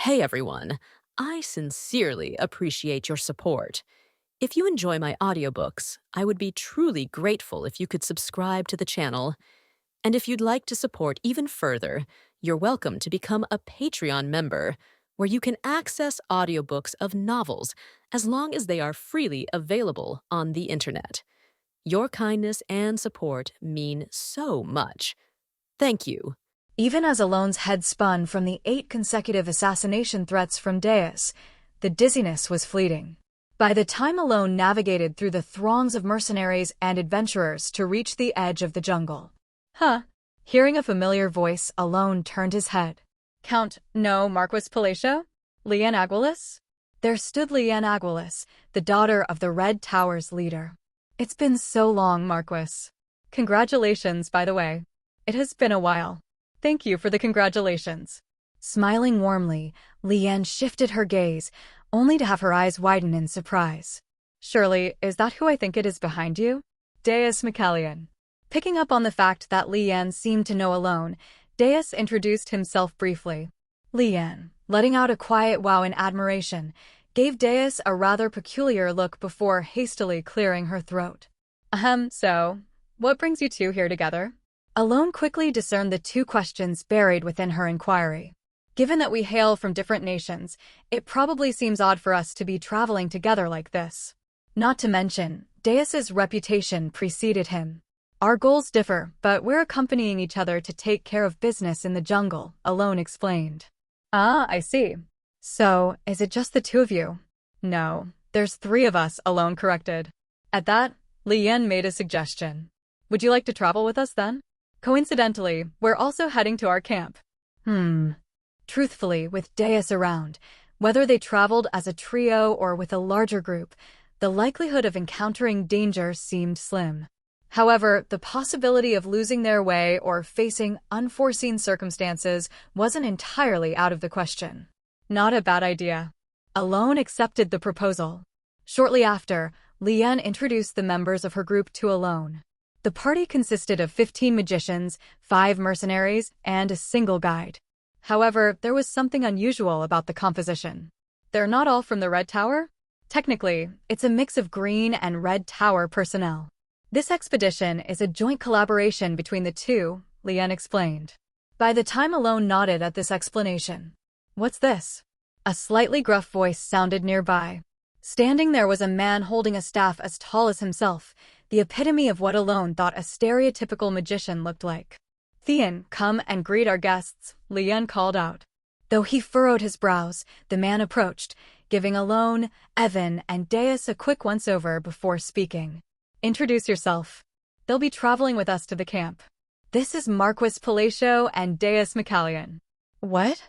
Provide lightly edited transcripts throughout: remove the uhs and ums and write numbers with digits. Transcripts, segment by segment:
Hey everyone, I sincerely appreciate your support. If you enjoy my audiobooks, I would be truly grateful if you could subscribe to the channel. And if you'd like to support even further, you're welcome to become a Patreon member, where you can access audiobooks of novels as long as they are freely available on the internet. Your kindness and support mean so much. Thank you. Even as Alone's head spun from the 8 consecutive assassination threats from Deus, the dizziness was fleeting. By the time Alone navigated through the throngs of mercenaries and adventurers to reach the edge of the jungle. Hearing a familiar voice, Alone turned his head. No, Marquis Palacio? Leanne Aguilas? There stood Leanne Aguilas, the daughter of the Red Tower's leader. It's been so long, Marquis. Congratulations, by the way. It has been a while. Thank you for the congratulations. Smiling warmly, Leanne shifted her gaze, only to have her eyes widen in surprise. Surely, is that who I think it is behind you? Deus McCallion. Picking up on the fact that Leanne seemed to know Alone, Deus introduced himself briefly. Leanne, letting out a quiet wow in admiration, gave Deus a rather peculiar look before hastily clearing her throat. So, what brings you two here together? Alone quickly discerned the two questions buried within her inquiry. Given that we hail from different nations, it probably seems odd for us to be traveling together like this. Not to mention, Deus's reputation preceded him. Our goals differ, but we're accompanying each other to take care of business in the jungle, Alone explained. I see. So, is it just the two of you? No, there's 3 of us, Alone corrected. At that, Leanne made a suggestion. Would you like to travel with us then? Coincidentally, we're also heading to our camp. Truthfully, with Deus around, whether they traveled as a trio or with a larger group, the likelihood of encountering danger seemed slim. However, the possibility of losing their way or facing unforeseen circumstances wasn't entirely out of the question. Not a bad idea. Alone accepted the proposal. Shortly after, Leanne introduced the members of her group to Alone. The party consisted of 15 magicians, 5 mercenaries, and a single guide. However, there was something unusual about the composition. They're not all from the Red Tower? Technically, it's a mix of Green and Red Tower personnel. This expedition is a joint collaboration between the two, Leanne explained. By the time Alone nodded at this explanation. What's this? A slightly gruff voice sounded nearby. Standing there was a man holding a staff as tall as himself, the epitome of what Alone thought a stereotypical magician looked like. Thean, come and greet our guests, Leanne called out. Though he furrowed his brows, the man approached, giving Alone, Evan, and Deus a quick once-over before speaking. Introduce yourself. They'll be traveling with us to the camp. This is Marquis Palacio and Deus McCallion. What?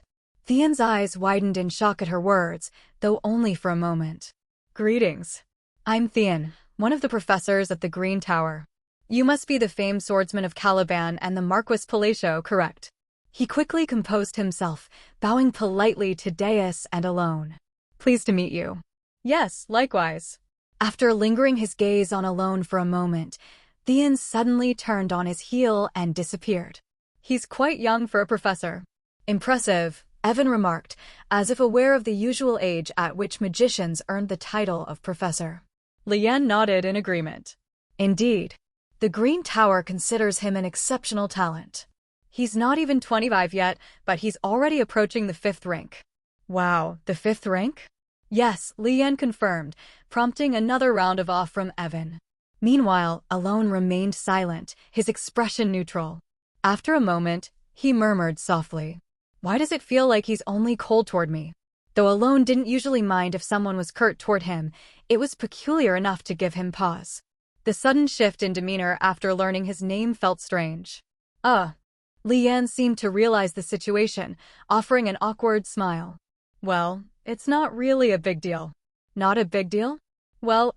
Thean's eyes widened in shock at her words, though only for a moment. Greetings. I'm Thean, one of the professors at the Green Tower. You must be the famed swordsman of Caliban and the Marquis Palacio, correct? He quickly composed himself, bowing politely to Deus and Alone. Pleased to meet you. Yes, likewise. After lingering his gaze on Alone for a moment, Thean suddenly turned on his heel and disappeared. He's quite young for a professor. Impressive, Evan remarked, as if aware of the usual age at which magicians earned the title of professor. Leanne nodded in agreement. Indeed. The Green Tower considers him an exceptional talent. He's not even 25 yet, but he's already approaching the 5th rank. Wow, the 5th rank? Yes, Leanne confirmed, prompting another round of awe from Evan. Meanwhile, Alone remained silent, his expression neutral. After a moment, he murmured softly. Why does it feel like he's only cold toward me? Though Alone didn't usually mind if someone was curt toward him, it was peculiar enough to give him pause. The sudden shift in demeanor after learning his name felt strange. Leanne seemed to realize the situation, offering an awkward smile. Well, it's not really a big deal. Not a big deal? Well,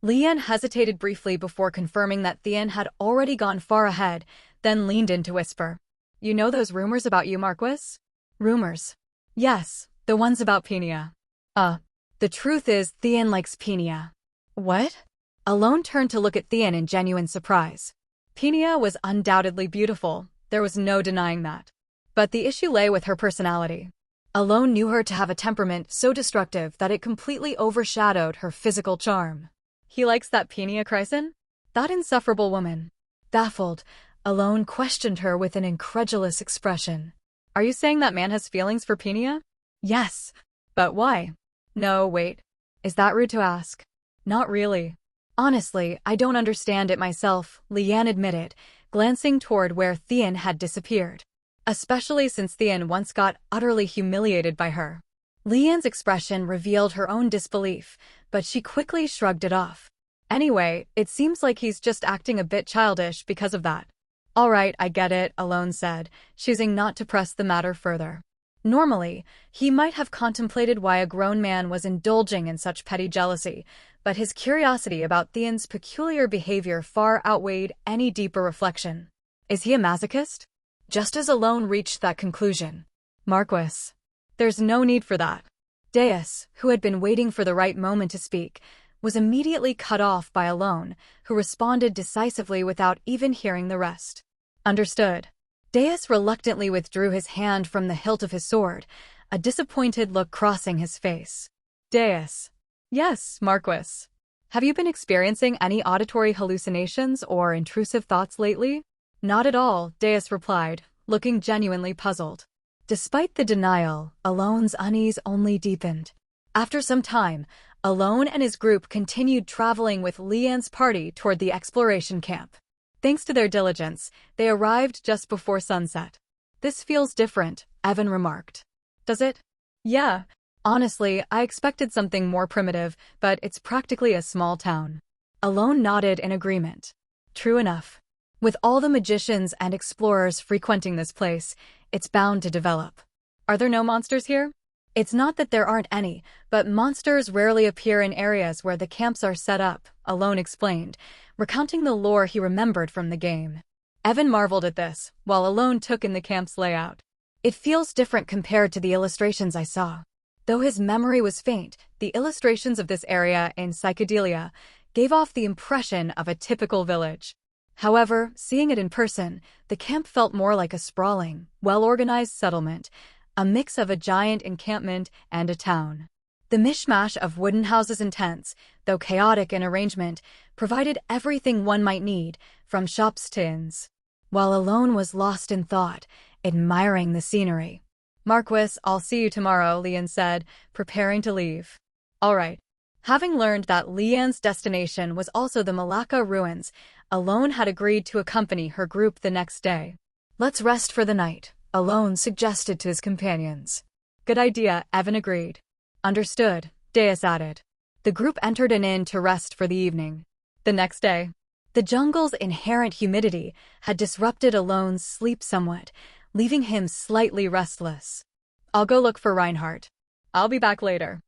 Leanne hesitated briefly before confirming that Thean had already gone far ahead, then leaned in to whisper. You know those rumors about you, Marquis? Rumors? Yes, the ones about Penia. The truth is Thean likes Penia. What? Alone turned to look at Thean in genuine surprise. Penia was undoubtedly beautiful, there was no denying that. But the issue lay with her personality. Alone knew her to have a temperament so destructive that it completely overshadowed her physical charm. He likes that Penia Chryson? That insufferable woman. Baffled, Alone questioned her with an incredulous expression. Are you saying that man has feelings for Penia? Yes. But why? No, wait. Is that rude to ask? Not really. Honestly, I don't understand it myself, Leanne admitted, glancing toward where Theon had disappeared. Especially since Theon once got utterly humiliated by her. Leanne's expression revealed her own disbelief, but she quickly shrugged it off. Anyway, it seems like he's just acting a bit childish because of that. All right, I get it, Alone said, choosing not to press the matter further. Normally, he might have contemplated why a grown man was indulging in such petty jealousy, but his curiosity about Theon's peculiar behavior far outweighed any deeper reflection. Is he a masochist? Just as Alone reached that conclusion. Marquis. There's no need for that. Deus, who had been waiting for the right moment to speak, was immediately cut off by Alone, who responded decisively without even hearing the rest. Understood. Deus reluctantly withdrew his hand from the hilt of his sword, a disappointed look crossing his face. Deus. Yes, Marquis. Have you been experiencing any auditory hallucinations or intrusive thoughts lately? Not at all, Deus replied, looking genuinely puzzled. Despite the denial, Alone's unease only deepened. After some time, Alone and his group continued traveling with Leanne's party toward the exploration camp. Thanks to their diligence, they arrived just before sunset. This feels different, Evan remarked. Does it? Yeah. Honestly, I expected something more primitive, but it's practically a small town. Alone nodded in agreement. True enough. With all the magicians and explorers frequenting this place, it's bound to develop. Are there no monsters here? It's not that there aren't any, but monsters rarely appear in areas where the camps are set up, Alone explained, recounting the lore he remembered from the game. Evan marveled at this, while Alone took in the camp's layout. It feels different compared to the illustrations I saw. Though his memory was faint, the illustrations of this area in Psychedelia gave off the impression of a typical village. However, seeing it in person, the camp felt more like a sprawling, well-organized settlement, a mix of a giant encampment and a town. The mishmash of wooden houses and tents, though chaotic in arrangement, provided everything one might need, from shops to inns. While Alone was lost in thought, admiring the scenery. Marquis, I'll see you tomorrow, Leanne said, preparing to leave. All right. Having learned that Leanne's destination was also the Malacca ruins, Alone had agreed to accompany her group the next day. Let's rest for the night, Alone suggested to his companions. Good idea, Evan agreed. Understood, Deus added. The group entered an inn to rest for the evening. The next day, the jungle's inherent humidity had disrupted Alone's sleep somewhat, leaving him slightly restless. I'll go look for Reinhardt. I'll be back later.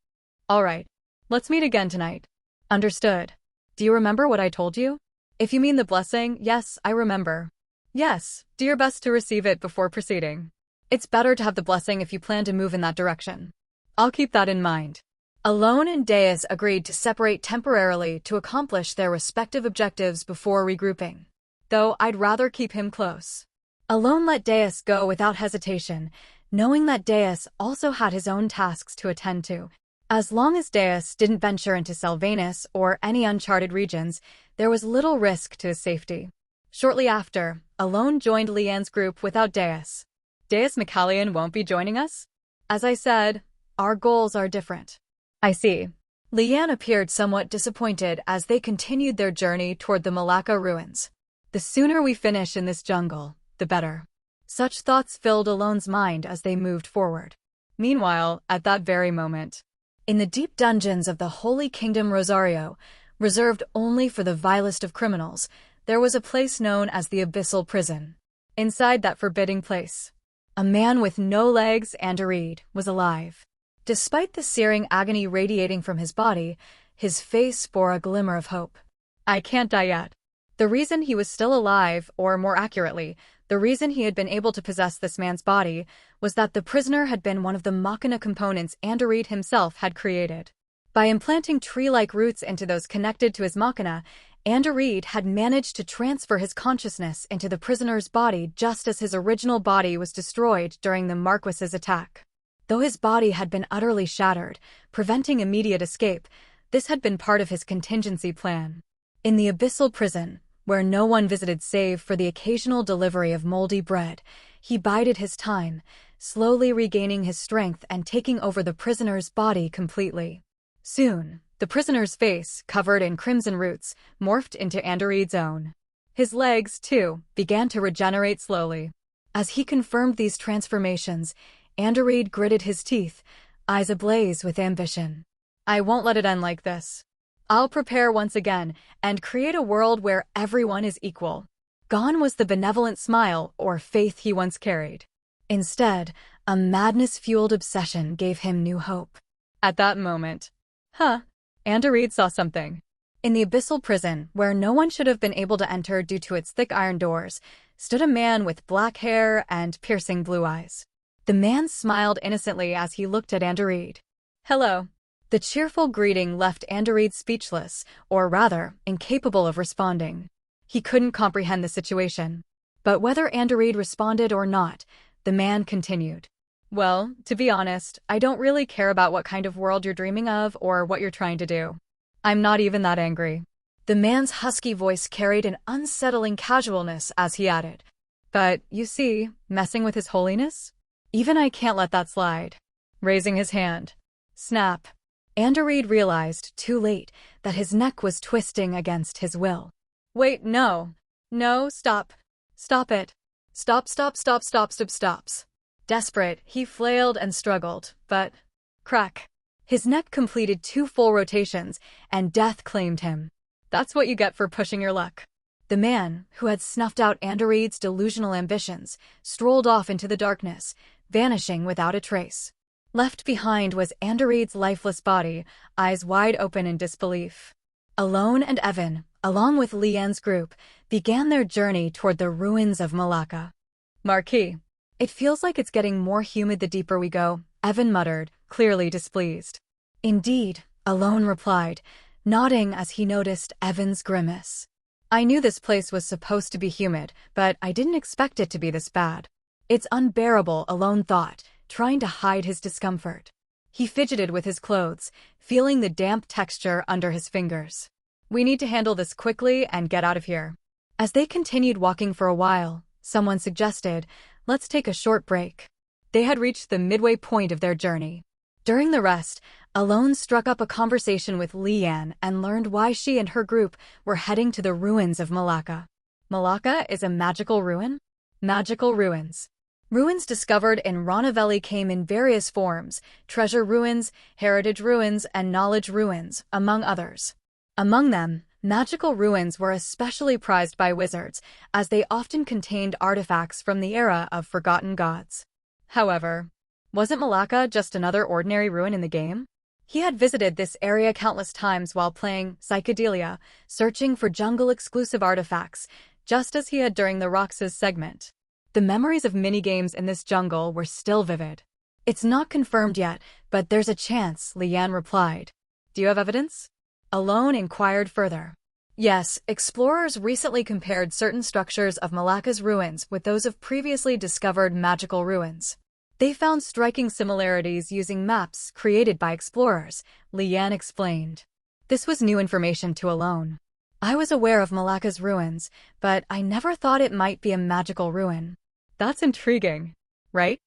All right. Let's meet again tonight. Understood. Do you remember what I told you? If you mean the blessing, yes, I remember. Yes, do your best to receive it before proceeding. It's better to have the blessing if you plan to move in that direction. I'll keep that in mind. Alone and Deus agreed to separate temporarily to accomplish their respective objectives before regrouping. Though I'd rather keep him close. Alone let Deus go without hesitation, knowing that Deus also had his own tasks to attend to. As long as Deus didn't venture into Selvanus or any uncharted regions, there was little risk to his safety. Shortly after, Alone joined Leanne's group without Deus. Deus McCallion won't be joining us? As I said, our goals are different. I see. Leanne appeared somewhat disappointed as they continued their journey toward the Malacca ruins. The sooner we finish in this jungle, the better. Such thoughts filled Alone's mind as they moved forward. Meanwhile, at that very moment, in the deep dungeons of the Holy Kingdom Rosario, reserved only for the vilest of criminals, there was a place known as the Abyssal Prison. Inside that forbidding place, a man with no legs and a reed was alive. Despite the searing agony radiating from his body, his face bore a glimmer of hope. I can't die yet. The reason he was still alive, or more accurately, the reason he had been able to possess this man's body, was that the prisoner had been one of the machina components Andereed himself had created. By implanting tree-like roots into those connected to his machina, Andereed had managed to transfer his consciousness into the prisoner's body just as his original body was destroyed during the Marquis's attack. Though his body had been utterly shattered, preventing immediate escape, this had been part of his contingency plan. In the abyssal prison, where no one visited save for the occasional delivery of moldy bread, he bided his time, slowly regaining his strength and taking over the prisoner's body completely. Soon, the prisoner's face, covered in crimson roots, morphed into Underworld's own. His legs, too, began to regenerate slowly. As he confirmed these transformations, Underworld gritted his teeth, eyes ablaze with ambition. I won't let it end like this. I'll prepare once again and create a world where everyone is equal. Gone was the benevolent smile or faith he once carried. Instead, a madness-fueled obsession gave him new hope. At that moment, Underworld saw something. In the abyssal prison, where no one should have been able to enter due to its thick iron doors, stood a man with black hair and piercing blue eyes. The man smiled innocently as he looked at Underworld. Hello. The cheerful greeting left Underworld speechless, or rather, incapable of responding. He couldn't comprehend the situation. But whether Underworld responded or not, the man continued. Well, to be honest, I don't really care about what kind of world you're dreaming of or what you're trying to do. I'm not even that angry. The man's husky voice carried an unsettling casualness as he added. But, you see, messing with His Holiness? Even I can't let that slide. Raising his hand. Snap. Underworld realized, too late, that his neck was twisting against his will. Wait, no. No, stop. Stop it. Stops. Desperate, he flailed and struggled, but... crack. His neck completed 2 full rotations, and death claimed him. That's what you get for pushing your luck. The man, who had snuffed out Underworld's delusional ambitions, strolled off into the darkness, vanishing without a trace. Left behind was Underworld's lifeless body, eyes wide open in disbelief. Alone and Evan, along with Leanne's group, began their journey toward the ruins of Malacca. Marquis. It feels like it's getting more humid the deeper we go, Evan muttered, clearly displeased. Indeed, Alone replied, nodding as he noticed Evan's grimace. I knew this place was supposed to be humid, but I didn't expect it to be this bad. It's unbearable, Alone thought, trying to hide his discomfort. He fidgeted with his clothes, feeling the damp texture under his fingers. We need to handle this quickly and get out of here. As they continued walking for a while, someone suggested, let's take a short break. They had reached the midway point of their journey. During the rest, Alone struck up a conversation with Leanne and learned why she and her group were heading to the ruins of Malacca. Malacca is a magical ruin? Magical ruins. Ruins discovered in Ranavelli came in various forms: treasure ruins, heritage ruins, and knowledge ruins, among others. Among them, magical ruins were especially prized by wizards, as they often contained artifacts from the era of forgotten gods. However, wasn't Malacca just another ordinary ruin in the game? He had visited this area countless times while playing Psychedelia, searching for jungle-exclusive artifacts, just as he had during the Roxas segment. The memories of minigames in this jungle were still vivid. It's not confirmed yet, but there's a chance, Leanne replied. Do you have evidence? Alone inquired further. Yes, explorers recently compared certain structures of Malacca's ruins with those of previously discovered magical ruins. They found striking similarities using maps created by explorers, Leanne explained. This was new information to Alone. I was aware of Malacca's ruins, but I never thought it might be a magical ruin. That's intriguing, right?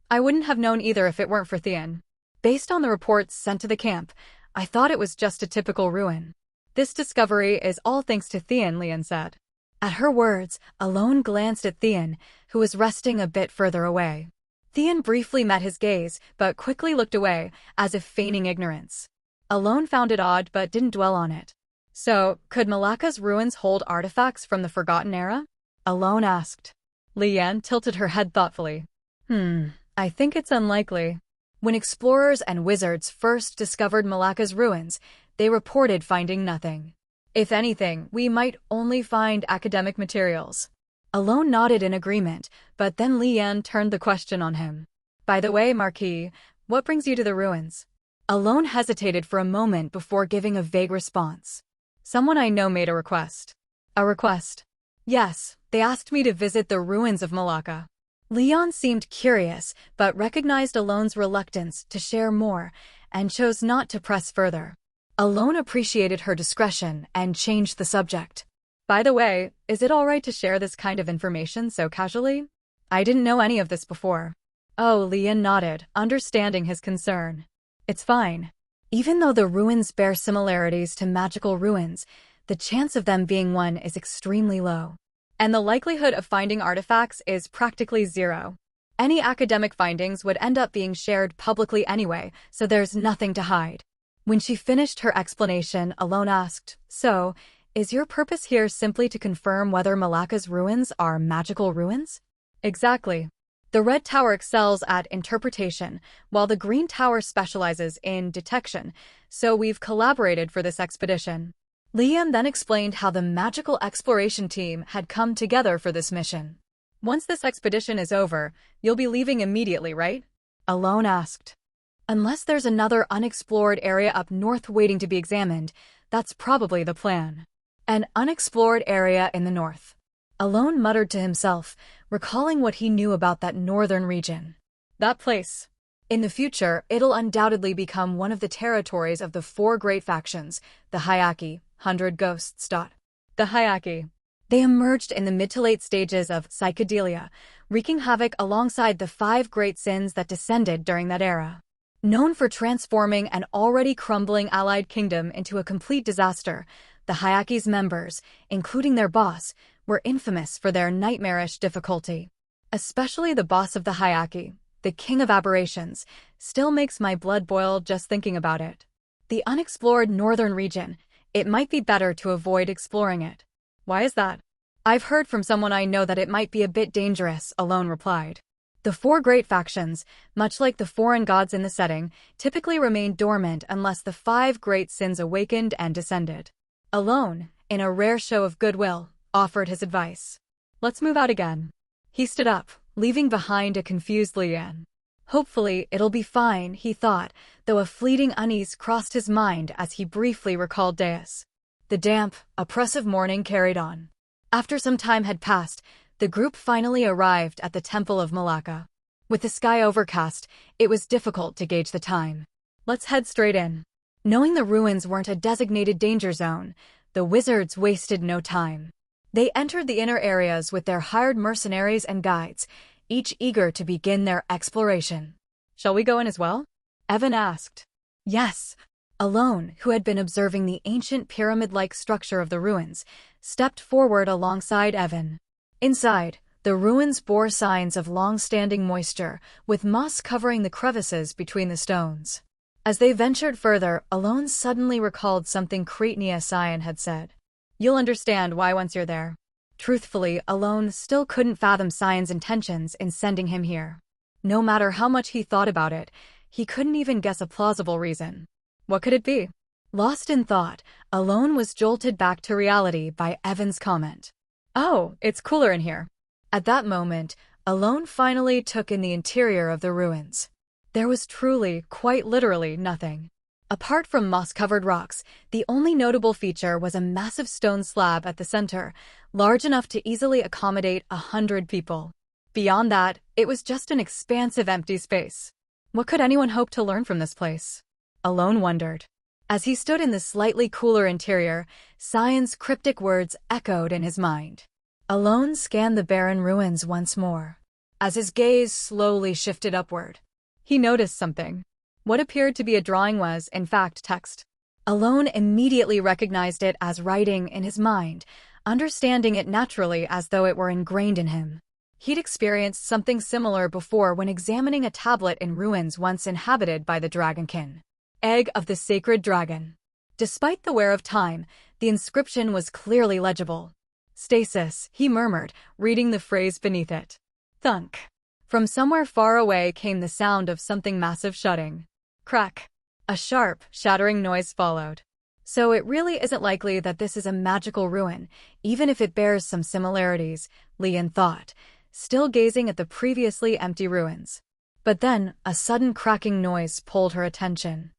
I wouldn't have known either if it weren't for Thean. Based on the reports sent to the camp, I thought it was just a typical ruin. This discovery is all thanks to Thean, Leanne said. At her words, Alone glanced at Thean, who was resting a bit further away. Thean briefly met his gaze, but quickly looked away, as if feigning ignorance. Alone found it odd but didn't dwell on it. So, could Malacca's ruins hold artifacts from the Forgotten Era? Alone asked. Leanne tilted her head thoughtfully. I think it's unlikely. When explorers and wizards first discovered Malacca's ruins, they reported finding nothing. If anything, we might only find academic materials. Alone nodded in agreement, but then Leanne turned the question on him. By the way, Marquis, what brings you to the ruins? Alone hesitated for a moment before giving a vague response. Someone I know made a request. A request? Yes, they asked me to visit the ruins of Malacca. Leon seemed curious, but recognized Alone's reluctance to share more and chose not to press further. Alone appreciated her discretion and changed the subject. By the way, is it all right to share this kind of information so casually? I didn't know any of this before. Oh, Leon nodded, understanding his concern. It's fine. Even though the ruins bear similarities to magical ruins, the chance of them being one is extremely low. And the likelihood of finding artifacts is practically zero. Any academic findings would end up being shared publicly anyway, so there's nothing to hide. When she finished her explanation, Alone asked, "So, is your purpose here simply to confirm whether Malacca's ruins are magical ruins?" Exactly. The Red Tower excels at interpretation, while the Green Tower specializes in detection, so we've collaborated for this expedition. Liam then explained how the magical exploration team had come together for this mission. Once this expedition is over, you'll be leaving immediately, right? Alone asked. Unless there's another unexplored area up north waiting to be examined, that's probably the plan. An unexplored area in the north. Alone muttered to himself, recalling what he knew about that northern region. That place. In the future, it'll undoubtedly become one of the territories of the four great factions, the Hyaki, 100 Ghosts. The Hyaki. They emerged in the mid to late stages of psychedelia, wreaking havoc alongside the 5 great sins that descended during that era. Known for transforming an already crumbling allied kingdom into a complete disaster, the Hyaki's members, including their boss, were infamous for their nightmarish difficulty. Especially the boss of the Hyaki, the King of Aberrations, still makes my blood boil just thinking about it. The unexplored northern region, it might be better to avoid exploring it. Why is that? I've heard from someone I know that it might be a bit dangerous, Alone replied. The 4 great factions, much like the foreign gods in the setting, typically remain dormant unless the 5 great sins awakened and descended. Alone, in a rare show of goodwill, offered his advice. Let's move out again. He stood up, leaving behind a confused Leanne. Hopefully, it'll be fine, he thought, though a fleeting unease crossed his mind as he briefly recalled Deus. The damp, oppressive morning carried on. After some time had passed, the group finally arrived at the Temple of Malacca. With the sky overcast, it was difficult to gauge the time. Let's head straight in. Knowing the ruins weren't a designated danger zone, the wizards wasted no time. They entered the inner areas with their hired mercenaries and guides, each eager to begin their exploration. Shall we go in as well? Evan asked. Yes. Alone, who had been observing the ancient pyramid-like structure of the ruins, stepped forward alongside Evan. Inside, the ruins bore signs of long-standing moisture, with moss covering the crevices between the stones. As they ventured further, Alone suddenly recalled something Kretnia Sion had said. You'll understand why once you're there. Truthfully, Alone still couldn't fathom Sion's intentions in sending him here. No matter how much he thought about it, he couldn't even guess a plausible reason. What could it be? Lost in thought, Alone was jolted back to reality by Evan's comment. Oh, it's cooler in here. At that moment, Alone finally took in the interior of the ruins. There was truly, quite literally, nothing. Apart from moss-covered rocks, the only notable feature was a massive stone slab at the center, large enough to easily accommodate 100 people. Beyond that, it was just an expansive empty space. What could anyone hope to learn from this place? Alone wondered. As he stood in the slightly cooler interior, Sion's cryptic words echoed in his mind. Alone scanned the barren ruins once more. As his gaze slowly shifted upward, he noticed something. What appeared to be a drawing was, in fact, text. Alone immediately recognized it as writing in his mind, understanding it naturally as though it were ingrained in him. He'd experienced something similar before when examining a tablet in ruins once inhabited by the Dragonkin. Egg of the Sacred Dragon. Despite the wear of time, the inscription was clearly legible. Stasis, he murmured, reading the phrase beneath it. Thunk. From somewhere far away came the sound of something massive shutting. Crack. A sharp, shattering noise followed. So it really isn't likely that this is a magical ruin, even if it bears some similarities, Leon thought, still gazing at the previously empty ruins. But then, a sudden cracking noise pulled her attention.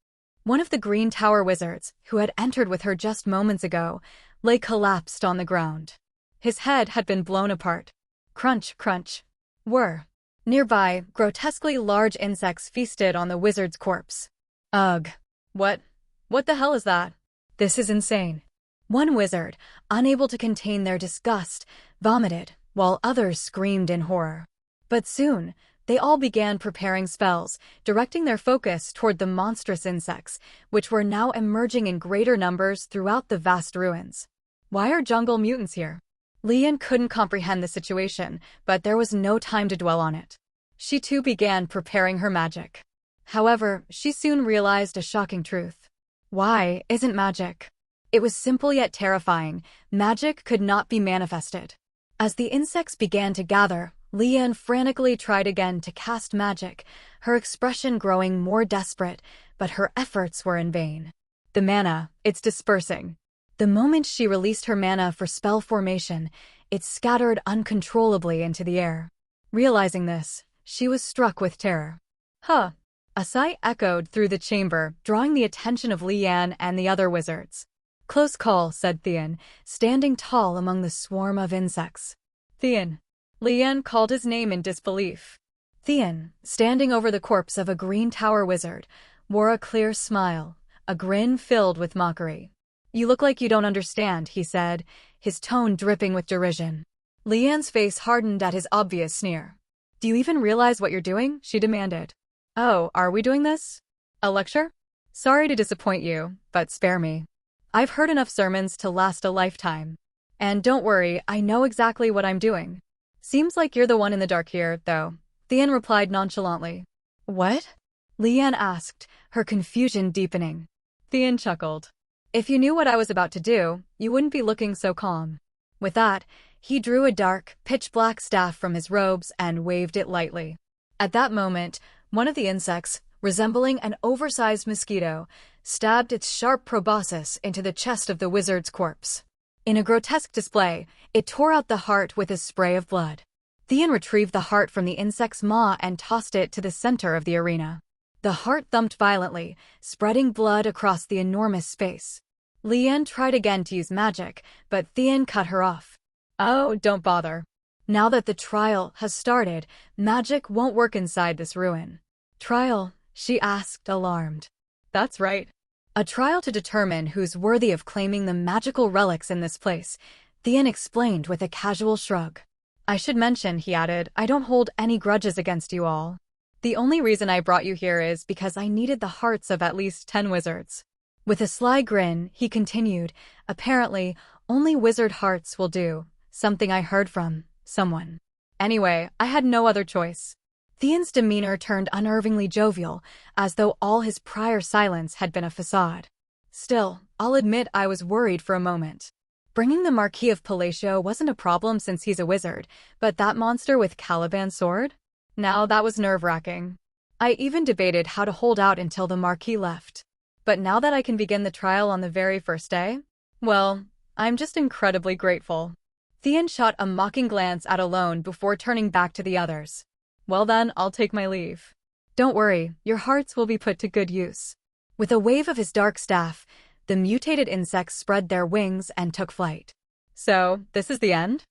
One of the Green Tower wizards, who had entered with her just moments ago, lay collapsed on the ground. His head had been blown apart. Crunch, crunch. Whir. Nearby, grotesquely large insects feasted on the wizard's corpse. Ugh. What? What the hell is that? This is insane. One wizard, unable to contain their disgust, vomited, while others screamed in horror. But soon, they all began preparing spells, directing their focus toward the monstrous insects, which were now emerging in greater numbers throughout the vast ruins. Why are jungle mutants here? Lian couldn't comprehend the situation, but there was no time to dwell on it. She too began preparing her magic. However, she soon realized a shocking truth. Why isn't magic? It was simple yet terrifying. Magic could not be manifested. As the insects began to gather, Lian frantically tried again to cast magic, her expression growing more desperate, but her efforts were in vain. The mana, it's dispersing. The moment she released her mana for spell formation, it scattered uncontrollably into the air. Realizing this, she was struck with terror. Huh. A sigh echoed through the chamber, drawing the attention of Lian and the other wizards. Close call, said Theon, standing tall among the swarm of insects. Theon. Lian called his name in disbelief. Theon, standing over the corpse of a green tower wizard, wore a clear smile, a grin filled with mockery. You look like you don't understand, he said, his tone dripping with derision. Lian's face hardened at his obvious sneer. Do you even realize what you're doing? She demanded. Oh, are we doing this? A lecture? Sorry to disappoint you, but spare me. I've heard enough sermons to last a lifetime. And don't worry, I know exactly what I'm doing. Seems like you're the one in the dark here, though. Theon replied nonchalantly. What? Lian asked, her confusion deepening. Theon chuckled. If you knew what I was about to do, you wouldn't be looking so calm. With that, he drew a dark, pitch-black staff from his robes and waved it lightly. At that moment, one of the insects, resembling an oversized mosquito, stabbed its sharp proboscis into the chest of the wizard's corpse. In a grotesque display, it tore out the heart with a spray of blood. Theon retrieved the heart from the insect's maw and tossed it to the center of the arena. The heart thumped violently, spreading blood across the enormous space. Lian tried again to use magic, but Theon cut her off. Oh, don't bother. Now that the trial has started, magic won't work inside this ruin. Trial? She asked, alarmed. That's right. A trial to determine who's worthy of claiming the magical relics in this place, Theon explained with a casual shrug. I should mention, he added, I don't hold any grudges against you all. The only reason I brought you here is because I needed the hearts of at least 10 wizards. With a sly grin, he continued, apparently, only wizard hearts will do, something I heard from someone. Anyway, I had no other choice. Theon's demeanor turned unnervingly jovial, as though all his prior silence had been a facade. Still, I'll admit I was worried for a moment. Bringing the Marquis of Palatio wasn't a problem since he's a wizard, but that monster with Caliban's sword? Now that was nerve-wracking. I even debated how to hold out until the Marquis left. But now that I can begin the trial on the very first day, well, I'm just incredibly grateful. Theon shot a mocking glance at Alone before turning back to the others. Well then, I'll take my leave. Don't worry, your hearts will be put to good use. With a wave of his dark staff, the mutated insects spread their wings and took flight. So, this is the end?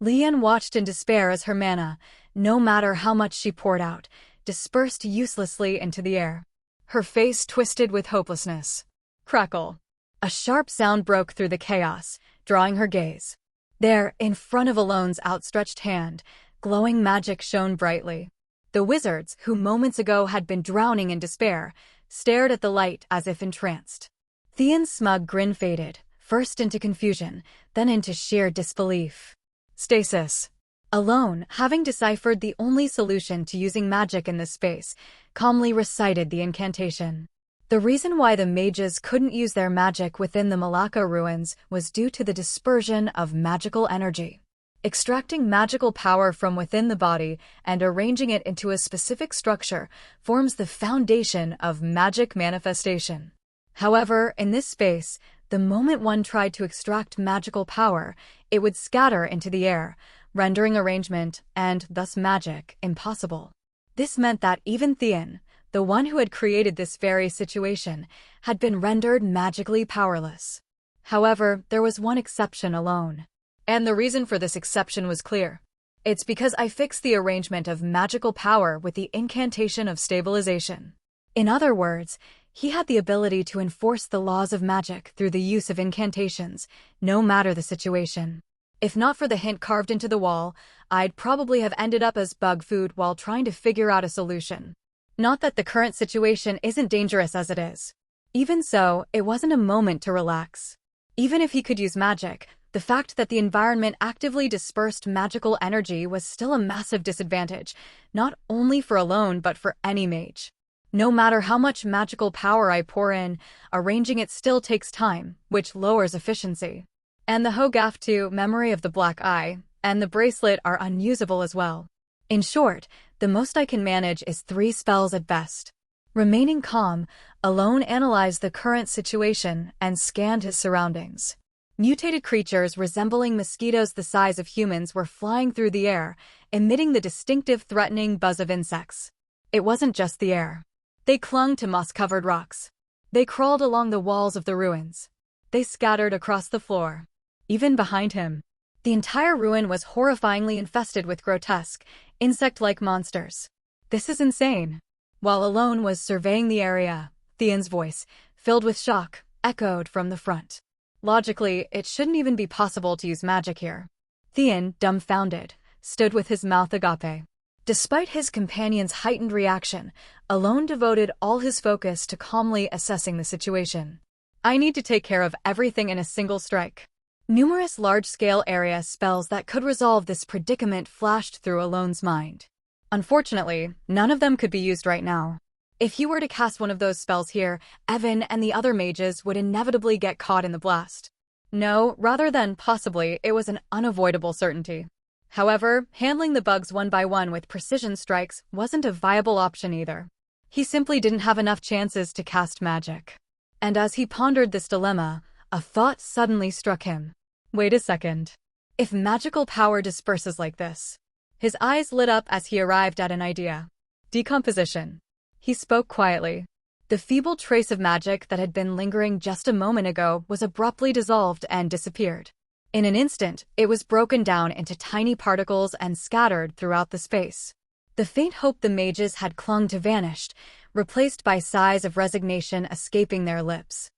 Lian watched in despair as her mana, no matter how much she poured out, dispersed uselessly into the air. Her face twisted with hopelessness. Crackle. A sharp sound broke through the chaos, drawing her gaze. There, in front of Alone's outstretched hand, glowing magic shone brightly. The wizards, who moments ago had been drowning in despair, stared at the light as if entranced. Theon's smug grin faded, first into confusion, then into sheer disbelief. Stasis. Alone, having deciphered the only solution to using magic in this space, calmly recited the incantation. The reason why the mages couldn't use their magic within the Malacca ruins was due to the dispersion of magical energy. Extracting magical power from within the body and arranging it into a specific structure forms the foundation of magic manifestation. However, in this space, the moment one tried to extract magical power, it would scatter into the air, rendering arrangement, and thus magic, impossible. This meant that even Theon, the one who had created this very situation, had been rendered magically powerless. However, there was one exception Alone. And the reason for this exception was clear. It's because I fixed the arrangement of magical power with the incantation of stabilization. In other words, he had the ability to enforce the laws of magic through the use of incantations, no matter the situation. If not for the hint carved into the wall, I'd probably have ended up as bug food while trying to figure out a solution. Not that the current situation isn't dangerous as it is. Even so, it wasn't a moment to relax. Even if he could use magic, the fact that the environment actively dispersed magical energy was still a massive disadvantage, not only for Alone but for any mage. No matter how much magical power I pour in, arranging it still takes time, which lowers efficiency. And the Hogaftu, Memory of the Black Eye, and the bracelet are unusable as well. In short, the most I can manage is 3 spells at best. Remaining calm, Alone analyzed the current situation and scanned his surroundings. Mutated creatures resembling mosquitoes the size of humans were flying through the air, emitting the distinctive threatening buzz of insects. It wasn't just the air. They clung to moss-covered rocks. They crawled along the walls of the ruins. They scattered across the floor. Even behind him. The entire ruin was horrifyingly infested with grotesque, insect-like monsters. This is insane. While Alone was surveying the area, Theon's voice, filled with shock, echoed from the front. Logically, it shouldn't even be possible to use magic here. Theon, dumbfounded, stood with his mouth agape. Despite his companion's heightened reaction, Alone devoted all his focus to calmly assessing the situation. I need to take care of everything in a single strike. Numerous large-scale area spells that could resolve this predicament flashed through Alone's mind. Unfortunately, none of them could be used right now. If he were to cast one of those spells here, Evan and the other mages would inevitably get caught in the blast. No, rather than possibly, it was an unavoidable certainty. However, handling the bugs one by one with precision strikes wasn't a viable option either. He simply didn't have enough chances to cast magic. And as he pondered this dilemma, a thought suddenly struck him. Wait a second. If magical power disperses like this... His eyes lit up as he arrived at an idea. Decomposition. He spoke quietly. The feeble trace of magic that had been lingering just a moment ago was abruptly dissolved and disappeared. In an instant, it was broken down into tiny particles and scattered throughout the space. The faint hope the mages had clung to vanished, replaced by sighs of resignation escaping their lips.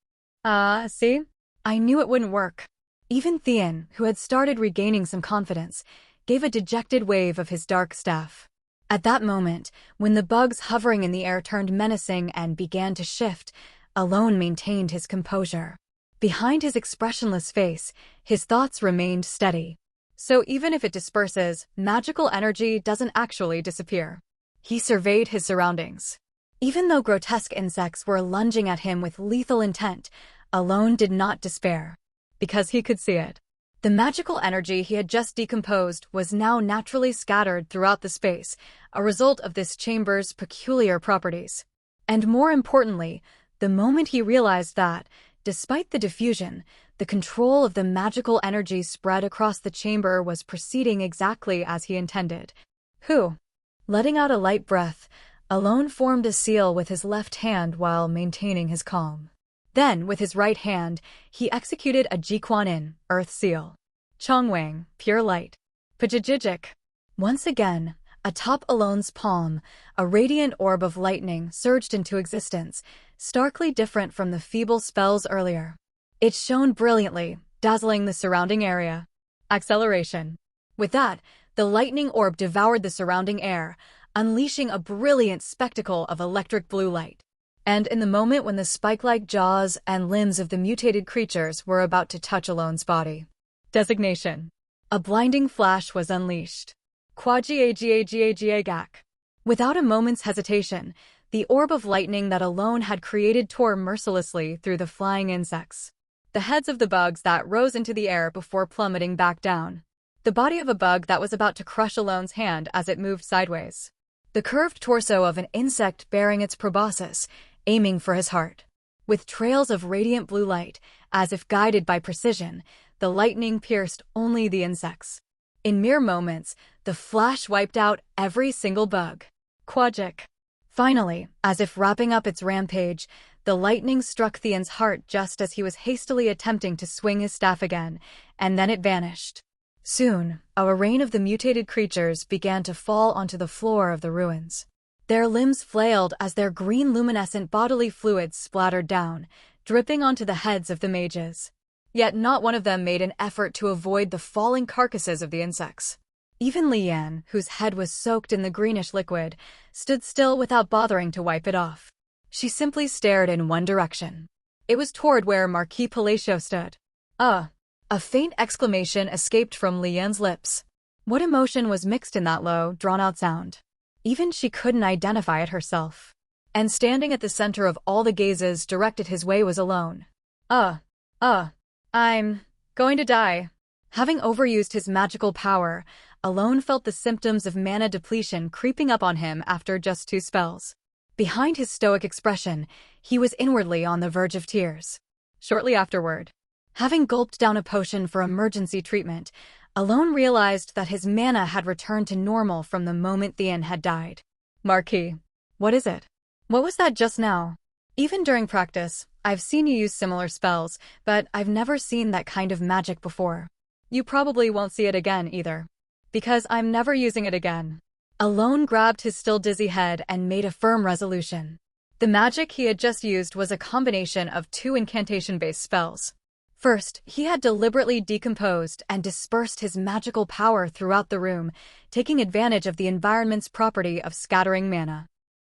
See? I knew it wouldn't work. Even Theon, who had started regaining some confidence, gave a dejected wave of his dark staff. At that moment, when the bugs hovering in the air turned menacing and began to shift, Alone maintained his composure. Behind his expressionless face, his thoughts remained steady. So even if it disperses, magical energy doesn't actually disappear. He surveyed his surroundings. Even though grotesque insects were lunging at him with lethal intent, Alone did not despair. Because he could see it. The magical energy he had just decomposed was now naturally scattered throughout the space, a result of this chamber's peculiar properties. And more importantly, the moment he realized that, despite the diffusion, the control of the magical energy spread across the chamber was proceeding exactly as he intended. Letting out a light breath, Alone formed a seal with his left hand while maintaining his calm. Then, with his right hand, he executed a Jikuanin, Earth Seal. Chongwang, Pure Light. Pajajijik. Once again, atop Alone's palm, a radiant orb of lightning surged into existence, starkly different from the feeble spells earlier. It shone brilliantly, dazzling the surrounding area. Acceleration. With that, the lightning orb devoured the surrounding air, unleashing a brilliant spectacle of electric blue light. And in the moment when the spike-like jaws and limbs of the mutated creatures were about to touch Alone's body. Designation. A blinding flash was unleashed. Quagiagagagagak. Without a moment's hesitation, the orb of lightning that Alone had created tore mercilessly through the flying insects. The heads of the bugs that rose into the air before plummeting back down. The body of a bug that was about to crush Alone's hand as it moved sideways. The curved torso of an insect bearing its proboscis, aiming for his heart. With trails of radiant blue light, as if guided by precision, the lightning pierced only the insects. In mere moments, the flash wiped out every single bug. Quajik. Finally, as if wrapping up its rampage, the lightning struck Theon's heart just as he was hastily attempting to swing his staff again, and then it vanished. Soon, a rain of the mutated creatures began to fall onto the floor of the ruins. Their limbs flailed as their green luminescent bodily fluids splattered down, dripping onto the heads of the mages. Yet not one of them made an effort to avoid the falling carcasses of the insects. Even Liane, whose head was soaked in the greenish liquid, stood still without bothering to wipe it off. She simply stared in one direction. It was toward where Marquis Palacio stood. A faint exclamation escaped from Liane's lips. What emotion was mixed in that low, drawn-out sound? Even she couldn't identify it herself. And standing at the center of all the gazes directed his way was Alone. I'm going to die. Having overused his magical power, Alone felt the symptoms of mana depletion creeping up on him after just 2 spells. Behind his stoic expression, he was inwardly on the verge of tears. Shortly afterward, having gulped down a potion for emergency treatment, Alone realized that his mana had returned to normal from the moment Theon had died. Marquis, what is it? What was that just now? Even during practice, I've seen you use similar spells, but I've never seen that kind of magic before. You probably won't see it again either. Because I'm never using it again. Alone grabbed his still dizzy head and made a firm resolution. The magic he had just used was a combination of 2 incantation-based spells. First, he had deliberately decomposed and dispersed his magical power throughout the room, taking advantage of the environment's property of scattering mana.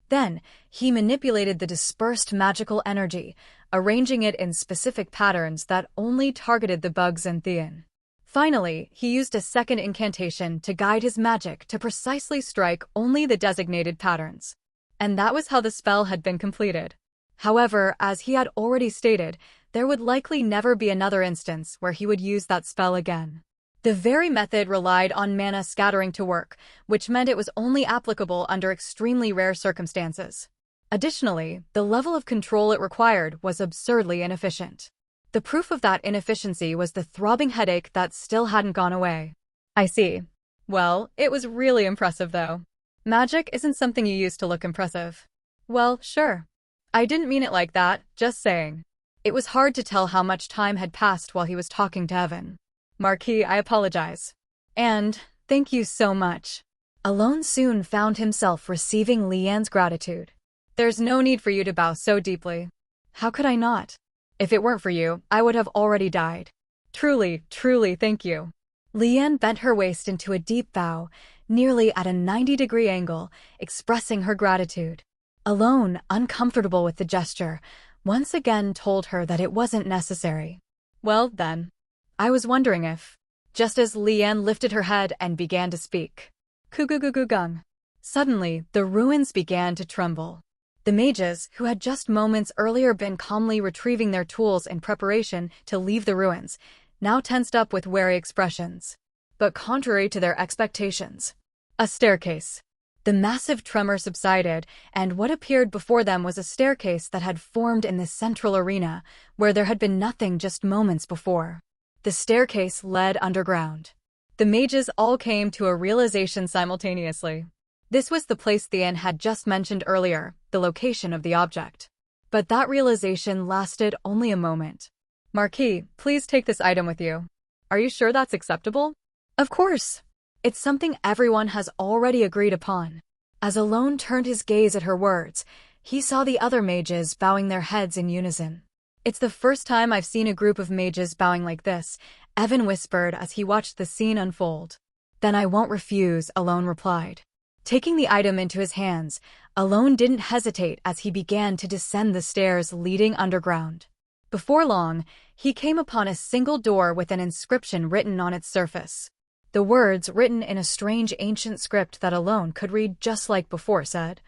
Then, he manipulated the dispersed magical energy, arranging it in specific patterns that only targeted the bugs and Theon. Finally, he used a second incantation to guide his magic to precisely strike only the designated patterns. And that was how the spell had been completed. However, as he had already stated, there would likely never be another instance where he would use that spell again. The very method relied on mana scattering to work, which meant it was only applicable under extremely rare circumstances. Additionally, the level of control it required was absurdly inefficient. The proof of that inefficiency was the throbbing headache that still hadn't gone away. I see. Well, it was really impressive though. Magic isn't something you use to look impressive. Well, sure. I didn't mean it like that, just saying. It was hard to tell how much time had passed while he was talking to Evan. Marquis, I apologize. And, thank you so much. Alone soon found himself receiving Liane's gratitude. There's no need for you to bow so deeply. How could I not? If it weren't for you, I would have already died. Truly, truly thank you. Liane bent her waist into a deep bow, nearly at a 90-degree angle, expressing her gratitude. Alone, uncomfortable with the gesture, once again told her that it wasn't necessary. Well, then. I was wondering if... Just as Liane lifted her head and began to speak. Kugugugugung. Suddenly, the ruins began to tremble. The mages, who had just moments earlier been calmly retrieving their tools in preparation to leave the ruins, now tensed up with wary expressions. But contrary to their expectations, a staircase. The massive tremor subsided, and what appeared before them was a staircase that had formed in the central arena, where there had been nothing just moments before. The staircase led underground. The mages all came to a realization simultaneously. This was the place Theon had just mentioned earlier, the location of the object. But that realization lasted only a moment. Marquis, please take this item with you. Are you sure that's acceptable? Of course. It's something everyone has already agreed upon. As Alone turned his gaze at her words, he saw the other mages bowing their heads in unison. It's the first time I've seen a group of mages bowing like this, Evan whispered as he watched the scene unfold. Then I won't refuse, Alone replied. Taking the item into his hands, Alone didn't hesitate as he began to descend the stairs leading underground. Before long, he came upon a single door with an inscription written on its surface. The words, written in a strange ancient script that Alone could read just like before, said,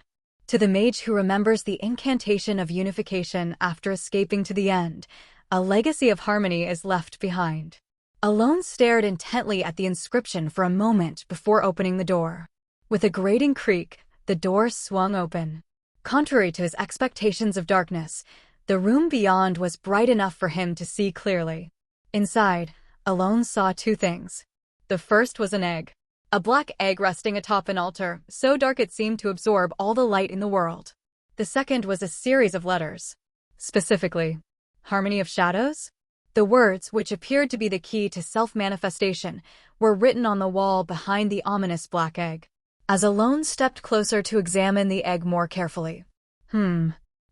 "To the mage who remembers the incantation of unification after escaping to the end, a legacy of harmony is left behind." Alone stared intently at the inscription for a moment before opening the door. With a grating creak, the door swung open. Contrary to his expectations of darkness, the room beyond was bright enough for him to see clearly. Inside, Alone saw 2 things. The first was an egg. A black egg resting atop an altar, so dark it seemed to absorb all the light in the world. The second was a series of letters. Specifically, Harmony of Shadows? The words, which appeared to be the key to self-manifestation, were written on the wall behind the ominous black egg. As Alone stepped closer to examine the egg more carefully.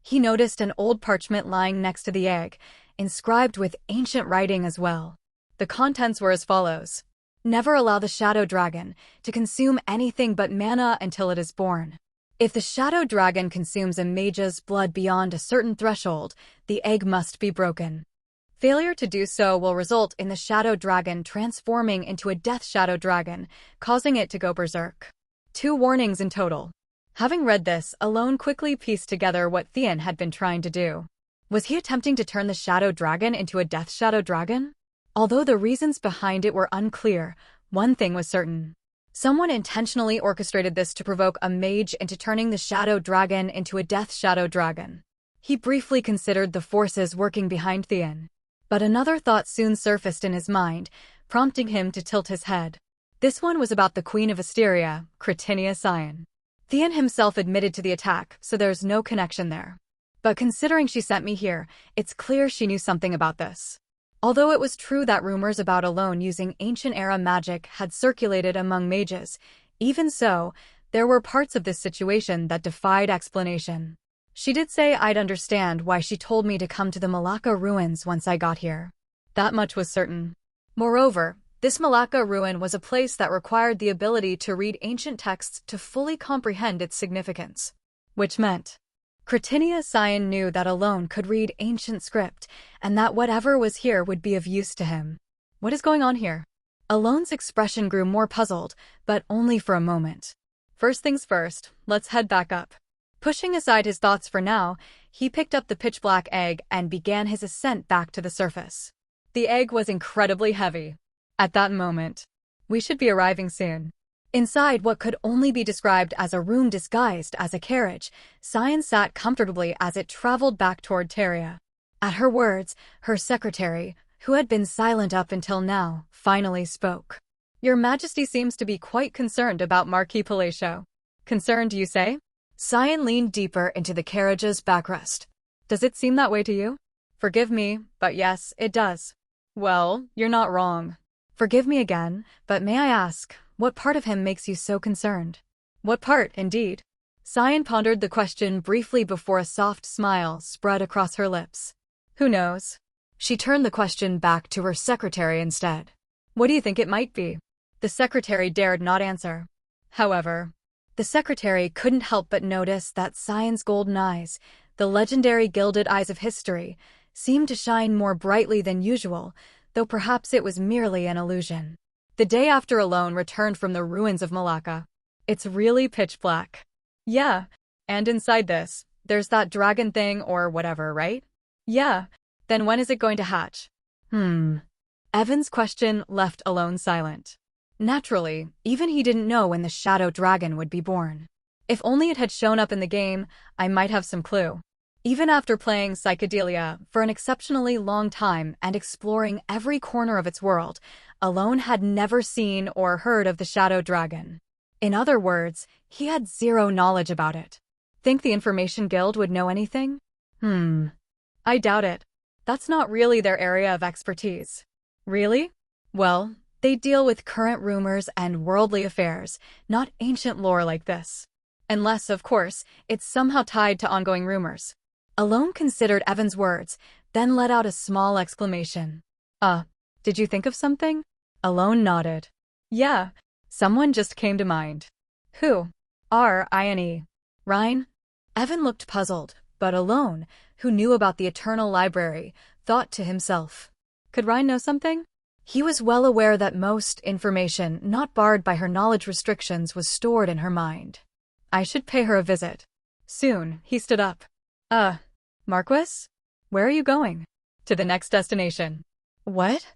He noticed an old parchment lying next to the egg, inscribed with ancient writing as well. The contents were as follows. Never allow the shadow dragon to consume anything but mana until it is born. If the shadow dragon consumes a mage's blood beyond a certain threshold, the egg must be broken. Failure to do so will result in the shadow dragon transforming into a death shadow dragon, causing it to go berserk. 2 warnings in total. Having read this, Alone quickly pieced together what Theon had been trying to do. Was he attempting to turn the shadow dragon into a death shadow dragon? Although the reasons behind it were unclear, one thing was certain. Someone intentionally orchestrated this to provoke a mage into turning the shadow dragon into a death shadow dragon. He briefly considered the forces working behind Theon. But another thought soon surfaced in his mind, prompting him to tilt his head. This one was about the Queen of Asteria, Cretinia Scion. Theon himself admitted to the attack, so there's no connection there. But considering she sent me here, it's clear she knew something about this. Although it was true that rumors about Alone using ancient-era magic had circulated among mages, even so, there were parts of this situation that defied explanation. She did say I'd understand why she told me to come to the Malacca ruins once I got here. That much was certain. Moreover, this Malacca ruin was a place that required the ability to read ancient texts to fully comprehend its significance. Which meant, Cretinia Scion knew that Alone could read ancient script, and that whatever was here would be of use to him. What is going on here? Alone's expression grew more puzzled, but only for a moment. First things first, let's head back up. Pushing aside his thoughts for now, he picked up the pitch-black egg and began his ascent back to the surface. The egg was incredibly heavy. At that moment, we should be arriving soon. Inside what could only be described as a room disguised as a carriage, Scion sat comfortably as it traveled back toward Teria. At her words, her secretary, who had been silent up until now, finally spoke. Your Majesty seems to be quite concerned about Marquis Palacio. Concerned, you say? Scion leaned deeper into the carriage's backrest. Does it seem that way to you? Forgive me, but yes, it does. Well, you're not wrong. Forgive me again, but may I ask, what part of him makes you so concerned? What part, indeed? Scion pondered the question briefly before a soft smile spread across her lips. Who knows? She turned the question back to her secretary instead. What do you think it might be? The secretary dared not answer. However, the secretary couldn't help but notice that Scion's golden eyes, the legendary gilded eyes of history, seemed to shine more brightly than usual, though perhaps it was merely an illusion. The day after Alone returned from the ruins of Malacca. It's really pitch black. Yeah, and inside this, there's that dragon thing or whatever, right? Yeah, then when is it going to hatch? Evan's question left Alone silent. Naturally, even he didn't know when the shadow dragon would be born. If only it had shown up in the game, I might have some clue. Even after playing Psychedelia for an exceptionally long time and exploring every corner of its world, Alone had never seen or heard of the Shadow Dragon. In other words, he had zero knowledge about it. Think the Information Guild would know anything? I doubt it. That's not really their area of expertise. Really? Well, they deal with current rumors and worldly affairs, not ancient lore like this. Unless, of course, it's somehow tied to ongoing rumors. Alone considered Evan's words, then let out a small exclamation. Did you think of something? Alone nodded. Yeah, someone just came to mind. Who? R-I-N-E. Rhine? Evan looked puzzled, but Alone, who knew about the Eternal Library, thought to himself. Could Rhine know something? He was well aware that most information not barred by her knowledge restrictions was stored in her mind. I should pay her a visit. Soon, he stood up. Marquis? Where are you going? To the next destination. What?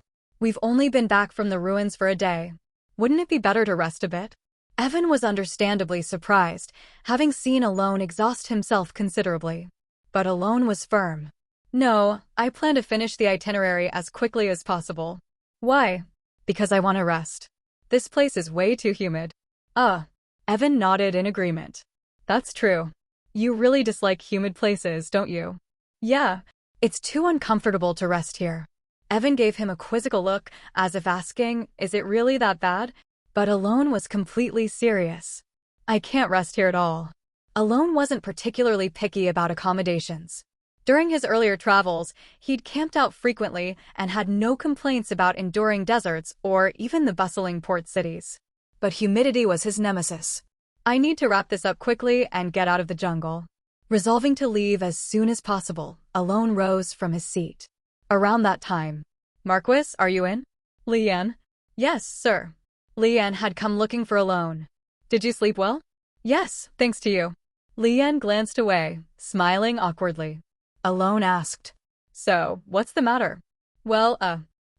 We've only been back from the ruins for a day. Wouldn't it be better to rest a bit? Evan was understandably surprised, having seen Alone exhaust himself considerably. But Alone was firm. No, I plan to finish the itinerary as quickly as possible. Why? Because I want to rest. This place is way too humid. Evan nodded in agreement. That's true. You really dislike humid places, don't you? Yeah, it's too uncomfortable to rest here. Evan gave him a quizzical look, as if asking, "Is it really that bad?" But Alone was completely serious. "I can't rest here at all." Alone wasn't particularly picky about accommodations. During his earlier travels, he'd camped out frequently and had no complaints about enduring deserts or even the bustling port cities. But humidity was his nemesis. "I need to wrap this up quickly and get out of the jungle." Resolving to leave as soon as possible, Alone rose from his seat. Around that time, "Marquis, are you in?" "Leanne?" "Yes, sir." Leanne had come looking for Alone. "Did you sleep well?" "Yes, thanks to you." Leanne glanced away, smiling awkwardly. Alone asked, "So, what's the matter?" "Well,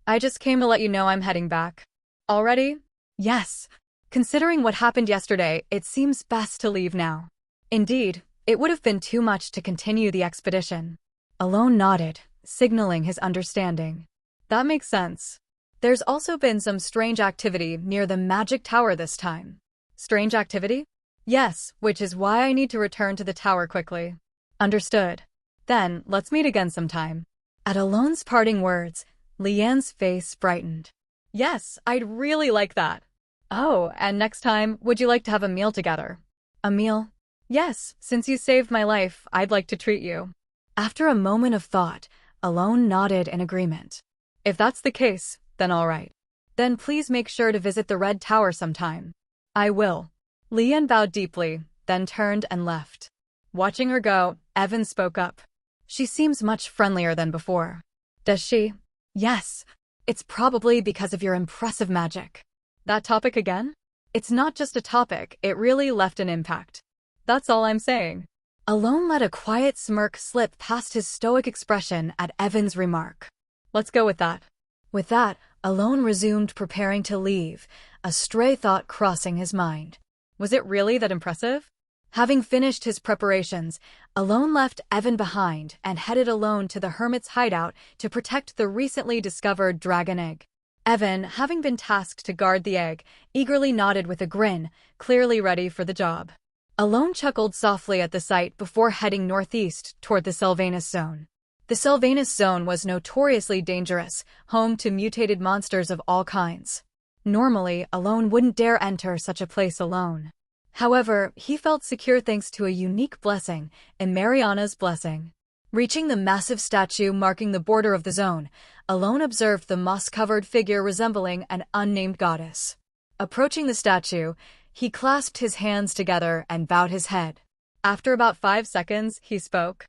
I just came to let you know I'm heading back." "Already?" "Yes. Considering what happened yesterday, it seems best to leave now." "Indeed, it would have been too much to continue the expedition." Alone nodded, signaling his understanding. "That makes sense. There's also been some strange activity near the magic tower this time." "Strange activity?" "Yes, which is why I need to return to the tower quickly." "Understood. Then, let's meet again sometime." At Alone's parting words, Leanne's face brightened. "Yes, I'd really like that." "Oh, and next time, would you like to have a meal together?" "A meal?" "Yes, since you saved my life, I'd like to treat you." After a moment of thought, Alone nodded in agreement. "If that's the case, then all right. Then please make sure to visit the Red Tower sometime." "I will." Leanne bowed deeply, then turned and left. Watching her go, Evan spoke up. "She seems much friendlier than before." "Does she?" "Yes. It's probably because of your impressive magic." "That topic again?" "It's not just a topic, it really left an impact." "That's all I'm saying." Alone let a quiet smirk slip past his stoic expression at Evan's remark. "Let's go with that." With that, Alone resumed preparing to leave, a stray thought crossing his mind. Was it really that impressive? Having finished his preparations, Alone left Evan behind and headed alone to the hermit's hideout to protect the recently discovered dragon egg. Evan, having been tasked to guard the egg, eagerly nodded with a grin, clearly ready for the job. Alone chuckled softly at the sight before heading northeast toward the Sylvanus Zone. The Sylvanus Zone was notoriously dangerous, home to mutated monsters of all kinds. Normally, Alone wouldn't dare enter such a place alone. However, he felt secure thanks to a unique blessing, in Mariana's blessing. Reaching the massive statue marking the border of the zone, Alone observed the moss-covered figure resembling an unnamed goddess. Approaching the statue, he clasped his hands together and bowed his head. After about 5 seconds, he spoke.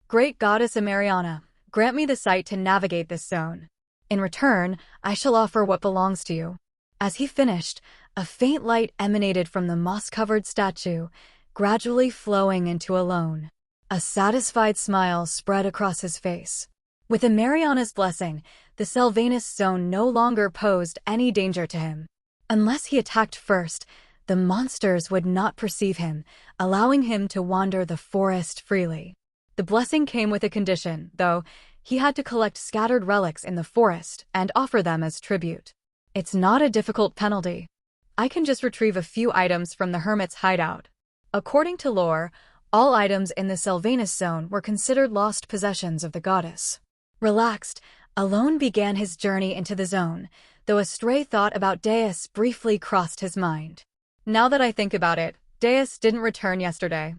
"Great goddess Mariana, grant me the sight to navigate this zone. In return, I shall offer what belongs to you." As he finished, a faint light emanated from the moss-covered statue, gradually flowing into Alone. A satisfied smile spread across his face. With Mariana's blessing, the Sylvanus Zone no longer posed any danger to him. Unless he attacked first, the monsters would not perceive him, allowing him to wander the forest freely. The blessing came with a condition, though. He had to collect scattered relics in the forest and offer them as tribute. "It's not a difficult penalty. I can just retrieve a few items from the hermit's hideout." According to lore, all items in the Sylvanus Zone were considered lost possessions of the goddess. Relaxed, Alone began his journey into the zone, though a stray thought about Deus briefly crossed his mind. "Now that I think about it, Deus didn't return yesterday.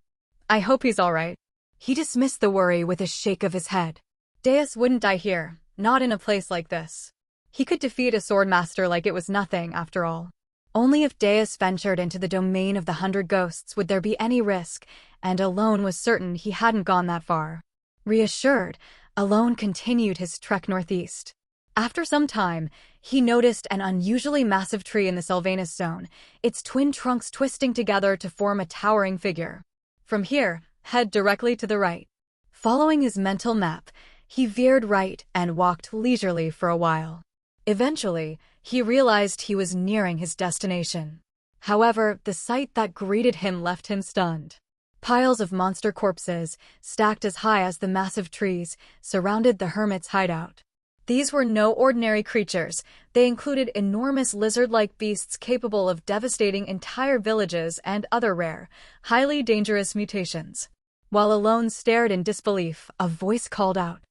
I hope he's all right." He dismissed the worry with a shake of his head. Deus wouldn't die here, not in a place like this. He could defeat a swordmaster like it was nothing, after all. Only if Deus ventured into the domain of the 100 ghosts would there be any risk, and Alone was certain he hadn't gone that far. Reassured, Alone continued his trek northeast. After some time, he noticed an unusually massive tree in the Sylvanus Zone, its twin trunks twisting together to form a towering figure. From here, head directly to the right. Following his mental map, he veered right and walked leisurely for a while. Eventually, he realized he was nearing his destination. However, the sight that greeted him left him stunned. Piles of monster corpses, stacked as high as the massive trees, surrounded the hermit's hideout. These were no ordinary creatures. They included enormous lizard-like beasts capable of devastating entire villages and other rare, highly dangerous mutations. While Alone stared in disbelief, a voice called out.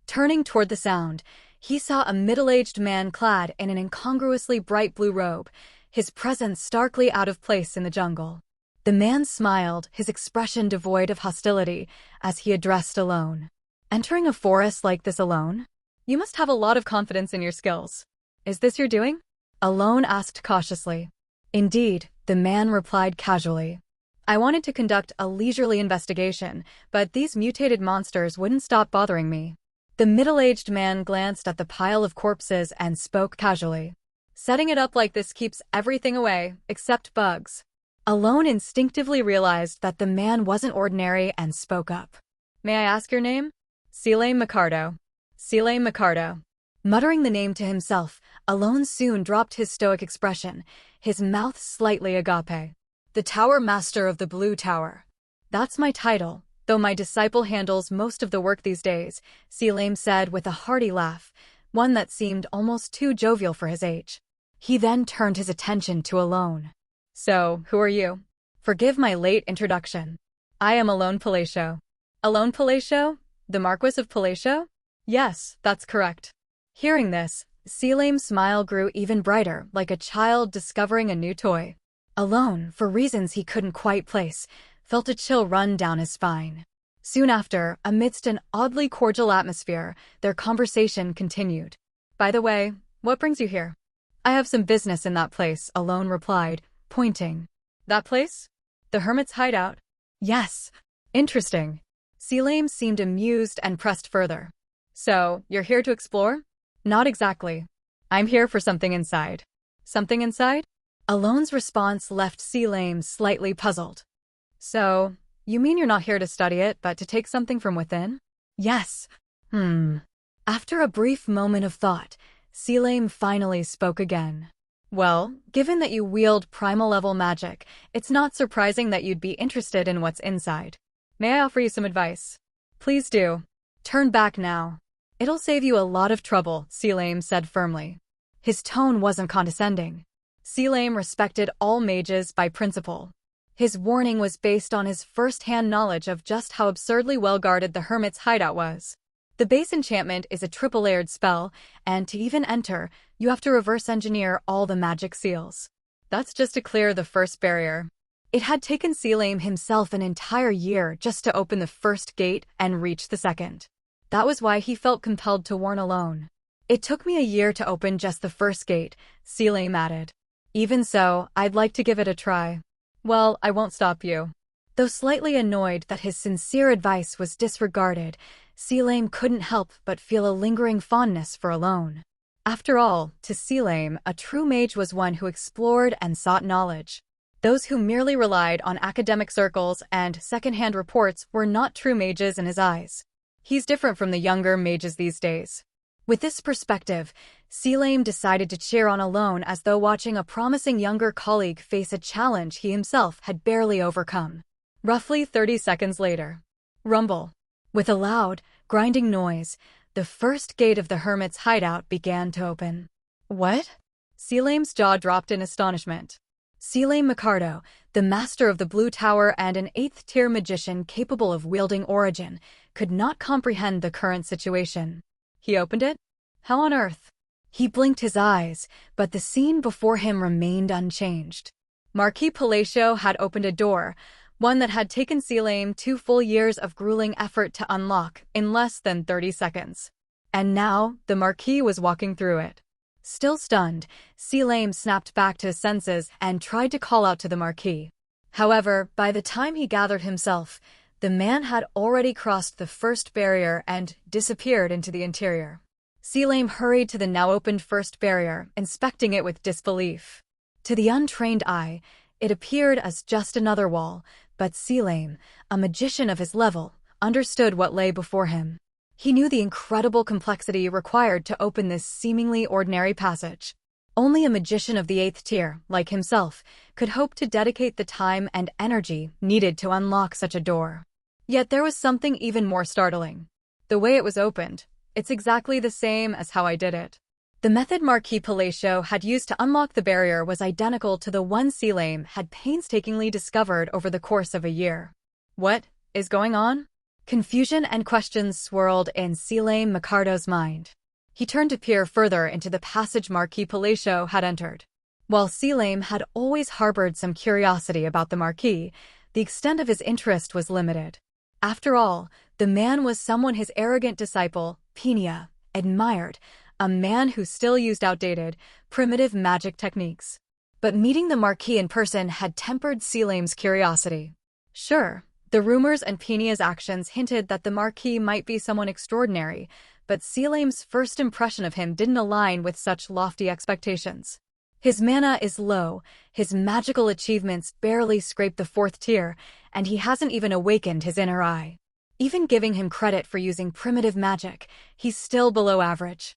Turning toward the sound, He saw a middle-aged man clad in an incongruously bright blue robe, his presence starkly out of place in the jungle. The man smiled, his expression devoid of hostility, as he addressed Alone. Entering a forest like this alone? You must have a lot of confidence in your skills. Is this your doing? Alone asked cautiously. Indeed, the man replied casually. I wanted to conduct a leisurely investigation, but these mutated monsters wouldn't stop bothering me. The middle-aged man glanced at the pile of corpses and spoke casually. Setting it up like this keeps everything away, except bugs. Alone instinctively realized that the man wasn't ordinary and spoke up. May I ask your name? Selim Micardo. Selim Micardo. Muttering the name to himself, Alone soon dropped his stoic expression, his mouth slightly agape. The Tower Master of the Blue Tower. That's my title, though my disciple handles most of the work these days, Selim said with a hearty laugh, one that seemed almost too jovial for his age. He then turned his attention to Alone. So, who are you? Forgive my late introduction. I am Alone Palacio. Alone Palacio? The Marquis of Palacio? Yes, that's correct. Hearing this, Selim's smile grew even brighter, like a child discovering a new toy. Alone, for reasons he couldn't quite place, felt a chill run down his spine. Soon after, amidst an oddly cordial atmosphere, their conversation continued. By the way, what brings you here? I have some business in that place, Alone replied, pointing. That place? The Hermit's hideout? Yes. Interesting. Selim seemed amused and pressed further. So, you're here to explore? Not exactly. I'm here for something inside. Something inside? Alone's response left Selim slightly puzzled. So, you mean you're not here to study it, but to take something from within? Yes. After a brief moment of thought, Selim finally spoke again. Well, given that you wield primal-level magic, it's not surprising that you'd be interested in what's inside. May I offer you some advice? Please do. Turn back now. It'll save you a lot of trouble, Selim said firmly. His tone wasn't condescending. Selim respected all mages by principle. His warning was based on his first-hand knowledge of just how absurdly well-guarded the Hermit's hideout was. The base enchantment is a triple-layered spell, and to even enter, you have to reverse-engineer all the magic seals. That's just to clear the first barrier. It had taken Selim himself an entire year just to open the first gate and reach the second. That was why he felt compelled to warn Alone. It took me a year to open just the first gate, Selim added. Even so, I'd like to give it a try. Well, I won't stop you. Though slightly annoyed that his sincere advice was disregarded, Selim couldn't help but feel a lingering fondness for Alone. After all, to Selim, a true mage was one who explored and sought knowledge. Those who merely relied on academic circles and second-hand reports were not true mages in his eyes. He's different from the younger mages these days. With this perspective, Selim decided to cheer on Alone as though watching a promising younger colleague face a challenge he himself had barely overcome. Roughly 30 seconds later. Rumble. With a loud, grinding noise, the first gate of the Hermit's hideout began to open. What? Selim's jaw dropped in astonishment. Selim Micardo, the master of the Blue Tower and an 8th-tier magician capable of wielding Origin, could not comprehend the current situation. He opened it? How on earth? He blinked his eyes, but the scene before him remained unchanged. Marquis Palacio had opened a door, one that had taken Selim 2 full years of grueling effort to unlock in less than 30 seconds. And now, the Marquis was walking through it. Still stunned, Selim snapped back to his senses and tried to call out to the Marquis. However, by the time he gathered himself, the man had already crossed the first barrier and disappeared into the interior. Selim hurried to the now-opened first barrier, inspecting it with disbelief. To the untrained eye, it appeared as just another wall, but Selim, a magician of his level, understood what lay before him. He knew the incredible complexity required to open this seemingly ordinary passage. Only a magician of the 8th tier, like himself, could hope to dedicate the time and energy needed to unlock such a door. Yet there was something even more startling. The way it was opened, it's exactly the same as how I did it. The method Marquis Palacio had used to unlock the barrier was identical to the one Selim had painstakingly discovered over the course of a year. What is going on? Confusion and questions swirled in Selim Micardo's mind. He turned to peer further into the passage Marquis Palacio had entered. While Selim had always harbored some curiosity about the Marquis, the extent of his interest was limited. After all, the man was someone his arrogant disciple, Pina, admired, a man who still used outdated, primitive magic techniques. But meeting the Marquis in person had tempered Selim's curiosity. Sure, the rumors and Pina's actions hinted that the Marquis might be someone extraordinary, but Selim's first impression of him didn't align with such lofty expectations. His mana is low, his magical achievements barely scrape the 4th tier, and he hasn't even awakened his inner eye. Even giving him credit for using primitive magic, he's still below average.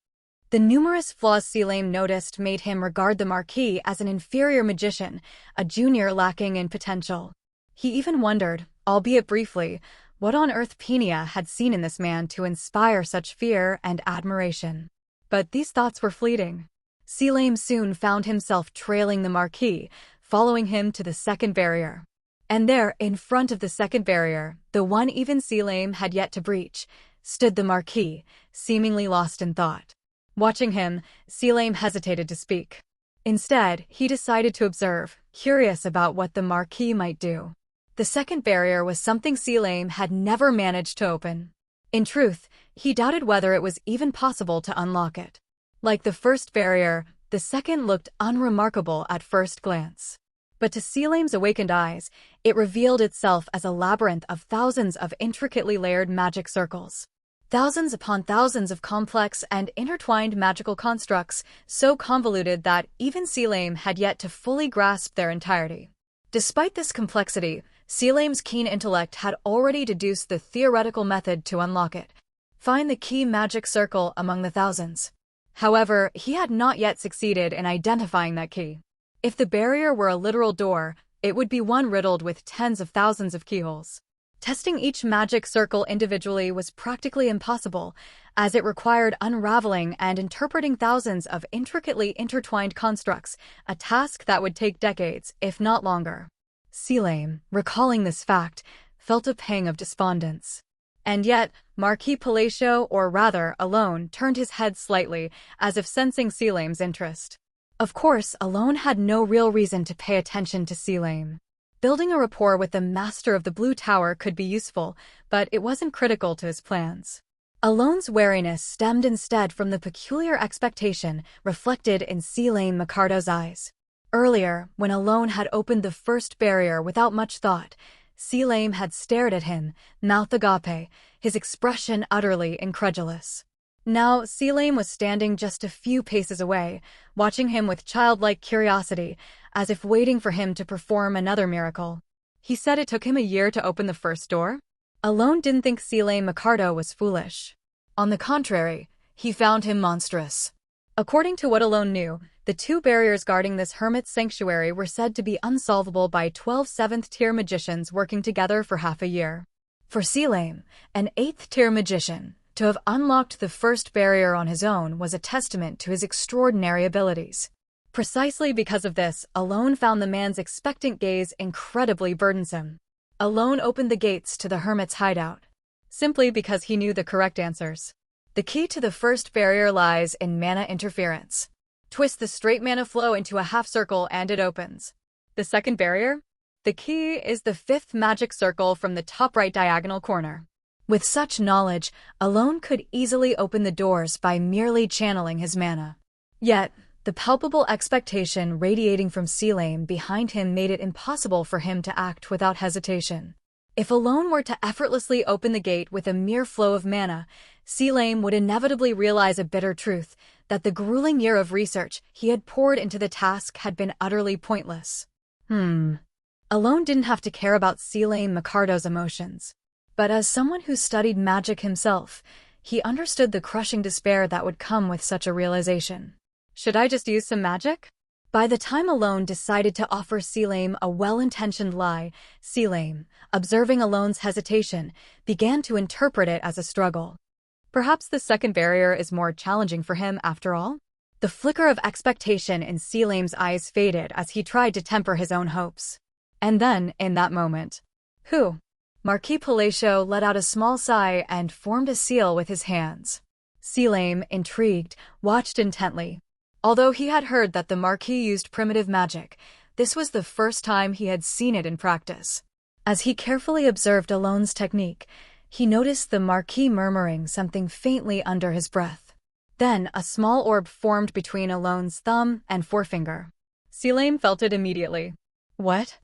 The numerous flaws Selim noticed made him regard the Marquis as an inferior magician, a junior lacking in potential. He even wondered, albeit briefly, what on earth Pina had seen in this man to inspire such fear and admiration. But these thoughts were fleeting. Selim soon found himself trailing the Marquis, following him to the second barrier. And there, in front of the second barrier, the one even Selim had yet to breach, stood the Marquis, seemingly lost in thought. Watching him, Selim hesitated to speak. Instead, he decided to observe, curious about what the Marquis might do. The second barrier was something Selim had never managed to open. In truth, he doubted whether it was even possible to unlock it. Like the first barrier, the second looked unremarkable at first glance. But to Selim's awakened eyes, it revealed itself as a labyrinth of thousands of intricately layered magic circles. Thousands upon thousands of complex and intertwined magical constructs, so convoluted that even Selim had yet to fully grasp their entirety. Despite this complexity, Selim's keen intellect had already deduced the theoretical method to unlock it. Find the key magic circle among the thousands. However, he had not yet succeeded in identifying that key. If the barrier were a literal door, it would be one riddled with tens of thousands of keyholes. Testing each magic circle individually was practically impossible, as it required unraveling and interpreting thousands of intricately intertwined constructs, a task that would take decades, if not longer. Selim, recalling this fact, felt a pang of despondence. And yet, Marquis Palacio, or rather, Alone, turned his head slightly, as if sensing Selim's interest. Of course, Alone had no real reason to pay attention to Selim. Building a rapport with the master of the Blue Tower could be useful, but it wasn't critical to his plans. Alone's wariness stemmed instead from the peculiar expectation reflected in Selim Micardo's eyes. Earlier, when Alone had opened the first barrier without much thought, Selim had stared at him, mouth agape, his expression utterly incredulous. Now, Selim was standing just a few paces away, watching him with childlike curiosity, as if waiting for him to perform another miracle. He said it took him a year to open the first door? Alone didn't think Selim Micardo was foolish. On the contrary, he found him monstrous. According to what Alone knew, the 2 barriers guarding this hermit's sanctuary were said to be unsolvable by 12 7th-tier magicians working together for half a year. For Selim, an 8th-tier magician, to have unlocked the first barrier on his own was a testament to his extraordinary abilities. Precisely because of this, Alone found the man's expectant gaze incredibly burdensome. Alone opened the gates to the hermit's hideout, simply because he knew the correct answers. The key to the first barrier lies in mana interference. Twist the straight mana flow into a half circle and it opens. The second barrier? The key is the 5th magic circle from the top right diagonal corner. With such knowledge, Alone could easily open the doors by merely channeling his mana. Yet, the palpable expectation radiating from Selim behind him made it impossible for him to act without hesitation. If Alone were to effortlessly open the gate with a mere flow of mana, Selim would inevitably realize a bitter truth, that the grueling year of research he had poured into the task had been utterly pointless. Alone didn't have to care about Selim Micardo's emotions. But as someone who studied magic himself, he understood the crushing despair that would come with such a realization. Should I just use some magic? By the time Alone decided to offer Selim a well-intentioned lie, Selim, observing Alone's hesitation, began to interpret it as a struggle. Perhaps the second barrier is more challenging for him after all? The flicker of expectation in Selim's eyes faded as he tried to temper his own hopes. And then, in that moment, Marquis Palacio let out a small sigh and formed a seal with his hands. Selim, intrigued, watched intently. Although he had heard that the Marquis used primitive magic, this was the first time he had seen it in practice. As he carefully observed Alone's technique, he noticed the Marquis murmuring something faintly under his breath. Then a small orb formed between Alone's thumb and forefinger. Selim felt it immediately. What?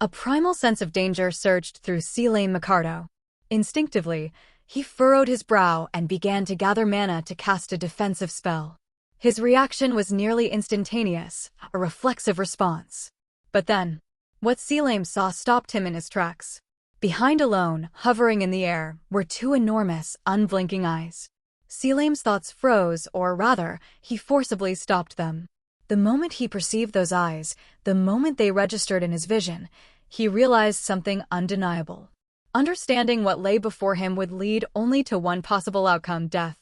A primal sense of danger surged through Selim Mikado. Instinctively, he furrowed his brow and began to gather mana to cast a defensive spell. His reaction was nearly instantaneous, a reflexive response. But then, what Selim saw stopped him in his tracks. Behind Alone, hovering in the air, were two enormous, unblinking eyes. Selim's thoughts froze, or rather, he forcibly stopped them. The moment he perceived those eyes, the moment they registered in his vision, he realized something undeniable. Understanding what lay before him would lead only to one possible outcome: death.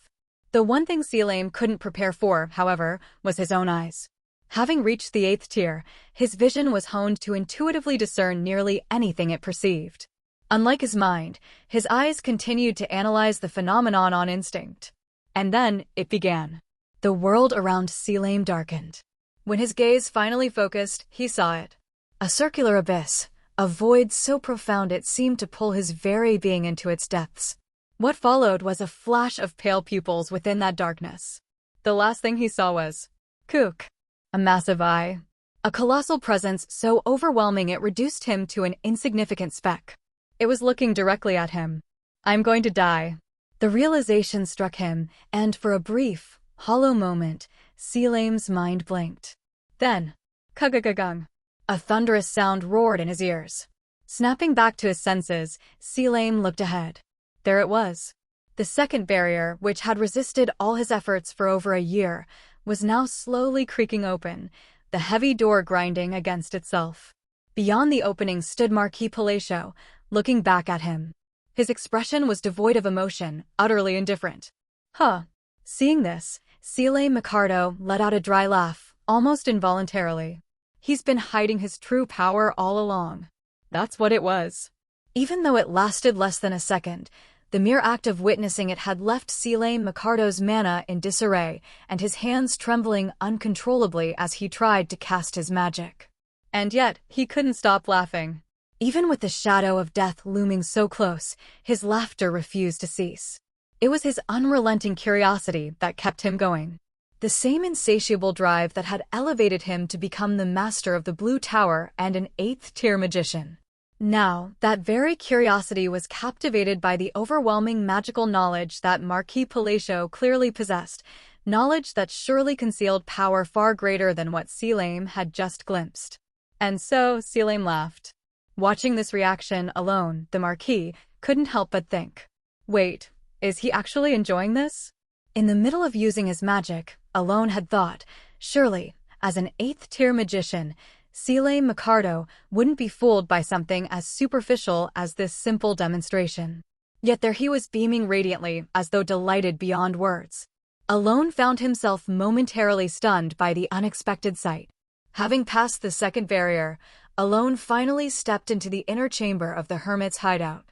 The one thing Selim couldn't prepare for, however, was his own eyes. Having reached the 8th tier, his vision was honed to intuitively discern nearly anything it perceived. Unlike his mind, his eyes continued to analyze the phenomenon on instinct. And then, it began. The world around Selim darkened. When his gaze finally focused, he saw it. A circular abyss, a void so profound it seemed to pull his very being into its depths. What followed was a flash of pale pupils within that darkness. The last thing he saw was Kook, a massive eye. A colossal presence so overwhelming it reduced him to an insignificant speck. It was looking directly at him. I'm going to die. The realization struck him, and for a brief, hollow moment, Selim's mind blinked. Then, kugagagung. A thunderous sound roared in his ears. Snapping back to his senses, Selim looked ahead. There it was. The second barrier, which had resisted all his efforts for over a year, was now slowly creaking open, the heavy door grinding against itself. Beyond the opening stood Marquis Palacio, looking back at him. His expression was devoid of emotion, utterly indifferent. Huh. Seeing this, Selim Mikado let out a dry laugh, almost involuntarily. He's been hiding his true power all along. That's what it was. Even though it lasted less than a second, the mere act of witnessing it had left Selim Mikado's mana in disarray and his hands trembling uncontrollably as he tried to cast his magic. And yet, he couldn't stop laughing. Even with the shadow of death looming so close, his laughter refused to cease. It was his unrelenting curiosity that kept him going. The same insatiable drive that had elevated him to become the master of the Blue Tower and an 8th-tier magician. Now, that very curiosity was captivated by the overwhelming magical knowledge that Marquis Palacio clearly possessed, knowledge that surely concealed power far greater than what Selim had just glimpsed. And so, Selim laughed. Watching this reaction alone, the Marquis couldn't help but think, wait, is he actually enjoying this? In the middle of using his magic, Alone had thought, surely, as an 8th-tier magician, Selim Mikado wouldn't be fooled by something as superficial as this simple demonstration. Yet there he was beaming radiantly, as though delighted beyond words. Alone found himself momentarily stunned by the unexpected sight. Having passed the second barrier, Alone finally stepped into the inner chamber of the hermit's hideout.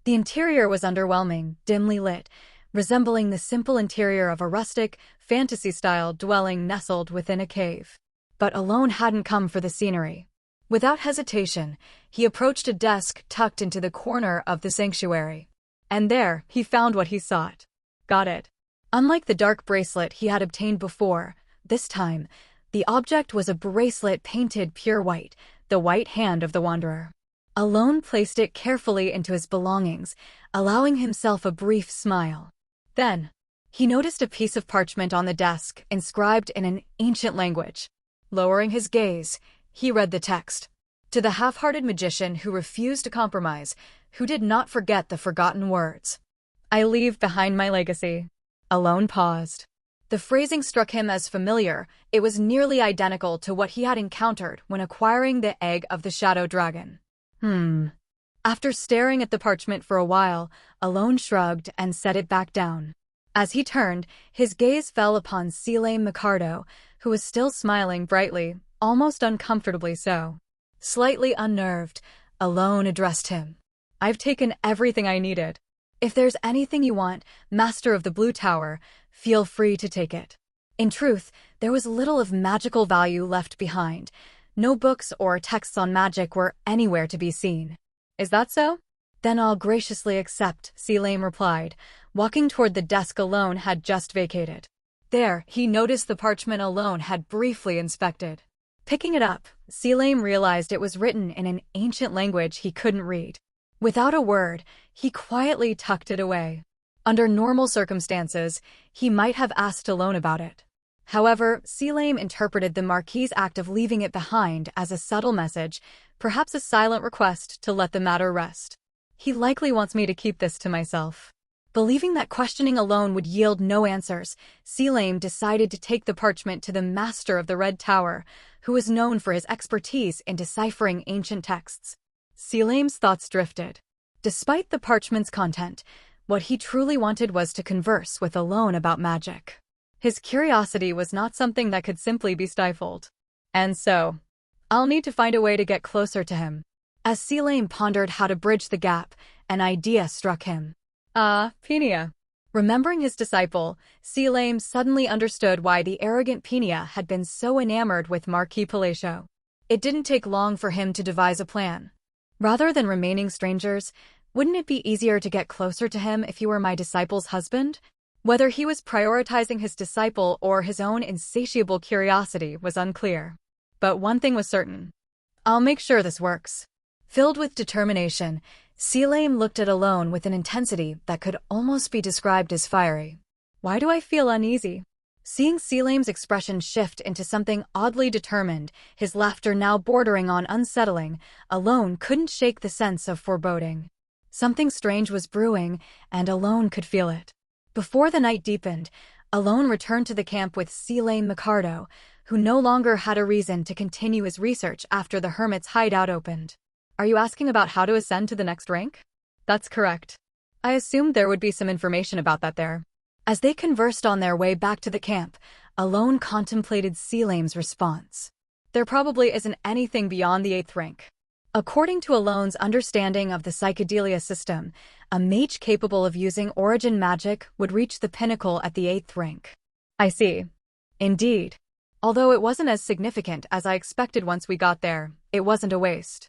The interior was underwhelming, dimly lit, resembling the simple interior of a rustic, fantasy-style dwelling nestled within a cave. But Alone hadn't come for the scenery. Without hesitation, he approached a desk tucked into the corner of the sanctuary. And there, he found what he sought. Got it. Unlike the dark bracelet he had obtained before, this time, the object was a bracelet painted pure white, the white hand of the Wanderer. Alone placed it carefully into his belongings, allowing himself a brief smile. Then, he noticed a piece of parchment on the desk, inscribed in an ancient language. Lowering his gaze, he read the text. To the half-hearted magician who refused to compromise, who did not forget the forgotten words. I leave behind my legacy. Alone paused. The phrasing struck him as familiar. It was nearly identical to what he had encountered when acquiring the egg of the Shadow Dragon. After staring at the parchment for a while, Alone shrugged and set it back down. As he turned, his gaze fell upon Selim Mikado, who was still smiling brightly, almost uncomfortably so. Slightly unnerved, Alone addressed him. I've taken everything I needed. If there's anything you want, Master of the Blue Tower, Feel free to take it. In truth, there was little of magical value left behind. No books or texts on magic were anywhere to be seen. Is that so? Then I'll graciously accept, Selim replied, walking toward the desk Alone had just vacated. There, he noticed the parchment Alone had briefly inspected. Picking it up, Selim realized it was written in an ancient language he couldn't read. Without a word, he quietly tucked it away. Under normal circumstances, he might have asked Alone about it. However, Selim interpreted the Marquis's act of leaving it behind as a subtle message, perhaps a silent request to let the matter rest. He likely wants me to keep this to myself. Believing that questioning Alone would yield no answers, Selim decided to take the parchment to the Master of the Red Tower, who was known for his expertise in deciphering ancient texts. Selim's thoughts drifted. Despite the parchment's content, what he truly wanted was to converse with Alone about magic. His curiosity was not something that could simply be stifled. And so, I'll need to find a way to get closer to him. As Selim pondered how to bridge the gap, an idea struck him. Pinia. Remembering his disciple, Selim suddenly understood why the arrogant Pinia had been so enamored with Marquis Palacio. It didn't take long for him to devise a plan. Rather than remaining strangers, wouldn't it be easier to get closer to him if he were my disciple's husband? Whether he was prioritizing his disciple or his own insatiable curiosity was unclear. But one thing was certain. I'll make sure this works. Filled with determination, Selim looked at Alone with an intensity that could almost be described as fiery. Why do I feel uneasy? Seeing Selim's expression shift into something oddly determined, his laughter now bordering on unsettling, Alone couldn't shake the sense of foreboding. Something strange was brewing, and Alone could feel it. Before the night deepened, Alone returned to the camp with Selim Micardo, who no longer had a reason to continue his research after the hermit's hideout opened. Are you asking about how to ascend to the next rank? That's correct. I assumed there would be some information about that there. As they conversed on their way back to the camp, Alone contemplated Selim's response. There probably isn't anything beyond the 8th rank. According to Alone's understanding of the psychedelia system, a mage capable of using origin magic would reach the pinnacle at the 8th rank. I see. Indeed. Although it wasn't as significant as I expected once we got there, it wasn't a waste.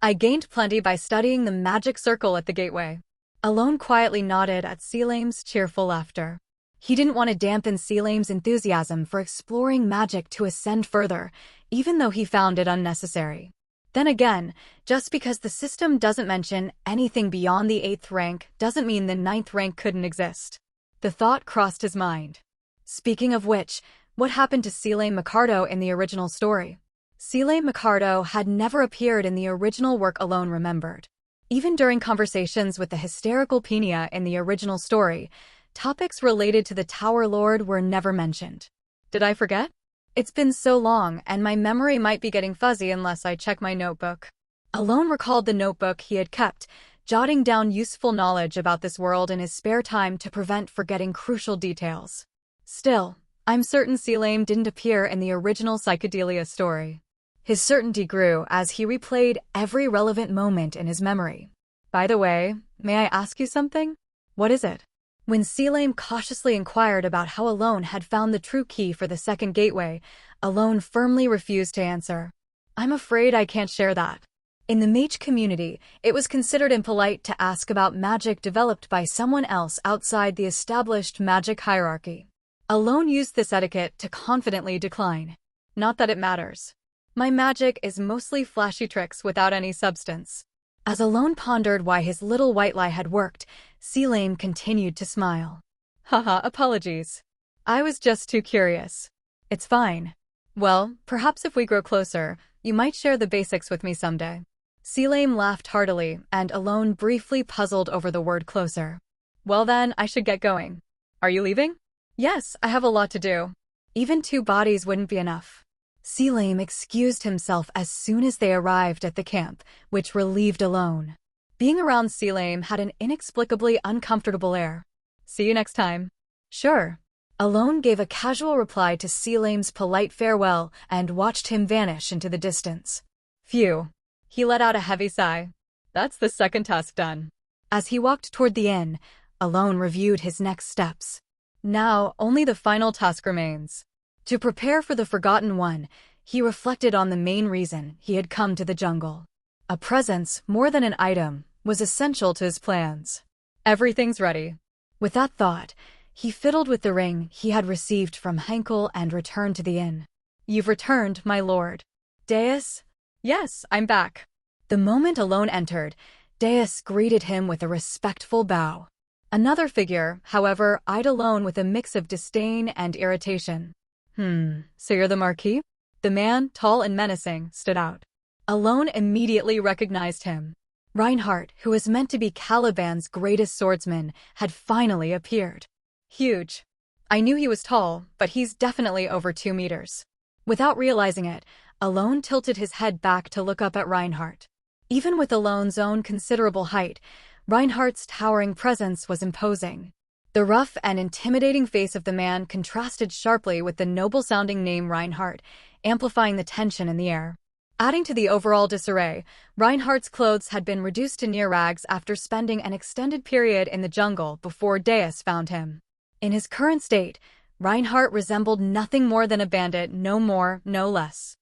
I gained plenty by studying the magic circle at the gateway. Alone quietly nodded at Selim's cheerful laughter. He didn't want to dampen Selim's enthusiasm for exploring magic to ascend further, even though he found it unnecessary. Then again, just because the system doesn't mention anything beyond the 8th rank doesn't mean the 9th rank couldn't exist. The thought crossed his mind. Speaking of which, what happened to Selim Micardo in the original story? Selim Micardo had never appeared in the original work Alone remembered. Even during conversations with the hysterical Pinia in the original story, topics related to the Tower Lord were never mentioned. Did I forget? It's been so long, and my memory might be getting fuzzy unless I check my notebook. Alone recalled the notebook he had kept, jotting down useful knowledge about this world in his spare time to prevent forgetting crucial details. Still, I'm certain Selim didn't appear in the original psychedelia story. His certainty grew as he replayed every relevant moment in his memory. By the way, may I ask you something? What is it? When Selim cautiously inquired about how Alone had found the true key for the second gateway, Alone firmly refused to answer. I'm afraid I can't share that. In the mage community, it was considered impolite to ask about magic developed by someone else outside the established magic hierarchy. Alone used this etiquette to confidently decline. Not that it matters. My magic is mostly flashy tricks without any substance. As Alone pondered why his little white lie had worked, Selim continued to smile. Haha, apologies. I was just too curious. It's fine. Well, perhaps if we grow closer, you might share the basics with me someday. Selim laughed heartily, and Alone briefly puzzled over the word closer. Well then, I should get going. Are you leaving? Yes, I have a lot to do. Even 2 bodies wouldn't be enough. Selim excused himself as soon as they arrived at the camp, which relieved Alone. Being around Selim had an inexplicably uncomfortable air. See you next time. Sure. Alone gave a casual reply to Selim's polite farewell and watched him vanish into the distance. Phew. He let out a heavy sigh. That's the second task done. As he walked toward the inn, Alone reviewed his next steps. Now, only the final task remains. To prepare for the Forgotten One, he reflected on the main reason he had come to the jungle. A presence, more than an item, was essential to his plans. Everything's ready. With that thought, he fiddled with the ring he had received from Henkel and returned to the inn. "You've returned, my lord." "Deus?" "Yes, I'm back." The moment Alone entered, Deus greeted him with a respectful bow. Another figure, however, eyed Alone with a mix of disdain and irritation. So you're the Marquis?" The man, tall and menacing, stood out. Alone immediately recognized him. Reinhardt, who was meant to be Caliban's greatest swordsman, had finally appeared. Huge. I knew he was tall, but he's definitely over 2 meters. Without realizing it, Alone tilted his head back to look up at Reinhardt. Even with Alone's own considerable height, Reinhardt's towering presence was imposing. The rough and intimidating face of the man contrasted sharply with the noble-sounding name Reinhardt, amplifying the tension in the air. Adding to the overall disarray, Reinhardt's clothes had been reduced to near rags after spending an extended period in the jungle before Deus found him. In his current state, Reinhardt resembled nothing more than a bandit, no more, no less.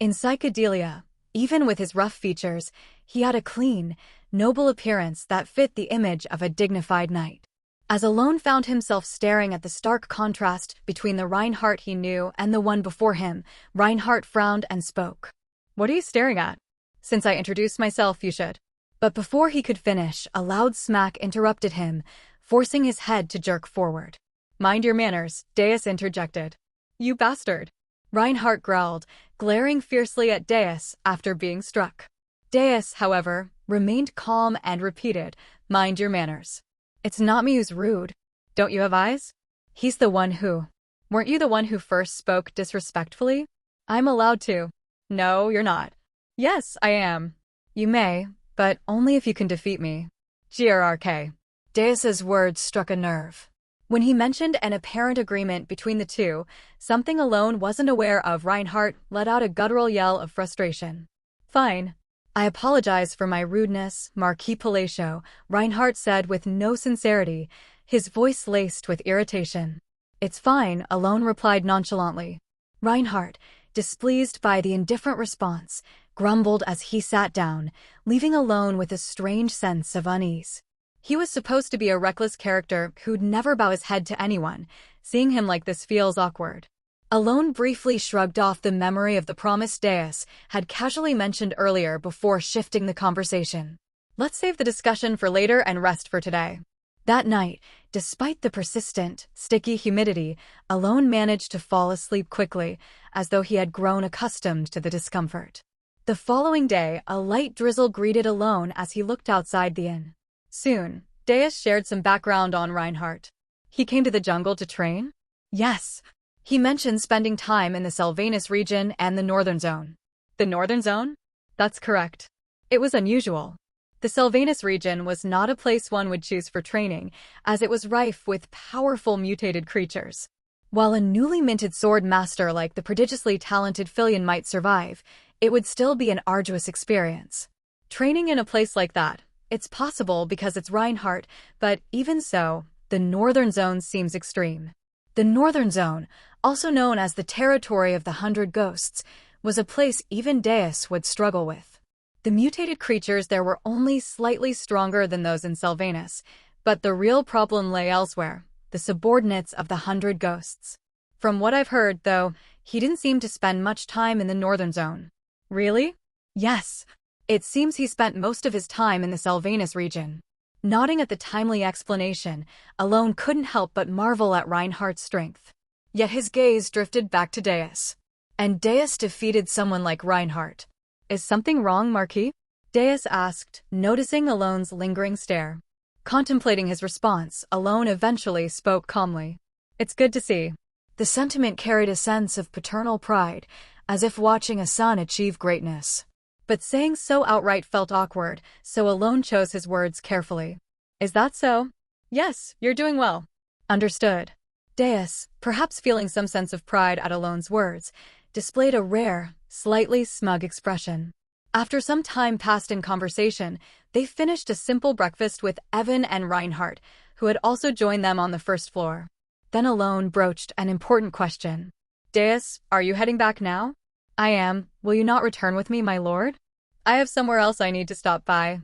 In psychedelia, even with his rough features, he had a clean, noble appearance that fit the image of a dignified knight. As Alone found himself staring at the stark contrast between the Reinhardt he knew and the one before him, Reinhardt frowned and spoke. "What are you staring at? Since I introduced myself, you should." But before he could finish, a loud smack interrupted him, forcing his head to jerk forward. "Mind your manners," Deus interjected. "You bastard." Reinhardt growled, glaring fiercely at Deus after being struck. Deus, however, remained calm and repeated, "Mind your manners. It's not me who's rude. Don't you have eyes? He's the one who. Weren't you the one who first spoke disrespectfully? I'm allowed to." "No, you're not." "Yes, I am." "You may, but only if you can defeat me." GRRK. Deus's words struck a nerve. When he mentioned an apparent agreement between the two, something Alone wasn't aware of, Reinhardt let out a guttural yell of frustration. "Fine. I apologize for my rudeness, Marquis Palacio," Reinhardt said with no sincerity, his voice laced with irritation. "It's fine," Alone replied nonchalantly. Reinhardt, displeased by the indifferent response, grumbled as he sat down, leaving Alone with a strange sense of unease. He was supposed to be a reckless character who'd never bow his head to anyone. Seeing him like this feels awkward. Alone briefly shrugged off the memory of the promise Deus had casually mentioned earlier before shifting the conversation. "Let's save the discussion for later and rest for today." That night, despite the persistent, sticky humidity, Alone managed to fall asleep quickly, as though he had grown accustomed to the discomfort. The following day, a light drizzle greeted Alone as he looked outside the inn. Soon, Deus shared some background on Reinhardt. He came to the jungle to train? Yes. He mentioned spending time in the Salvanus region and the Northern Zone. The Northern Zone? That's correct. It was unusual. The Salvanus region was not a place one would choose for training, as it was rife with powerful mutated creatures. While a newly minted sword master like the prodigiously talented Filion might survive, it would still be an arduous experience. Training in a place like that, it's possible because it's Reinhardt, but even so, the Northern Zone seems extreme. The Northern Zone, also known as the territory of the 100 Ghosts, was a place even Deus would struggle with. The mutated creatures there were only slightly stronger than those in Salvanus, but the real problem lay elsewhere, the subordinates of the 100 Ghosts. From what I've heard, though, he didn't seem to spend much time in the Northern Zone. Really? Yes. It seems he spent most of his time in the Salvanus region. Nodding at the timely explanation, Alone couldn't help but marvel at Reinhardt's strength. Yet his gaze drifted back to Deus. And Deus defeated someone like Reinhardt. "Is something wrong, Marquis?" Deus asked, noticing Alone's lingering stare. Contemplating his response, Alone eventually spoke calmly. "It's good to see." The sentiment carried a sense of paternal pride, as if watching a son achieve greatness. But saying so outright felt awkward, so Alone chose his words carefully. "Is that so?" "Yes, you're doing well." "Understood." Deus, perhaps feeling some sense of pride at Alone's words, displayed a rare, slightly smug expression. After some time passed in conversation, they finished a simple breakfast with Evan and Reinhardt, who had also joined them on the first floor. Then Alone broached an important question. Deus, are you heading back now? I am. Will you not return with me, my lord? I have somewhere else I need to stop by.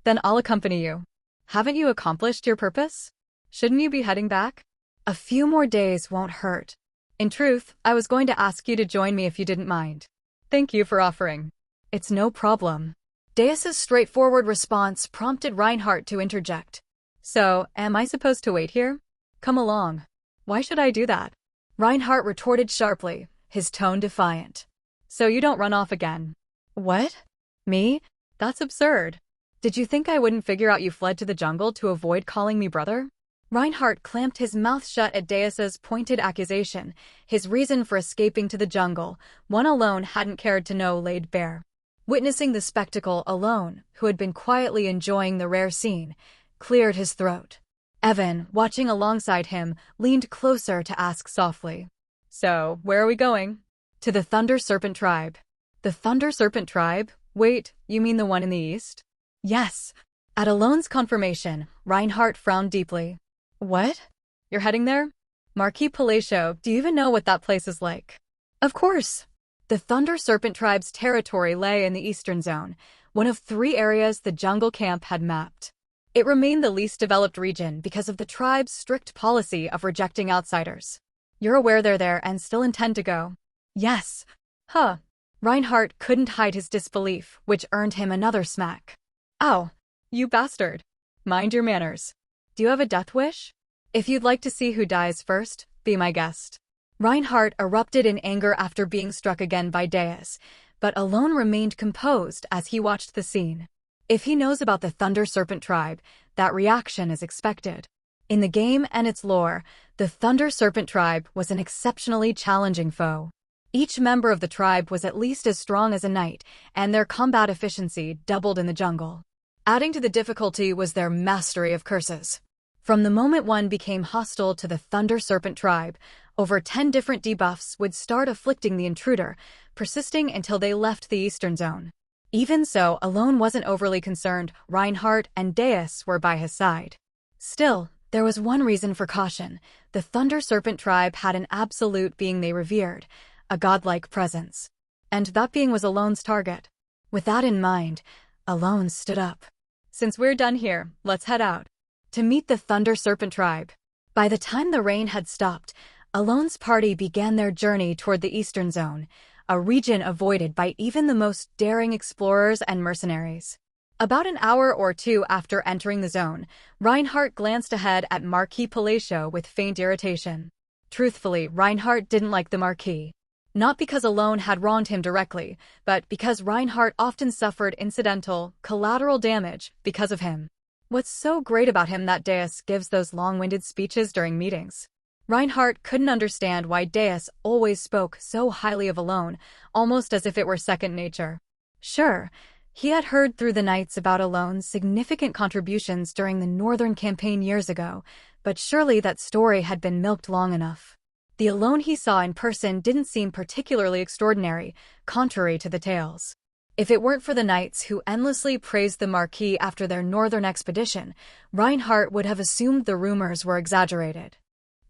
Then I'll accompany you. Haven't you accomplished your purpose? Shouldn't you be heading back? A few more days won't hurt. In truth, I was going to ask you to join me if you didn't mind. Thank you for offering. It's no problem. Deus's straightforward response prompted Reinhardt to interject. So, am I supposed to wait here? Come along. Why should I do that? Reinhardt retorted sharply, his tone defiant. So you don't run off again. What? Me? That's absurd. Did you think I wouldn't figure out you fled to the jungle to avoid calling me brother? Reinhardt clamped his mouth shut at Deus's pointed accusation, his reason for escaping to the jungle, one Alone hadn't cared to know, laid bare. Witnessing the spectacle, Alone, who had been quietly enjoying the rare scene, cleared his throat. Evan, watching alongside him, leaned closer to ask softly. So, where are we going? To the Thunder Serpent Tribe. The Thunder Serpent Tribe? Wait, you mean the one in the east? Yes. At Alone's confirmation, Reinhardt frowned deeply. What? You're heading there? Marquis Palacio, do you even know what that place is like? Of course. The Thunder Serpent Tribe's territory lay in the eastern zone, one of 3 areas the jungle camp had mapped. It remained the least developed region because of the tribe's strict policy of rejecting outsiders. You're aware they're there and still intend to go? Yes. Huh. Reinhardt couldn't hide his disbelief, which earned him another smack. Ow. You bastard. Mind your manners. Do you have a death wish? If you'd like to see who dies first, be my guest. Reinhardt erupted in anger after being struck again by Deus, but Alone remained composed as he watched the scene. If he knows about the Thunder Serpent Tribe, that reaction is expected. In the game and its lore, the Thunder Serpent Tribe was an exceptionally challenging foe. Each member of the tribe was at least as strong as a knight, and their combat efficiency doubled in the jungle. Adding to the difficulty was their mastery of curses. From the moment one became hostile to the Thunder Serpent Tribe, over 10 different debuffs would start afflicting the intruder, persisting until they left the eastern zone. Even so, Alone wasn't overly concerned. Reinhardt and Deus were by his side. Still, there was one reason for caution. The Thunder Serpent Tribe had an absolute being they revered, a godlike presence. And that being was Alone's target. With that in mind, Alone stood up. Since we're done here, let's head out. To meet the Thunder Serpent Tribe. By the time the rain had stopped, Alone's party began their journey toward the eastern zone, a region avoided by even the most daring explorers and mercenaries. About an hour or 2 after entering the zone, Reinhardt glanced ahead at Marquis Palacio with faint irritation. Truthfully, Reinhardt didn't like the Marquis. Not because Alone had wronged him directly, but because Reinhardt often suffered incidental, collateral damage because of him. What's so great about him that Deus gives those long-winded speeches during meetings? Reinhardt couldn't understand why Deus always spoke so highly of Alone, almost as if it were second nature. Sure, he had heard through the nights about Alone's significant contributions during the Northern Campaign years ago, but surely that story had been milked long enough. The Alone he saw in person didn't seem particularly extraordinary, contrary to the tales. If it weren't for the knights who endlessly praised the Marquis after their northern expedition, Reinhardt would have assumed the rumors were exaggerated.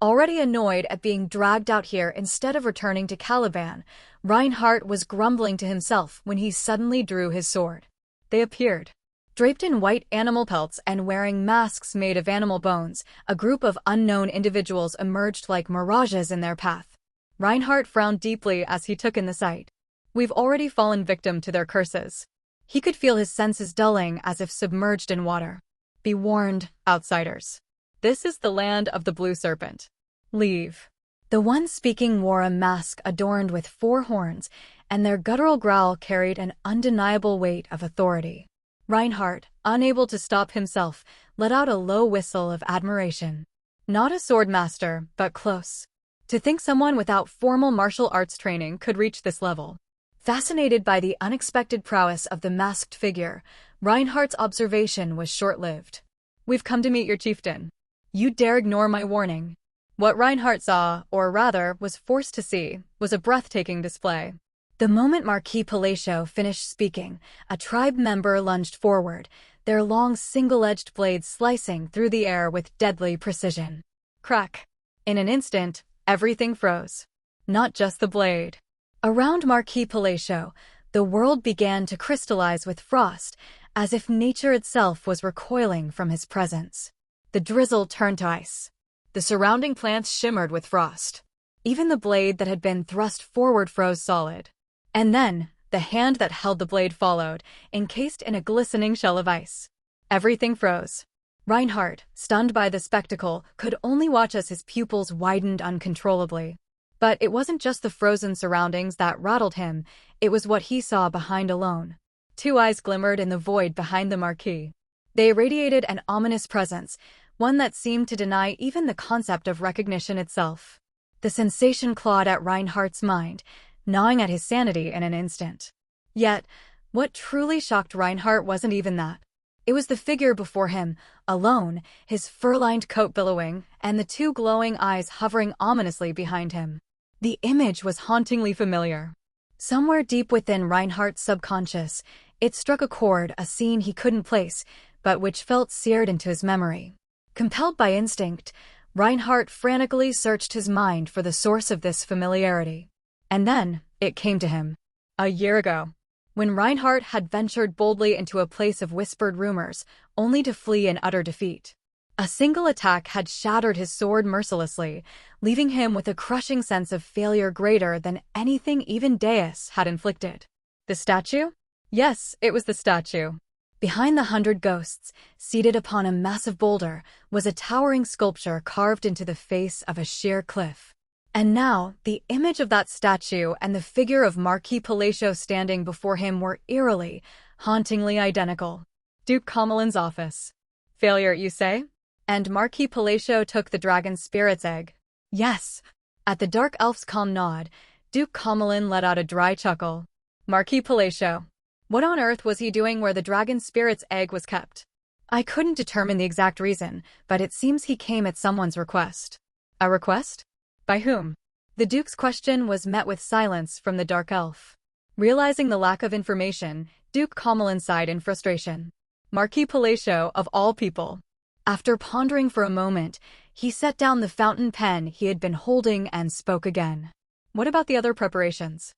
Already annoyed at being dragged out here instead of returning to Caliban, Reinhardt was grumbling to himself when he suddenly drew his sword. They appeared. Draped in white animal pelts and wearing masks made of animal bones, a group of unknown individuals emerged like mirages in their path. Reinhardt frowned deeply as he took in the sight. We've already fallen victim to their curses. He could feel his senses dulling as if submerged in water. Be warned, outsiders. This is the land of the Blue Serpent. Leave. The one speaking wore a mask adorned with 4 horns, and their guttural growl carried an undeniable weight of authority. Reinhardt, unable to stop himself, let out a low whistle of admiration. Not a swordmaster, but close. To think someone without formal martial arts training could reach this level. Fascinated by the unexpected prowess of the masked figure, Reinhardt's observation was short-lived. We've come to meet your chieftain. You dare ignore my warning. What Reinhardt saw, or rather was forced to see, was a breathtaking display. The moment Marquis Palacio finished speaking, a tribe member lunged forward, their long single-edged blades slicing through the air with deadly precision. Crack! In an instant, everything froze. Not just the blade. Around Marquis Palacio, the world began to crystallize with frost, as if nature itself was recoiling from his presence. The drizzle turned to ice. The surrounding plants shimmered with frost. Even the blade that had been thrust forward froze solid. And then, the hand that held the blade followed, encased in a glistening shell of ice. Everything froze. Reinhardt, stunned by the spectacle, could only watch as his pupils widened uncontrollably. But it wasn't just the frozen surroundings that rattled him, it was what he saw behind alone. Two eyes glimmered in the void behind the marquee. They radiated an ominous presence, one that seemed to deny even the concept of recognition itself. The sensation clawed at Reinhardt's mind, gnawing at his sanity in an instant. Yet, what truly shocked Reinhardt wasn't even that. It was the figure before him, alone, his fur-lined coat billowing, and the two glowing eyes hovering ominously behind him. The image was hauntingly familiar. Somewhere deep within Reinhardt's subconscious, it struck a chord, a scene he couldn't place, but which felt seared into his memory. Compelled by instinct, Reinhardt frantically searched his mind for the source of this familiarity. And then, it came to him. A year ago, when Reinhardt had ventured boldly into a place of whispered rumors, only to flee in utter defeat. A single attack had shattered his sword mercilessly, leaving him with a crushing sense of failure greater than anything even Deus had inflicted. The statue? Yes, it was the statue. Behind the 100 ghosts, seated upon a massive boulder, was a towering sculpture carved into the face of a sheer cliff. And now, the image of that statue and the figure of Marquis Palacio standing before him were eerily, hauntingly identical. Duke Comelin's office. Failure, you say? And Marquis Palacio took the dragon's spirit's egg. Yes. At the dark elf's calm nod, Duke Comelin let out a dry chuckle. Marquis Palacio. What on earth was he doing where the dragon's spirit's egg was kept? I couldn't determine the exact reason, but it seems he came at someone's request. A request? By whom? The Duke's question was met with silence from the dark elf. Realizing the lack of information, Duke Comelin sighed in frustration. Marquis Palacio, of all people. After pondering for a moment, he set down the fountain pen he had been holding and spoke again. What about the other preparations?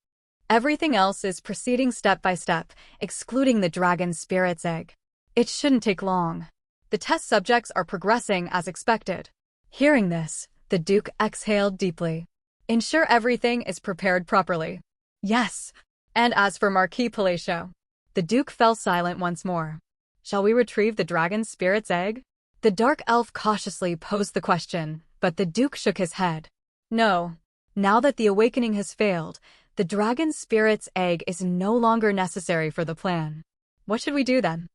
Everything else is proceeding step by step, excluding the dragon's spirit's egg. It shouldn't take long. The test subjects are progressing as expected. Hearing this, the Duke exhaled deeply. Ensure everything is prepared properly. Yes. And as for Marquis Palacio, the Duke fell silent once more. Shall we retrieve the dragon's spirit's egg? The dark elf cautiously posed the question, but the Duke shook his head. No. Now that the awakening has failed, the dragon's spirit's egg is no longer necessary for the plan. What should we do then?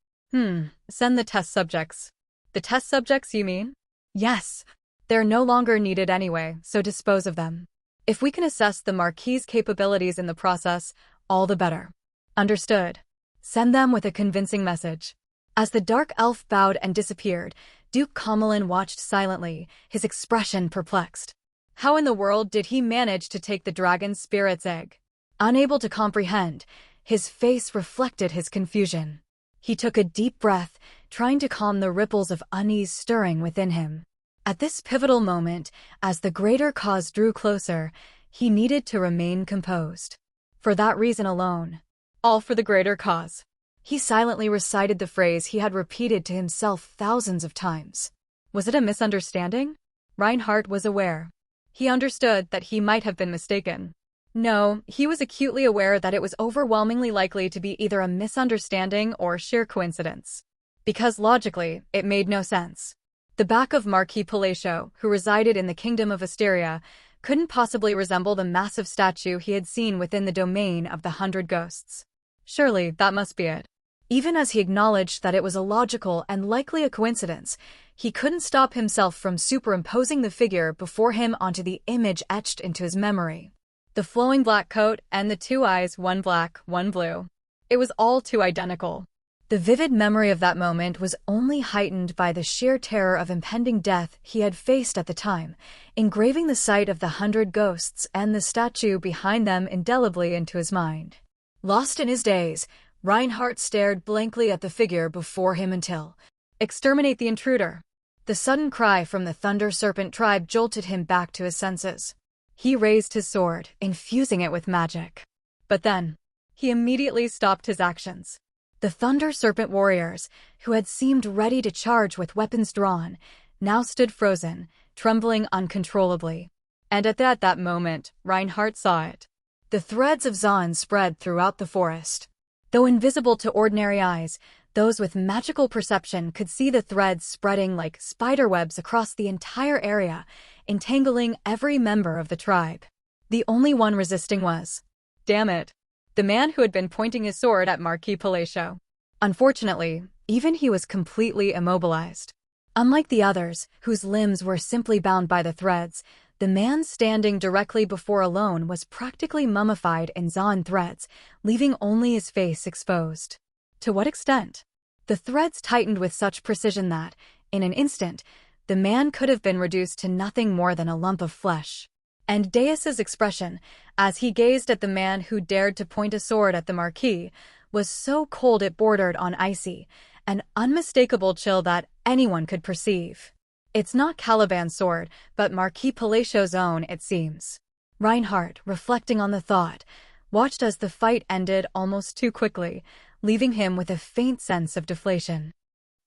Send the test subjects. The test subjects, you mean? Yes. They're no longer needed anyway, so dispose of them. If we can assess the Marquis's capabilities in the process, all the better. Understood. Send them with a convincing message. As the dark elf bowed and disappeared, Duke Comelin watched silently, his expression perplexed. How in the world did he manage to take the dragon's spirit's egg? Unable to comprehend, his face reflected his confusion. He took a deep breath, trying to calm the ripples of unease stirring within him. At this pivotal moment, as the greater cause drew closer, he needed to remain composed. For that reason alone. All for the greater cause. He silently recited the phrase he had repeated to himself thousands of times. Was it a misunderstanding? Reinhardt was aware. He understood that he might have been mistaken. No, he was acutely aware that it was overwhelmingly likely to be either a misunderstanding or sheer coincidence. Because logically, it made no sense. The back of Marquis Palacio, who resided in the Kingdom of Asteria, couldn't possibly resemble the massive statue he had seen within the domain of the 100 ghosts. Surely, that must be it. Even as he acknowledged that it was illogical and likely a coincidence, he couldn't stop himself from superimposing the figure before him onto the image etched into his memory. The flowing black coat and the two eyes, one black, one blue. It was all too identical. The vivid memory of that moment was only heightened by the sheer terror of impending death he had faced at the time, engraving the sight of the 100 ghosts and the statue behind them indelibly into his mind. Lost in his daze, Reinhardt stared blankly at the figure before him until, exterminate the intruder. The sudden cry from the Thunder Serpent tribe jolted him back to his senses. He raised his sword, infusing it with magic. But then, he immediately stopped his actions. The Thunder Serpent warriors, who had seemed ready to charge with weapons drawn, now stood frozen, trembling uncontrollably. And at that moment, Reinhardt saw it. The threads of Zahn spread throughout the forest. Though invisible to ordinary eyes, those with magical perception could see the threads spreading like spiderwebs across the entire area, entangling every member of the tribe. The only one resisting was, damn it, the man who had been pointing his sword at Marquis Palacio. Unfortunately, even he was completely immobilized. Unlike the others, whose limbs were simply bound by the threads, the man standing directly before Alone was practically mummified in Zahn threads, leaving only his face exposed. To what extent? The threads tightened with such precision that, in an instant, the man could have been reduced to nothing more than a lump of flesh. And Deus's expression, as he gazed at the man who dared to point a sword at the Marquis, was so cold it bordered on icy, an unmistakable chill that anyone could perceive. It's not Caliban's sword, but Marquis Palacio's own, it seems. Reinhardt, reflecting on the thought, watched as the fight ended almost too quickly, leaving him with a faint sense of deflation.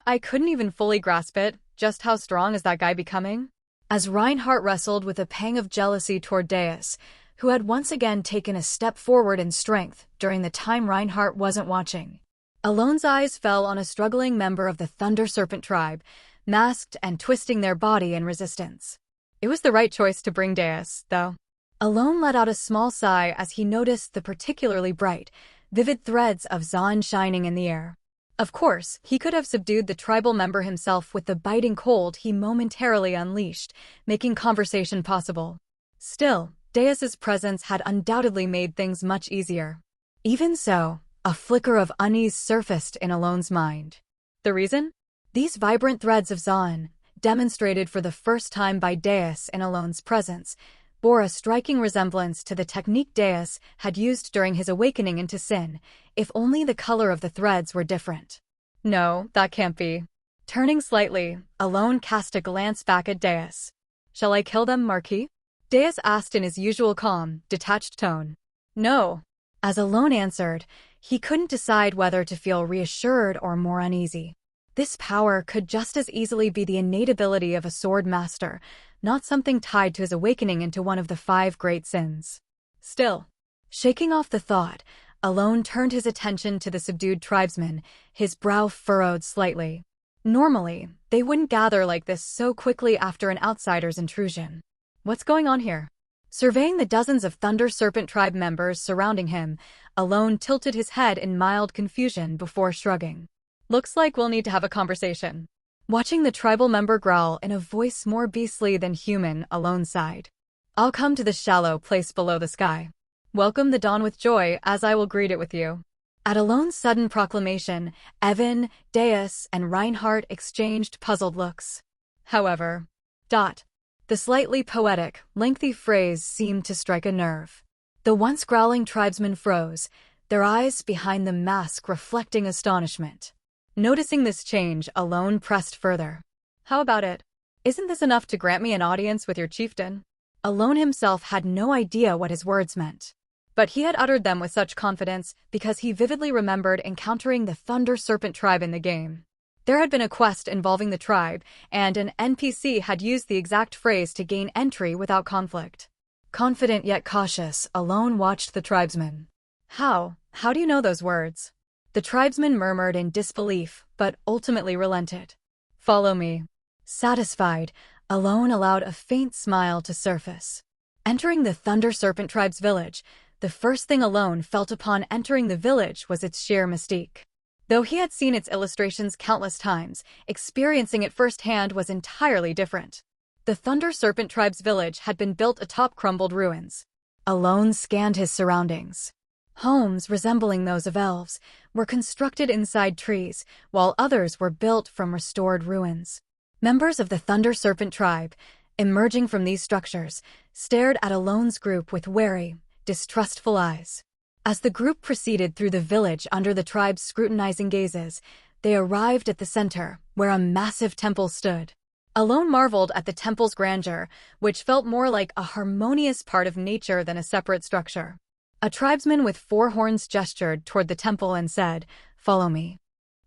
I couldn't even fully grasp it, just how strong is that guy becoming? As Reinhardt wrestled with a pang of jealousy toward Deus, who had once again taken a step forward in strength during the time Reinhardt wasn't watching. Alone's eyes fell on a struggling member of the Thunder Serpent tribe, masked and twisting their body in resistance. It was the right choice to bring Deus, though. Alone let out a small sigh as he noticed the particularly bright, vivid threads of Zahn shining in the air. Of course, he could have subdued the tribal member himself with the biting cold he momentarily unleashed, making conversation possible. Still, Deus's presence had undoubtedly made things much easier. Even so, a flicker of unease surfaced in Alone's mind. The reason? These vibrant threads of Zahn, demonstrated for the first time by Deus in Alone's presence, bore a striking resemblance to the technique Deus had used during his awakening into sin, if only the color of the threads were different. No, that can't be. Turning slightly, Alone cast a glance back at Deus. Shall I kill them, Marquis? Deus asked in his usual calm, detached tone. No. As Alone answered, he couldn't decide whether to feel reassured or more uneasy. This power could just as easily be the innate ability of a sword master, not something tied to his awakening into one of the 5 great sins. Still, shaking off the thought, Alone turned his attention to the subdued tribesmen, his brow furrowed slightly. Normally, they wouldn't gather like this so quickly after an outsider's intrusion. What's going on here? Surveying the dozens of Thunder Serpent tribe members surrounding him, Alone tilted his head in mild confusion before shrugging. Looks like we'll need to have a conversation. Watching the tribal member growl in a voice more beastly than human, Alone sighed. I'll come to this shallow place below the sky. Welcome the dawn with joy, as I will greet it with you. At Alone's sudden proclamation, Evan, Deus, and Reinhardt exchanged puzzled looks. However, the slightly poetic, lengthy phrase seemed to strike a nerve. The once growling tribesmen froze, their eyes behind the mask reflecting astonishment. Noticing this change, Alone pressed further. How about it? Isn't this enough to grant me an audience with your chieftain? Alone himself had no idea what his words meant. But he had uttered them with such confidence because he vividly remembered encountering the Thunder Serpent tribe in the game. There had been a quest involving the tribe, and an NPC had used the exact phrase to gain entry without conflict. Confident yet cautious, Alone watched the tribesmen. How do you know those words? The tribesmen murmured in disbelief, but ultimately relented. Follow me. Satisfied, Alone allowed a faint smile to surface. Entering the Thunder Serpent tribe's village, the first thing Alone felt upon entering the village was its sheer mystique. Though he had seen its illustrations countless times, experiencing it firsthand was entirely different. The Thunder Serpent tribe's village had been built atop crumbled ruins. Alone scanned his surroundings. Homes resembling those of elves were constructed inside trees, while others were built from restored ruins. Members of the Thunder Serpent tribe, emerging from these structures, stared at Alone's group with wary, distrustful eyes. As the group proceeded through the village under the tribe's scrutinizing gazes, they arrived at the center, where a massive temple stood. Alone marveled at the temple's grandeur, which felt more like a harmonious part of nature than a separate structure. A tribesman with 4 horns gestured toward the temple and said, "Follow me."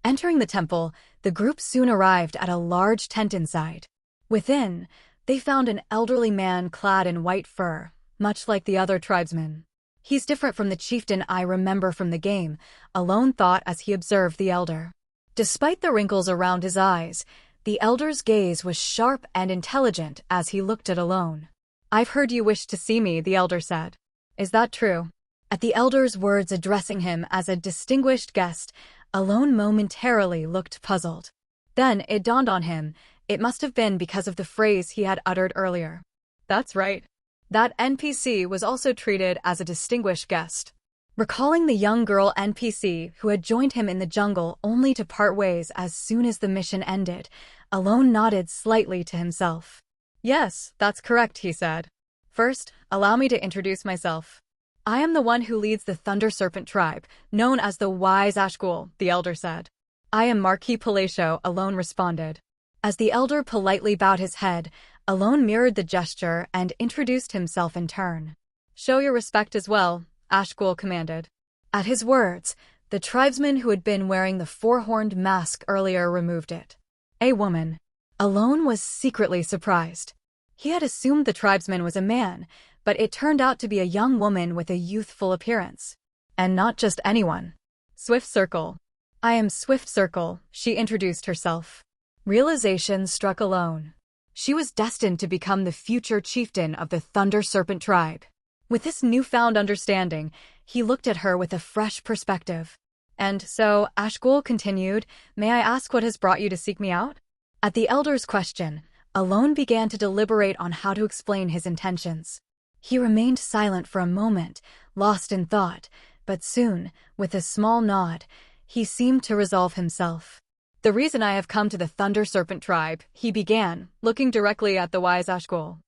Entering the temple, the group soon arrived at a large tent inside. Within, they found an elderly man clad in white fur, much like the other tribesmen. "He's different from the chieftain I remember from the game," Alone thought as he observed the elder. Despite the wrinkles around his eyes, the elder's gaze was sharp and intelligent as he looked at Alone. "I've heard you wished to see me," the elder said. "Is that true?" At the elder's words addressing him as a distinguished guest, Alone momentarily looked puzzled. Then it dawned on him, it must have been because of the phrase he had uttered earlier. That's right. That NPC was also treated as a distinguished guest. Recalling the young girl NPC who had joined him in the jungle only to part ways as soon as the mission ended, Alone nodded slightly to himself. "Yes, that's correct," he said. "First, allow me to introduce myself. I am the one who leads the Thunder Serpent tribe, known as the Wise Ashgul," the elder said. "I am Marquis Palacio," Alone responded. As the elder politely bowed his head, Alone mirrored the gesture and introduced himself in turn. "Show your respect as well," Ashgul commanded. At his words, the tribesman who had been wearing the 4-horned mask earlier removed it. A woman. Alone was secretly surprised. He had assumed the tribesman was a man, but it turned out to be a young woman with a youthful appearance. And not just anyone. Swift Circle. "I am Swift Circle," she introduced herself. Realization struck Alone. She was destined to become the future chieftain of the Thunder Serpent tribe. With this newfound understanding, he looked at her with a fresh perspective. "And so," Ashgul continued, "may I ask what has brought you to seek me out?" At the elder's question, Alone began to deliberate on how to explain his intentions. He remained silent for a moment, lost in thought, but soon, with a small nod, he seemed to resolve himself. "The reason I have come to the Thunder Serpent tribe," he began, looking directly at the wise Ashgul,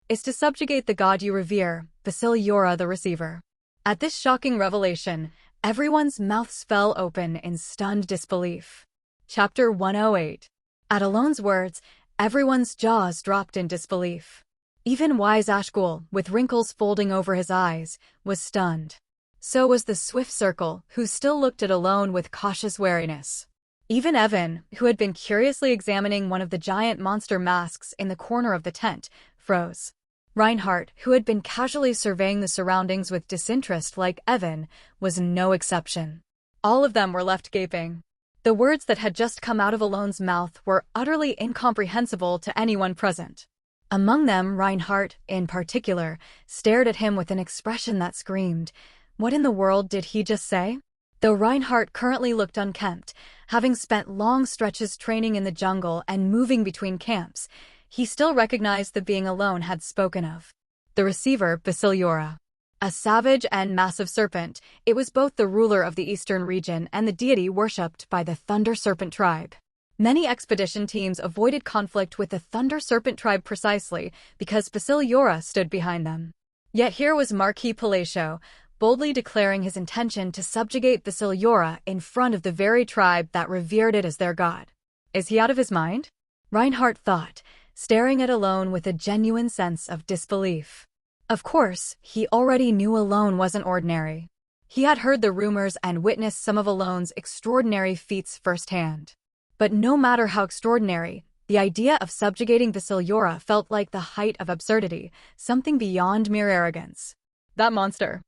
"is to subjugate the god you revere, Basiliora the Receiver." At this shocking revelation, everyone's mouths fell open in stunned disbelief. Chapter 108. At Alone's words, everyone's jaws dropped in disbelief. Even wise Ashgul, with wrinkles folding over his eyes, was stunned. So was the Swift Circle, who still looked at Alone with cautious wariness. Even Evan, who had been curiously examining one of the giant monster masks in the corner of the tent, froze. Reinhardt, who had been casually surveying the surroundings with disinterest like Evan, was no exception. All of them were left gaping. The words that had just come out of Alone's mouth were utterly incomprehensible to anyone present. Among them, Reinhardt, in particular, stared at him with an expression that screamed, "What in the world did he just say?" Though Reinhardt currently looked unkempt, having spent long stretches training in the jungle and moving between camps, he still recognized the being Alone had spoken of. The receiver, Basiliora. A savage and massive serpent, it was both the ruler of the eastern region and the deity worshipped by the Thunder Serpent tribe. Many expedition teams avoided conflict with the Thunder Serpent tribe precisely because Basiliora stood behind them. Yet here was Marquis Palacio, boldly declaring his intention to subjugate Basiliora in front of the very tribe that revered it as their god. Is he out of his mind? Reinhardt thought, staring at Alone with a genuine sense of disbelief. Of course, he already knew Alone wasn't ordinary. He had heard the rumors and witnessed some of Alone's extraordinary feats firsthand. But no matter how extraordinary, the idea of subjugating Basiliora felt like the height of absurdity, something beyond mere arrogance. That monster.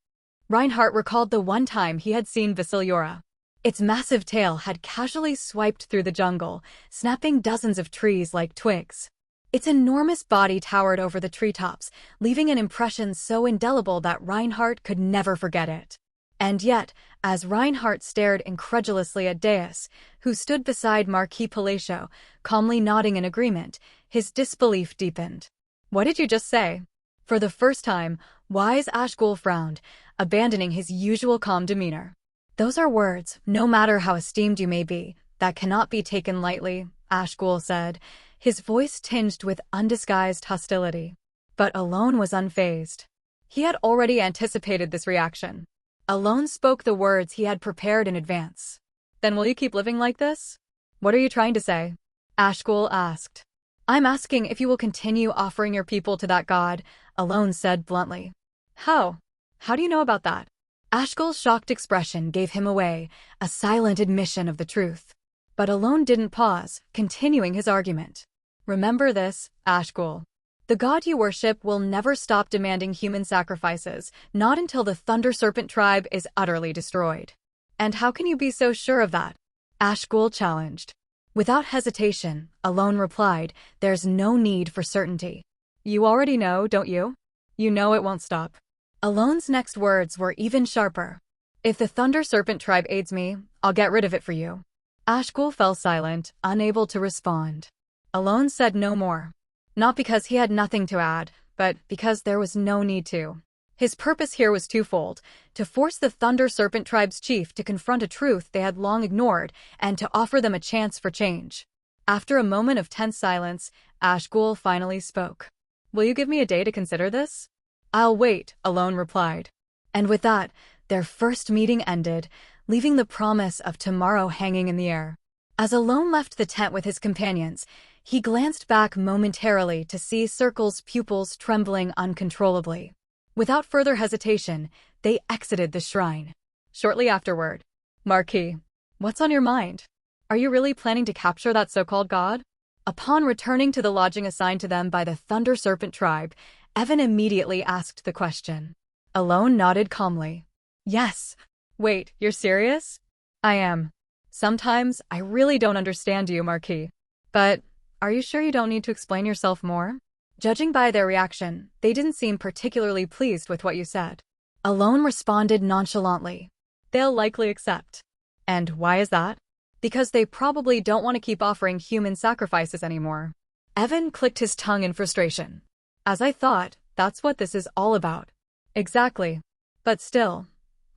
Reinhardt recalled the one time he had seen Basiliora. Its massive tail had casually swiped through the jungle, snapping dozens of trees like twigs. Its enormous body towered over the treetops, leaving an impression so indelible that Reinhardt could never forget it. And yet, as Reinhardt stared incredulously at Deus, who stood beside Marquis Palacio, calmly nodding in agreement, his disbelief deepened. "What did you just say?" For the first time, wise Ashgul frowned, abandoning his usual calm demeanor. "Those are words, no matter how esteemed you may be, that cannot be taken lightly," Ashgul said, his voice tinged with undisguised hostility. But Alone was unfazed. He had already anticipated this reaction. Alone spoke the words he had prepared in advance. "Then will you keep living like this? What are you trying to say?" Ashgul asked. I'm asking if you will continue offering your people to that god, Alone said bluntly. How? How do you know about that? Ashgul's shocked expression gave him away, a silent admission of the truth. But Alone didn't pause, continuing his argument. Remember this, Ashgul. The god you worship will never stop demanding human sacrifices, not until the Thunder Serpent tribe is utterly destroyed. And how can you be so sure of that? Ashgul challenged. Without hesitation, Alone replied, there's no need for certainty. You already know, don't you? You know it won't stop. Alone's next words were even sharper. If the Thunder Serpent tribe aids me, I'll get rid of it for you. Ashgul fell silent, unable to respond. Alone said no more. Not because he had nothing to add, but because there was no need to. His purpose here was twofold: to force the Thunder Serpent tribe's chief to confront a truth they had long ignored, and to offer them a chance for change. After a moment of tense silence, Ashgul finally spoke. Will you give me a day to consider this? I'll wait, Alone replied. And with that, their first meeting ended, leaving the promise of tomorrow hanging in the air. As Alone left the tent with his companions, he glanced back momentarily to see Circle's pupils trembling uncontrollably. Without further hesitation, they exited the shrine. Shortly afterward, Marquis, what's on your mind? Are you really planning to capture that so-called god? Upon returning to the lodging assigned to them by the Thunder Serpent tribe, Evan immediately asked the question. Alone nodded calmly. Yes. Wait, you're serious? I am. Sometimes I really don't understand you, Marquis. But are you sure you don't need to explain yourself more? Judging by their reaction, they didn't seem particularly pleased with what you said. Alone responded nonchalantly. They'll likely accept. And why is that? Because they probably don't want to keep offering human sacrifices anymore. Evan clicked his tongue in frustration. As I thought, that's what this is all about. Exactly. But still,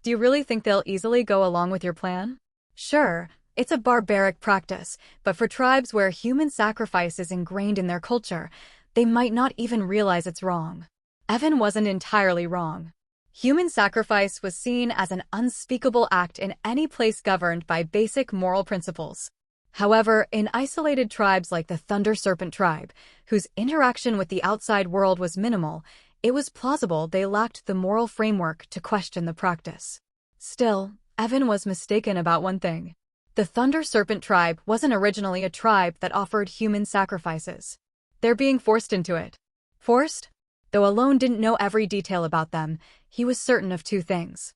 do you really think they'll easily go along with your plan? Sure, it's a barbaric practice, but for tribes where human sacrifice is ingrained in their culture, they might not even realize it's wrong. Evan wasn't entirely wrong. Human sacrifice was seen as an unspeakable act in any place governed by basic moral principles. However, in isolated tribes like the Thunder Serpent tribe, whose interaction with the outside world was minimal, it was plausible they lacked the moral framework to question the practice. Still, Evan was mistaken about one thing. The Thunder Serpent tribe wasn't originally a tribe that offered human sacrifices. They're being forced into it. Forced? Though Alone didn't know every detail about them, he was certain of two things.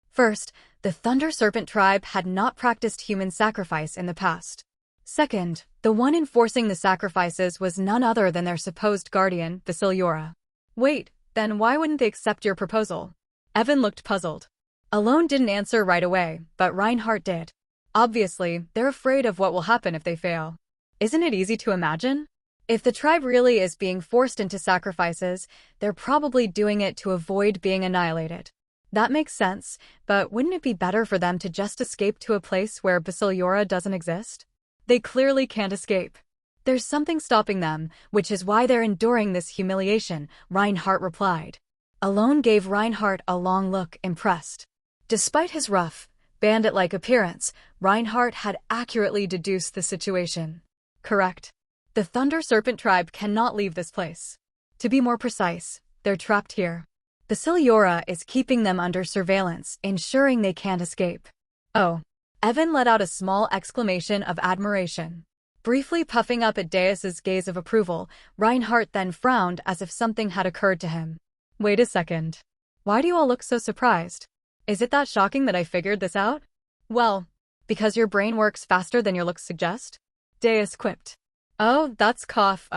First, the Thunder Serpent tribe had not practiced human sacrifice in the past. Second, the one enforcing the sacrifices was none other than their supposed guardian, Basiliora. Wait, then why wouldn't they accept your proposal? Evan looked puzzled. Alone didn't answer right away, but Reinhardt did. Obviously, they're afraid of what will happen if they fail. Isn't it easy to imagine? If the tribe really is being forced into sacrifices, they're probably doing it to avoid being annihilated. That makes sense, but wouldn't it be better for them to just escape to a place where Basiliora doesn't exist? They clearly can't escape. There's something stopping them, which is why they're enduring this humiliation, Reinhardt replied. Alone gave Reinhardt a long look, impressed. Despite his rough, bandit-like appearance, Reinhardt had accurately deduced the situation. Correct. The Thunder Serpent tribe cannot leave this place. To be more precise, they're trapped here. Basiliora is keeping them under surveillance, ensuring they can't escape. Oh. Evan let out a small exclamation of admiration. Briefly puffing up at Deus's gaze of approval, Reinhardt then frowned as if something had occurred to him. Wait a second. Why do you all look so surprised? Is it that shocking that I figured this out? Well, because your brain works faster than your looks suggest? Deus quipped. Oh, that's cough,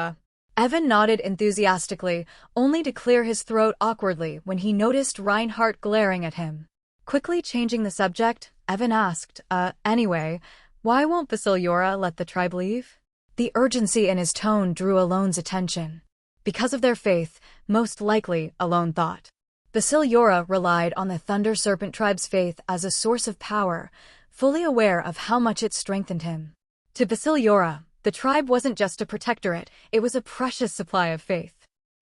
Evan nodded enthusiastically, only to clear his throat awkwardly when he noticed Reinhardt glaring at him. Quickly changing the subject, Evan asked, anyway, why won't Basiliora let the tribe leave? The urgency in his tone drew Alone's attention. Because of their faith, most likely, Alone thought. Basiliora relied on the Thunder Serpent tribe's faith as a source of power, fully aware of how much it strengthened him. To Basiliora, the tribe wasn't just a protectorate, it was a precious supply of faith.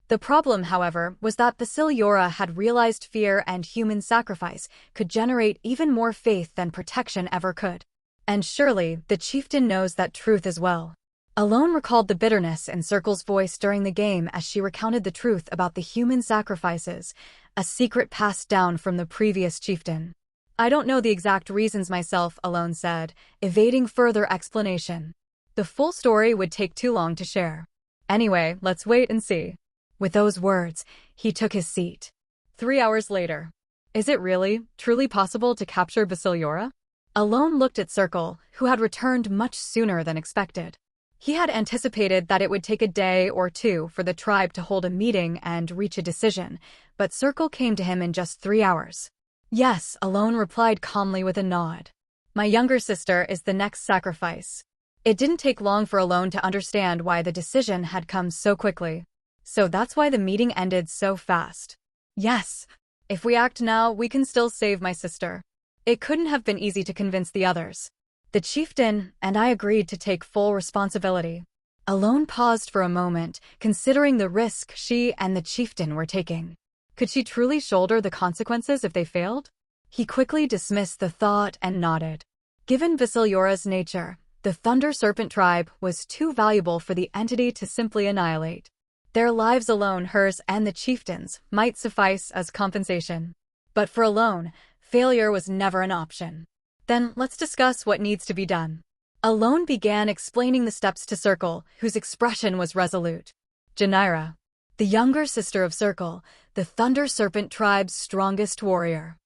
The problem, however, was that Basiliora had realized fear and human sacrifice could generate even more faith than protection ever could. And surely, the chieftain knows that truth as well. Alone recalled the bitterness in Circle's voice during the game as she recounted the truth about the human sacrifices, a secret passed down from the previous chieftain. I don't know the exact reasons myself, Alone said, evading further explanation. The full story would take too long to share. Anyway, let's wait and see. With those words, he took his seat. 3 hours later. Is it really, truly possible to capture Basiliora? Alone looked at Circle, who had returned much sooner than expected. He had anticipated that it would take a day or two for the tribe to hold a meeting and reach a decision, but Circle came to him in just 3 hours. Yes, Alone replied calmly with a nod. My younger sister is the next sacrifice. It didn't take long for Alone to understand why the decision had come so quickly. So that's why the meeting ended so fast. Yes, if we act now, we can still save my sister. It couldn't have been easy to convince the others. The chieftain and I agreed to take full responsibility. Alone paused for a moment, considering the risk she and the chieftain were taking. Could she truly shoulder the consequences if they failed? He quickly dismissed the thought and nodded. Given Basiliora's nature, the Thunder Serpent tribe was too valuable for the entity to simply annihilate. Their lives alone, hers and the chieftain's, might suffice as compensation. But for Alone, failure was never an option. Then let's discuss what needs to be done. Alone began explaining the steps to Circle, whose expression was resolute. Janira, the younger sister of Circle, the Thunder Serpent tribe's strongest warrior.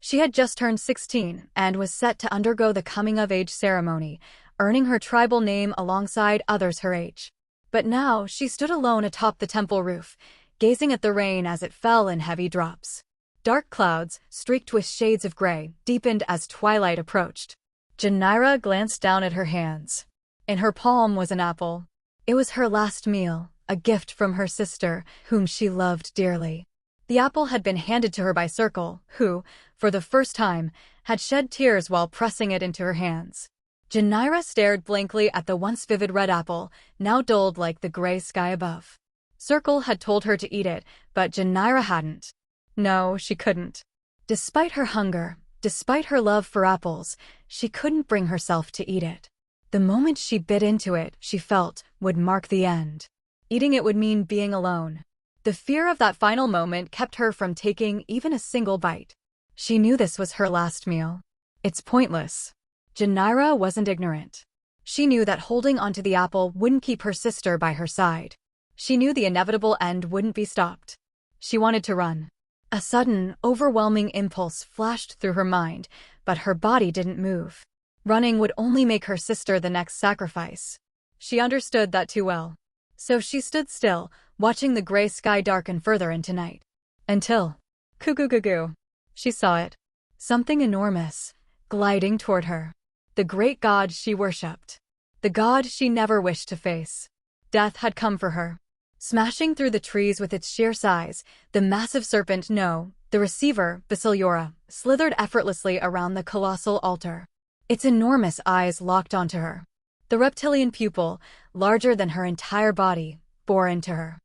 She had just turned 16 and was set to undergo the coming-of-age ceremony, earning her tribal name alongside others her age. But now she stood alone atop the temple roof, gazing at the rain as it fell in heavy drops. Dark clouds, streaked with shades of gray, deepened as twilight approached. Janira glanced down at her hands. In her palm was an apple. It was her last meal, a gift from her sister, whom she loved dearly. The apple had been handed to her by Circle, who, for the first time, had shed tears while pressing it into her hands. Janira stared blankly at the once vivid red apple, now dulled like the gray sky above. Circle had told her to eat it, but Janira hadn't. No, she couldn't. Despite her hunger, despite her love for apples, she couldn't bring herself to eat it. The moment she bit into it, she felt, would mark the end. Eating it would mean being alone. The fear of that final moment kept her from taking even a single bite. She knew this was her last meal. It's pointless. Janira wasn't ignorant. She knew that holding onto the apple wouldn't keep her sister by her side. She knew the inevitable end wouldn't be stopped. She wanted to run. A sudden, overwhelming impulse flashed through her mind, but her body didn't move. Running would only make her sister the next sacrifice. She understood that too well. So she stood still, watching the gray sky darken further into night. Until, coo-coo-coo-coo, she saw it. Something enormous, gliding toward her. The great god she worshipped. The god she never wished to face. Death had come for her. Smashing through the trees with its sheer size, the massive serpent, no, the receiver, Basiliora, slithered effortlessly around the colossal altar. Its enormous eyes locked onto her. The reptilian pupil, larger than her entire body, bore into her.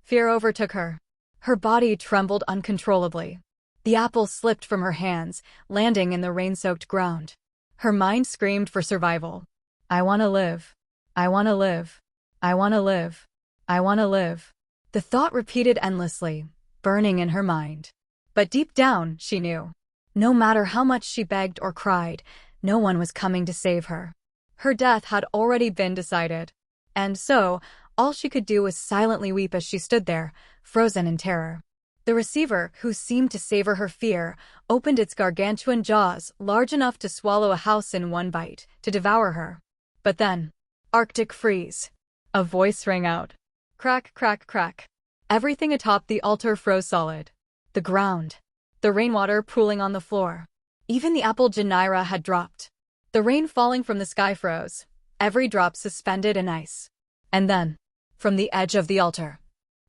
Fear overtook her. Her body trembled uncontrollably. The apple slipped from her hands, landing in the rain-soaked ground. Her mind screamed for survival. I want to live. I want to live. I want to live. I want to live. The thought repeated endlessly, burning in her mind. But deep down, she knew. No matter how much she begged or cried, no one was coming to save her. Her death had already been decided. And so, all she could do was silently weep as she stood there, frozen in terror. The receiver, who seemed to savor her fear, opened its gargantuan jaws, large enough to swallow a house in one bite, to devour her. But then, Arctic freeze. A voice rang out. Crack, crack, crack. Everything atop the altar froze solid. The ground. The rainwater pooling on the floor. Even the apple Janira had dropped. The rain falling from the sky froze, every drop suspended in ice. And then, from the edge of the altar.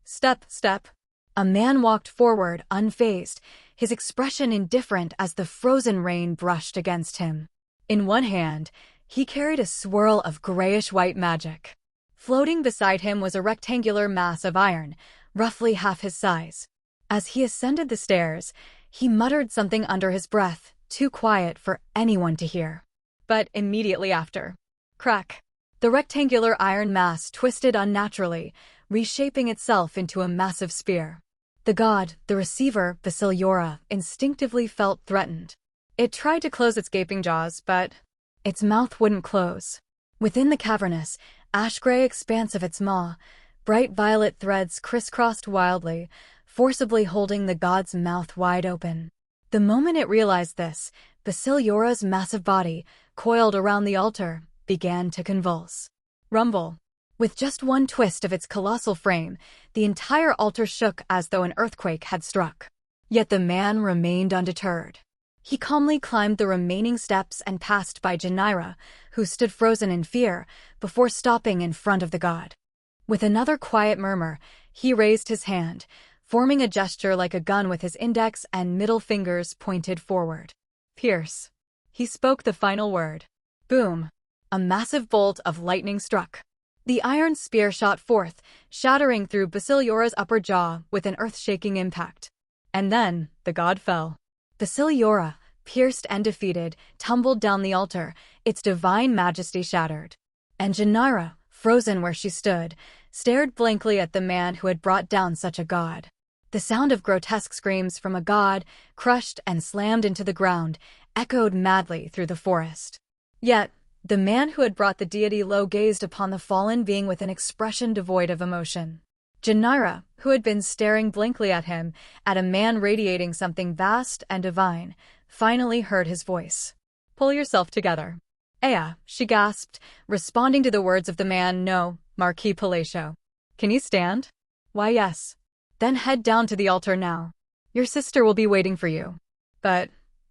Step, step. A man walked forward, unfazed, his expression indifferent as the frozen rain brushed against him. In one hand, he carried a swirl of grayish-white magic. Floating beside him was a rectangular mass of iron, roughly half his size. As he ascended the stairs, he muttered something under his breath, too quiet for anyone to hear. But immediately after, crack, The rectangular iron mass twisted unnaturally, reshaping itself into a massive spear. The god, the receiver, Basiliora, instinctively felt threatened. It tried to close its gaping jaws, but its mouth wouldn't close. Within the cavernous, ash-gray expanse of its maw, bright violet threads crisscrossed wildly, forcibly holding the god's mouth wide open. The moment it realized this, Basiliora's massive body, coiled around the altar, began to convulse. Rumble. With just one twist of its colossal frame, the entire altar shook as though an earthquake had struck. Yet the man remained undeterred. He calmly climbed the remaining steps and passed by Janira, who stood frozen in fear, before stopping in front of the god. With another quiet murmur, he raised his hand, forming a gesture like a gun with his index and middle fingers pointed forward. Pierce. He spoke the final word. Boom. A massive bolt of lightning struck. The iron spear shot forth, shattering through Basiliora's upper jaw with an earth-shaking impact. And then, the god fell. Basiliora, pierced and defeated, tumbled down the altar, its divine majesty shattered. And Janira, frozen where she stood, stared blankly at the man who had brought down such a god. The sound of grotesque screams from a god, crushed and slammed into the ground, echoed madly through the forest. Yet, the man who had brought the deity low gazed upon the fallen being with an expression devoid of emotion. Janira, who had been staring blankly at him, at a man radiating something vast and divine, finally heard his voice. Pull yourself together. Ea, she gasped, responding to the words of the man. No, Marquis Palacio. Can you stand? Why, yes. Then head down to the altar now. Your sister will be waiting for you. But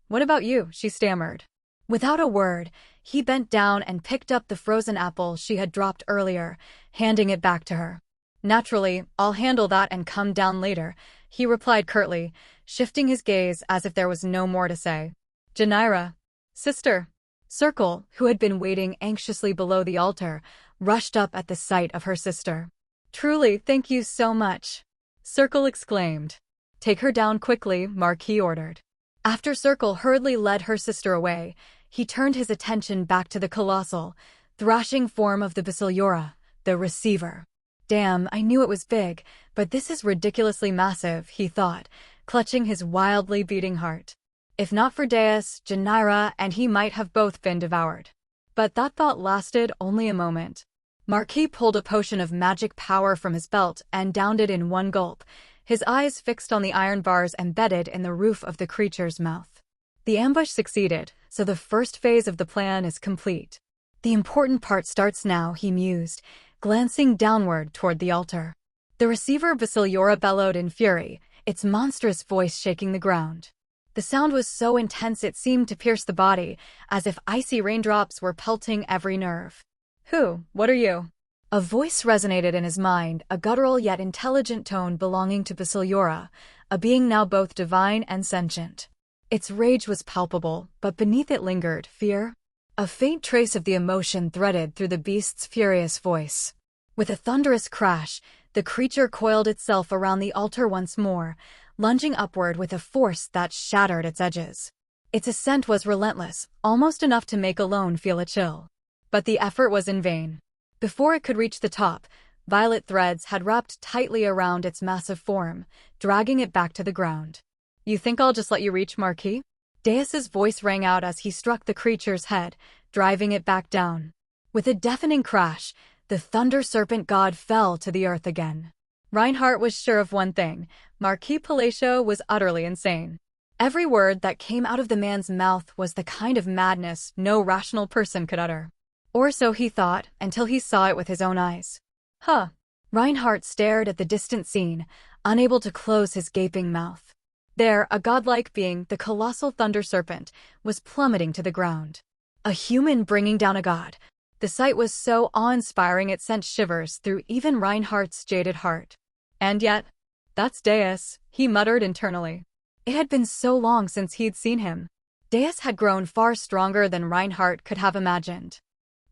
what about you? She stammered. Without a word, he bent down and picked up the frozen apple she had dropped earlier, handing it back to her. Naturally, I'll handle that and come down later, he replied curtly, shifting his gaze as if there was no more to say. Janira. Sister. Circle, who had been waiting anxiously below the altar, rushed up at the sight of her sister. Truly, thank you so much. Circle exclaimed. Take her down quickly, Marquis ordered. After Circle hurriedly led her sister away, he turned his attention back to the colossal, thrashing form of the Basiliora, the receiver. Damn, I knew it was big, but this is ridiculously massive, he thought, clutching his wildly beating heart. If not for Deus, Janira and he might have both been devoured. But that thought lasted only a moment. Marquis pulled a potion of magic power from his belt and downed it in one gulp, his eyes fixed on the iron bars embedded in the roof of the creature's mouth. The ambush succeeded, so the first phase of the plan is complete. The important part starts now, he mused, glancing downward toward the altar. The receiver Basiliora bellowed in fury, its monstrous voice shaking the ground. The sound was so intense it seemed to pierce the body, as if icy raindrops were pelting every nerve. Who? What are you? A voice resonated in his mind, a guttural yet intelligent tone belonging to Basiliora, a being now both divine and sentient. Its rage was palpable, but beneath it lingered fear. A faint trace of the emotion threaded through the beast's furious voice. With a thunderous crash, the creature coiled itself around the altar once more, lunging upward with a force that shattered its edges. Its ascent was relentless, almost enough to make alone feel a chill. But the effort was in vain. Before it could reach the top, violet threads had wrapped tightly around its massive form, dragging it back to the ground. You think I'll just let you reach, Marquis? Deus's voice rang out as he struck the creature's head, driving it back down. With a deafening crash, the thunder serpent god fell to the earth again. Reinhardt was sure of one thing: Marquis Palacio was utterly insane. Every word that came out of the man's mouth was the kind of madness no rational person could utter. Or so he thought, until he saw it with his own eyes. Huh. Reinhardt stared at the distant scene, unable to close his gaping mouth. There, a godlike being, the colossal thunder serpent, was plummeting to the ground. A human bringing down a god. The sight was so awe-inspiring it sent shivers through even Reinhardt's jaded heart. And yet, that's Deus, he muttered internally. It had been so long since he'd seen him. Deus had grown far stronger than Reinhardt could have imagined.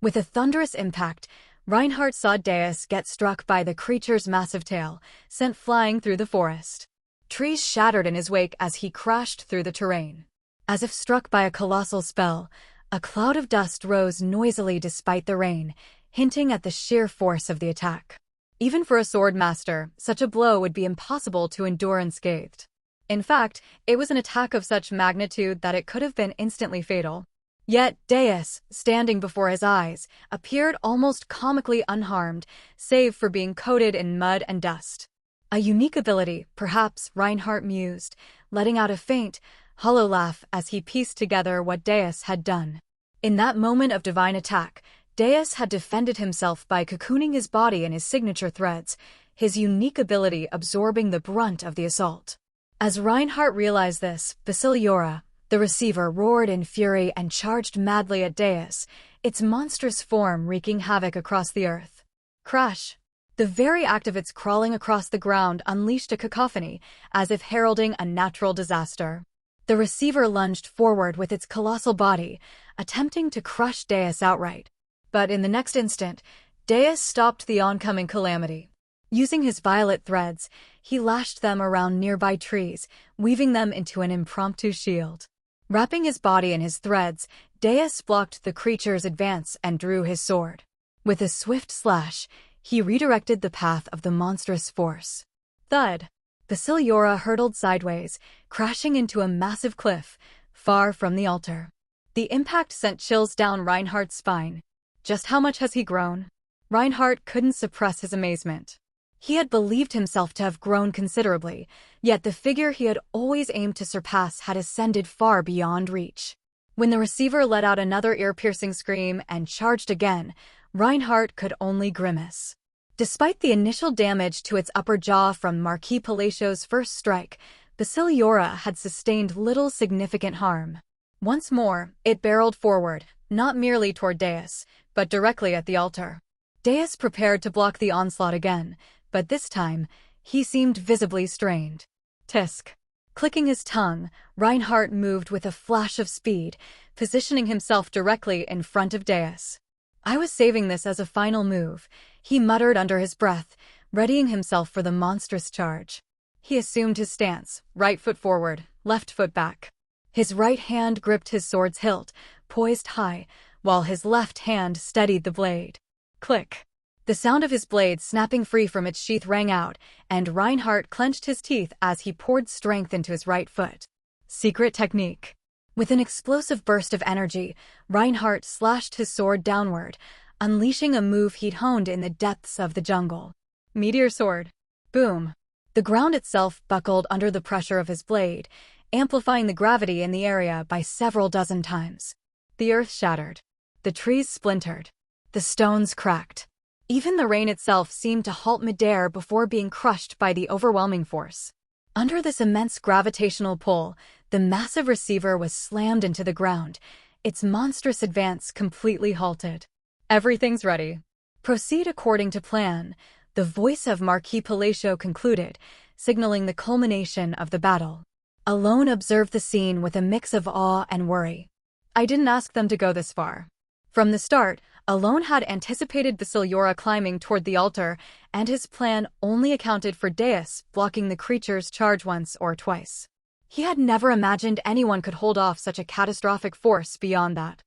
With a thunderous impact, Reinhardt saw Deus get struck by the creature's massive tail, sent flying through the forest. Trees shattered in his wake as he crashed through the terrain. As if struck by a colossal spell, a cloud of dust rose noisily despite the rain, hinting at the sheer force of the attack. Even for a sword master, such a blow would be impossible to endure unscathed. In fact, it was an attack of such magnitude that it could have been instantly fatal. Yet Deus, standing before his eyes, appeared almost comically unharmed, save for being coated in mud and dust. A unique ability, perhaps, Reinhardt mused, letting out a faint, hollow laugh as he pieced together what Deus had done. In that moment of divine attack, Deus had defended himself by cocooning his body in his signature threads, his unique ability absorbing the brunt of the assault. As Reinhardt realized this, Basiliora, the receiver, roared in fury and charged madly at Deus, its monstrous form wreaking havoc across the earth. Crash! The very act of its crawling across the ground unleashed a cacophony, as if heralding a natural disaster. The receiver lunged forward with its colossal body, attempting to crush Deus outright. But in the next instant, Deus stopped the oncoming calamity. Using his violet threads, he lashed them around nearby trees, weaving them into an impromptu shield. Wrapping his body in his threads, Deus blocked the creature's advance and drew his sword. With a swift slash, he redirected the path of the monstrous force. Thud! Basiliora hurtled sideways, crashing into a massive cliff, far from the altar. The impact sent chills down Reinhardt's spine. Just how much has he grown? Reinhardt couldn't suppress his amazement. He had believed himself to have grown considerably, yet the figure he had always aimed to surpass had ascended far beyond reach. When the receiver let out another ear-piercing scream and charged again, Reinhardt could only grimace. Despite the initial damage to its upper jaw from Marquis Palatio's first strike, Basiliora had sustained little significant harm. Once more, it barreled forward, not merely toward Deus, but directly at the altar. Deus prepared to block the onslaught again, but this time, he seemed visibly strained. Tisk. Clicking his tongue, Reinhardt moved with a flash of speed, positioning himself directly in front of Deus. I was saving this as a final move, he muttered under his breath, readying himself for the monstrous charge. He assumed his stance, right foot forward, left foot back. His right hand gripped his sword's hilt, poised high, while his left hand steadied the blade. Click. The sound of his blade snapping free from its sheath rang out, and Reinhardt clenched his teeth as he poured strength into his right foot. Secret technique. With an explosive burst of energy, Reinhardt slashed his sword downward, unleashing a move he'd honed in the depths of the jungle. Meteor sword. Boom. The ground itself buckled under the pressure of his blade, amplifying the gravity in the area by several dozen times. The earth shattered. The trees splintered. The stones cracked. Even the rain itself seemed to halt midair before being crushed by the overwhelming force. Under this immense gravitational pull, the massive receiver was slammed into the ground, its monstrous advance completely halted. Everything's ready. Proceed according to plan, the voice of Marquis Palatio concluded, signaling the culmination of the battle. Alone observed the scene with a mix of awe and worry. I didn't ask them to go this far. From the start, Alone had anticipated Basiliora climbing toward the altar, and his plan only accounted for Deus blocking the creature's charge once or twice. He had never imagined anyone could hold off such a catastrophic force beyond that.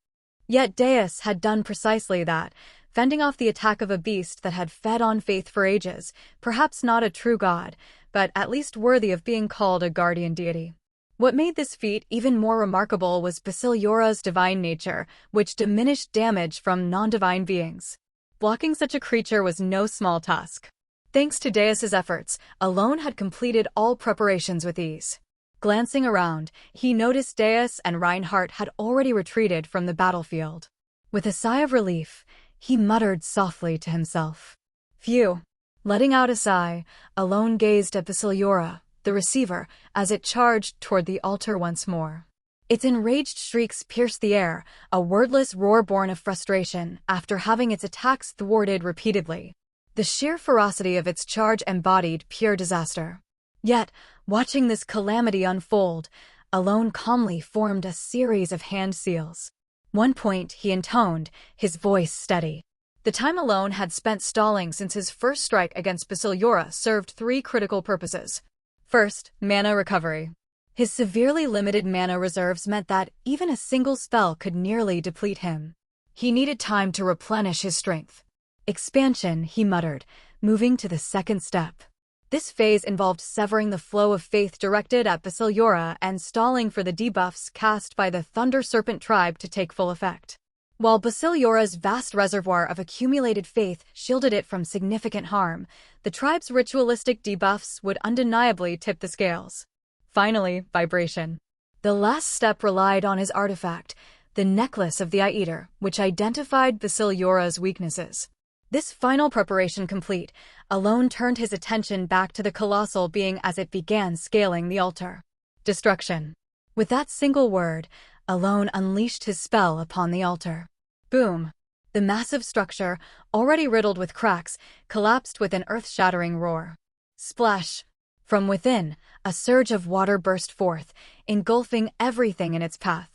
Yet Deus had done precisely that, fending off the attack of a beast that had fed on faith for ages, perhaps not a true god, but at least worthy of being called a guardian deity. What made this feat even more remarkable was Basiliora's divine nature, which diminished damage from non-divine beings. Blocking such a creature was no small task. Thanks to Deus's efforts, Alone had completed all preparations with ease. Glancing around, he noticed Deus and Reinhardt had already retreated from the battlefield. With a sigh of relief, he muttered softly to himself. Phew. Letting out a sigh, Alone gazed at Basiliora, the receiver, as it charged toward the altar once more. Its enraged shrieks pierced the air, a wordless roar born of frustration after having its attacks thwarted repeatedly. The sheer ferocity of its charge embodied pure disaster. Yet, watching this calamity unfold, Alone calmly formed a series of hand seals. One point he intoned, his voice steady. The time Alone had spent stalling since his first strike against Basiliora served three critical purposes. First, mana recovery. His severely limited mana reserves meant that even a single spell could nearly deplete him. He needed time to replenish his strength. Expansion, he muttered, moving to the second step. This phase involved severing the flow of faith directed at Basiliora and stalling for the debuffs cast by the Thunder Serpent tribe to take full effect. While Basiliora's vast reservoir of accumulated faith shielded it from significant harm, the tribe's ritualistic debuffs would undeniably tip the scales. Finally, vibration. The last step relied on his artifact, the Necklace of the Eye-Eater, which identified Basiliora's weaknesses. This final preparation complete, Alone turned his attention back to the colossal being as it began scaling the altar. Destruction. With that single word, Alone unleashed his spell upon the altar. Boom! The massive structure, already riddled with cracks, collapsed with an earth-shattering roar. Splash! From within, a surge of water burst forth, engulfing everything in its path.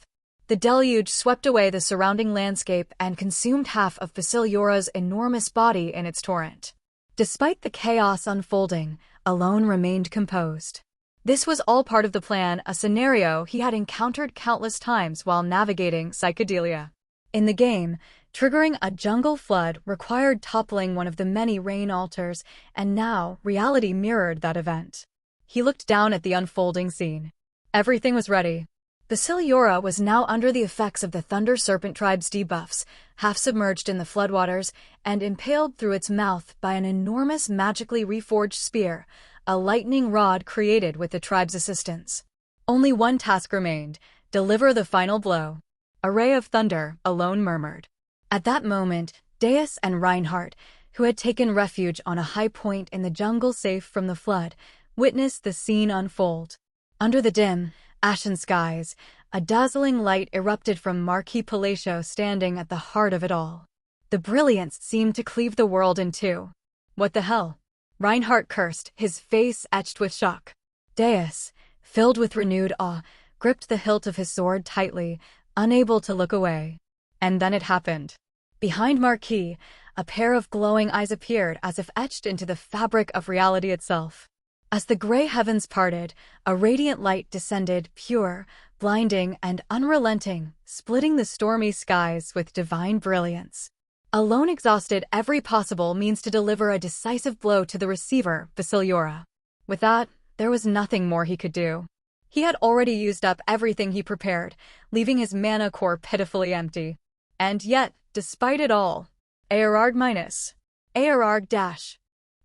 The deluge swept away the surrounding landscape and consumed half of Basiliora's enormous body in its torrent. Despite the chaos unfolding, Alone remained composed. This was all part of the plan, a scenario he had encountered countless times while navigating psychedelia. In the game, triggering a jungle flood required toppling one of the many rain altars, and now reality mirrored that event. He looked down at the unfolding scene. Everything was ready. Basiliora was now under the effects of the Thunder Serpent tribe's debuffs, half submerged in the floodwaters, and impaled through its mouth by an enormous magically reforged spear, a lightning rod created with the tribe's assistance. Only one task remained: deliver the final blow. A ray of thunder, Alone murmured. At that moment, Deus and Reinhardt, who had taken refuge on a high point in the jungle safe from the flood, witnessed the scene unfold. Under the dim, ashen skies, a dazzling light erupted from Marquis Palacio standing at the heart of it all. The brilliance seemed to cleave the world in two. What the hell? Reinhardt cursed, his face etched with shock. Deus, filled with renewed awe, gripped the hilt of his sword tightly, unable to look away. And then it happened. Behind Marquis, a pair of glowing eyes appeared as if etched into the fabric of reality itself. As the gray heavens parted, a radiant light descended, pure, blinding, and unrelenting, splitting the stormy skies with divine brilliance. Alone exhausted every possible means to deliver a decisive blow to the receiver, Basiliora. With that, there was nothing more he could do. He had already used up everything he prepared, leaving his mana core pitifully empty. And yet, despite it all, ARG dash.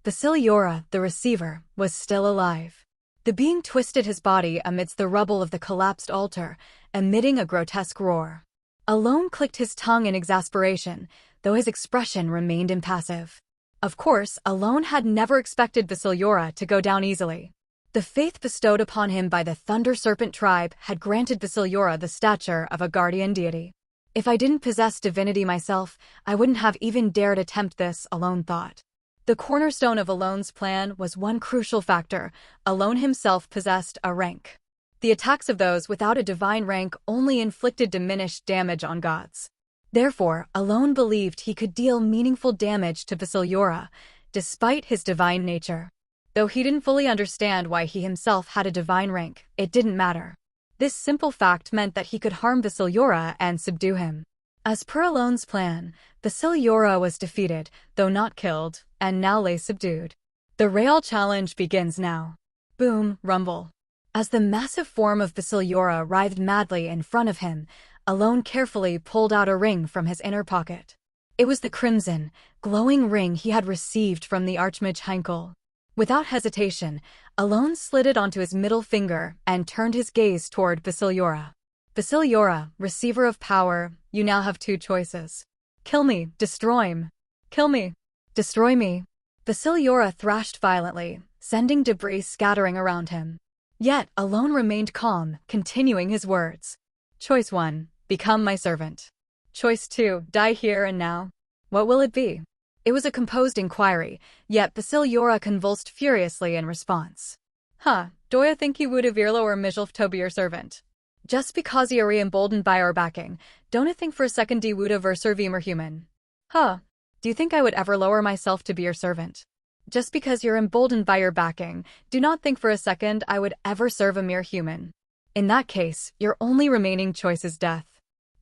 Basiliora, the receiver, was still alive. The being twisted his body amidst the rubble of the collapsed altar, emitting a grotesque roar. Alone clicked his tongue in exasperation, though his expression remained impassive. Of course, Alone had never expected Basiliora to go down easily. The faith bestowed upon him by the Thunder Serpent tribe had granted Basiliora the stature of a guardian deity. If I didn't possess divinity myself, I wouldn't have even dared attempt this, Alone thought. The cornerstone of Alone's plan was one crucial factor: Alone himself possessed a rank. The attacks of those without a divine rank only inflicted diminished damage on gods. Therefore, Alone believed he could deal meaningful damage to Basiliora, despite his divine nature. Though he didn't fully understand why he himself had a divine rank, it didn't matter. This simple fact meant that he could harm Basiliora and subdue him. As per Alone's plan, Basiliora was defeated, though not killed, and now lay subdued. The real challenge begins now. Boom, rumble. As the massive form of Basiliora writhed madly in front of him, Alone carefully pulled out a ring from his inner pocket. It was the crimson, glowing ring he had received from the Archmage Heinkel. Without hesitation, Alone slid it onto his middle finger and turned his gaze toward Basiliora. Basiliora, receiver of power, you now have two choices. Kill me, destroy me. Kill me, destroy me. Basiliora thrashed violently, sending debris scattering around him. Yet, Alone remained calm, continuing his words. Choice 1, become my servant. Choice 2, die here and now. What will it be? It was a composed inquiry, yet Basiliora convulsed furiously in response. Do you think you would Virlo or Mijolf to be your servant? Just because you're emboldened by our backing, don't you think for a second you would ever serve more human? Do you think I would ever lower myself to be your servant? Just because you're emboldened by your backing, do not think for a second I would ever serve a mere human. In that case, your only remaining choice is death.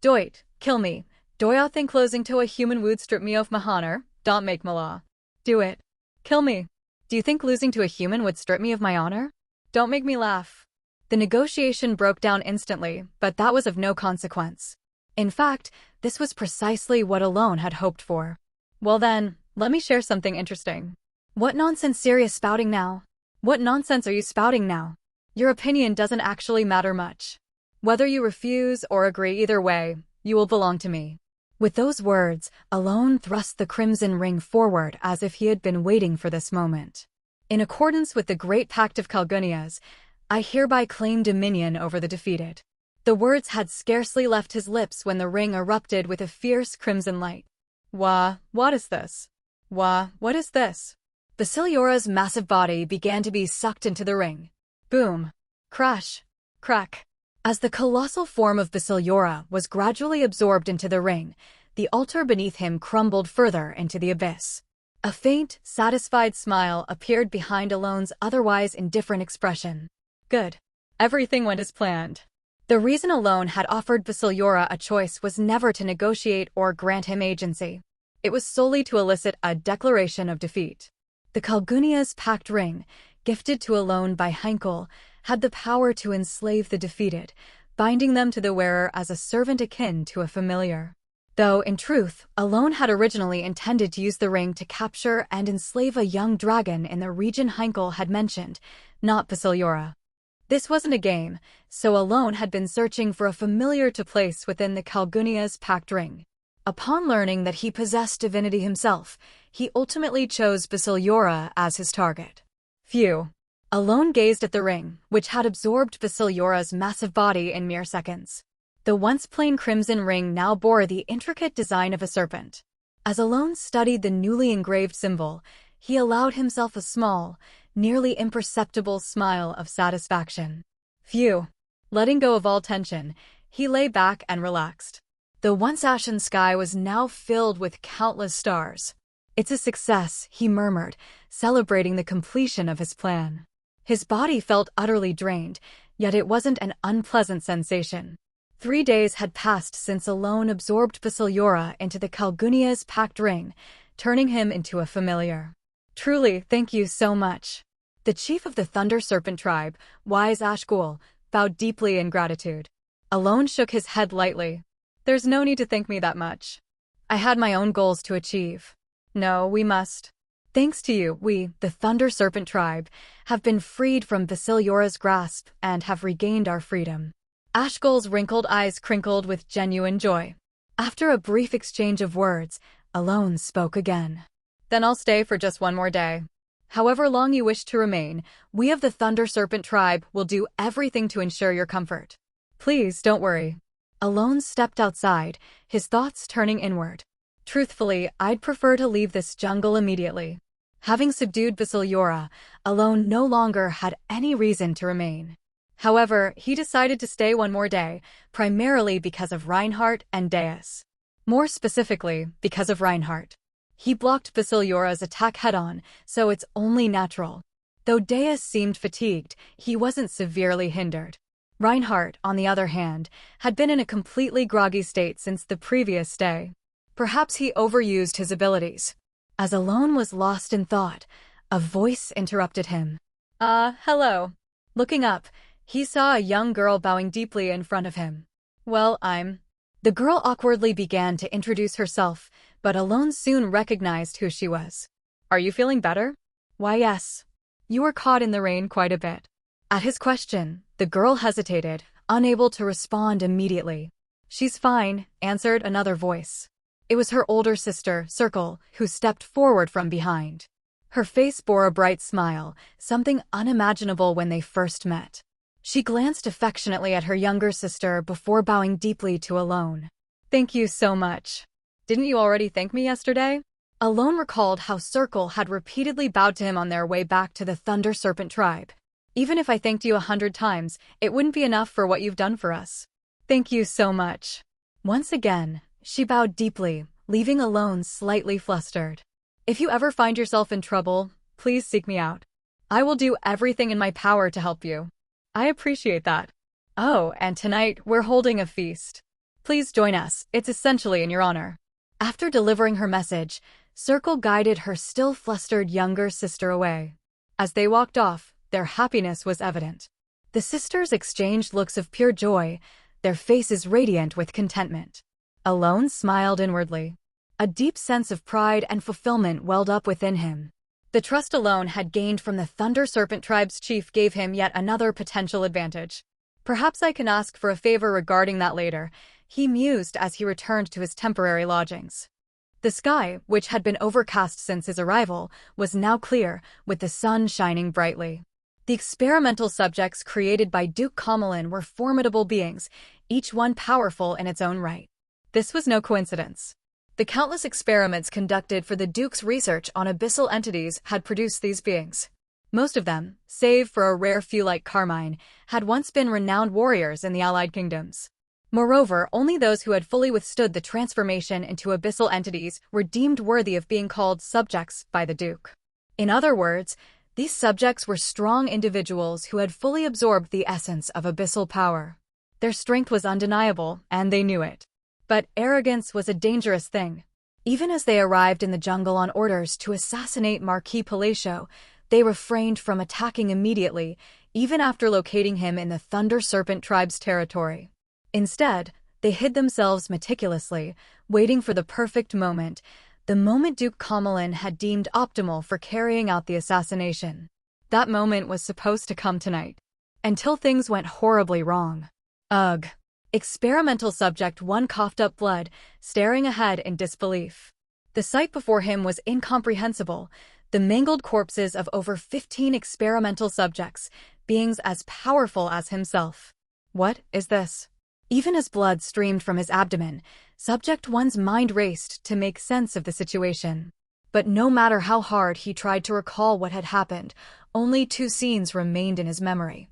Doit, kill me. Do you think closing to a human would strip me of my honor? Don't make me laugh. Do it. Kill me. Do you think losing to a human would strip me of my honor? Don't make me laugh. The negotiation broke down instantly, but that was of no consequence. In fact, this was precisely what Alone had hoped for. Well then, let me share something interesting. What nonsense serious spouting now? What nonsense are you spouting now? Your opinion doesn't actually matter much. Whether you refuse or agree, either way, you will belong to me. With those words, Alone thrust the crimson ring forward as if he had been waiting for this moment. In accordance with the Great Pact of Calgunias, I hereby claim dominion over the defeated. The words had scarcely left his lips when the ring erupted with a fierce crimson light. What is this? What is this? Basiliora's massive body began to be sucked into the ring. Boom. Crash. Crack. As the colossal form of Basiliora was gradually absorbed into the ring, the altar beneath him crumbled further into the abyss. A faint, satisfied smile appeared behind Alone's otherwise indifferent expression. Good. Everything went as planned. The reason Alone had offered Basiliora a choice was never to negotiate or grant him agency. It was solely to elicit a declaration of defeat. The Calgunia's pact ring, gifted to Alone by Heinkel, had the power to enslave the defeated, binding them to the wearer as a servant akin to a familiar. Though, in truth, Alone had originally intended to use the ring to capture and enslave a young dragon in the region Heinkel had mentioned, not Basiliora. This wasn't a game, so Alone had been searching for a familiar to place within the Calgunia's pact ring. Upon learning that he possessed divinity himself, he ultimately chose Basiliora as his target. Phew. Alone gazed at the ring, which had absorbed Basiliora's massive body in mere seconds. The once plain crimson ring now bore the intricate design of a serpent. As Alone studied the newly engraved symbol, he allowed himself a small, nearly imperceptible smile of satisfaction. Phew. Letting go of all tension, he lay back and relaxed. The once ashen sky was now filled with countless stars. It's a success, he murmured, celebrating the completion of his plan. His body felt utterly drained, yet it wasn't an unpleasant sensation. 3 days had passed since Alone absorbed Basiliora into the Calgunia's pact ring, turning him into a familiar. Truly, thank you so much. The chief of the Thunder Serpent tribe, wise Ashgul, bowed deeply in gratitude. Alone shook his head lightly. There's no need to thank me that much. I had my own goals to achieve. No, we must. Thanks to you, we, the Thunder Serpent tribe, have been freed from Basiliora's grasp and have regained our freedom. Ashgul's wrinkled eyes crinkled with genuine joy. After a brief exchange of words, Alone spoke again. Then I'll stay for just one more day. However long you wish to remain, we of the Thunder Serpent tribe will do everything to ensure your comfort. Please don't worry. Alone stepped outside, his thoughts turning inward. Truthfully, I'd prefer to leave this jungle immediately. Having subdued Basiliora, Alone no longer had any reason to remain. However, he decided to stay one more day, primarily because of Reinhardt and Deus. More specifically, because of Reinhardt. He blocked Basiliora's attack head-on, so it's only natural. Though Deus seemed fatigued, he wasn't severely hindered. Reinhardt, on the other hand, had been in a completely groggy state since the previous day. Perhaps he overused his abilities. As Alone was lost in thought, a voice interrupted him. Hello. Looking up, he saw a young girl bowing deeply in front of him. Well, The girl awkwardly began to introduce herself, but Alone soon recognized who she was. Are you feeling better? Why, yes. You were caught in the rain quite a bit. At his question, the girl hesitated, unable to respond immediately. She's fine, answered another voice. It was her older sister, Circle, who stepped forward from behind. Her face bore a bright smile, something unimaginable when they first met. She glanced affectionately at her younger sister before bowing deeply to Alone. Thank you so much. Didn't you already thank me yesterday? Alone recalled how Circle had repeatedly bowed to him on their way back to the Thunder Serpent tribe. Even if I thanked you 100 times, it wouldn't be enough for what you've done for us. Thank you so much. Once again, she bowed deeply, leaving Alone slightly flustered. If you ever find yourself in trouble, please seek me out. I will do everything in my power to help you. I appreciate that. Oh, and tonight we're holding a feast. Please join us, it's essentially in your honor. After delivering her message, Circle guided her still flustered younger sister away. As they walked off, their happiness was evident. The sisters exchanged looks of pure joy, their faces radiant with contentment. Alone smiled inwardly. A deep sense of pride and fulfillment welled up within him. The trust Alone had gained from the Thunder Serpent Tribe's chief gave him yet another potential advantage. Perhaps I can ask for a favor regarding that later, he mused as he returned to his temporary lodgings. The sky, which had been overcast since his arrival, was now clear, with the sun shining brightly. The experimental subjects created by Duke Kamalin were formidable beings, each one powerful in its own right. This was no coincidence. The countless experiments conducted for the Duke's research on abyssal entities had produced these beings. Most of them, save for a rare few like Carmine, had once been renowned warriors in the Allied Kingdoms. Moreover, only those who had fully withstood the transformation into abyssal entities were deemed worthy of being called subjects by the Duke. In other words, these subjects were strong individuals who had fully absorbed the essence of abyssal power. Their strength was undeniable, and they knew it. But arrogance was a dangerous thing. Even as they arrived in the jungle on orders to assassinate Marquis Palacio, they refrained from attacking immediately, even after locating him in the Thunder Serpent Tribe's territory. Instead, they hid themselves meticulously, waiting for the perfect moment, the moment Duke Kamalin had deemed optimal for carrying out the assassination. That moment was supposed to come tonight. Until things went horribly wrong. Ugh. Experimental Subject 1 coughed up blood, staring ahead in disbelief. The sight before him was incomprehensible, the mangled corpses of over 15 experimental subjects, beings as powerful as himself. What is this? Even as blood streamed from his abdomen, Subject 1's mind raced to make sense of the situation. But no matter how hard he tried to recall what had happened, only two scenes remained in his memory.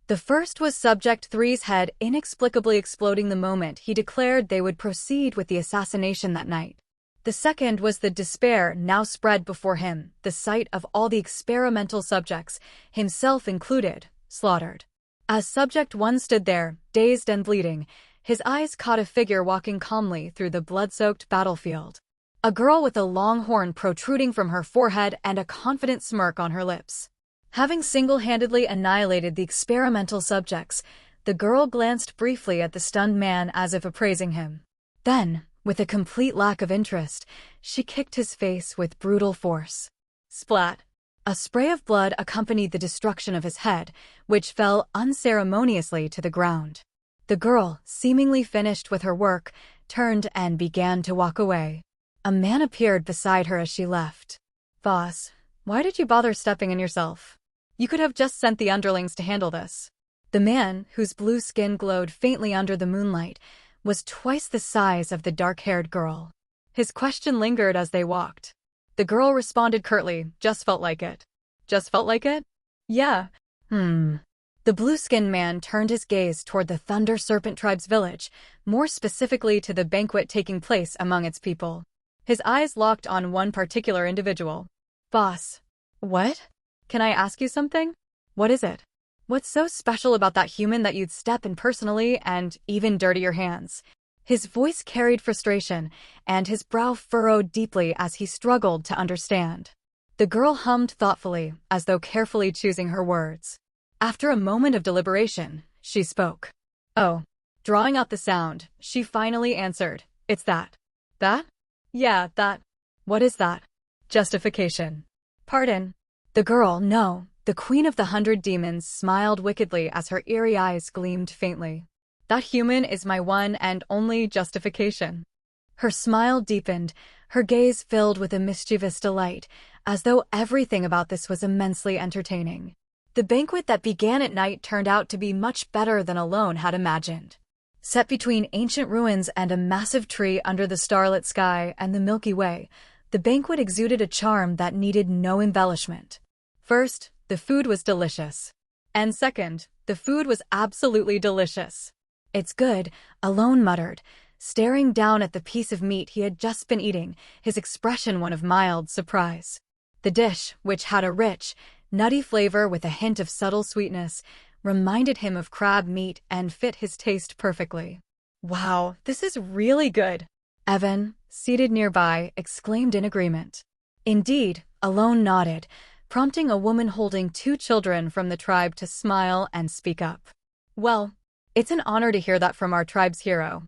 The first was Subject 3's head inexplicably exploding the moment he declared they would proceed with the assassination that night. The second was the despair now spread before him, the sight of all the experimental subjects, himself included, slaughtered. As Subject 1 stood there, dazed and bleeding, his eyes caught a figure walking calmly through the blood-soaked battlefield. A girl with a long horn protruding from her forehead and a confident smirk on her lips. Having single-handedly annihilated the experimental subjects, the girl glanced briefly at the stunned man as if appraising him. Then, with a complete lack of interest, she kicked his face with brutal force. Splat! A spray of blood accompanied the destruction of his head, which fell unceremoniously to the ground. The girl, seemingly finished with her work, turned and began to walk away. A man appeared beside her as she left. "Boss, why did you bother stepping in yourself? You could have just sent the underlings to handle this." The man, whose blue skin glowed faintly under the moonlight, was twice the size of the dark-haired girl. His question lingered as they walked. The girl responded curtly, "Just felt like it." "Just felt like it?" "Yeah." The blue-skinned man turned his gaze toward the Thunder Serpent Tribe's village, more specifically to the banquet taking place among its people. His eyes locked on one particular individual. "Boss." "What? Can I ask you something?" "What is it?" "What's so special about that human that you'd step in personally and even dirty your hands?" His voice carried frustration, and his brow furrowed deeply as he struggled to understand. The girl hummed thoughtfully, as though carefully choosing her words. After a moment of deliberation, she spoke. "Oh." Drawing out the sound, she finally answered, "It's that." "That?" "Yeah, that." "What is that?" "Justification." "Pardon?" The girl, no, the Queen of the 100 Demons, smiled wickedly as her eerie eyes gleamed faintly. "That human is my one and only justification." Her smile deepened, her gaze filled with a mischievous delight, as though everything about this was immensely entertaining. The banquet that began at night turned out to be much better than Alone had imagined. Set between ancient ruins and a massive tree under the starlit sky and the Milky Way, the banquet exuded a charm that needed no embellishment. First, the food was delicious. And second, the food was absolutely delicious. "It's good," Alone muttered, staring down at the piece of meat he had just been eating, his expression one of mild surprise. The dish, which had a rich, nutty flavor with a hint of subtle sweetness, reminded him of crab meat and fit his taste perfectly. "Wow, this is really good." Evan, seated nearby, exclaimed in agreement. Indeed, Alone nodded, prompting a woman holding 2 children from the tribe to smile and speak up. Well, it's an honor to hear that from our tribe's hero.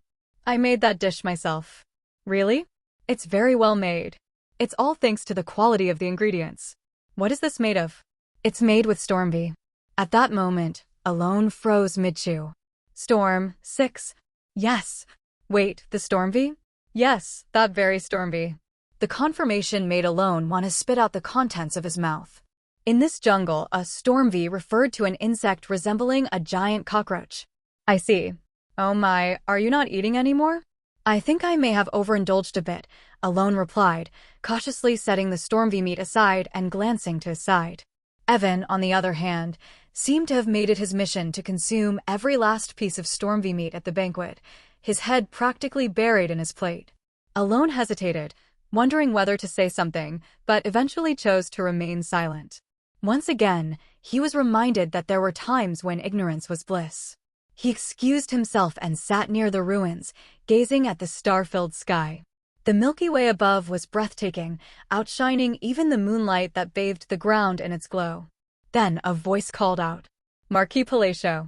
I made that dish myself. Really? It's very well made. It's all thanks to the quality of the ingredients. What is this made of? It's made with Stormby. At that moment, Alone froze mid-chew. Storm, 6. Yes. Wait, the Stormby? Yes, that very Stormby. The confirmation made Alone want to spit out the contents of his mouth. In this jungle, a Stormby referred to an insect resembling a giant cockroach. I see. Oh my, are you not eating anymore? I think I may have overindulged a bit, Alone replied, cautiously setting the Stormby meat aside and glancing to his side. Evan, on the other hand, seemed to have made it his mission to consume every last piece of Stormby meat at the banquet, his head practically buried in his plate. Alone hesitated, wondering whether to say something, but eventually chose to remain silent. Once again, he was reminded that there were times when ignorance was bliss. He excused himself and sat near the ruins, gazing at the star-filled sky. The Milky Way above was breathtaking, outshining even the moonlight that bathed the ground in its glow. Then a voice called out, "Marquis Palacio."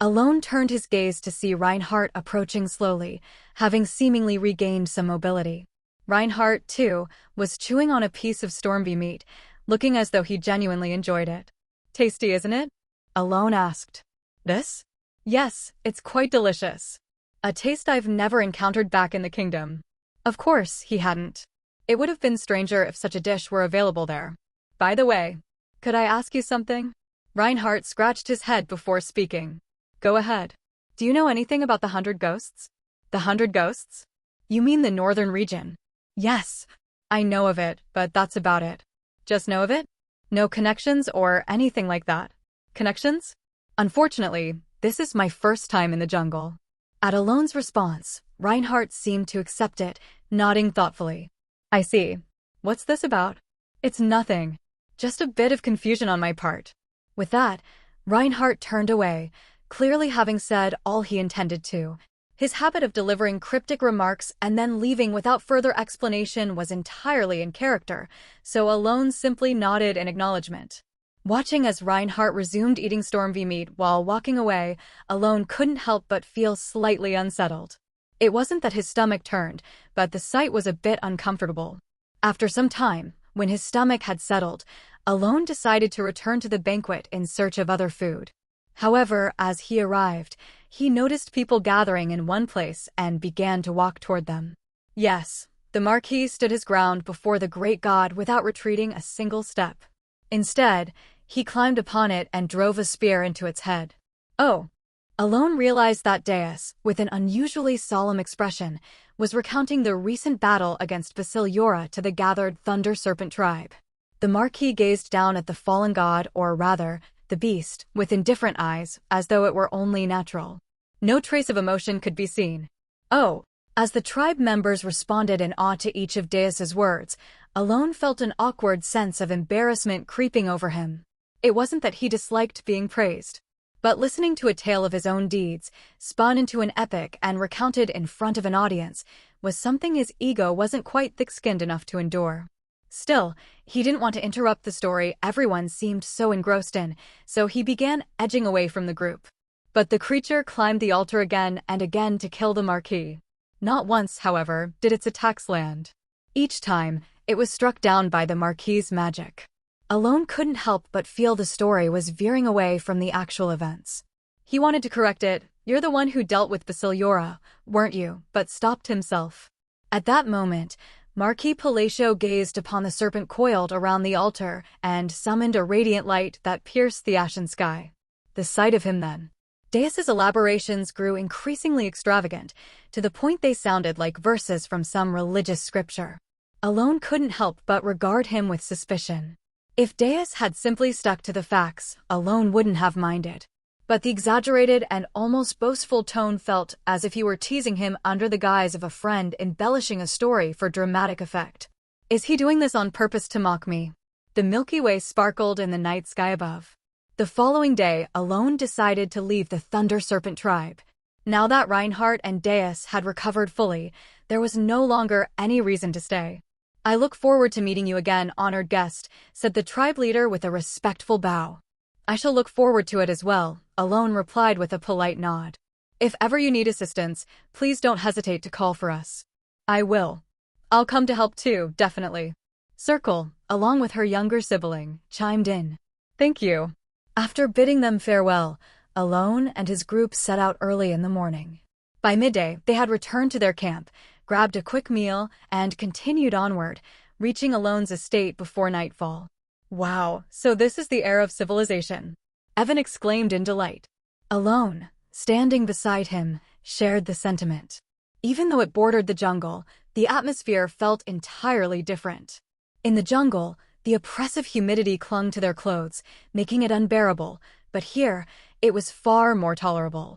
Alone turned his gaze to see Reinhardt approaching slowly, having seemingly regained some mobility. Reinhardt, too, was chewing on a piece of Stormby meat, looking as though he genuinely enjoyed it. "Tasty, isn't it?" Alone asked. "This? Yes, it's quite delicious. A taste I've never encountered back in the kingdom." Of course, he hadn't. It would have been stranger if such a dish were available there. "By the way, could I ask you something?" Reinhardt scratched his head before speaking. "Go ahead. Do you know anything about the 100 Ghosts?" "The 100 Ghosts? You mean the northern region?" "Yes. I know of it, but that's about it." "Just know of it? No connections or anything like that?" "Connections? Unfortunately, this is my first time in the jungle." At Alone's response, Reinhardt seemed to accept it, nodding thoughtfully. "I see. What's this about?" "It's nothing. Just a bit of confusion on my part." With that, Reinhardt turned away, clearly having said all he intended to. His habit of delivering cryptic remarks and then leaving without further explanation was entirely in character, so Alone simply nodded in acknowledgement. Watching as Reinhardt resumed eating Stormby meat while walking away, Alone couldn't help but feel slightly unsettled. It wasn't that his stomach turned, but the sight was a bit uncomfortable. After some time, when his stomach had settled, Alone decided to return to the banquet in search of other food. However, as he arrived, he noticed people gathering in one place and began to walk toward them. Yes, the Marquis stood his ground before the great god without retreating a single step. Instead, he climbed upon it and drove a spear into its head. Oh! Alone realized that Deus, with an unusually solemn expression, was recounting the recent battle against Basiliora to the gathered Thunder Serpent tribe. The Marquis gazed down at the fallen god, or rather, the beast, with indifferent eyes, as though it were only natural. No trace of emotion could be seen. Oh! As the tribe members responded in awe to each of Deus's words, Alone felt an awkward sense of embarrassment creeping over him. It wasn't that he disliked being praised, but listening to a tale of his own deeds, spun into an epic and recounted in front of an audience, was something his ego wasn't quite thick-skinned enough to endure. Still, he didn't want to interrupt the story everyone seemed so engrossed in, so he began edging away from the group. But the creature climbed the altar again and again to kill the Marquis. Not once, however, did its attacks land. Each time, it was struck down by the Marquis's magic. Alone couldn't help but feel the story was veering away from the actual events. He wanted to correct it. "You're the one who dealt with Basiliora, weren't you?" but stopped himself. At that moment, Marquis Palacio gazed upon the serpent coiled around the altar and summoned a radiant light that pierced the ashen sky. The sight of him then. Deus's elaborations grew increasingly extravagant, to the point they sounded like verses from some religious scripture. Alone couldn't help but regard him with suspicion. If Deus had simply stuck to the facts, Alone wouldn't have minded. But the exaggerated and almost boastful tone felt as if he were teasing him under the guise of a friend embellishing a story for dramatic effect. Is he doing this on purpose to mock me? The Milky Way sparkled in the night sky above. The following day, Alone decided to leave the Thunder Serpent tribe. Now that Reinhardt and Deus had recovered fully, there was no longer any reason to stay. "I look forward to meeting you again, honored guest," said the tribe leader with a respectful bow. "I shall look forward to it as well," Alone replied with a polite nod. "If ever you need assistance, please don't hesitate to call for us." "I will. I'll come to help too, definitely." Circle, along with her younger sibling, chimed in. "Thank you." After bidding them farewell, Alone and his group set out early in the morning. By midday, they had returned to their camp, grabbed a quick meal, and continued onward, reaching Alone's estate before nightfall. "Wow, so this is the era of civilization," Evan exclaimed in delight. Alone, standing beside him, shared the sentiment. Even though it bordered the jungle, the atmosphere felt entirely different. In the jungle, the oppressive humidity clung to their clothes, making it unbearable, but here, it was far more tolerable.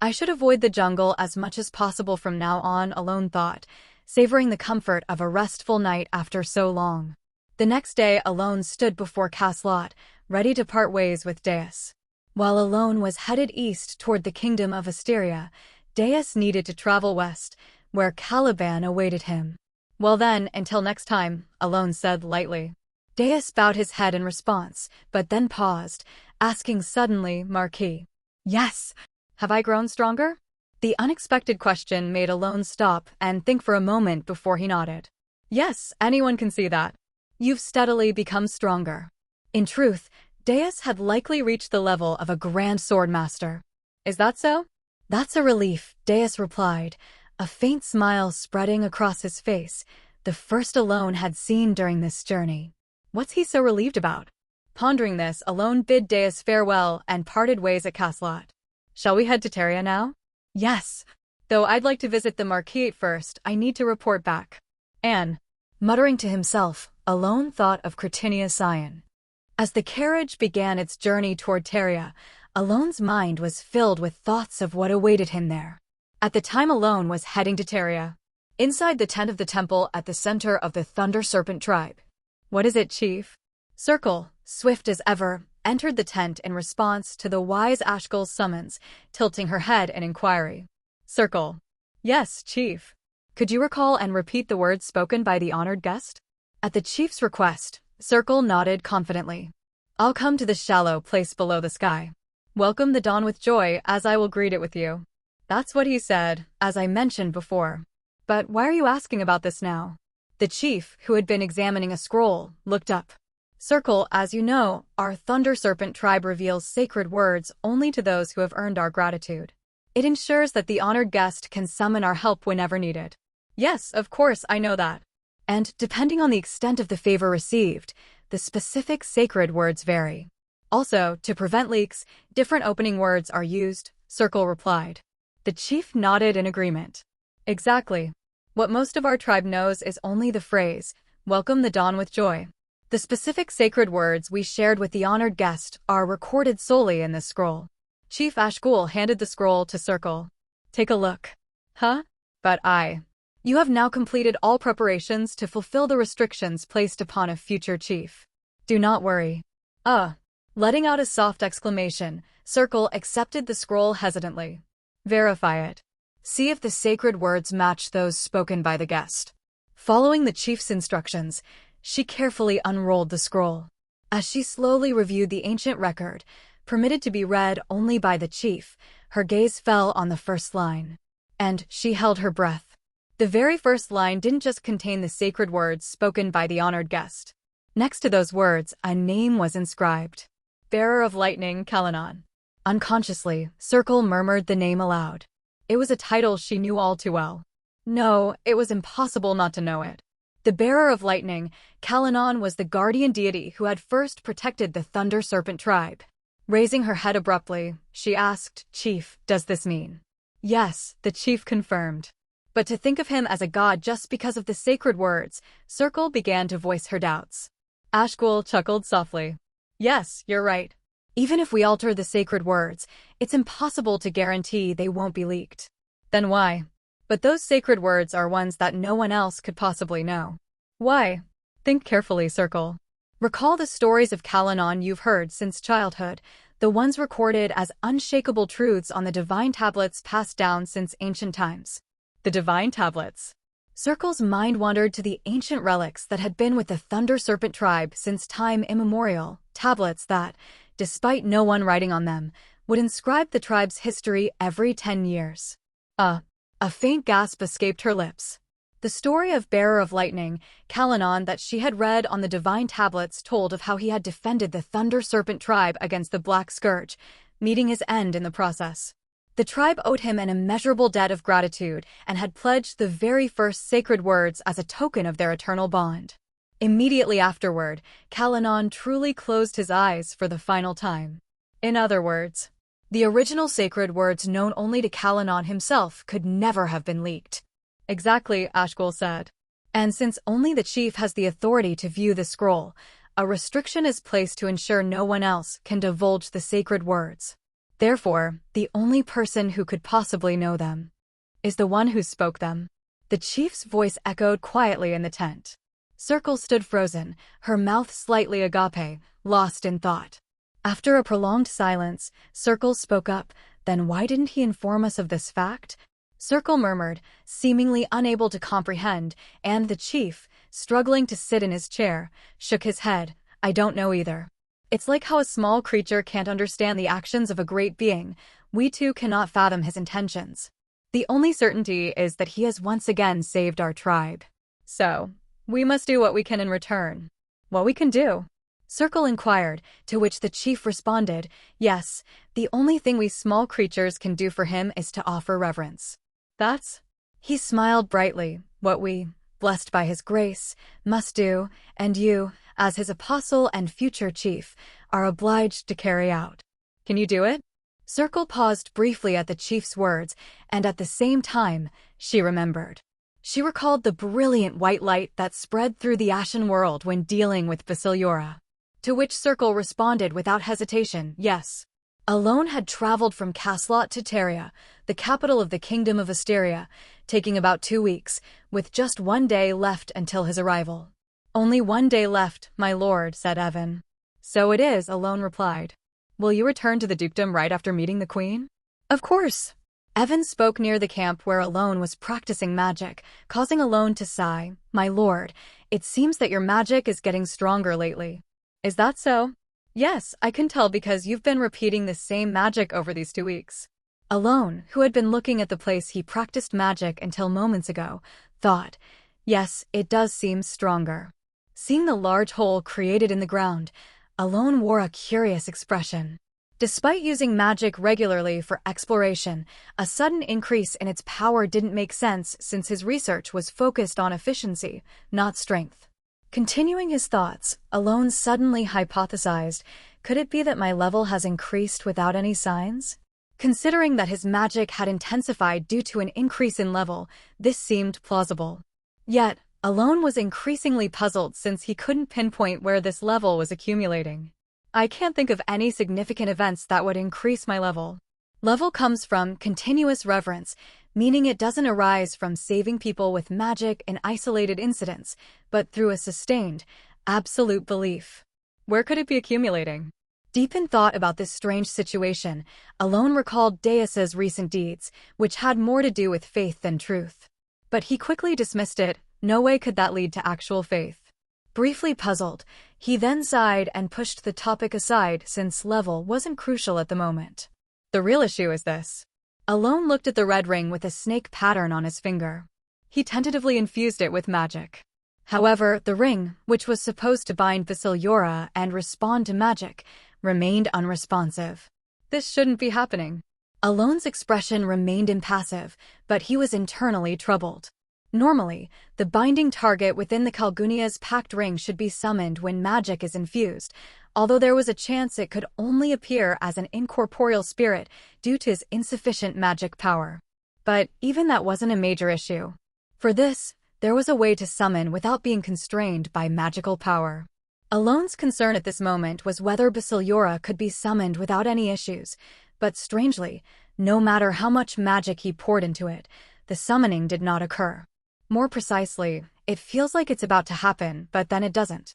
"I should avoid the jungle as much as possible from now on," Alone thought, savoring the comfort of a restful night after so long. The next day, Alone stood before Caslot, ready to part ways with Deus. While Alone was headed east toward the kingdom of Asteria, Deus needed to travel west, where Caliban awaited him. "Well then, until next time," Alone said lightly. Deus bowed his head in response, but then paused, asking suddenly, "Marquis." "Yes. Have I grown stronger?" The unexpected question made Alone stop and think for a moment before he nodded. "Yes, anyone can see that. You've steadily become stronger." In truth, Deus had likely reached the level of a grand sword master. "Is that so?" "That's a relief," Deus replied, a faint smile spreading across his face, the first Alone had seen during this journey. What's he so relieved about? Pondering this, Alone bid Deus farewell and parted ways at Caslot. "Shall we head to Teria now?" "Yes. Though I'd like to visit the Marquis first, I need to report back." Anne, muttering to himself, Alone thought of Cretinia Scion. As the carriage began its journey toward Teria, Alone's mind was filled with thoughts of what awaited him there. At the time Alone was heading to Teria, inside the tent of the temple at the center of the Thunder Serpent tribe. "What is it, Chief?" Circle, swift as ever, entered the tent in response to the wise Ashgul's summons, tilting her head in inquiry. Circle. "Yes, Chief." "Could you recall and repeat the words spoken by the honored guest?" At the Chief's request, Circle nodded confidently. "I'll come to the shallow place below the sky. Welcome the dawn with joy, as I will greet it with you." "That's what he said, as I mentioned before. But why are you asking about this now?" The chief, who had been examining a scroll, looked up. "Circle, as you know, our Thunder Serpent tribe reveals sacred words only to those who have earned our gratitude. It ensures that the honored guest can summon our help whenever needed." "Yes, of course, I know that." "And depending on the extent of the favor received, the specific sacred words vary. Also, to prevent leaks, different opening words are used," Circle replied. The chief nodded in agreement. "Exactly. What most of our tribe knows is only the phrase, 'Welcome the dawn with joy.' The specific sacred words we shared with the honored guest are recorded solely in this scroll." Chief Ashgul handed the scroll to Circle. "Take a look." "Huh? But You have now completed all preparations to fulfill the restrictions placed upon a future chief. Do not worry." Letting out a soft exclamation, Circle accepted the scroll hesitantly. "Verify it. See if the sacred words match those spoken by the guest." Following the chief's instructions, she carefully unrolled the scroll. As she slowly reviewed the ancient record, permitted to be read only by the chief, her gaze fell on the first line. And she held her breath. The very first line didn't just contain the sacred words spoken by the honored guest. Next to those words, a name was inscribed. Bearer of Lightning, Kalanon. Unconsciously, Circle murmured the name aloud. It was a title she knew all too well. No, it was impossible not to know it. The Bearer of Lightning, Kalanon, was the guardian deity who had first protected the Thunder Serpent tribe. Raising her head abruptly, she asked, "Chief, does this mean?" "Yes," the chief confirmed. But to think of him as a god just because of the sacred words, Circle began to voice her doubts. Ashgul chuckled softly. "Yes, you're right. Even if we alter the sacred words, it's impossible to guarantee they won't be leaked." "Then why?" "But those sacred words are ones that no one else could possibly know." "Why?" "Think carefully, Circle. Recall the stories of Kalanon you've heard since childhood, the ones recorded as unshakable truths on the divine tablets passed down since ancient times." "The divine tablets?" Circle's mind wandered to the ancient relics that had been with the Thunder Serpent tribe since time immemorial, tablets that, despite no one writing on them, would inscribe the tribe's history every 10 years. A faint gasp escaped her lips. The story of Bearer of Lightning, Kalanon, that she had read on the divine tablets told of how he had defended the Thunder Serpent tribe against the Black Scourge, meeting his end in the process. The tribe owed him an immeasurable debt of gratitude and had pledged the very first sacred words as a token of their eternal bond. Immediately afterward, Kalanon truly closed his eyes for the final time. In other words, the original sacred words known only to Kalanon himself could never have been leaked. Exactly, Ashgul said. And since only the chief has the authority to view the scroll, a restriction is placed to ensure no one else can divulge the sacred words. Therefore, the only person who could possibly know them is the one who spoke them. The chief's voice echoed quietly in the tent. Circle stood frozen, her mouth slightly agape, lost in thought. After a prolonged silence, Circle spoke up. Then why didn't he inform us of this fact? Circle murmured, seemingly unable to comprehend, and the chief, struggling to sit in his chair, shook his head. I don't know either. It's like how a small creature can't understand the actions of a great being. We too cannot fathom his intentions. The only certainty is that he has once again saved our tribe. So, we must do what we can in return. What we can do? Circle inquired, to which the chief responded, yes, the only thing we small creatures can do for him is to offer reverence. That's? He smiled brightly, what we, blessed by his grace, must do, and you, as his apostle and future chief, are obliged to carry out. Can you do it? Circle paused briefly at the chief's words, and at the same time, she remembered. She recalled the brilliant white light that spread through the Ashen world when dealing with Basiliora. To which Circle responded without hesitation, yes. Alone had traveled from Caslot to Teria, the capital of the Kingdom of Asteria, taking about 2 weeks, with just 1 day left until his arrival. Only 1 day left, my lord, said Evan. So it is, Alone replied. Will you return to the dukedom right after meeting the queen? Of course. Evan spoke near the camp where Alone was practicing magic, causing Alone to sigh. My lord, it seems that your magic is getting stronger lately. Is that so? Yes, I can tell because you've been repeating the same magic over these 2 weeks. Alone, who had been looking at the place he practiced magic until moments ago, thought, yes, it does seem stronger. Seeing the large hole created in the ground, Alone wore a curious expression. Despite using magic regularly for exploration, a sudden increase in its power didn't make sense since his research was focused on efficiency, not strength. Continuing his thoughts, Alone suddenly hypothesized, could it be that my level has increased without any signs? Considering that his magic had intensified due to an increase in level, this seemed plausible. Yet, Alone was increasingly puzzled since he couldn't pinpoint where this level was accumulating. I can't think of any significant events that would increase my level. Level comes from continuous reverence, meaning it doesn't arise from saving people with magic in isolated incidents, but through a sustained, absolute belief. Where could it be accumulating? Deep in thought about this strange situation, Alone recalled Deus's recent deeds, which had more to do with faith than truth. But he quickly dismissed it. No way could that lead to actual faith. Briefly puzzled, he then sighed and pushed the topic aside since level wasn't crucial at the moment. The real issue is this. Alone looked at the red ring with a snake pattern on his finger. He tentatively infused it with magic. However, the ring, which was supposed to bind Basiliora and respond to magic, remained unresponsive. This shouldn't be happening. Alone's expression remained impassive, but he was internally troubled. Normally, the binding target within the Kalgunia's pact ring should be summoned when magic is infused, although there was a chance it could only appear as an incorporeal spirit due to his insufficient magic power. But even that wasn't a major issue. For this, there was a way to summon without being constrained by magical power. Alone's concern at this moment was whether Basiliora could be summoned without any issues, but strangely, no matter how much magic he poured into it, the summoning did not occur. More precisely, it feels like it's about to happen, but then it doesn't.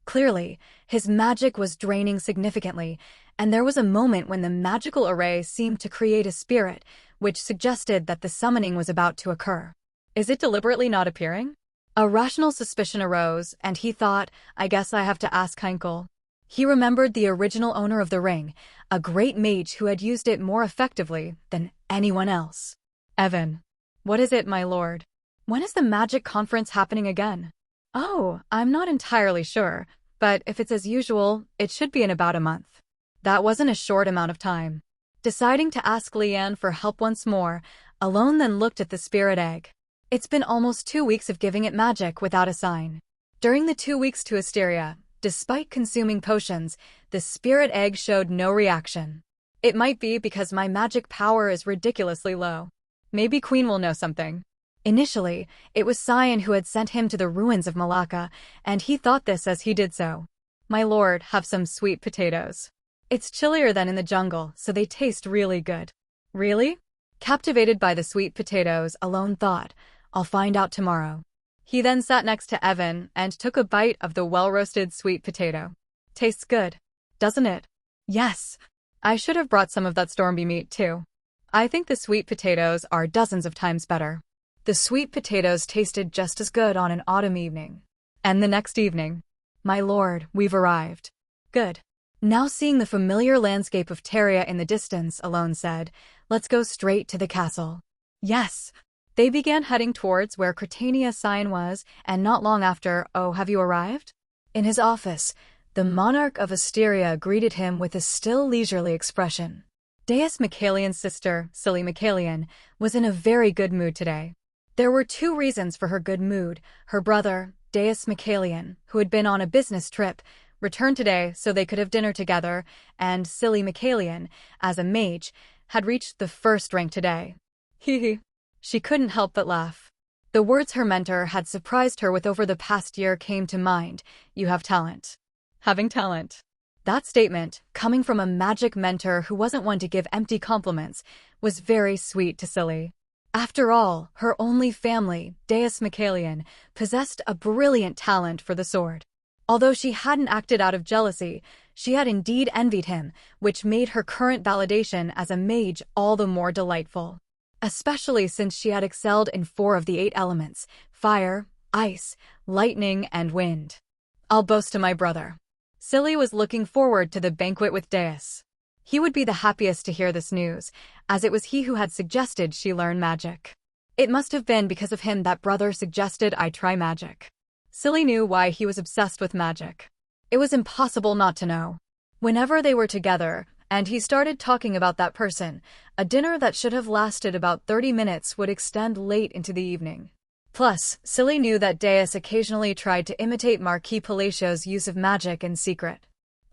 Clearly, his magic was draining significantly, and there was a moment when the magical array seemed to create a spirit, which suggested that the summoning was about to occur. Is it deliberately not appearing? A rational suspicion arose, and he thought, I guess I have to ask Heinkel. He remembered the original owner of the ring, a great mage who had used it more effectively than anyone else. Evan. What is it, my lord? When is the magic conference happening again? Oh, I'm not entirely sure, but if it's as usual, it should be in about a month. That wasn't a short amount of time. Deciding to ask Leanne for help once more, Alone then looked at the spirit egg. It's been almost 2 weeks of giving it magic without a sign. During the 2 weeks to Asteria, despite consuming potions, the spirit egg showed no reaction. It might be because my magic power is ridiculously low. Maybe Queen will know something. Initially, it was Cyan who had sent him to the ruins of Malacca, and he thought this as he did so. My lord, have some sweet potatoes. It's chillier than in the jungle, so they taste really good. Really? Captivated by the sweet potatoes, Alone thought, I'll find out tomorrow. He then sat next to Evan and took a bite of the well-roasted sweet potato. Tastes good, doesn't it? Yes. I should have brought some of that Stormby meat too. I think the sweet potatoes are dozens of times better. The sweet potatoes tasted just as good on an autumn evening. And the next evening. My lord, we've arrived. Good. Now seeing the familiar landscape of Teria in the distance, Alone said, let's go straight to the castle. Yes. They began heading towards where Cretania Cyan was, and not long after, oh, have you arrived? In his office, the monarch of Asteria greeted him with a still leisurely expression. Deus Michaelian's sister, Silly Michaelian, was in a very good mood today. There were 2 reasons for her good mood. Her brother, Deus Michaelian, who had been on a business trip, returned today so they could have dinner together, and Silly Michaelian, as a mage, had reached the 1st rank today. Hee. She couldn't help but laugh. The words her mentor had surprised her with over the past year came to mind. You have talent. Having talent. That statement, coming from a magic mentor who wasn't one to give empty compliments, was very sweet to Silly. After all, her only family, Deus Michaelian, possessed a brilliant talent for the sword. Although she hadn't acted out of jealousy, she had indeed envied him, which made her current validation as a mage all the more delightful. Especially since she had excelled in 4 of the 8 elements: fire, ice, lightning, and wind. I'll boast to my brother. Silly was looking forward to the banquet with Deus. He would be the happiest to hear this news, as it was he who had suggested she learn magic. It must have been because of him that brother suggested I try magic. Silly knew why he was obsessed with magic. It was impossible not to know. Whenever they were together, and he started talking about that person, a dinner that should have lasted about 30 minutes would extend late into the evening. Plus, Silly knew that Deus occasionally tried to imitate Marquis Palacio's use of magic in secret.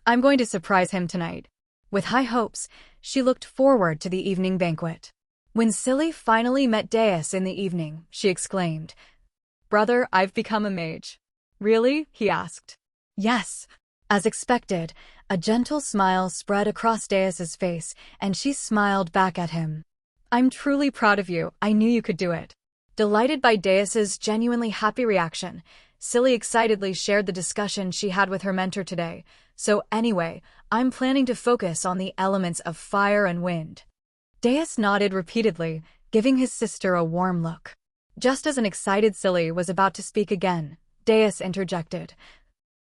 I'm going to surprise him tonight. With high hopes, she looked forward to the evening banquet. When Silly finally met Deus in the evening, she exclaimed, Brother, I've become a mage. Really? He asked. Yes. As expected, a gentle smile spread across Deus's face, and she smiled back at him. I'm truly proud of you. I knew you could do it. Delighted by Deus's genuinely happy reaction, Silly excitedly shared the discussion she had with her mentor today. So anyway, I'm planning to focus on the elements of fire and wind. Deus nodded repeatedly, giving his sister a warm look. Just as an excited Silly was about to speak again, Deus interjected.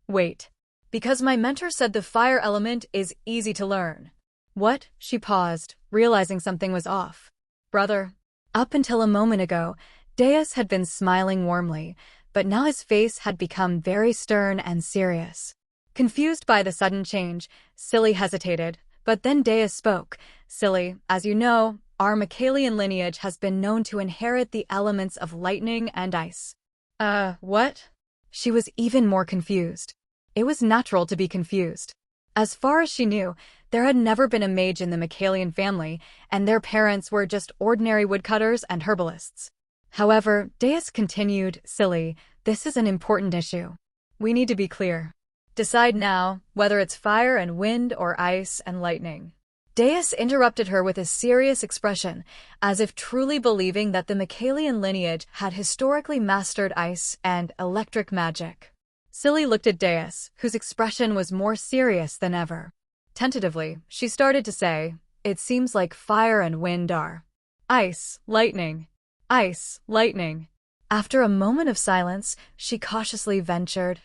Wait. Because my mentor said the fire element is easy to learn. What? She paused, realizing something was off. Brother. Up until a moment ago, Deus had been smiling warmly, but now his face had become very stern and serious. Confused by the sudden change, Silly hesitated, but then Deus spoke. Silly, as you know, our Michaelian lineage has been known to inherit the elements of lightning and ice. What? She was even more confused. It was natural to be confused. As far as she knew, there had never been a mage in the Michaelian family, and their parents were just ordinary woodcutters and herbalists. However, Deus continued, Silly, this is an important issue. We need to be clear. Decide now whether it's fire and wind or ice and lightning. Deus interrupted her with a serious expression, as if truly believing that the Michaelian lineage had historically mastered ice and electric magic. Silly looked at Deus, whose expression was more serious than ever. Tentatively, she started to say, it seems like fire and wind are. Ice, lightning. Ice, lightning. After a moment of silence, she cautiously ventured,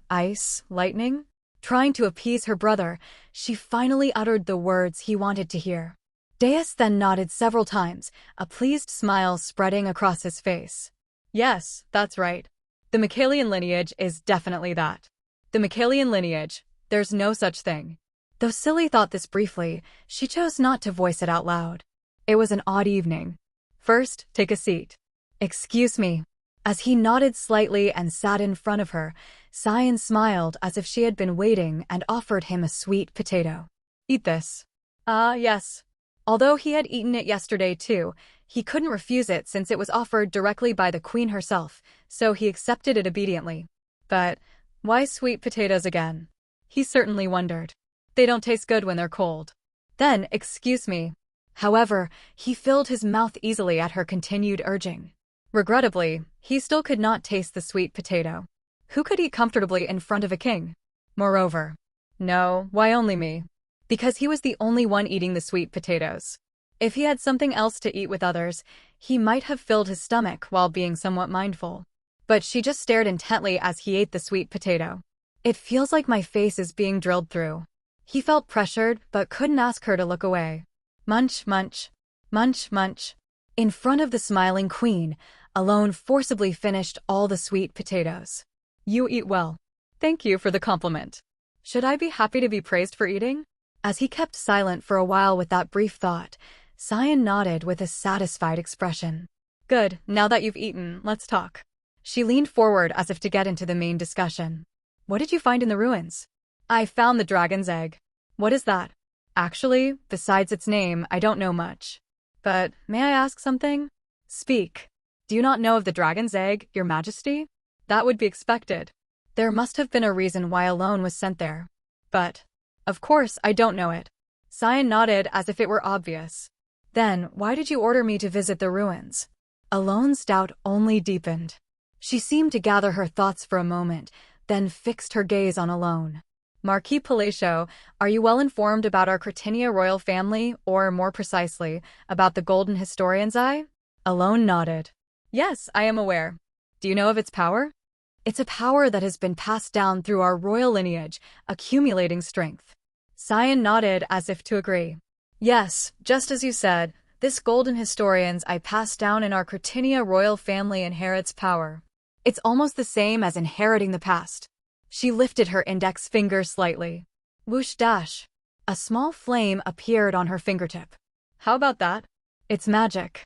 ice, lightning? Trying to appease her brother, she finally uttered the words he wanted to hear. Deus then nodded several times, a pleased smile spreading across his face. Yes, that's right. The Michaelian lineage is definitely that. The Michaelian lineage, there's no such thing. Though Silly thought this briefly, she chose not to voice it out loud. It was an odd evening. First, take a seat. Excuse me. As he nodded slightly and sat in front of her, Cyan smiled as if she had been waiting and offered him a sweet potato. Eat this. Ah, yes. Although he had eaten it yesterday too, he couldn't refuse it since it was offered directly by the queen herself, so he accepted it obediently. But why sweet potatoes again? He certainly wondered. They don't taste good when they're cold. Then, excuse me. However, he filled his mouth easily at her continued urging. Regrettably, he still could not taste the sweet potato. Who could eat comfortably in front of a king? Moreover, no, why only me? Because he was the only one eating the sweet potatoes. If he had something else to eat with others, he might have filled his stomach while being somewhat mindful. But she just stared intently as he ate the sweet potato. It feels like my face is being drilled through. He felt pressured, but couldn't ask her to look away. Munch, munch. Munch, munch. In front of the smiling queen, Alone forcibly finished all the sweet potatoes. You eat well. Thank you for the compliment. Should I be happy to be praised for eating? As he kept silent for a while with that brief thought, Cyan nodded with a satisfied expression. Good, now that you've eaten, let's talk. She leaned forward as if to get into the main discussion. What did you find in the ruins? I found the dragon's egg. What is that? Actually, besides its name, I don't know much. But may I ask something? Speak. Do you not know of the dragon's egg, your majesty? That would be expected. There must have been a reason why Alone was sent there. But, of course, I don't know it. Cyan nodded as if it were obvious. Then, why did you order me to visit the ruins? Alone's doubt only deepened. She seemed to gather her thoughts for a moment, then fixed her gaze on Alone. Marquis Palacio, are you well informed about our Cretinia royal family, or more precisely, about the Golden Historian's Eye? Alone nodded. Yes, I am aware. Do you know of its power? It's a power that has been passed down through our royal lineage, accumulating strength. Cyan nodded as if to agree. Yes, just as you said, this Golden Historian's Eye passed down in our Cretinia royal family inherits power. It's almost the same as inheriting the past. She lifted her index finger slightly. Whoosh dash. A small flame appeared on her fingertip. How about that? It's magic.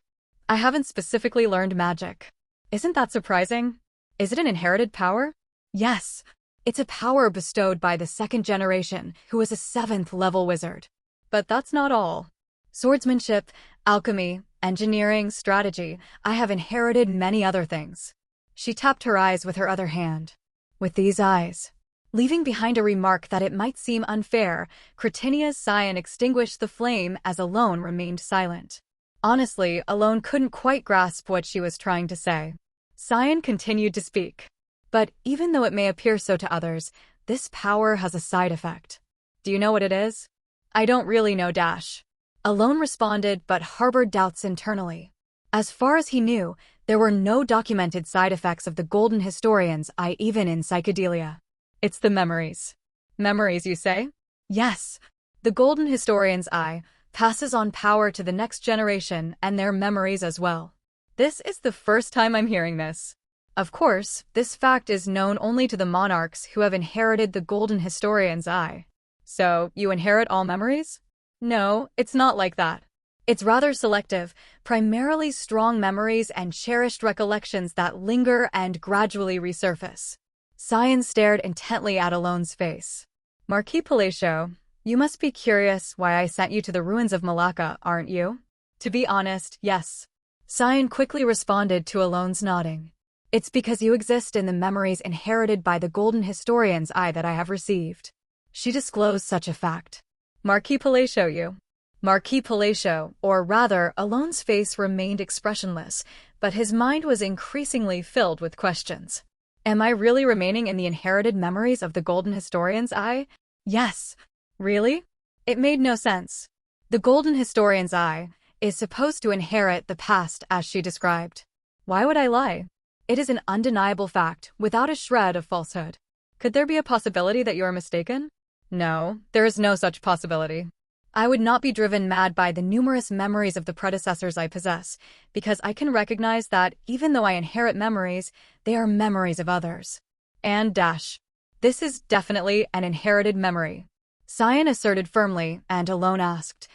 I haven't specifically learned magic. Isn't that surprising? Is it an inherited power? Yes. It's a power bestowed by the second generation, who is a 7th level wizard. But that's not all. Swordsmanship, alchemy, engineering, strategy, I have inherited many other things. She tapped her eyes with her other hand. With these eyes, leaving behind a remark that it might seem unfair, Cretinia's Cyan extinguished the flame as Alone remained silent. Honestly, Alone couldn't quite grasp what she was trying to say. Cyan continued to speak. But even though it may appear so to others, this power has a side effect. Do you know what it is? I don't really know dash. Alone responded but harbored doubts internally. As far as he knew, there were no documented side effects of the Golden Historian's Eye even in psychedelia. It's the memories. Memories, you say? Yes. The Golden Historian's Eye passes on power to the next generation and their memories as well. This is the first time I'm hearing this. Of course, this fact is known only to the monarchs who have inherited the Golden Historian's Eye. So, you inherit all memories? No, it's not like that. It's rather selective, primarily strong memories and cherished recollections that linger and gradually resurface. Cyan stared intently at Alone's face. Marquis Palacio, you must be curious why I sent you to the ruins of Malacca, aren't you? To be honest, yes. Cyan quickly responded to Alone's nodding. It's because you exist in the memories inherited by the Golden Historian's Eye that I have received. She disclosed such a fact. Marquis Palacio, you. Marquis Palacio, or rather, Alone's face remained expressionless, but his mind was increasingly filled with questions. Am I really remaining in the inherited memories of the Golden Historian's Eye? Yes. Really? It made no sense. The Golden Historian's Eye is supposed to inherit the past as she described. Why would I lie? It is an undeniable fact, without a shred of falsehood. Could there be a possibility that you are mistaken? No, there is no such possibility. I would not be driven mad by the numerous memories of the predecessors I possess, because I can recognize that even though I inherit memories, they are memories of others. And dash. This is definitely an inherited memory. Cyan asserted firmly, and Alone asked,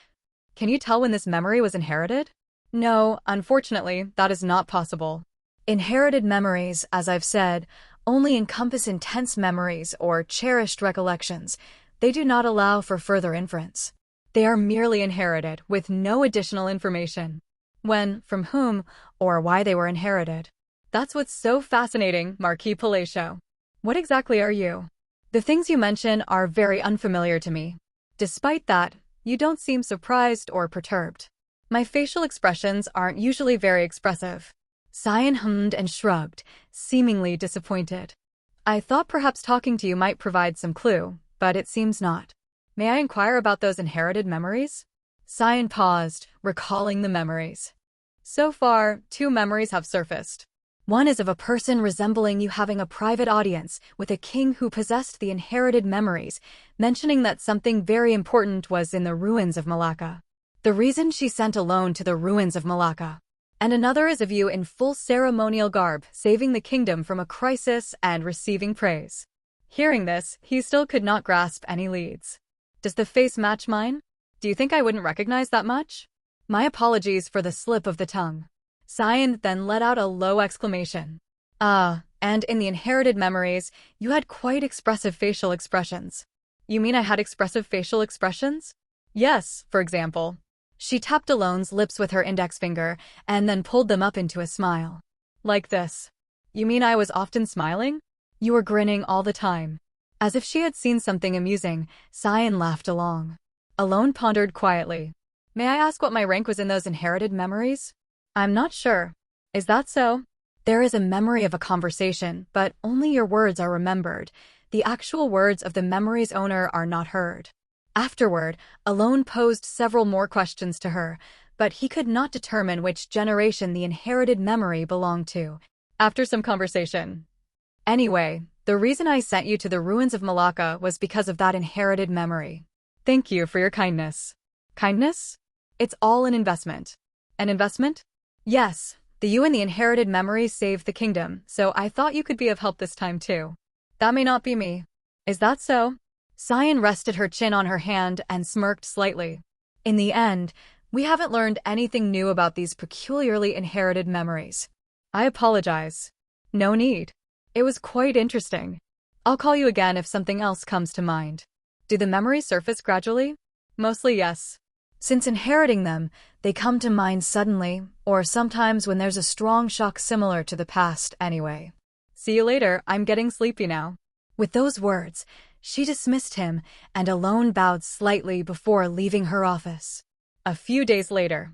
"Can you tell when this memory was inherited?" No, unfortunately, that is not possible. Inherited memories, as I've said, only encompass intense memories or cherished recollections. They do not allow for further inference. They are merely inherited, with no additional information. When, from whom, or why they were inherited. That's what's so fascinating, Marquis Palacio. What exactly are you? The things you mention are very unfamiliar to me. Despite that, you don't seem surprised or perturbed. My facial expressions aren't usually very expressive. Cyan hummed and shrugged, seemingly disappointed. I thought perhaps talking to you might provide some clue, but it seems not. May I inquire about those inherited memories? Cyan paused, recalling the memories. So far, 2 memories have surfaced. One is of a person resembling you having a private audience with a king who possessed the inherited memories, mentioning that something very important was in the ruins of Malacca. The reason she sent Alone to the ruins of Malacca. And another is of you in full ceremonial garb, saving the kingdom from a crisis and receiving praise. Hearing this, he still could not grasp any leads. Does the face match mine? Do you think I wouldn't recognize that much? My apologies for the slip of the tongue. Cyan then let out a low exclamation. Ah, and in the inherited memories, you had quite expressive facial expressions. You mean I had expressive facial expressions? Yes, for example. She tapped Alone's lips with her index finger and then pulled them up into a smile. Like this. You mean I was often smiling? You were grinning all the time. As if she had seen something amusing, Cyan laughed along. Alone pondered quietly. May I ask what my rank was in those inherited memories? I'm not sure. Is that so? There is a memory of a conversation, but only your words are remembered. The actual words of the memory's owner are not heard. Afterward, Alone posed several more questions to her, but he could not determine which generation the inherited memory belonged to. After some conversation. Anyway, the reason I sent you to the ruins of Malacca was because of that inherited memory. Thank you for your kindness. Kindness? It's all an investment. An investment? Yes, you and the inherited memory saved the kingdom, so I thought you could be of help this time too. That may not be me. Is that so? Cyan rested her chin on her hand and smirked slightly. In the end, we haven't learned anything new about these peculiarly inherited memories. I apologize. No need. It was quite interesting. I'll call you again if something else comes to mind. Do the memories surface gradually? Mostly yes. Since inheriting them, they come to mind suddenly, or sometimes when there's a strong shock similar to the past anyway. See you later, I'm getting sleepy now. With those words, she dismissed him and Alone bowed slightly before leaving her office. A few days later.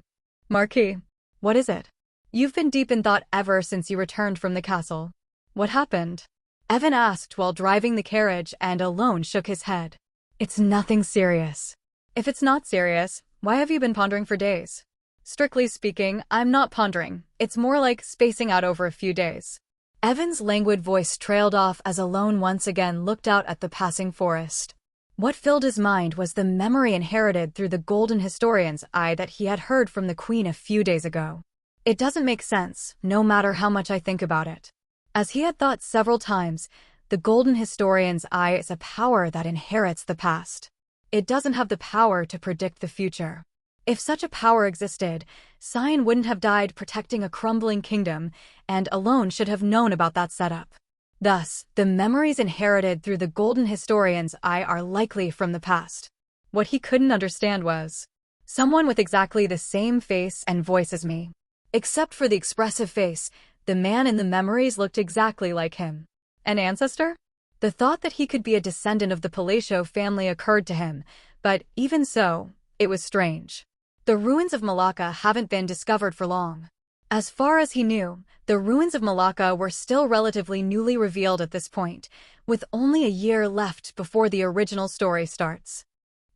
Marquis, what is it? You've been deep in thought ever since you returned from the castle. What happened? Evan asked while driving the carriage, and Alone shook his head. It's nothing serious. If it's not serious, why have you been pondering for days? Strictly speaking, I'm not pondering. It's more like spacing out over a few days. Evan's languid voice trailed off as Alone once again looked out at the passing forest. What filled his mind was the memory inherited through the golden historian's eye that he had heard from the Queen a few days ago. It doesn't make sense, no matter how much I think about it. As he had thought several times, the golden historian's eye is a power that inherits the past. It doesn't have the power to predict the future. If such a power existed, Cyan wouldn't have died protecting a crumbling kingdom, and Alone should have known about that setup. Thus, the memories inherited through the golden historian's eye are likely from the past. What he couldn't understand was someone with exactly the same face and voice as me. Except for the expressive face, the man in the memories looked exactly like him. An ancestor? The thought that he could be a descendant of the Palacio family occurred to him, but even so, it was strange. The ruins of Malacca haven't been discovered for long. As far as he knew, the ruins of Malacca were still relatively newly revealed at this point, with only a year left before the original story starts.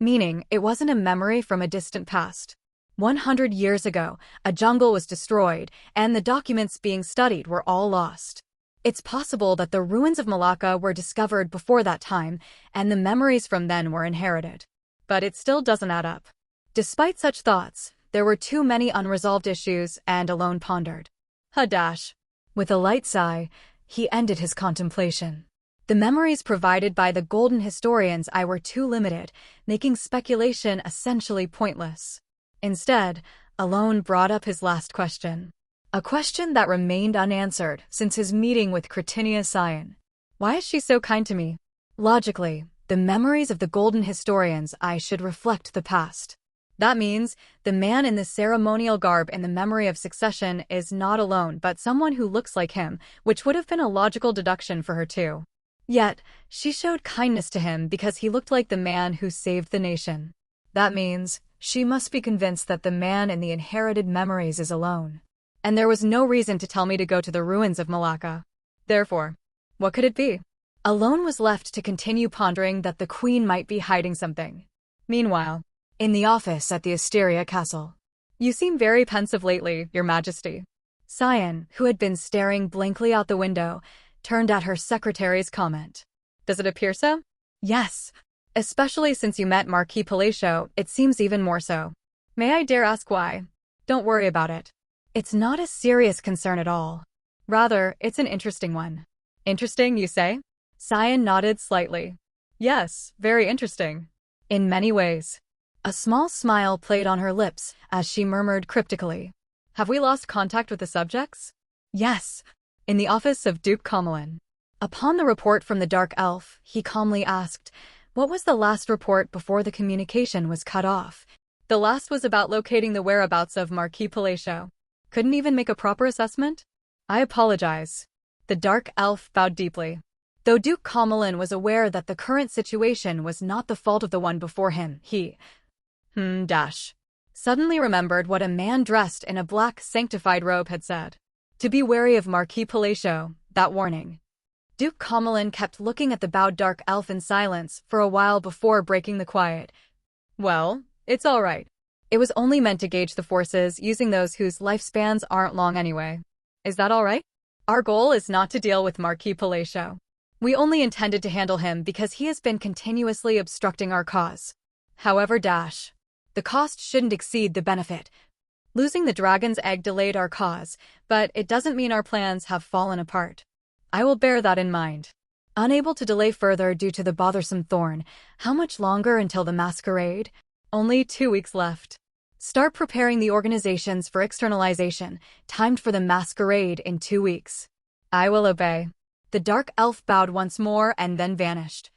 Meaning, it wasn't a memory from a distant past. 100 years ago, a jungle was destroyed, and the documents being studied were all lost. It's possible that the ruins of Malacca were discovered before that time, and the memories from then were inherited. But it still doesn't add up. Despite such thoughts, there were too many unresolved issues, and Alone pondered. Hadash. With a light sigh, he ended his contemplation. The memories provided by the golden historians were too limited, making speculation essentially pointless. Instead, Alone brought up his last question. A question that remained unanswered since his meeting with Cretinia Cyan. Why is she so kind to me? Logically, the memories of the golden historians should reflect the past. That means the man in the ceremonial garb in the memory of succession is not Alone but someone who looks like him, which would have been a logical deduction for her too. Yet, she showed kindness to him because he looked like the man who saved the nation. That means she must be convinced that the man in the inherited memories is Alone. And there was no reason to tell me to go to the ruins of Malacca. Therefore, what could it be? Alone was left to continue pondering that the queen might be hiding something. Meanwhile, in the office at the Asteria Castle. You seem very pensive lately, Your Majesty. Cyan, who had been staring blankly out the window, turned at her secretary's comment. Does it appear so? Yes. Especially since you met Marquis Palacio, it seems even more so. May I dare ask why? Don't worry about it. It's not a serious concern at all. Rather, it's an interesting one. Interesting, you say? Cyan nodded slightly. Yes, very interesting. In many ways. A small smile played on her lips as she murmured cryptically. Have we lost contact with the subjects? Yes. In the office of Duke Comelin. Upon the report from the Dark Elf, he calmly asked, what was the last report before the communication was cut off? The last was about locating the whereabouts of Marquis Palacio. Couldn't even make a proper assessment? I apologize. The Dark Elf bowed deeply. Though Duke Comelin was aware that the current situation was not the fault of the one before him, he suddenly remembered what a man dressed in a black sanctified robe had said. To be wary of Marquis Palacio, that warning. Duke Comelin kept looking at the bowed Dark Elf in silence for a while before breaking the quiet. Well, it's all right. It was only meant to gauge the forces using those whose lifespans aren't long anyway. Is that all right? Our goal is not to deal with Marquis Palacio. We only intended to handle him because he has been continuously obstructing our cause. However, the cost shouldn't exceed the benefit. Losing the dragon's egg delayed our cause, but it doesn't mean our plans have fallen apart. I will bear that in mind. Unable to delay further due to the bothersome thorn, how much longer until the masquerade? Only 2 weeks left. Start preparing the organizations for externalization, timed for the masquerade in 2 weeks. I will obey. The Dark Elf bowed once more and then vanished,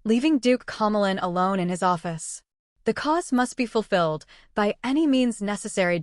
leaving Duke Comelin alone in his office. The cause must be fulfilled, by any means necessary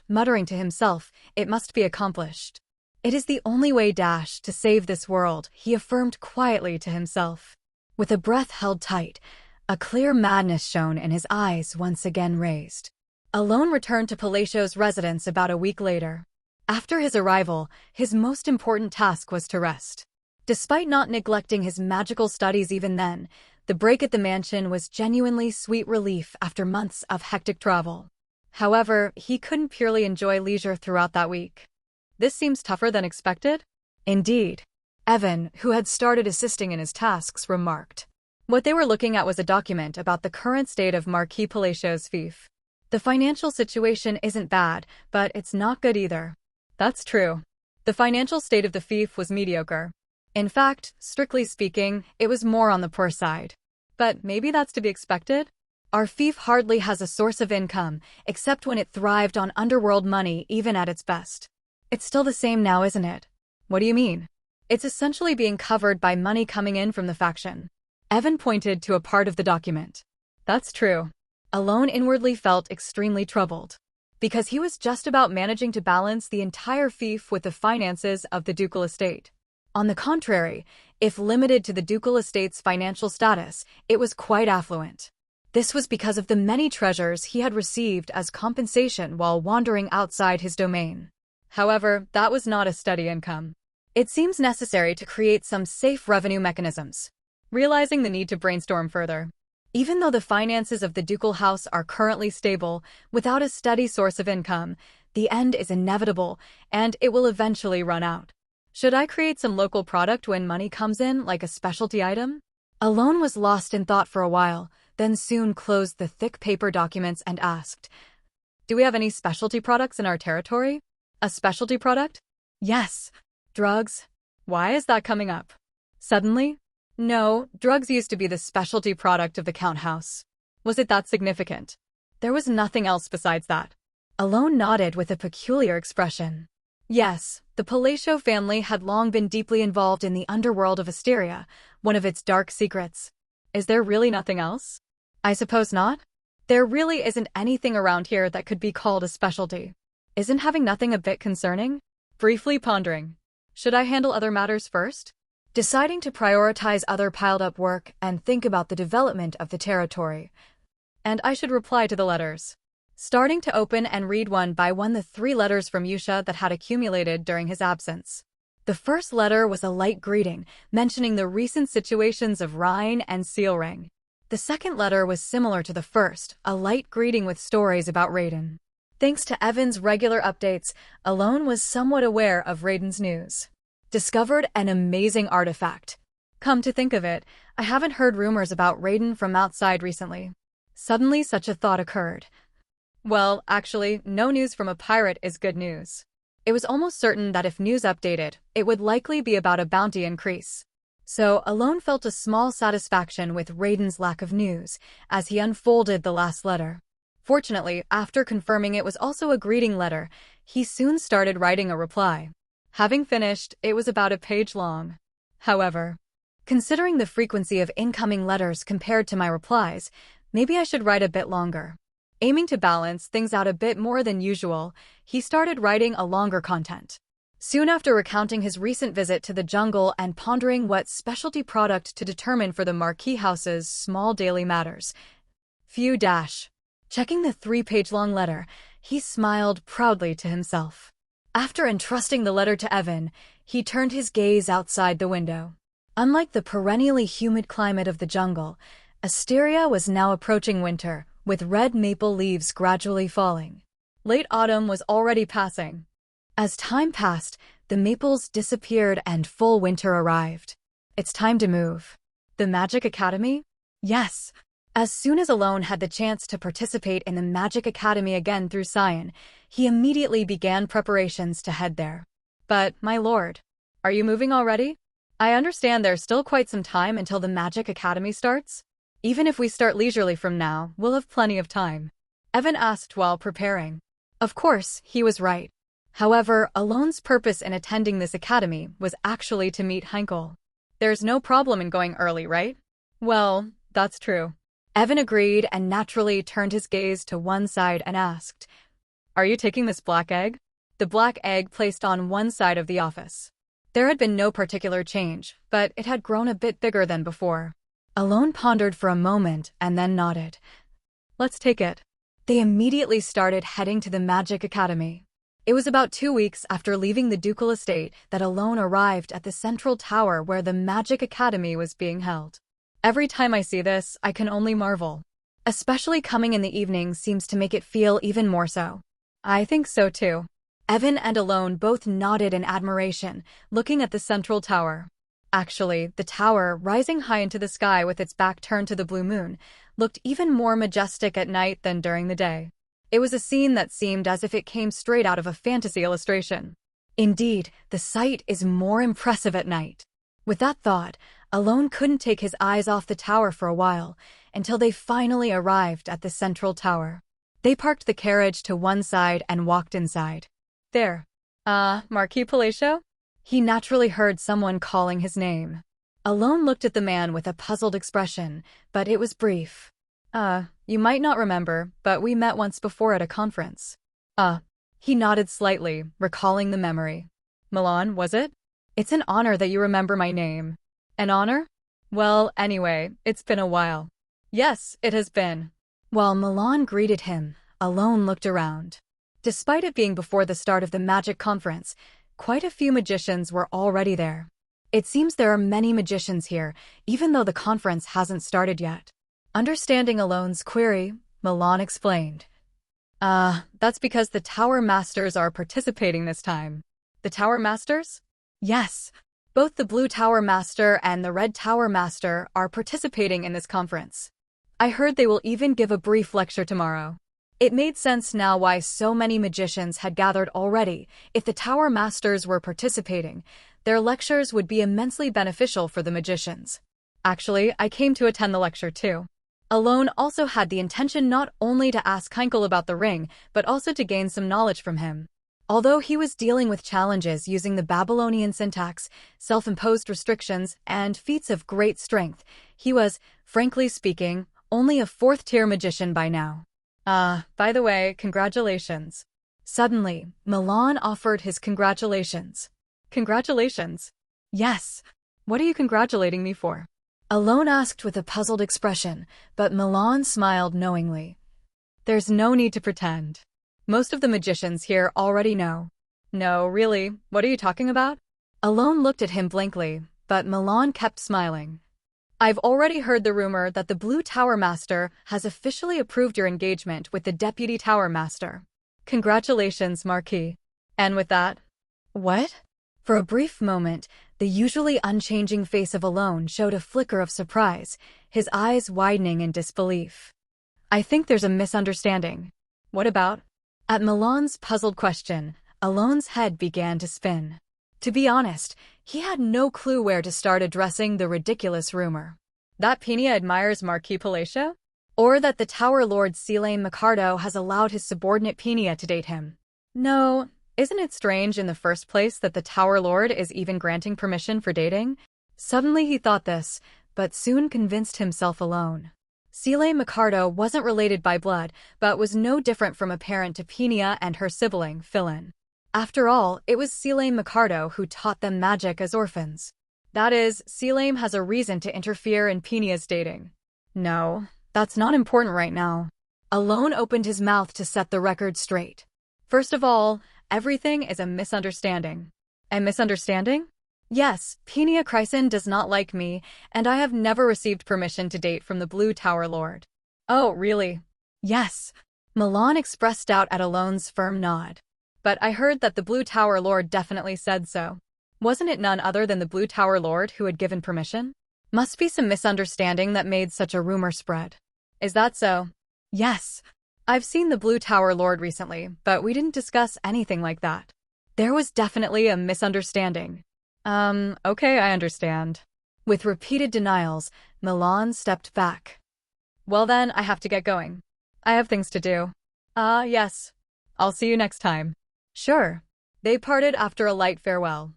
muttering to himself, it must be accomplished. It is the only way to save this world, he affirmed quietly to himself. With a breath held tight, a clear madness shone in his eyes once again raised. Alone returned to Palacio's residence about a week later. After his arrival, his most important task was to rest. Despite not neglecting his magical studies even then, the break at the mansion was genuinely sweet relief after months of hectic travel. However, he couldn't purely enjoy leisure throughout that week. This seems tougher than expected? Indeed. Evan, who had started assisting in his tasks, remarked. What they were looking at was a document about the current state of Marquis Palacio's fief. The financial situation isn't bad, but it's not good either. That's true. The financial state of the fief was mediocre. In fact, strictly speaking, it was more on the poor side. But maybe that's to be expected? Our fief hardly has a source of income, except when it thrived on Underworld money even at its best. It's still the same now, isn't it? What do you mean? It's essentially being covered by money coming in from the faction. Evan pointed to a part of the document. That's true. Alone inwardly felt extremely troubled. Because he was just about managing to balance the entire fief with the finances of the ducal estate. On the contrary, if limited to the ducal estate's financial status, it was quite affluent. This was because of the many treasures he had received as compensation while wandering outside his domain. However, that was not a steady income. It seems necessary to create some safe revenue mechanisms. Realizing the need to brainstorm further, Even though the finances of the ducal house are currently stable, without a steady source of income, the end is inevitable, and it will eventually run out. Should I create some local product when money comes in, like a specialty item? Alone was lost in thought for a while, then soon closed the thick paper documents and asked, "Do we have any specialty products in our territory?" "A specialty product?" "Yes." "Drugs?" "Why is that coming up suddenly?" "No, drugs used to be the specialty product of the Count House." "Was it that significant?" "There was nothing else besides that." Alone nodded with a peculiar expression. Yes, the Palacio family had long been deeply involved in the underworld of Asteria, one of its dark secrets. Is there really nothing else? I suppose not. There really isn't anything around here that could be called a specialty. Isn't having nothing a bit concerning? Briefly pondering. Should I handle other matters first? Deciding to prioritize other piled-up work and think about the development of the territory. And I should reply to the letters. Starting to open and read one by one the 3 letters from Yusha that had accumulated during his absence. The first letter was a light greeting, mentioning the recent situations of Rhine and Sealring. The second letter was similar to the first, a light greeting with stories about Raiden. Thanks to Evan's regular updates, Alone was somewhat aware of Raiden's news. Discovered an amazing artifact. Come to think of it, I haven't heard rumors about Raiden from outside recently. Suddenly such a thought occurred. Well, actually, no news from a pirate is good news. It was almost certain that if news updated, it would likely be about a bounty increase. So, Alone felt a small satisfaction with Raiden's lack of news, as he unfolded the last letter. Fortunately, after confirming it was also a greeting letter, he soon started writing a reply. Having finished, it was about a page long. However, considering the frequency of incoming letters compared to my replies, maybe I should write a bit longer. Aiming to balance things out a bit more than usual, he started writing a longer content. Soon after recounting his recent visit to the jungle and pondering what specialty product to determine for the Marquis House's small daily matters. Checking the 3-page-long letter, he smiled proudly to himself. After entrusting the letter to Evan, he turned his gaze outside the window. Unlike the perennially humid climate of the jungle, Asteria was now approaching winter, with red maple leaves gradually falling. Late autumn was already passing. As time passed, the maples disappeared and full winter arrived. It's time to move. The Magic Academy? Yes. As soon as Alone had the chance to participate in the Magic Academy again through Cyan, he immediately began preparations to head there. But, my lord, are you moving already? I understand there's still quite some time until the Magic Academy starts. Even if we start leisurely from now, we'll have plenty of time. Evan asked while preparing. Of course, he was right. However, Alone's purpose in attending this academy was actually to meet Heinkel. There's no problem in going early, right? Well, that's true. Evan agreed and naturally turned his gaze to one side and asked, "Are you taking this black egg?" The black egg placed on one side of the office. There had been no particular change, but it had grown a bit bigger than before. Alone pondered for a moment and then nodded. "Let's take it." They immediately started heading to the Magic Academy. It was about 2 weeks after leaving the ducal estate that Alone arrived at the central tower where the Magic Academy was being held. Every time I see this, I can only marvel. Especially coming in the evening seems to make it feel even more so. I think so too. Evan and Alone both nodded in admiration, looking at the central tower. Actually, the tower, rising high into the sky with its back turned to the blue moon, looked even more majestic at night than during the day. It was a scene that seemed as if it came straight out of a fantasy illustration. Indeed, the sight is more impressive at night. With that thought, Alone couldn't take his eyes off the tower for a while, until they finally arrived at the central tower. They parked the carriage to one side and walked inside. There. Marquis Palacio? He naturally heard someone calling his name. Alone looked at the man with a puzzled expression, but it was brief. You might not remember, but we met once before at a conference." He nodded slightly, recalling the memory. "Milan, was it? It's an honor that you remember my name." "An honor? Well, anyway, it's been a while." "Yes, it has been." While Milan greeted him, Alone looked around. Despite it being before the start of the magic conference, quite a few magicians were already there. It seems there are many magicians here, even though the conference hasn't started yet. Understanding Alone's query, Milan explained. That's because the Tower Masters are participating this time. The Tower Masters? Yes. Both the Blue Tower Master and the Red Tower Master are participating in this conference. I heard they will even give a brief lecture tomorrow. It made sense now why so many magicians had gathered already. If the Tower Masters were participating, their lectures would be immensely beneficial for the magicians. Actually, I came to attend the lecture too. Alone also had the intention not only to ask Heinkel about the ring, but also to gain some knowledge from him. Although he was dealing with challenges using the Babylonian syntax, self-imposed restrictions, and feats of great strength, he was, frankly speaking, only a fourth-tier magician by now. By the way, congratulations. Suddenly, Milan offered his congratulations. Congratulations? Yes. What are you congratulating me for? Alone asked with a puzzled expression, but Milan smiled knowingly. There's no need to pretend. Most of the magicians here already know. No, really, what are you talking about? Alone looked at him blankly, but Milan kept smiling. I've already heard the rumor that the Blue Tower Master has officially approved your engagement with the Deputy Tower Master. Congratulations, Marquis. And with that... What? For a brief moment, the usually unchanging face of Alone showed a flicker of surprise, his eyes widening in disbelief. I think there's a misunderstanding. What about? At Milan's puzzled question, Alone's head began to spin. To be honest, he had no clue where to start addressing the ridiculous rumor. That Pina admires Marquis Palacio? Or that the Tower Lord Silane Micardo has allowed his subordinate Pina to date him? No, isn't it strange in the first place that the Tower Lord is even granting permission for dating? Suddenly he thought this, but soon convinced himself alone. Silane Micardo wasn't related by blood, but was no different from a parent to Pina and her sibling, Philin. After all, it was Silane Micardo who taught them magic as orphans. That is, Silane has a reason to interfere in Pina's dating. No, that's not important right now. Alone opened his mouth to set the record straight. First of all, everything is a misunderstanding. A misunderstanding? Yes, Pina Chryson does not like me, and I have never received permission to date from the Blue Tower Lord. Oh, really? Yes. Milan expressed doubt at Alone's firm nod. But I heard that the Blue Tower Lord definitely said so. Wasn't it none other than the Blue Tower Lord who had given permission? Must be some misunderstanding that made such a rumor spread. Is that so? Yes. I've seen the Blue Tower Lord recently, but we didn't discuss anything like that. There was definitely a misunderstanding. Okay, I understand. With repeated denials, Milan stepped back. Well then, I have to get going. I have things to do. Yes. I'll see you next time. Sure. They parted after a light farewell.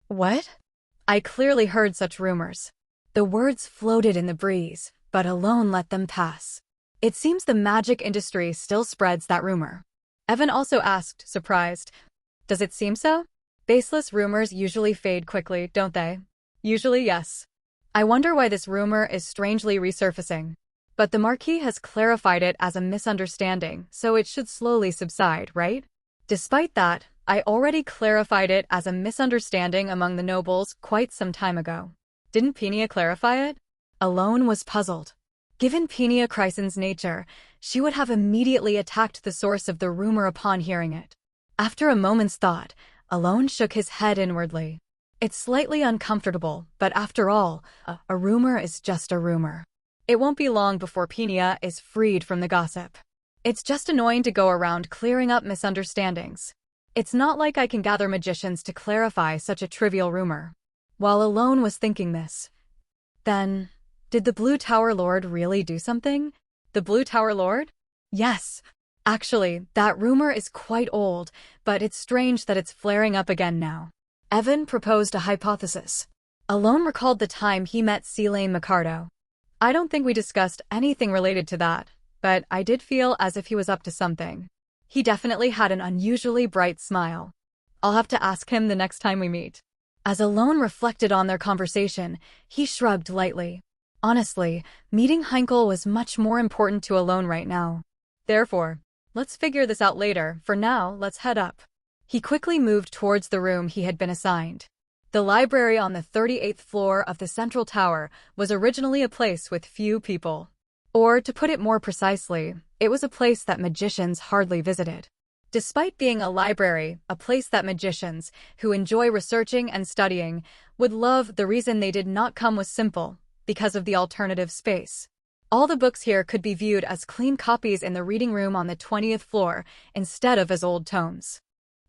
What? I clearly heard such rumors. The words floated in the breeze, but Alone let them pass. It seems the magic industry still spreads that rumor. Evan also asked, surprised. Does it seem so? Baseless rumors usually fade quickly, don't they? Usually, yes. I wonder why this rumor is strangely resurfacing. But the Marquis has clarified it as a misunderstanding, so it should slowly subside, right? Despite that, I already clarified it as a misunderstanding among the nobles quite some time ago. Didn't Pina clarify it? Alone was puzzled. Given Pina Chryson's nature, she would have immediately attacked the source of the rumor upon hearing it. After a moment's thought, Alone shook his head inwardly. It's slightly uncomfortable, but after all, a rumor is just a rumor. It won't be long before Pina is freed from the gossip. It's just annoying to go around clearing up misunderstandings. It's not like I can gather magicians to clarify such a trivial rumor. While Alone was thinking this, then, did the Blue Tower Lord really do something? The Blue Tower Lord? Yes. Actually, that rumor is quite old, but it's strange that it's flaring up again now. Evan proposed a hypothesis. Alone recalled the time he met Silane Micardo. I don't think we discussed anything related to that, but I did feel as if he was up to something. He definitely had an unusually bright smile. I'll have to ask him the next time we meet. As Alone reflected on their conversation, he shrugged lightly. Honestly, meeting Heinkel was much more important to Alone right now. Therefore, let's figure this out later. For now, let's head up. He quickly moved towards the room he had been assigned. The library on the 38th floor of the central tower was originally a place with few people. Or, to put it more precisely, it was a place that magicians hardly visited. Despite being a library, a place that magicians, who enjoy researching and studying, would love, the reason they did not come was simple: because of the alternative space. All the books here could be viewed as clean copies in the reading room on the 20th floor, instead of as old tomes.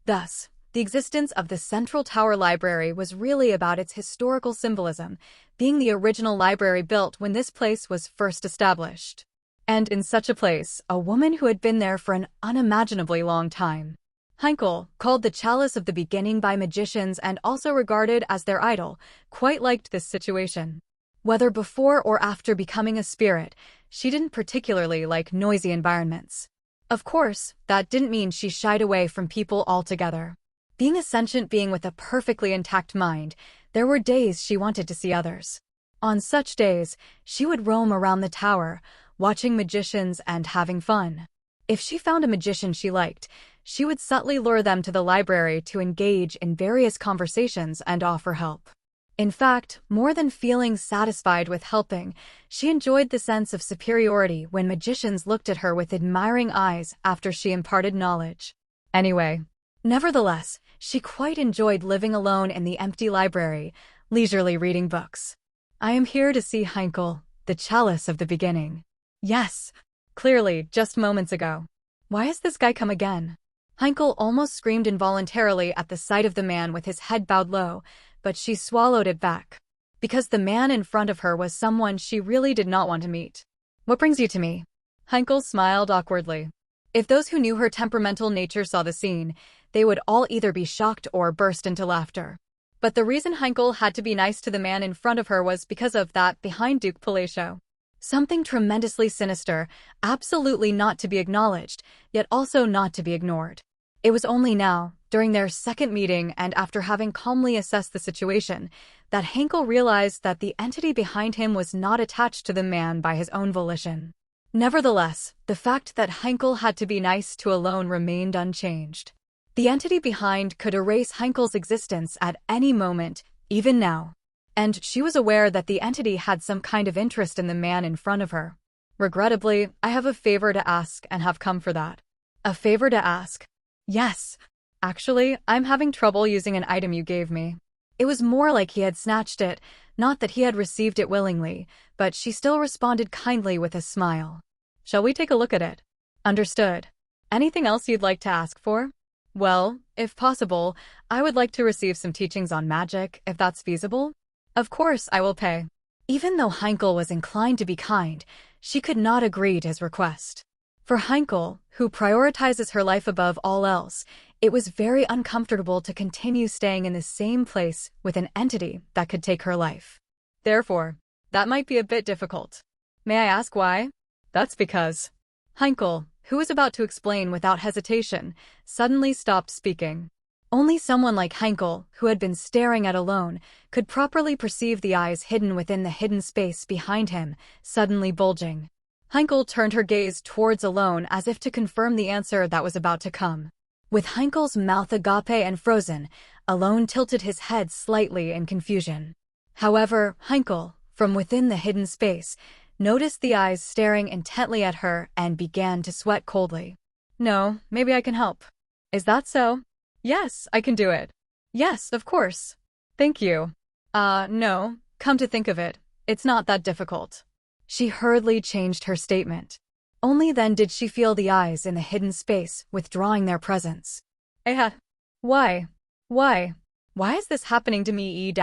Thus, the existence of the Central Tower Library was really about its historical symbolism, being the original library built when this place was first established. And in such a place, a woman who had been there for an unimaginably long time. Heinkel, called the Chalice of the Beginning by magicians and also regarded as their idol, quite liked this situation. Whether before or after becoming a spirit, she didn't particularly like noisy environments. Of course, that didn't mean she shied away from people altogether. Being a sentient being with a perfectly intact mind, there were days she wanted to see others. On such days, she would roam around the tower, watching magicians and having fun. If she found a magician she liked, she would subtly lure them to the library to engage in various conversations and offer help. In fact, more than feeling satisfied with helping, she enjoyed the sense of superiority when magicians looked at her with admiring eyes after she imparted knowledge. Anyway, nevertheless, she quite enjoyed living alone in the empty library, leisurely reading books. I am here to see Heinkel, the Chalice of the Beginning. Yes, clearly, just moments ago. Why has this guy come again? Heinkel almost screamed involuntarily at the sight of the man with his head bowed low, but she swallowed it back. Because the man in front of her was someone she really did not want to meet. What brings you to me? Heinkel smiled awkwardly. If those who knew her temperamental nature saw the scene, they would all either be shocked or burst into laughter. But the reason Heinkel had to be nice to the man in front of her was because of that behind Duke Palacio. Something tremendously sinister, absolutely not to be acknowledged, yet also not to be ignored. It was only now, during their second meeting and after having calmly assessed the situation, that Heinkel realized that the entity behind him was not attached to the man by his own volition. Nevertheless, the fact that Heinkel had to be nice to alone remained unchanged. The entity behind could erase Heinkel's existence at any moment, even now. And she was aware that the entity had some kind of interest in the man in front of her. Regrettably, I have a favor to ask and have come for that. A favor to ask? Yes. Actually, I'm having trouble using an item you gave me. It was more like he had snatched it, not that he had received it willingly, but she still responded kindly with a smile. Shall we take a look at it? Understood. Anything else you'd like to ask for? Well, if possible, I would like to receive some teachings on magic, if that's feasible. Of course, I will pay. Even though Heinkel was inclined to be kind, she could not agree to his request. For Heinkel, who prioritizes her life above all else, it was very uncomfortable to continue staying in the same place with an entity that could take her life. Therefore, that might be a bit difficult. May I ask why? That's because Heinkel, who was about to explain without hesitation, suddenly stopped speaking. Only someone like Heinkel, who had been staring at alone, could properly perceive the eyes hidden within the hidden space behind him, suddenly bulging. Heinkel turned her gaze towards Alone as if to confirm the answer that was about to come. With Heinkel's mouth agape and frozen, Alone tilted his head slightly in confusion. However, Heinkel, from within the hidden space, noticed the eyes staring intently at her and began to sweat coldly. No, maybe I can help. Is that so? Yes, I can do it. Yes, of course. Thank you. No, come to think of it, it's not that difficult. She hurriedly changed her statement. Only then did she feel the eyes in the hidden space withdrawing their presence. Why? Why? Why is this happening to me?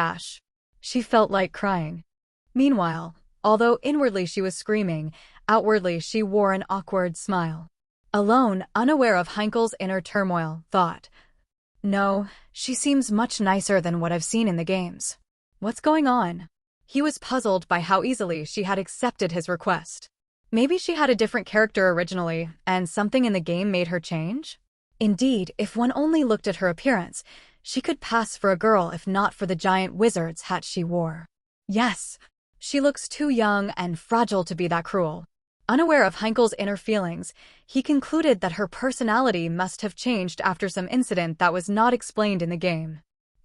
She felt like crying. Meanwhile, although inwardly she was screaming, outwardly she wore an awkward smile. Alone, unaware of Heinkel's inner turmoil, thought, no, she seems much nicer than what I've seen in the games. What's going on? He was puzzled by how easily she had accepted his request. Maybe she had a different character originally, and something in the game made her change? Indeed, if one only looked at her appearance, she could pass for a girl if not for the giant wizard's hat she wore. Yes, she looks too young and fragile to be that cruel. Unaware of Heinkel's inner feelings, he concluded that her personality must have changed after some incident that was not explained in the game.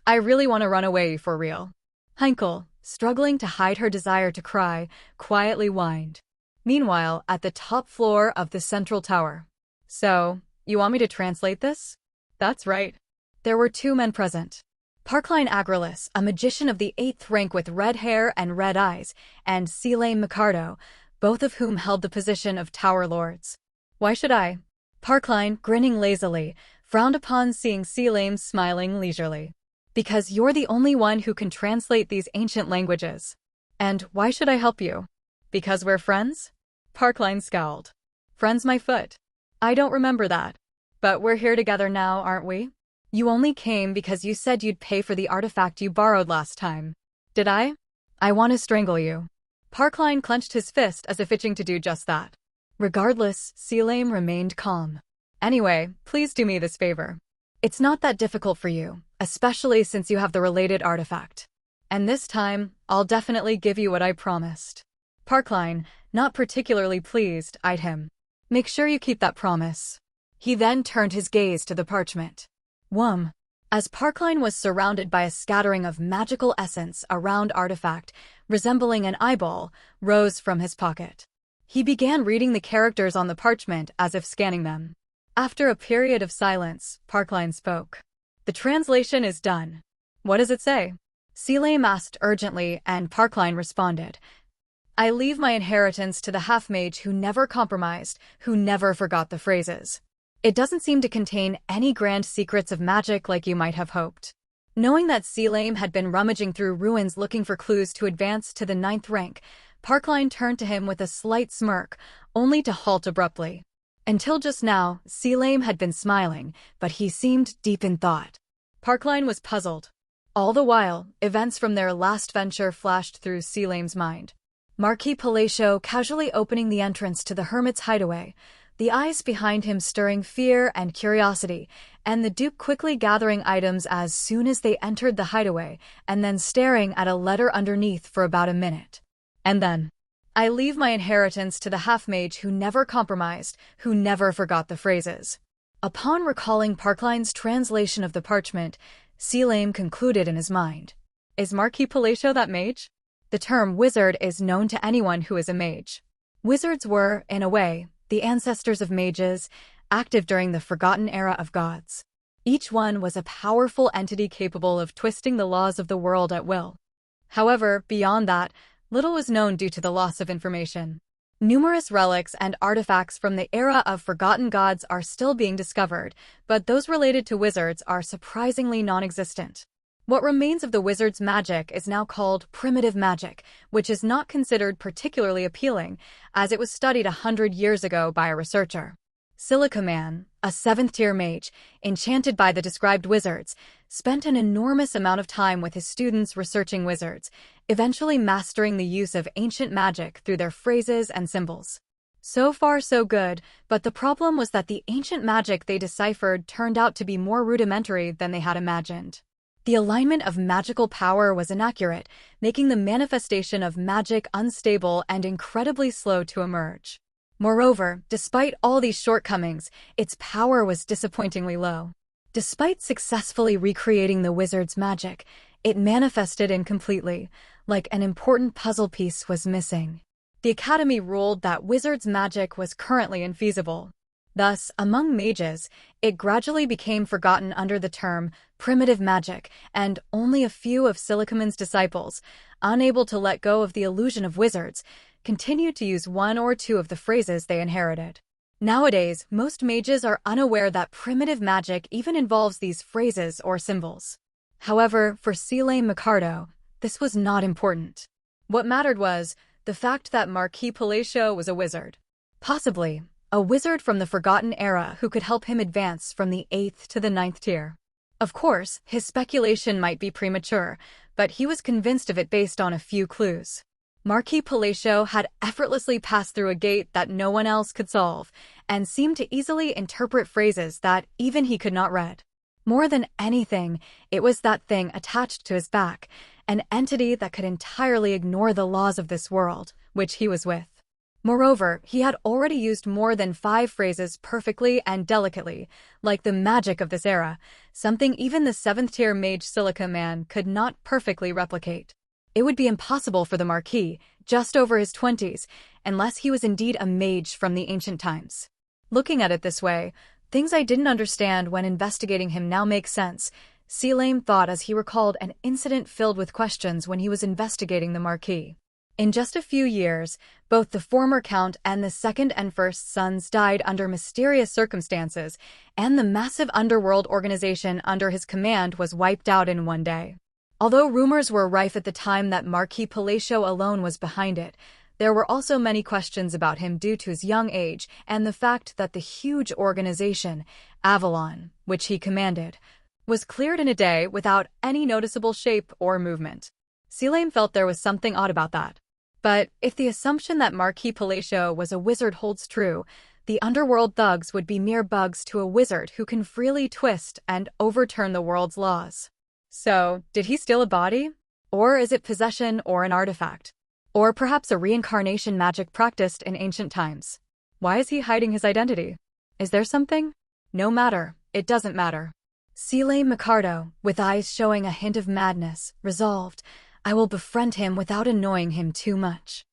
I really want to run away for real. Heinkel, struggling to hide her desire to cry, quietly whined. Meanwhile, at the top floor of the central tower. So, you want me to translate this? That's right. There were two men present. Parkline Agralis, a magician of the 8th rank with red hair and red eyes, and Seelame Micardo, both of whom held the position of Tower Lords. Why should I? Parkline, grinning lazily, frowned upon seeing Seelame smiling leisurely. Because you're the only one who can translate these ancient languages. And why should I help you? Because we're friends? Parkline scowled. Friends my foot. I don't remember that. But we're here together now, aren't we? You only came because you said you'd pay for the artifact you borrowed last time. Did I? I want to strangle you. Parkline clenched his fist as if itching to do just that. Regardless, Seelame remained calm. Anyway, please do me this favor. It's not that difficult for you, especially since you have the related artifact. And this time, I'll definitely give you what I promised. Parkline, not particularly pleased, eyed him. Make sure you keep that promise. He then turned his gaze to the parchment. As Parkline was surrounded by a scattering of magical essence, a round artifact, resembling an eyeball, rose from his pocket. He began reading the characters on the parchment as if scanning them. After a period of silence, Parkline spoke. The translation is done. What does it say? Seelame asked urgently, and Parkline responded. I leave my inheritance to the half-mage who never compromised, who never forgot the phrases. It doesn't seem to contain any grand secrets of magic like you might have hoped. Knowing that Seelame had been rummaging through ruins looking for clues to advance to the 9th rank, Parkline turned to him with a slight smirk, only to halt abruptly. Until just now, Seelame had been smiling, but he seemed deep in thought. Parkline was puzzled. All the while, events from their last venture flashed through Seelame's mind. Marquis Palatio casually opening the entrance to the hermit's hideaway, the eyes behind him stirring fear and curiosity, and the dupe quickly gathering items as soon as they entered the hideaway, and then staring at a letter underneath for about a minute. And then, I leave my inheritance to the half-mage who never compromised, who never forgot the phrases. Upon recalling Parkline's translation of the parchment, Seelame concluded in his mind. Is Marquis Palatio that mage? The term wizard is known to anyone who is a mage. Wizards were, in a way, the ancestors of mages, active during the forgotten era of gods. Each one was a powerful entity capable of twisting the laws of the world at will. However, beyond that, little was known due to the loss of information. Numerous relics and artifacts from the era of forgotten gods are still being discovered, but those related to wizards are surprisingly non-existent. What remains of the wizard's magic is now called primitive magic, which is not considered particularly appealing, as it was studied 100 years ago by a researcher. Silica Man, a 7th-tier mage, enchanted by the described wizards, spent an enormous amount of time with his students researching wizards, eventually mastering the use of ancient magic through their phrases and symbols. So far so good, but the problem was that the ancient magic they deciphered turned out to be more rudimentary than they had imagined. The alignment of magical power was inaccurate, making the manifestation of magic unstable and incredibly slow to emerge. Moreover, despite all these shortcomings, its power was disappointingly low. Despite successfully recreating the wizard's magic, it manifested incompletely, like an important puzzle piece was missing. The Academy ruled that wizard's magic was currently infeasible. Thus, among mages, it gradually became forgotten under the term primitive magic, and only a few of Silicaman's disciples, unable to let go of the illusion of wizards, continued to use one or two of the phrases they inherited. Nowadays, most mages are unaware that primitive magic even involves these phrases or symbols. However, for Seelame Micardo, this was not important. What mattered was the fact that Marquis Palatio was a wizard. Possibly, a wizard from the Forgotten Era who could help him advance from the 8th to the 9th tier. Of course, his speculation might be premature, but he was convinced of it based on a few clues. Marquis Palatio had effortlessly passed through a gate that no one else could solve, and seemed to easily interpret phrases that even he could not read. More than anything, it was that thing attached to his back, an entity that could entirely ignore the laws of this world, which he was with. Moreover, he had already used more than 5 phrases perfectly and delicately, like the magic of this era, something even the 7th-tier mage Silica Man could not perfectly replicate. It would be impossible for the Marquis, just over his 20s, unless he was indeed a mage from the ancient times. Looking at it this way, things I didn't understand when investigating him now make sense. Selim thought as he recalled an incident filled with questions when he was investigating the Marquis. In just a few years, both the former count and the second and first sons died under mysterious circumstances, and the massive underworld organization under his command was wiped out in one day. Although rumors were rife at the time that Marquis Palacio alone was behind it, there were also many questions about him due to his young age and the fact that the huge organization, Avalon, which he commanded, was cleared in a day without any noticeable shape or movement. Selim felt there was something odd about that. But if the assumption that Marquis Palacio was a wizard holds true, the underworld thugs would be mere bugs to a wizard who can freely twist and overturn the world's laws. So, did he steal a body? Or is it possession or an artifact? Or perhaps a reincarnation magic practiced in ancient times? Why is he hiding his identity? Is there something? No matter, it doesn't matter. Selim Micardo, with eyes showing a hint of madness, resolved, I will befriend him without annoying him too much.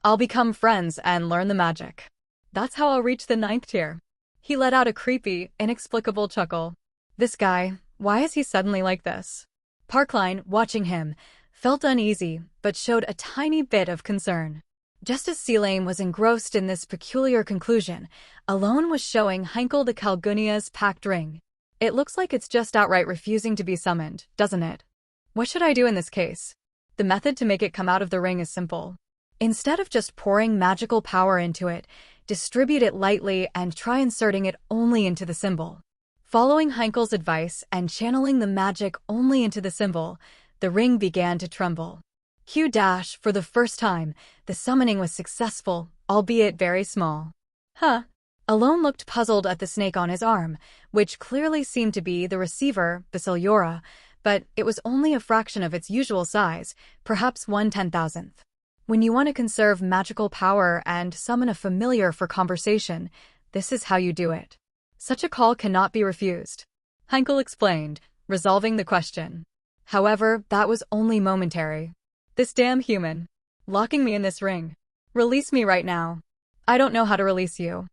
I'll become friends and learn the magic. That's how I'll reach the 9th tier. He let out a creepy, inexplicable chuckle. This guy, why is he suddenly like this? Parkline, watching him, felt uneasy, but showed a tiny bit of concern. Just as Selim was engrossed in this peculiar conclusion, Alone was showing Heinkel the Calgunia's packed ring. It looks like it's just outright refusing to be summoned, doesn't it? What should I do in this case? The method to make it come out of the ring is simple. Instead of just pouring magical power into it, distribute it lightly and try inserting it only into the symbol. Following Heinkel's advice and channeling the magic only into the symbol, the ring began to tremble. For the first time, the summoning was successful, albeit very small. Huh. Alone looked puzzled at the snake on his arm, which clearly seemed to be the receiver, Basiliora, but it was only a fraction of its usual size, perhaps 1/10,000th. When you want to conserve magical power and summon a familiar for conversation, this is how you do it. Such a call cannot be refused. Heinkel explained, resolving the question. However, that was only momentary. This damn human. Locking me in this ring. Release me right now. I don't know how to release you.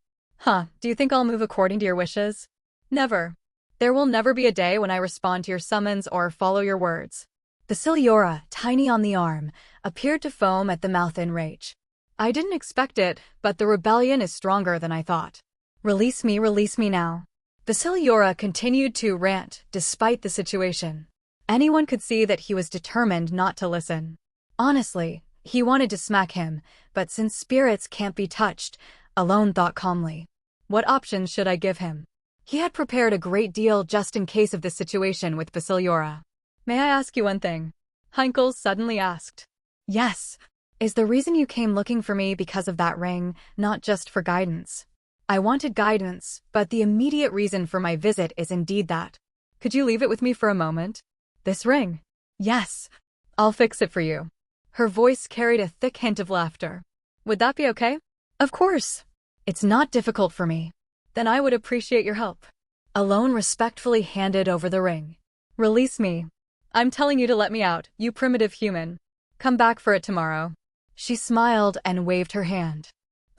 Do you think I'll move according to your wishes? Never. There will never be a day when I respond to your summons or follow your words. Basiliora, tiny on the arm, appeared to foam at the mouth in rage. I didn't expect it, but the rebellion is stronger than I thought. Release me now. Basiliora continued to rant, despite the situation. Anyone could see that he was determined not to listen. Honestly, he wanted to smack him, but since spirits can't be touched, Alone thought calmly. What options should I give him? He had prepared a great deal just in case of this situation with Basiliora. May I ask you one thing? Heinkel suddenly asked. Yes. Is the reason you came looking for me because of that ring, not just for guidance? I wanted guidance, but the immediate reason for my visit is indeed that. Could you leave it with me for a moment? This ring? Yes. I'll fix it for you. Her voice carried a thick hint of laughter. Would that be okay? Of course. It's not difficult for me. Then I would appreciate your help. Alone respectfully handed over the ring. Release me. I'm telling you to let me out, you primitive human. Come back for it tomorrow. She smiled and waved her hand.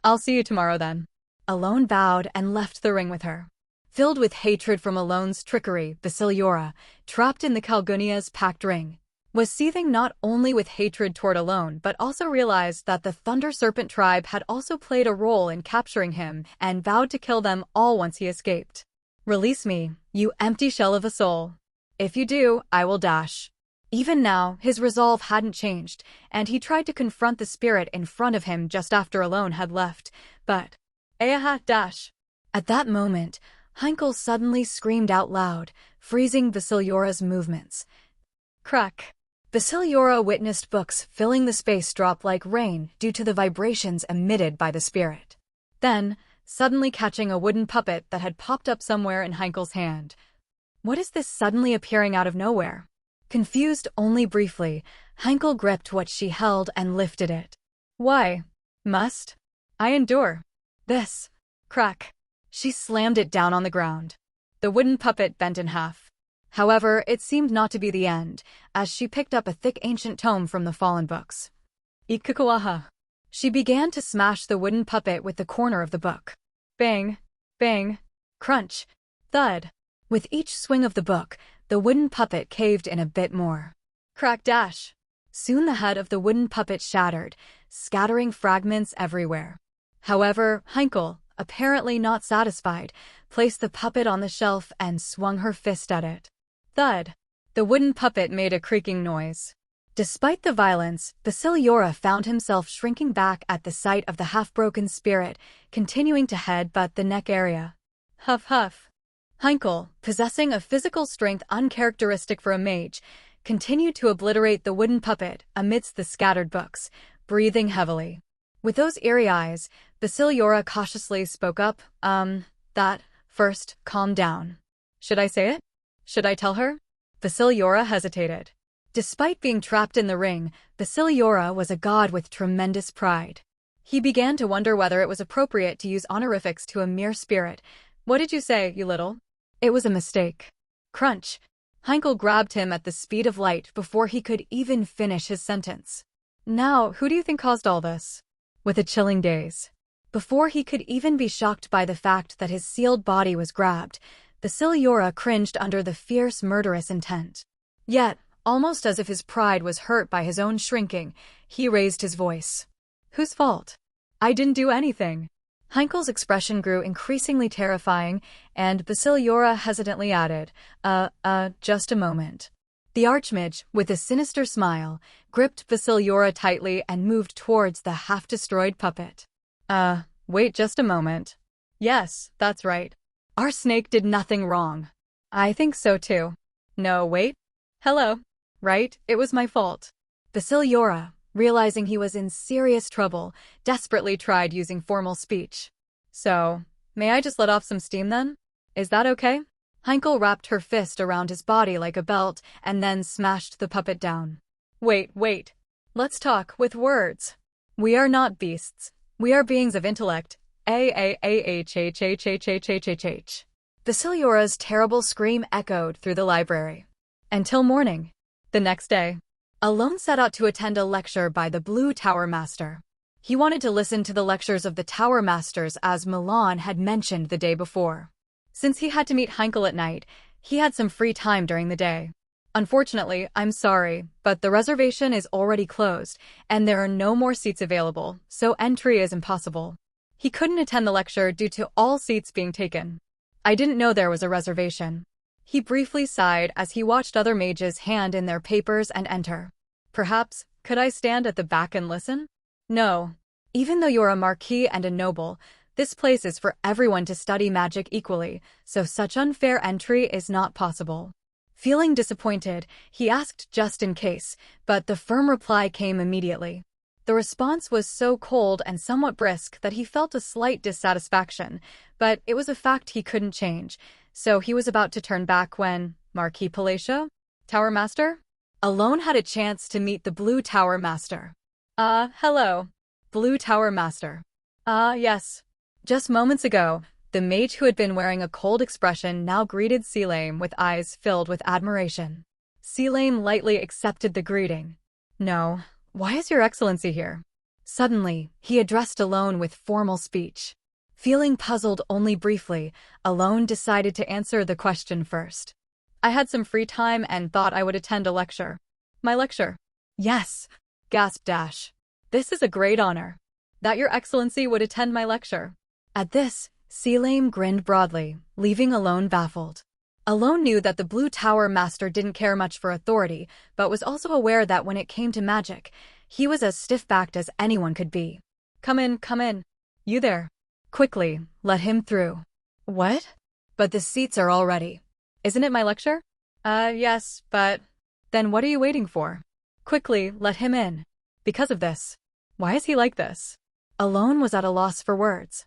I'll see you tomorrow then. Alone bowed and left the ring with her. Filled with hatred from Alone's trickery, Basiliora, trapped in the Calgunia's packed ring, was seething not only with hatred toward Alone but also realized that the Thunder Serpent tribe had also played a role in capturing him and vowed to kill them all once he escaped. Release me, you empty shell of a soul. If you do, I will dash. Even now, his resolve hadn't changed, and he tried to confront the spirit in front of him just after Alone had left, but dash. At that moment, Heinkel suddenly screamed out loud, freezing Basiliora's movements. Crack. Basiliora witnessed books filling the space drop like rain due to the vibrations emitted by the spirit. Then, suddenly catching a wooden puppet that had popped up somewhere in Heinkel's hand. What is this suddenly appearing out of nowhere? Confused only briefly, Heinkel gripped what she held and lifted it. Why? Must I endure this? Crack. She slammed it down on the ground. The wooden puppet bent in half. However, it seemed not to be the end, as she picked up a thick ancient tome from the fallen books. Ikukawaha. She began to smash the wooden puppet with the corner of the book. Bang, bang, crunch, thud. With each swing of the book, the wooden puppet caved in a bit more. Crack dash. Soon the head of the wooden puppet shattered, scattering fragments everywhere. However, Heinkel, apparently not satisfied, placed the puppet on the shelf and swung her fist at it. Thud. The wooden puppet made a creaking noise. Despite the violence, Basiliora found himself shrinking back at the sight of the half-broken spirit, continuing to headbutt the neck area. Huff huff. Heinkel, possessing a physical strength uncharacteristic for a mage, continued to obliterate the wooden puppet amidst the scattered books, breathing heavily. With those eerie eyes, Basiliora cautiously spoke up, first, calm down. Should I say it? Should I tell her? Basiliora hesitated. Despite being trapped in the ring, Basiliora was a god with tremendous pride. He began to wonder whether it was appropriate to use honorifics to a mere spirit. What did you say, you little? It was a mistake. Crunch. Heinkel grabbed him at the speed of light before he could even finish his sentence. Now, who do you think caused all this? With a chilling gaze. Before he could even be shocked by the fact that his sealed body was grabbed, Basiliora cringed under the fierce murderous intent. Yet, almost as if his pride was hurt by his own shrinking, he raised his voice. Whose fault? I didn't do anything. Heinkel's expression grew increasingly terrifying, and Basiliora hesitantly added, just a moment. The Archmage, with a sinister smile, gripped Basiliora tightly and moved towards the half-destroyed puppet. Wait just a moment. Yes, that's right. Our snake did nothing wrong. I think so too. No, wait. Hello. Right, it was my fault. Basiliora, realizing he was in serious trouble, desperately tried using formal speech. So, may I just let off some steam then? Is that okay? Heinkel wrapped her fist around his body like a belt and then smashed the puppet down. Wait. Let's talk with words. We are not beasts. We are beings of intellect. A-A-A-H-H-H-H-H-H-H-H. Basiliora's terrible scream echoed through the library. Until morning. The next day, Alone set out to attend a lecture by the Blue Tower Master. He wanted to listen to the lectures of the Tower Masters as Milan had mentioned the day before. Since he had to meet Heinkel at night, he had some free time during the day. Unfortunately, I'm sorry, but the reservation is already closed, and there are no more seats available, so entry is impossible. He couldn't attend the lecture due to all seats being taken. I didn't know there was a reservation. He briefly sighed as he watched other mages hand in their papers and enter. Perhaps, could I stand at the back and listen? No. Even though you're a marquis and a noble, this place is for everyone to study magic equally, so such unfair entry is not possible. Feeling disappointed, he asked just in case, but the firm reply came immediately. The response was so cold and somewhat brisk that he felt a slight dissatisfaction, but it was a fact he couldn't change, so he was about to turn back when, Marquis Palacio? Tower Master? Alone had a chance to meet the Blue Tower Master. Hello. Blue Tower Master. Yes. Just moments ago, the mage who had been wearing a cold expression now greeted Seelame with eyes filled with admiration. Seelame lightly accepted the greeting. No, why is your excellency here? Suddenly, he addressed Alone with formal speech. Feeling puzzled only briefly, Alone decided to answer the question first. I had some free time and thought I would attend a lecture. My lecture? Yes, gasped Dash. This is a great honor. That your excellency would attend my lecture. At this, Seelame grinned broadly, leaving Alone baffled. Alone knew that the Blue Tower Master didn't care much for authority, but was also aware that when it came to magic, he was as stiff-backed as anyone could be. Come in. You there. Quickly, let him through. What? But the seats are all ready. Isn't it my lecture? Yes, but... Then what are you waiting for? Quickly, let him in. Because of this. Why is he like this? Alone was at a loss for words.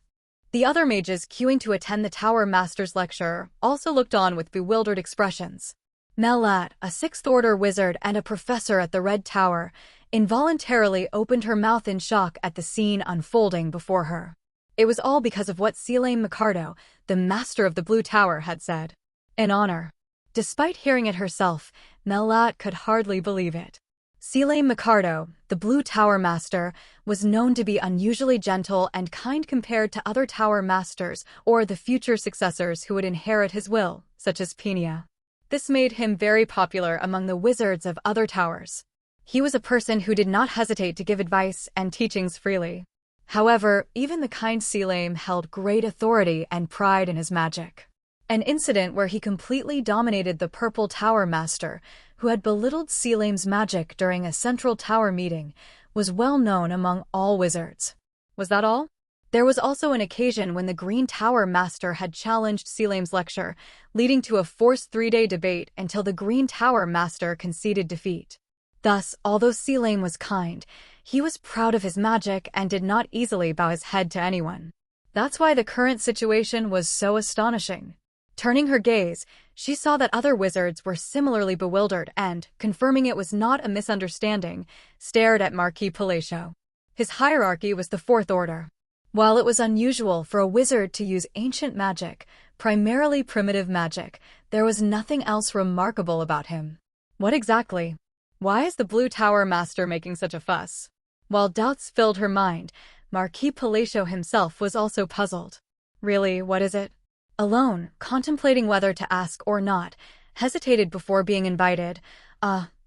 The other mages queuing to attend the Tower Master's lecture also looked on with bewildered expressions. Melat, a sixth-order wizard and a professor at the Red Tower, involuntarily opened her mouth in shock at the scene unfolding before her. It was all because of what Seelame Micardo, the master of the Blue Tower, had said. An honor. Despite hearing it herself, Melat could hardly believe it. Selim Micardo, the Blue Tower Master, was known to be unusually gentle and kind compared to other Tower Masters or the future successors who would inherit his will, such as Pina. This made him very popular among the wizards of other towers. He was a person who did not hesitate to give advice and teachings freely. However, even the kind Selim held great authority and pride in his magic. An incident where he completely dominated the Purple Tower Master, who had belittled Selim's magic during a central tower meeting, was well known among all wizards. Was that all? There was also an occasion when the Green Tower Master had challenged Selim's lecture, leading to a forced 3-day debate until the Green Tower Master conceded defeat. Thus, although Selim was kind, he was proud of his magic and did not easily bow his head to anyone. That's why the current situation was so astonishing. Turning her gaze, she saw that other wizards were similarly bewildered and, confirming it was not a misunderstanding, stared at Marquis Palacio. His hierarchy was the Fourth Order. While it was unusual for a wizard to use ancient magic, primarily primitive magic, there was nothing else remarkable about him. What exactly? Why is the Blue Tower Master making such a fuss? While doubts filled her mind, Marquis Palacio himself was also puzzled. Really, what is it? Alone, contemplating whether to ask or not, hesitated before being invited.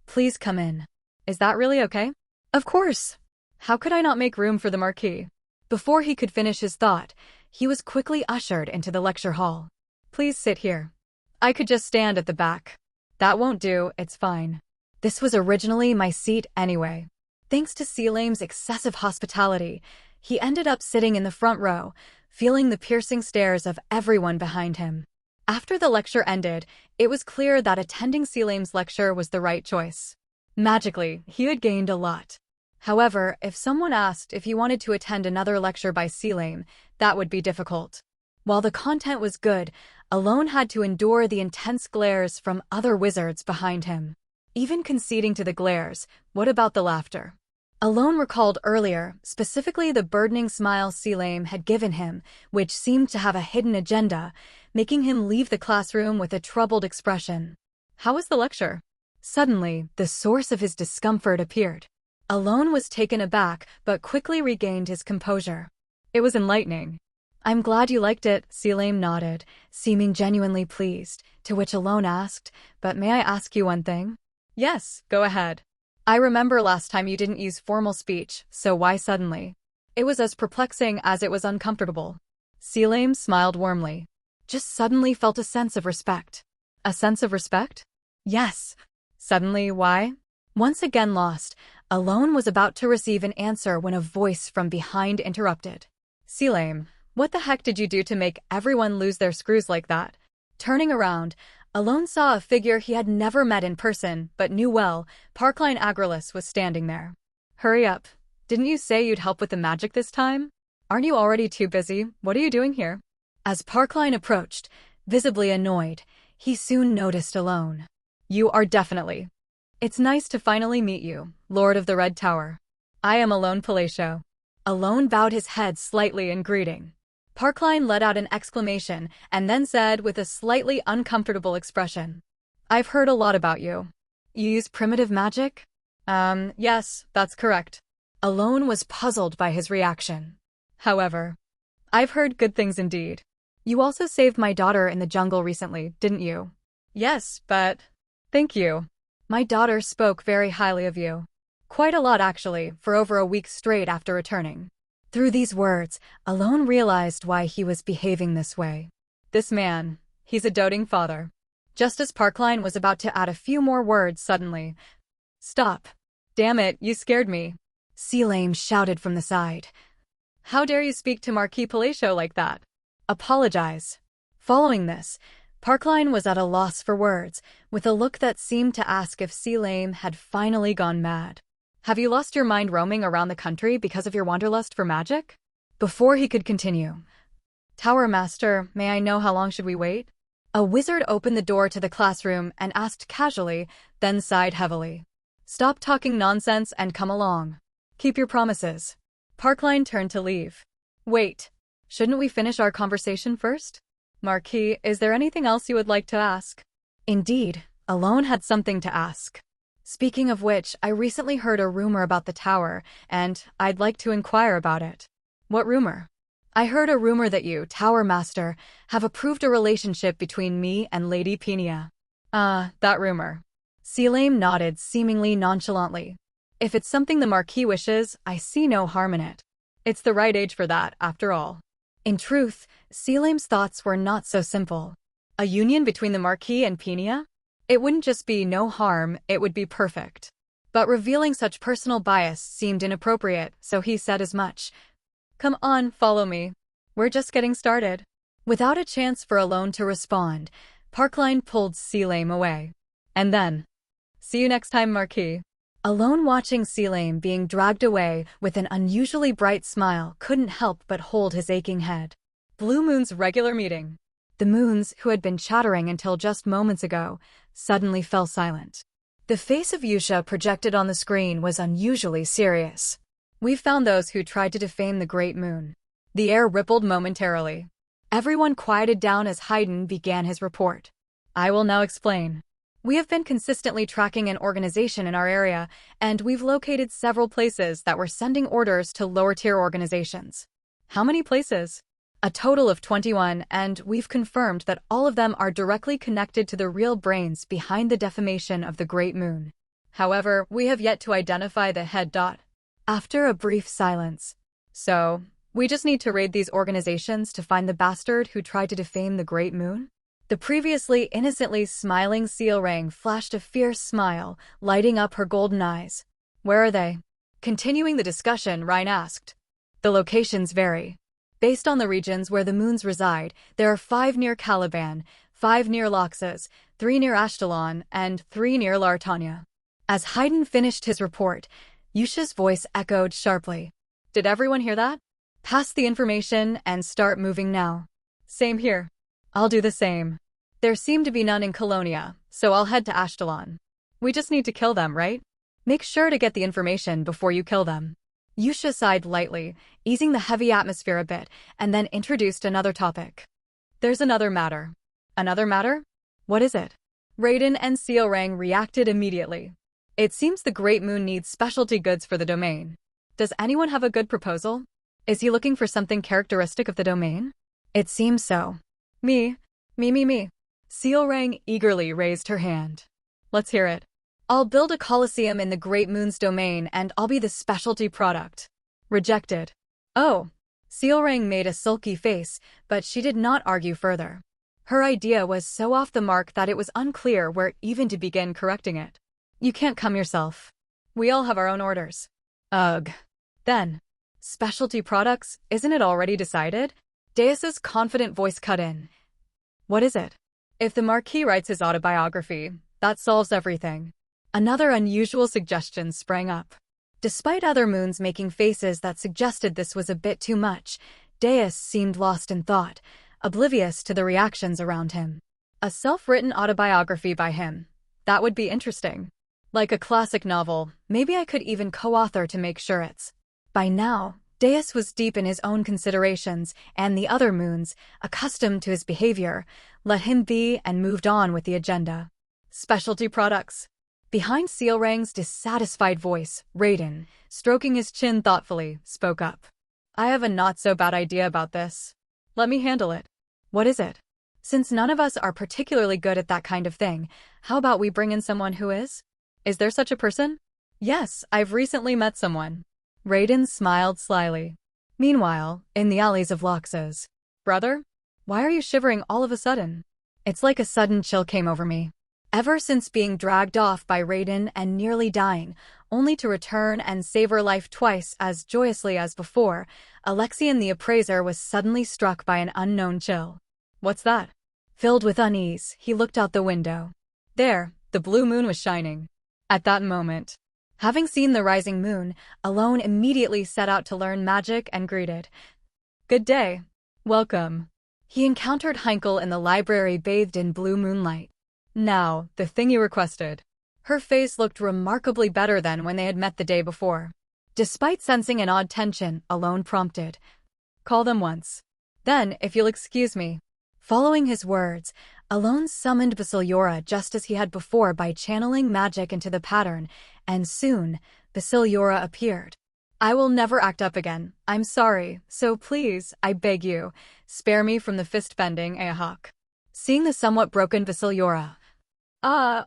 Please come in. Is that really okay? Of course. How could I not make room for the Marquis? Before he could finish his thought, he was quickly ushered into the lecture hall. Please sit here. I could just stand at the back. That won't do, it's fine. This was originally my seat anyway. Thanks to Selim's excessive hospitality, he ended up sitting in the front row, feeling the piercing stares of everyone behind him. After the lecture ended, it was clear that attending Selim's lecture was the right choice. Magically, he had gained a lot. However, if someone asked if he wanted to attend another lecture by Selim, that would be difficult. While the content was good, Alone had to endure the intense glares from other wizards behind him. Even conceding to the glares, what about the laughter? Alone recalled earlier, specifically the burdening smile Selim had given him, which seemed to have a hidden agenda, making him leave the classroom with a troubled expression. How was the lecture? Suddenly, the source of his discomfort appeared. Alone was taken aback, but quickly regained his composure. It was enlightening. I'm glad you liked it, Selim nodded, seeming genuinely pleased, to which Alone asked, but may I ask you one thing? Yes, go ahead. I remember last time you didn't use formal speech, so why suddenly? It was as perplexing as it was uncomfortable. Selim smiled warmly. Just suddenly felt a sense of respect. A sense of respect? Yes. Suddenly, why? Once again lost, Alone was about to receive an answer when a voice from behind interrupted. Selim, what the heck did you do to make everyone lose their screws like that? Turning around, Alone saw a figure he had never met in person, but knew well. Parkline Agralis was standing there. Hurry up. Didn't you say you'd help with the magic this time? Aren't you already too busy? What are you doing here? As Parkline approached, visibly annoyed, he soon noticed Alone. You are definitely. It's nice to finally meet you, Lord of the Red Tower. I am Alone Palacio. Alone bowed his head slightly in greeting. Parkline let out an exclamation and then said with a slightly uncomfortable expression. I've heard a lot about you. You use primitive magic? Yes, that's correct. Alone was puzzled by his reaction. However, I've heard good things indeed. You also saved my daughter in the jungle recently, didn't you? Yes, but... Thank you. My daughter spoke very highly of you. Quite a lot actually, for over a week straight after returning. Through these words, Alone realized why he was behaving this way. This man, he's a doting father. Just as Parkline was about to add a few more words suddenly. Stop. Damn it, you scared me. Selim shouted from the side. How dare you speak to Marquis Palacio like that? Apologize. Following this, Parkline was at a loss for words, with a look that seemed to ask if Selim had finally gone mad. Have you lost your mind roaming around the country because of your wanderlust for magic? Before he could continue. Tower Master, may I know how long should we wait? A wizard opened the door to the classroom and asked casually, then sighed heavily. Stop talking nonsense and come along. Keep your promises. Parkline turned to leave. Wait. Shouldn't we finish our conversation first? Marquis, is there anything else you would like to ask? Indeed, Alone had something to ask. Speaking of which, I recently heard a rumor about the tower, and I'd like to inquire about it. What rumor? I heard a rumor that you, Tower Master, have approved a relationship between me and Lady Penia. That rumor. Selim nodded seemingly nonchalantly. If it's something the Marquis wishes, I see no harm in it. It's the right age for that, after all. In truth, Selim's thoughts were not so simple. A union between the Marquis and Penia? It wouldn't just be no harm, it would be perfect. But revealing such personal bias seemed inappropriate, so he said as much. Come on, follow me. We're just getting started. Without a chance for Alone to respond, Parkline pulled Selim away. And then, see you next time, Marquis. Alone watching Selim being dragged away with an unusually bright smile couldn't help but hold his aching head. Blue Moon's regular meeting. The Moons, who had been chattering until just moments ago, suddenly fell silent. The face of Yusha projected on the screen was unusually serious. We've found those who tried to defame the Great Moon. The air rippled momentarily. Everyone quieted down as Haydn began his report. I will now explain. We have been consistently tracking an organization in our area, and we've located several places that were sending orders to lower-tier organizations. How many places? A total of 21, and we've confirmed that all of them are directly connected to the real brains behind the defamation of the Great Moon. However, we have yet to identify the head. After a brief silence. So, we just need to raid these organizations to find the bastard who tried to defame the Great Moon? The previously innocently smiling Sealrang flashed a fierce smile, lighting up her golden eyes. Where are they? Continuing the discussion, Ryan asked. The locations vary. Based on the regions where the moons reside, there are 5 near Caliban, 5 near Loxus, 3 near Ashtalon, and 3 near Lartania. As Haydn finished his report, Yusha's voice echoed sharply. Did everyone hear that? Pass the information and start moving now. Same here. I'll do the same. There seem to be none in Colonia, so I'll head to Ashtalon. We just need to kill them, right? Make sure to get the information before you kill them. Yusha sighed lightly, easing the heavy atmosphere a bit, and then introduced another topic. There's another matter. Another matter? What is it? Raiden and Sealrang reacted immediately. It seems the Great Moon needs specialty goods for the domain. Does anyone have a good proposal? Is he looking for something characteristic of the domain? It seems so. Me. Sealrang eagerly raised her hand. Let's hear it. I'll build a coliseum in the Great Moon's domain and I'll be the specialty product. Rejected. Oh. Sealrang made a sulky face, but she did not argue further. Her idea was so off the mark that it was unclear where even to begin correcting it. You can't come yourself. We all have our own orders. Ugh. Then. Specialty products, isn't it already decided? Deus's confident voice cut in. What is it? If the Marquis writes his autobiography, that solves everything. Another unusual suggestion sprang up. Despite other moons making faces that suggested this was a bit too much, Deus seemed lost in thought, oblivious to the reactions around him. A self-written autobiography by him. That would be interesting. Like a classic novel, maybe I could even co-author to make sure it's. By now, Deus was deep in his own considerations, and the other moons, accustomed to his behavior, let him be and moved on with the agenda. Specialty products. Behind Sealrang's dissatisfied voice, Raiden, stroking his chin thoughtfully, spoke up. I have a not-so-bad idea about this. Let me handle it. What is it? Since none of us are particularly good at that kind of thing, how about we bring in someone who is? Is there such a person? Yes, I've recently met someone. Raiden smiled slyly. Meanwhile, in the alleys of Loxus. Brother? Why are you shivering all of a sudden? It's like a sudden chill came over me. Ever since being dragged off by Raiden and nearly dying, only to return and save her life twice as joyously as before, Alexian the Appraiser was suddenly struck by an unknown chill. What's that? Filled with unease, he looked out the window. There, the blue moon was shining. At that moment, having seen the rising moon, Alone immediately set out to learn magic and greeted. Good day. Welcome. He encountered Heinkel in the library bathed in blue moonlight. Now, the thing you requested. Her face looked remarkably better than when they had met the day before. Despite sensing an odd tension, Alone prompted. Call them once. Then, if you'll excuse me. Following his words, Alone summoned Basiliora just as he had before by channeling magic into the pattern, and soon, Basiliora appeared. I will never act up again. I'm sorry, so please, I beg you, spare me from the fist-bending, Ahawk. Seeing the somewhat broken Basiliora. I'm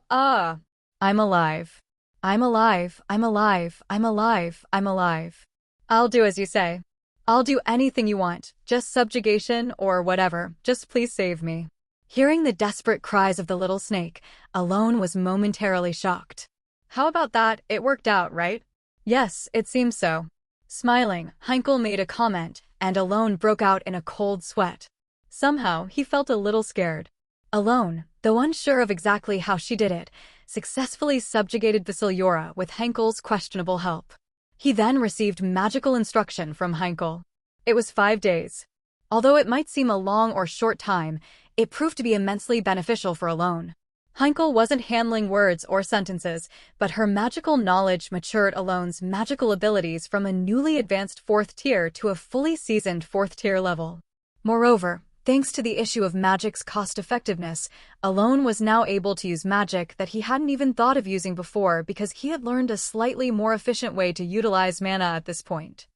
alive. I'm alive, I'm alive, I'm alive, I'm alive. I'll do as you say. I'll do anything you want, just subjugation or whatever, just please save me. Hearing the desperate cries of the little snake, Alone was momentarily shocked. How about that? It worked out, right? Yes, it seems so. Smiling, Heinkel made a comment, and Alone broke out in a cold sweat. Somehow, he felt a little scared. Alone, though unsure of exactly how she did it, successfully subjugated Basiliora with Heinkel's questionable help. He then received magical instruction from Heinkel. It was 5 days. Although it might seem a long or short time, it proved to be immensely beneficial for Alone. Heinkel wasn't handling words or sentences, but her magical knowledge matured Alone's magical abilities from a newly advanced 4th tier to a fully seasoned 4th tier level. Moreover, thanks to the issue of magic's cost-effectiveness, Alone was now able to use magic that he hadn't even thought of using before because he had learned a slightly more efficient way to utilize mana at this point.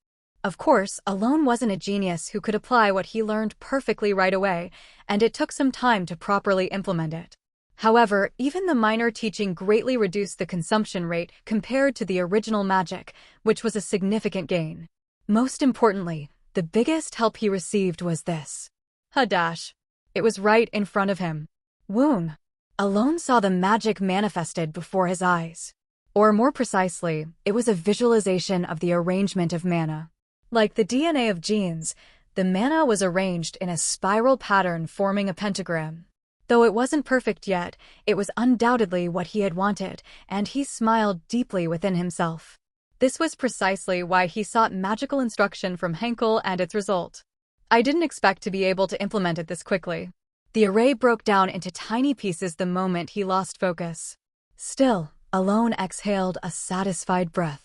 Of course, Alone wasn't a genius who could apply what he learned perfectly right away, and it took some time to properly implement it. However, even the minor teaching greatly reduced the consumption rate compared to the original magic, which was a significant gain. Most importantly, the biggest help he received was this. Hadash. It was right in front of him. Woon. Alone saw the magic manifested before his eyes. Or more precisely, it was a visualization of the arrangement of mana. Like the DNA of genes, the mana was arranged in a spiral pattern forming a pentagram. Though it wasn't perfect yet, it was undoubtedly what he had wanted, and he smiled deeply within himself. This was precisely why he sought magical instruction from Heinkel and its result. I didn't expect to be able to implement it this quickly. The array broke down into tiny pieces the moment he lost focus. Still, Alone exhaled a satisfied breath.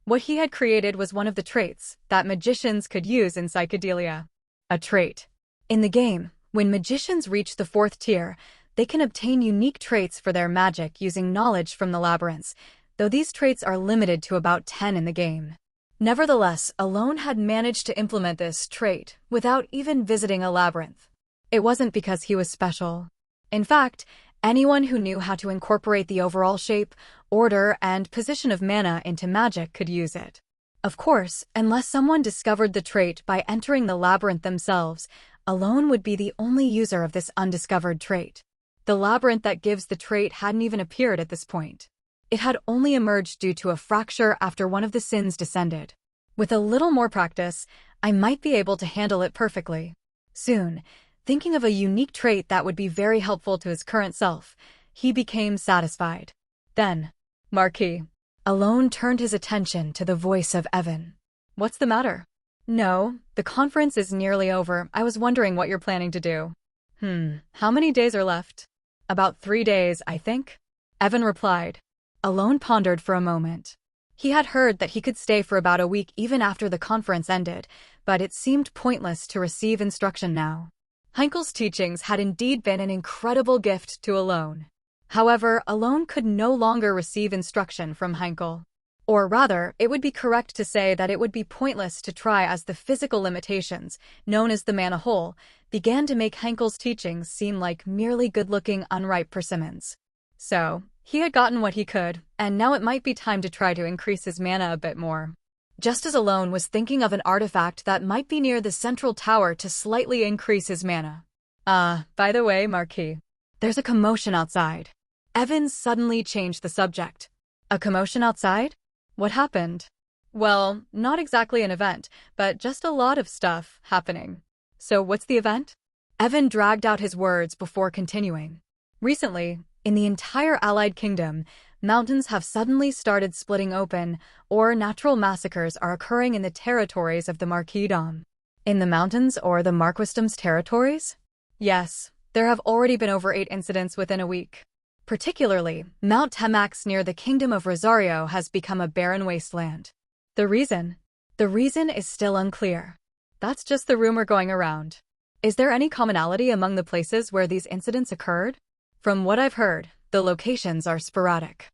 What he had created was one of the traits that magicians could use in psychedelia. A trait. In the game, when magicians reach the 4th tier, they can obtain unique traits for their magic using knowledge from the labyrinths, though these traits are limited to about 10 in the game. Nevertheless, Alone had managed to implement this trait without even visiting a labyrinth. It wasn't because he was special. In fact, anyone who knew how to incorporate the overall shape, order, and position of mana into magic could use it. Of course, unless someone discovered the trait by entering the labyrinth themselves, Alone would be the only user of this undiscovered trait. The labyrinth that gives the trait hadn't even appeared at this point. It had only emerged due to a fracture after one of the sins descended. With a little more practice, I might be able to handle it perfectly. Soon, thinking of a unique trait that would be very helpful to his current self, he became satisfied. Then, Marquis. Alone turned his attention to the voice of Evan. What's the matter? No, the conference is nearly over. I was wondering what you're planning to do. How many days are left? About 3 days, I think. Evan replied. Alone pondered for a moment. He had heard that he could stay for about a week even after the conference ended, but it seemed pointless to receive instruction now. Heinkel's teachings had indeed been an incredible gift to Alone. However, Alone could no longer receive instruction from Heinkel. Or rather, it would be correct to say that it would be pointless to try as the physical limitations, known as the mana hole, began to make Heinkel's teachings seem like merely good-looking, unripe persimmons. So, he had gotten what he could, and now it might be time to try to increase his mana a bit more. Just as Alone was thinking of an artifact that might be near the central tower to slightly increase his mana. By the way, Marquis, there's a commotion outside. Evans suddenly changed the subject. A commotion outside? What happened? Well, not exactly an event, but just a lot of stuff happening. So what's the event? Evan dragged out his words before continuing. Recently, in the entire Allied Kingdom, mountains have suddenly started splitting open, or natural massacres are occurring in the territories of the Marquisdom. In the mountains or the Marquisdom's territories? Yes, there have already been over 8 incidents within a week. Particularly, Mount Temax near the Kingdom of Rosario has become a barren wasteland. The reason? The reason is still unclear. That's just the rumor going around. Is there any commonality among the places where these incidents occurred? From what I've heard, the locations are sporadic.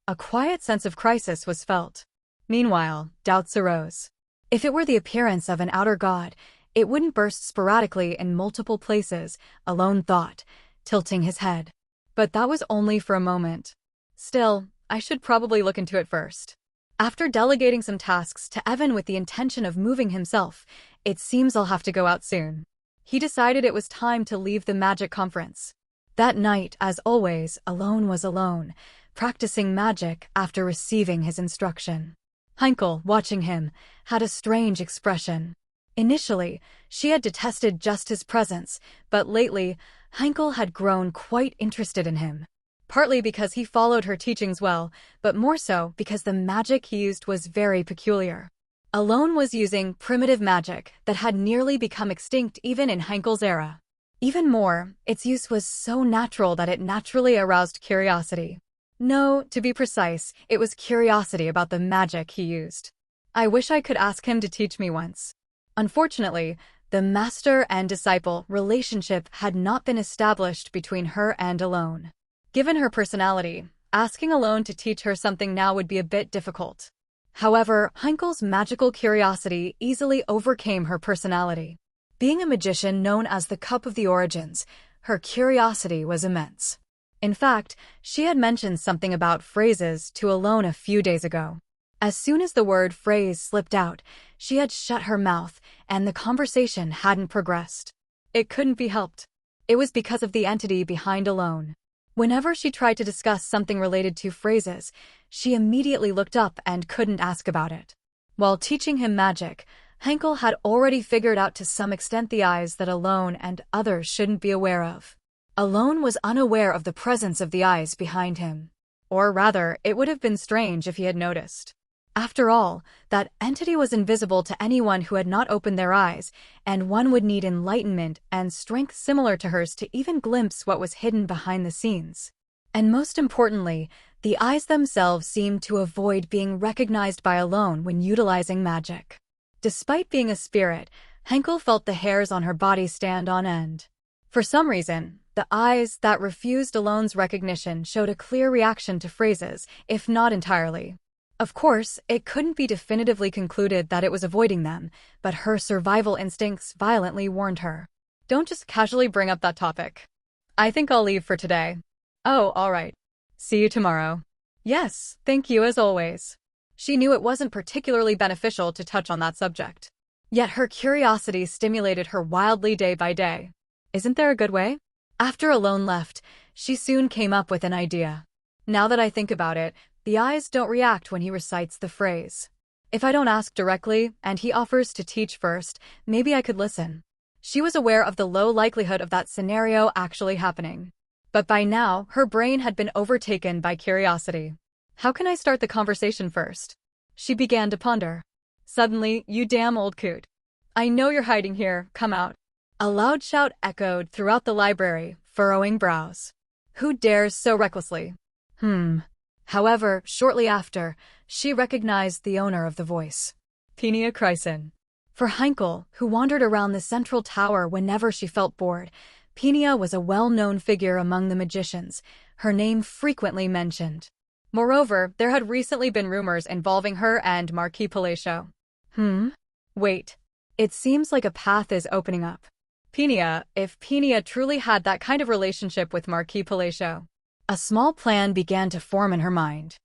A quiet sense of crisis was felt. Meanwhile, doubts arose. If it were the appearance of an outer god, it wouldn't burst sporadically in multiple places, Alone thought, tilting his head. But that was only for a moment. Still, I should probably look into it first. After delegating some tasks to Evan with the intention of moving himself, it seems I'll have to go out soon. He decided it was time to leave the magic conference. That night, as always, Alone was alone, practicing magic after receiving his instruction. Heinkel, watching him, had a strange expression. Initially, she had detested just his presence, but lately, Heinkel had grown quite interested in him. Partly because he followed her teachings well, but more so because the magic he used was very peculiar. Alone was using primitive magic that had nearly become extinct even in Heinkel's era. Even more, its use was so natural that it naturally aroused curiosity. No, to be precise, it was curiosity about the magic he used. I wish I could ask him to teach me once. Unfortunately, the master and disciple relationship had not been established between her and Alone. Given her personality, asking Alone to teach her something now would be a bit difficult. However, Heinkel's magical curiosity easily overcame her personality. Being a magician known as the Cup of the Origins, her curiosity was immense. In fact, she had mentioned something about phrases to Alone a few days ago. As soon as the word phrase slipped out, she had shut her mouth, and the conversation hadn't progressed. It couldn't be helped. It was because of the entity behind Alone. Whenever she tried to discuss something related to phrases, she immediately looked up and couldn't ask about it. While teaching him magic, Heinkel had already figured out to some extent the eyes that Alone and others shouldn't be aware of. Alone was unaware of the presence of the eyes behind him. Or rather, it would have been strange if he had noticed. After all, that entity was invisible to anyone who had not opened their eyes, and one would need enlightenment and strength similar to hers to even glimpse what was hidden behind the scenes. And most importantly, the eyes themselves seemed to avoid being recognized by Alone when utilizing magic. Despite being a spirit, Heinkel felt the hairs on her body stand on end. For some reason, the eyes that refused Alone's recognition showed a clear reaction to phrases, if not entirely. Of course, it couldn't be definitively concluded that it was avoiding them, but her survival instincts violently warned her. Don't just casually bring up that topic. I think I'll leave for today. Oh, all right. See you tomorrow. Yes, thank you as always. She knew it wasn't particularly beneficial to touch on that subject. Yet her curiosity stimulated her wildly day by day. Isn't there a good way? After Alone left, she soon came up with an idea. Now that I think about it, the eyes don't react when he recites the phrase. If I don't ask directly, and he offers to teach first, maybe I could listen. She was aware of the low likelihood of that scenario actually happening. But by now, her brain had been overtaken by curiosity. How can I start the conversation first? She began to ponder. Suddenly, you damn old coot. I know you're hiding here, come out. A loud shout echoed throughout the library, furrowing brows. Who dares so recklessly? However, shortly after, she recognized the owner of the voice. Penia Chryson. For Heinkel, who wandered around the central tower whenever she felt bored, Penia was a well-known figure among the magicians, her name frequently mentioned. Moreover, there had recently been rumors involving her and Marquis Palacio. Wait. It seems like a path is opening up. Penia, if Penia truly had that kind of relationship with Marquis Palacio. A small plan began to form in her mind.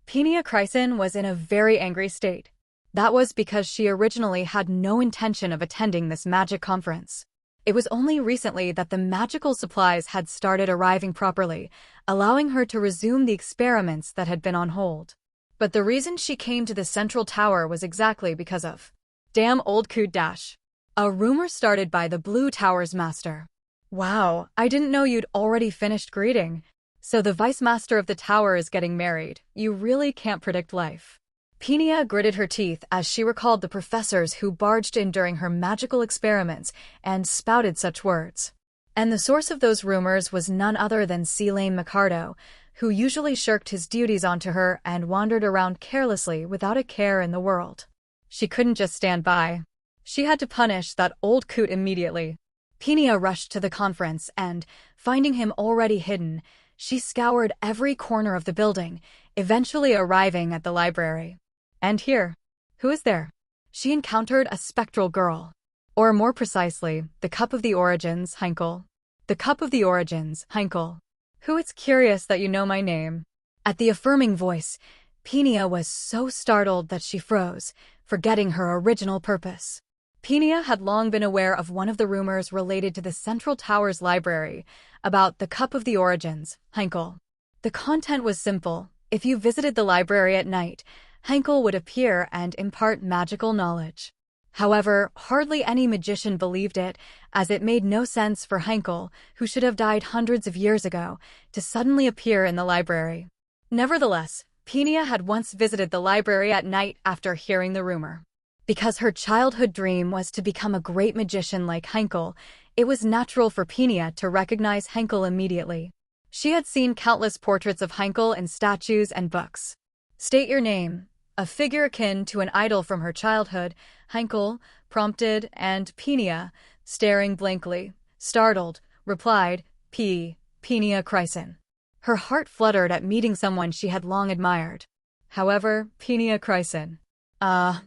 Penia Chryson was in a very angry state. That was because she originally had no intention of attending this magic conference. It was only recently that the magical supplies had started arriving properly, allowing her to resume the experiments that had been on hold. But the reason she came to the central tower was exactly because of damn old coot dash. A rumor started by the Blue Tower's master. Wow, I didn't know you'd already finished greeting. So the vice master of the tower is getting married. You really can't predict life. Penia gritted her teeth as she recalled the professors who barged in during her magical experiments and spouted such words. And the source of those rumors was none other than Selene Micardo, who usually shirked his duties onto her and wandered around carelessly without a care in the world. She couldn't just stand by. She had to punish that old coot immediately. Pinia rushed to the conference and, finding him already hidden, she scoured every corner of the building, eventually arriving at the library. And here, who is there? She encountered a spectral girl. Or more precisely, the Cup of the Origins, Heinkel. The Cup of the Origins, Heinkel. Who, it's curious that you know my name. At the affirming voice, Pinia was so startled that she froze, forgetting her original purpose. Pinia had long been aware of one of the rumors related to the Central Tower's library about the Cup of the Origins, Heinkel. The content was simple. If you visited the library at night, Heinkel would appear and impart magical knowledge. However, hardly any magician believed it, as it made no sense for Heinkel, who should have died hundreds of years ago, to suddenly appear in the library. Nevertheless, Pinia had once visited the library at night after hearing the rumor. Because her childhood dream was to become a great magician like Heinkel, it was natural for Pinia to recognize Heinkel immediately. She had seen countless portraits of Heinkel in statues and books. State your name. A figure akin to an idol from her childhood, Heinkel prompted, and Pinia, staring blankly, startled, replied, Pinia Chryson. Her heart fluttered at meeting someone she had long admired. However, Pinia Chryson.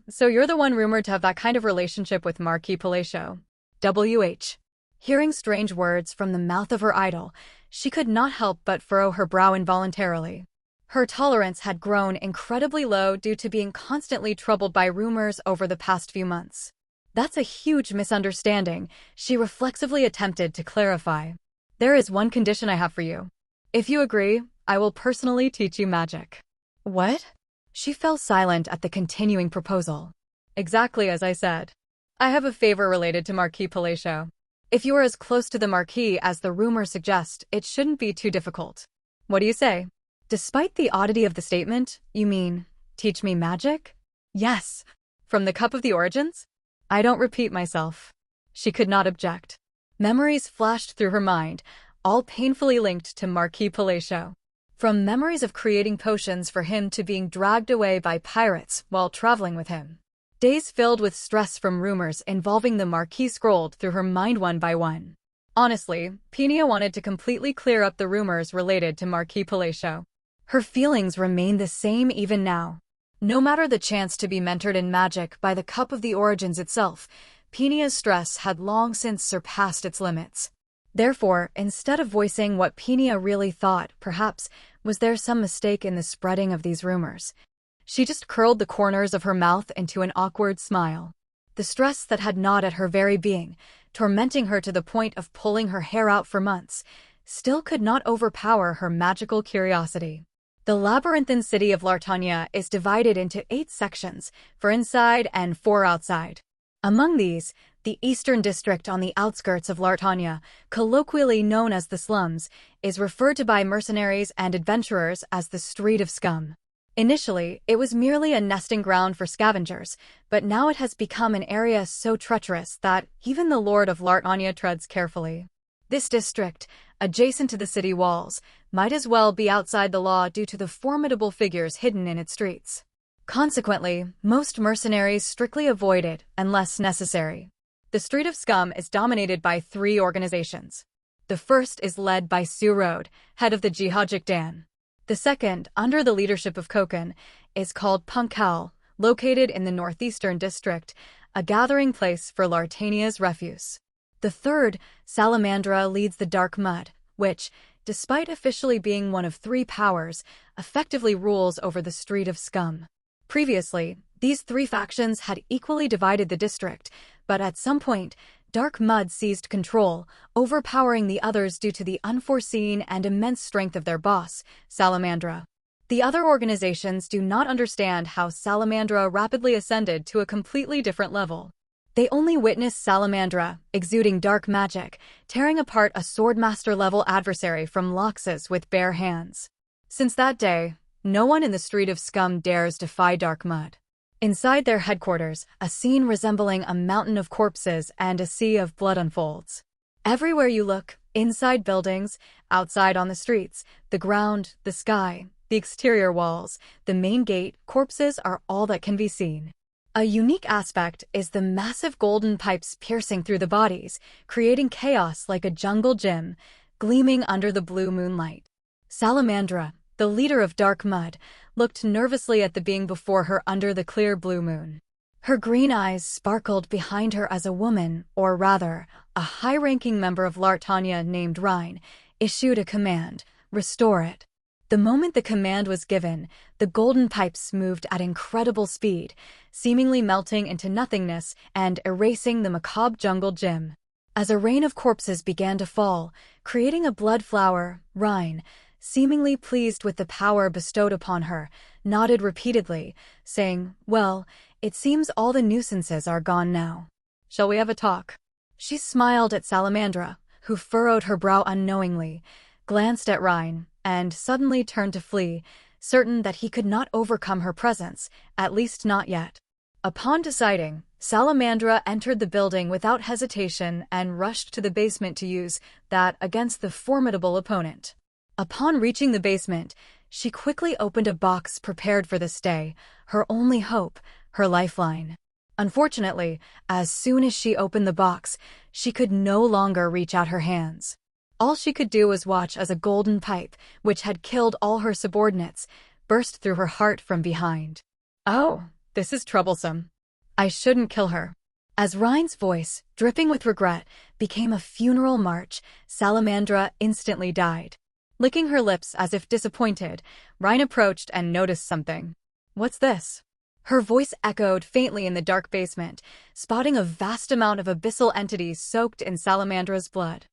So you're the one rumored to have that kind of relationship with Marquis Palacio. W.H. Hearing strange words from the mouth of her idol, she could not help but furrow her brow involuntarily. Her tolerance had grown incredibly low due to being constantly troubled by rumors over the past few months. That's a huge misunderstanding, she reflexively attempted to clarify. There is one condition I have for you. If you agree, I will personally teach you magic. What? She fell silent at the continuing proposal. Exactly as I said. I have a favor related to Marquis Palacio. If you are as close to the Marquis as the rumors suggest, it shouldn't be too difficult. What do you say? Despite the oddity of the statement, you mean, teach me magic? Yes. From the Cup of the Origins? I don't repeat myself. She could not object. Memories flashed through her mind, all painfully linked to Marquis Palacio. From memories of creating potions for him to being dragged away by pirates while traveling with him. Days filled with stress from rumors involving the Marquis scrolled through her mind one by one. Honestly, Pinia wanted to completely clear up the rumors related to Marquis Palacio. Her feelings remain the same even now. No matter the chance to be mentored in magic by the Cup of the Origins itself, Pinia's stress had long since surpassed its limits. Therefore, instead of voicing what Pinia really thought, perhaps, was there some mistake in the spreading of these rumors? She just curled the corners of her mouth into an awkward smile. The stress that had gnawed at her very being, tormenting her to the point of pulling her hair out for months, still could not overpower her magical curiosity. The labyrinthine city of Lartania is divided into 8 sections, 4 inside and 4 outside. Among these, the eastern district on the outskirts of Lartania, colloquially known as the slums, is referred to by mercenaries and adventurers as the Street of Scum. Initially, it was merely a nesting ground for scavengers, but now it has become an area so treacherous that even the Lord of Lartania treads carefully. This district, adjacent to the city walls, might as well be outside the law due to the formidable figures hidden in its streets. Consequently, most mercenaries strictly avoid it unless necessary. The Street of Scum is dominated by 3 organizations. The first is led by Sue Road, head of the Jihajik Dan. The second, under the leadership of Kokon, is called Punkal, located in the northeastern district, a gathering place for Lartania's refuse. The third, Salamandra, leads the Dark Mud, which, despite officially being one of 3 powers, effectively rules over the Street of Scum. Previously, these 3 factions had equally divided the district, but at some point, Dark Mud seized control, overpowering the others due to the unforeseen and immense strength of their boss, Salamandra. The other organizations do not understand how Salamandra rapidly ascended to a completely different level. They only witness Salamandra, exuding dark magic, tearing apart a Swordmaster-level adversary from Loxus with bare hands. Since that day, no one in the Street of Scum dares defy Dark Mud. Inside their headquarters, a scene resembling a mountain of corpses and a sea of blood unfolds. Everywhere you look, inside buildings, outside on the streets, the ground, the sky, the exterior walls, the main gate, corpses are all that can be seen. A unique aspect is the massive golden pipes piercing through the bodies, creating chaos like a jungle gym, gleaming under the blue moonlight. Salamandra, the leader of Dark Mud, looked nervously at the being before her under the clear blue moon. Her green eyes sparkled behind her as a woman, or rather, a high-ranking member of Lartania named Rhine, issued a command: restore it. The moment the command was given, the golden pipes moved at incredible speed, seemingly melting into nothingness and erasing the macabre jungle gym. As a rain of corpses began to fall, creating a blood flower, Rhine, seemingly pleased with the power bestowed upon her, nodded repeatedly, saying, "Well, it seems all the nuisances are gone now. Shall we have a talk?" She smiled at Salamandra, who furrowed her brow unknowingly, glanced at Rhine, and suddenly turned to flee, certain that he could not overcome her presence, at least not yet. Upon deciding, Salamandra entered the building without hesitation and rushed to the basement to use that against the formidable opponent. Upon reaching the basement, she quickly opened a box prepared for this day, her only hope, her lifeline. Unfortunately, as soon as she opened the box, she could no longer reach out her hands. All she could do was watch as a golden pipe, which had killed all her subordinates, burst through her heart from behind. "Oh, this is troublesome. I shouldn't kill her." As Rhine's voice, dripping with regret, became a funeral march, Salamandra instantly died. Licking her lips as if disappointed, Rhine approached and noticed something. "What's this?" Her voice echoed faintly in the dark basement, spotting a vast amount of abyssal entities soaked in Salamandra's blood.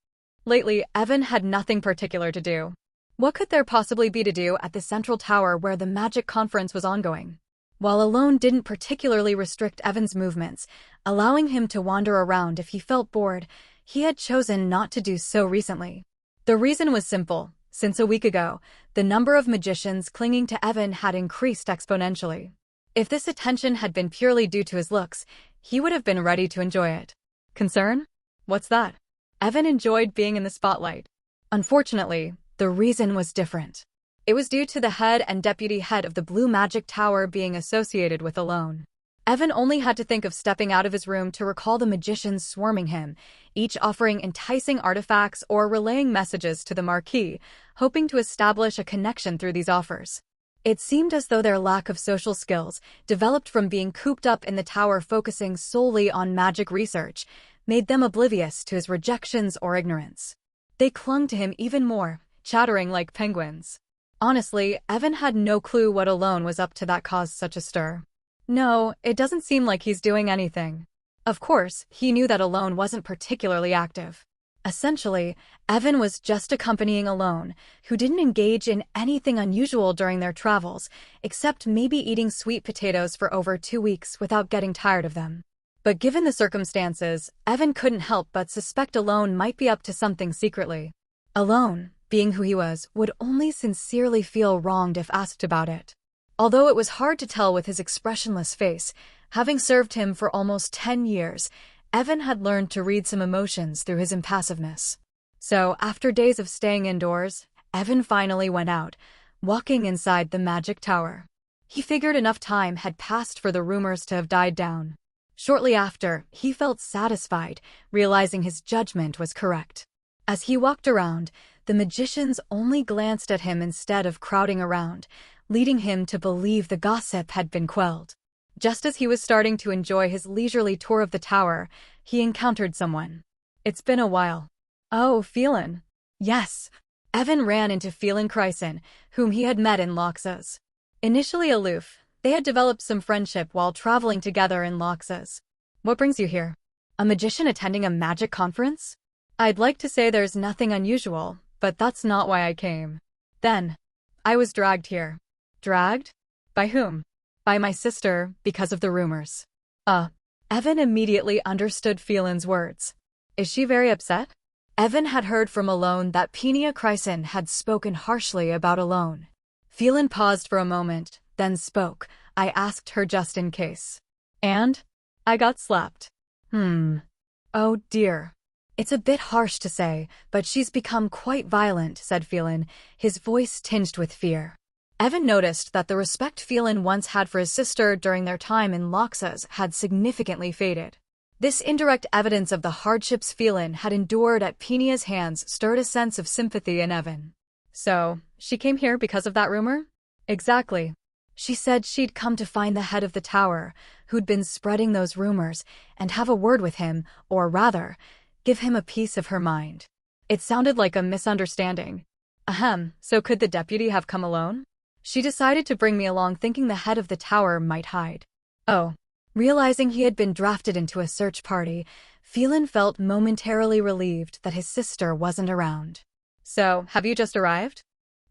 Lately, Evan had nothing particular to do. What could there possibly be to do at the central tower where the magic conference was ongoing? While Alone didn't particularly restrict Evan's movements, allowing him to wander around if he felt bored, he had chosen not to do so recently. The reason was simple. Since a week ago, the number of magicians clinging to Evan had increased exponentially. If this attention had been purely due to his looks, he would have been ready to enjoy it. Concern? What's that? Evan enjoyed being in the spotlight. Unfortunately, the reason was different. It was due to the head and deputy head of the Blue Magic Tower being associated with Alone. Evan only had to think of stepping out of his room to recall the magicians swarming him, each offering enticing artifacts or relaying messages to the Marquis, hoping to establish a connection through these offers. It seemed as though their lack of social skills, developed from being cooped up in the tower focusing solely on magic research, made them oblivious to his rejections or ignorance. They clung to him even more, chattering like penguins. Honestly, Evan had no clue what Alone was up to that caused such a stir. No, it doesn't seem like he's doing anything. Of course, he knew that Alone wasn't particularly active. Essentially, Evan was just accompanying Alone, who didn't engage in anything unusual during their travels, except maybe eating sweet potatoes for over 2 weeks without getting tired of them. But given the circumstances, Evan couldn't help but suspect Alone might be up to something secretly. Alone, being who he was, would only sincerely feel wronged if asked about it. Although it was hard to tell with his expressionless face, having served him for almost 10 years, Evan had learned to read some emotions through his impassiveness. So, after days of staying indoors, Evan finally went out, walking inside the magic tower. He figured enough time had passed for the rumors to have died down. Shortly after, he felt satisfied, realizing his judgment was correct. As he walked around, the magicians only glanced at him instead of crowding around, leading him to believe the gossip had been quelled. Just as he was starting to enjoy his leisurely tour of the tower, he encountered someone. "It's been a while." "Oh, Phelan." Yes. Evan ran into Phelan Chryson, whom he had met in Loxas. Initially aloof, they had developed some friendship while traveling together in Loxas. "What brings you here?" "A magician attending a magic conference?" "I'd like to say there's nothing unusual, but that's not why I came." "Then, I was dragged here." "Dragged? By whom?" "By my sister, because of the rumors." Evan immediately understood Phelan's words. "Is she very upset?" Evan had heard from Alone that Peenia Chryson had spoken harshly about Alone. Phelan paused for a moment, then spoke. "I asked her just in case." "And?" "I got slapped." "Oh dear. It's a bit harsh to say, but she's become quite violent," said Phelan, his voice tinged with fear. Evan noticed that the respect Phelan once had for his sister during their time in Loxas had significantly faded. This indirect evidence of the hardships Phelan had endured at Penia's hands stirred a sense of sympathy in Evan. So, she came here because of that rumor? Exactly. She said she'd come to find the head of the tower, who'd been spreading those rumors, and have a word with him, or rather, give him a piece of her mind. It sounded like a misunderstanding. Ahem, so could the deputy have come alone? She decided to bring me along thinking the head of the tower might hide. Oh. Realizing he had been drafted into a search party, Phelan felt momentarily relieved that his sister wasn't around. So, have you just arrived?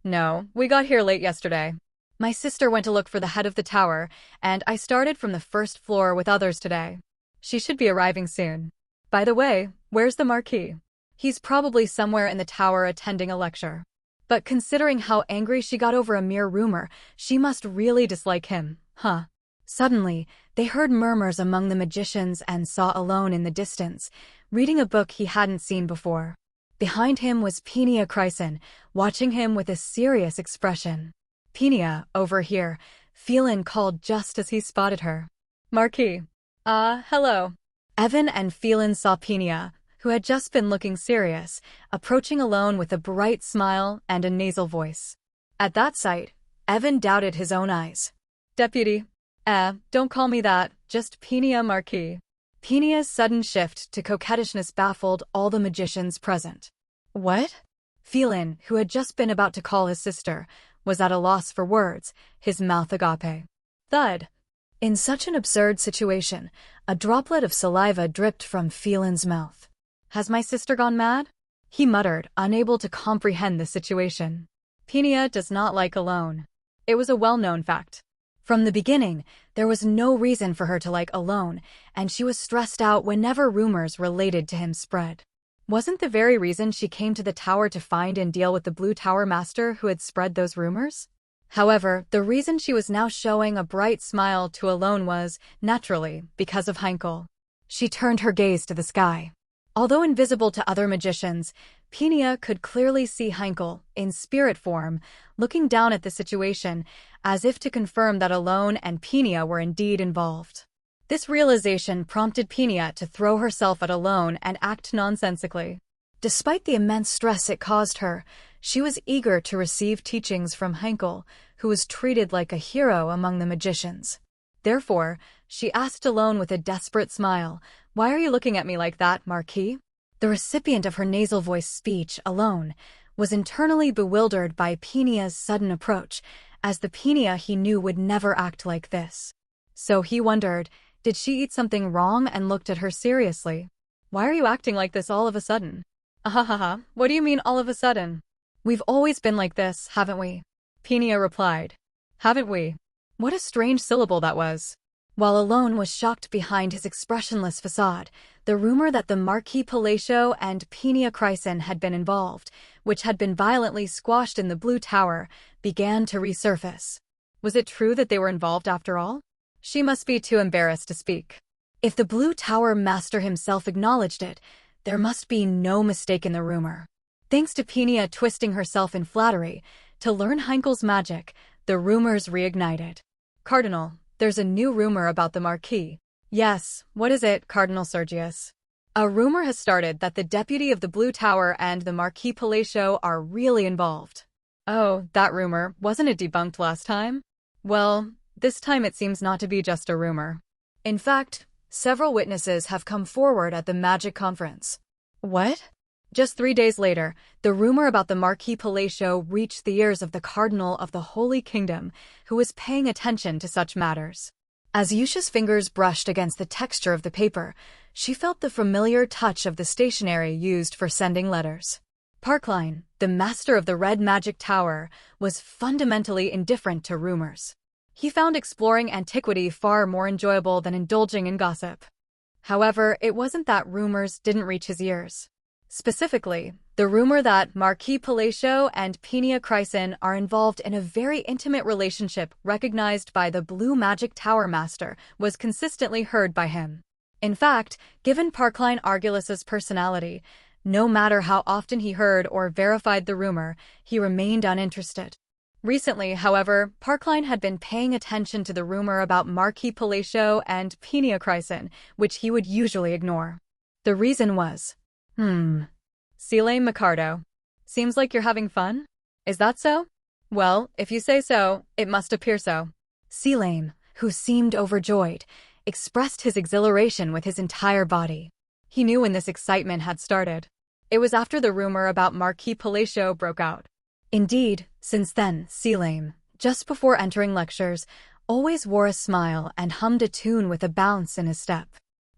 No, we got here late yesterday. My sister went to look for the head of the tower, and I started from the first floor with others today. She should be arriving soon. By the way, where's the Marquis? He's probably somewhere in the tower attending a lecture. But considering how angry she got over a mere rumor, she must really dislike him, huh? Suddenly, they heard murmurs among the magicians and saw Alone in the distance, reading a book he hadn't seen before. Behind him was Penia Chryson, watching him with a serious expression. Penia, over here, Phelan called just as he spotted her. Marquis. Hello. Evan and Phelan saw Penia, who had just been looking serious, approaching Alone with a bright smile and a nasal voice. At that sight, Evan doubted his own eyes. Deputy. Don't call me that, just Penia Marquis. Penia's sudden shift to coquettishness baffled all the magicians present. What? Phelan, who had just been about to call his sister, was at a loss for words, his mouth agape. Thud. In such an absurd situation, a droplet of saliva dripped from Phelan's mouth. Has my sister gone mad? He muttered, unable to comprehend the situation. Penia does not like Alone. It was a well-known fact. From the beginning, there was no reason for her to like Alone, and she was stressed out whenever rumors related to him spread. Wasn't the very reason she came to the tower to find and deal with the Blue Tower Master who had spread those rumors? However, the reason she was now showing a bright smile to Alone was, naturally, because of Heinkel. She turned her gaze to the sky. Although invisible to other magicians, Penia could clearly see Heinkel, in spirit form, looking down at the situation, as if to confirm that Alone and Penia were indeed involved. This realization prompted Penia to throw herself at Alone and act nonsensically. Despite the immense stress it caused her, she was eager to receive teachings from Heinkel, who was treated like a hero among the magicians. Therefore, she asked Alone with a desperate smile, "Why are you looking at me like that, Marquis?" The recipient of her nasal voice speech, Alone, was internally bewildered by Penia's sudden approach, as the Penia he knew would never act like this. So he wondered, did she eat something wrong, and looked at her seriously. Why are you acting like this all of a sudden? Ahahaha, what do you mean all of a sudden? We've always been like this, haven't we? Penia replied. Haven't we? What a strange syllable that was. While Alone was shocked behind his expressionless facade, the rumor that the Marquis Palacio and Penia Chryson had been involved, which had been violently squashed in the Blue Tower, began to resurface. Was it true that they were involved after all? She must be too embarrassed to speak. If the Blue Tower Master himself acknowledged it, there must be no mistake in the rumor. Thanks to Penia twisting herself in flattery, to learn Heinkel's magic, the rumors reignited. Cardinal, there's a new rumor about the Marquis. Yes, what is it, Cardinal Sergius? A rumor has started that the deputy of the Blue Tower and the Marquis Palacio are really involved. Oh, that rumor, wasn't it debunked last time? Well, this time it seems not to be just a rumor. In fact, several witnesses have come forward at the Magic Conference. What? Just 3 days later, the rumor about the Marquis Palacio reached the ears of the Cardinal of the Holy Kingdom, who was paying attention to such matters. As Yusha's fingers brushed against the texture of the paper, she felt the familiar touch of the stationery used for sending letters. Parkline, the master of the Red Magic Tower, was fundamentally indifferent to rumors. He found exploring antiquity far more enjoyable than indulging in gossip. However, it wasn't that rumors didn't reach his ears. Specifically, the rumor that Marquis Palacio and Penia Chryson are involved in a very intimate relationship recognized by the Blue Magic Tower Master was consistently heard by him. In fact, given Parkline Argulus's personality, no matter how often he heard or verified the rumor, he remained uninterested. Recently, however, Parkline had been paying attention to the rumor about Marquis Palacio and Penia Chryson, which he would usually ignore. The reason was, Seelane Micardo. Seems like you're having fun? Is that so? Well, if you say so, it must appear so. Seelane, who seemed overjoyed, expressed his exhilaration with his entire body. He knew when this excitement had started. It was after the rumor about Marquis Palacio broke out. Indeed, since then, Seelane, just before entering lectures, always wore a smile and hummed a tune with a bounce in his step.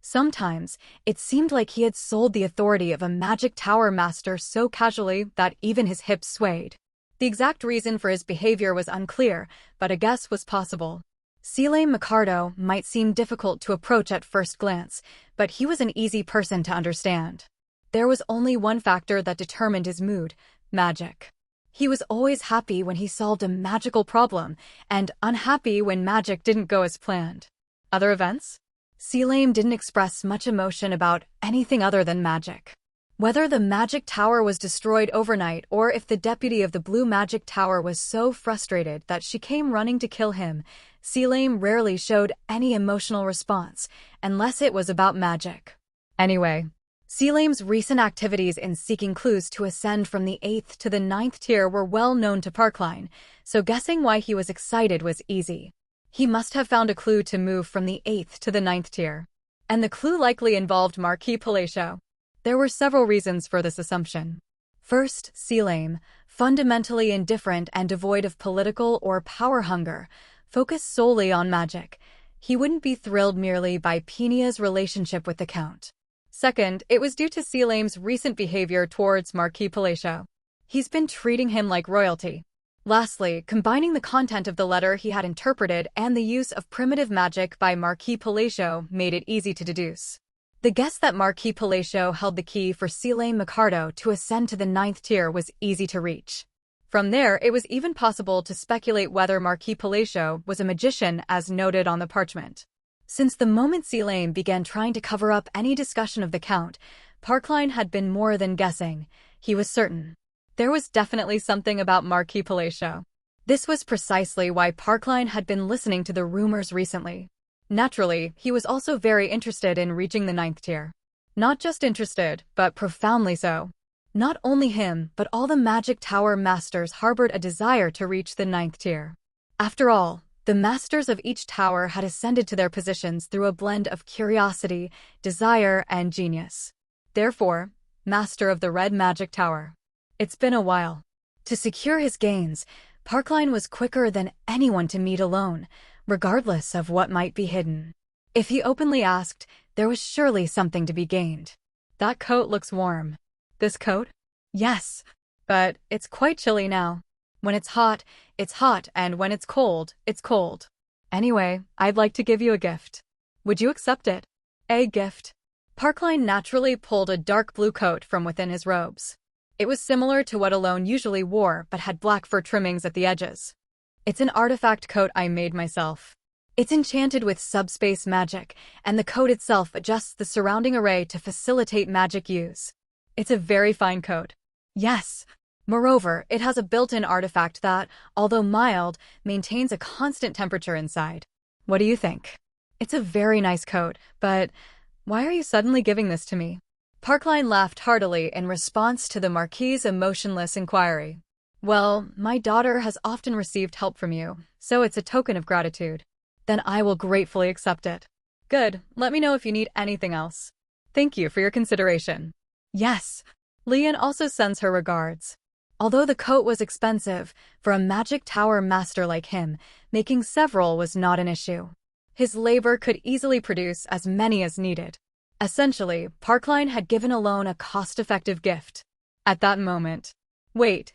Sometimes, it seemed like he had sold the authority of a magic tower master so casually that even his hips swayed. The exact reason for his behavior was unclear, but a guess was possible. Seelane Micardo might seem difficult to approach at first glance, but he was an easy person to understand. There was only one factor that determined his mood: magic. He was always happy when he solved a magical problem, and unhappy when magic didn't go as planned. Other events? Seelane didn't express much emotion about anything other than magic. Whether the magic tower was destroyed overnight or if the deputy of the Blue Magic Tower was so frustrated that she came running to kill him, Seelane rarely showed any emotional response, unless it was about magic. Anyway, Seelane's recent activities in seeking clues to ascend from the 8th to the 9th tier were well known to Parkline, so guessing why he was excited was easy. He must have found a clue to move from the 8th to the 9th tier. And the clue likely involved Marquis Palacio. There were several reasons for this assumption. First, Seelane, fundamentally indifferent and devoid of political or power hunger, focused solely on magic. He wouldn't be thrilled merely by Penia's relationship with the Count. Second, it was due to Seelane's recent behavior towards Marquis Palacio. He's been treating him like royalty. Lastly, combining the content of the letter he had interpreted and the use of primitive magic by Marquis Palacio made it easy to deduce. The guess that Marquis Palacio held the key for Seelane Micardo to ascend to the 9th tier was easy to reach. From there, it was even possible to speculate whether Marquis Palacio was a magician as noted on the parchment. Since the moment Seelane began trying to cover up any discussion of the Count, Parkline had been more than guessing. He was certain. There was definitely something about Marquis Palacio. This was precisely why Parkline had been listening to the rumors recently. Naturally, he was also very interested in reaching the 9th tier. Not just interested, but profoundly so. Not only him, but all the Magic Tower masters harbored a desire to reach the 9th tier. After all, the masters of each tower had ascended to their positions through a blend of curiosity, desire, and genius. Therefore, master of the Red Magic Tower. It's been a while. To secure his gains, Parkline was quicker than anyone to meet alone, regardless of what might be hidden. If he openly asked, there was surely something to be gained. That coat looks warm. This coat? Yes, but it's quite chilly now. When it's hot, and when it's cold, it's cold. Anyway, I'd like to give you a gift. Would you accept it? A gift? Parkline naturally pulled a dark blue coat from within his robes. It was similar to what Alone usually wore, but had black fur trimmings at the edges. It's an artifact coat I made myself. It's enchanted with subspace magic, and the coat itself adjusts the surrounding array to facilitate magic use. It's a very fine coat. Yes. Moreover, it has a built-in artifact that, although mild, maintains a constant temperature inside. What do you think? It's a very nice coat, but why are you suddenly giving this to me? Parkline laughed heartily in response to the Marquis's emotionless inquiry. Well, my daughter has often received help from you, so it's a token of gratitude. Then I will gratefully accept it. Good, let me know if you need anything else. Thank you for your consideration. Yes. Leon also sends her regards. Although the coat was expensive, for a Magic Tower master like him, making several was not an issue. His labor could easily produce as many as needed. Essentially, Parkline had given Alone a cost-effective gift. At that moment. Wait,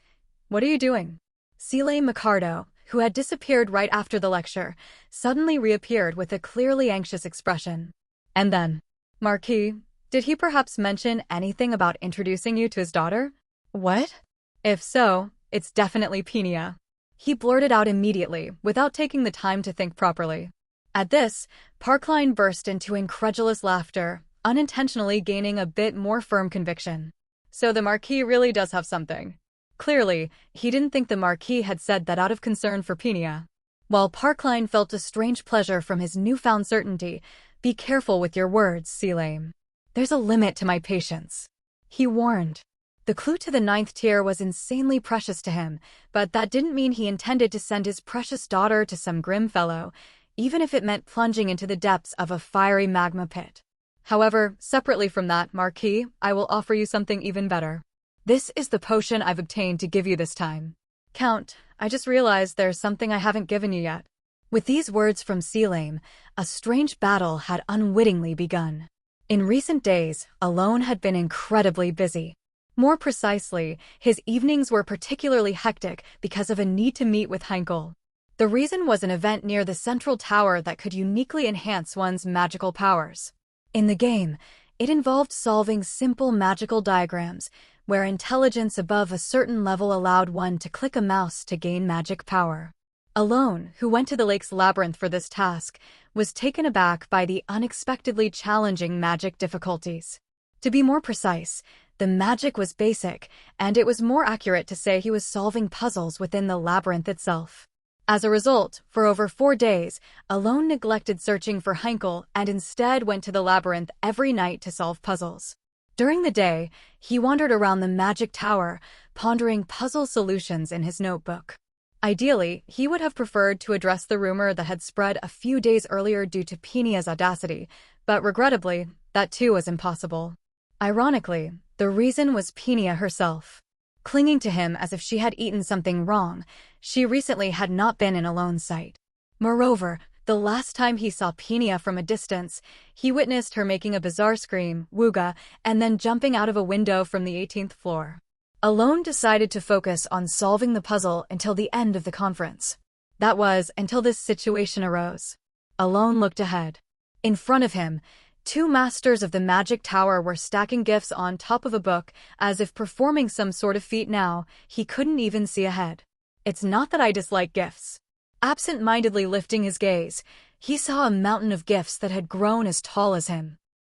what are you doing? Seelane Micardo, who had disappeared right after the lecture, suddenly reappeared with a clearly anxious expression. And then, Marquis, did he perhaps mention anything about introducing you to his daughter? What? If so, it's definitely Penia. He blurted out immediately, without taking the time to think properly. At this, Parkline burst into incredulous laughter, unintentionally gaining a bit more firm conviction. So the Marquis really does have something. Clearly, he didn't think the Marquis had said that out of concern for Penia. While Parkline felt a strange pleasure from his newfound certainty, "Be careful with your words, Seelame. There's a limit to my patience," he warned. The clue to the 9th tier was insanely precious to him, but that didn't mean he intended to send his precious daughter to some grim fellow, even if it meant plunging into the depths of a fiery magma pit. However, separately from that, Marquis, I will offer you something even better. This is the potion I've obtained to give you this time. Count, I just realized there's something I haven't given you yet. With these words from Seelame, a strange battle had unwittingly begun. In recent days, Alone had been incredibly busy. More precisely, his evenings were particularly hectic because of a need to meet with Heinkel. The reason was an event near the central tower that could uniquely enhance one's magical powers. In the game, it involved solving simple magical diagrams, where intelligence above a certain level allowed one to click a mouse to gain magic power. Alone, who went to the lake's labyrinth for this task, was taken aback by the unexpectedly challenging magic difficulties. To be more precise, the magic was basic, and it was more accurate to say he was solving puzzles within the labyrinth itself. As a result, for over 4 days, Alone neglected searching for Heinkel and instead went to the labyrinth every night to solve puzzles. During the day, he wandered around the magic tower, pondering puzzle solutions in his notebook. Ideally, he would have preferred to address the rumor that had spread a few days earlier due to Penia's audacity, but regrettably, that too was impossible. Ironically, the reason was Penia herself. Clinging to him as if she had eaten something wrong, she recently had not been in Alone's sight. Moreover, the last time he saw Penia from a distance, he witnessed her making a bizarre scream, wooga, and then jumping out of a window from the 18th floor. Alone decided to focus on solving the puzzle until the end of the conference. That was, until this situation arose. Alone looked ahead. In front of him, 2 masters of the magic tower were stacking gifts on top of a book, as if performing some sort of feat. Now, he couldn't even see ahead. It's not that I dislike gifts. Absent-mindedly lifting his gaze, he saw a mountain of gifts that had grown as tall as him.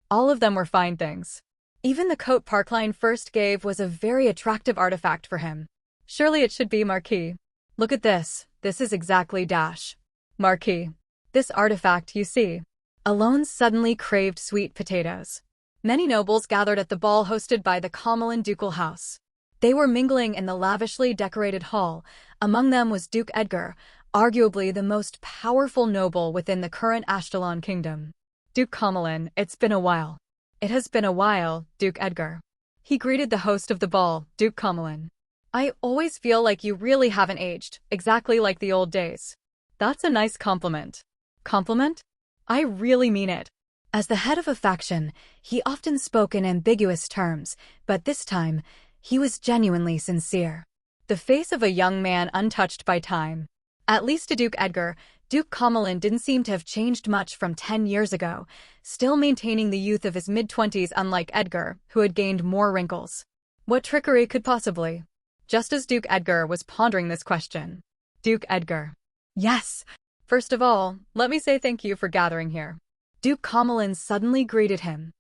All of them were fine things. Even the coat Parkline first gave was a very attractive artifact for him. Surely it should be Marquis. Look at this. This is exactly Dash. Marquis. This artifact, you see. Alone suddenly craved sweet potatoes. Many nobles gathered at the ball hosted by the Comelin ducal house. They were mingling in the lavishly decorated hall. Among them was Duke Edgar, arguably the most powerful noble within the current Ashtalon kingdom. Duke Comelin, it's been a while. It has been a while, Duke Edgar. He greeted the host of the ball, Duke Comelin. I always feel like you really haven't aged, exactly like the old days. That's a nice compliment. Compliment? I really mean it. As the head of a faction, he often spoke in ambiguous terms, but this time, he was genuinely sincere. The face of a young man untouched by time. At least to Duke Edgar, Duke Comelin didn't seem to have changed much from 10 years ago, still maintaining the youth of his mid-20s unlike Edgar, who had gained more wrinkles. What trickery could possibly? Just as Duke Edgar was pondering this question. Duke Edgar. Yes. First of all, let me say thank you for gathering here. Duke Comelin suddenly greeted him.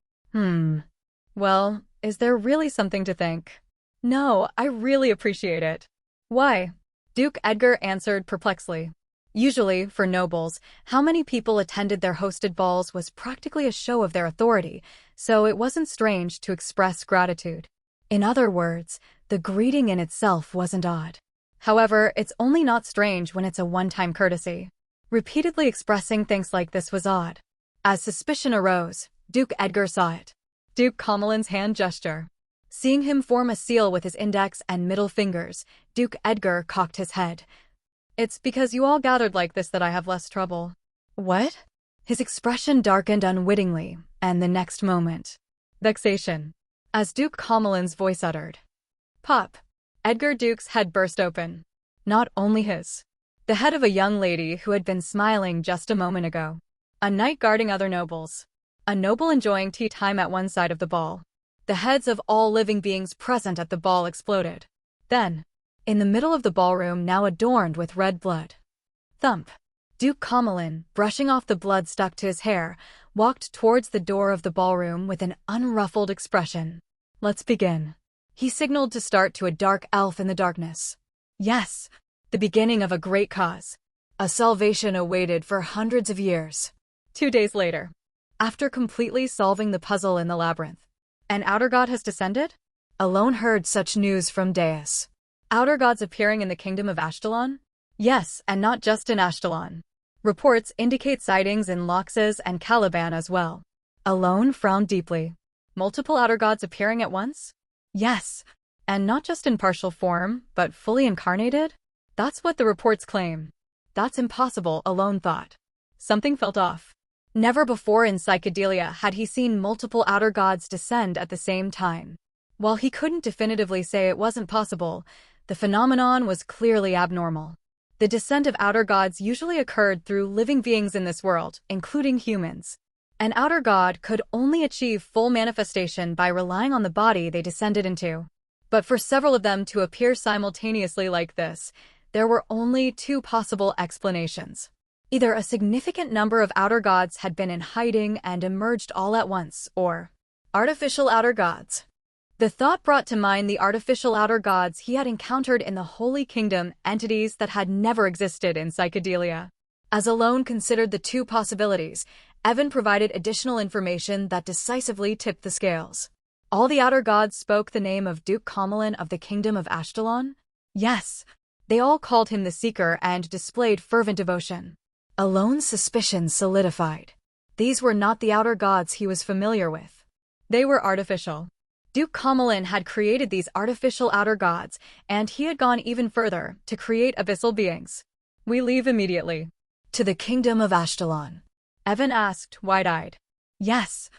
Well, is there really something to thank? No, I really appreciate it. Why? Duke Edgar answered perplexedly. Usually, for nobles, how many people attended their hosted balls was practically a show of their authority, so it wasn't strange to express gratitude. In other words, the greeting in itself wasn't odd. However, it's only not strange when it's a one-time courtesy. Repeatedly expressing thanks like this was odd. As suspicion arose, Duke Edgar saw it. Duke Comelin's hand gesture. Seeing him form a seal with his index and middle fingers, Duke Edgar cocked his head. It's because you all gathered like this that I have less trouble. What? His expression darkened unwittingly, and the next moment. Vexation. As Duke Comelin's voice uttered. Pop. Edgar Duke's head burst open. Not only his. The head of a young lady who had been smiling just a moment ago. A knight guarding other nobles. A noble enjoying tea time at one side of the ball. The heads of all living beings present at the ball exploded. Then, in the middle of the ballroom now adorned with red blood. Thump. Duke Comelin, brushing off the blood stuck to his hair, walked towards the door of the ballroom with an unruffled expression. Let's begin. He signaled to start to a dark elf in the darkness. Yes, the beginning of a great cause. A salvation awaited for hundreds of years. 2 days later, after completely solving the puzzle in the labyrinth, an outer god has descended? Alone heard such news from Deus. Outer gods appearing in the kingdom of Ashkelon? Yes, and not just in Ashkelon. Reports indicate sightings in Loxus and Caliban as well. Alone frowned deeply. Multiple outer gods appearing at once? Yes, and not just in partial form, but fully incarnated? That's what the reports claim. That's impossible, Alone thought. Something felt off. Never before in Psychedelia had he seen multiple outer gods descend at the same time. While he couldn't definitively say it wasn't possible, the phenomenon was clearly abnormal. The descent of outer gods usually occurred through living beings in this world, including humans. An outer god could only achieve full manifestation by relying on the body they descended into. But for several of them to appear simultaneously like this, there were only two possible explanations. Either a significant number of outer gods had been in hiding and emerged all at once, or artificial outer gods. The thought brought to mind the artificial outer gods he had encountered in the Holy Kingdom, entities that had never existed in Psychedelia. As Alone considered the two possibilities, Evan provided additional information that decisively tipped the scales. All the outer gods spoke the name of Duke Comelin of the Kingdom of Ashkelon? Yes, they all called him the Seeker and displayed fervent devotion. Alone's suspicions solidified. These were not the outer gods he was familiar with. They were artificial. Duke Comelin had created these artificial outer gods, and he had gone even further to create abyssal beings. We leave immediately. To the Kingdom of Ashkelon? Evan asked, wide-eyed. Yes.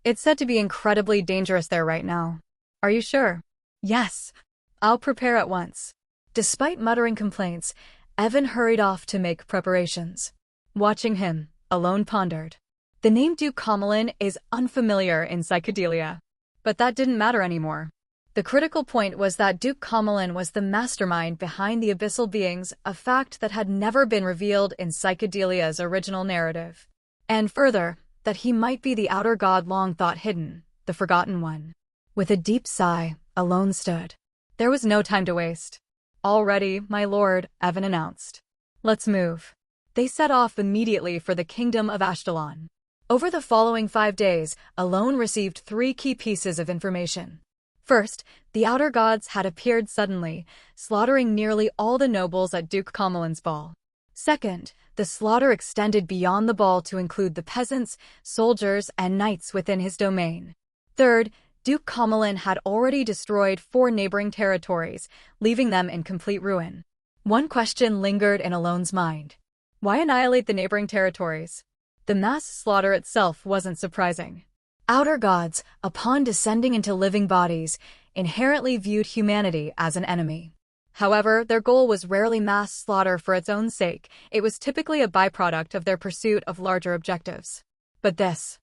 It's said to be incredibly dangerous there right now. Are you sure? Yes. I'll prepare at once. Despite muttering complaints, Evan hurried off to make preparations. Watching him, Alone pondered. The name Duke Comelin is unfamiliar in Psychedelia. But that didn't matter anymore. The critical point was that Duke Comelin was the mastermind behind the abyssal beings, a fact that had never been revealed in Psychedelia's original narrative. And further, that he might be the outer god long thought hidden, the forgotten one. With a deep sigh, Alone stood. There was no time to waste. All ready, my lord, Evan announced. Let's move. They set off immediately for the Kingdom of Ashkelon. Over the following 5 days, Alone received 3 key pieces of information. First, the outer gods had appeared suddenly, slaughtering nearly all the nobles at Duke Comelin's ball. Second, the slaughter extended beyond the ball to include the peasants, soldiers, and knights within his domain. Third, Duke Comelin had already destroyed 4 neighboring territories, leaving them in complete ruin. One question lingered in Alone's mind. Why annihilate the neighboring territories? The mass slaughter itself wasn't surprising. Outer gods, upon descending into living bodies, inherently viewed humanity as an enemy. However, their goal was rarely mass slaughter for its own sake. It was typically a byproduct of their pursuit of larger objectives. But this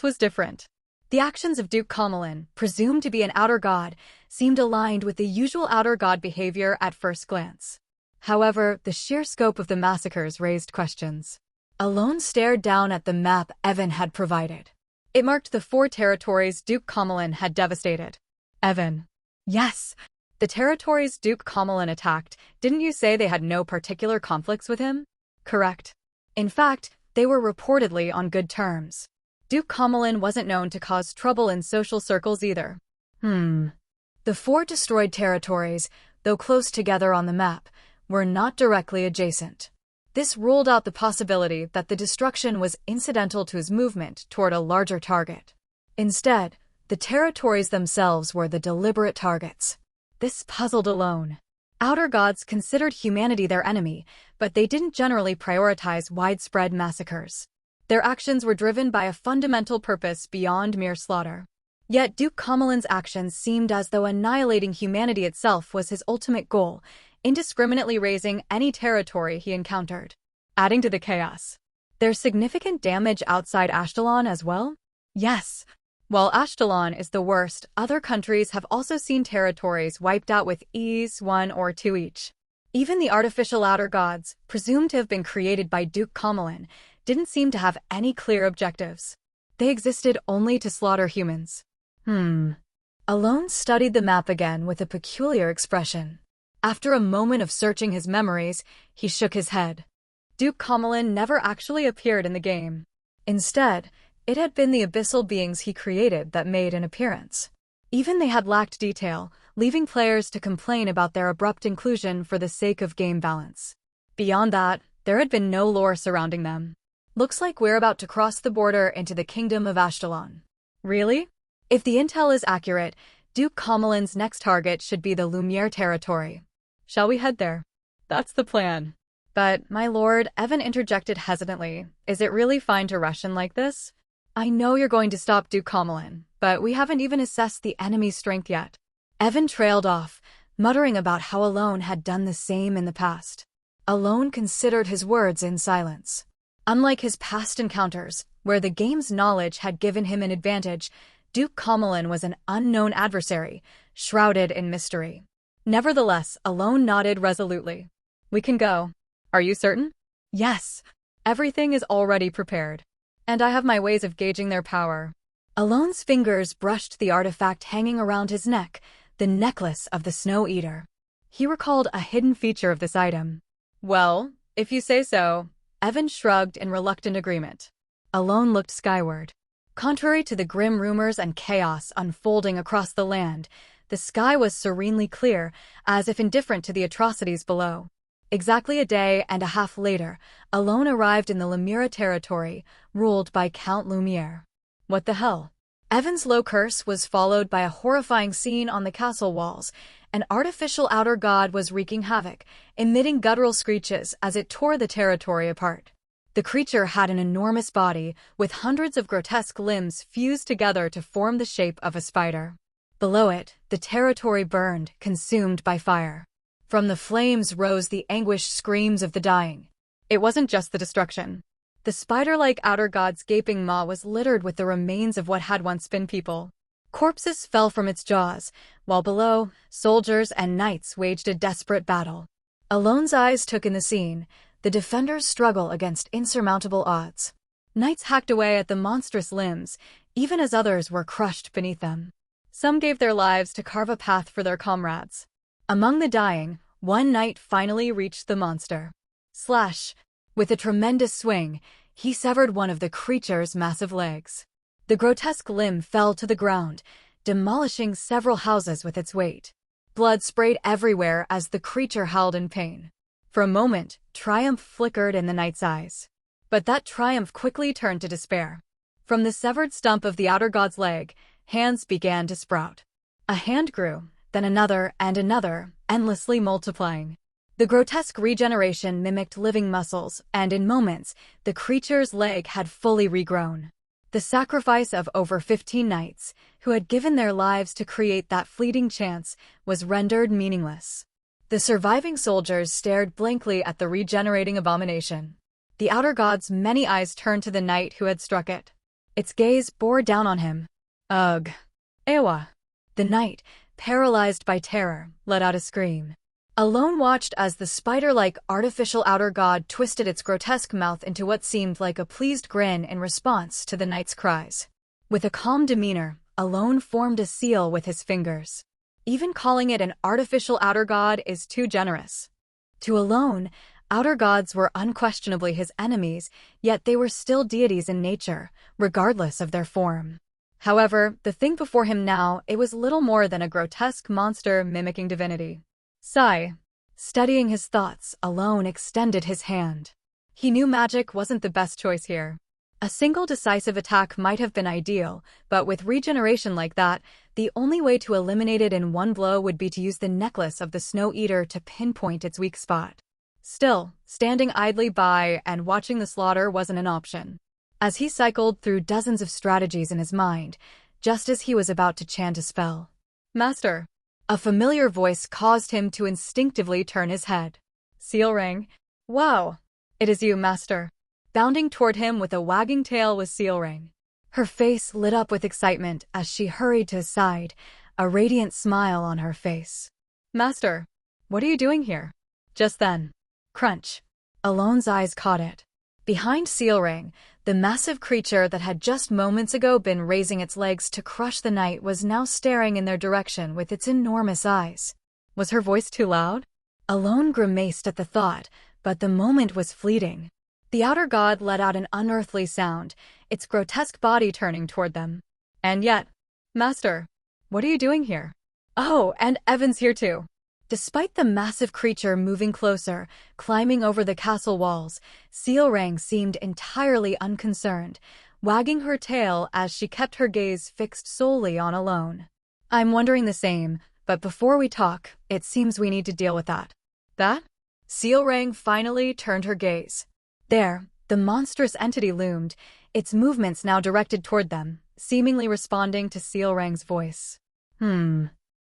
was different. The actions of Duke Comelin, presumed to be an outer god, seemed aligned with the usual outer god behavior at first glance. However, the sheer scope of the massacres raised questions. Alone stared down at the map Evan had provided. It marked the 4 territories Duke Comelin had devastated. Evan. Yes. The territories Duke Comelin attacked, didn't you say they had no particular conflicts with him? Correct. In fact, they were reportedly on good terms. Duke Comelin wasn't known to cause trouble in social circles either. The 4 destroyed territories, though close together on the map, were not directly adjacent. This ruled out the possibility that the destruction was incidental to his movement toward a larger target. Instead, the territories themselves were the deliberate targets. This puzzled Alone. Outer gods considered humanity their enemy, but they didn't generally prioritize widespread massacres. Their actions were driven by a fundamental purpose beyond mere slaughter. Yet Duke Comelin's actions seemed as though annihilating humanity itself was his ultimate goal, indiscriminately razing any territory he encountered. Adding to the chaos. There's significant damage outside Ashkelon as well? Yes. While Ashkelon is the worst, other countries have also seen territories wiped out with ease, 1 or 2 each. Even the artificial outer gods, presumed to have been created by Duke Comelin, didn't seem to have any clear objectives. They existed only to slaughter humans. Alone studied the map again with a peculiar expression. After a moment of searching his memories, he shook his head. Duke Comelin never actually appeared in the game. Instead, it had been the abyssal beings he created that made an appearance. Even they had lacked detail, leaving players to complain about their abrupt inclusion for the sake of game balance. Beyond that, there had been no lore surrounding them. Looks like we're about to cross the border into the kingdom of Ashtalon. Really? If the intel is accurate, Duke Comelin's next target should be the Lumiere territory. Shall we head there? That's the plan. But, my lord, Evan interjected hesitantly, is it really fine to Russian like this? I know you're going to stop Duke Comelin, but we haven't even assessed the enemy's strength yet. Evan trailed off, muttering about how Alone had done the same in the past. Alone considered his words in silence. Unlike his past encounters, where the game's knowledge had given him an advantage, Duke Comelin was an unknown adversary, shrouded in mystery. Nevertheless, Alone nodded resolutely. We can go. Are you certain? Yes. Everything is already prepared. And I have my ways of gauging their power. Alone's fingers brushed the artifact hanging around his neck, the necklace of the Snow Eater. He recalled a hidden feature of this item. Well, if you say so, Evan shrugged in reluctant agreement. Alone looked skyward. Contrary to the grim rumors and chaos unfolding across the land, the sky was serenely clear, as if indifferent to the atrocities below. Exactly a day and a half later, Alone arrived in the Lumiere territory, ruled by Count Lumiere. What the hell? Evan's low curse was followed by a horrifying scene on the castle walls. An artificial outer god was wreaking havoc, emitting guttural screeches as it tore the territory apart. The creature had an enormous body, with hundreds of grotesque limbs fused together to form the shape of a spider. Below it, the territory burned, consumed by fire. From the flames rose the anguished screams of the dying. It wasn't just the destruction. The spider-like outer god's gaping maw was littered with the remains of what had once been people. Corpses fell from its jaws, while below, soldiers and knights waged a desperate battle. Alone's eyes took in the scene, the defenders' struggle against insurmountable odds. Knights hacked away at the monstrous limbs, even as others were crushed beneath them. Some gave their lives to carve a path for their comrades. Among the dying, one knight finally reached the monster. Slash! With a tremendous swing, he severed one of the creature's massive legs. The grotesque limb fell to the ground, demolishing several houses with its weight. Blood sprayed everywhere as the creature howled in pain. For a moment, triumph flickered in the knight's eyes. But that triumph quickly turned to despair. From the severed stump of the outer god's leg, hands began to sprout. A hand grew, then another and another, endlessly multiplying. The grotesque regeneration mimicked living muscles, and in moments, the creature's leg had fully regrown. The sacrifice of over 15 knights, who had given their lives to create that fleeting chance, was rendered meaningless. The surviving soldiers stared blankly at the regenerating abomination. The outer god's many eyes turned to the knight who had struck it. Its gaze bore down on him. Ugh. Ewa. The knight, paralyzed by terror, let out a scream. Alone watched as the spider-like artificial outer god twisted its grotesque mouth into what seemed like a pleased grin in response to the knight's cries. With a calm demeanor, Alone formed a seal with his fingers. Even calling it an artificial outer god is too generous. To Alone, outer gods were unquestionably his enemies, yet they were still deities in nature, regardless of their form. However, the thing before him now, it was little more than a grotesque monster mimicking divinity. Sigh. Studying his thoughts, Alone extended his hand. He knew magic wasn't the best choice here. A single decisive attack might have been ideal, but with regeneration like that, the only way to eliminate it in one blow would be to use the necklace of the Snow Eater to pinpoint its weak spot. Still, standing idly by and watching the slaughter wasn't an option. As he cycled through dozens of strategies in his mind, just as he was about to chant a spell. Master. A familiar voice caused him to instinctively turn his head. Seal rang. Wow. It is you, Master. Bounding toward him with a wagging tail was Seal Ring. Her face lit up with excitement as she hurried to his side, a radiant smile on her face. Master, what are you doing here? Just then. Crunch. Alone's eyes caught it. Behind Seal Ring, The massive creature that had just moments ago been raising its legs to crush the knight was now staring in their direction with its enormous eyes. Was her voice too loud? Alone grimaced at the thought, but the moment was fleeting. The outer god let out an unearthly sound, its grotesque body turning toward them. And yet, Master, what are you doing here? Oh, and Evan's here too. Despite the massive creature moving closer, climbing over the castle walls, Sealrang seemed entirely unconcerned, wagging her tail as she kept her gaze fixed solely on Alone. I'm wondering the same, but before we talk, it seems we need to deal with that. That? Sealrang finally turned her gaze. There, the monstrous entity loomed, its movements now directed toward them, seemingly responding to Sealrang's voice.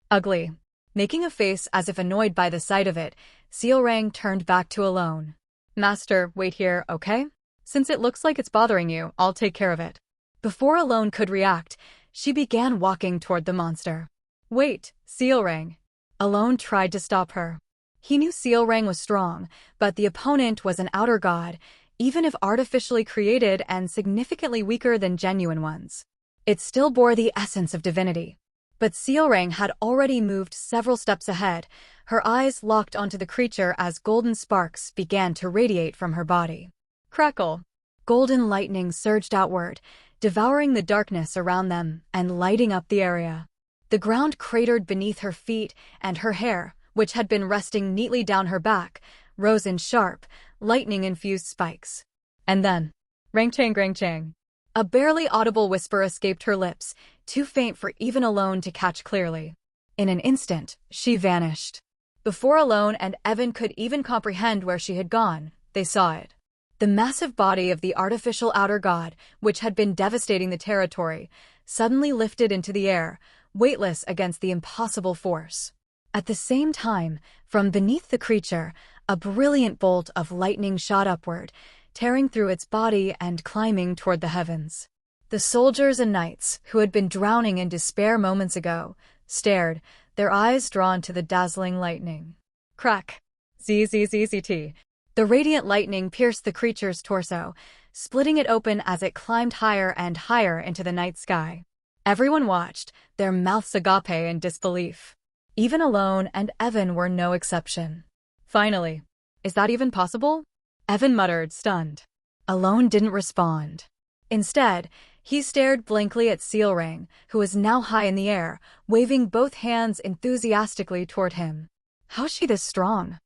Ugly. Making a face as if annoyed by the sight of it, Sealrang turned back to Alone. Master, wait here, okay? Since it looks like it's bothering you, I'll take care of it. Before Alone could react, she began walking toward the monster. Wait, Sealrang. Alone tried to stop her. He knew Sealrang was strong, but the opponent was an outer god, even if artificially created and significantly weaker than genuine ones. It still bore the essence of divinity. But Sealrang had already moved several steps ahead, her eyes locked onto the creature as golden sparks began to radiate from her body. Crackle! Golden lightning surged outward, devouring the darkness around them and lighting up the area. The ground cratered beneath her feet, and her hair, which had been resting neatly down her back, rose in sharp, lightning-infused spikes. And then, rang-chang. A barely audible whisper escaped her lips, too faint for even Alone to catch clearly. In an instant, she vanished. Before Alone and Evan could even comprehend where she had gone, they saw it. The massive body of the artificial outer god, which had been devastating the territory, suddenly lifted into the air, weightless against the impossible force. At the same time, from beneath the creature, a brilliant bolt of lightning shot upward, tearing through its body and climbing toward the heavens. The soldiers and knights, who had been drowning in despair moments ago, stared, their eyes drawn to the dazzling lightning. Crack! ZZZZT. The radiant lightning pierced the creature's torso, splitting it open as it climbed higher and higher into the night sky. Everyone watched, their mouths agape in disbelief. Even Alone and Evan were no exception. Finally. Is that even possible? Evan muttered, stunned. Alone didn't respond. Instead, he stared blankly at Sealrang, who was now high in the air, waving both hands enthusiastically toward him. How's she this strong?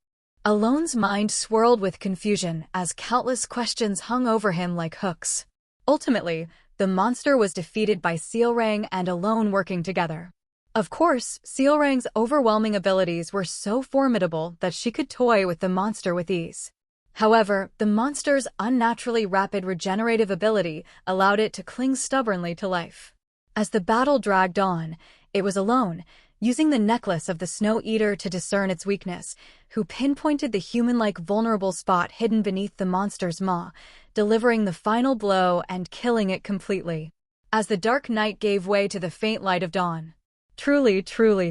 Alone's mind swirled with confusion as countless questions hung over him like hooks. Ultimately, the monster was defeated by Sealrang and Alone working together. Of course, Sealrang's overwhelming abilities were so formidable that she could toy with the monster with ease. However, the monster's unnaturally rapid regenerative ability allowed it to cling stubbornly to life. As the battle dragged on, it was Alone, using the necklace of the Snow Eater to discern its weakness, who pinpointed the human-like vulnerable spot hidden beneath the monster's maw, delivering the final blow and killing it completely. As the dark night gave way to the faint light of dawn. Truly,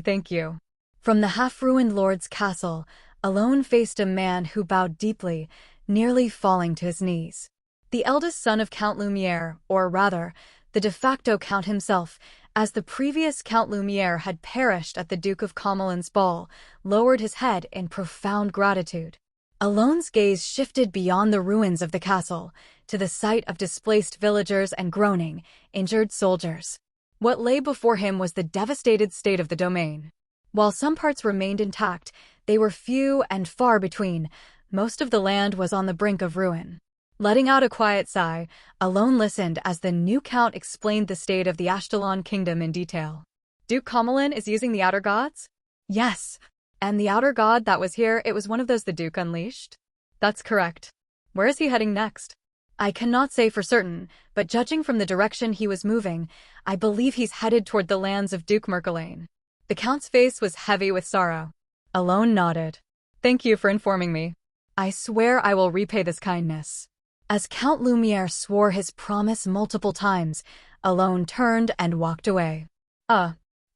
thank you. From the half-ruined lord's castle, Alone faced a man who bowed deeply, nearly falling to his knees. The eldest son of Count Lumiere, or rather, the de facto count himself, as the previous Count Lumiere had perished at the Duke of Comelin's ball, lowered his head in profound gratitude. Alone's gaze shifted beyond the ruins of the castle, to the sight of displaced villagers and groaning, injured soldiers. What lay before him was the devastated state of the domain. While some parts remained intact, they were few and far between. Most of the land was on the brink of ruin. Letting out a quiet sigh, Alone listened as the new count explained the state of the Ashtalon kingdom in detail. Duke Comelin is using the Outer Gods? Yes. And the Outer God that was here, it was one of those the Duke unleashed? That's correct. Where is he heading next? I cannot say for certain, but judging from the direction he was moving, I believe he's headed toward the lands of Duke Merkelane. The count's face was heavy with sorrow. Alone nodded. Thank you for informing me. I swear I will repay this kindness. As Count Lumiere swore his promise multiple times, Alone turned and walked away.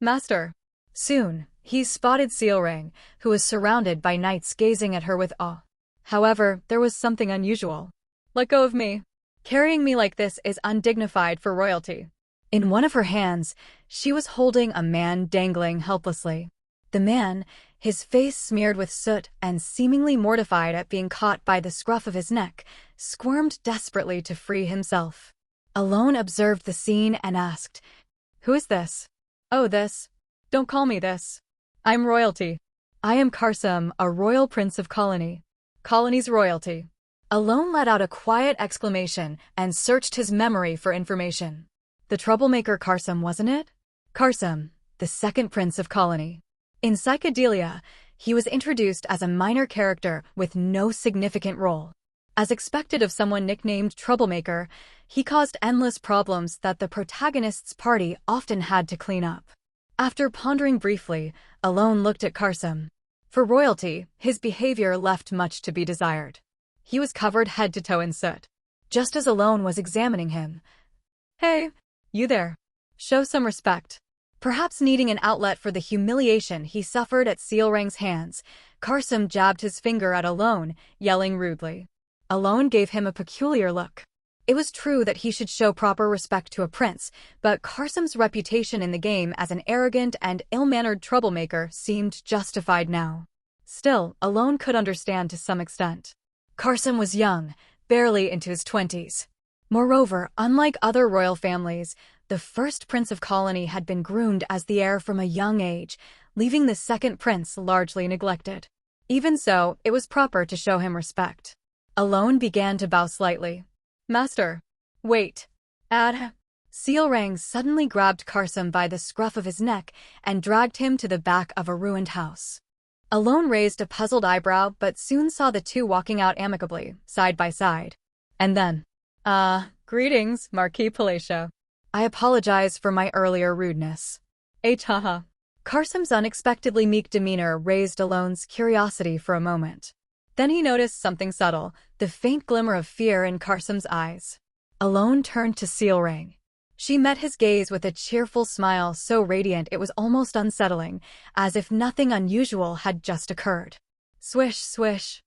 Master. Soon, he spotted Sealrang, who was surrounded by knights gazing at her with awe. However, there was something unusual. Let go of me. Carrying me like this is undignified for royalty. In one of her hands, she was holding a man dangling helplessly. The man, his face smeared with soot and seemingly mortified at being caught by the scruff of his neck, squirmed desperately to free himself. Alone observed the scene and asked, "Who is this?" "Oh, this. Don't call me this. I'm royalty. I am Karsam, a royal prince of Colony. Colony's royalty." Alone let out a quiet exclamation and searched his memory for information. The troublemaker Karsam, wasn't it? Karsam, the second prince of Colony. In Psychedelia, he was introduced as a minor character with no significant role. As expected of someone nicknamed Troublemaker, he caused endless problems that the protagonist's party often had to clean up. After pondering briefly, Alone looked at Karsam. For royalty, his behavior left much to be desired. He was covered head to toe in soot. Just as Alone was examining him, "Hey, you there. Show some respect." Perhaps needing an outlet for the humiliation he suffered at Sealrang's hands, Karsam jabbed his finger at Alone, yelling rudely. Alone gave him a peculiar look. It was true that he should show proper respect to a prince, but Karsam's reputation in the game as an arrogant and ill-mannered troublemaker seemed justified now. Still, Alone could understand to some extent. Karsam was young, barely into his 20s. Moreover, unlike other royal families, the first prince of Colony had been groomed as the heir from a young age, leaving the second prince largely neglected. Even so, it was proper to show him respect. Alone began to bow slightly. "Master." "Wait." Sealrang suddenly grabbed Karsam by the scruff of his neck and dragged him to the back of a ruined house. Alone raised a puzzled eyebrow but soon saw the two walking out amicably, side by side. And then, "Greetings, Marquis Palatia. I apologize for my earlier rudeness." Haha. Karsam's unexpectedly meek demeanor raised Alone's curiosity for a moment. Then he noticed something subtle, the faint glimmer of fear in Karsam's eyes. Alone turned to Sealrang. She met his gaze with a cheerful smile so radiant it was almost unsettling, as if nothing unusual had just occurred. Swish, swish.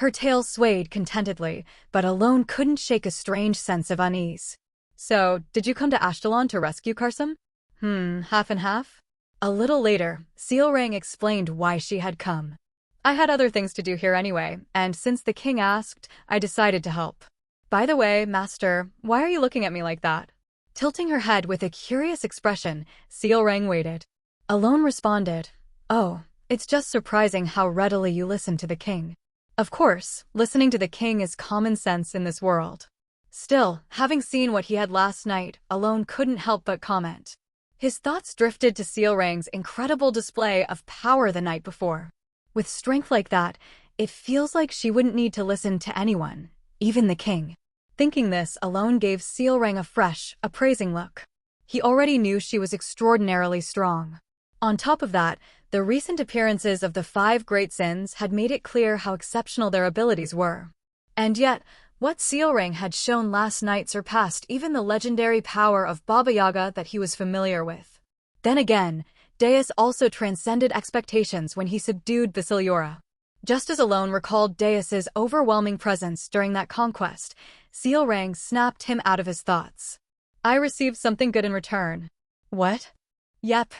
Her tail swayed contentedly, but Alone couldn't shake a strange sense of unease. "So, did you come to Ashtalon to rescue Karsam?" Half and half?" A little later, Sealrang explained why she had come. "I had other things to do here anyway, and since the king asked, I decided to help. By the way, Master, why are you looking at me like that?" Tilting her head with a curious expression, Sealrang waited. Alone responded, "Oh, it's just surprising how readily you listen to the king. Of course, listening to the king is common sense in this world." Still, having seen what he had last night, Alone couldn't help but comment. His thoughts drifted to Sealrang's incredible display of power the night before. With strength like that, it feels like she wouldn't need to listen to anyone, even the king. Thinking this, Alone gave Sealrang a fresh, appraising look. He already knew she was extraordinarily strong. On top of that, the recent appearances of the 5 great sins had made it clear how exceptional their abilities were. And yet, what Sealrang had shown last night surpassed even the legendary power of Baba Yaga that he was familiar with. Then again, Deus also transcended expectations when he subdued Basiliora. Just as Alone recalled Deus's overwhelming presence during that conquest, Sealrang snapped him out of his thoughts. "I received something good in return." "What?" "Yep.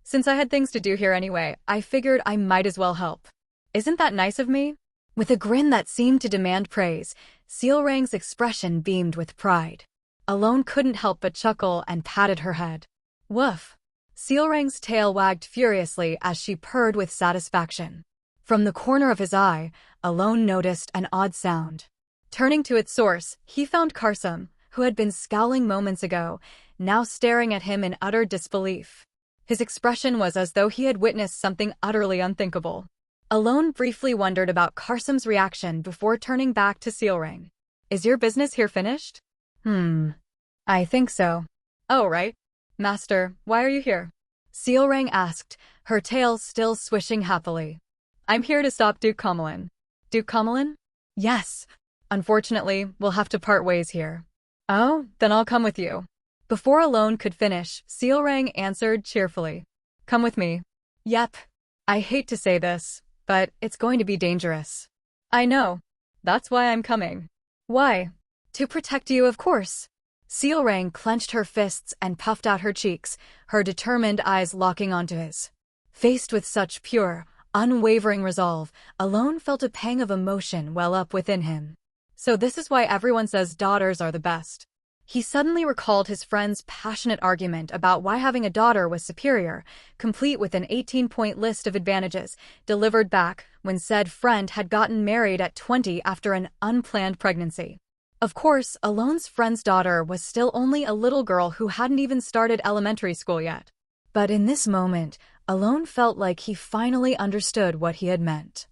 Since I had things to do here anyway, I figured I might as well help. Isn't that nice of me?" With a grin that seemed to demand praise, Sealrang's expression beamed with pride. Alone couldn't help but chuckle and patted her head. Woof. Sealrang's tail wagged furiously as she purred with satisfaction. From the corner of his eye, Alone noticed an odd sound. Turning to its source, he found Karsam, who had been scowling moments ago, now staring at him in utter disbelief. His expression was as though he had witnessed something utterly unthinkable. Alone briefly wondered about Karsam's reaction before turning back to Sealrang. "Is your business here finished?" I think so." "Oh, right. Master, why are you here?" Sealrang asked, her tail still swishing happily. "I'm here to stop Duke Comelin." "Duke Comelin?" "Yes. Unfortunately, we'll have to part ways here." "Oh, then I'll come with you." Before Alone could finish, Sealrang answered cheerfully. "Come with me." "Yep. I hate to say this, but it's going to be dangerous." "I know. That's why I'm coming." "Why?" To protect you, of course. Sealrang clenched her fists and puffed out her cheeks, her determined eyes locking onto his. Faced with such pure, unwavering resolve, Alone felt a pang of emotion well up within him. So this is why everyone says daughters are the best. He suddenly recalled his friend's passionate argument about why having a daughter was superior, complete with an 18-point list of advantages, delivered back when said friend had gotten married at 20 after an unplanned pregnancy. Of course, Alone's friend's daughter was still only a little girl who hadn't even started elementary school yet. But in this moment, Alone felt like he finally understood what he had meant.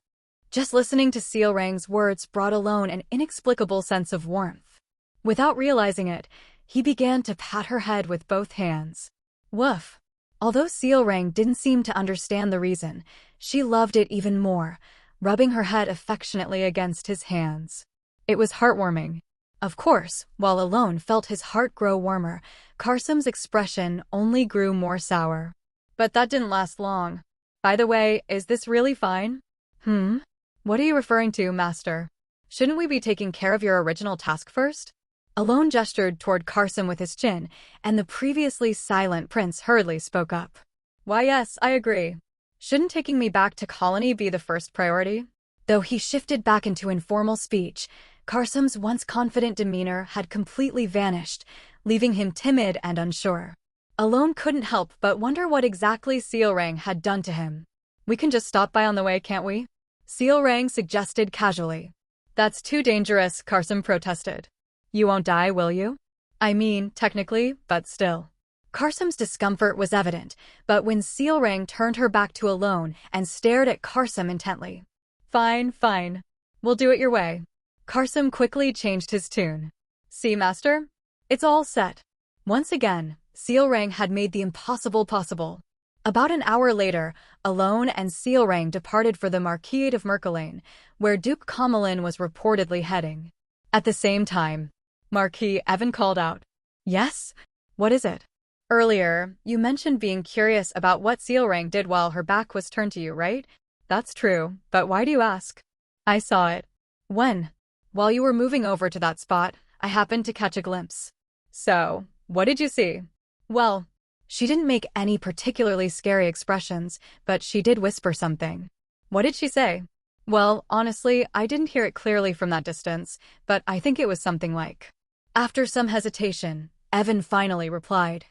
Just listening to Sealrang's words brought Alone an inexplicable sense of warmth. Without realizing it, he began to pat her head with both hands. Woof. Although Sealrang didn't seem to understand the reason, she loved it even more, rubbing her head affectionately against his hands. It was heartwarming. Of course, while Alone felt his heart grow warmer, Karsam's expression only grew more sour. But that didn't last long. By the way, is this really fine? What are you referring to, Master? Shouldn't we be taking care of your original task first? Alone gestured toward Karsam with his chin, and the previously silent prince hurriedly spoke up. Why yes, I agree. Shouldn't taking me back to colony be the first priority? Though he shifted back into informal speech, Karsam's once confident demeanor had completely vanished, leaving him timid and unsure. Alone couldn't help but wonder what exactly Sealrang had done to him. We can just stop by on the way, can't we? Sealrang suggested casually. That's too dangerous, Karsam protested. You won't die, will you? I mean, technically, but still. Karsam's discomfort was evident, but when Sealrang turned her back to Alone and stared at Karsam intently. Fine, fine. We'll do it your way. Karsam quickly changed his tune. See, Master? It's all set. Once again, Sealrang had made the impossible possible. About an hour later, Alone and Sealrang departed for the Marquise of Merkelane, where Duke Kamalin was reportedly heading. At the same time, Marquis Evan called out. Yes? What is it? Earlier, you mentioned being curious about what Sealrang did while her back was turned to you, right? That's true, but why do you ask? I saw it. When? While you were moving over to that spot, I happened to catch a glimpse. So, what did you see? Well, she didn't make any particularly scary expressions, but she did whisper something. What did she say? Well, honestly, I didn't hear it clearly from that distance, but I think it was something like. After some hesitation, Evan finally replied.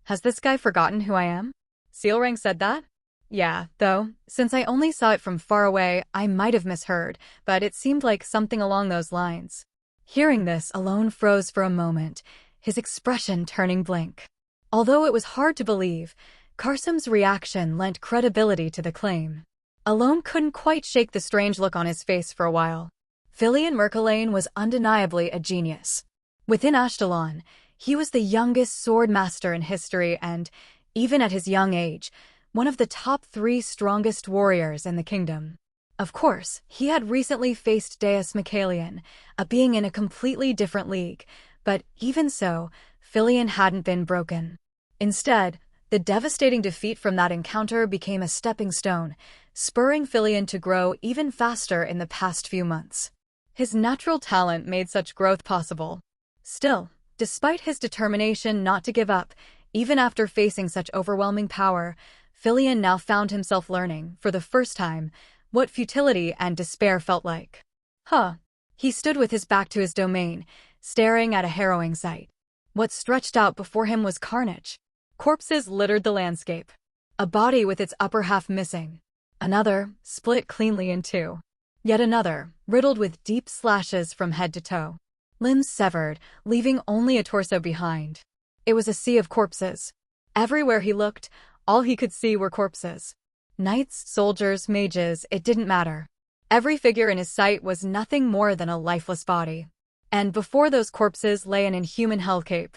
Has this guy forgotten who I am? Sealrang said that? Yeah, though, since I only saw it from far away, I might have misheard, but it seemed like something along those lines. Hearing this, Alone froze for a moment, his expression turning blank. Although it was hard to believe, Karsam's reaction lent credibility to the claim. Alone couldn't quite shake the strange look on his face for a while. Filian Merkelane was undeniably a genius. Within Ashtalon, he was the youngest sword master in history and, even at his young age, one of the top 3 strongest warriors in the kingdom. Of course, he had recently faced Deus Michaelian, a being in a completely different league, but even so, Filian hadn't been broken. Instead, the devastating defeat from that encounter became a stepping stone, spurring Filian to grow even faster in the past few months. His natural talent made such growth possible. Still, despite his determination not to give up, even after facing such overwhelming power, Filian now found himself learning, for the first time, what futility and despair felt like. He stood with his back to his domain, staring at a harrowing sight. What stretched out before him was carnage. Corpses littered the landscape. A body with its upper half missing. Another, split cleanly in 2. Yet another, riddled with deep slashes from head to toe. Limbs severed, leaving only a torso behind. It was a sea of corpses. Everywhere he looked, all he could see were corpses. Knights, soldiers, mages, it didn't matter. Every figure in his sight was nothing more than a lifeless body. And before those corpses lay an inhuman hellcape.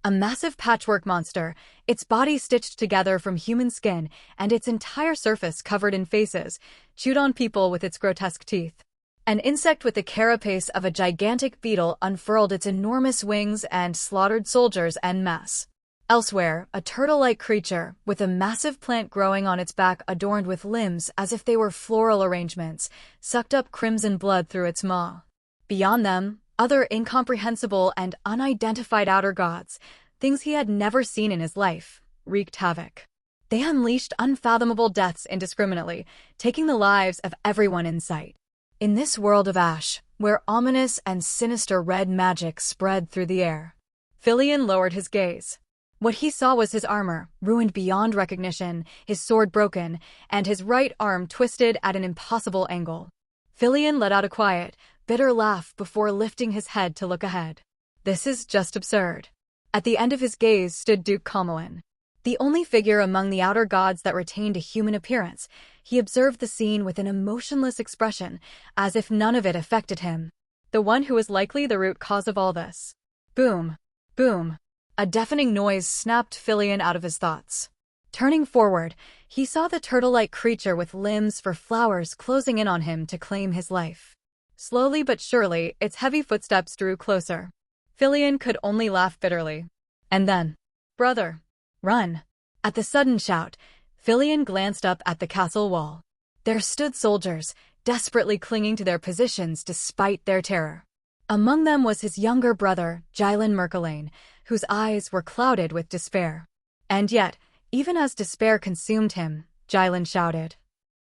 A massive patchwork monster, its body stitched together from human skin and its entire surface covered in faces, chewed on people with its grotesque teeth. An insect with the carapace of a gigantic beetle unfurled its enormous wings and slaughtered soldiers en masse. Elsewhere, a turtle-like creature, with a massive plant growing on its back adorned with limbs as if they were floral arrangements, sucked up crimson blood through its maw. Beyond them, Other incomprehensible and unidentified outer gods, things he had never seen in his life, wreaked havoc. They unleashed unfathomable deaths indiscriminately, taking the lives of everyone in sight. In this world of ash, where ominous and sinister red magic spread through the air, Filion lowered his gaze. What he saw was his armor, ruined beyond recognition, his sword broken, and his right arm twisted at an impossible angle. Filion let out a quiet, bitter laugh before lifting his head to look ahead. This is just absurd. At the end of his gaze stood Duke Comelin. The only figure among the outer gods that retained a human appearance. He observed the scene with an emotionless expression, as if none of it affected him. The one who was likely the root cause of all this. Boom. Boom. A deafening noise snapped Filion out of his thoughts. Turning forward, he saw the turtle-like creature with limbs for flowers closing in on him to claim his life. Slowly but surely, its heavy footsteps drew closer. Filion could only laugh bitterly. And then, "Brother, run!" At the sudden shout, Filion glanced up at the castle wall. There stood soldiers, desperately clinging to their positions despite their terror. Among them was his younger brother, Gillen Merkelane, whose eyes were clouded with despair. And yet, even as despair consumed him, Gillen shouted,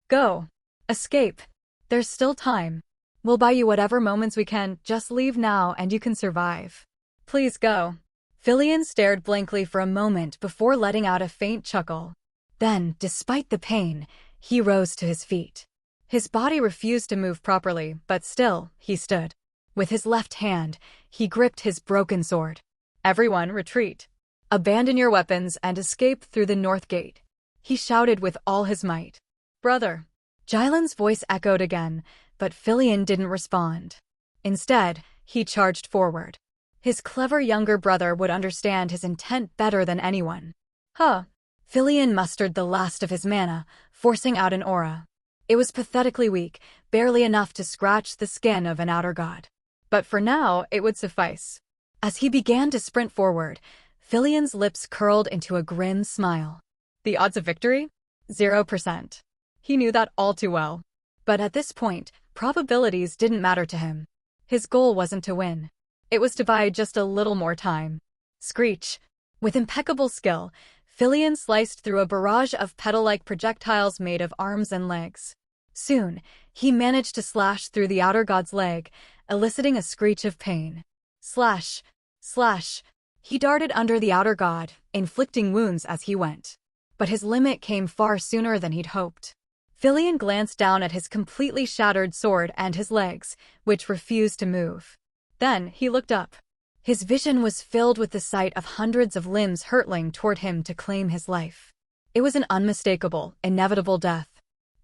"Go! Escape! There's still time. We'll buy you whatever moments we can, just leave now and you can survive. Please go." Filion stared blankly for a moment before letting out a faint chuckle. Then, despite the pain, he rose to his feet. His body refused to move properly, but still, he stood. With his left hand, he gripped his broken sword. "Everyone, retreat. Abandon your weapons and escape through the north gate," he shouted with all his might. "Brother." Gillen's voice echoed again, but Filion didn't respond. Instead, he charged forward. His clever younger brother would understand his intent better than anyone. Huh. Filion mustered the last of his mana, forcing out an aura. It was pathetically weak, barely enough to scratch the skin of an outer god. But for now, it would suffice. As he began to sprint forward, Filion's lips curled into a grim smile. The odds of victory? 0%. He knew that all too well. But at this point, probabilities didn't matter to him. His goal wasn't to win. It was to buy just a little more time. Screech. With impeccable skill, Filion sliced through a barrage of petal-like projectiles made of arms and legs. Soon, he managed to slash through the outer god's leg, eliciting a screech of pain. Slash. Slash. He darted under the outer god, inflicting wounds as he went. But his limit came far sooner than he'd hoped. Filion glanced down at his completely shattered sword and his legs, which refused to move. Then he looked up. His vision was filled with the sight of hundreds of limbs hurtling toward him to claim his life. It was an unmistakable, inevitable death.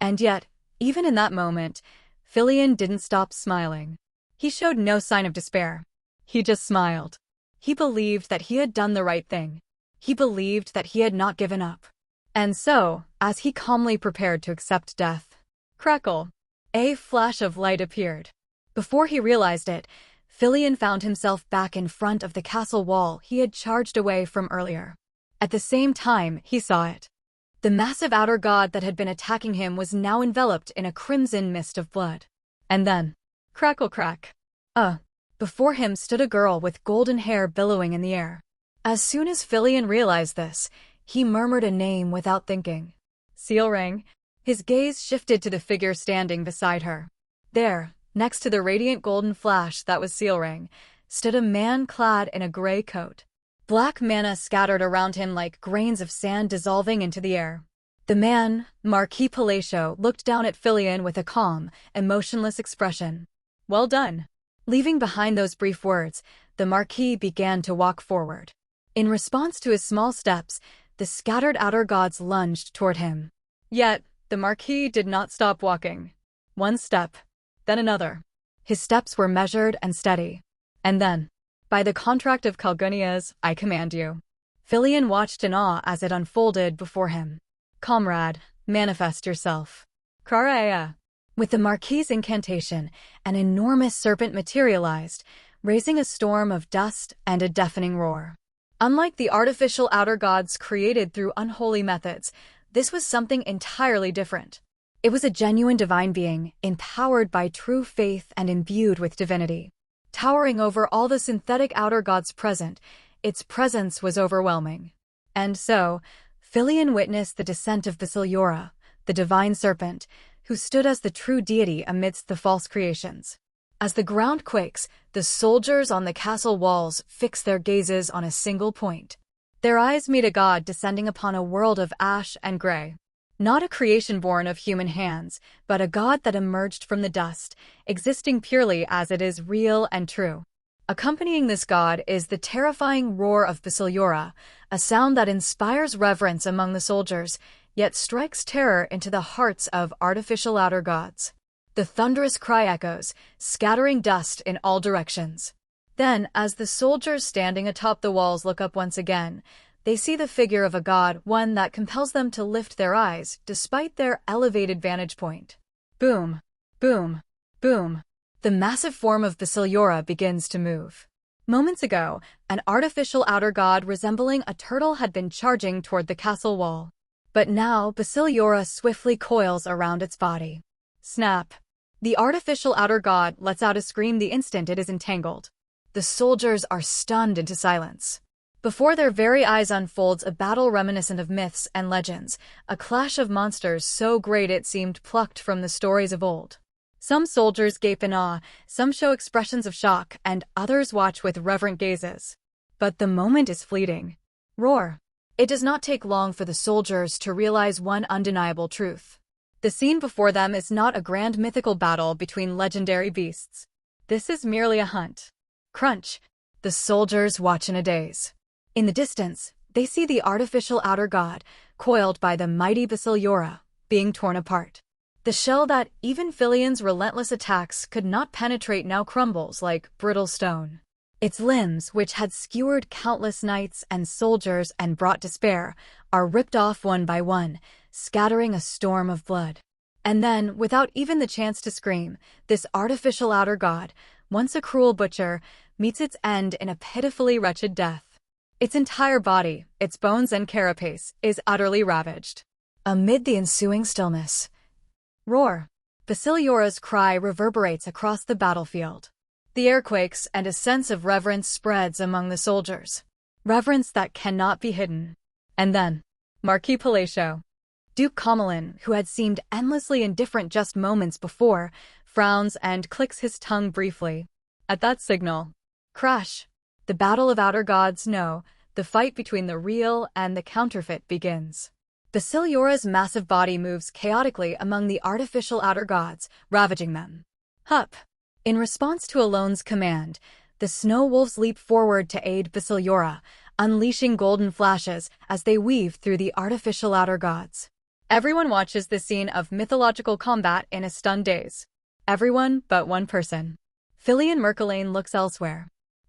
And yet, even in that moment, Filion didn't stop smiling. He showed no sign of despair. He just smiled. He believed that he had done the right thing. He believed that he had not given up. And so, as he calmly prepared to accept death, crackle, a flash of light appeared. Before he realized it, Filion found himself back in front of the castle wall he had charged away from earlier. At the same time, he saw it. The massive outer god that had been attacking him was now enveloped in a crimson mist of blood. And then, crackle crack. Before him stood a girl with golden hair billowing in the air. As soon as Filion realized this, he murmured a name without thinking. Seal Ring. His gaze shifted to the figure standing beside her. There, next to the radiant golden flash that was Seal Ring, stood a man clad in a gray coat. Black mana scattered around him like grains of sand dissolving into the air. The man, Marquis Palatio, looked down at Filion with a calm, emotionless expression. Well done. Leaving behind those brief words, the Marquis began to walk forward. In response to his small steps, the scattered outer gods lunged toward him. Yet, the Marquis did not stop walking. One step, then another. His steps were measured and steady. And then, by the contract of Calgunias, I command you. Filion watched in awe as it unfolded before him. Comrade, manifest yourself. Kraea. With the Marquis's incantation, an enormous serpent materialized, raising a storm of dust and a deafening roar. Unlike the artificial outer gods created through unholy methods, this was something entirely different. It was a genuine divine being, empowered by true faith and imbued with divinity. Towering over all the synthetic outer gods present, its presence was overwhelming. And so, Filion witnessed the descent of Basiliora, the divine serpent, who stood as the true deity amidst the false creations. As the ground quakes, the soldiers on the castle walls fix their gazes on a single point. Their eyes meet a god descending upon a world of ash and gray. Not a creation born of human hands, but a god that emerged from the dust, existing purely as it is real and true. Accompanying this god is the terrifying roar of Basiliora, a sound that inspires reverence among the soldiers, yet strikes terror into the hearts of artificial outer gods. The thunderous cry echoes, scattering dust in all directions. Then, as the soldiers standing atop the walls look up once again, they see the figure of a god, one that compels them to lift their eyes despite their elevated vantage point. Boom, boom, boom. The massive form of Basiliora begins to move. Moments ago, an artificial outer god resembling a turtle had been charging toward the castle wall. But now Basiliora swiftly coils around its body. Snap. The artificial outer god lets out a scream the instant it is entangled. The soldiers are stunned into silence. Before their very eyes unfolds a battle reminiscent of myths and legends, a clash of monsters so great it seemed plucked from the stories of old. Some soldiers gape in awe, some show expressions of shock, and others watch with reverent gazes. But the moment is fleeting. Roar. It does not take long for the soldiers to realize one undeniable truth. The scene before them is not a grand mythical battle between legendary beasts. This is merely a hunt. Crunch. The soldiers watch in a daze. In the distance, they see the artificial outer god, coiled by the mighty Basiliora, being torn apart. The shell that even Filion's relentless attacks could not penetrate now crumbles like brittle stone. Its limbs, which had skewered countless knights and soldiers and brought despair, are ripped off one by one, scattering a storm of blood. And then, without even the chance to scream, this artificial outer god, once a cruel butcher, meets its end in a pitifully wretched death. Its entire body, its bones and carapace, is utterly ravaged. Amid the ensuing stillness, roar. Basiliora's cry reverberates across the battlefield. The air quakes and a sense of reverence spreads among the soldiers. Reverence that cannot be hidden. And then, Marquis Palacio. Duke Comelin, who had seemed endlessly indifferent just moments before, frowns and clicks his tongue briefly. At that signal, crash. The battle of outer gods, no, the fight between the real and the counterfeit begins. Basiliora's massive body moves chaotically among the artificial outer gods, ravaging them. Hup! In response to Alone's command, the snow wolves leap forward to aid Basiliora, unleashing golden flashes as they weave through the artificial outer gods. Everyone watches this scene of mythological combat in a stunned daze. Everyone but one person. Filion Merkelane looks elsewhere.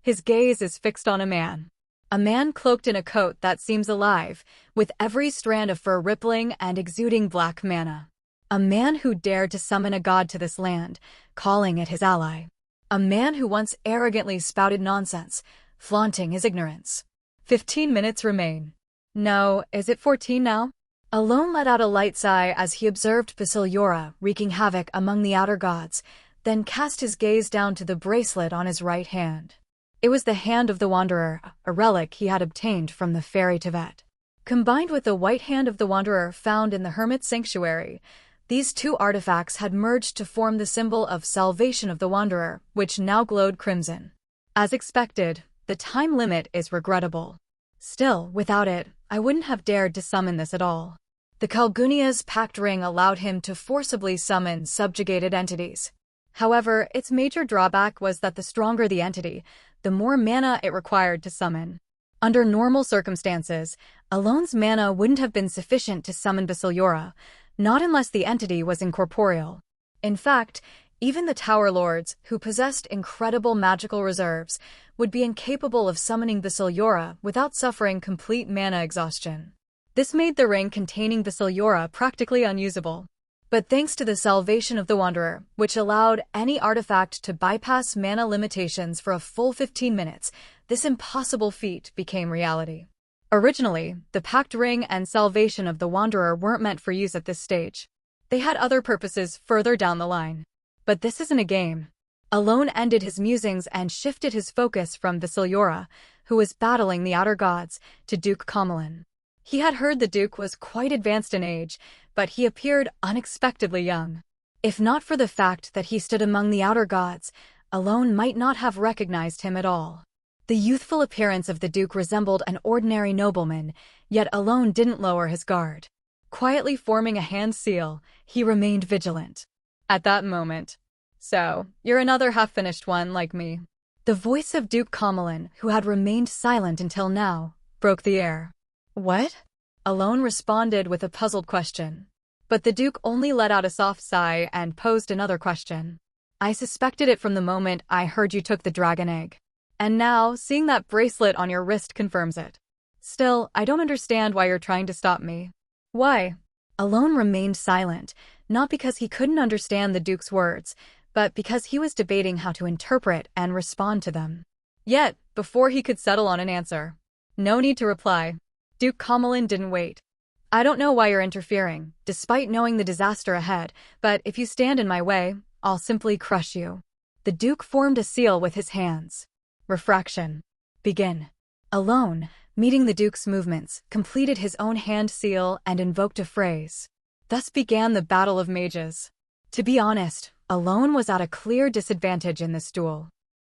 His gaze is fixed on a man cloaked in a coat that seems alive, with every strand of fur rippling and exuding black mana. A man who dared to summon a god to this land, calling it his ally. A man who once arrogantly spouted nonsense, flaunting his ignorance. 15 minutes remain. No, is it 14 now? Alone let out a light sigh as he observed Basiliora wreaking havoc among the outer gods, then cast his gaze down to the bracelet on his right hand. It was the Hand of the Wanderer, a relic he had obtained from the fairy Tevet. Combined with the white hand of the Wanderer found in the Hermit's Sanctuary, these two artifacts had merged to form the symbol of salvation of the Wanderer, which now glowed crimson. As expected, the time limit is regrettable. Still, without it, I wouldn't have dared to summon this at all. The Kalgunia's pact ring allowed him to forcibly summon subjugated entities. However, its major drawback was that the stronger the entity, the more mana it required to summon. Under normal circumstances, Alone's mana wouldn't have been sufficient to summon Basiliora, not unless the entity was incorporeal. In fact, even the Tower Lords, who possessed incredible magical reserves, would be incapable of summoning Basiliora without suffering complete mana exhaustion. This made the ring containing Basiliora practically unusable. But thanks to the Salvation of the Wanderer, which allowed any artifact to bypass mana limitations for a full 15 minutes, this impossible feat became reality. Originally, the Pact Ring and Salvation of the Wanderer weren't meant for use at this stage. They had other purposes further down the line. But this isn't a game. Alone ended his musings and shifted his focus from Vasiliora, who was battling the outer gods, to Duke Comelin. He had heard the Duke was quite advanced in age, but he appeared unexpectedly young. If not for the fact that he stood among the outer gods, Alone might not have recognized him at all. The youthful appearance of the Duke resembled an ordinary nobleman, yet Alone didn't lower his guard. Quietly forming a hand seal, he remained vigilant. At that moment, "So, you're another half-finished one like me." The voice of Duke Comelin, who had remained silent until now, broke the air. "What?" Alone responded with a puzzled question. But the Duke only let out a soft sigh and posed another question. "I suspected it from the moment I heard you took the dragon egg. And now, seeing that bracelet on your wrist confirms it. Still, I don't understand why you're trying to stop me." "Why?" Alone remained silent, not because he couldn't understand the Duke's words, but because he was debating how to interpret and respond to them. Yet, before he could settle on an answer, no need to reply. Duke Comelin didn't wait. "I don't know why you're interfering, despite knowing the disaster ahead, but if you stand in my way, I'll simply crush you." The Duke formed a seal with his hands. Refraction. Begin. Alone, meeting the Duke's movements, completed his own hand seal and invoked a phrase. Thus began the Battle of Mages. To be honest, Alone was at a clear disadvantage in this duel.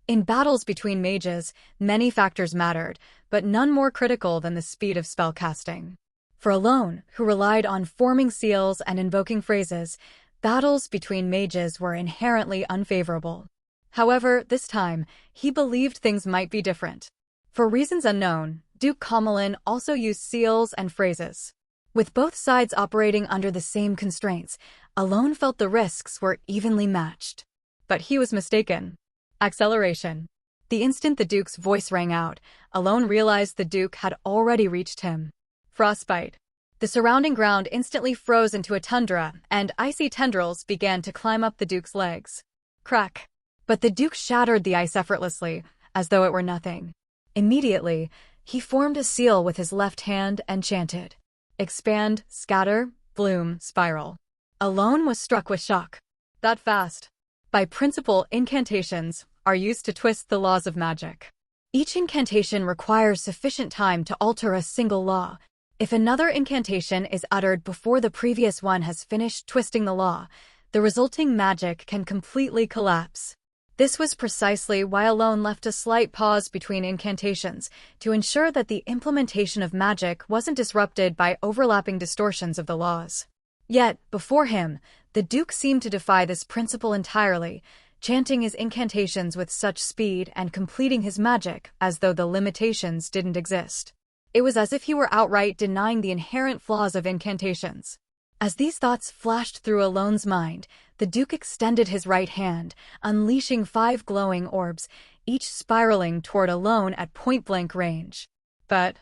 In battles between mages, many factors mattered, but none more critical than the speed of spellcasting. For Alone, who relied on forming seals and invoking phrases, battles between mages were inherently unfavorable. However, this time, he believed things might be different. For reasons unknown, Duke Comelin also used seals and phrases. With both sides operating under the same constraints, Alone felt the risks were evenly matched. But he was mistaken. Acceleration. The instant the Duke's voice rang out, Alone realized the Duke had already reached him. Frostbite. The surrounding ground instantly froze into a tundra, and icy tendrils began to climb up the Duke's legs. Crack. But the Duke shattered the ice effortlessly, as though it were nothing. Immediately, he formed a seal with his left hand and chanted, "Expand, scatter, bloom, spiral." Alone was struck with shock. That fast. By principle, incantations are used to twist the laws of magic. Each incantation requires sufficient time to alter a single law. If another incantation is uttered before the previous one has finished twisting the law, the resulting magic can completely collapse. This was precisely why Alone left a slight pause between incantations, to ensure that the implementation of magic wasn't disrupted by overlapping distortions of the laws. Yet, before him, the Duke seemed to defy this principle entirely, chanting his incantations with such speed and completing his magic as though the limitations didn't exist. It was as if he were outright denying the inherent flaws of incantations. As these thoughts flashed through Alone's mind, the Duke extended his right hand, unleashing 5 glowing orbs, each spiraling toward Alone at point-blank range. But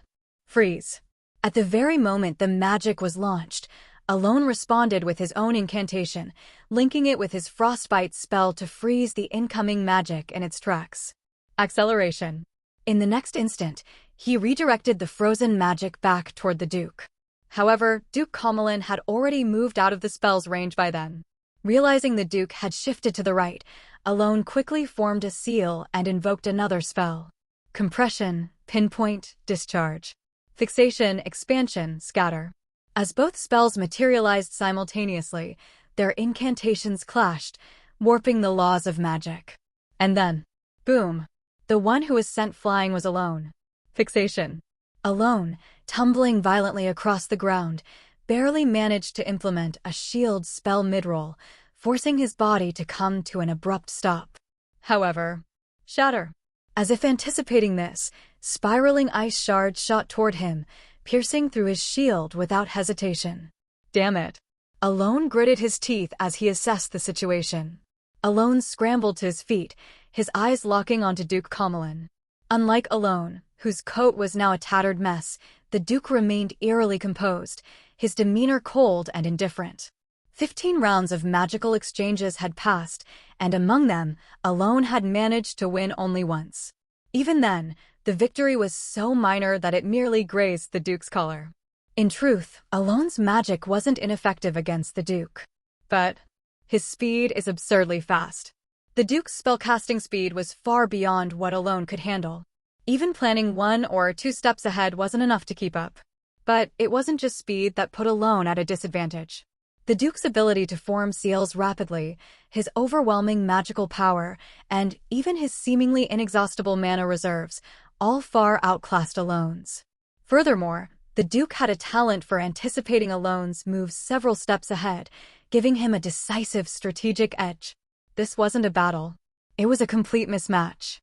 freeze. At the very moment the magic was launched, Alone responded with his own incantation, linking it with his frostbite spell to freeze the incoming magic in its tracks. Acceleration. In the next instant, he redirected the frozen magic back toward the Duke. However, Duke Comelin had already moved out of the spell's range by then. Realizing the Duke had shifted to the right, Alone quickly formed a seal and invoked another spell. Compression, pinpoint, discharge. Fixation, expansion, scatter. As both spells materialized simultaneously, their incantations clashed, warping the laws of magic. And then, boom! The one who was sent flying was Alone. Fixation. Alone, tumbling violently across the ground, barely managed to implement a shield spell mid-roll, forcing his body to come to an abrupt stop. However, shatter. As if anticipating this, spiraling ice shards shot toward him, piercing through his shield without hesitation. Damn it. Alone gritted his teeth as he assessed the situation. Alone scrambled to his feet, his eyes locking onto Duke Comelin. Unlike Alone, whose coat was now a tattered mess, the Duke remained eerily composed, his demeanor cold and indifferent. 15 rounds of magical exchanges had passed, and among them, Alone had managed to win only once. Even then, the victory was so minor that it merely grazed the Duke's collar. In truth, Alone's magic wasn't ineffective against the Duke. But his speed is absurdly fast. The Duke's spellcasting speed was far beyond what Alone could handle. Even planning 1 or 2 steps ahead wasn't enough to keep up. But it wasn't just speed that put Alone at a disadvantage. The Duke's ability to form seals rapidly, his overwhelming magical power, and even his seemingly inexhaustible mana reserves all far outclassed Alone's. Furthermore, the Duke had a talent for anticipating Alone's moves several steps ahead, giving him a decisive strategic edge. This wasn't a battle. It was a complete mismatch.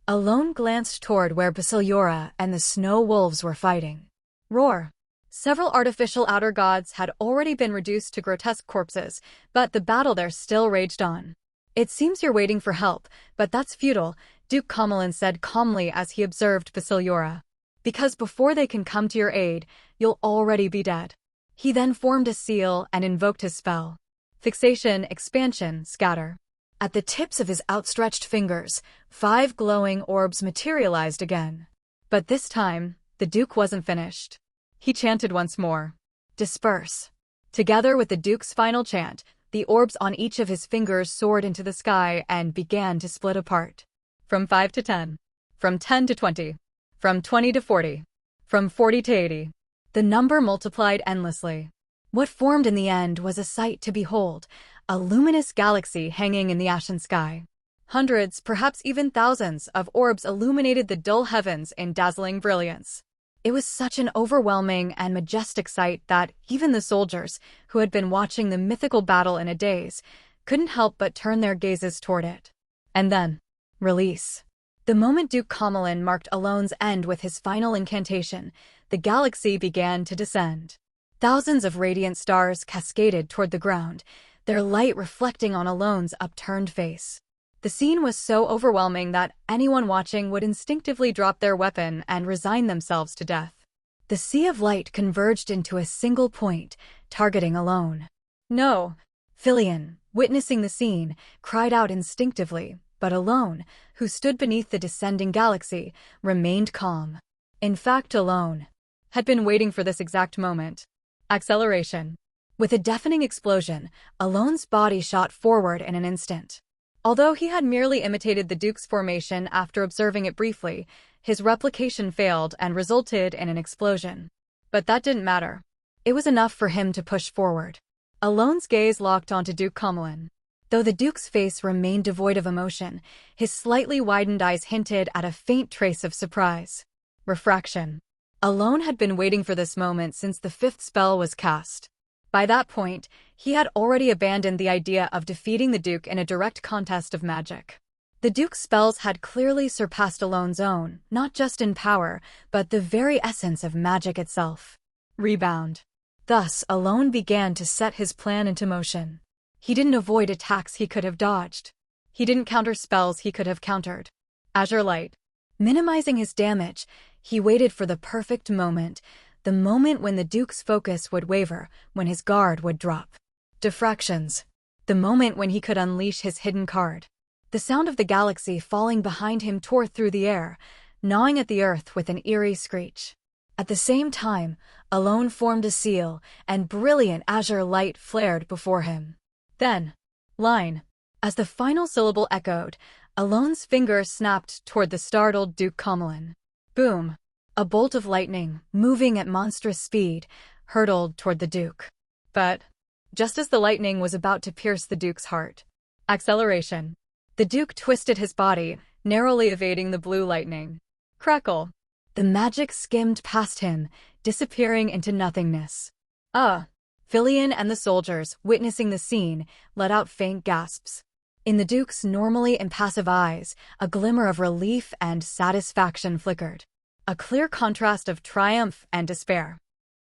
Alone glanced toward where Basiliora and the Snow Wolves were fighting. Roar! Several artificial outer gods had already been reduced to grotesque corpses, but the battle there still raged on. "It seems you're waiting for help, but that's futile," Duke Comelin said calmly as he observed Basiliora. "Because before they can come to your aid, you'll already be dead." He then formed a seal and invoked his spell. Fixation, expansion, scatter. At the tips of his outstretched fingers, 5 glowing orbs materialized again. But this time, the Duke wasn't finished. He chanted once more. Disperse. Together with the Duke's final chant, the orbs on each of his fingers soared into the sky and began to split apart. From 5 to 10. From 10 to 20. From 20 to 40. From 40 to 80. The number multiplied endlessly. What formed in the end was a sight to behold, a luminous galaxy hanging in the ashen sky. Hundreds, perhaps even thousands, of orbs illuminated the dull heavens in dazzling brilliance. It was such an overwhelming and majestic sight that even the soldiers, who had been watching the mythical battle in a daze, couldn't help but turn their gazes toward it. And then, release. The moment Duke Comelin marked Alone's end with his final incantation, the galaxy began to descend. Thousands of radiant stars cascaded toward the ground, their light reflecting on Alone's upturned face. The scene was so overwhelming that anyone watching would instinctively drop their weapon and resign themselves to death. The sea of light converged into a single point, targeting Alone. "No!" Filion, witnessing the scene, cried out instinctively, but Alone, who stood beneath the descending galaxy, remained calm. In fact, Alone had been waiting for this exact moment. Acceleration. With a deafening explosion, Alone's body shot forward in an instant. Although he had merely imitated the Duke's formation after observing it briefly, his replication failed and resulted in an explosion. But that didn't matter. It was enough for him to push forward. Alone's gaze locked onto Duke Comelin. Though the Duke's face remained devoid of emotion, his slightly widened eyes hinted at a faint trace of surprise. Refraction. Alone had been waiting for this moment since the 5th spell was cast. By that point, he had already abandoned the idea of defeating the Duke in a direct contest of magic. The Duke's spells had clearly surpassed Alone's own, not just in power, but the very essence of magic itself. Rebound. Thus, Alone began to set his plan into motion. He didn't avoid attacks he could have dodged. He didn't counter spells he could have countered. Azure Light. Minimizing his damage, he waited for the perfect moment, the moment when the Duke's focus would waver, when his guard would drop. Diffractions. The moment when he could unleash his hidden card. The sound of the galaxy falling behind him tore through the air, gnawing at the earth with an eerie screech. At the same time, Alone formed a seal, and brilliant azure light flared before him. Then, line. As the final syllable echoed, Alone's finger snapped toward the startled Duke Comelin. Boom. A bolt of lightning, moving at monstrous speed, hurtled toward the Duke. But, just as the lightning was about to pierce the Duke's heart. Acceleration. The Duke twisted his body, narrowly evading the blue lightning. Crackle. The magic skimmed past him, disappearing into nothingness. Filion and the soldiers, witnessing the scene, let out faint gasps. In the Duke's normally impassive eyes, a glimmer of relief and satisfaction flickered. A clear contrast of triumph and despair.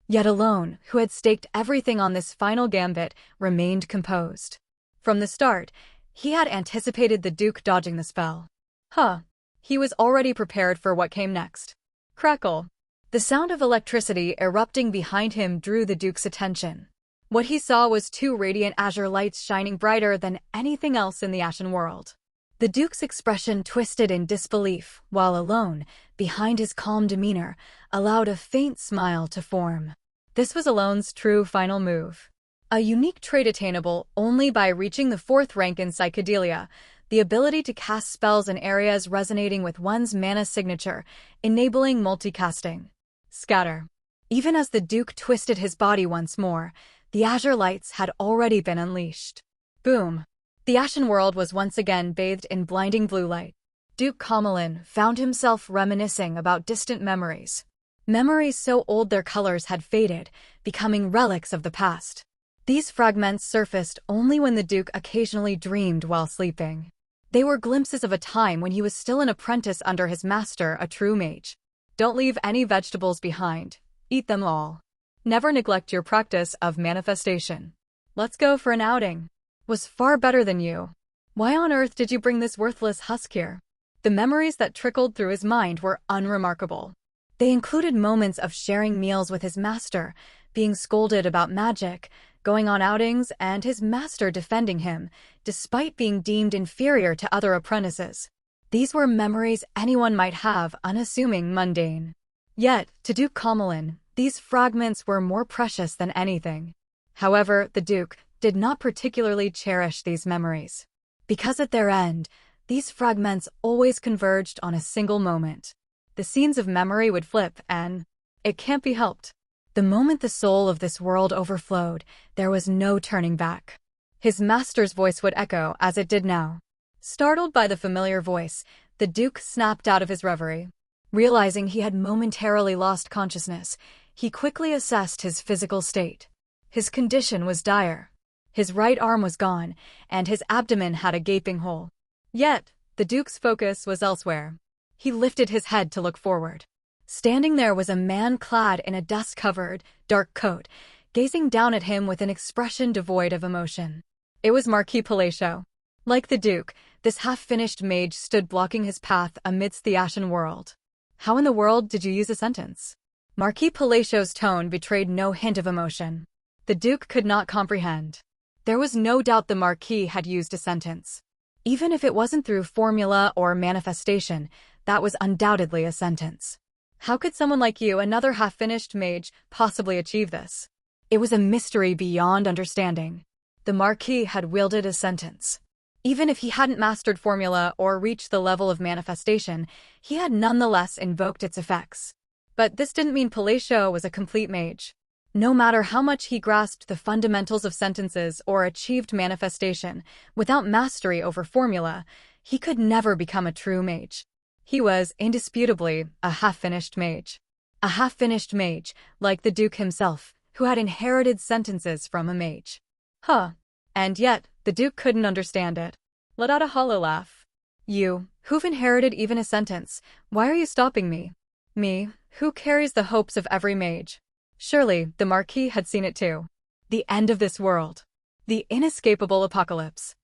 Yet Alone, who had staked everything on this final gambit, remained composed. From the start, he had anticipated the Duke dodging the spell. He was already prepared for what came next. Crackle. The sound of electricity erupting behind him drew the Duke's attention. What he saw was 2 radiant azure lights shining brighter than anything else in the Ashen world. The Duke's expression twisted in disbelief, while Alone, behind his calm demeanor, allowed a faint smile to form. This was Alone's true final move. A unique trait attainable only by reaching the 4th rank in Psychedelia, the ability to cast spells in areas resonating with one's mana signature, enabling multicasting. Scatter. Even as the Duke twisted his body once more, the azure lights had already been unleashed. Boom. The Ashen World was once again bathed in blinding blue light. Duke Comelin found himself reminiscing about distant memories. Memories so old their colors had faded, becoming relics of the past. These fragments surfaced only when the Duke occasionally dreamed while sleeping. They were glimpses of a time when he was still an apprentice under his master, a true mage. Don't leave any vegetables behind. Eat them all. Never neglect your practice of manifestation. Let's go for an outing. Was far better than you. Why on earth did you bring this worthless husk here? The memories that trickled through his mind were unremarkable. They included moments of sharing meals with his master, being scolded about magic, going on outings, and his master defending him, despite being deemed inferior to other apprentices. These were memories anyone might have, unassuming, mundane. Yet, to Duke Comelin, these fragments were more precious than anything. However, the Duke did not particularly cherish these memories. Because at their end, these fragments always converged on a single moment. The scenes of memory would flip, and it can't be helped. The moment the soul of this world overflowed, there was no turning back. His master's voice would echo as it did now. Startled by the familiar voice, the Duke snapped out of his reverie. Realizing he had momentarily lost consciousness, he quickly assessed his physical state. His condition was dire. His right arm was gone, and his abdomen had a gaping hole. Yet, the Duke's focus was elsewhere. He lifted his head to look forward. Standing there was a man clad in a dust-covered, dark coat, gazing down at him with an expression devoid of emotion. It was Marquis Palacio. Like the Duke, this half-finished mage stood blocking his path amidst the Ashen World. How in the world did you use a sentence? Marquis Palacio's tone betrayed no hint of emotion. The Duke could not comprehend. There was no doubt the Marquis had used a sentence. Even if it wasn't through formula or manifestation, that was undoubtedly a sentence. How could someone like you, another half-finished mage, possibly achieve this? It was a mystery beyond understanding. The Marquis had wielded a sentence. Even if he hadn't mastered formula or reached the level of manifestation, he had nonetheless invoked its effects. But this didn't mean Palacio was a complete mage. No matter how much he grasped the fundamentals of sentences or achieved manifestation, without mastery over formula, he could never become a true mage. He was, indisputably, a half-finished mage. A half-finished mage, like the Duke himself, who had inherited sentences from a mage. Huh. And yet, the Duke couldn't understand it. Let out a hollow laugh. You, who've inherited even a sentence, why are you stopping me? Me, who carries the hopes of every mage. Surely, the Marquis had seen it too. The end of this world. The inescapable apocalypse.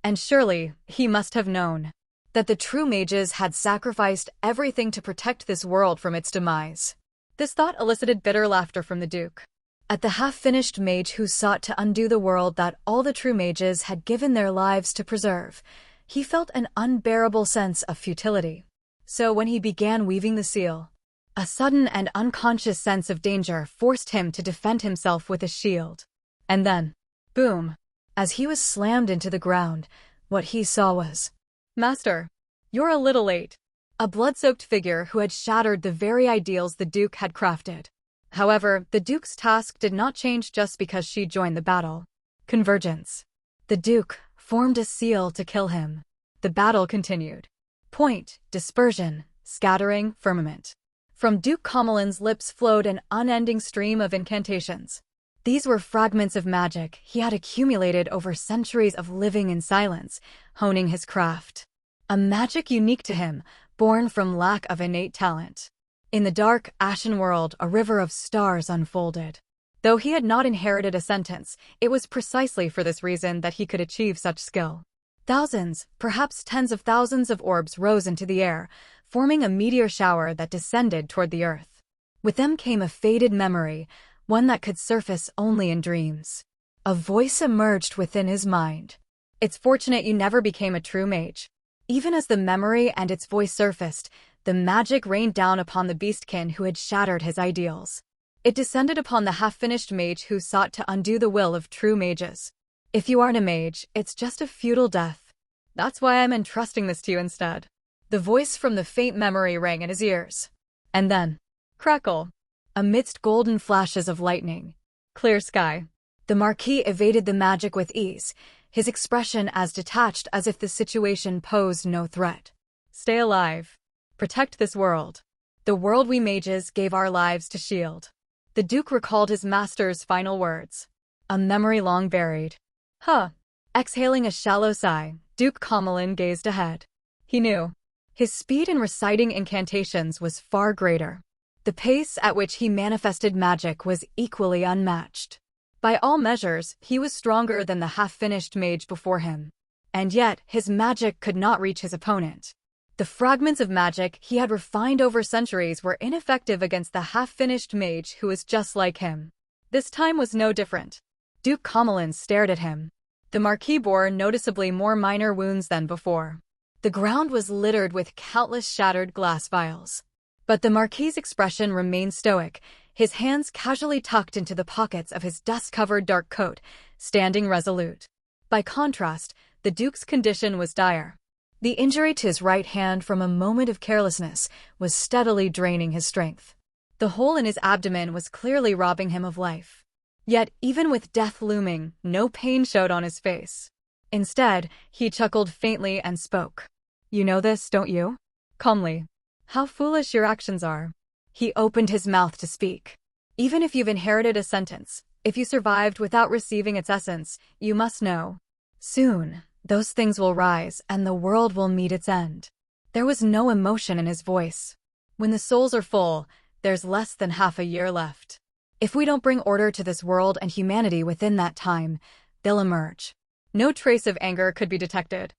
And surely, he must have known that the true mages had sacrificed everything to protect this world from its demise. This thought elicited bitter laughter from the Duke. At the half-finished mage who sought to undo the world that all the true mages had given their lives to preserve, he felt an unbearable sense of futility. So when he began weaving the seal, a sudden and unconscious sense of danger forced him to defend himself with a shield. And then, boom! As he was slammed into the ground, what he saw was, "Master, you're a little late." A blood-soaked figure who had shattered the very ideals the Duke had crafted. However, the Duke's task did not change just because she joined the battle. Convergence. The Duke formed a seal to kill him. The battle continued. Point, dispersion, scattering, firmament. From Duke Comelin's lips flowed an unending stream of incantations. These were fragments of magic he had accumulated over centuries of living in silence, honing his craft. A magic unique to him, born from lack of innate talent. In the dark, ashen world, a river of stars unfolded. Though he had not inherited a sentence, it was precisely for this reason that he could achieve such skill. Thousands, perhaps tens of thousands of orbs rose into the air, forming a meteor shower that descended toward the earth. With them came a faded memory, one that could surface only in dreams. A voice emerged within his mind. "It's fortunate you never became a true mage." Even as the memory and its voice surfaced, the magic rained down upon the beastkin who had shattered his ideals. It descended upon the half-finished mage who sought to undo the will of true mages. If you aren't a mage, it's just a futile death. That's why I'm entrusting this to you instead. The voice from the faint memory rang in his ears. And then, crackle. Amidst golden flashes of lightning, clear sky, the Marquis evaded the magic with ease, his expression as detached as if the situation posed no threat. Stay alive. Protect this world. The world we mages gave our lives to shield. The Duke recalled his master's final words. A memory long buried. Huh. Exhaling a shallow sigh, Duke Comelin gazed ahead. He knew. His speed in reciting incantations was far greater. The pace at which he manifested magic was equally unmatched. By all measures, he was stronger than the half-finished mage before him. And yet, his magic could not reach his opponent. The fragments of magic he had refined over centuries were ineffective against the half-finished mage who was just like him. This time was no different. Duke Comelin stared at him. The Marquis bore noticeably more minor wounds than before. The ground was littered with countless shattered glass vials. But the Marquis's expression remained stoic, his hands casually tucked into the pockets of his dust-covered dark coat, standing resolute. By contrast, the Duke's condition was dire. The injury to his right hand from a moment of carelessness was steadily draining his strength. The hole in his abdomen was clearly robbing him of life. Yet, even with death looming, no pain showed on his face. Instead, he chuckled faintly and spoke. You know this, don't you? Calmly. How foolish your actions are. He opened his mouth to speak. Even if you've inherited a sentence, if you survived without receiving its essence, you must know. Soon, those things will rise and the world will meet its end. There was no emotion in his voice. When the souls are full, there's less than half a year left. If we don't bring order to this world and humanity within that time, they'll emerge. No trace of anger could be detected.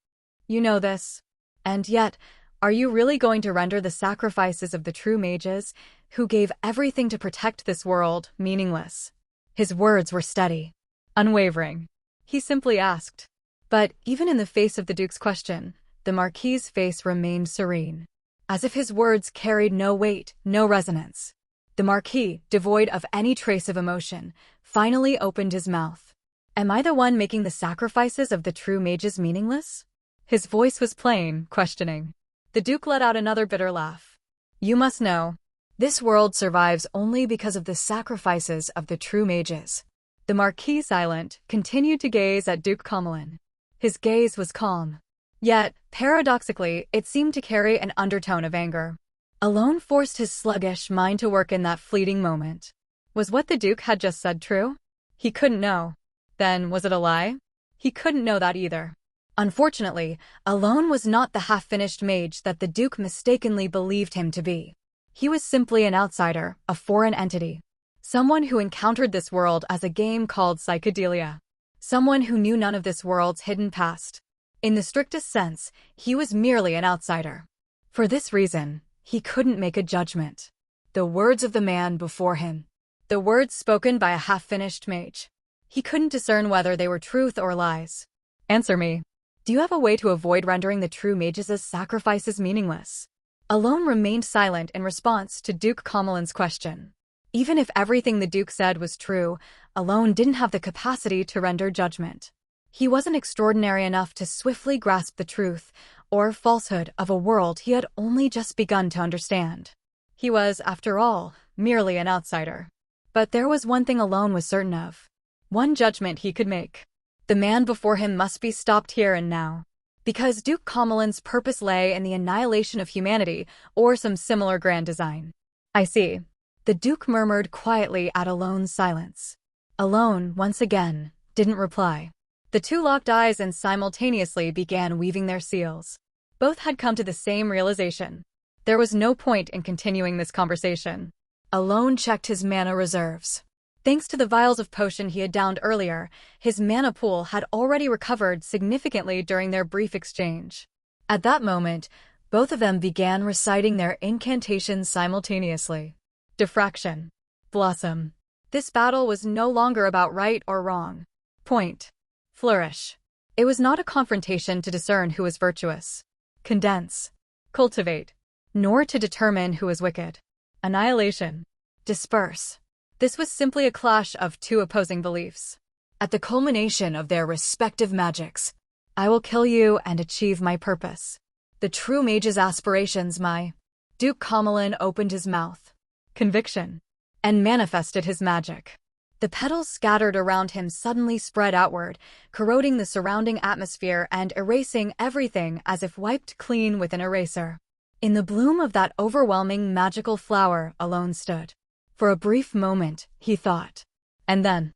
You know this. And yet, are you really going to render the sacrifices of the true mages, who gave everything to protect this world, meaningless? His words were steady, unwavering. He simply asked. But even in the face of the Duke's question, the Marquis's face remained serene, as if his words carried no weight, no resonance. The Marquis, devoid of any trace of emotion, finally opened his mouth. Am I the one making the sacrifices of the true mages meaningless? His voice was plain, questioning. The Duke let out another bitter laugh. You must know. This world survives only because of the sacrifices of the true mages. The Marquis, silent, continued to gaze at Duke Comelin. His gaze was calm. Yet, paradoxically, it seemed to carry an undertone of anger. Alone forced his sluggish mind to work in that fleeting moment. Was what the Duke had just said true? He couldn't know. Then, was it a lie? He couldn't know that either. Unfortunately, Alone was not the half-finished mage that the Duke mistakenly believed him to be. He was simply an outsider, a foreign entity. Someone who encountered this world as a game called psychedelia. Someone who knew none of this world's hidden past. In the strictest sense, he was merely an outsider. For this reason, he couldn't make a judgment. The words of the man before him. The words spoken by a half-finished mage. He couldn't discern whether they were truth or lies. Answer me. Do you have a way to avoid rendering the true mages' sacrifices meaningless? Alone remained silent in response to Duke Comelin's question. Even if everything the Duke said was true, Alone didn't have the capacity to render judgment. He wasn't extraordinary enough to swiftly grasp the truth or falsehood of a world he had only just begun to understand. He was, after all, merely an outsider. But there was one thing Alone was certain of. One judgment he could make. The man before him must be stopped here and now. Because Duke Comelin's purpose lay in the annihilation of humanity or some similar grand design. I see. The Duke murmured quietly at Alone's silence. Alone, once again, didn't reply. The two locked eyes and simultaneously began weaving their seals. Both had come to the same realization. There was no point in continuing this conversation. Alone checked his mana reserves. Thanks to the vials of potion he had downed earlier, his mana pool had already recovered significantly during their brief exchange. At that moment, both of them began reciting their incantations simultaneously. Diffraction. Blossom. This battle was no longer about right or wrong. Point. Flourish. It was not a confrontation to discern who was virtuous. Condense. Cultivate. Nor to determine who was wicked. Annihilation. Disperse. This was simply a clash of two opposing beliefs. At the culmination of their respective magics, I will kill you and achieve my purpose. The true mage's aspirations, my. Duke Comelin opened his mouth. Conviction. And manifested his magic. The petals scattered around him suddenly spread outward, corroding the surrounding atmosphere and erasing everything as if wiped clean with an eraser. In the bloom of that overwhelming magical flower alone stood. For a brief moment, he thought. And then,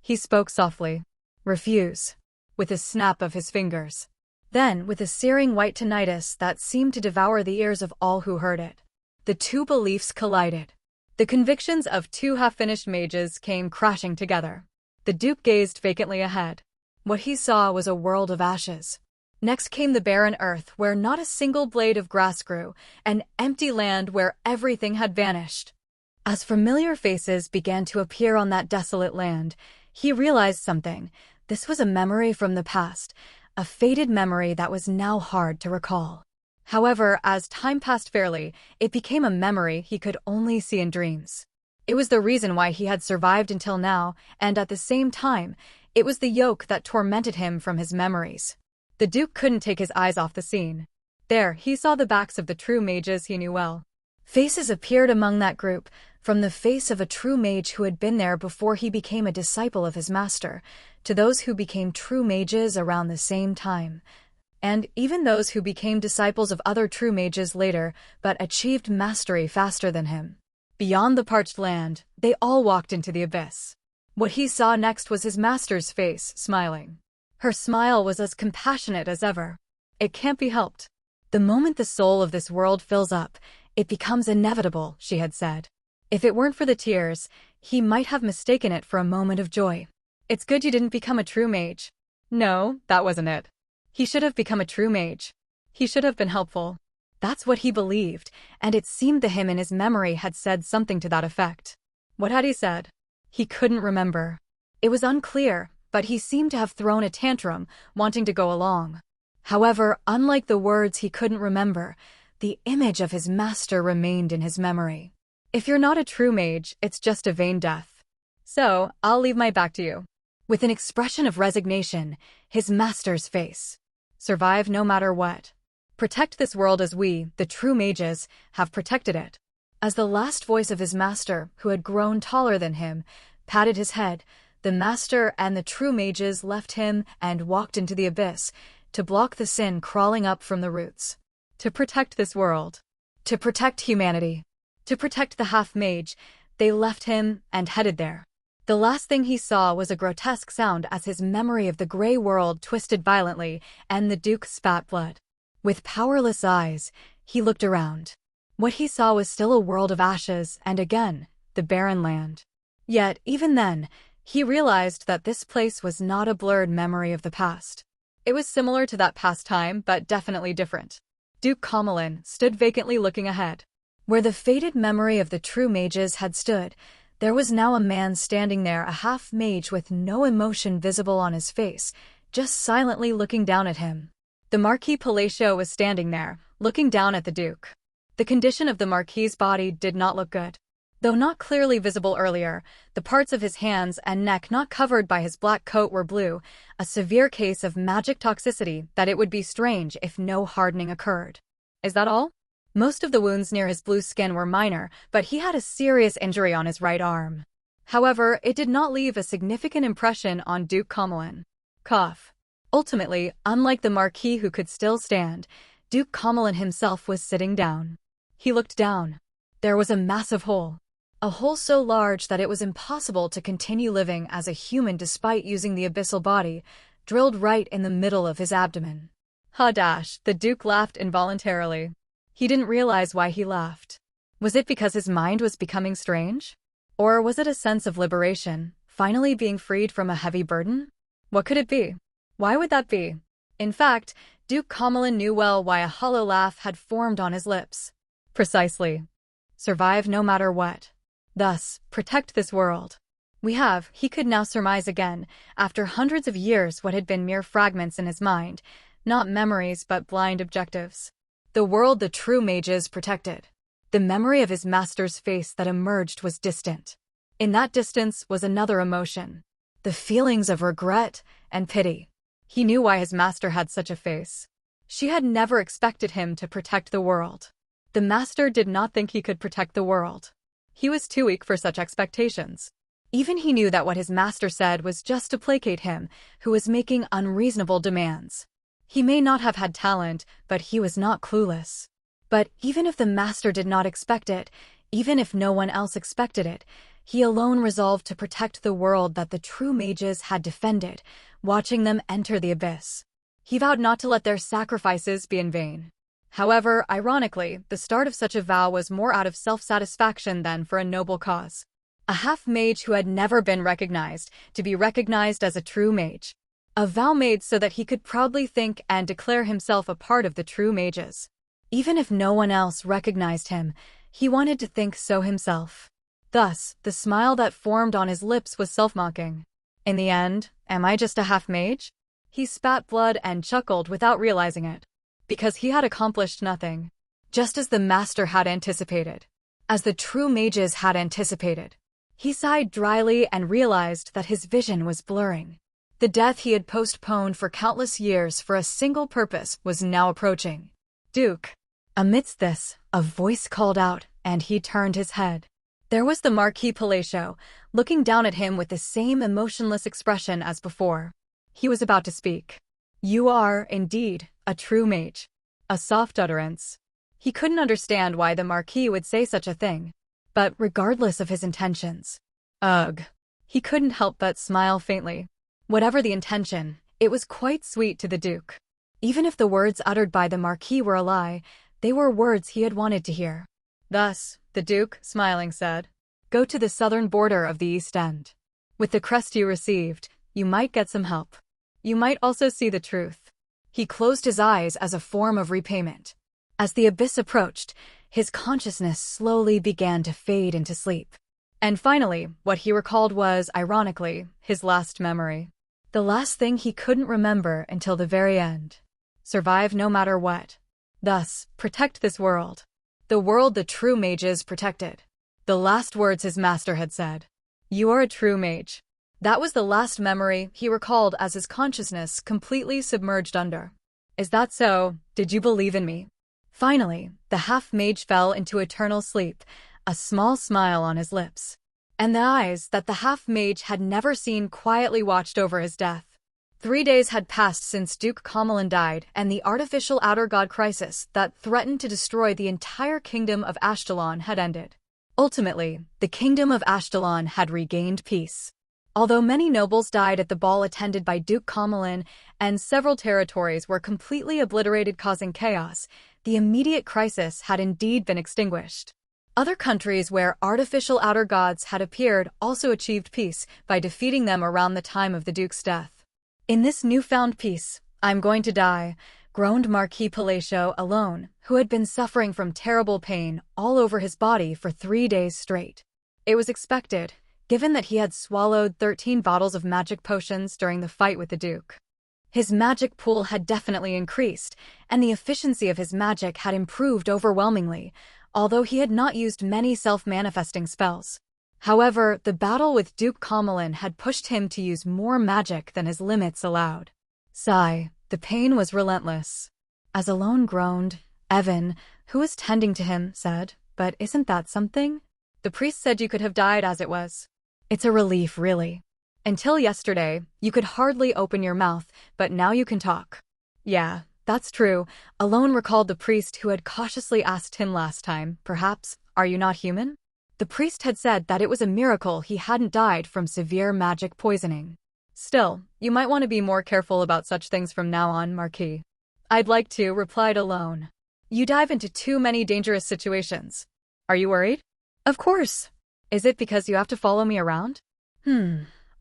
he spoke softly. Refuse. With a snap of his fingers. Then, with a searing white tinnitus that seemed to devour the ears of all who heard it, the two beliefs collided. The convictions of two half-finished mages came crashing together. The Duke gazed vacantly ahead. What he saw was a world of ashes. Next came the barren earth where not a single blade of grass grew, an empty land where everything had vanished. As familiar faces began to appear on that desolate land, he realized something. This was a memory from the past, a faded memory that was now hard to recall. However, as time passed fairly, it became a memory he could only see in dreams. It was the reason why he had survived until now, and at the same time, it was the yoke that tormented him from his memories. The Duke couldn't take his eyes off the scene. There, he saw the backs of the true mages he knew well. Faces appeared among that group, from the face of a true mage who had been there before he became a disciple of his master, to those who became true mages around the same time, and even those who became disciples of other true mages later but achieved mastery faster than him. Beyond the parched land, they all walked into the abyss. What he saw next was his master's face, smiling. Her smile was as compassionate as ever. It can't be helped. The moment the soul of this world fills up, it becomes inevitable, she had said. If it weren't for the tears, he might have mistaken it for a moment of joy. It's good you didn't become a true mage. No, that wasn't it. He should have become a true mage. He should have been helpful. That's what he believed, and it seemed to him in his memory had said something to that effect. What had he said? He couldn't remember. It was unclear, but he seemed to have thrown a tantrum, wanting to go along. However, unlike the words he couldn't remember, the image of his master remained in his memory. If you're not a true mage, it's just a vain death. So, I'll leave my back to you. With an expression of resignation, his master's face. Survive no matter what. Protect this world as we, the true mages, have protected it. As the last voice of his master, who had grown taller than him, patted his head, the master and the true mages left him and walked into the abyss, to block the sin crawling up from the roots. To protect this world. To protect humanity. To protect the half-mage, they left him and headed there. The last thing he saw was a grotesque sound as his memory of the gray world twisted violently, and the Duke spat blood. With powerless eyes, he looked around. What he saw was still a world of ashes and again, the barren land. Yet, even then, he realized that this place was not a blurred memory of the past. It was similar to that past time, but definitely different. Duke Comelin stood vacantly looking ahead. Where the faded memory of the true mages had stood, there was now a man standing there, a half-mage with no emotion visible on his face, just silently looking down at him. The Marquis Palacio was standing there, looking down at the Duke. The condition of the Marquis's body did not look good. Though not clearly visible earlier, the parts of his hands and neck not covered by his black coat were blue, a severe case of magic toxicity that it would be strange if no hardening occurred. Is that all? Most of the wounds near his blue skin were minor, but he had a serious injury on his right arm. However, it did not leave a significant impression on Duke Comelin. Cough. Ultimately, unlike the Marquis who could still stand, Duke Comelin himself was sitting down. He looked down. There was a massive hole. A hole so large that it was impossible to continue living as a human despite using the abyssal body, drilled right in the middle of his abdomen. Ha dash, the Duke laughed involuntarily. He didn't realize why he laughed. Was it because his mind was becoming strange? Or was it a sense of liberation, finally being freed from a heavy burden? What could it be? Why would that be? In fact, Duke Comelin knew well why a hollow laugh had formed on his lips. Precisely. Survive no matter what. Thus, protect this world. He could now surmise again, after hundreds of years, what had been mere fragments in his mind, not memories but blind objectives. The world the true mages protected. The memory of his master's face that emerged was distant. In that distance was another emotion. The feelings of regret and pity. He knew why his master had such a face. She had never expected him to protect the world. The master did not think he could protect the world. He was too weak for such expectations. Even he knew that what his master said was just to placate him, who was making unreasonable demands. He may not have had talent, but he was not clueless. But even if the master did not expect it, even if no one else expected it, he alone resolved to protect the world that the true mages had defended, watching them enter the abyss. He vowed not to let their sacrifices be in vain. However, ironically, the start of such a vow was more out of self-satisfaction than for a noble cause. A half-mage who had never been recognized, to be recognized as a true mage. A vow made so that he could proudly think and declare himself a part of the true mages. Even if no one else recognized him, he wanted to think so himself. Thus, the smile that formed on his lips was self-mocking. In the end, am I just a half-mage? He spat blood and chuckled without realizing it. Because he had accomplished nothing. Just as the master had anticipated. As the true mages had anticipated. He sighed dryly and realized that his vision was blurring. The death he had postponed for countless years for a single purpose was now approaching. Duke. Amidst this, a voice called out, and he turned his head. There was the Marquis Palacio, looking down at him with the same emotionless expression as before. He was about to speak. You are, indeed, a true mage. A soft utterance. He couldn't understand why the Marquis would say such a thing. But regardless of his intentions. Ugh. He couldn't help but smile faintly. Whatever the intention, it was quite sweet to the Duke. Even if the words uttered by the Marquis were a lie, they were words he had wanted to hear. Thus, the Duke, smiling, said, Go to the southern border of the East End. With the crest you received, you might get some help. You might also see the truth. He closed his eyes as a form of repayment. As the abyss approached, his consciousness slowly began to fade into sleep. And finally, what he recalled was, ironically, his last memory. The last thing he couldn't remember until the very end. Survive no matter what. Thus, protect this world. The world the true mages protected. The last words his master had said. You are a true mage. That was the last memory he recalled as his consciousness completely submerged under. Is that so? Did you believe in me? Finally, the half-mage fell into eternal sleep, a small smile on his lips. And the eyes that the half-mage had never seen quietly watched over his death. 3 days had passed since Duke Comelin died, and the artificial outer god crisis that threatened to destroy the entire kingdom of Ashkelon had ended. Ultimately, the kingdom of Ashkelon had regained peace. Although many nobles died at the ball attended by Duke Comelin, and several territories were completely obliterated causing chaos, the immediate crisis had indeed been extinguished. Other countries where artificial outer gods had appeared also achieved peace by defeating them around the time of the Duke's death. In this newfound peace, I'm going to die, groaned Marquis Palacio alone, who had been suffering from terrible pain all over his body for 3 days straight. It was expected, given that he had swallowed 13 bottles of magic potions during the fight with the Duke. His magic pool had definitely increased, and the efficiency of his magic had improved overwhelmingly, although he had not used many self-manifesting spells. However, the battle with Duke Comelin had pushed him to use more magic than his limits allowed. Sigh, the pain was relentless. As Alone groaned, Evan, who was tending to him, said, But isn't that something? The priest said you could have died as it was. It's a relief, really. Until yesterday, you could hardly open your mouth, but now you can talk. Yeah, that's true. Alone recalled the priest who had cautiously asked him last time, perhaps, are you not human? The priest had said that it was a miracle he hadn't died from severe magic poisoning. Still, you might want to be more careful about such things from now on, Marquis. I'd like to, replied Alone. You dive into too many dangerous situations. Are you worried? Of course. Is it because you have to follow me around?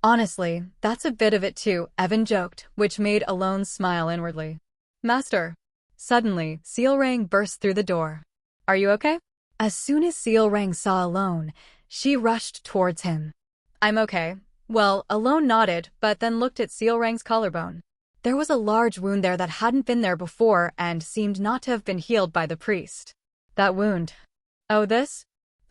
Honestly, that's a bit of it too, Evan joked, which made Alone smile inwardly. Master. Suddenly, Sealrang burst through the door. Are you okay? As soon as Sealrang saw Alone, she rushed towards him. I'm okay. Well, Alone nodded, but then looked at Sealrang's collarbone. There was a large wound there that hadn't been there before and seemed not to have been healed by the priest. That wound. Oh, this?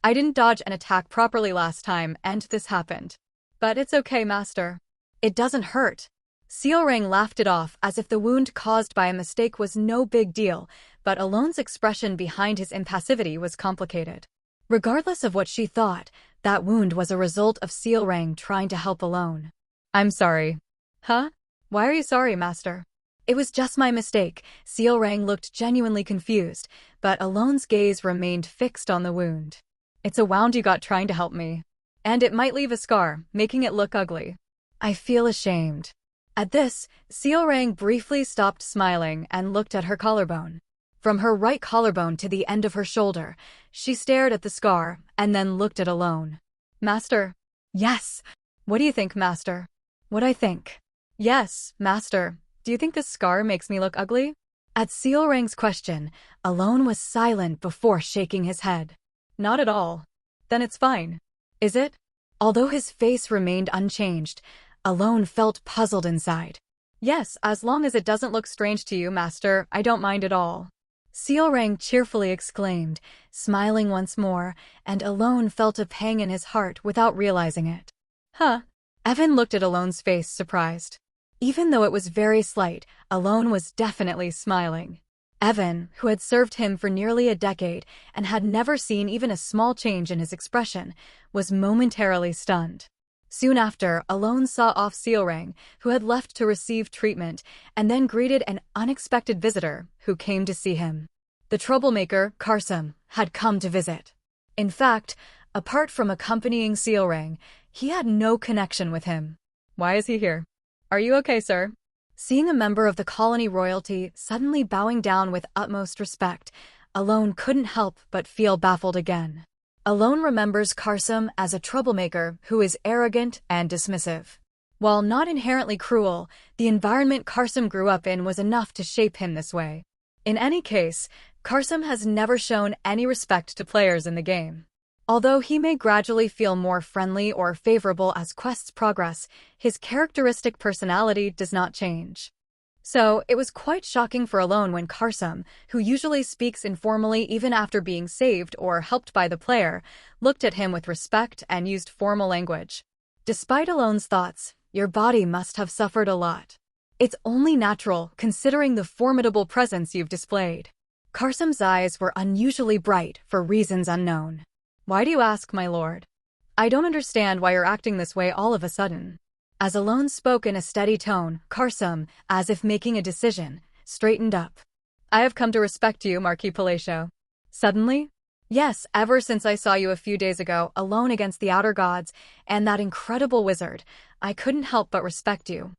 I didn't dodge an attack properly last time, and this happened. But it's okay, Master. It doesn't hurt. Sealrang laughed it off as if the wound caused by a mistake was no big deal, but Alone's expression behind his impassivity was complicated. Regardless of what she thought, that wound was a result of Sealrang trying to help Alone. I'm sorry. Huh? Why are you sorry, Master? It was just my mistake. Sealrang looked genuinely confused, but Alone's gaze remained fixed on the wound. It's a wound you got trying to help me. And it might leave a scar, making it look ugly. I feel ashamed. At this, Sealrang briefly stopped smiling and looked at her collarbone. From her right collarbone to the end of her shoulder, she stared at the scar and then looked at Alone. Master. Yes. What do you think, Master? What I think? Yes, Master. Do you think this scar makes me look ugly? At Sealrang's question, Alone was silent before shaking his head. Not at all. Then it's fine. Is it? Although his face remained unchanged, Alone felt puzzled inside. Yes, as long as it doesn't look strange to you, Master, I don't mind at all. Sealrang cheerfully exclaimed, smiling once more, and Alone felt a pang in his heart without realizing it. Huh? Evan looked at Alone's face, surprised. Even though it was very slight, Alone was definitely smiling. Evan, who had served him for nearly a decade and had never seen even a small change in his expression, was momentarily stunned. Soon after, Alone saw off Sealrang, who had left to receive treatment, and then greeted an unexpected visitor who came to see him. The troublemaker, Karsam, had come to visit. In fact, apart from accompanying Sealrang, he had no connection with him. Why is he here? Are you okay, sir? Seeing a member of the colony royalty suddenly bowing down with utmost respect, Alone couldn't help but feel baffled again. Alone remembers Karsam as a troublemaker who is arrogant and dismissive. While not inherently cruel, the environment Karsam grew up in was enough to shape him this way. In any case, Karsam has never shown any respect to players in the game. Although he may gradually feel more friendly or favorable as quests progress, his characteristic personality does not change. So, it was quite shocking for Alone when Karsam, who usually speaks informally even after being saved or helped by the player, looked at him with respect and used formal language. Despite Alone's thoughts, your body must have suffered a lot. It's only natural, considering the formidable presence you've displayed. Karsam's eyes were unusually bright for reasons unknown. Why do you ask, my lord? I don't understand why you're acting this way all of a sudden. As Alone spoke in a steady tone, Karsam, as if making a decision, straightened up. I have come to respect you, Marquis Palacio. Suddenly? Yes, ever since I saw you a few days ago, alone against the outer gods, and that incredible wizard, I couldn't help but respect you.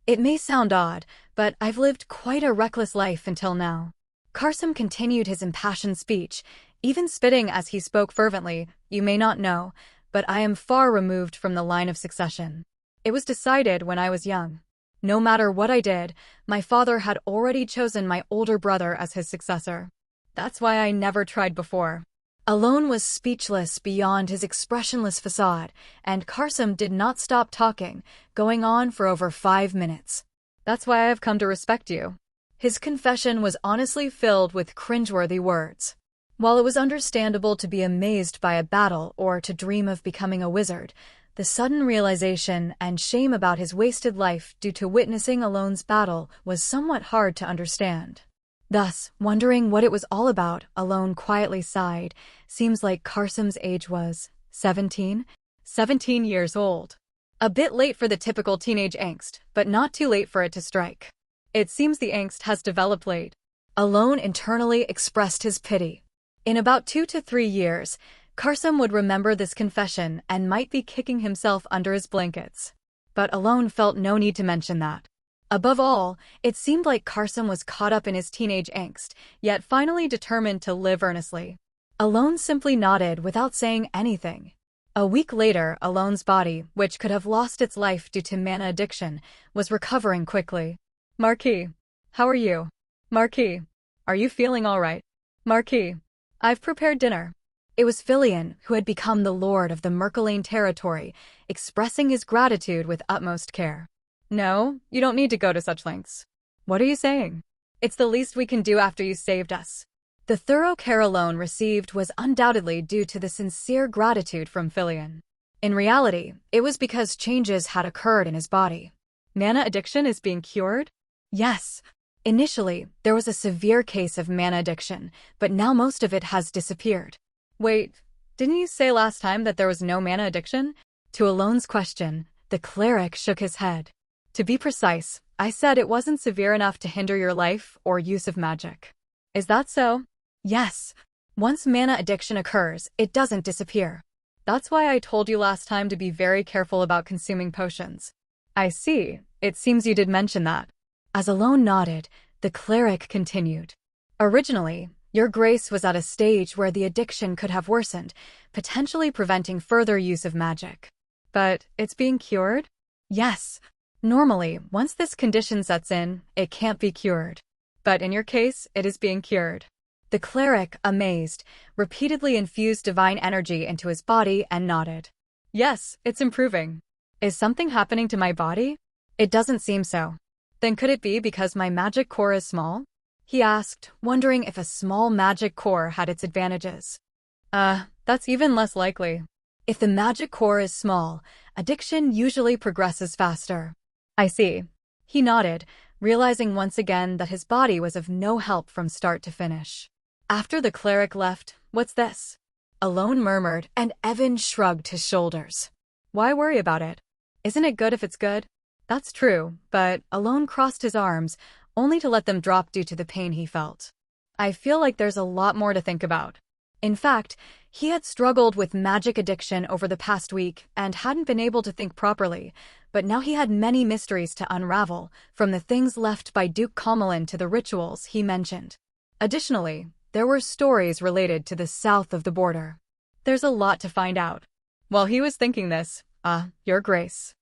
It may sound odd, but I've lived quite a reckless life until now. Karsam continued his impassioned speech, even spitting as he spoke fervently. You may not know, but I am far removed from the line of succession. It was decided when I was young. No matter what I did, my father had already chosen my older brother as his successor. That's why I never tried before. Alone was speechless beyond his expressionless facade, and Karsam did not stop talking, going on for over 5 minutes. That's why I have come to respect you. His confession was honestly filled with cringeworthy words. While it was understandable to be amazed by a battle or to dream of becoming a wizard, the sudden realization and shame about his wasted life due to witnessing Alone's battle was somewhat hard to understand. Thus, wondering what it was all about, Alone quietly sighed. Seems like Karsam's age was 17? 17 years old. A bit late for the typical teenage angst, but not too late for it to strike. It seems the angst has developed late. Alone internally expressed his pity. In about 2 to 3 years, Karsam would remember this confession and might be kicking himself under his blankets. But Alone felt no need to mention that. Above all, it seemed like Karsam was caught up in his teenage angst, yet finally determined to live earnestly. Alone simply nodded without saying anything. A week later, Alone's body, which could have lost its life due to mana addiction, was recovering quickly. Marquis, how are you? Marquis, are you feeling all right? Marquis, I've prepared dinner. It was Filion, who had become the lord of the Merkelane territory, expressing his gratitude with utmost care. No, you don't need to go to such lengths. What are you saying? It's the least we can do after you saved us. The thorough care Alone received was undoubtedly due to the sincere gratitude from Filion. In reality, it was because changes had occurred in his body. Mana addiction is being cured? Yes. Initially, there was a severe case of mana addiction, but now most of it has disappeared. Wait, didn't you say last time that there was no mana addiction? To Alone's question, the cleric shook his head. To be precise, I said it wasn't severe enough to hinder your life or use of magic. Is that so? Yes. Once mana addiction occurs, it doesn't disappear. That's why I told you last time to be very careful about consuming potions. I see. It seems you did mention that. As Alone nodded, the cleric continued. Originally, your grace was at a stage where the addiction could have worsened, potentially preventing further use of magic. But it's being cured? Yes. Normally, once this condition sets in, it can't be cured. But in your case, it is being cured. The cleric, amazed, repeatedly infused divine energy into his body and nodded. Yes, it's improving. Is something happening to my body? It doesn't seem so. Then could it be because my magic core is small? He asked, wondering if a small magic core had its advantages. That's even less likely. If the magic core is small, addiction usually progresses faster. I see. He nodded, realizing once again that his body was of no help from start to finish. After the cleric left, "What's this?" Alone murmured, and Evan shrugged his shoulders. Why worry about it? Isn't it good if it's good? That's true, but Alone crossed his arms, only to let them drop due to the pain he felt. I feel like there's a lot more to think about. In fact, he had struggled with magic addiction over the past week and hadn't been able to think properly, but now he had many mysteries to unravel, from the things left by Duke Comelin to the rituals he mentioned. Additionally, there were stories related to the south of the border. There's a lot to find out. While he was thinking this, Your Grace,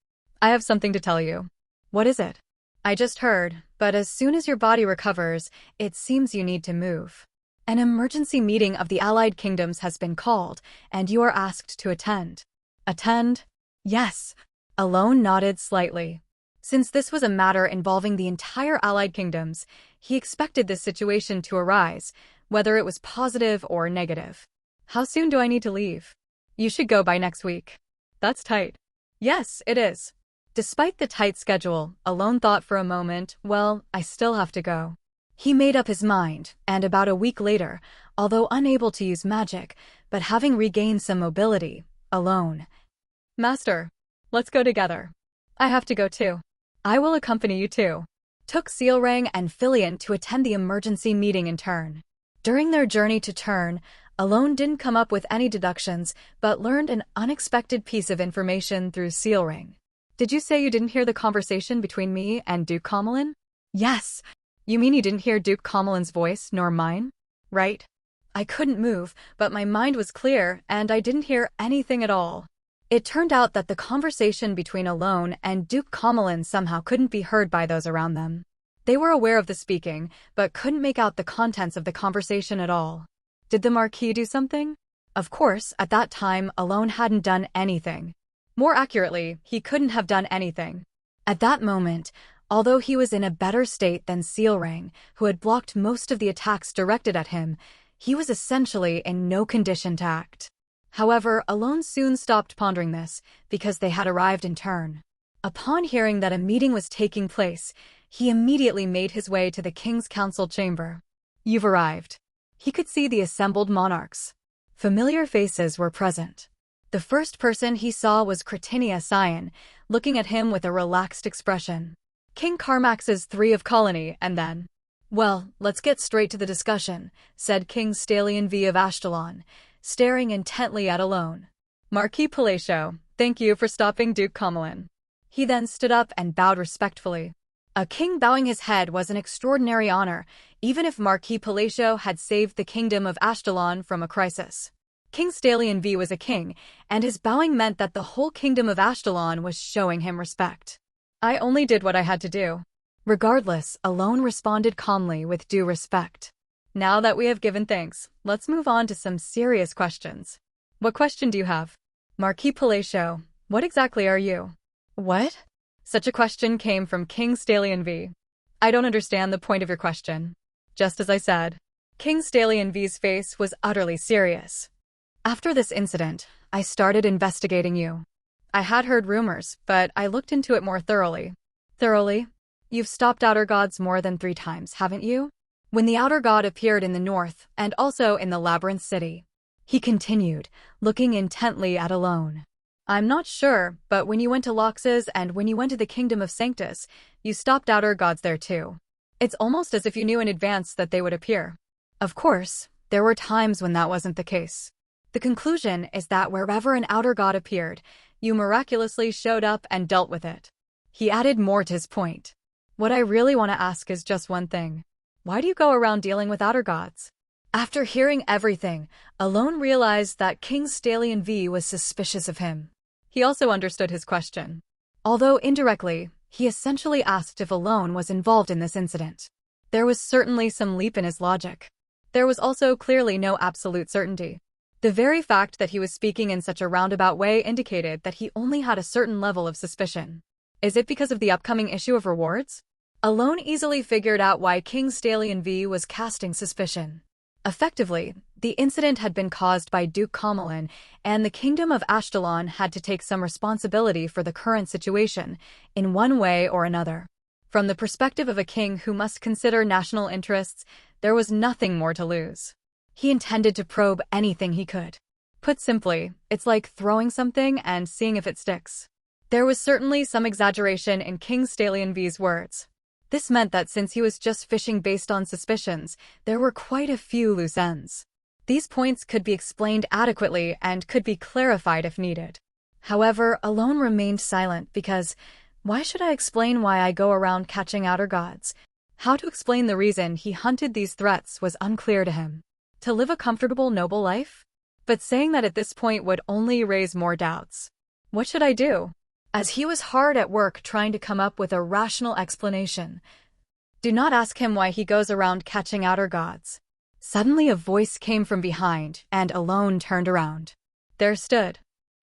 I have something to tell you. What is it? I just heard, but as soon as your body recovers, it seems you need to move. An emergency meeting of the Allied Kingdoms has been called, and you are asked to attend. Attend? Yes. Alone nodded slightly. Since this was a matter involving the entire Allied Kingdoms, he expected this situation to arise, whether it was positive or negative. How soon do I need to leave? You should go by next week. That's tight. Yes, it is. Despite the tight schedule, Alone thought for a moment, well, I still have to go. He made up his mind, and about a week later, although unable to use magic, but having regained some mobility, Alone. Master, let's go together. I have to go too. I will accompany you too. Took Sealrang and Filiant to attend the emergency meeting in turn. During their journey to Turn, Alone didn't come up with any deductions, but learned an unexpected piece of information through Sealrang. Did you say you didn't hear the conversation between me and Duke Comelin? Yes. You mean you didn't hear Duke Comelin's voice, nor mine? Right? I couldn't move, but my mind was clear, and I didn't hear anything at all. It turned out that the conversation between Alone and Duke Comelin somehow couldn't be heard by those around them. They were aware of the speaking, but couldn't make out the contents of the conversation at all. Did the Marquis do something? Of course, at that time, Alone hadn't done anything. More accurately, he couldn't have done anything. At that moment, although he was in a better state than Sealrang, who had blocked most of the attacks directed at him, he was essentially in no condition to act. However, Alone soon stopped pondering this, because they had arrived in Turn. Upon hearing that a meeting was taking place, he immediately made his way to the King's Council chamber. You've arrived. He could see the assembled monarchs. Familiar faces were present. The first person he saw was Cretinia Scion, looking at him with a relaxed expression. King Carmax's 3 of Colony, and then... Well, let's get straight to the discussion, said King Stalion V of Ashtalon, staring intently at Alone. Marquis Palacio, thank you for stopping Duke Comelin. He then stood up and bowed respectfully. A king bowing his head was an extraordinary honor, even if Marquis Palacio had saved the kingdom of Ashtalon from a crisis. King Stalion V was a king, and his bowing meant that the whole kingdom of Ashtalon was showing him respect. I only did what I had to do. Regardless, Alone responded calmly with due respect. Now that we have given thanks, let's move on to some serious questions. What question do you have? Marquis Palacio, what exactly are you? What? Such a question came from King Stalion V. I don't understand the point of your question. Just as I said. King Stalion V's face was utterly serious. After this incident, I started investigating you. I had heard rumors, but I looked into it more thoroughly. Thoroughly. You've stopped outer gods more than 3 times, haven't you? When the outer god appeared in the north, and also in the labyrinth city. He continued, looking intently at Alone. I'm not sure, but when you went to Lox's and when you went to the Kingdom of Sanctus, you stopped outer gods there too. It's almost as if you knew in advance that they would appear. Of course, there were times when that wasn't the case. The conclusion is that wherever an outer god appeared, you miraculously showed up and dealt with it. He added more to his point. What I really want to ask is just one thing. Why do you go around dealing with outer gods? After hearing everything, Alone realized that King Stalion V was suspicious of him. He also understood his question. Although indirectly, he essentially asked if Alone was involved in this incident. There was certainly some leap in his logic. There was also clearly no absolute certainty. The very fact that he was speaking in such a roundabout way indicated that he only had a certain level of suspicion. Is it because of the upcoming issue of rewards? Alone easily figured out why King Stalion V was casting suspicion. Effectively, the incident had been caused by Duke Kamalin, and the Kingdom of Ashtalon had to take some responsibility for the current situation, in one way or another. From the perspective of a king who must consider national interests, there was nothing more to lose. He intended to probe anything he could. Put simply, it's like throwing something and seeing if it sticks. There was certainly some exaggeration in King Stalion V's words. This meant that since he was just fishing based on suspicions, there were quite a few loose ends. These points could be explained adequately and could be clarified if needed. However, Alone remained silent because, why should I explain why I go around catching outer gods? How to explain the reason he hunted these threats was unclear to him. To live a comfortable, noble life? But saying that at this point would only raise more doubts. What should I do? As he was hard at work trying to come up with a rational explanation. Do not ask him why he goes around catching outer gods. Suddenly a voice came from behind, and Alone turned around. There stood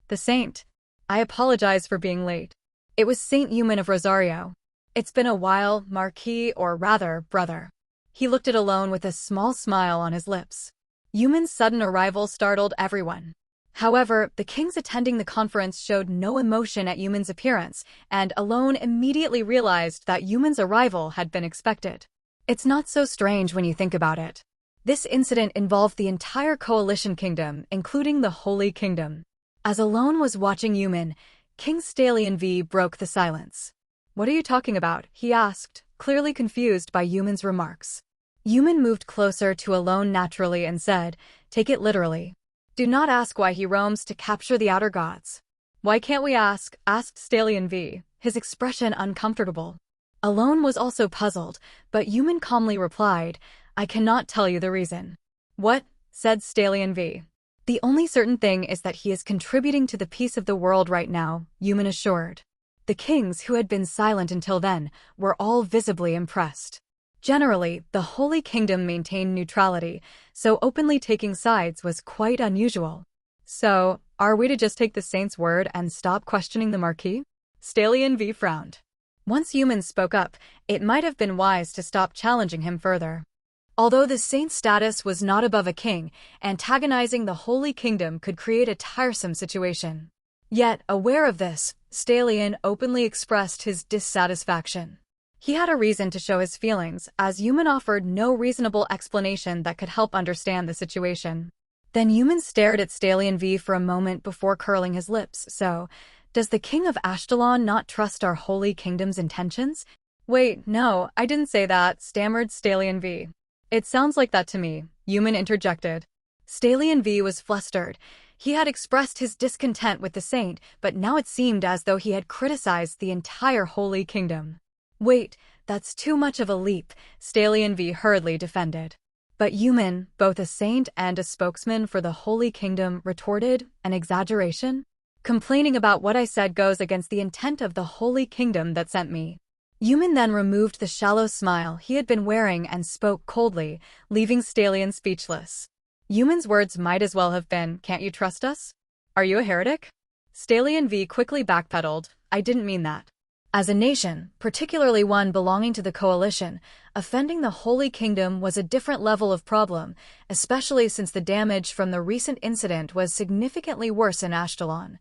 the saint. I apologize for being late. It was Saint Euman of Rosario. It's been a while, Marquis, or rather, brother. He looked at Alone with a small smile on his lips. Euman's sudden arrival startled everyone. However, the kings attending the conference showed no emotion at Euman's appearance, and Alone immediately realized that Euman's arrival had been expected. It's not so strange when you think about it. This incident involved the entire coalition kingdom, including the Holy Kingdom. As Alone was watching Euman, King Stalion V broke the silence. What are you talking about? He asked, clearly confused by Euman's remarks. Euman moved closer to Alone naturally and said, take it literally. Do not ask why he roams to capture the outer gods. Why can't we ask? Asked Stalion V, his expression uncomfortable. Alone was also puzzled, but Euman calmly replied, I cannot tell you the reason. What? Said Stalion V. The only certain thing is that he is contributing to the peace of the world right now, Euman assured. The kings, who had been silent until then, were all visibly impressed. Generally, the Holy Kingdom maintained neutrality, so openly taking sides was quite unusual. So, are we to just take the saint's word and stop questioning the Marquis? Stalion V frowned. Once Euman spoke up, it might have been wise to stop challenging him further. Although the saint's status was not above a king, antagonizing the Holy Kingdom could create a tiresome situation. Yet, aware of this, Stalion openly expressed his dissatisfaction. He had a reason to show his feelings, as Euman offered no reasonable explanation that could help understand the situation. Then Euman stared at Stalion V for a moment before curling his lips. So, does the king of Ashtalon not trust our Holy Kingdom's intentions? Wait, no, I didn't say that, stammered Stalion V. It sounds like that to me, Euman interjected. Stalion V was flustered. He had expressed his discontent with the saint, but now it seemed as though he had criticized the entire Holy Kingdom. Wait, that's too much of a leap, Stalion V hurriedly defended. But Euman, both a saint and a spokesman for the Holy Kingdom, retorted, an exaggeration? Complaining about what I said goes against the intent of the Holy Kingdom that sent me. Euman then removed the shallow smile he had been wearing and spoke coldly, leaving Stalion speechless. Euman's words might as well have been, can't you trust us? Are you a heretic? Stalion V quickly backpedaled, I didn't mean that. As a nation, particularly one belonging to the coalition, offending the Holy Kingdom was a different level of problem, especially since the damage from the recent incident was significantly worse in Ashtalon,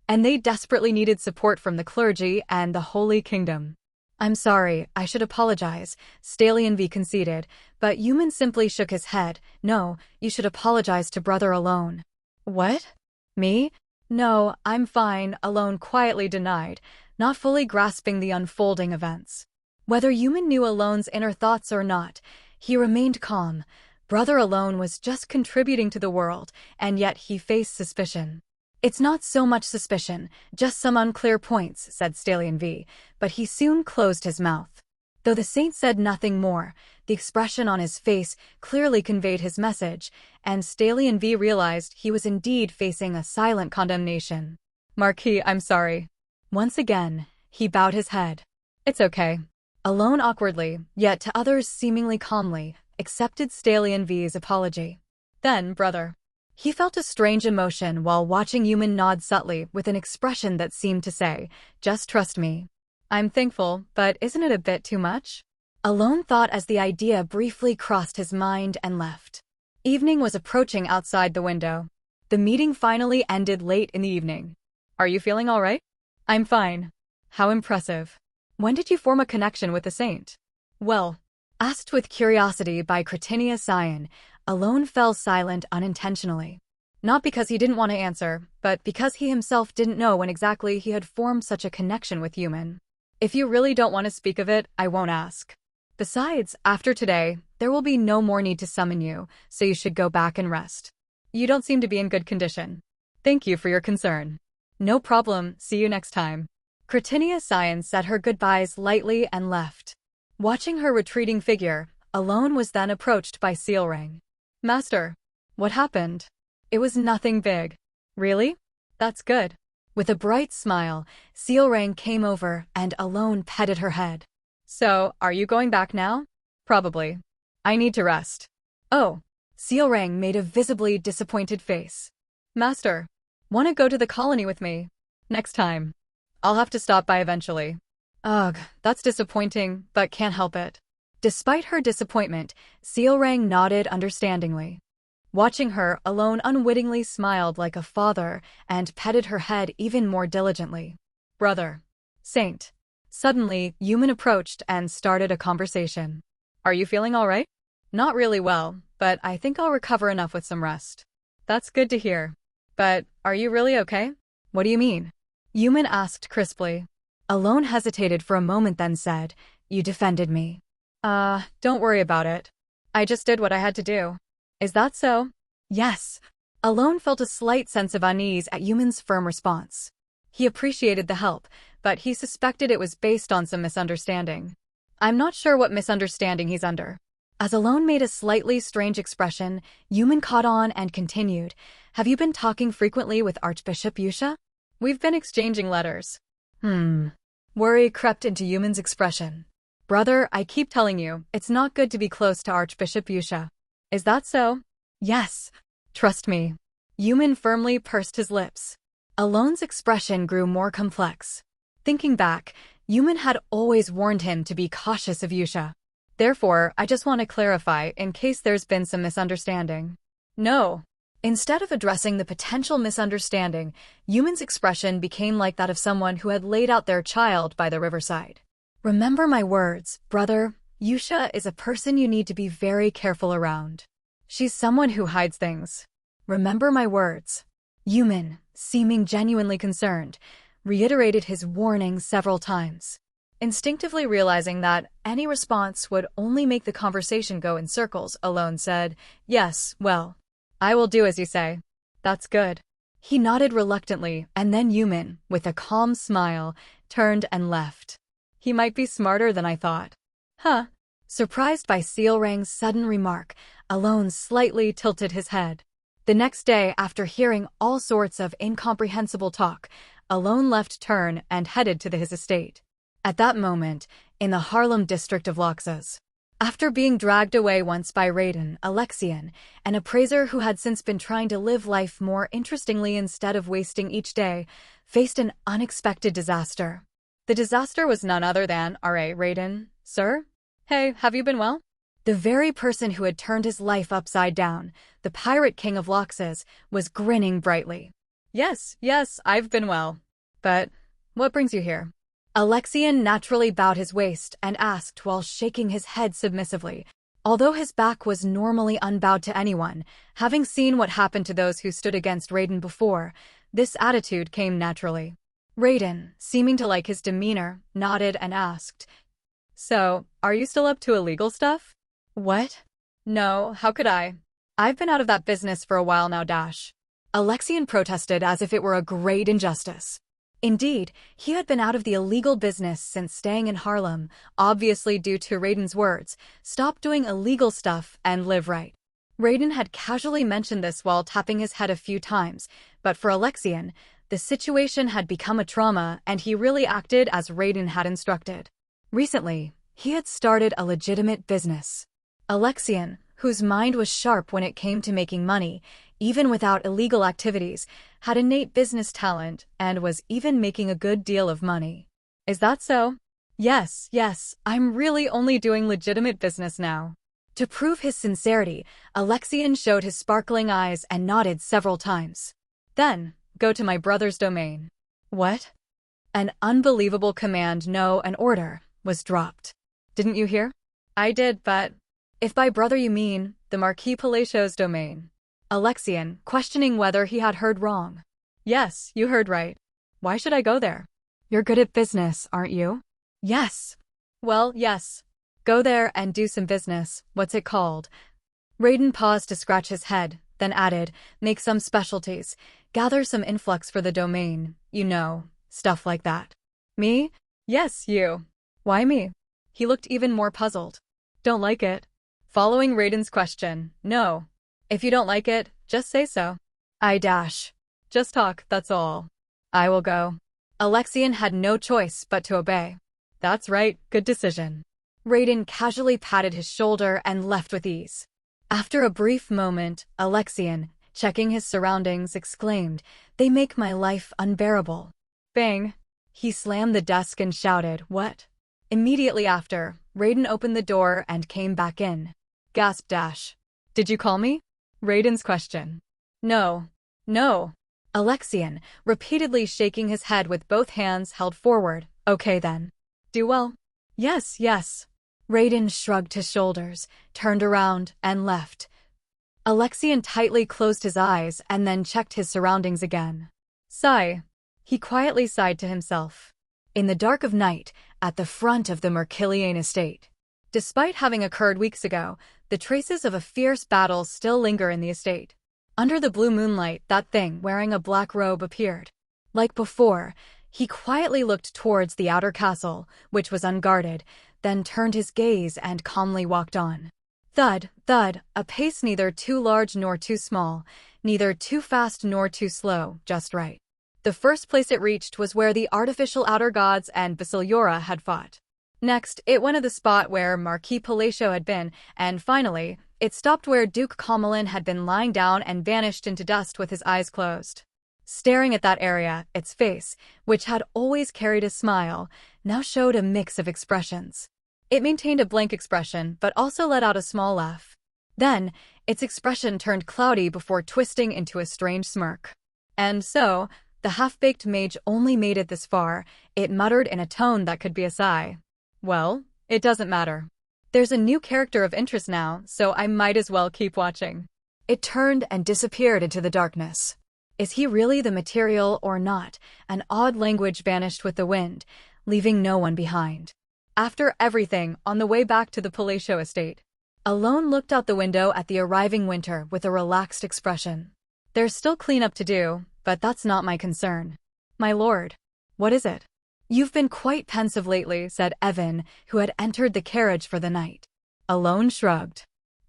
and they desperately needed support from the clergy and the Holy Kingdom. I'm sorry, I should apologize, Stallion V conceded, but Yumin simply shook his head. No, you should apologize to brother alone. What? Me? No, I'm fine, Alone quietly denied, not fully grasping the unfolding events. Whether Yumin knew Alone's inner thoughts or not, he remained calm. Brother Alone was just contributing to the world, and yet he faced suspicion. It's not so much suspicion, just some unclear points, said Stallion V, but he soon closed his mouth. Though the saint said nothing more, the expression on his face clearly conveyed his message, and Stallion V realized he was indeed facing a silent condemnation. Marquis, I'm sorry. Once again, he bowed his head. It's okay. Alone awkwardly, yet to others seemingly calmly, accepted Stallion V's apology. Then, brother. He felt a strange emotion while watching Yumin nod subtly with an expression that seemed to say, just trust me. I'm thankful, but isn't it a bit too much? Alone thought as the idea briefly crossed his mind and left. Evening was approaching outside the window. The meeting finally ended late in the evening. Are you feeling all right? I'm fine. How impressive. When did you form a connection with the saint? Well, asked with curiosity by Cretinia Scion, Alone fell silent unintentionally. Not because he didn't want to answer, but because he himself didn't know when exactly he had formed such a connection with Yumin. If you really don't want to speak of it, I won't ask. Besides, after today, there will be no more need to summon you, so you should go back and rest. You don't seem to be in good condition. Thank you for your concern. No problem, see you next time. Cretinia Scion said her goodbyes lightly and left. Watching her retreating figure, Alone was then approached by Sealrang. Master, what happened? It was nothing big. Really? That's good. With a bright smile, Sealrang came over and Alone petted her head. So, are you going back now? Probably. I need to rest. Oh. Sealrang made a visibly disappointed face. Master, wanna go to the colony with me? Next time. I'll have to stop by eventually. Ugh, that's disappointing, but can't help it. Despite her disappointment, Sealrang nodded understandingly. Watching her, Alone unwittingly smiled like a father and petted her head even more diligently. Brother. Saint. Suddenly, Yumin approached and started a conversation. Are you feeling all right? Not really well, but I think I'll recover enough with some rest. That's good to hear. But, are you really okay? What do you mean? Yumin asked crisply. Alone hesitated for a moment then said, You defended me. Don't worry about it. I just did what I had to do. Is that so? Yes. Alone felt a slight sense of unease at Yumin's firm response. He appreciated the help, but he suspected it was based on some misunderstanding. I'm not sure what misunderstanding he's under. As Alone made a slightly strange expression, Yumin caught on and continued, Have you been talking frequently with Archbishop Yusha? We've been exchanging letters. Worry crept into Yumin's expression. Brother, I keep telling you, it's not good to be close to Archbishop Yusha. Is that so? Yes. Trust me. Yumin firmly pursed his lips. Alone's expression grew more complex. Thinking back, Yumin had always warned him to be cautious of Yusha. Therefore, I just want to clarify in case there's been some misunderstanding. No. Instead of addressing the potential misunderstanding, Yumin's expression became like that of someone who had laid out their child by the riverside. Remember my words, brother. Yusha is a person you need to be very careful around. She's someone who hides things. Remember my words. Yumin, seeming genuinely concerned, reiterated his warning several times. Instinctively realizing that any response would only make the conversation go in circles, Alone said, Yes, well, I will do as you say. That's good. He nodded reluctantly, and then Yumin, with a calm smile, turned and left. He might be smarter than I thought. Huh. Surprised by Sealrang's sudden remark, Alone slightly tilted his head. The next day, after hearing all sorts of incomprehensible talk, Alone left Turn and headed to his estate. At that moment, in the Harlem district of Loxas. After being dragged away once by Raiden, Alexian, an appraiser who had since been trying to live life more interestingly instead of wasting each day, faced an unexpected disaster. The disaster was none other than, R.A. Raiden, sir? Hey, have you been well? The very person who had turned his life upside down, the pirate king of Loxas, was grinning brightly. Yes, I've been well. But what brings you here? Alexian naturally bowed his waist and asked while shaking his head submissively. Although his back was normally unbowed to anyone, having seen what happened to those who stood against Raiden before, this attitude came naturally. Raiden, seeming to like his demeanor, nodded and asked, "So, are you still up to illegal stuff?" "What? No, how could I? I've been out of that business for a while now, Dash." Alexian protested as if it were a great injustice. Indeed, he had been out of the illegal business since staying in Harlem, obviously due to Raiden's words, "Stop doing illegal stuff and live right." Raiden had casually mentioned this while tapping his head a few times, but for Alexian, the situation had become a trauma and he really acted as Raiden had instructed. Recently, he had started a legitimate business. Alexian, whose mind was sharp when it came to making money, even without illegal activities, had innate business talent and was even making a good deal of money. "Is that so?" Yes, I'm really only doing legitimate business now." To prove his sincerity, Alexian showed his sparkling eyes and nodded several times. "Then, go to my brother's domain." "What?" An unbelievable command, no, an order, was dropped. "Didn't you hear?" "I did, but if by brother you mean the Marquis Palatios domain." Alexian, questioning whether he had heard wrong. "Yes, you heard right. Why should I go there?" "You're good at business, aren't you?" "Yes." "Well, yes. Go there and do some business. What's it called?" Raiden paused to scratch his head, then added, "Make some specialties. Gather some influx for the domain. You know, stuff like that." "Me?" "Yes, you." "Why me?" He looked even more puzzled. "Don't like it?" Following Raiden's question, "No. If you don't like it, just say so." "I dash. Just talk, that's all." "I will go." Alexian had no choice but to obey. "That's right, good decision." Raiden casually patted his shoulder and left with ease. After a brief moment, Alexian, checking his surroundings, exclaimed, "They make my life unbearable." Bang! He slammed the desk and shouted, "What?" Immediately after, Raiden opened the door and came back in. Gasped Dash. "Did you call me?" Raiden's question. No. Alexian, repeatedly shaking his head with both hands held forward. "Okay then. Do well." Yes. Raiden shrugged his shoulders, turned around, and left. Alexian tightly closed his eyes and then checked his surroundings again. Sigh. He quietly sighed to himself. In the dark of night, at the front of the Merkilian estate. Despite having occurred weeks ago, the traces of a fierce battle still linger in the estate. Under the blue moonlight, that thing wearing a black robe appeared. Like before, he quietly looked towards the outer castle, which was unguarded, then turned his gaze and calmly walked on. Thud, a pace neither too large nor too small, neither too fast nor too slow, just right. The first place it reached was where the artificial outer gods and Basiliora had fought. Next, it went to the spot where Marquis Palatio had been, and finally, it stopped where Duke Comelin had been lying down and vanished into dust with his eyes closed. Staring at that area, its face, which had always carried a smile, now showed a mix of expressions. It maintained a blank expression, but also let out a small laugh. Then, its expression turned cloudy before twisting into a strange smirk. "And so, the half-baked mage only made it this far," it muttered in a tone that could be a sigh. "Well, it doesn't matter. There's a new character of interest now, so I might as well keep watching." It turned and disappeared into the darkness. Is he really the material or not? An odd language vanished with the wind, leaving no one behind. After everything, on the way back to the Palatio estate, Alone looked out the window at the arriving winter with a relaxed expression. "There's still cleanup to do, but that's not my concern." "My lord." "What is it?" "You've been quite pensive lately," said Evan, who had entered the carriage for the night. Alone shrugged.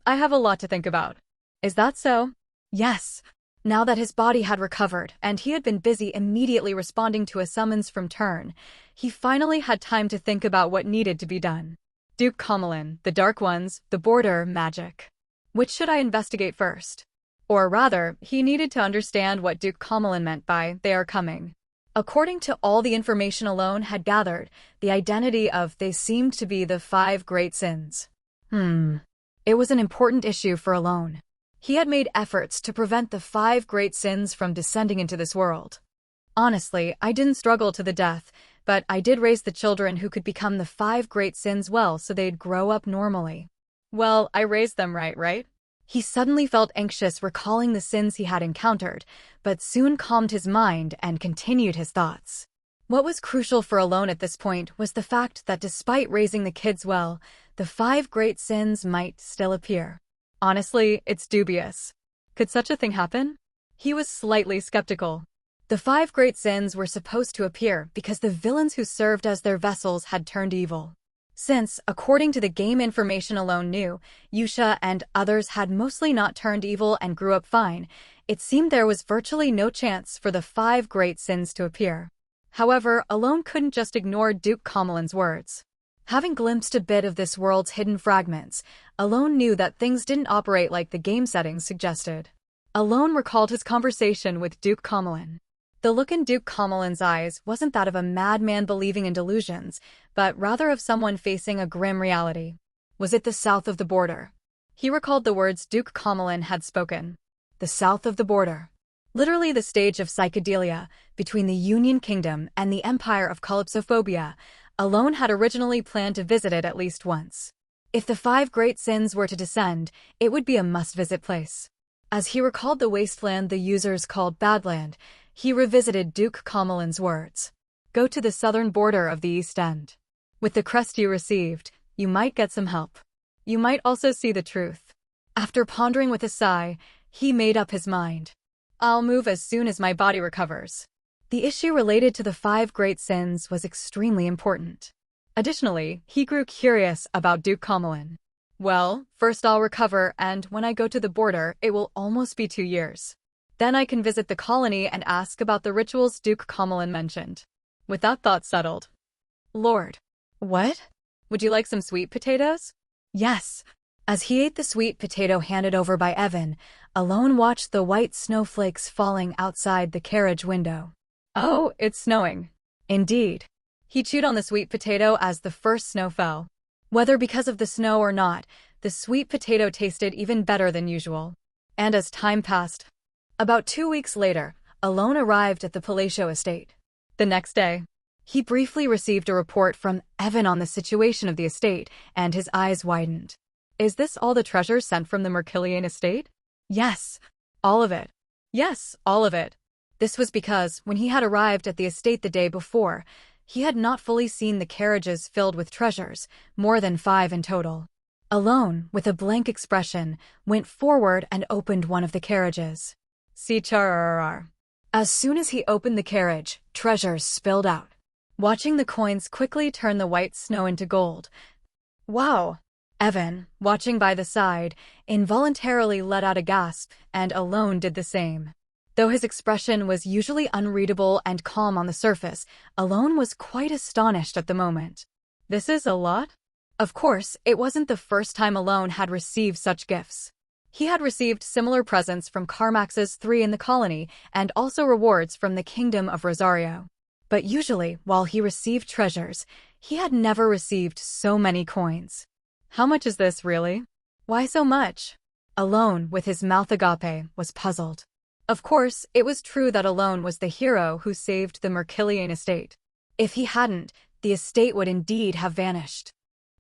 "I have a lot to think about." "Is that so?" "Yes." Now that his body had recovered and he had been busy immediately responding to a summons from Turn, he finally had time to think about what needed to be done. Duke Comelin, the Dark Ones, the border, magic. Which should I investigate first? Or rather, he needed to understand what Duke Comelin meant by "they are coming." According to all the information Alone had gathered, the identity of they seemed to be the 5 great sins. It was an important issue for Alone. He had made efforts to prevent the 5 great sins from descending into this world. Honestly, I didn't struggle to the death, but I did raise the children who could become the 5 great sins well so they'd grow up normally. Well, I raised them right? He suddenly felt anxious recalling the sins he had encountered, but soon calmed his mind and continued his thoughts. What was crucial for Alone at this point was the fact that despite raising the kids well, the 5 great sins might still appear. Honestly, it's dubious. Could such a thing happen? He was slightly skeptical. The 5 great sins were supposed to appear because the villains who served as their vessels had turned evil. Since, according to the game information Alone knew, Yusha and others had mostly not turned evil and grew up fine, it seemed there was virtually no chance for the 5 great sins to appear. However, Alone couldn't just ignore Duke Comelin's words. Having glimpsed a bit of this world's hidden fragments, Alone knew that things didn't operate like the game settings suggested. Alone recalled his conversation with Duke Comelin. The look in Duke Comelin's eyes wasn't that of a madman believing in delusions, but rather of someone facing a grim reality. Was it the south of the border? He recalled the words Duke Comelin had spoken. The south of the border. Literally the stage of psychedelia, between the Union Kingdom and the Empire of Calypsophobia. Alone had originally planned to visit it at least once. If the 5 great sins were to descend, it would be a must-visit place. As he recalled the wasteland the users called Badland, he revisited Duke Comelin's words. Go to the southern border of the East End. With the crest you received, you might get some help. You might also see the truth. After pondering with a sigh, he made up his mind. I'll move as soon as my body recovers. The issue related to the 5 great sins was extremely important. Additionally, he grew curious about Duke Comelin. Well, first I'll recover, and when I go to the border, it will almost be 2 years. Then I can visit the colony and ask about the rituals Duke Comelin mentioned. With that thought settled. Lord. What? Would you like some sweet potatoes? Yes. As he ate the sweet potato handed over by Evan, Alone watched the white snowflakes falling outside the carriage window. Oh, it's snowing. Indeed. He chewed on the sweet potato as the first snow fell. Whether because of the snow or not, the sweet potato tasted even better than usual. And as time passed, about 2 weeks later, Alone arrived at the Palacio estate. The next day, he briefly received a report from Evan on the situation of the estate, and his eyes widened. Is this all the treasures sent from the Merkilian estate? Yes, all of it. Yes, all of it. This was because, when he had arrived at the estate the day before, he had not fully seen the carriages filled with treasures, more than 5 in total. Alone, with a blank expression, went forward and opened one of the carriages. See-char-ar-ar. As soon as he opened the carriage, treasures spilled out. Watching the coins quickly turn the white snow into gold. Wow! Evan, watching by the side, involuntarily let out a gasp, and Alone did the same. Though his expression was usually unreadable and calm on the surface, Alone was quite astonished at the moment. This is a lot? Of course, it wasn't the first time Alone had received such gifts. He had received similar presents from Carmax's 3 in the colony and also rewards from the Kingdom of Rosario. But usually, while he received treasures, he had never received so many coins. How much is this, really? Why so much? Alone, with his mouth agape, was puzzled. Of course, it was true that Alone was the hero who saved the Merkilian estate. If he hadn't, the estate would indeed have vanished.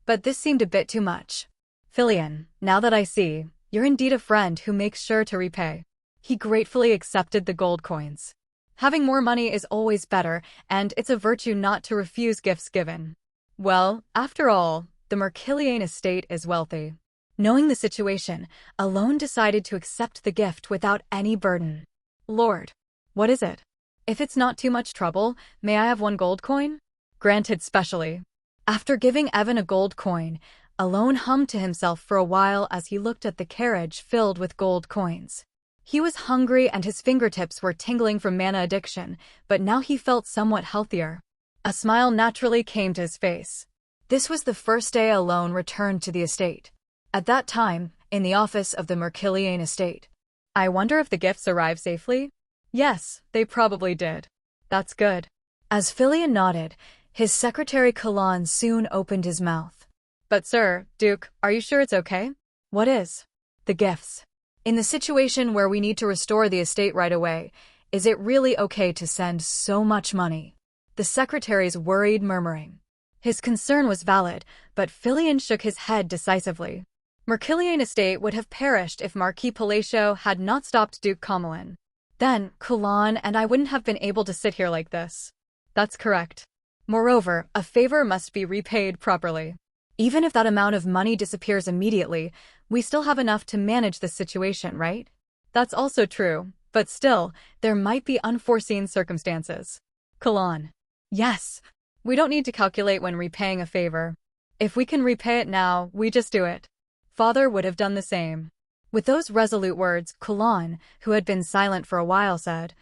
But this seemed a bit too much. Filian, now that I see, you're indeed a friend who makes sure to repay. He gratefully accepted the gold coins. Having more money is always better, and it's a virtue not to refuse gifts given. Well, after all, the Merkilian estate is wealthy. Knowing the situation, Alone decided to accept the gift without any burden. Lord, what is it? If it's not too much trouble, may I have 1 gold coin? Granted specially. After giving Evan a gold coin, Alone hummed to himself for a while as he looked at the carriage filled with gold coins. He was hungry and his fingertips were tingling from mana addiction, but now he felt somewhat healthier. A smile naturally came to his face. This was the first day Alone returned to the estate. At that time, in the office of the Merkilian estate. I wonder if the gifts arrived safely? Yes, they probably did. That's good. As Filian nodded, his secretary Kalan soon opened his mouth. But sir, Duke, are you sure it's okay? What is? The gifts. In the situation where we need to restore the estate right away, is it really okay to send so much money? the secretary's worried murmuring. His concern was valid, but Filion shook his head decisively. Merkiliane estate would have perished if Marquis Palacio had not stopped Duke Comelin. Then, Kulan and I wouldn't have been able to sit here like this. That's correct. Moreover, a favor must be repaid properly. Even if that amount of money disappears immediately, we still have enough to manage the situation, right? That's also true, but still, there might be unforeseen circumstances. Kulan. Yes. We don't need to calculate when repaying a favor. If we can repay it now, we just do it. Father would have done the same. With those resolute words, Kulan, who had been silent for a while, said,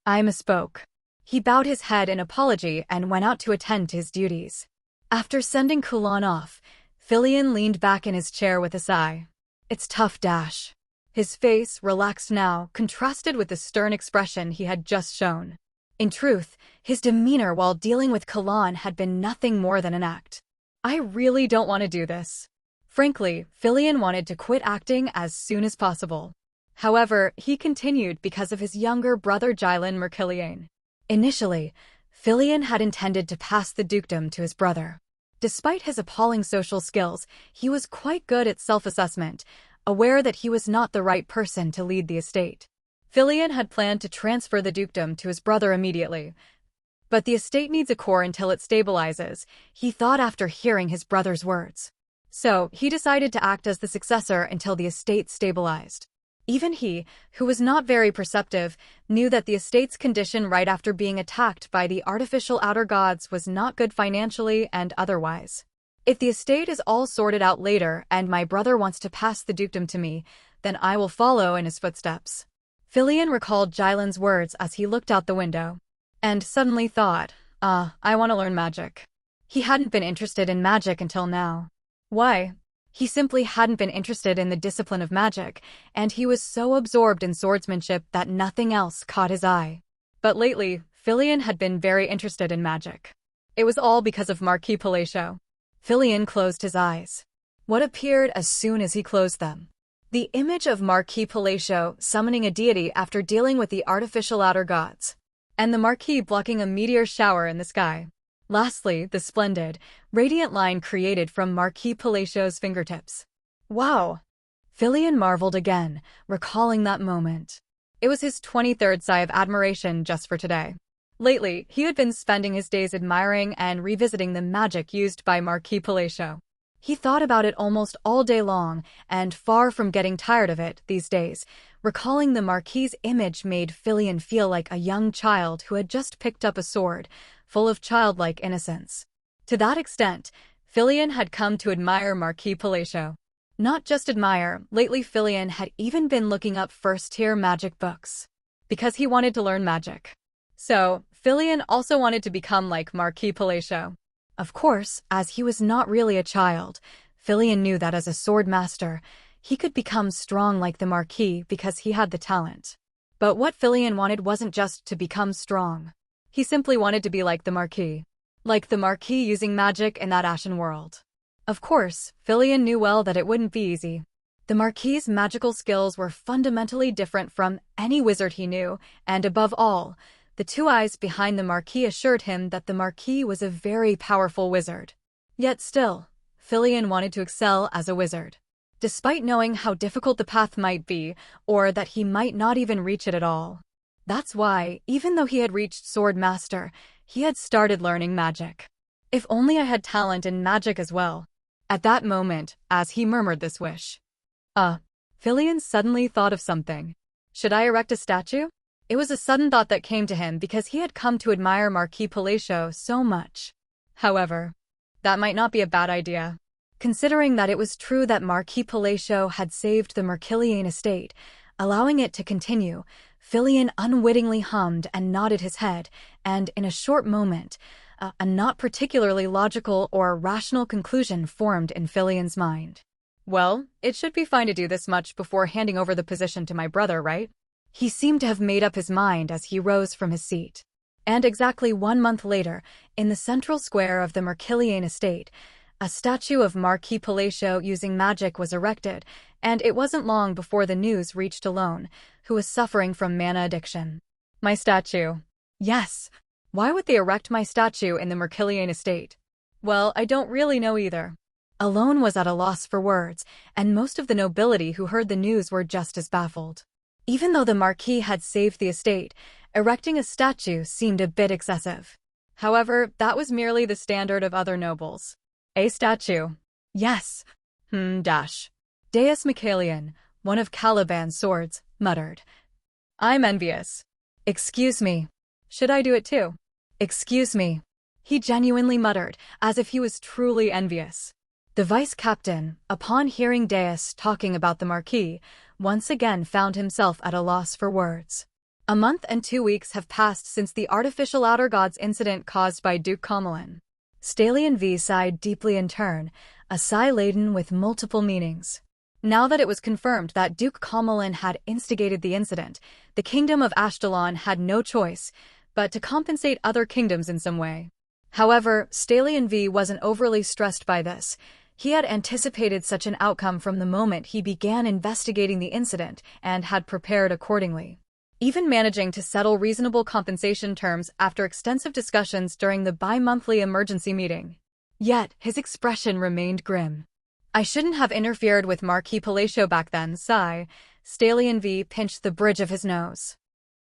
I misspoke. He bowed his head in apology and went out to attend to his duties. After sending Kulan off, Filion leaned back in his chair with a sigh. It's tough, Dash. His face, relaxed now, contrasted with the stern expression he had just shown. In truth, his demeanor while dealing with Kulan had been nothing more than an act. I really don't want to do this. Frankly, Filion wanted to quit acting as soon as possible. However, he continued because of his younger brother Jylan Merkiliane. Initially, Filion had intended to pass the dukedom to his brother. Despite his appalling social skills, he was quite good at self-assessment, aware that he was not the right person to lead the estate. Filion had planned to transfer the dukedom to his brother immediately. But the estate needs a core until it stabilizes, he thought after hearing his brother's words. So, he decided to act as the successor until the estate stabilized. Even he, who was not very perceptive, knew that the estate's condition right after being attacked by the artificial outer gods was not good financially and otherwise. If the estate is all sorted out later and my brother wants to pass the dukedom to me, then I will follow in his footsteps. Filion recalled Jylan's words as he looked out the window. And suddenly thought, I want to learn magic. He hadn't been interested in magic until now. Why? He simply hadn't been interested in the discipline of magic, and he was so absorbed in swordsmanship that nothing else caught his eye. But lately, Filion had been very interested in magic. It was all because of Marquis Palacio. Filion closed his eyes. What appeared as soon as he closed them? The image of Marquis Palacio summoning a deity after dealing with the artificial outer gods, and the Marquis blocking a meteor shower in the sky. Lastly, the splendid, radiant line created from Marquis Palacio's fingertips. Wow! Filion marveled again, recalling that moment. It was his 23rd sigh of admiration just for today. Lately, he had been spending his days admiring and revisiting the magic used by Marquis Palacio. He thought about it almost all day long, and far from getting tired of it these days, recalling the Marquis's image made Filion feel like a young child who had just picked up a sword, full of childlike innocence. To that extent, Filion had come to admire Marquis Palacio. Not just admire, lately Filion had even been looking up first-tier magic books. Because he wanted to learn magic. So, Filion also wanted to become like Marquis Palacio. Of course, as he was not really a child, Filion knew that as a sword master, he could become strong like the Marquis because he had the talent. But what Filion wanted wasn't just to become strong. He simply wanted to be like the Marquis. Like the Marquis using magic in that ashen world. Of course, Filion knew well that it wouldn't be easy. The Marquis's magical skills were fundamentally different from any wizard he knew, and above all, the two eyes behind the Marquis assured him that the Marquis was a very powerful wizard. Yet still, Filion wanted to excel as a wizard. Despite knowing how difficult the path might be, or that he might not even reach it at all. That's why, even though he had reached Sword Master, he had started learning magic. If only I had talent in magic as well. At that moment, as he murmured this wish. Filion suddenly thought of something. Should I erect a statue? It was a sudden thought that came to him because he had come to admire Marquis Palacio so much. However, that might not be a bad idea. Considering that it was true that Marquis Palacio had saved the Merkiliane estate, allowing it to continue, Filion unwittingly hummed and nodded his head, and in a short moment, a not particularly logical or rational conclusion formed in Filion's mind. Well, it should be fine to do this much before handing over the position to my brother, right? He seemed to have made up his mind as he rose from his seat. And exactly 1 month later, in the central square of the Merkiliane estate, a statue of Marquis Palacio using magic was erected, and it wasn't long before the news reached Alone, who was suffering from mana addiction. My statue. Yes. Why would they erect my statue in the Merkelian estate? Well, I don't really know either. Alone was at a loss for words, and most of the nobility who heard the news were just as baffled. Even though the Marquis had saved the estate, erecting a statue seemed a bit excessive. However, that was merely the standard of other nobles. A statue. Yes. Dash. Deus Michaelian, one of Caliban's swords, muttered. I'm envious. Excuse me. Should I do it too? Excuse me. He genuinely muttered, as if he was truly envious. The vice-captain, upon hearing Deus talking about the Marquis, once again found himself at a loss for words. A month and 2 weeks have passed since the artificial outer gods incident caused by Duke Comelin. Stalion V sighed deeply in turn, a sigh laden with multiple meanings. Now that it was confirmed that Duke Comelin had instigated the incident, the kingdom of Ashkelon had no choice but to compensate other kingdoms in some way. However, Stalion V wasn't overly stressed by this. He had anticipated such an outcome from the moment he began investigating the incident and had prepared accordingly, even managing to settle reasonable compensation terms after extensive discussions during the bi-monthly emergency meeting. Yet, his expression remained grim. I shouldn't have interfered with Marquis Palacio back then, sigh. Stalion V pinched the bridge of his nose.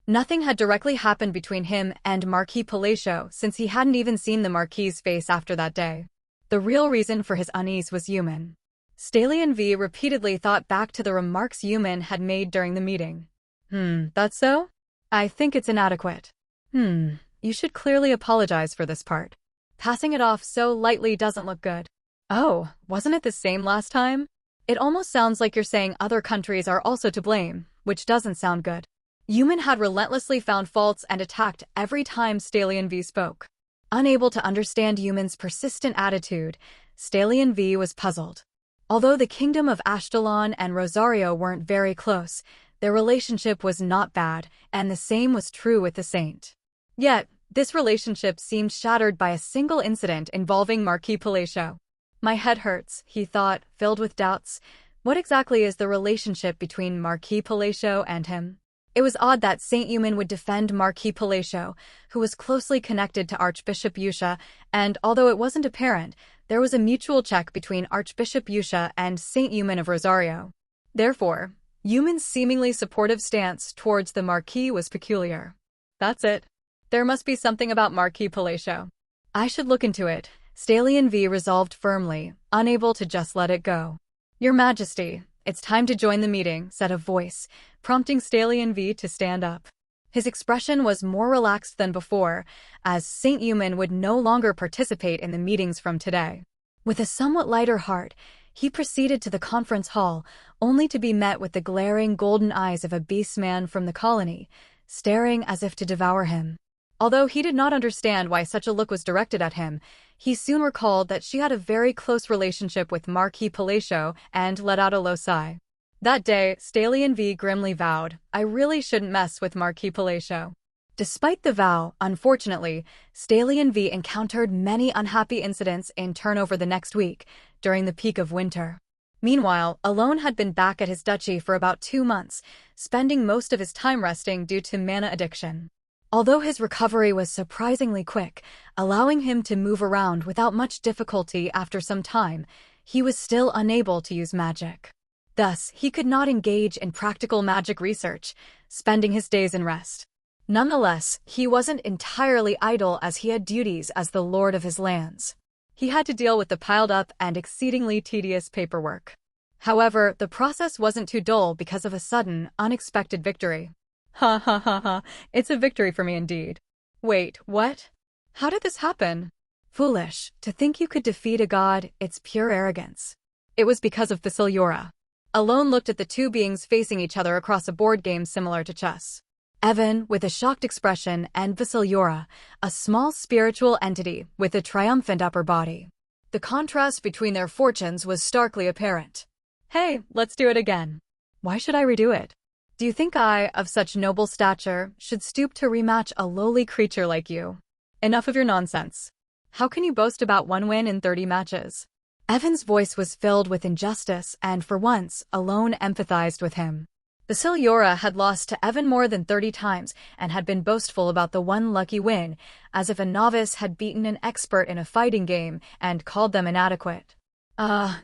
Nothing had directly happened between him and Marquis Palacio since he hadn't even seen the Marquis's face after that day. The real reason for his unease was Yuman. Stalion V repeatedly thought back to the remarks Yuman had made during the meeting. That's so? I think it's inadequate. You should clearly apologize for this part. Passing it off so lightly doesn't look good. Oh, wasn't it the same last time? It almost sounds like you're saying other countries are also to blame, which doesn't sound good. Yuman had relentlessly found faults and attacked every time Stalion V spoke. Unable to understand Yuman's persistent attitude, Stalion V was puzzled. Although the kingdom of Ashkelon and Rosario weren't very close, their relationship was not bad, and the same was true with the saint. Yet, this relationship seemed shattered by a single incident involving Marquis Palacio. My head hurts, he thought, filled with doubts. What exactly is the relationship between Marquis Palacio and him? It was odd that Saint Yuman would defend Marquis Palacio, who was closely connected to Archbishop Yusha, and although it wasn't apparent, there was a mutual check between Archbishop Yusha and Saint Yuman of Rosario. Therefore, Yuman's seemingly supportive stance towards the Marquis was peculiar. That's it. There must be something about Marquis Palacio. I should look into it, Stalion V resolved firmly, unable to just let it go. Your Majesty, it's time to join the meeting, said a voice, prompting Stalion V to stand up. His expression was more relaxed than before, as Saint Yuman would no longer participate in the meetings from today. With a somewhat lighter heart, he proceeded to the conference hall, only to be met with the glaring golden eyes of a beastman from the colony, staring as if to devour him. Although he did not understand why such a look was directed at him, he soon recalled that she had a very close relationship with Marquis Palacio and let out a low sigh. That day, Stalion V grimly vowed, I really shouldn't mess with Marquis Palacio. Despite the vow, unfortunately, Stalion V encountered many unhappy incidents in Turnover the next week, during the peak of winter. Meanwhile, Alone had been back at his duchy for about 2 months, spending most of his time resting due to mana addiction. Although his recovery was surprisingly quick, allowing him to move around without much difficulty after some time, he was still unable to use magic. Thus, he could not engage in practical magic research, spending his days in rest. Nonetheless, he wasn't entirely idle as he had duties as the lord of his lands. He had to deal with the piled-up and exceedingly tedious paperwork. However, the process wasn't too dull because of a sudden, unexpected victory. Ha ha ha ha, it's a victory for me indeed. Wait, what? How did this happen? Foolish, to think you could defeat a god, it's pure arrogance. It was because of Basiliora. Alone looked at the two beings facing each other across a board game similar to chess. Evan, with a shocked expression, and Basiliora, a small spiritual entity with a triumphant upper body. The contrast between their fortunes was starkly apparent. Hey, let's do it again. Why should I redo it? Do you think I, of such noble stature, should stoop to rematch a lowly creature like you? Enough of your nonsense. How can you boast about 1 win in 30 matches? Evan's voice was filled with injustice, and for once, Alone empathized with him. Basiliora had lost to Evan more than 30 times and had been boastful about the one lucky win, as if a novice had beaten an expert in a fighting game and called them inadequate.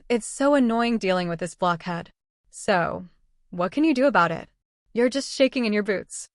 It's so annoying dealing with this blockhead. So, what can you do about it? You're just shaking in your boots.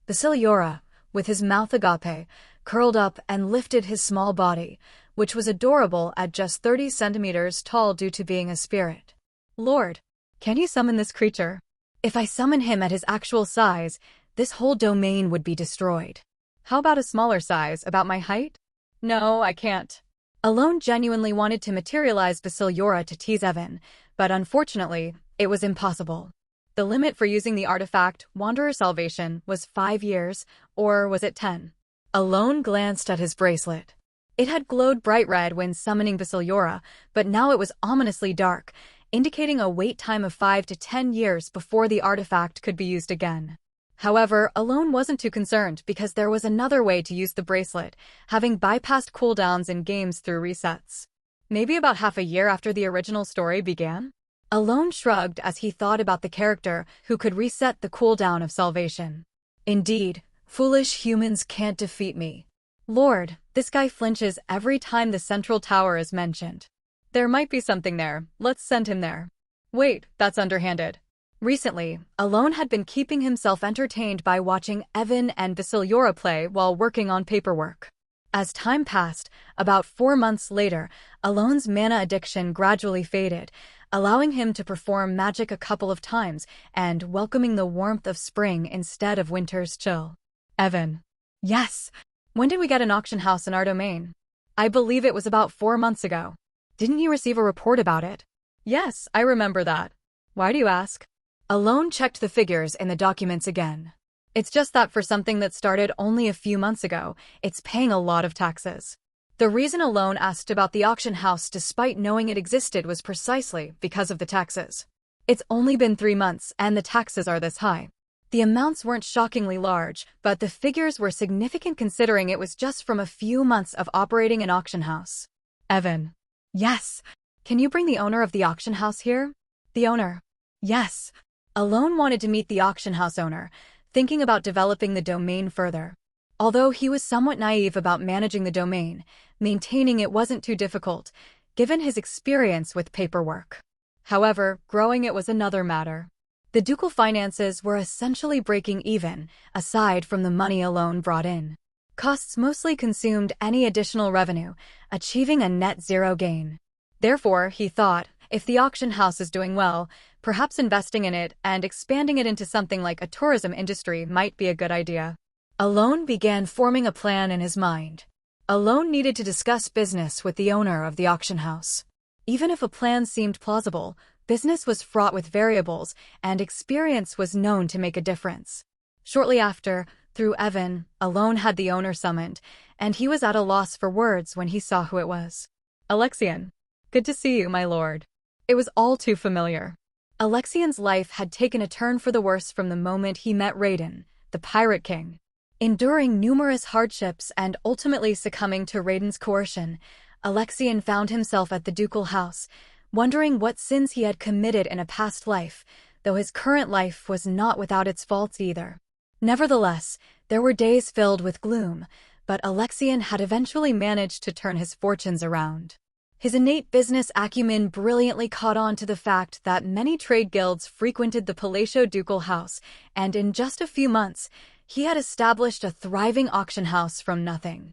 Basiliora, with his mouth agape, curled up and lifted his small body, which was adorable at just 30 centimeters tall due to being a spirit. Lord, can you summon this creature? If I summon him at his actual size, this whole domain would be destroyed. How about a smaller size, about my height? No, I can't. Alone genuinely wanted to materialize Basiliora to tease Evan, but unfortunately, it was impossible. The limit for using the artifact, Wanderer Salvation, was 5 years, or was it 10? Alone glanced at his bracelet. It had glowed bright red when summoning Basiliora, but now it was ominously dark, indicating a wait time of 5 to 10 years before the artifact could be used again. However, Alone wasn't too concerned because there was another way to use the bracelet, having bypassed cooldowns in games through resets. Maybe about half a year after the original story began? Alone shrugged as he thought about the character who could reset the cooldown of salvation. Indeed, foolish humans can't defeat me. Lord, this guy flinches every time the central tower is mentioned. There might be something there. Let's send him there. Wait, that's underhanded. Recently, Alone had been keeping himself entertained by watching Evan and Basiliora play while working on paperwork. As time passed, about 4 months later, Alone's mana addiction gradually faded, allowing him to perform magic a couple of times and welcoming the warmth of spring instead of winter's chill. Evan. Yes. When did we get an auction house in our domain? I believe it was about 4 months ago. Didn't you receive a report about it? Yes, I remember that. Why do you ask? Alone checked the figures in the documents again. It's just that for something that started only a few months ago, it's paying a lot of taxes. The reason Alone asked about the auction house despite knowing it existed was precisely because of the taxes. It's only been 3 months and the taxes are this high. The amounts weren't shockingly large, but the figures were significant considering it was just from a few months of operating an auction house. Evan. Yes. Can you bring the owner of the auction house here? The owner. Yes. Alone wanted to meet the auction house owner, thinking about developing the domain further. Although he was somewhat naive about managing the domain, maintaining it wasn't too difficult, given his experience with paperwork. However, growing it was another matter. The ducal finances were essentially breaking even, aside from the money Alone brought in. Costs mostly consumed any additional revenue, achieving a net zero gain. Therefore, he thought, if the auction house is doing well, perhaps investing in it and expanding it into something like a tourism industry might be a good idea. Alone began forming a plan in his mind. Alone needed to discuss business with the owner of the auction house. Even if a plan seemed plausible, business was fraught with variables, and experience was known to make a difference. Shortly after, through Evan, Alone had the owner summoned, and he was at a loss for words when he saw who it was. Alexian. Good to see you, my lord. It was all too familiar. Alexian's life had taken a turn for the worse from the moment he met Raiden, the Pirate King. Enduring numerous hardships and ultimately succumbing to Raiden's coercion, Alexian found himself at the ducal house, wondering what sins he had committed in a past life, though his current life was not without its faults either. Nevertheless, there were days filled with gloom, but Alexian had eventually managed to turn his fortunes around. His innate business acumen brilliantly caught on to the fact that many trade guilds frequented the Palatial Ducal House, and in just a few months, he had established a thriving auction house from nothing.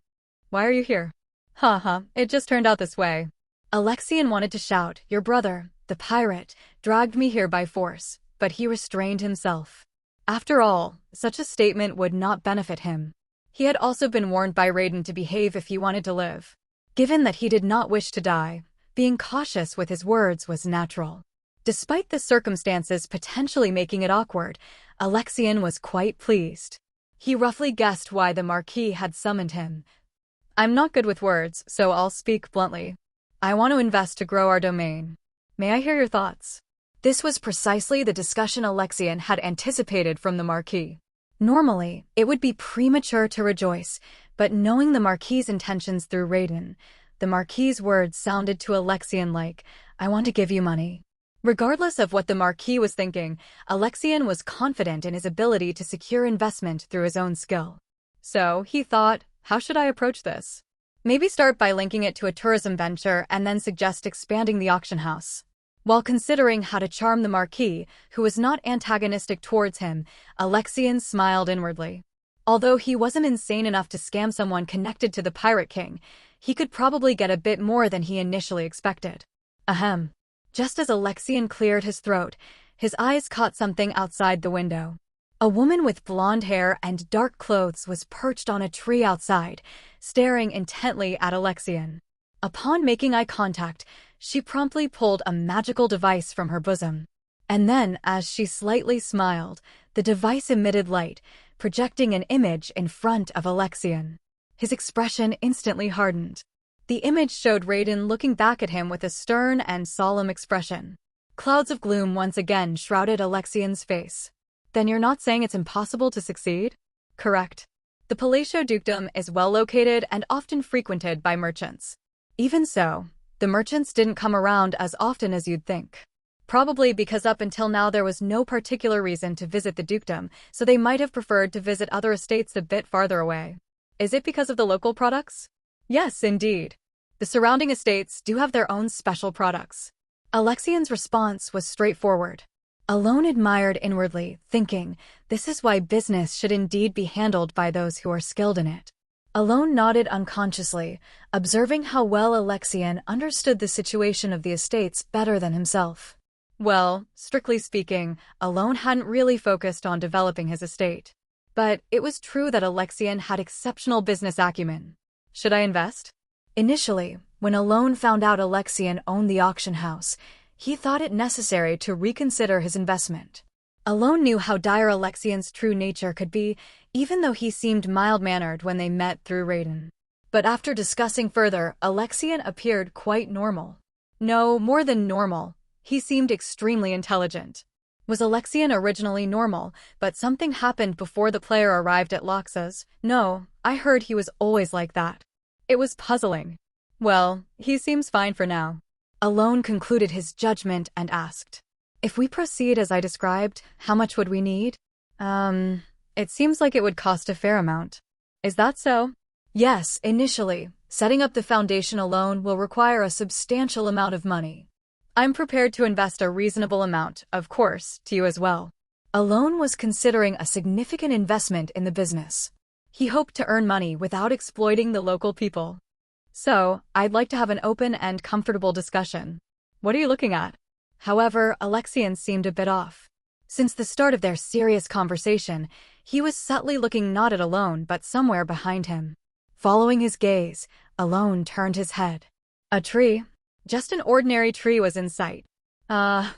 Why are you here? It just turned out this way. Alexian wanted to shout, your brother, the pirate, dragged me here by force, but he restrained himself. After all, such a statement would not benefit him. He had also been warned by Raiden to behave if he wanted to live. Given that he did not wish to die, being cautious with his words was natural. Despite the circumstances potentially making it awkward, Alexian was quite pleased. He roughly guessed why the Marquis had summoned him. I'm not good with words, so I'll speak bluntly. I want to invest to grow our domain. May I hear your thoughts? This was precisely the discussion Alexian had anticipated from the Marquis. Normally, it would be premature to rejoice, but knowing the Marquis's intentions through Raiden, the Marquis's words sounded to Alexian like, I want to give you money. Regardless of what the Marquis was thinking, Alexian was confident in his ability to secure investment through his own skill. So, he thought, how should I approach this? Maybe start by linking it to a tourism venture and then suggest expanding the auction house. While considering how to charm the Marquis, who was not antagonistic towards him, Alexian smiled inwardly. Although he wasn't insane enough to scam someone connected to the Pirate King, he could probably get a bit more than he initially expected. Ahem. Just as Alexian cleared his throat, his eyes caught something outside the window. A woman with blonde hair and dark clothes was perched on a tree outside, staring intently at Alexian. Upon making eye contact, she promptly pulled a magical device from her bosom. And then, as she slightly smiled, the device emitted light, projecting an image in front of Alexian. His expression instantly hardened. The image showed Raiden looking back at him with a stern and solemn expression. Clouds of gloom once again shrouded Alexian's face. Then you're not saying it's impossible to succeed? Correct. The Palatial Dukedom is well located and often frequented by merchants. Even so, the merchants didn't come around as often as you'd think. Probably because up until now there was no particular reason to visit the dukedom, so they might have preferred to visit other estates a bit farther away. Is it because of the local products? Yes, indeed. The surrounding estates do have their own special products. Alexian's response was straightforward. Alone admired inwardly, thinking, this is why business should indeed be handled by those who are skilled in it. Alone nodded unconsciously, observing how well Alexian understood the situation of the estates better than himself. Well, strictly speaking, Alone hadn't really focused on developing his estate. But it was true that Alexian had exceptional business acumen. Should I invest? Initially, when Alone found out Alexian owned the auction house, he thought it necessary to reconsider his investment. Alone knew how dire Alexian's true nature could be, even though he seemed mild-mannered when they met through Raiden. But after discussing further, Alexian appeared quite normal. No, more than normal. He seemed extremely intelligent. Was Alexian originally normal, but something happened before the player arrived at Loxa's? No, I heard he was always like that. It was puzzling. Well, he seems fine for now. Alone concluded his judgment and asked, if we proceed as I described, how much would we need? It seems like it would cost a fair amount. Is that so? Yes, initially. Setting up the foundation alone will require a substantial amount of money. I'm prepared to invest a reasonable amount, of course, to you as well. Alone was considering a significant investment in the business. He hoped to earn money without exploiting the local people. So, I'd like to have an open and comfortable discussion. What are you looking at? However, Alexian seemed a bit off. Since the start of their serious conversation, he was subtly looking not at Alone but somewhere behind him. Following his gaze, Alone turned his head. A tree? Just an ordinary tree was in sight.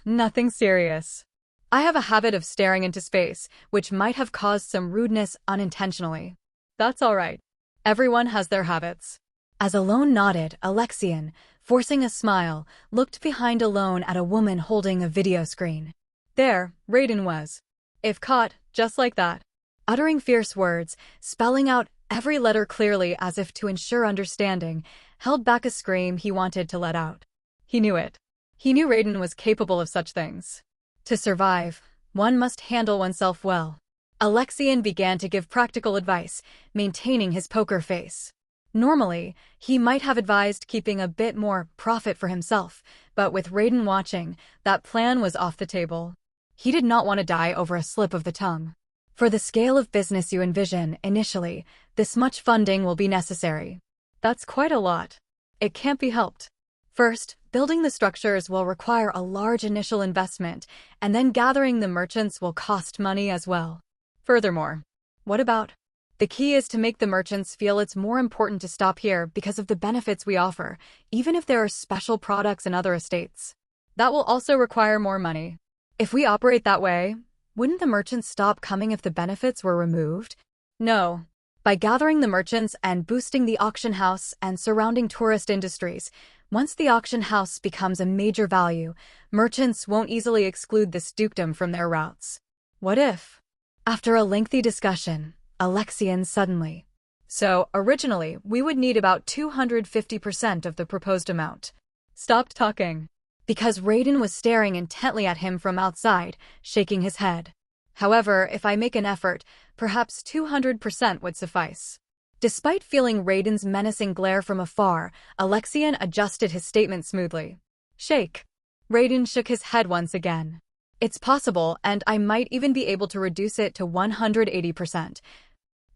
Nothing serious. I have a habit of staring into space, which might have caused some rudeness unintentionally. That's all right. Everyone has their habits. As Alone nodded, Alexian, forcing a smile, looked behind Alone at a woman holding a video screen. There, Raiden was. If caught, just like that. Uttering fierce words, spelling out every letter clearly as if to ensure understanding, held back a scream he wanted to let out. He knew it. He knew Raiden was capable of such things. To survive, one must handle oneself well. Alexian began to give practical advice, maintaining his poker face. Normally, he might have advised keeping a bit more profit for himself, but with Raiden watching, that plan was off the table. He did not want to die over a slip of the tongue. For the scale of business you envision, initially, this much funding will be necessary. That's quite a lot. It can't be helped. First, building the structures will require a large initial investment, and then gathering the merchants will cost money as well. Furthermore, what about? The key is to make the merchants feel it's more important to stop here because of the benefits we offer, even if there are special products in other estates. That will also require more money. If we operate that way, wouldn't the merchants stop coming if the benefits were removed? No. By gathering the merchants and boosting the auction house and surrounding tourist industries, once the auction house becomes a major value, merchants won't easily exclude this dukedom from their routes. What if? After a lengthy discussion, Alexian suddenly. So, originally, we would need about 250% of the proposed amount. Stopped talking. because Raiden was staring intently at him from outside, shaking his head. However, if I make an effort, perhaps 200% would suffice. Despite feeling Raiden's menacing glare from afar, Alexian adjusted his statement smoothly. Shake. Raiden shook his head once again. It's possible, and I might even be able to reduce it to 180%.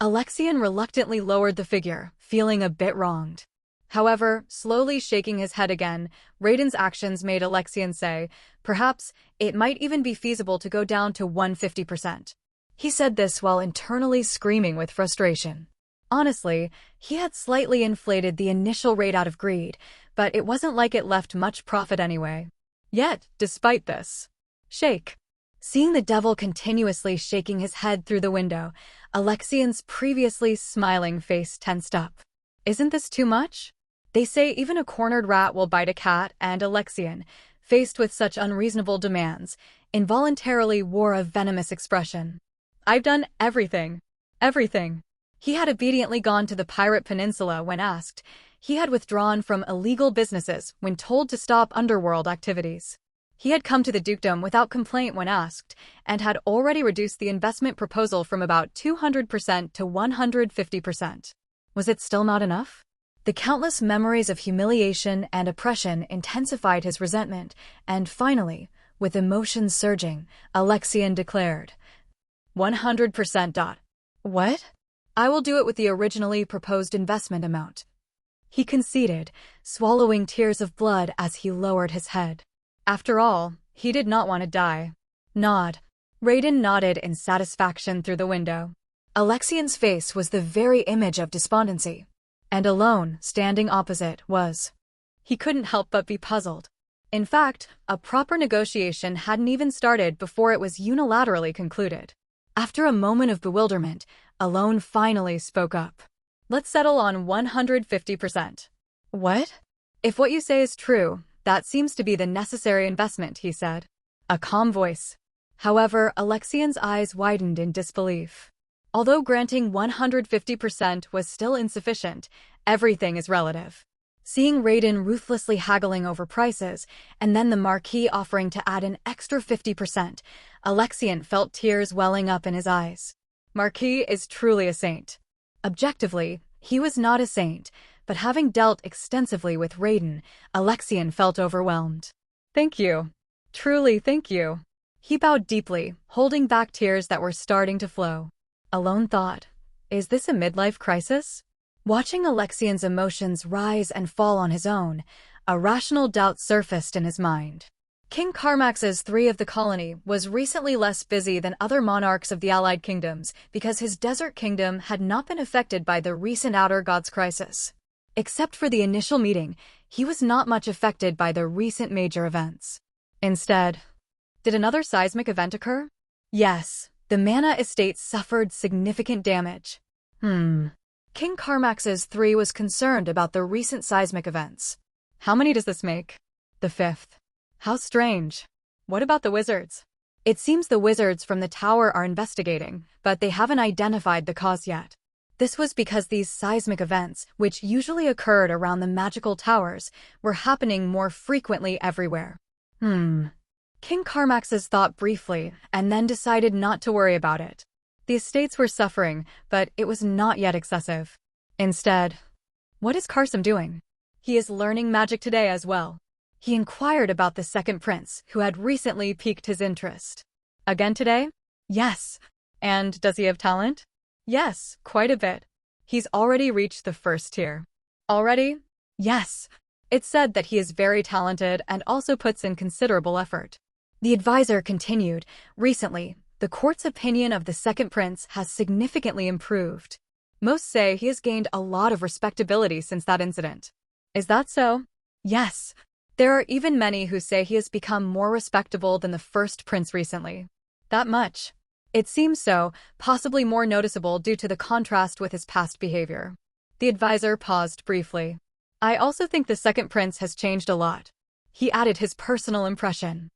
Alexian reluctantly lowered the figure, feeling a bit wronged. However, slowly shaking his head again, Raiden's actions made Alexian say, perhaps, it might even be feasible to go down to 150%. He said this while internally screaming with frustration. Honestly, he had slightly inflated the initial rate out of greed, but it wasn't like it left much profit anyway. Yet, despite this, shake. Seeing the devil continuously shaking his head through the window, Alexian's previously smiling face tensed up. Isn't this too much? They say even a cornered rat will bite a cat, and Alexian, faced with such unreasonable demands, involuntarily wore a venomous expression. I've done everything. Everything. He had obediently gone to the Pirate Peninsula when asked. He had withdrawn from illegal businesses when told to stop Underworld activities. He had come to the dukedom without complaint when asked, and had already reduced the investment proposal from about 200% to 150%. Was it still not enough? The countless memories of humiliation and oppression intensified his resentment, and finally, with emotions surging, Alexian declared, 100%. What? I will do it with the originally proposed investment amount. He conceded, swallowing tears of blood as he lowered his head. After all, he did not want to die. Nod. Raiden nodded in satisfaction through the window. Alexian's face was the very image of despondency. And alone, standing opposite, was. He couldn't help but be puzzled. In fact, a proper negotiation hadn't even started before it was unilaterally concluded. After a moment of bewilderment, Alone finally spoke up. Let's settle on 150%. What? If what you say is true, that seems to be the necessary investment, he said. A calm voice. However, Alexian's eyes widened in disbelief. Although granting 150% was still insufficient, everything is relative. Seeing Raiden ruthlessly haggling over prices, and then the Marquis offering to add an extra 50%, Alexian felt tears welling up in his eyes. Marquis is truly a saint. Objectively, he was not a saint, but having dealt extensively with Raiden, Alexian felt overwhelmed. Thank you. Truly thank you. He bowed deeply, holding back tears that were starting to flow. Alone thought, is this a midlife crisis? Watching Alexian's emotions rise and fall on his own, a rational doubt surfaced in his mind. King Carmax's III of the colony was recently less busy than other monarchs of the allied kingdoms because his desert kingdom had not been affected by the recent Outer Gods crisis. Except for the initial meeting, he was not much affected by the recent major events. Instead, did another seismic event occur? Yes, the Mana estate suffered significant damage. King Carmax's III was concerned about the recent seismic events. How many does this make? The fifth. How strange. What about the wizards? It seems the wizards from the tower are investigating, but they haven't identified the cause yet. This was because these seismic events, which usually occurred around the magical towers, were happening more frequently everywhere. King Carmax's thought briefly, and then decided not to worry about it. The estates were suffering, but it was not yet excessive. Instead, what is Karsam doing? He is learning magic today as well. He inquired about the second prince, who had recently piqued his interest. Again today? Yes. And does he have talent? Yes, quite a bit. He's already reached the first tier. Already? Yes. It's said that he is very talented and also puts in considerable effort. The advisor continued, recently, the court's opinion of the second prince has significantly improved. Most say he has gained a lot of respectability since that incident. Is that so? Yes. There are even many who say he has become more respectable than the first prince recently. That much. It seems so, possibly more noticeable due to the contrast with his past behavior. The advisor paused briefly. I also think the second prince has changed a lot. He added his personal impression.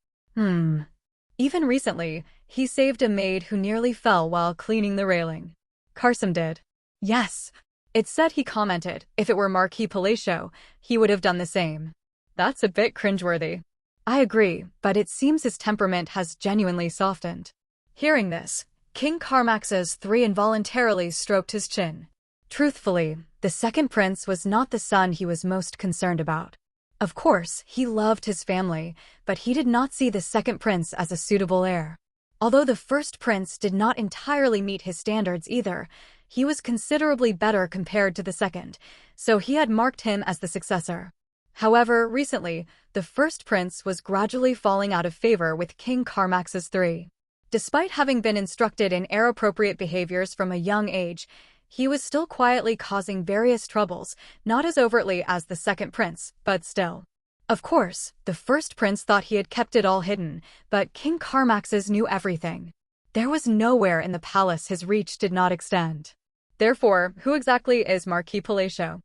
Even recently, he saved a maid who nearly fell while cleaning the railing. Karsam did. Yes. It said he commented, if it were Marquis Palacio, he would have done the same. That's a bit cringeworthy. I agree, but it seems his temperament has genuinely softened. Hearing this, King Carmax's III involuntarily stroked his chin. Truthfully, the second prince was not the son he was most concerned about. Of course, he loved his family, but he did not see the second prince as a suitable heir. Although the first prince did not entirely meet his standards either, he was considerably better compared to the second, so he had marked him as the successor. However, recently, the first prince was gradually falling out of favor with King Carmax's III. Despite having been instructed in heir-appropriate behaviors from a young age, he was still quietly causing various troubles, not as overtly as the second prince, but still. Of course, the first prince thought he had kept it all hidden, but King Carmax's knew everything. There was nowhere in the palace his reach did not extend. Therefore, who exactly is Marquis Palatio?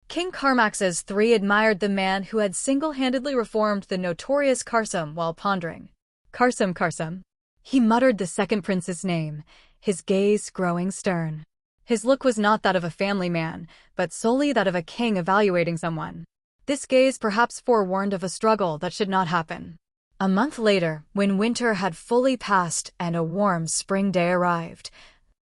King Carmax's III admired the man who had single-handedly reformed the notorious Karsum while pondering. Karsum. He muttered the second prince's name, his gaze growing stern. His look was not that of a family man, but solely that of a king evaluating someone. This gaze perhaps forewarned of a struggle that should not happen. A month later, when winter had fully passed and a warm spring day arrived.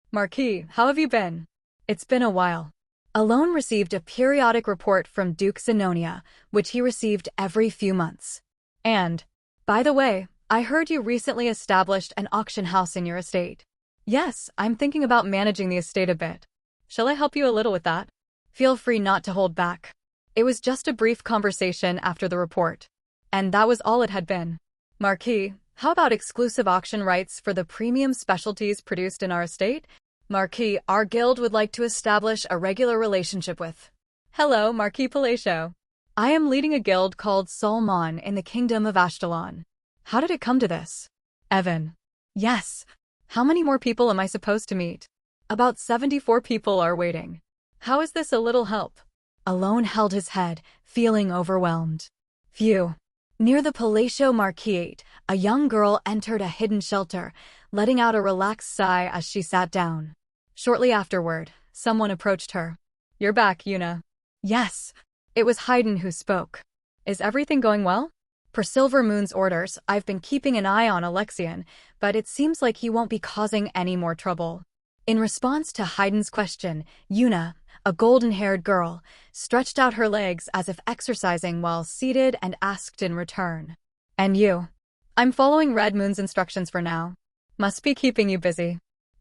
Marquis, how have you been? It's been a while. Alone received a periodic report from Duke Zenonia, which he received every few months. And, by the way, I heard you recently established an auction house in your estate. Yes, I'm thinking about managing the estate a bit. Shall I help you a little with that? Feel free not to hold back. It was just a brief conversation after the report. And that was all it had been. Marquis, how about exclusive auction rights for the premium specialties produced in our estate? Marquis, our guild would like to establish a regular relationship with. Hello, Marquis Palatio. I am leading a guild called Solmon in the Kingdom of Ashtalon. How did it come to this? Evan. Yes. How many more people am I supposed to meet? About 74 people are waiting. How is this a little help? Alone held his head, feeling overwhelmed. Phew. Near the Palatio Marquis, a young girl entered a hidden shelter, letting out a relaxed sigh as she sat down. Shortly afterward, someone approached her. You're back, Yuna. Yes. It was Haydn who spoke. Is everything going well? Per Silver Moon's orders, I've been keeping an eye on Alexian, but it seems like he won't be causing any more trouble. In response to Haydn's question, Yuna, a golden-haired girl, stretched out her legs as if exercising while seated and asked in return. And you? I'm following Red Moon's instructions for now. Must be keeping you busy.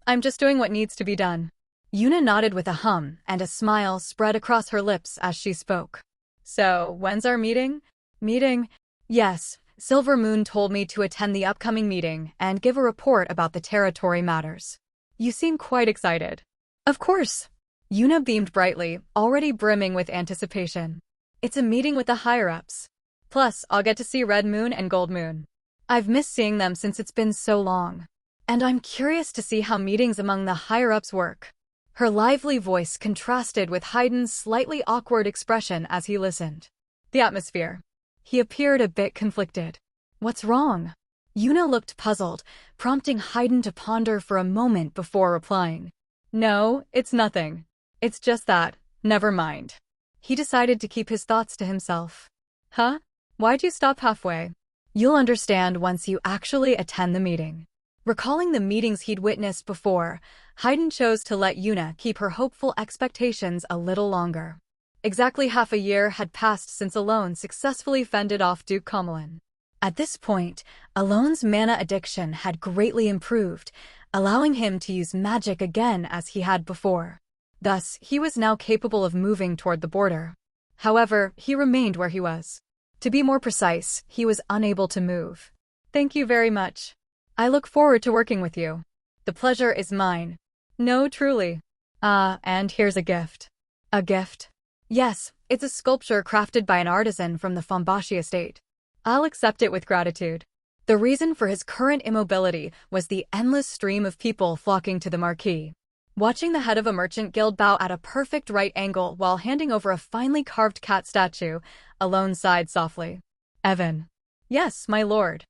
I'm just doing what needs to be done. Yuna nodded with a hum, and a smile spread across her lips as she spoke. So, when's our meeting? Meeting? Yes, Silver Moon told me to attend the upcoming meeting and give a report about the territory matters. You seem quite excited. Of course. Yuna beamed brightly, already brimming with anticipation. It's a meeting with the higher-ups. Plus, I'll get to see Red Moon and Gold Moon. I've missed seeing them since it's been so long. And I'm curious to see how meetings among the higher-ups work. Her lively voice contrasted with Haydn's slightly awkward expression as he listened. The atmosphere. He appeared a bit conflicted. What's wrong? Yuna looked puzzled, prompting Haydn to ponder for a moment before replying. No, it's nothing. It's just that, never mind. He decided to keep his thoughts to himself. Huh? Why'd you stop halfway? You'll understand once you actually attend the meeting. Recalling the meetings he'd witnessed before, Haydn chose to let Yuna keep her hopeful expectations a little longer. Exactly half a year had passed since Alone successfully fended off Duke Comelin. At this point, Alone's mana addiction had greatly improved, allowing him to use magic again as he had before. Thus, he was now capable of moving toward the border. However, he remained where he was. To be more precise, he was unable to move. Thank you very much. I look forward to working with you. The pleasure is mine. No, truly. And here's a gift. A gift? Yes, it's a sculpture crafted by an artisan from the Fambashi estate. I'll accept it with gratitude. The reason for his current immobility was the endless stream of people flocking to the marquee. Watching the head of a merchant guild bow at a perfect right angle while handing over a finely carved cat statue, Alone sighed softly. Evan. Yes, my lord.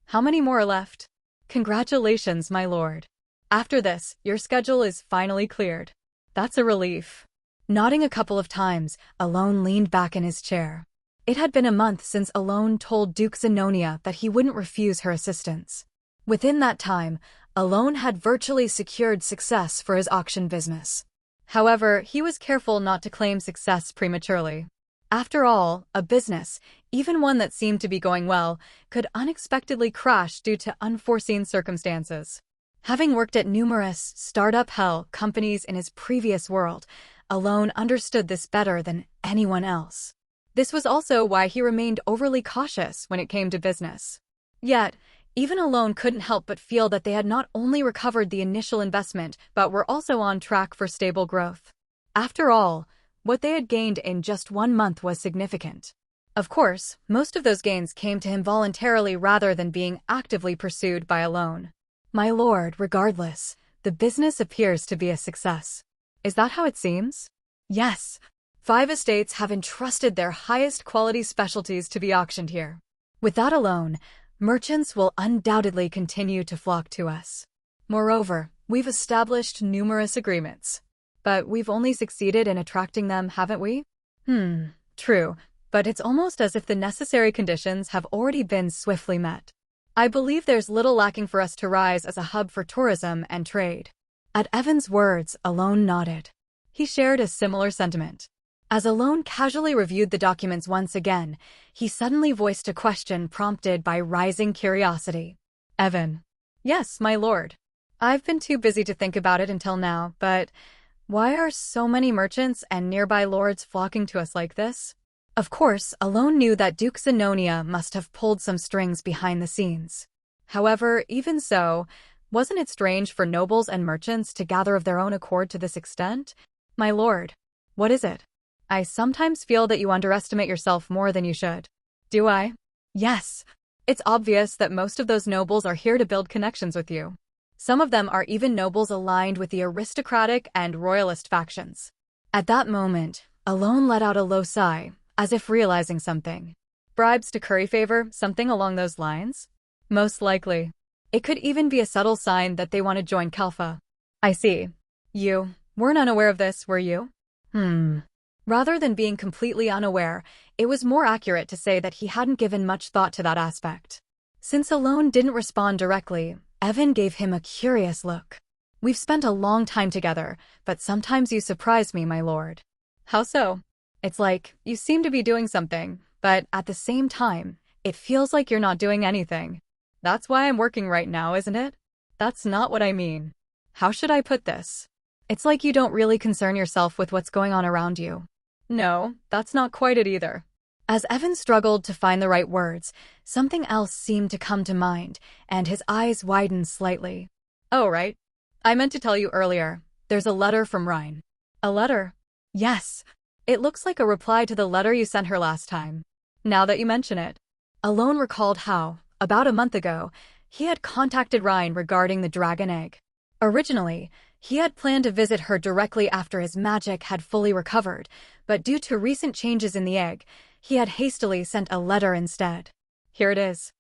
How many more are left? Congratulations, my lord. After this, your schedule is finally cleared. That's a relief. Nodding a couple of times, Alone leaned back in his chair. It had been a month since Alone told Duke Zenonia that he wouldn't refuse her assistance. Within that time, Alone had virtually secured success for his auction business. However, he was careful not to claim success prematurely. After all, a business, even one that seemed to be going well, could unexpectedly crash due to unforeseen circumstances. Having worked at numerous startup hell companies in his previous world, Alone understood this better than anyone else. This was also why he remained overly cautious when it came to business. Yet, even Alone couldn't help but feel that they had not only recovered the initial investment, but were also on track for stable growth. After all, what they had gained in just 1 month was significant. Of course, most of those gains came to him voluntarily rather than being actively pursued by Alone. My lord, regardless, the business appears to be a success. Is that how it seems? Yes. 5 estates have entrusted their highest quality specialties to be auctioned here. With that alone, merchants will undoubtedly continue to flock to us. Moreover, we've established numerous agreements. But we've only succeeded in attracting them, haven't we? True, but it's almost as if the necessary conditions have already been swiftly met. I believe there's little lacking for us to rise as a hub for tourism and trade. At Evan's words, Alone nodded. He shared a similar sentiment. As Alone casually reviewed the documents once again, he suddenly voiced a question prompted by rising curiosity. Evan. Yes, my lord. I've been too busy to think about it until now, but why are so many merchants and nearby lords flocking to us like this? Of course, Alone knew that Duke Zenonia must have pulled some strings behind the scenes. However, even so, wasn't it strange for nobles and merchants to gather of their own accord to this extent? My lord, what is it? I sometimes feel that you underestimate yourself more than you should. Do I? Yes. It's obvious that most of those nobles are here to build connections with you. Some of them are even nobles aligned with the aristocratic and royalist factions. At that moment, Alone let out a low sigh, as if realizing something. Bribes to curry favor, something along those lines? Most likely. It could even be a subtle sign that they want to join Kalfa. I see. You weren't unaware of this, were you? Rather than being completely unaware, it was more accurate to say that he hadn't given much thought to that aspect. Since Alone didn't respond directly, Evan gave him a curious look. We've spent a long time together, but sometimes you surprise me, my lord. How so? It's like, you seem to be doing something, but at the same time, it feels like you're not doing anything. That's why I'm working right now, isn't it? That's not what I mean. How should I put this? It's like you don't really concern yourself with what's going on around you. No, that's not quite it either. As Evan struggled to find the right words, something else seemed to come to mind, and his eyes widened slightly. Oh, right. I meant to tell you earlier. There's a letter from Rhine. A letter? Yes. It looks like a reply to the letter you sent her last time. Now that you mention it. Alone recalled how, about a month ago, he had contacted Rhine regarding the dragon egg. Originally, he had planned to visit her directly after his magic had fully recovered, but due to recent changes in the egg, he had hastily sent a letter instead. Here it is.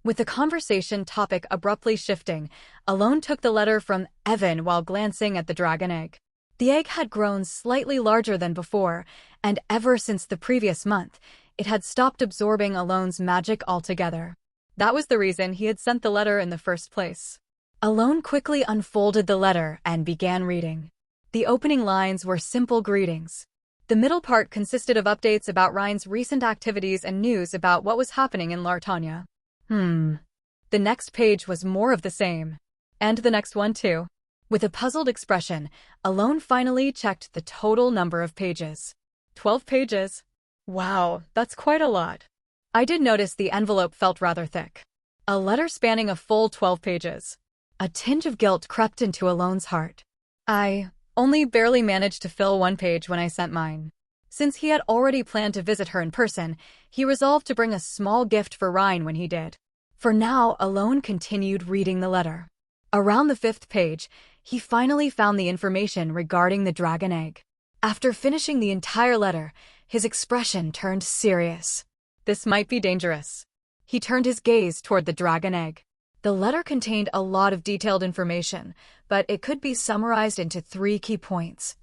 With the conversation topic abruptly shifting, Alone took the letter from Evan while glancing at the dragon egg. The egg had grown slightly larger than before, and ever since the previous month, it had stopped absorbing Alone's magic altogether. That was the reason he had sent the letter in the first place. Alone quickly unfolded the letter and began reading. The opening lines were simple greetings. The middle part consisted of updates about Rhine's recent activities and news about what was happening in Lartania. The next page was more of the same. And the next one too. With a puzzled expression, Alone finally checked the total number of pages. 12 pages. Wow, that's quite a lot. I did notice the envelope felt rather thick. A letter spanning a full 12 pages. A tinge of guilt crept into Alone's heart. I only barely managed to fill 1 page when I sent mine. Since he had already planned to visit her in person, he resolved to bring a small gift for Rhine when he did. For now, Alone continued reading the letter. Around the 5th page, he finally found the information regarding the dragon egg. After finishing the entire letter, his expression turned serious. This might be dangerous. He turned his gaze toward the dragon egg. The letter contained a lot of detailed information, but it could be summarized into 3 key points.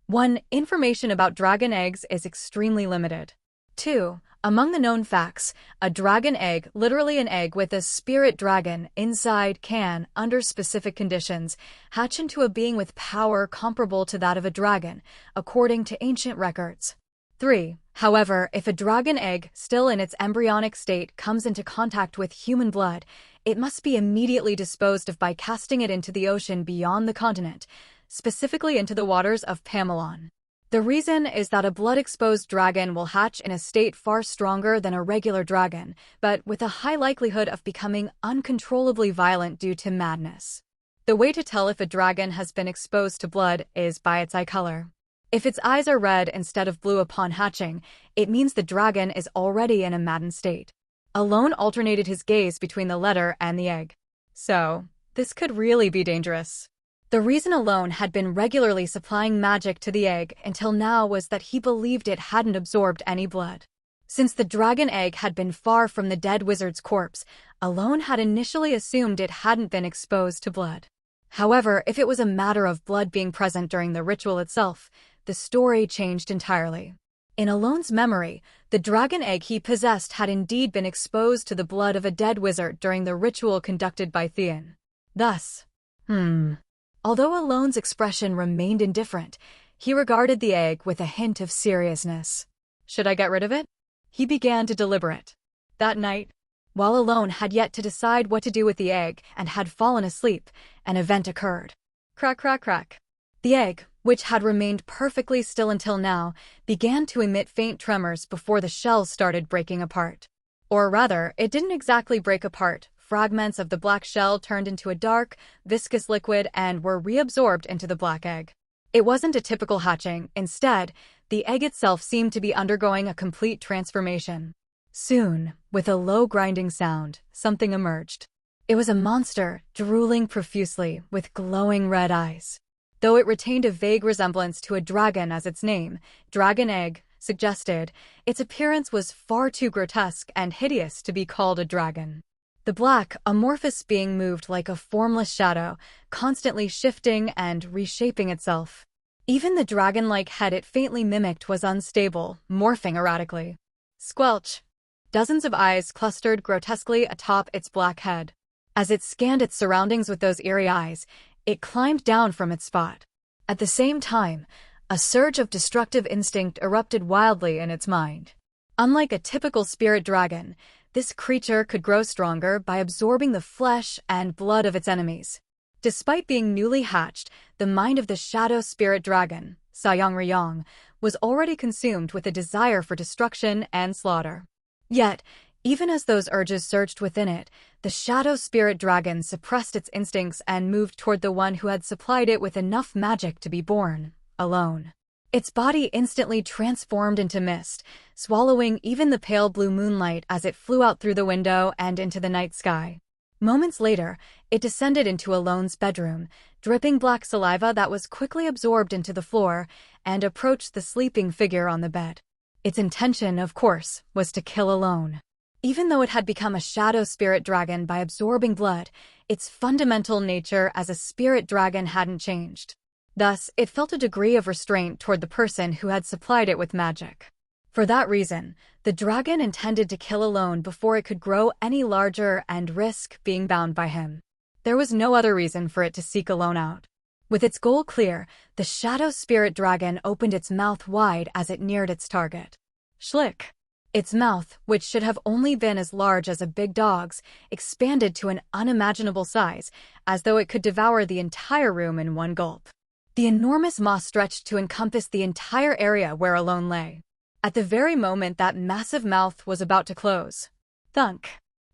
1. Information about dragon eggs is extremely limited. 2. Among the known facts, a dragon egg, literally an egg with a spirit dragon inside, can, under specific conditions, hatch into a being with power comparable to that of a dragon, according to ancient records. 3. However, if a dragon egg, still in its embryonic state, comes into contact with human blood, it must be immediately disposed of by casting it into the ocean beyond the continent, specifically into the waters of Pamelon. The reason is that a blood-exposed dragon will hatch in a state far stronger than a regular dragon, but with a high likelihood of becoming uncontrollably violent due to madness. The way to tell if a dragon has been exposed to blood is by its eye color. If its eyes are red instead of blue upon hatching, it means the dragon is already in a maddened state. Alone alternated his gaze between the letter and the egg. So, this could really be dangerous. The reason Alone had been regularly supplying magic to the egg until now was that he believed it hadn't absorbed any blood. Since the dragon egg had been far from the dead wizard's corpse, Alone had initially assumed it hadn't been exposed to blood. However, if it was a matter of blood being present during the ritual itself, the story changed entirely. In Alone's memory, the dragon egg he possessed had indeed been exposed to the blood of a dead wizard during the ritual conducted by Theon. Thus, although Alone's expression remained indifferent, he regarded the egg with a hint of seriousness. Should I get rid of it? He began to deliberate. That night, while Alone had yet to decide what to do with the egg and had fallen asleep, an event occurred. Crack, crack, crack. The egg, which had remained perfectly still until now, began to emit faint tremors before the shell started breaking apart. Or rather, it didn't exactly break apart. Fragments of the black shell turned into a dark, viscous liquid and were reabsorbed into the black egg. It wasn't a typical hatching. Instead, the egg itself seemed to be undergoing a complete transformation. Soon, with a low grinding sound, something emerged. It was a monster, drooling profusely, with glowing red eyes. Though it retained a vague resemblance to a dragon as its name, Dragon Egg, suggested, its appearance was far too grotesque and hideous to be called a dragon. The black, amorphous being moved like a formless shadow, constantly shifting and reshaping itself. Even the dragon-like head it faintly mimicked was unstable, morphing erratically. Squelch! Dozens of eyes clustered grotesquely atop its black head. As it scanned its surroundings with those eerie eyes, it climbed down from its spot. At the same time, a surge of destructive instinct erupted wildly in its mind. Unlike a typical spirit dragon, this creature could grow stronger by absorbing the flesh and blood of its enemies. Despite being newly hatched, the mind of the shadow spirit dragon, Sayang Ryong, was already consumed with a desire for destruction and slaughter. Yet, even as those urges surged within it, the shadow spirit dragon suppressed its instincts and moved toward the one who had supplied it with enough magic to be born, Alone. Its body instantly transformed into mist, swallowing even the pale blue moonlight as it flew out through the window and into the night sky. Moments later, it descended into Alone's bedroom, dripping black saliva that was quickly absorbed into the floor, and approached the sleeping figure on the bed. Its intention, of course, was to kill Alone. Even though it had become a shadow spirit dragon by absorbing blood, its fundamental nature as a spirit dragon hadn't changed. Thus, it felt a degree of restraint toward the person who had supplied it with magic. For that reason, the dragon intended to kill Alone before it could grow any larger and risk being bound by him. There was no other reason for it to seek Alone out. With its goal clear, the shadow spirit dragon opened its mouth wide as it neared its target. Schlick! Its mouth, which should have only been as large as a big dog's, expanded to an unimaginable size, as though it could devour the entire room in one gulp. The enormous maw stretched to encompass the entire area where Alone lay. At the very moment that massive mouth was about to close, thunk!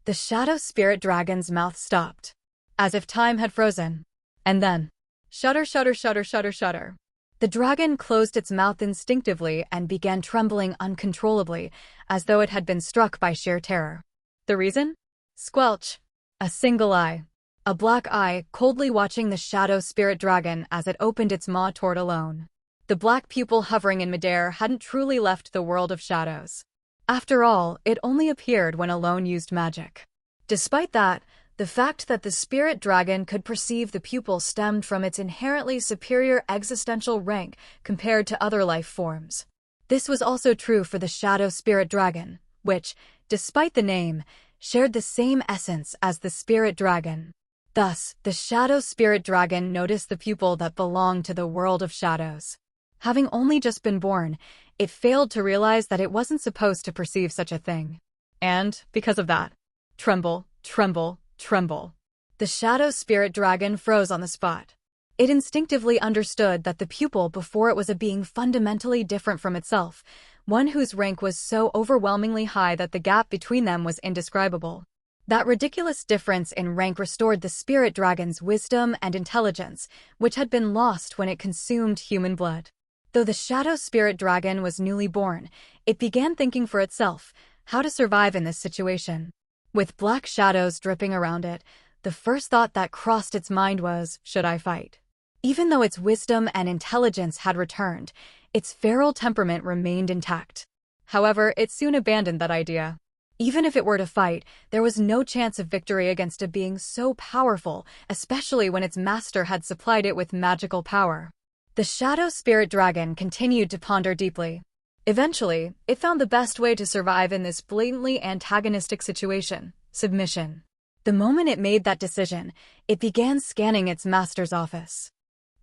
The shadow spirit dragon's mouth stopped, as if time had frozen. And then, shudder, shudder, shudder, shudder, shudder. The dragon closed its mouth instinctively and began trembling uncontrollably, as though it had been struck by sheer terror. The reason? Squelch! A single eye. A black eye coldly watching the shadow spirit dragon as it opened its maw toward Alone. The black pupil hovering in midair hadn't truly left the world of shadows. After all, it only appeared when Alone used magic. Despite that, the fact that the spirit dragon could perceive the pupil stemmed from its inherently superior existential rank compared to other life forms. This was also true for the shadow spirit dragon, which, despite the name, shared the same essence as the spirit dragon. Thus, the shadow spirit dragon noticed the pupil that belonged to the world of shadows. Having only just been born, it failed to realize that it wasn't supposed to perceive such a thing. And, because of that, tremble, tremble, tremble. The shadow spirit dragon froze on the spot. It instinctively understood that the pupil before it was a being fundamentally different from itself, one whose rank was so overwhelmingly high that the gap between them was indescribable. That ridiculous difference in rank restored the spirit dragon's wisdom and intelligence, which had been lost when it consumed human blood. Though the shadow spirit dragon was newly born, it began thinking for itself how to survive in this situation. With black shadows dripping around it, the first thought that crossed its mind was, should I fight? Even though its wisdom and intelligence had returned, its feral temperament remained intact. However, it soon abandoned that idea. Even if it were to fight, there was no chance of victory against a being so powerful, especially when its master had supplied it with magical power. The shadow spirit dragon continued to ponder deeply. Eventually, it found the best way to survive in this blatantly antagonistic situation: submission. The moment it made that decision, it began scanning its master's office.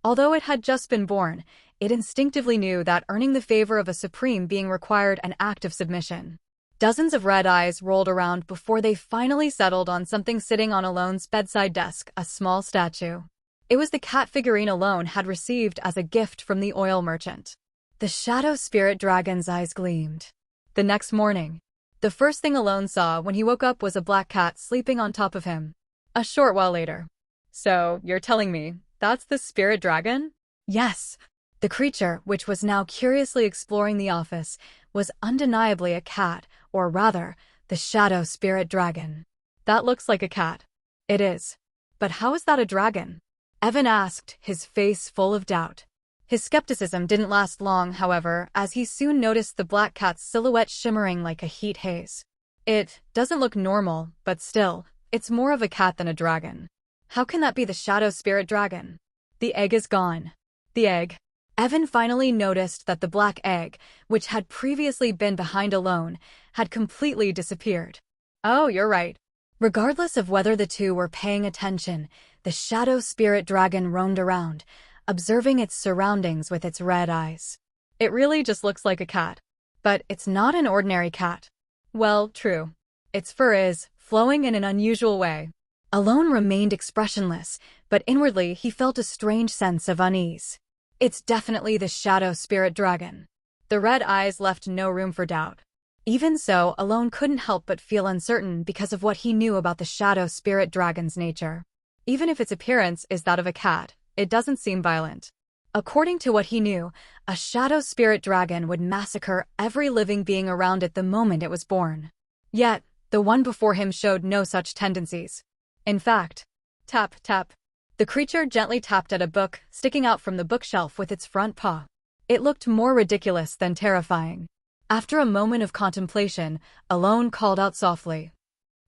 Although it had just been born, it instinctively knew that earning the favor of a supreme being required an act of submission. Dozens of red eyes rolled around before they finally settled on something sitting on Alone's bedside desk, a small statue. It was the cat figurine Alone had received as a gift from the oil merchant. The shadow spirit dragon's eyes gleamed. The next morning, the first thing Alone saw when he woke up was a black cat sleeping on top of him. A short while later. So, you're telling me that's the spirit dragon? Yes. The creature, which was now curiously exploring the office, was undeniably a cat, or rather, the shadow spirit dragon. That looks like a cat. It is. But how is that a dragon? Evan asked, his face full of doubt. His skepticism didn't last long, however, as he soon noticed the black cat's silhouette shimmering like a heat haze. It doesn't look normal, but still, it's more of a cat than a dragon. How can that be the shadow spirit dragon? The egg is gone. The egg. Evan finally noticed that the black egg, which had previously been behind Alone, had completely disappeared. Oh, you're right. Regardless of whether the two were paying attention, the shadow spirit dragon roamed around, observing its surroundings with its red eyes. It really just looks like a cat. But it's not an ordinary cat. Well, true. Its fur is flowing in an unusual way. Alone remained expressionless, but inwardly he felt a strange sense of unease. It's definitely the shadow spirit dragon. The red eyes left no room for doubt. Even so, Alone couldn't help but feel uncertain because of what he knew about the shadow spirit dragon's nature. Even if its appearance is that of a cat, it doesn't seem violent. According to what he knew, a shadow spirit dragon would massacre every living being around it the moment it was born. Yet, the one before him showed no such tendencies. In fact, tap, tap. The creature gently tapped at a book sticking out from the bookshelf with its front paw. It looked more ridiculous than terrifying. After a moment of contemplation, Alone called out softly,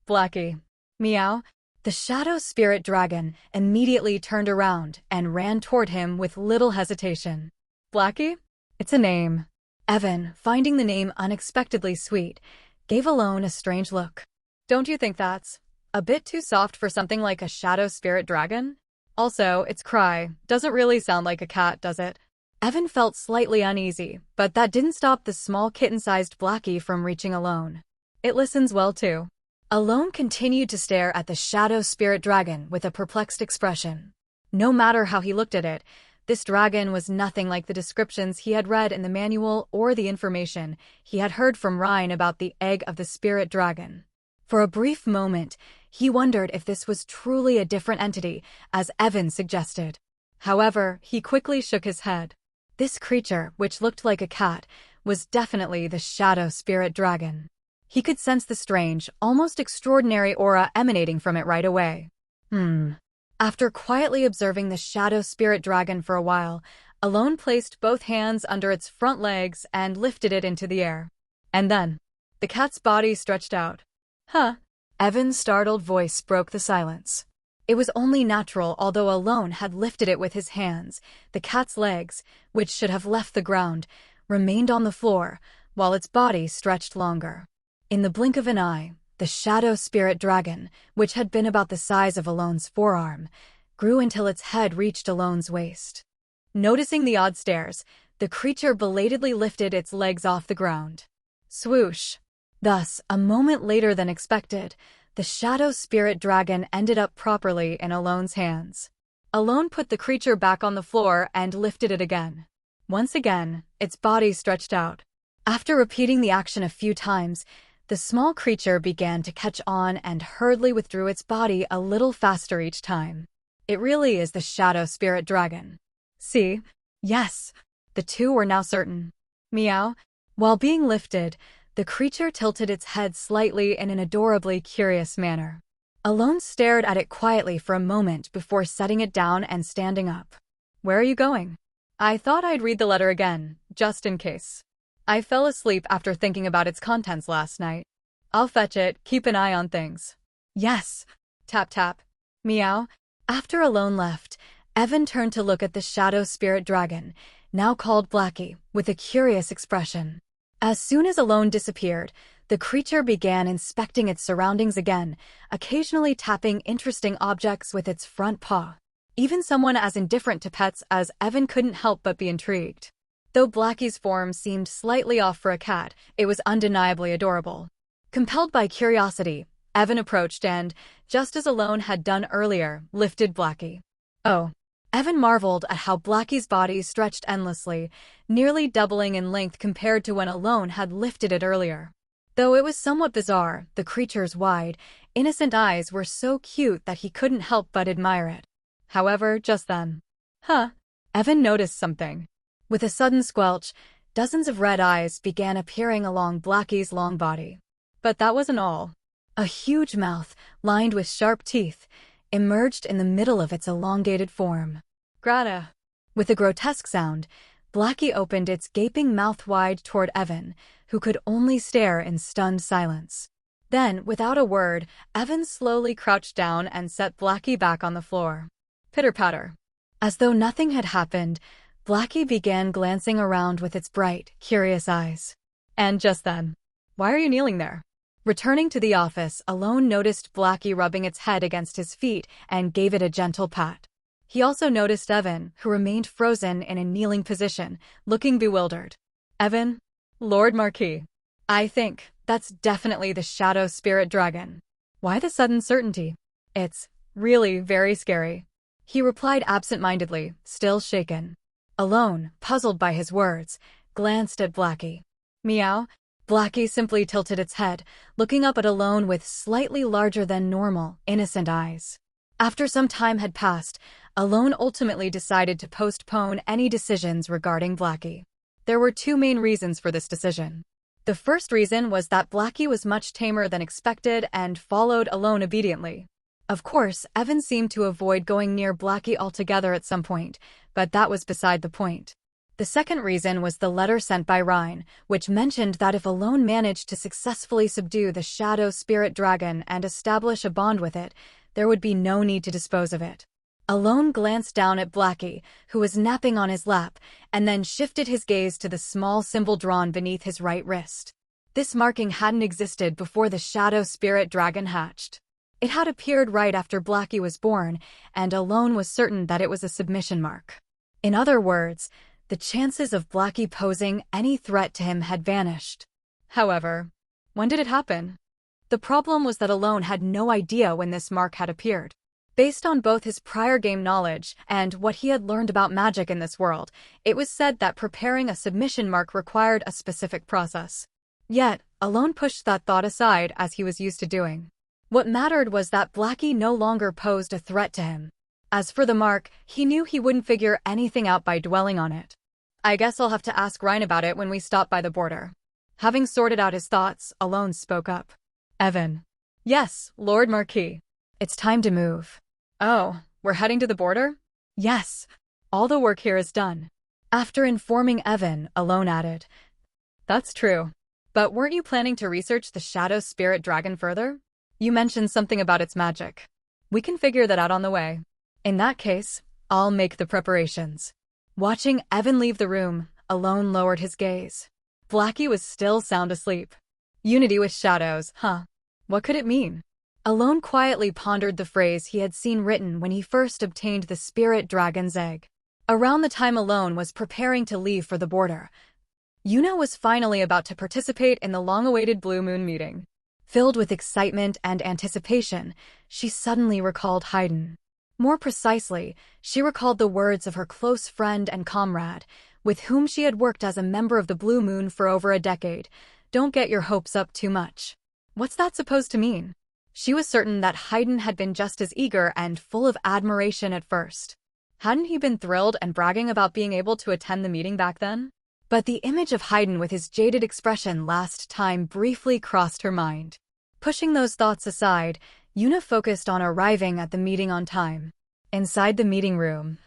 "Blackie." Meow. The shadow spirit dragon immediately turned around and ran toward him with little hesitation. Blackie? It's a name. Evan, finding the name unexpectedly sweet, gave Alone a strange look. Don't you think that's a bit too soft for something like a shadow spirit dragon? Also, its cry doesn't really sound like a cat, does it? Evan felt slightly uneasy, but that didn't stop the small kitten-sized Blackie from reaching Alone. It listens well too. Alone continued to stare at the shadow spirit dragon with a perplexed expression. No matter how he looked at it, this dragon was nothing like the descriptions he had read in the manual or the information he had heard from Ryan about the egg of the spirit dragon. For a brief moment, he wondered if this was truly a different entity, as Evan suggested. However, he quickly shook his head. This creature, which looked like a cat, was definitely the shadow spirit dragon. He could sense the strange, almost extraordinary aura emanating from it right away. After quietly observing the shadow spirit dragon for a while, Alone placed both hands under its front legs and lifted it into the air. And then, the cat's body stretched out. Huh? Evan's startled voice broke the silence. It was only natural, although Alone had lifted it with his hands. The cat's legs, which should have left the ground, remained on the floor, while its body stretched longer. In the blink of an eye, the shadow spirit dragon, which had been about the size of Alone's forearm, grew until its head reached Alone's waist. Noticing the odd stares, the creature belatedly lifted its legs off the ground. Swoosh! Thus, a moment later than expected, the shadow spirit dragon ended up properly in Alone's hands. Alone put the creature back on the floor and lifted it again. Once again, its body stretched out. After repeating the action a few times, the small creature began to catch on and hurriedly withdrew its body a little faster each time. It really is the shadow spirit dragon. See? Yes. The two were now certain. Meow. While being lifted, the creature tilted its head slightly in an adorably curious manner. Alone stared at it quietly for a moment before setting it down and standing up. Where are you going? I thought I'd read the letter again, just in case. I fell asleep after thinking about its contents last night. I'll fetch it, keep an eye on things. Yes. Tap tap. Meow. After Alone left, Evan turned to look at the shadow spirit dragon, now called Blackie, with a curious expression. As soon as Alone disappeared, the creature began inspecting its surroundings again, occasionally tapping interesting objects with its front paw. Even someone as indifferent to pets as Evan couldn't help but be intrigued. Though Blackie's form seemed slightly off for a cat, it was undeniably adorable. Compelled by curiosity, Evan approached and, just as Alone had done earlier, lifted Blackie. Oh. Evan marveled at how Blackie's body stretched endlessly, nearly doubling in length compared to when Alone had lifted it earlier. Though it was somewhat bizarre, the creature's wide, innocent eyes were so cute that he couldn't help but admire it. However, just then. Evan noticed something. With a sudden squelch, dozens of red eyes began appearing along Blackie's long body. But that wasn't all. A huge mouth, lined with sharp teeth, emerged in the middle of its elongated form. Grata. With a grotesque sound, Blackie opened its gaping mouth wide toward Evan, who could only stare in stunned silence. Then, without a word, Evan slowly crouched down and set Blackie back on the floor. Pitter-patter. As though nothing had happened, Blackie began glancing around with its bright, curious eyes. And just then, why are you kneeling there? Returning to the office, Alone noticed Blackie rubbing its head against his feet and gave it a gentle pat. He also noticed Evan, who remained frozen in a kneeling position, looking bewildered. Evan? Lord Marquis. I think that's definitely the shadow spirit dragon. Why the sudden certainty? It's really very scary. He replied absent-mindedly, still shaken. Alone, puzzled by his words, glanced at Blackie. Meow. Blackie simply tilted its head, looking up at Alone with slightly larger than normal, innocent eyes. After some time had passed, Alone ultimately decided to postpone any decisions regarding Blackie. There were two main reasons for this decision. The first reason was that Blackie was much tamer than expected and followed Alone obediently. Of course, Evan seemed to avoid going near Blackie altogether at some point, but that was beside the point. The second reason was the letter sent by Ryan, which mentioned that if Alone managed to successfully subdue the shadow spirit dragon and establish a bond with it, there would be no need to dispose of it. Alone glanced down at Blackie, who was napping on his lap, and then shifted his gaze to the small symbol drawn beneath his right wrist. This marking hadn't existed before the shadow spirit dragon hatched. It had appeared right after Blackie was born, and Alone was certain that it was a submission mark. In other words, the chances of Blackie posing any threat to him had vanished. However, when did it happen? The problem was that Alone had no idea when this mark had appeared. Based on both his prior game knowledge and what he had learned about magic in this world, it was said that preparing a submission mark required a specific process. Yet, Alone pushed that thought aside as he was used to doing. What mattered was that Blackie no longer posed a threat to him. As for the mark, he knew he wouldn't figure anything out by dwelling on it. I guess I'll have to ask Ryan about it when we stop by the border. Having sorted out his thoughts, Alone spoke up. Evan. Yes, Lord Marquis. It's time to move. Oh, we're heading to the border? Yes. All the work here is done. After informing Evan, Alone added. That's true. But weren't you planning to research the shadow spirit dragon further? You mentioned something about its magic. We can figure that out on the way. In that case, I'll make the preparations. Watching Evan leave the room, Alone lowered his gaze. Blackie was still sound asleep. Unity with shadows, huh? What could it mean? Alone quietly pondered the phrase he had seen written when he first obtained the spirit dragon's egg. Around the time Alone was preparing to leave for the border, Yuna was finally about to participate in the long-awaited Blue Moon meeting. Filled with excitement and anticipation, she suddenly recalled Haydn. More precisely, she recalled the words of her close friend and comrade, with whom she had worked as a member of the Blue Moon for over a decade. Don't get your hopes up too much. What's that supposed to mean? She was certain that Haydn had been just as eager and full of admiration at first. Hadn't he been thrilled and bragging about being able to attend the meeting back then? But the image of Haydn with his jaded expression last time briefly crossed her mind. Pushing those thoughts aside, Yuna focused on arriving at the meeting on time. Inside the meeting room,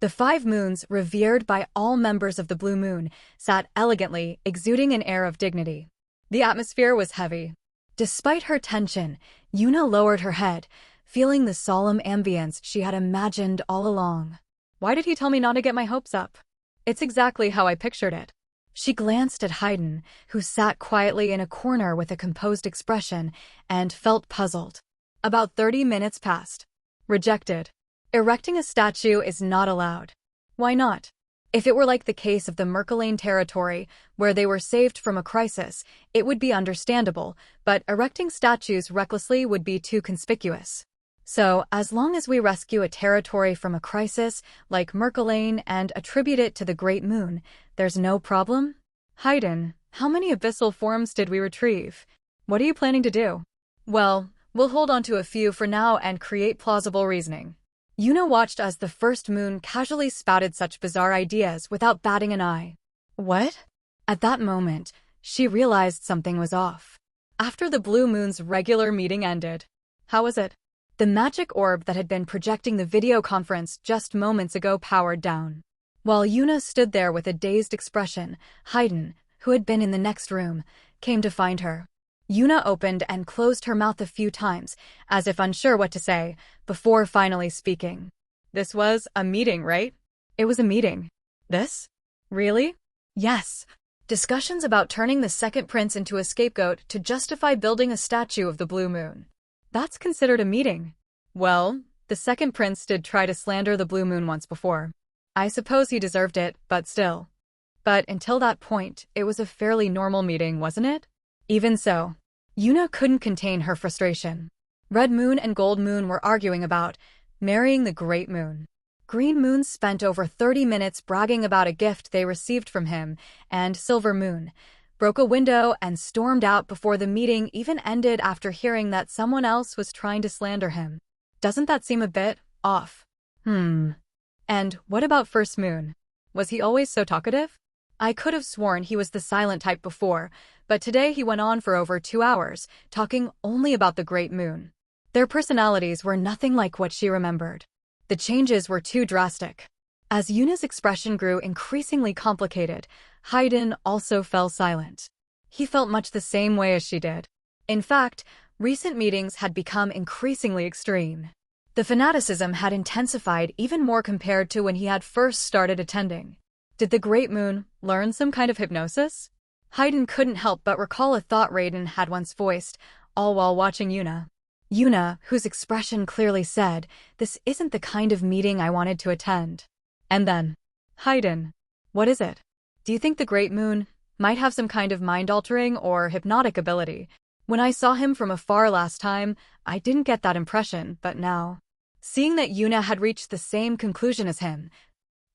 the 5 moons, revered by all members of the Blue Moon, sat elegantly, exuding an air of dignity. The atmosphere was heavy. Despite her tension, Yuna lowered her head, feeling the solemn ambience she had imagined all along. Why did he tell me not to get my hopes up? It's exactly how I pictured it. She glanced at Haydn, who sat quietly in a corner with a composed expression, and felt puzzled. About 30 minutes passed. Rejected. Erecting a statue is not allowed. Why not? If it were like the case of the Merkelane territory, where they were saved from a crisis, it would be understandable, but erecting statues recklessly would be too conspicuous. So, as long as we rescue a territory from a crisis, like Merkelane, and attribute it to the Great Moon, there's no problem? Haydn, how many abyssal forms did we retrieve? What are you planning to do? Well, we'll hold on to a few for now and create plausible reasoning. Yuna watched as the first moon casually spouted such bizarre ideas without batting an eye. What? At that moment, she realized something was off. After the Blue Moon's regular meeting ended. How was it? The magic orb that had been projecting the video conference just moments ago powered down. While Yuna stood there with a dazed expression, Haydn, who had been in the next room, came to find her. Yuna opened and closed her mouth a few times, as if unsure what to say, before finally speaking. This was a meeting, right? It was a meeting. This? Really? Yes. Discussions about turning the second prince into a scapegoat to justify building a statue of the Blue Moon. That's considered a meeting. Well, the second prince did try to slander the Blue Moon once before. I suppose he deserved it, but still. But until that point, it was a fairly normal meeting, wasn't it? Even so, Yuna couldn't contain her frustration. Red Moon and Gold Moon were arguing about marrying the Great Moon. Green Moon spent over 30 minutes bragging about a gift they received from him, and Silver Moon broke a window and stormed out before the meeting even ended after hearing that someone else was trying to slander him. Doesn't that seem a bit off? And what about First Moon? Was he always so talkative? I could have sworn he was the silent type before, but today he went on for over 2 hours, talking only about the Great Moon. Their personalities were nothing like what she remembered. The changes were too drastic. As Yuna's expression grew increasingly complicated, Haydn also fell silent. He felt much the same way as she did. In fact, recent meetings had become increasingly extreme. The fanaticism had intensified even more compared to when he had first started attending. Did the Great Moon learn some kind of hypnosis? Haydn couldn't help but recall a thought Raiden had once voiced, all while watching Yuna. Yuna, whose expression clearly said, "This isn't the kind of meeting I wanted to attend." And then, Haydn, what is it? Do you think the Great Moon might have some kind of mind-altering or hypnotic ability? When I saw him from afar last time, I didn't get that impression, but now, seeing that Yuna had reached the same conclusion as him,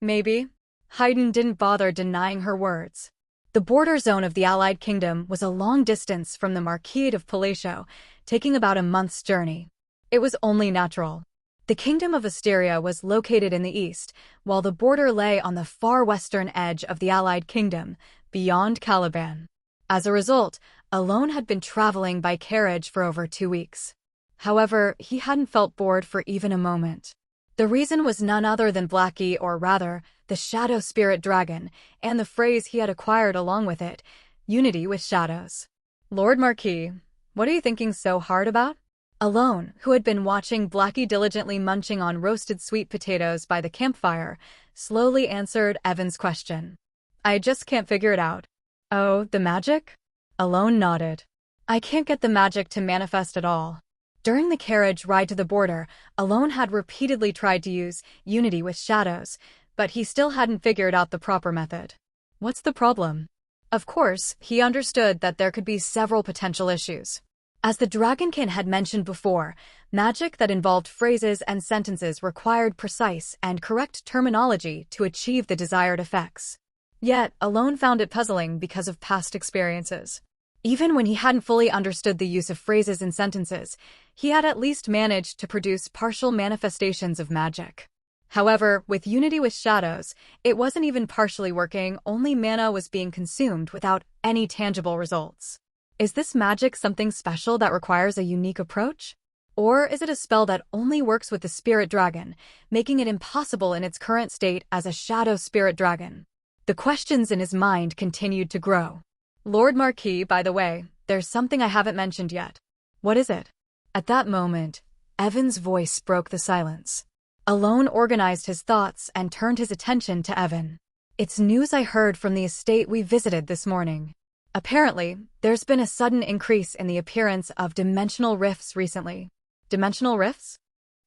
maybe, Haydn didn't bother denying her words. The border zone of the Allied Kingdom was a long distance from the Marquis of Palacio, taking about a month's journey. It was only natural. The Kingdom of Asteria was located in the east, while the border lay on the far western edge of the Allied Kingdom, beyond Caliban. As a result, Alone had been traveling by carriage for over 2 weeks. However, he hadn't felt bored for even a moment. The reason was none other than Blackie, or rather, the Shadow Spirit Dragon, and the phrase he had acquired along with it, unity with shadows. Lord Marquis, what are you thinking so hard about? Alone, who had been watching Blackie diligently munching on roasted sweet potatoes by the campfire, slowly answered Evan's question. I just can't figure it out. Oh, the magic? Alone nodded. I can't get the magic to manifest at all. During the carriage ride to the border, Alone had repeatedly tried to use unity with shadows, but he still hadn't figured out the proper method. What's the problem? Of course, he understood that there could be several potential issues. As the Dragonkin had mentioned before, magic that involved phrases and sentences required precise and correct terminology to achieve the desired effects. Yet, Alone found it puzzling because of past experiences. Even when he hadn't fully understood the use of phrases and sentences, he had at least managed to produce partial manifestations of magic. However, with Unity with Shadows, it wasn't even partially working, only mana was being consumed without any tangible results. Is this magic something special that requires a unique approach? Or is it a spell that only works with the spirit dragon, making it impossible in its current state as a shadow spirit dragon? The questions in his mind continued to grow. Lord Marquis, by the way, there's something I haven't mentioned yet. What is it? At that moment, Evan's voice broke the silence. Alone organized his thoughts and turned his attention to Evan. It's news I heard from the estate we visited this morning. Apparently, there's been a sudden increase in the appearance of dimensional rifts recently. Dimensional rifts?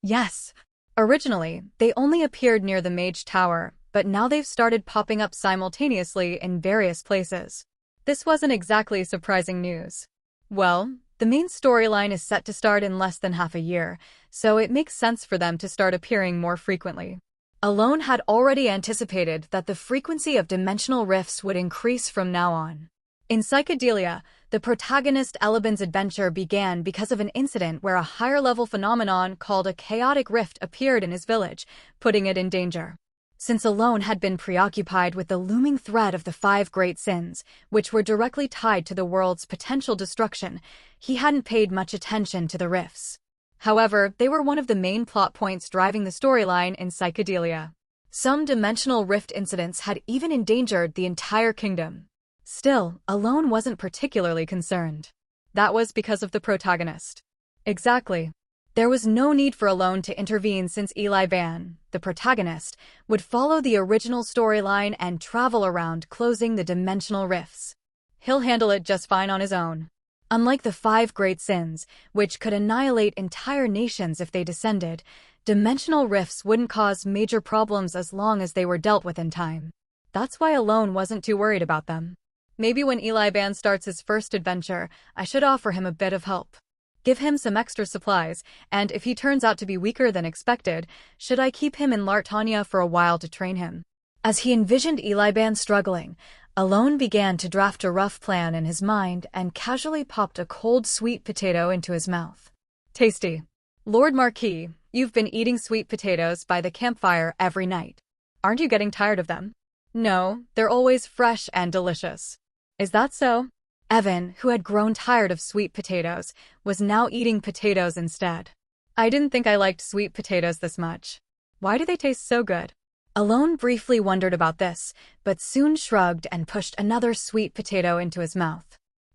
Yes. Originally, they only appeared near the Mage Tower, but now they've started popping up simultaneously in various places. This wasn't exactly surprising news. Well, the main storyline is set to start in less than half a year, so it makes sense for them to start appearing more frequently. Alone had already anticipated that the frequency of dimensional rifts would increase from now on. In Psychedelia, the protagonist Eleban's adventure began because of an incident where a higher-level phenomenon called a chaotic rift appeared in his village, putting it in danger. Since Alone had been preoccupied with the looming threat of the 5 great sins, which were directly tied to the world's potential destruction, he hadn't paid much attention to the rifts. However, they were one of the main plot points driving the storyline in Psychedelia. Some dimensional rift incidents had even endangered the entire kingdom. Still, Alone wasn't particularly concerned. That was because of the protagonist. Exactly. There was no need for Alone to intervene since Eli Van, the protagonist, would follow the original storyline and travel around closing the dimensional rifts. He'll handle it just fine on his own. Unlike the 5 great sins, which could annihilate entire nations if they descended, dimensional rifts wouldn't cause major problems as long as they were dealt with in time. That's why Alone wasn't too worried about them. Maybe when Eli Van starts his first adventure, I should offer him a bit of help. Give him some extra supplies, and if he turns out to be weaker than expected, should I keep him in Lartania for a while to train him? As he envisioned Eliban struggling, Alone began to draft a rough plan in his mind and casually popped a cold sweet potato into his mouth. Tasty. Lord Marquis, you've been eating sweet potatoes by the campfire every night. Aren't you getting tired of them? No, they're always fresh and delicious. Is that so? Evan, who had grown tired of sweet potatoes, was now eating potatoes instead. I didn't think I liked sweet potatoes this much. Why do they taste so good? Alone briefly wondered about this, but soon shrugged and pushed another sweet potato into his mouth.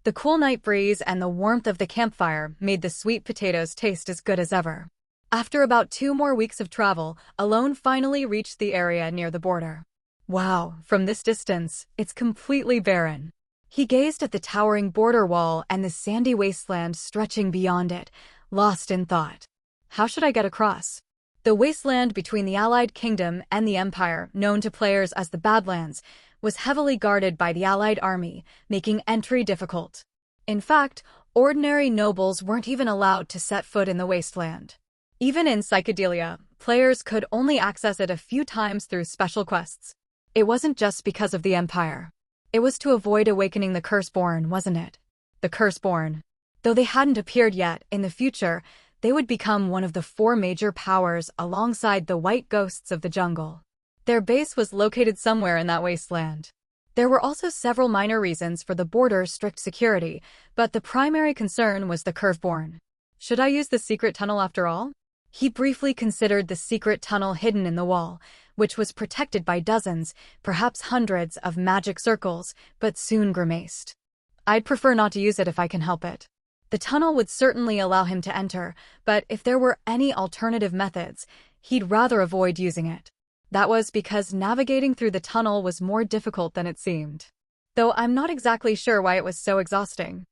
The cool night breeze and the warmth of the campfire made the sweet potatoes taste as good as ever. After about 2 more weeks of travel, Alone finally reached the area near the border. Wow, from this distance, it's completely barren. He gazed at the towering border wall and the sandy wasteland stretching beyond it, lost in thought. How should I get across? The wasteland between the Allied Kingdom and the Empire, known to players as the Badlands, was heavily guarded by the Allied army, making entry difficult. In fact, ordinary nobles weren't even allowed to set foot in the wasteland. Even in Psychedelia, players could only access it a few times through special quests. It wasn't just because of the Empire. It was to avoid awakening the Curseborn, wasn't it? The Curseborn. Though they hadn't appeared yet, in the future, they would become one of the 4 major powers alongside the White Ghosts of the Jungle. Their base was located somewhere in that wasteland. There were also several minor reasons for the border's strict security, but the primary concern was the Curveborn. Should I use the secret tunnel after all? He briefly considered the secret tunnel hidden in the wall, which was protected by dozens, perhaps hundreds, of magic circles, but soon grimaced. I'd prefer not to use it if I can help it. The tunnel would certainly allow him to enter, but if there were any alternative methods, he'd rather avoid using it. That was because navigating through the tunnel was more difficult than it seemed. though I'm not exactly sure why it was so exhausting.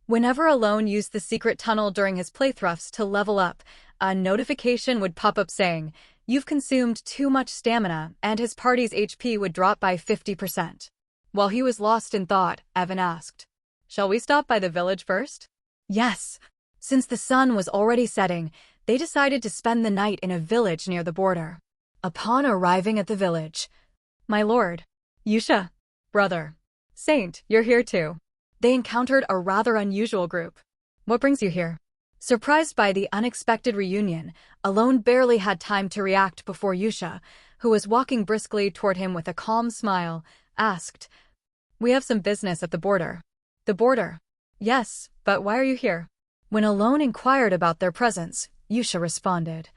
Whenever Alone used the secret tunnel during his playthroughs to level up, a notification would pop up saying, "You've consumed too much stamina," and his party's HP would drop by 50%. While he was lost in thought, Evan asked, "Shall we stop by the village first?" Yes. Since the sun was already setting, they decided to spend the night in a village near the border. Upon arriving at the village, "My lord, Yusha, brother, Saint, you're here too." They encountered a rather unusual group. "What brings you here?" Surprised by the unexpected reunion, Alone barely had time to react before Yusha, who was walking briskly toward him with a calm smile, asked, "We have some business at the border." "The border?" "Yes, but why are you here?" When Alone inquired about their presence, Yusha responded,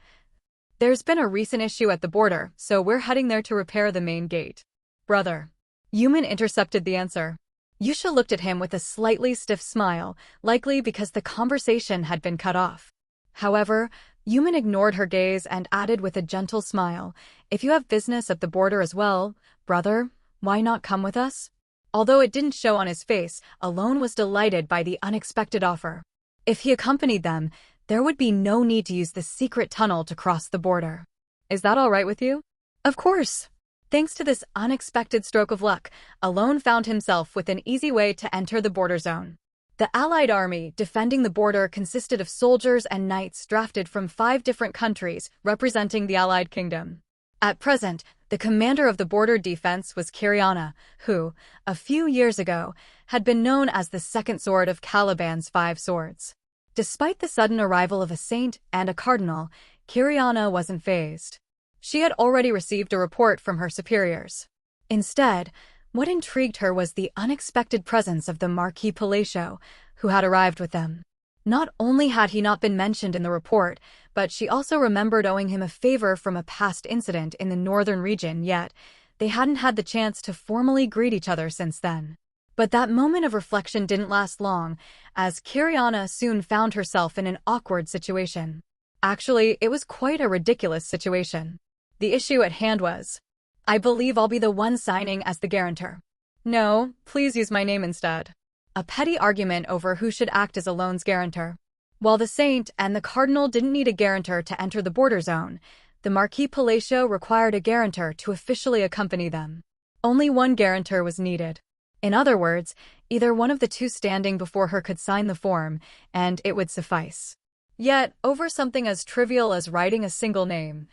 "There's been a recent issue at the border, so we're heading there to repair the main gate." "Brother." Yuman intercepted the answer. Yusha looked at him with a slightly stiff smile, likely because the conversation had been cut off. However, Yuman ignored her gaze and added with a gentle smile, "If you have business at the border as well, brother, why not come with us?" Although it didn't show on his face, Alone was delighted by the unexpected offer. If he accompanied them, there would be no need to use the secret tunnel to cross the border. "Is that all right with you?" "Of course." Thanks to this unexpected stroke of luck, Alone found himself with an easy way to enter the border zone. The Allied army defending the border consisted of soldiers and knights drafted from 5 different countries representing the Allied kingdom. At present, the commander of the border defense was Kiriana, who, a few years ago, had been known as the second sword of Caliban's 5 swords. Despite the sudden arrival of a saint and a cardinal, Kiriana wasn't fazed. She had already received a report from her superiors. Instead, what intrigued her was the unexpected presence of the Marquis Palacio, who had arrived with them. Not only had he not been mentioned in the report, but she also remembered owing him a favor from a past incident in the northern region, yet they hadn't had the chance to formally greet each other since then. But that moment of reflection didn't last long, as Kiriana soon found herself in an awkward situation. Actually, it was quite a ridiculous situation. The issue at hand was, "I believe I'll be the one signing as the guarantor." "No, please use my name instead." A petty argument over who should act as Alone's guarantor. While the saint and the cardinal didn't need a guarantor to enter the border zone, the Marquis Palacio required a guarantor to officially accompany them. Only one guarantor was needed. In other words, either one of the two standing before her could sign the form, and it would suffice. Yet, over something as trivial as writing a single name,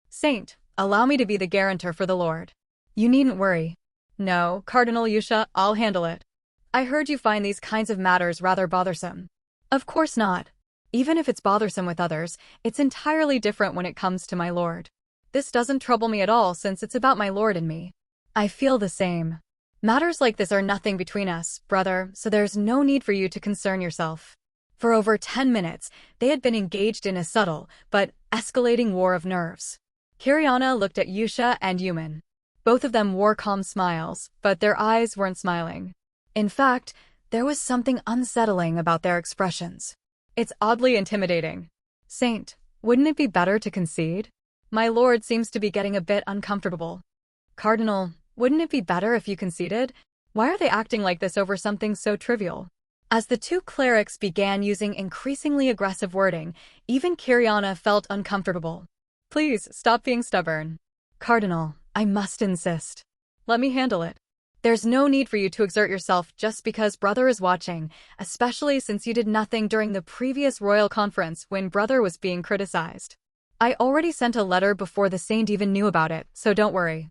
"Saint, allow me to be the guarantor for the Lord." "You needn't worry." "No, Cardinal Yusha, I'll handle it." "I heard you find these kinds of matters rather bothersome." "Of course not. Even if it's bothersome with others, it's entirely different when it comes to my lord. This doesn't trouble me at all since it's about my lord and me." "I feel the same. Matters like this are nothing between us, brother, so there's no need for you to concern yourself." For over 10 minutes, they had been engaged in a subtle, but escalating war of nerves. Kiriana looked at Yusha and Yuman. Both of them wore calm smiles, but their eyes weren't smiling. In fact, there was something unsettling about their expressions. "It's oddly intimidating." "Saint, wouldn't it be better to concede? My lord seems to be getting a bit uncomfortable." "Cardinal, wouldn't it be better if you conceded? Why are they acting like this over something so trivial?" As the two clerics began using increasingly aggressive wording, even Kiriana felt uncomfortable. "Please, stop being stubborn." "Cardinal, I must insist." "Let me handle it." "There's no need for you to exert yourself just because brother is watching, especially since you did nothing during the previous royal conference when brother was being criticized. I already sent a letter before the saint even knew about it, so don't worry.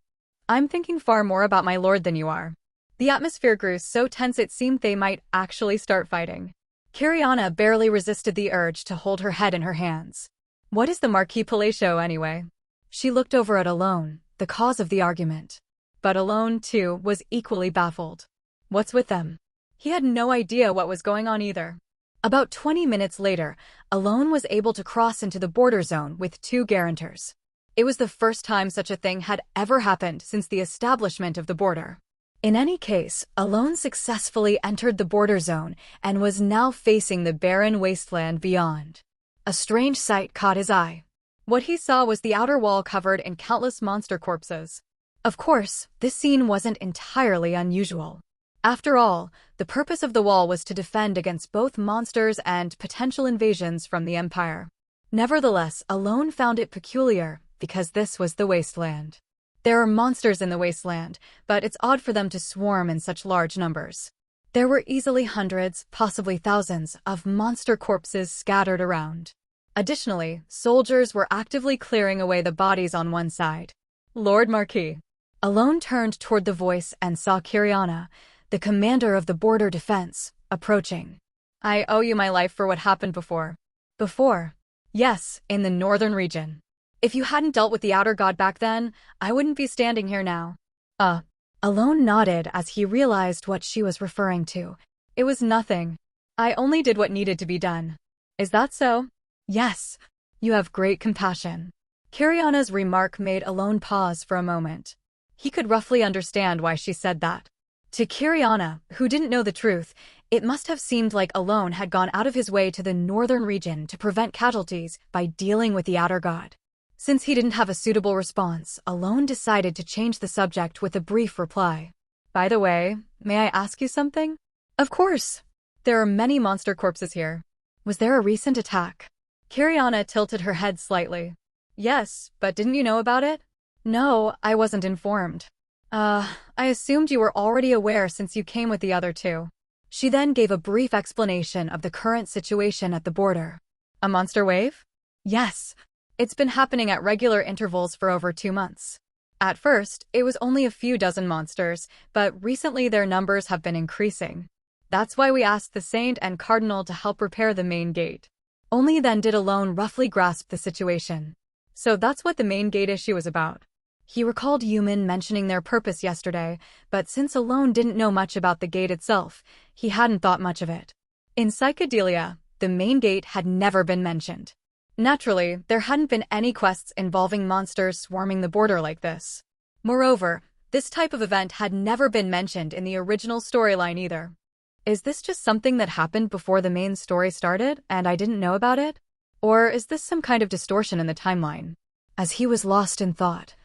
I'm thinking far more about my lord than you are." The atmosphere grew so tense it seemed they might actually start fighting. Kiriana barely resisted the urge to hold her head in her hands. "What is the Marquis Palacio anyway?" She looked over at Alone, the cause of the argument. But Alone, too, was equally baffled. What's with them? He had no idea what was going on either. About 20 minutes later, Alone was able to cross into the border zone with 2 guarantors. It was the first time such a thing had ever happened since the establishment of the border. In any case, Alone successfully entered the border zone and was now facing the barren wasteland beyond. A strange sight caught his eye. What he saw was the outer wall covered in countless monster corpses. Of course, this scene wasn't entirely unusual. After all, the purpose of the wall was to defend against both monsters and potential invasions from the Empire. Nevertheless, Alone found it peculiar because this was the wasteland. There are monsters in the wasteland, but it's odd for them to swarm in such large numbers. There were easily hundreds, possibly thousands, of monster corpses scattered around. Additionally, soldiers were actively clearing away the bodies on one side. Lord Marquis. Alone turned toward the voice and saw Kiriana, the commander of the border defense, approaching. I owe you my life for what happened before. Before? Yes, in the northern region. If you hadn't dealt with the outer god back then, I wouldn't be standing here now. Alone nodded as he realized what she was referring to. It was nothing. I only did what needed to be done. Is that so? Yes. You have great compassion. Kiriana's remark made Alone pause for a moment. He could roughly understand why she said that. To Kiriana, who didn't know the truth, it must have seemed like Alone had gone out of his way to the northern region to prevent casualties by dealing with the outer god. Since he didn't have a suitable response, Alone decided to change the subject with a brief reply. By the way, may I ask you something? Of course. There are many monster corpses here. Was there a recent attack? Kiriana tilted her head slightly. Yes, but didn't you know about it? No, I wasn't informed. I assumed you were already aware since you came with the other two. She then gave a brief explanation of the current situation at the border. A monster wave? Yes. It's been happening at regular intervals for over 2 months. At first, it was only a few dozen monsters, but recently their numbers have been increasing. That's why we asked the Saint and Cardinal to help repair the main gate. Only then did Alone roughly grasp the situation. So that's what the main gate issue was about. He recalled Yumin mentioning their purpose yesterday, but since Alone didn't know much about the gate itself, he hadn't thought much of it. In Psychedelia, the main gate had never been mentioned. Naturally, there hadn't been any quests involving monsters swarming the border like this. Moreover, this type of event had never been mentioned in the original storyline either. Is this just something that happened before the main story started, and I didn't know about it? Or is this some kind of distortion in the timeline? As he was lost in thought.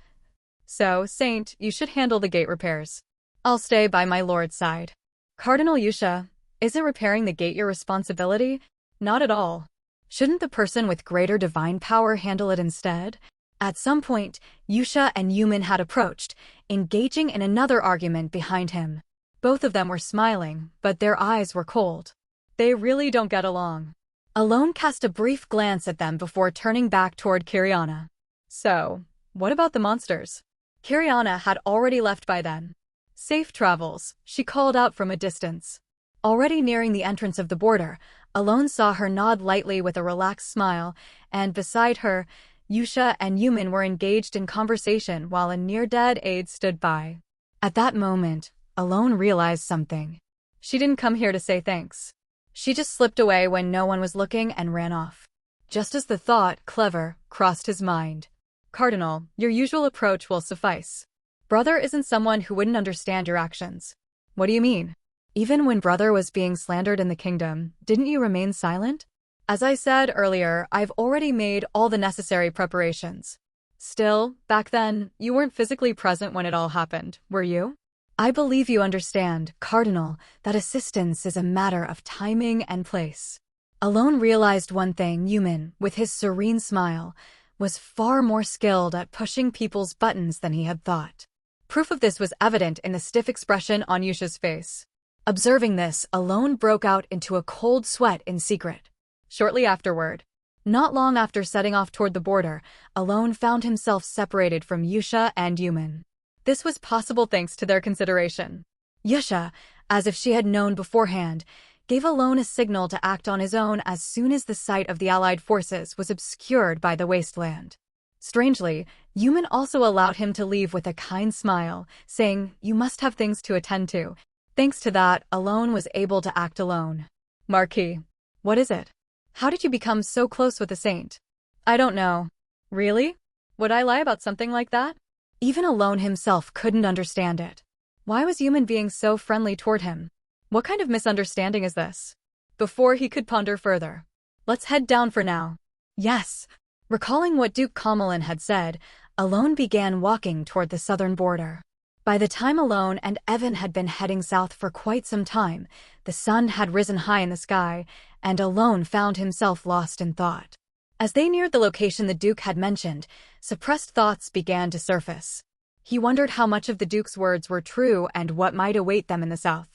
So, Saint, you should handle the gate repairs. I'll stay by my lord's side. Cardinal Yusha, isn't repairing the gate your responsibility? Not at all. Shouldn't the person with greater divine power handle it instead? At some point, Yusha and Yumin had approached, engaging in another argument behind him. Both of them were smiling, but their eyes were cold. They really don't get along. Alone cast a brief glance at them before turning back toward Kiriana. So, what about the monsters? Kiriana had already left by then. Safe travels, she called out from a distance. Already nearing the entrance of the border, Alone saw her nod lightly with a relaxed smile, and beside her, Yusha and Yumin were engaged in conversation while a near-dead aide stood by. At that moment, Alone realized something. She didn't come here to say thanks. She just slipped away when no one was looking and ran off. Just as the thought, clever, crossed his mind. Cardinal, your usual approach will suffice. Brother isn't someone who wouldn't understand your actions. What do you mean? Even when Brother was being slandered in the kingdom, didn't you remain silent? As I said earlier, I've already made all the necessary preparations. Still, back then, you weren't physically present when it all happened, were you? I believe you understand, Cardinal, that assistance is a matter of timing and place. Alone realized one thing: Yumin, with his serene smile, was far more skilled at pushing people's buttons than he had thought. Proof of this was evident in the stiff expression on Yusha's face. Observing this, Alone broke out into a cold sweat in secret. Shortly afterward, not long after setting off toward the border, Alone found himself separated from Yusha and Yumin. This was possible thanks to their consideration. Yusha, as if she had known beforehand, gave Alone a signal to act on his own as soon as the sight of the Allied forces was obscured by the wasteland. Strangely, Yumin also allowed him to leave with a kind smile, saying, "You must have things to attend to." Thanks to that, Alone was able to act alone. Marquis, what is it? How did you become so close with the Saint? I don't know. Really? Would I lie about something like that? Even Alone himself couldn't understand it. Why was Yumin being so friendly toward him? What kind of misunderstanding is this? Before he could ponder further. Let's head down for now. Yes. Recalling what Duke Kamalin had said, Alone began walking toward the southern border. By the time Alone and Evan had been heading south for quite some time, the sun had risen high in the sky, and Alone found himself lost in thought. As they neared the location the Duke had mentioned, suppressed thoughts began to surface. He wondered how much of the Duke's words were true and what might await them in the south.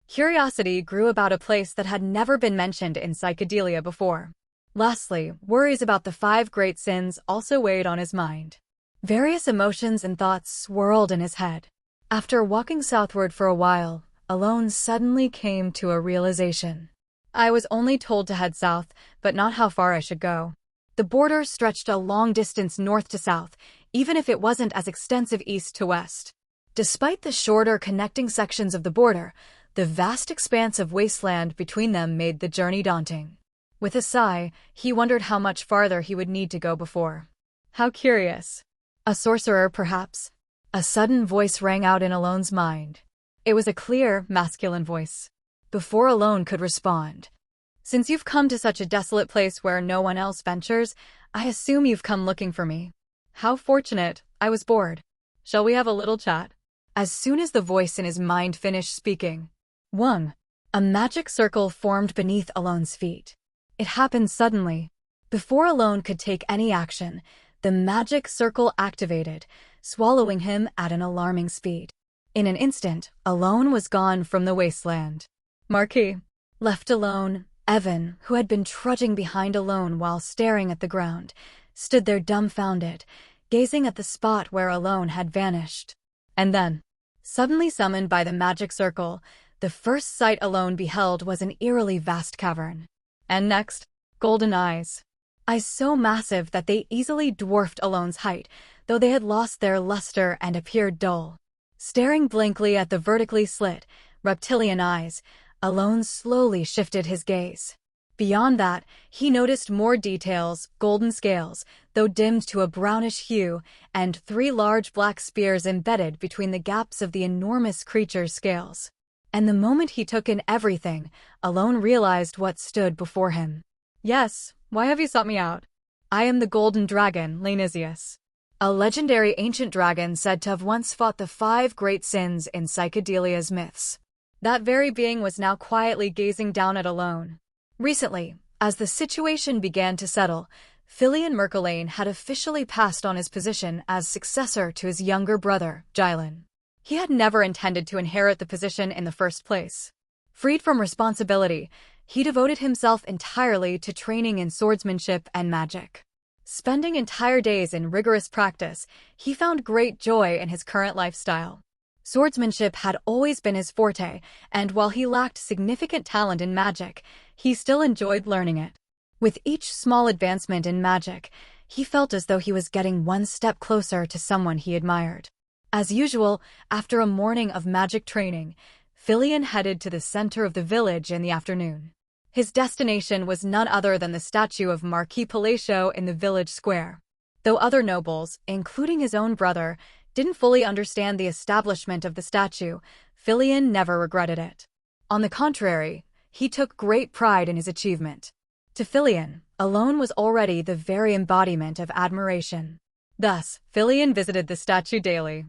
Curiosity grew about a place that had never been mentioned in psychedelia before. Lastly, worries about the 5 great sins also weighed on his mind. Various emotions and thoughts swirled in his head. After walking southward for a while, Alone suddenly came to a realization. I was only told to head south, but not how far I should go. The border stretched a long distance north to south, even if it wasn't as extensive east to west. Despite the shorter connecting sections of the border, the vast expanse of wasteland between them made the journey daunting. With a sigh, he wondered how much farther he would need to go before. How curious. A sorcerer, perhaps? A sudden voice rang out in Alone's mind. It was a clear, masculine voice. Before Alone could respond, "Since you've come to such a desolate place where no one else ventures, I assume you've come looking for me. How fortunate, I was bored. Shall we have a little chat?" As soon as the voice in his mind finished speaking, a magic circle formed beneath Alone's feet. It happened suddenly. Before Alone could take any action, the magic circle activated, swallowing him at an alarming speed. In an instant, Alone was gone from the wasteland. Marquis. Left alone, Evan, who had been trudging behind Alone while staring at the ground, stood there dumbfounded, gazing at the spot where Alone had vanished. And then, suddenly summoned by the magic circle, the first sight Alone beheld was an eerily vast cavern. And next, golden eyes. Eyes so massive that they easily dwarfed Alone's height, though they had lost their luster and appeared dull. Staring blankly at the vertically slit, reptilian eyes, Alone slowly shifted his gaze. Beyond that, he noticed more details: golden scales, though dimmed to a brownish hue, and 3 large black spears embedded between the gaps of the enormous creature's scales. And the moment he took in everything, Alone realized what stood before him. "Yes, why have you sought me out? I am the Golden Dragon, Lanisius, a legendary ancient dragon said to have once fought the 5 great sins in psychedelia's myths." That very being was now quietly gazing down at Alone. Recently, as the situation began to settle, Filion Merkelane had officially passed on his position as successor to his younger brother, Gilin. He had never intended to inherit the position in the first place. Freed from responsibility, he devoted himself entirely to training in swordsmanship and magic. Spending entire days in rigorous practice, he found great joy in his current lifestyle. Swordsmanship had always been his forte, and while he lacked significant talent in magic, he still enjoyed learning it. With each small advancement in magic, he felt as though he was getting one step closer to someone he admired. As usual, after a morning of magic training, Filion headed to the center of the village in the afternoon. His destination was none other than the statue of Marquis Palatio in the village square. Though other nobles, including his own brother, didn't fully understand the establishment of the statue, Filion never regretted it. On the contrary, he took great pride in his achievement. To Filion, Alone was already the very embodiment of admiration. Thus, Filion visited the statue daily.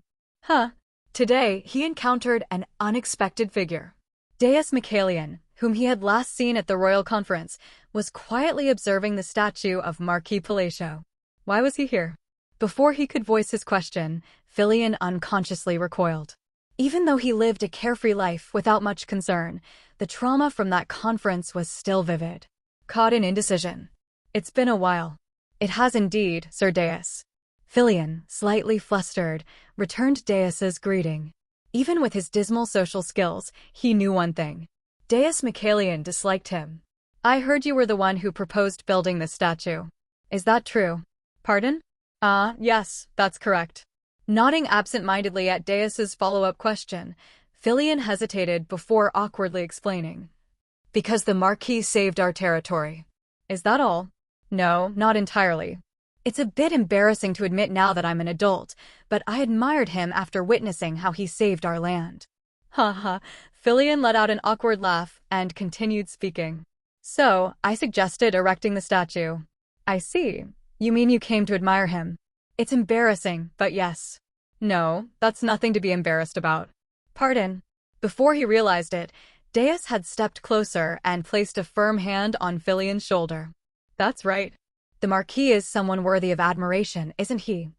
Today, he encountered an unexpected figure. Deus Michaelian, whom he had last seen at the royal conference, was quietly observing the statue of Marquis Palatio. Why was he here? Before he could voice his question, Filion unconsciously recoiled. Even though he lived a carefree life without much concern, the trauma from that conference was still vivid. Caught in indecision. "It's been a while." "It has indeed, Sir Deus." Filion, slightly flustered, returned Deus's greeting. Even with his dismal social skills, he knew one thing. Deus Michaelian disliked him. "I heard you were the one who proposed building this statue. Is that true?" "Pardon?" Yes, that's correct." Nodding absent-mindedly at Deus's follow-up question, Filion hesitated before awkwardly explaining. "Because the Marquis saved our territory." "Is that all?" "No, not entirely. It's a bit embarrassing to admit now that I'm an adult, but I admired him after witnessing how he saved our land." Filion let out an awkward laugh and continued speaking. "So, I suggested erecting the statue." "I see. You mean you came to admire him." "It's embarrassing, but yes." No, that's nothing to be embarrassed about. Pardon. Before he realized it, Deus had stepped closer and placed a firm hand on Filian's shoulder. That's right. The Marquis is someone worthy of admiration, isn't he?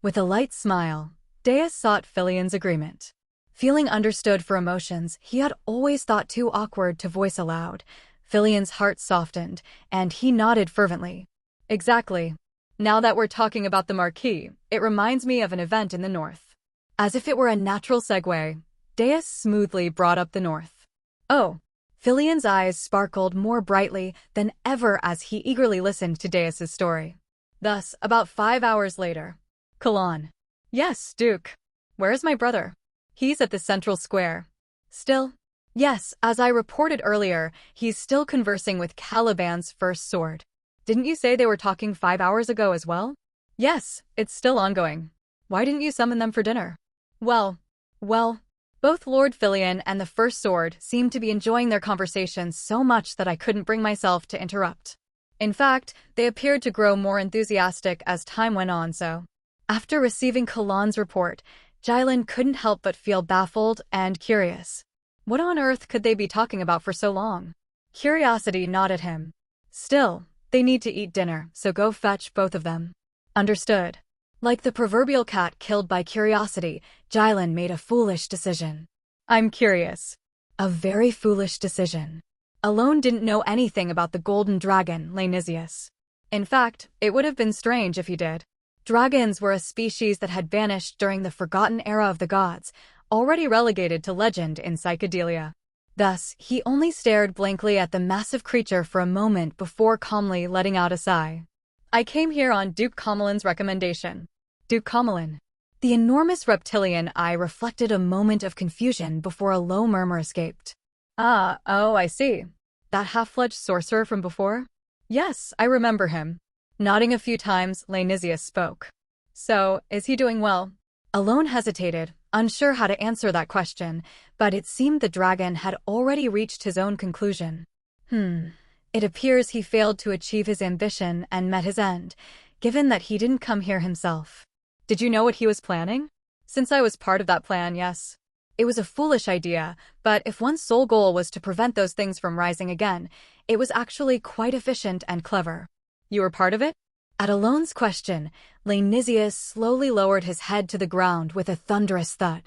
With a light smile, Deus sought Filian's agreement. Feeling understood for emotions he had always thought too awkward to voice aloud, Filian's heart softened, and he nodded fervently. Exactly. Now that we're talking about the Marquis, it reminds me of an event in the north. As if it were a natural segue, Deus smoothly brought up the north. Oh. Filian's eyes sparkled more brightly than ever as he eagerly listened to Deus's story. Thus, about 5 hours later. Kalan. Yes, Duke. Where is my brother? He's at the central square. Still? Yes, as I reported earlier, he's still conversing with Caliban's first sword. Didn't you say they were talking 5 hours ago as well? Yes, it's still ongoing. Why didn't you summon them for dinner? Well, both Lord Filian and the First Sword seemed to be enjoying their conversation so much that I couldn't bring myself to interrupt. In fact, they appeared to grow more enthusiastic as time went on, so. After receiving Kalan's report, Jylan couldn't help but feel baffled and curious. What on earth could they be talking about for so long? Curiosity gnawed at him. Still, they need to eat dinner, so go fetch both of them. Understood. Like the proverbial cat killed by curiosity, Jylan made a foolish decision. I'm curious. A very foolish decision. Alone didn't know anything about the golden dragon, Lanisius. In fact, it would have been strange if he did. Dragons were a species that had vanished during the forgotten era of the gods, already relegated to legend in psychedelia. Thus, he only stared blankly at the massive creature for a moment before calmly letting out a sigh. I came here on Duke Comelin's recommendation. Duke Comelin. The enormous reptilian eye reflected a moment of confusion before a low murmur escaped. Oh, I see. That half-fledged sorcerer from before? Yes, I remember him. Nodding a few times, Lanisius spoke. So, is he doing well? Alone hesitated, unsure how to answer that question, but it seemed the dragon had already reached his own conclusion. It appears he failed to achieve his ambition and met his end, given that he didn't come here himself. Did you know what he was planning? Since I was part of that plan, yes. It was a foolish idea, but if one's sole goal was to prevent those things from rising again, it was actually quite efficient and clever. You were part of it? At Alone's question, Lanisius slowly lowered his head to the ground with a thunderous thud.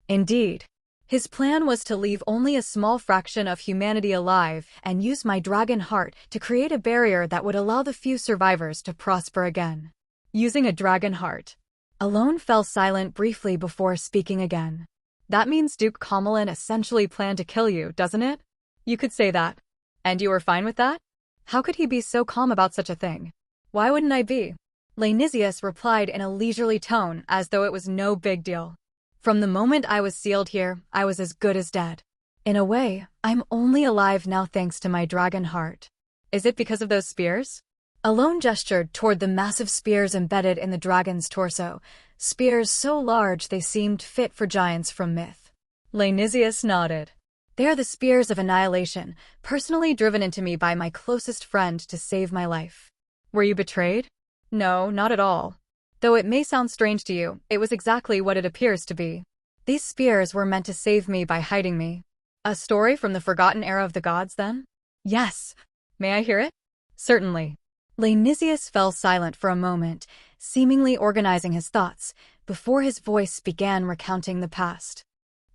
Indeed. His plan was to leave only a small fraction of humanity alive and use my dragon heart to create a barrier that would allow the few survivors to prosper again. Using a dragon heart. Alone fell silent briefly before speaking again. That means Duke Comelin essentially planned to kill you, doesn't it? You could say that. And you were fine with that? How could he be so calm about such a thing? Why wouldn't I be? Lanisius replied in a leisurely tone as though it was no big deal. From the moment I was sealed here, I was as good as dead. In a way, I'm only alive now thanks to my dragon heart. Is it because of those spears? Alone gestured toward the massive spears embedded in the dragon's torso, spears so large they seemed fit for giants from myth. Lanisius nodded. They are the spears of annihilation, personally driven into me by my closest friend to save my life. Were you betrayed? No, not at all. Though it may sound strange to you, it was exactly what it appears to be. These spears were meant to save me by hiding me. A story from the forgotten era of the gods, then? Yes. May I hear it? Certainly. Lanisius fell silent for a moment, seemingly organizing his thoughts, before his voice began recounting the past.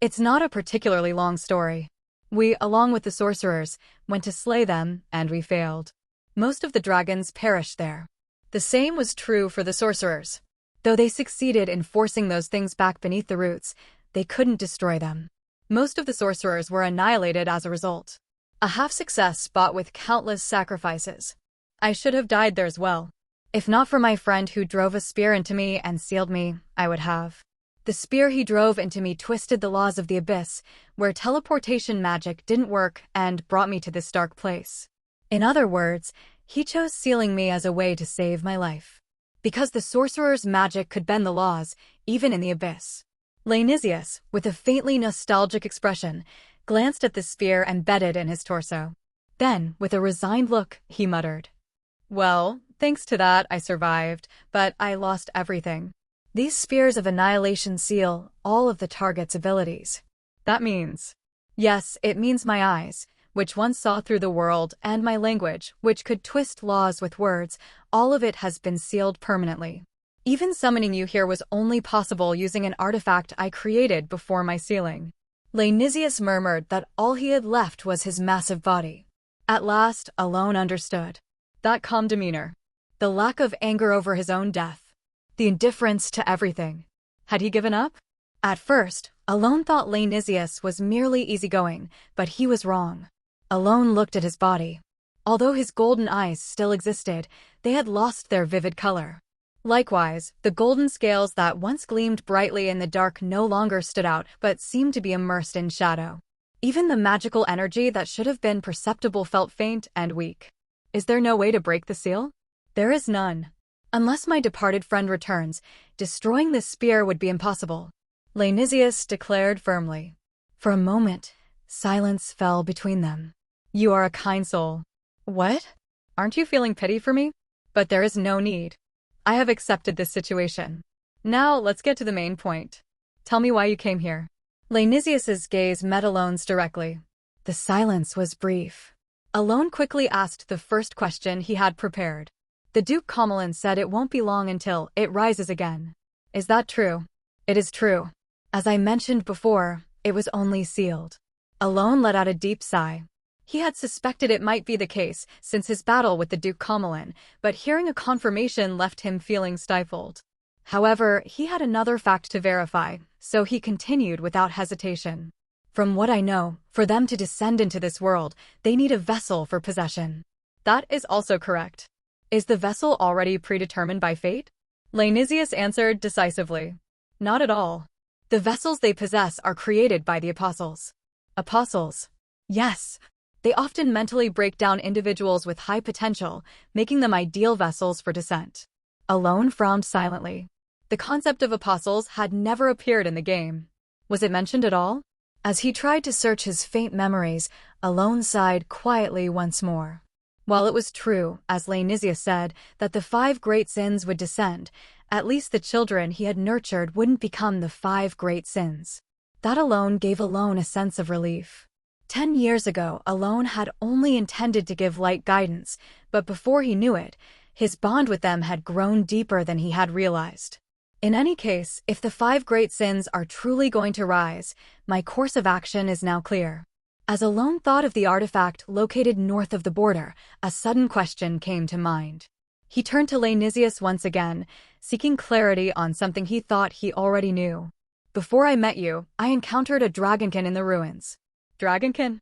It's not a particularly long story. We, along with the sorcerers, went to slay them, and we failed. Most of the dragons perished there. The same was true for the sorcerers. Though they succeeded in forcing those things back beneath the roots, they couldn't destroy them. Most of the sorcerers were annihilated as a result. A half-success bought with countless sacrifices. I should have died there as well. If not for my friend who drove a spear into me and sealed me, I would have. The spear he drove into me twisted the laws of the abyss, where teleportation magic didn't work, and brought me to this dark place. In other words, he chose sealing me as a way to save my life. Because the sorcerer's magic could bend the laws, even in the abyss. Lanisius, with a faintly nostalgic expression, glanced at the spear embedded in his torso. Then, with a resigned look, he muttered, "Well, thanks to that, I survived, but I lost everything. These spheres of annihilation seal all of the target's abilities. That means... Yes, it means my eyes, which once saw through the world, and my language, which could twist laws with words, all of it has been sealed permanently. Even summoning you here was only possible using an artifact I created before my sealing. Dionysius murmured that all he had left was his massive body. At last, Alone understood. That calm demeanor. The lack of anger over his own death. The indifference to everything. Had he given up? At first, Alone thought Dionysius was merely easygoing, but he was wrong. Alone looked at his body. Although his golden eyes still existed, they had lost their vivid color. Likewise, the golden scales that once gleamed brightly in the dark no longer stood out but seemed to be immersed in shadow. Even the magical energy that should have been perceptible felt faint and weak. Is there no way to break the seal? There is none. Unless my departed friend returns, destroying this spear would be impossible, Dionysius declared firmly. For a moment, silence fell between them. You are a kind soul. What? Aren't you feeling pity for me? But there is no need. I have accepted this situation. Now let's get to the main point. Tell me why you came here. Dionysius's gaze met Alone's directly. The silence was brief. Alone quickly asked the first question he had prepared. The Duke Comelin said it won't be long until it rises again. Is that true? It is true. As I mentioned before, it was only sealed. Alone let out a deep sigh. He had suspected it might be the case since his battle with the Duke Comelin, but hearing a confirmation left him feeling stifled. However, he had another fact to verify, so he continued without hesitation. From what I know, for them to descend into this world, they need a vessel for possession. That is also correct. Is the vessel already predetermined by fate? Dionysius answered decisively. Not at all. The vessels they possess are created by the apostles. Apostles? Yes. They often mentally break down individuals with high potential, making them ideal vessels for descent. Alone frowned silently. The concept of apostles had never appeared in the game. Was it mentioned at all? As he tried to search his faint memories, Alone sighed quietly once more. While it was true, as Dionysius said, that the 5 great sins would descend, at least the children he had nurtured wouldn't become the 5 great sins. That alone gave Alone a sense of relief. 10 years ago, Alone had only intended to give light guidance, but before he knew it, his bond with them had grown deeper than he had realized. In any case, if the 5 great sins are truly going to rise, my course of action is now clear. As Alone thought of the artifact located north of the border, a sudden question came to mind. He turned to Dionysius once again, seeking clarity on something he thought he already knew. Before I met you, I encountered a dragonkin in the ruins. Dragonkin?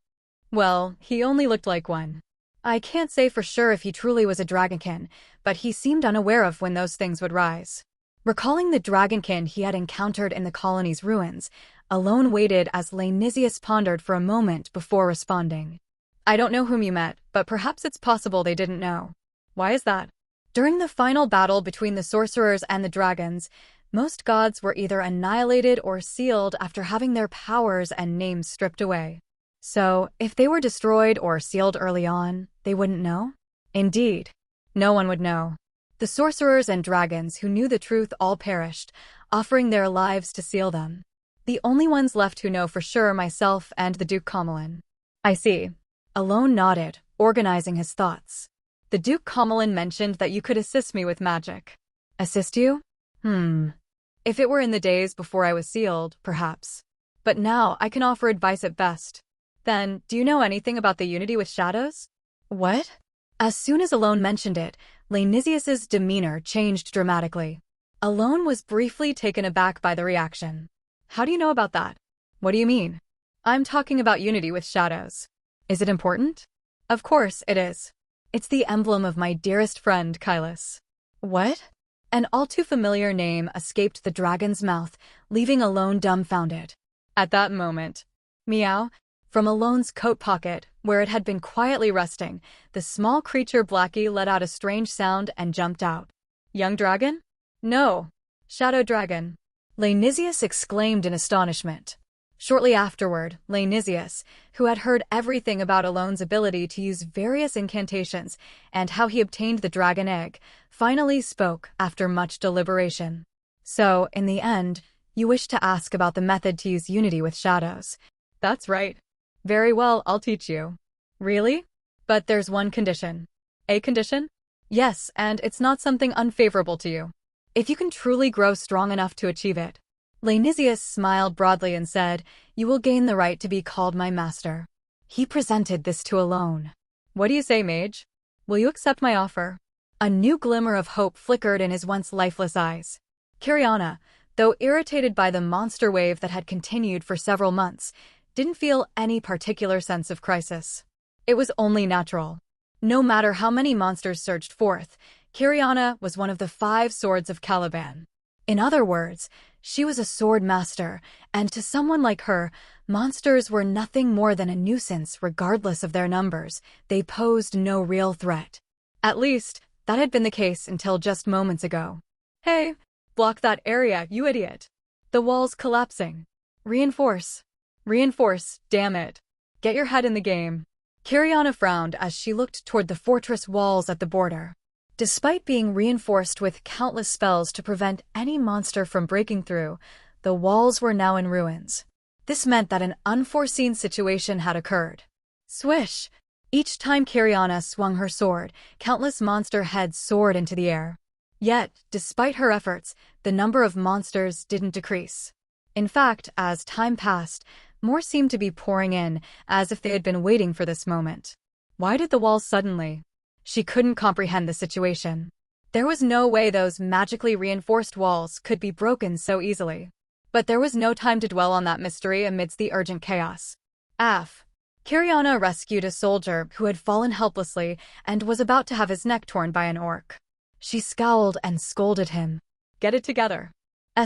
Well, he only looked like one. I can't say for sure if he truly was a dragonkin, but he seemed unaware of when those things would rise. Recalling the dragonkin he had encountered in the colony's ruins, Alone waited as Dionysius pondered for a moment before responding. I don't know whom you met, but perhaps it's possible they didn't know. Why is that? During the final battle between the sorcerers and the dragons, most gods were either annihilated or sealed after having their powers and names stripped away. So, if they were destroyed or sealed early on, they wouldn't know? Indeed, no one would know. The sorcerers and dragons who knew the truth all perished, offering their lives to seal them. The only ones left who know for sure are myself and the Duke Comelin. I see. Alone nodded, organizing his thoughts. The Duke Comelin mentioned that you could assist me with magic. Assist you? If it were in the days before I was sealed, perhaps. But now I can offer advice at best. Then, do you know anything about the unity with shadows? What? As soon as Alone mentioned it, Dionysius's demeanor changed dramatically. Alone was briefly taken aback by the reaction. How do you know about that? What do you mean? I'm talking about unity with shadows. Is it important? Of course it is. It's the emblem of my dearest friend, Kylus. What? An all too familiar name escaped the dragon's mouth, leaving Alone dumbfounded. At that moment, meow, from Alone's coat pocket, where it had been quietly resting, the small creature Blackie let out a strange sound and jumped out. Young dragon? No. Shadow dragon. Dionysius exclaimed in astonishment. Shortly afterward, Dionysius, who had heard everything about Alone's ability to use various incantations and how he obtained the dragon egg, finally spoke after much deliberation. So, in the end, you wish to ask about the method to use Unity with shadows. That's right. Very well, I'll teach you. Really? But there's one condition. A condition? Yes, and it's not something unfavorable to you. If you can truly grow strong enough to achieve it. Dionysius smiled broadly and said, "You will gain the right to be called my master." He presented this to Alone. "What do you say, mage? Will you accept my offer?" A new glimmer of hope flickered in his once lifeless eyes. Kiriana, though irritated by the monster wave that had continued for several months, didn't feel any particular sense of crisis. It was only natural. No matter how many monsters surged forth, Kiriana was one of the 5 swords of Caliban. In other words, she was a sword master, and to someone like her, monsters were nothing more than a nuisance regardless of their numbers. They posed no real threat. At least, that had been the case until just moments ago. "Hey, block that area, you idiot. The wall's collapsing. Reinforce. Reinforce, damn it. Get your head in the game." Kiriana frowned as she looked toward the fortress walls at the border. Despite being reinforced with countless spells to prevent any monster from breaking through, the walls were now in ruins. This meant that an unforeseen situation had occurred. Swish! Each time Kiriana swung her sword, countless monster heads soared into the air. Yet, despite her efforts, the number of monsters didn't decrease. In fact, as time passed, more seemed to be pouring in, as if they had been waiting for this moment. Why did the walls suddenly? She couldn't comprehend the situation. There was no way those magically reinforced walls could be broken so easily. But there was no time to dwell on that mystery amidst the urgent chaos. Kiriana rescued a soldier who had fallen helplessly and was about to have his neck torn by an orc. She scowled and scolded him. "Get it together."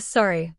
Sorry."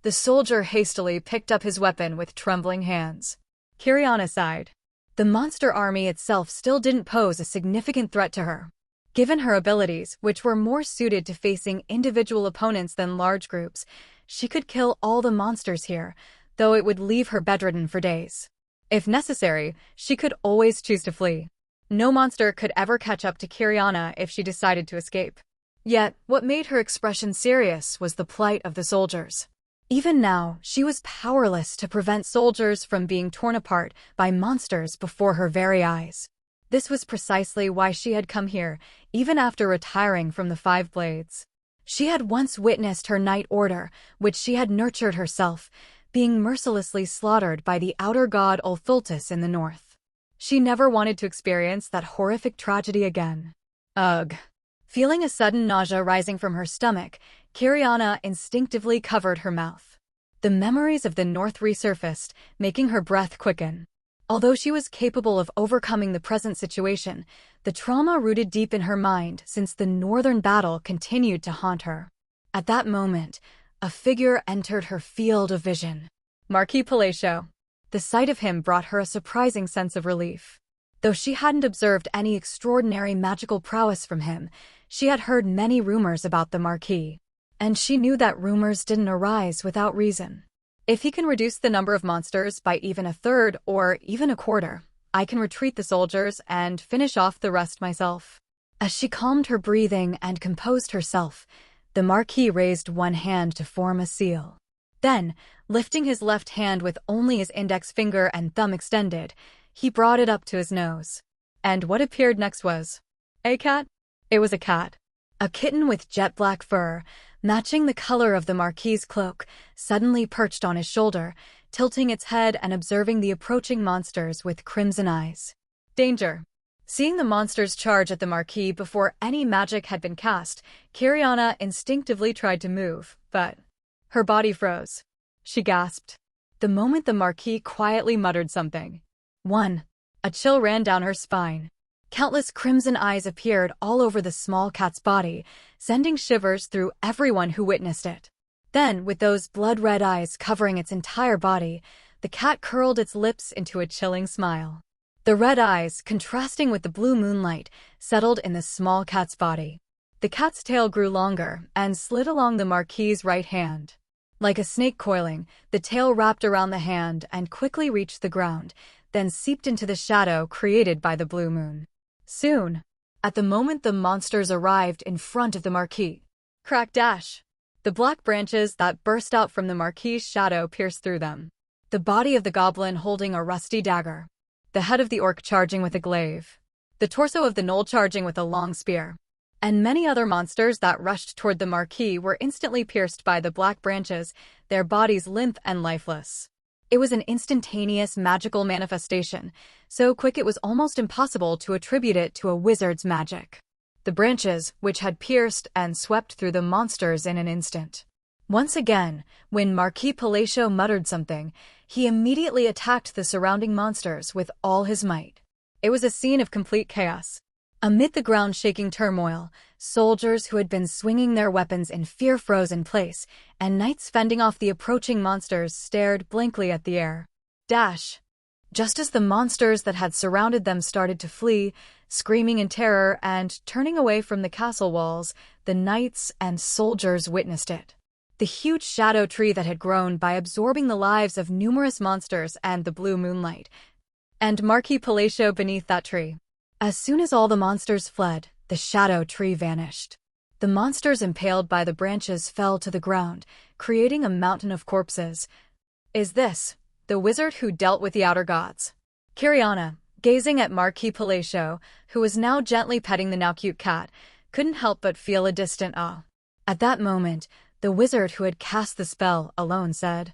The soldier hastily picked up his weapon with trembling hands. Kiriana sighed. The monster army itself still didn't pose a significant threat to her. Given her abilities, which were more suited to facing individual opponents than large groups, she could kill all the monsters here, though it would leave her bedridden for days. If necessary, she could always choose to flee. No monster could ever catch up to Kiriana if she decided to escape. Yet, what made her expression serious was the plight of the soldiers. Even now, she was powerless to prevent soldiers from being torn apart by monsters before her very eyes. This was precisely why she had come here, even after retiring from the 5 Blades. She had once witnessed her Night Order, which she had nurtured herself, being mercilessly slaughtered by the outer god Ulfultus in the north. She never wanted to experience that horrific tragedy again. Ugh. Feeling a sudden nausea rising from her stomach, Kiriana instinctively covered her mouth. The memories of the north resurfaced, making her breath quicken. Although she was capable of overcoming the present situation, the trauma rooted deep in her mind since the northern battle continued to haunt her. At that moment, a figure entered her field of vision. Marquis Palacio. The sight of him brought her a surprising sense of relief. Though she hadn't observed any extraordinary magical prowess from him, she had heard many rumors about the Marquis. And she knew that rumors didn't arise without reason. "If he can reduce the number of monsters by even a third or even a quarter, I can retreat the soldiers and finish off the rest myself." As she calmed her breathing and composed herself, the Marquis raised one hand to form a seal. Then, lifting his left hand with only his index finger and thumb extended, he brought it up to his nose. And what appeared next was a cat? It was a cat. A kitten with jet black fur, matching the color of the Marquis's cloak, suddenly perched on his shoulder, tilting its head and observing the approaching monsters with crimson eyes. Danger! Seeing the monsters charge at the Marquis before any magic had been cast, Kiriana instinctively tried to move, but her body froze. She gasped. The moment the Marquis quietly muttered something. A chill ran down her spine. Countless crimson eyes appeared all over the small cat's body, sending shivers through everyone who witnessed it. Then, with those blood-red eyes covering its entire body, the cat curled its lips into a chilling smile. The red eyes, contrasting with the blue moonlight, settled in the small cat's body. The cat's tail grew longer and slid along the Marquis's right hand. Like a snake coiling, the tail wrapped around the hand and quickly reached the ground, then seeped into the shadow created by the blue moon. Soon, at the moment the monsters arrived in front of the Marquis. Crack dash! The black branches that burst out from the Marquis's shadow pierced through them. The body of the goblin holding a rusty dagger. The head of the orc charging with a glaive. The torso of the gnoll charging with a long spear. And many other monsters that rushed toward the Marquis were instantly pierced by the black branches, their bodies limp and lifeless. It was an instantaneous magical manifestation, so quick it was almost impossible to attribute it to a wizard's magic. The branches, which had pierced and swept through the monsters in an instant. Once again, when Marquis Palacio muttered something, he immediately attacked the surrounding monsters with all his might. It was a scene of complete chaos. Amid the ground-shaking turmoil, soldiers who had been swinging their weapons in fear froze in place, and knights fending off the approaching monsters stared blankly at the air. Dash! Just as the monsters that had surrounded them started to flee, screaming in terror and turning away from the castle walls, the knights and soldiers witnessed it. The huge shadow tree that had grown by absorbing the lives of numerous monsters and the blue moonlight, and Marquis Palacio beneath that tree. As soon as all the monsters fled, the shadow tree vanished. The monsters impaled by the branches fell to the ground, creating a mountain of corpses. Is this the wizard who dealt with the outer gods? Kiriana, gazing at Marquis Palacio, who was now gently petting the now cute cat, couldn't help but feel a distant awe. At that moment, the wizard who had cast the spell alone said,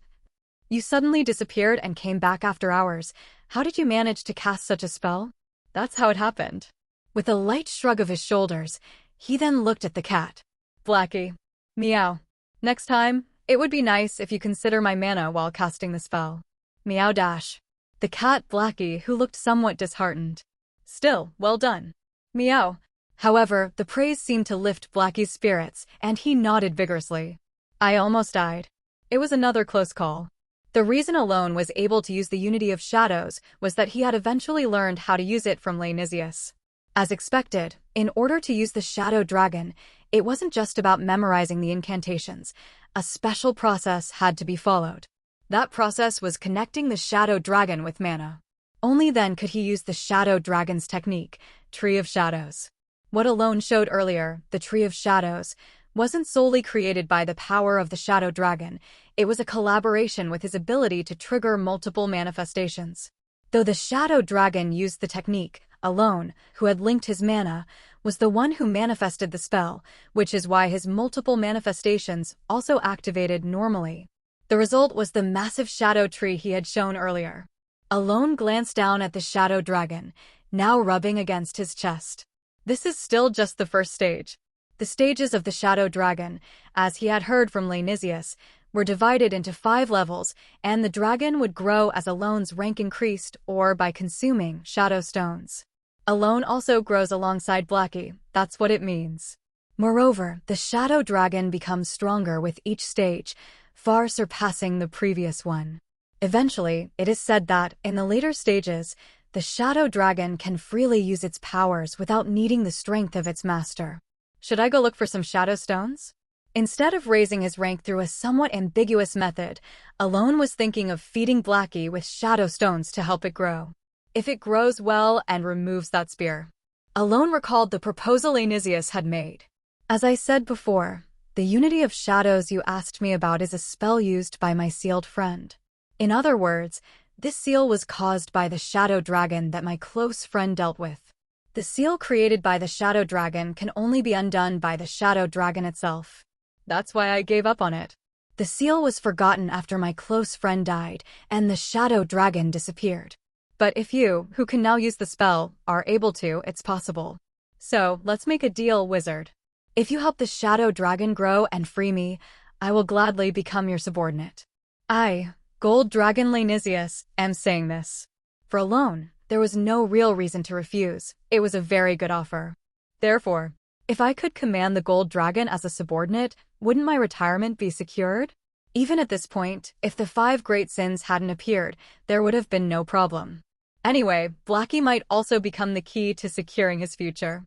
"You suddenly disappeared and came back after hours. How did you manage to cast such a spell?" "That's how it happened." With a light shrug of his shoulders, he then looked at the cat. "Blackie. Meow. Next time, it would be nice if you consider my mana while casting the spell." Meow dash. The cat Blackie, who looked somewhat disheartened. "Still, well done." Meow. However, the praise seemed to lift Blackie's spirits, and he nodded vigorously. "I almost died. It was another close call." The reason Alone was able to use the Unity of Shadows was that he had eventually learned how to use it from Lainisius. As expected, in order to use the Shadow Dragon, it wasn't just about memorizing the incantations. A special process had to be followed. That process was connecting the Shadow Dragon with mana. Only then could he use the Shadow Dragon's technique, Tree of Shadows. What Alone showed earlier, the Tree of Shadows, wasn't solely created by the power of the Shadow Dragon. It was a collaboration with his ability to trigger multiple manifestations. Though the Shadow Dragon used the technique, Alone, who had linked his mana, was the one who manifested the spell, which is why his multiple manifestations also activated normally. The result was the massive shadow tree he had shown earlier. Alone glanced down at the Shadow Dragon, now rubbing against his chest. This is still just the first stage. The stages of the Shadow Dragon, as he had heard from Lainisius, were divided into 5 levels, and the dragon would grow as Alone's rank increased or by consuming shadow stones. Alone also grows alongside Blackie, that's what it means. Moreover, the Shadow Dragon becomes stronger with each stage, far surpassing the previous one. Eventually, it is said that, in the later stages, the Shadow Dragon can freely use its powers without needing the strength of its master. Should I go look for some shadow stones? Instead of raising his rank through a somewhat ambiguous method, Alone was thinking of feeding Blackie with shadow stones to help it grow. If it grows well and removes that spear. Alone recalled the proposal Lainisius had made. As I said before, the Unity of Shadows you asked me about is a spell used by my sealed friend. In other words, this seal was caused by the Shadow Dragon that my close friend dealt with. The seal created by the Shadow Dragon can only be undone by the Shadow Dragon itself. That's why I gave up on it. The seal was forgotten after my close friend died, and the Shadow Dragon disappeared. But if you, who can now use the spell, are able to, it's possible. So, let's make a deal, wizard. If you help the Shadow Dragon grow and free me, I will gladly become your subordinate. I, Gold Dragon Lainisius, am saying this. For Alone, there was no real reason to refuse. It was a very good offer. Therefore, if I could command the Gold Dragon as a subordinate, wouldn't my retirement be secured? Even at this point, if the 5 great sins hadn't appeared, there would have been no problem. Anyway, Blackie might also become the key to securing his future.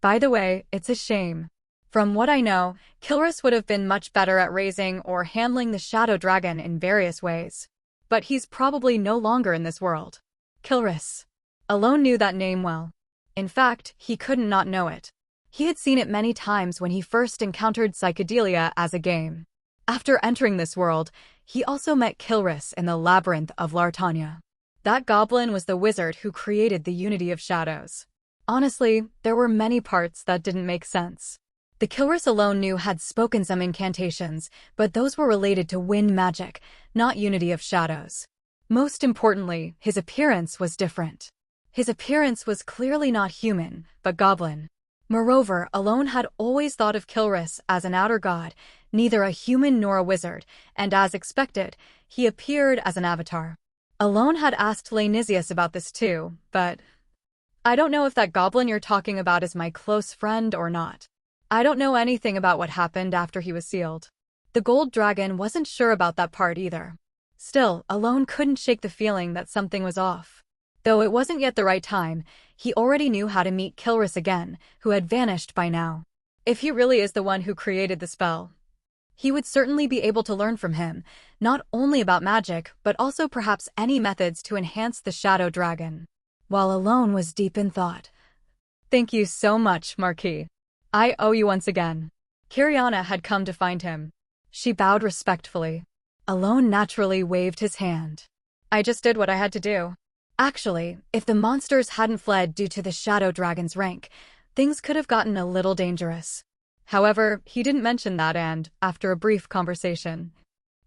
By the way, it's a shame. From what I know, Kilris would have been much better at raising or handling the Shadow Dragon in various ways. But he's probably no longer in this world. Kilris. Alone knew that name well. In fact, he couldn't not know it. He had seen it many times when he first encountered psychedelia as a game. After entering this world, he also met Kilris in the labyrinth of Lartania. That goblin was the wizard who created the Unity of Shadows. Honestly, there were many parts that didn't make sense. The Kilris alone knew had spoken some incantations, but those were related to wind magic, not Unity of Shadows. Most importantly, his appearance was different. His appearance was clearly not human, but goblin. Moreover, Alone had always thought of Kilris as an outer god, neither a human nor a wizard, and as expected, he appeared as an avatar. Alone had asked Laenisius about this too, but I don't know if that goblin you're talking about is my close friend or not. I don't know anything about what happened after he was sealed. The gold dragon wasn't sure about that part either. Still, Alone couldn't shake the feeling that something was off. Though it wasn't yet the right time, he already knew how to meet Kilris again, who had vanished by now. If he really is the one who created the spell, he would certainly be able to learn from him, not only about magic, but also perhaps any methods to enhance the Shadow Dragon. While Alone was deep in thought. Thank you so much, Marquis. I owe you once again. Kiriana had come to find him. She bowed respectfully. Alone naturally waved his hand. I just did what I had to do. Actually, if the monsters hadn't fled due to the Shadow Dragon's rank, things could have gotten a little dangerous. However, he didn't mention that and, after a brief conversation.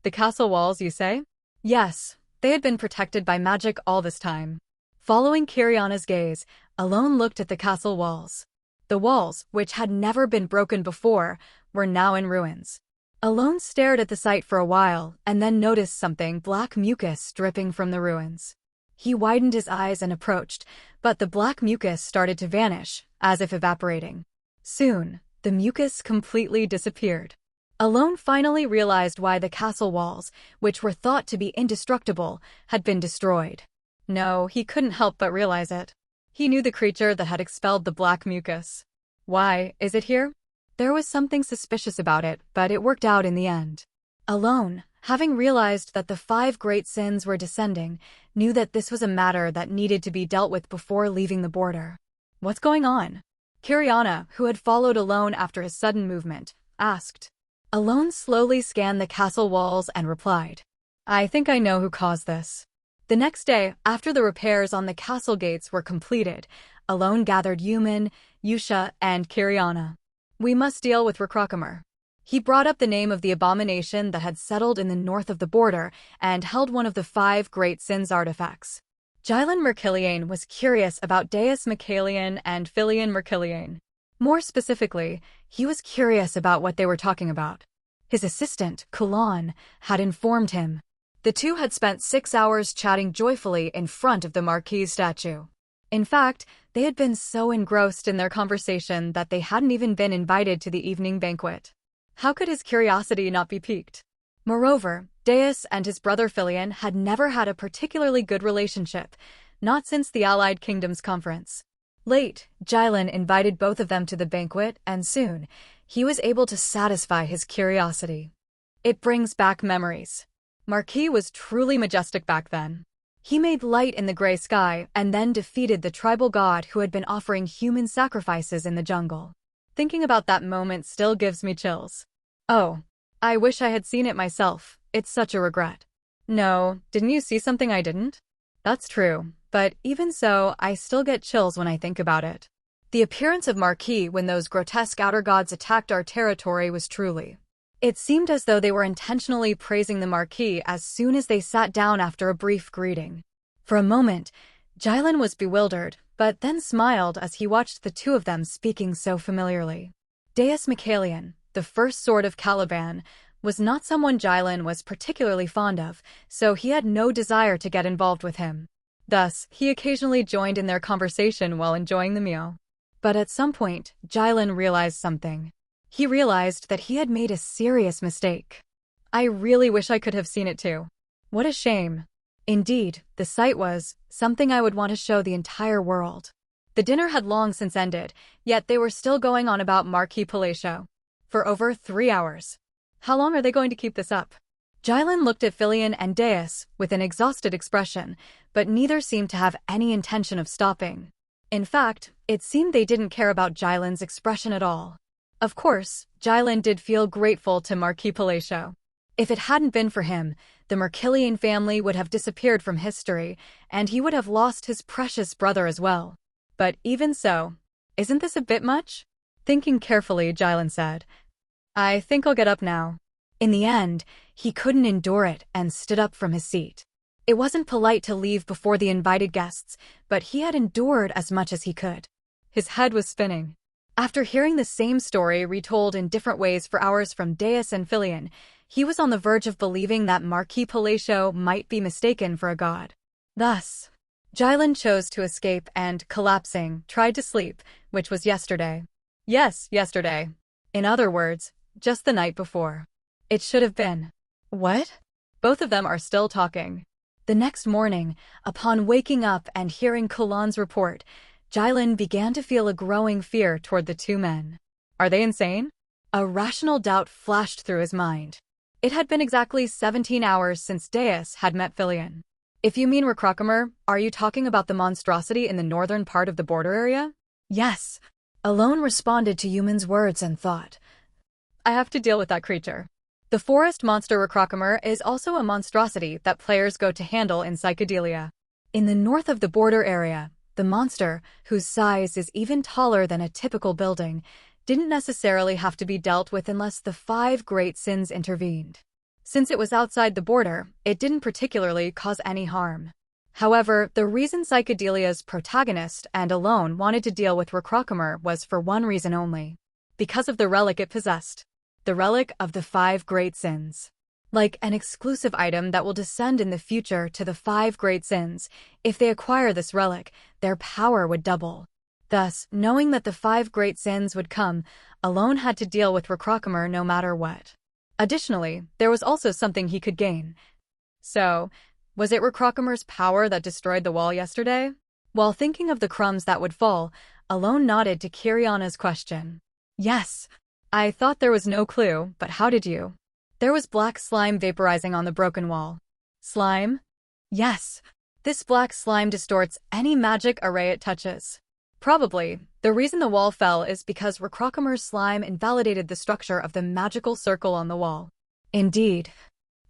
The castle walls, you say? Yes, they had been protected by magic all this time. Following Kiriana's gaze, Alone looked at the castle walls. The walls, which had never been broken before, were now in ruins. Alone stared at the site for a while and then noticed something black mucus dripping from the ruins. He widened his eyes and approached, but the black mucus started to vanish, as if evaporating. Soon, the mucus completely disappeared. Alone finally realized why the castle walls, which were thought to be indestructible, had been destroyed. No, he couldn't help but realize it. He knew the creature that had expelled the black mucus. Why is it here? There was something suspicious about it, but it worked out in the end. Alone, having realized that the 5 great sins were descending, knew that this was a matter that needed to be dealt with before leaving the border. What's going on? Kiriana, who had followed Alone after his sudden movement, asked. Alone slowly scanned the castle walls and replied, I think I know who caused this. The next day, after the repairs on the castle gates were completed, Alone gathered Yumin, Yusha, and Kiriana. We must deal with Rakrakamur. He brought up the name of the abomination that had settled in the north of the border and held one of the 5 great sins artifacts. Gillen Merkiliane was curious about Deus Michaelian and Filian Merkiliane. More specifically, he was curious about what they were talking about. His assistant, Kulan, had informed him. The two had spent 6 hours chatting joyfully in front of the Marquis statue. In fact, they had been so engrossed in their conversation that they hadn't even been invited to the evening banquet. How could his curiosity not be piqued? Moreover, Deus and his brother Filian had never had a particularly good relationship, not since the Allied Kingdoms Conference. Late, Gillen invited both of them to the banquet, and soon, he was able to satisfy his curiosity. It brings back memories. Marquis was truly majestic back then. He made light in the gray sky and then defeated the tribal god who had been offering human sacrifices in the jungle. Thinking about that moment still gives me chills. Oh, I wish I had seen it myself. It's such a regret. No, didn't you see something I didn't? That's true, but even so, I still get chills when I think about it. The appearance of Marquis when those grotesque outer gods attacked our territory was truly. It seemed as though they were intentionally praising the Marquis as soon as they sat down after a brief greeting. For a moment, Gillen was bewildered, but then smiled as he watched the two of them speaking so familiarly. Deus Michaelian, the first sword of Caliban, was not someone Gillen was particularly fond of, so he had no desire to get involved with him. Thus, he occasionally joined in their conversation while enjoying the meal. But at some point, Gillen realized something. He realized that he had made a serious mistake. I really wish I could have seen it too. What a shame. Indeed, the sight was something I would want to show the entire world. The dinner had long since ended, yet they were still going on about Marquis Palacio. For over 3 hours. How long are they going to keep this up? Gillen looked at Filian and Deus with an exhausted expression, but neither seemed to have any intention of stopping. In fact, it seemed they didn't care about Jyland's expression at all. Of course, Jyland did feel grateful to Marquis Palacio. If it hadn't been for him, the Merkilian family would have disappeared from history, and he would have lost his precious brother as well. But even so, isn't this a bit much? Thinking carefully, Jyland said, I think I'll get up now. In the end, he couldn't endure it and stood up from his seat. It wasn't polite to leave before the invited guests, but he had endured as much as he could. His head was spinning. After hearing the same story retold in different ways for hours from Deus and Filion, he was on the verge of believing that Marquis Palacio might be mistaken for a god. Thus, Jyland chose to escape and, collapsing, tried to sleep, which was yesterday. Yes, yesterday. In other words, just the night before. It should have been. What? Both of them are still talking. The next morning, upon waking up and hearing Kalan's report, Jyland began to feel a growing fear toward the two men. Are they insane? A rational doubt flashed through his mind. It had been exactly 17 hours since Deus had met Filion. If you mean Recrocomer, are you talking about the monstrosity in the northern part of the border area? Yes. Alone responded to Yuman's words and thought, I have to deal with that creature. The forest monster Recrocomer is also a monstrosity that players go to handle in Psychedelia. In the north of the border area, the monster, whose size is even taller than a typical building, didn't necessarily have to be dealt with unless the 5 great sins intervened. Since it was outside the border, it didn't particularly cause any harm. However, the reason Psychedelia's protagonist and Alone wanted to deal with Recrocomer was for one reason only. Because of the relic it possessed. The relic of the 5 great sins. Like an exclusive item that will descend in the future to the 5 great sins, if they acquire this relic, their power would double. Thus, knowing that the 5 great sins would come, Alone had to deal with Recrocomer no matter what. Additionally, there was also something he could gain. So, was it Recrocomer's power that destroyed the wall yesterday? While thinking of the crumbs that would fall, Alone nodded to Kiriana's question. Yes. I thought there was no clue, but how did you? There was black slime vaporizing on the broken wall. Slime? Yes. This black slime distorts any magic array it touches. Probably, the reason the wall fell is because Recrocomer's slime invalidated the structure of the magical circle on the wall. Indeed.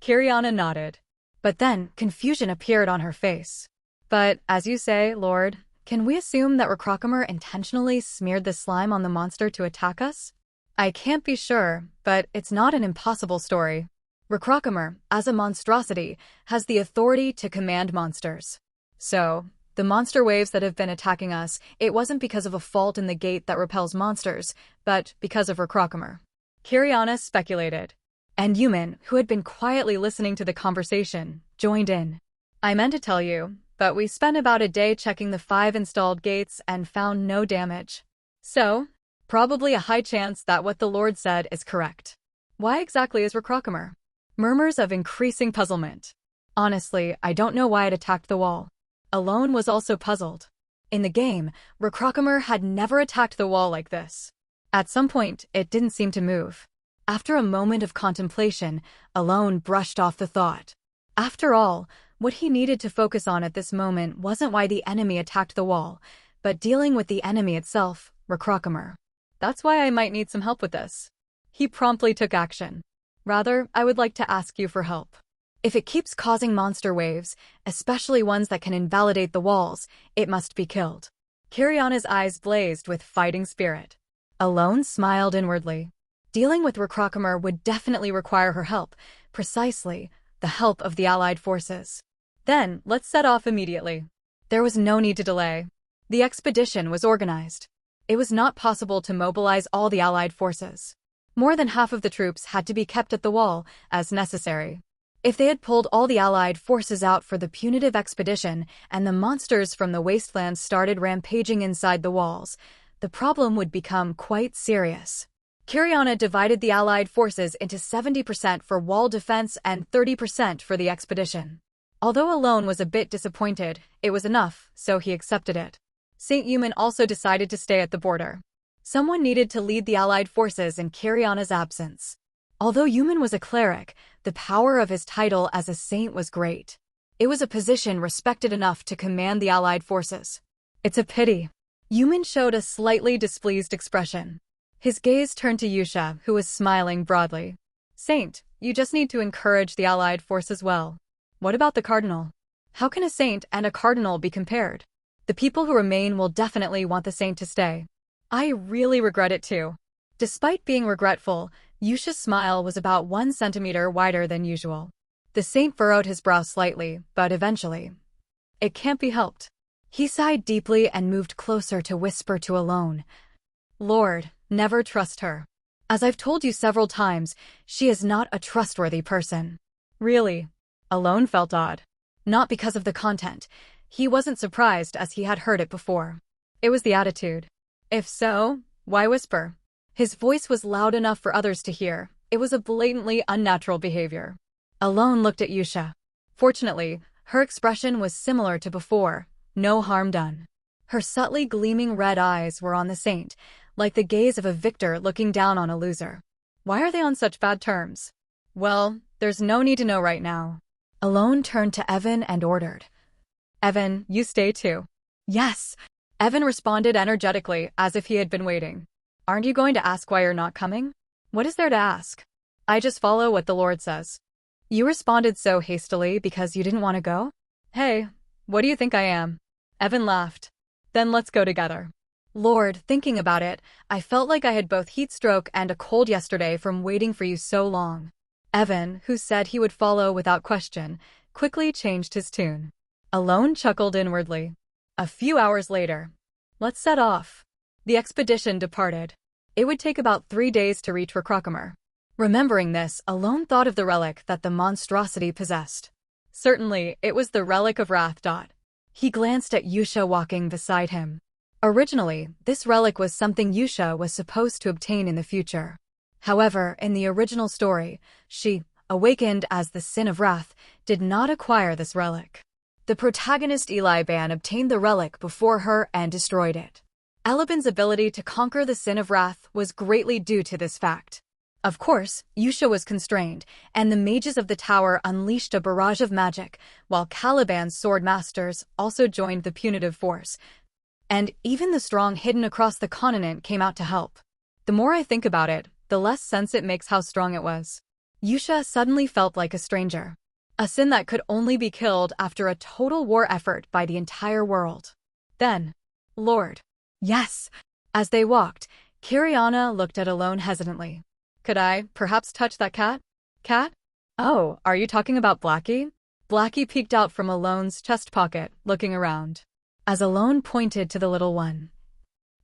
Kiriana nodded. But then, confusion appeared on her face. But, as you say, Lord, can we assume that Recrocomer intentionally smeared the slime on the monster to attack us? I can't be sure, but it's not an impossible story. Recrocomer, as a monstrosity, has the authority to command monsters. So, the monster waves that have been attacking us, it wasn't because of a fault in the gate that repels monsters, but because of Recrocomer. Kiriana speculated. And Yuman, who had been quietly listening to the conversation, joined in. I meant to tell you, but we spent about a day checking the 5 installed gates and found no damage. So, probably a high chance that what the Lord said is correct. Why exactly is Recrocomer? Murmurs of increasing puzzlement. Honestly, I don't know why it attacked the wall. Alone was also puzzled. In the game, Recrocomer had never attacked the wall like this. At some point, it didn't seem to move. After a moment of contemplation, Alone brushed off the thought. After all, what he needed to focus on at this moment wasn't why the enemy attacked the wall, but dealing with the enemy itself, Recrocomer. That's why I might need some help with this. He promptly took action. Rather, I would like to ask you for help. If it keeps causing monster waves, especially ones that can invalidate the walls, it must be killed. Kiriana's eyes blazed with fighting spirit. Alone smiled inwardly. Dealing with Recrocomer would definitely require her help, precisely, the help of the allied forces. Then, let's set off immediately. There was no need to delay. The expedition was organized. It was not possible to mobilize all the allied forces. More than half of the troops had to be kept at the wall, as necessary. If they had pulled all the allied forces out for the punitive expedition and the monsters from the wastelands started rampaging inside the walls, the problem would become quite serious. Kiriana divided the allied forces into 70% for wall defense and 30% for the expedition. Although Alone was a bit disappointed, it was enough, so he accepted it. Saint Yuman also decided to stay at the border. Someone needed to lead the allied forces in Kiriana's absence. Although Yuman was a cleric, the power of his title as a saint was great. It was a position respected enough to command the allied forces. It's a pity. Yumin showed a slightly displeased expression. His gaze turned to Yusha, who was smiling broadly. Saint, you just need to encourage the allied force as well. What about the cardinal? How can a saint and a cardinal be compared? The people who remain will definitely want the saint to stay. I really regret it too. Despite being regretful, Yusha's smile was about 1 centimeter wider than usual. The saint furrowed his brow slightly, but eventually. It can't be helped. He sighed deeply and moved closer to whisper to Alone. Lord, never trust her. As I've told you several times, she is not a trustworthy person. Really? Alone felt odd. Not because of the content. He wasn't surprised as he had heard it before. It was the attitude. If so, why whisper? His voice was loud enough for others to hear. It was a blatantly unnatural behavior. Alone looked at Yusha. Fortunately, her expression was similar to before. No harm done. Her subtly gleaming red eyes were on the saint, like the gaze of a victor looking down on a loser. Why are they on such bad terms? Well, there's no need to know right now. Alone turned to Evan and ordered. Evan, you stay too. Yes. Evan responded energetically, as if he had been waiting. Aren't you going to ask why you're not coming? What is there to ask? I just follow what the Lord says. You responded so hastily because you didn't want to go? Hey, what do you think I am? Evan laughed. Then let's go together. Lord, thinking about it, I felt like I had both heat stroke and a cold yesterday from waiting for you so long. Evan, who said he would follow without question, quickly changed his tune. Alone chuckled inwardly. A few hours later. Let's set off. The expedition departed. It would take about 3 days to reach Rakrakhamar. Remembering this, Alone thought of the relic that the monstrosity possessed. Certainly, it was the relic of Wrath. He glanced at Yusha walking beside him. Originally, this relic was something Yusha was supposed to obtain in the future. However, in the original story, she, awakened as the Sin of Wrath, did not acquire this relic. The protagonist Eliban obtained the relic before her and destroyed it. Eliban's ability to conquer the Sin of Wrath was greatly due to this fact. Of course, Yusha was constrained, and the mages of the tower unleashed a barrage of magic, while Caliban's sword masters also joined the punitive force. And even the strong hidden across the continent came out to help. The more I think about it, the less sense it makes how strong it was. Yusha suddenly felt like a stranger. A sin that could only be killed after a total war effort by the entire world. Then, Lord. Yes. As they walked, Kiriana looked at Alone hesitantly. Could I, perhaps, touch that cat? Cat? Oh, are you talking about Blackie? Blackie peeked out from Alone's chest pocket, looking around. As Alone pointed to the little one.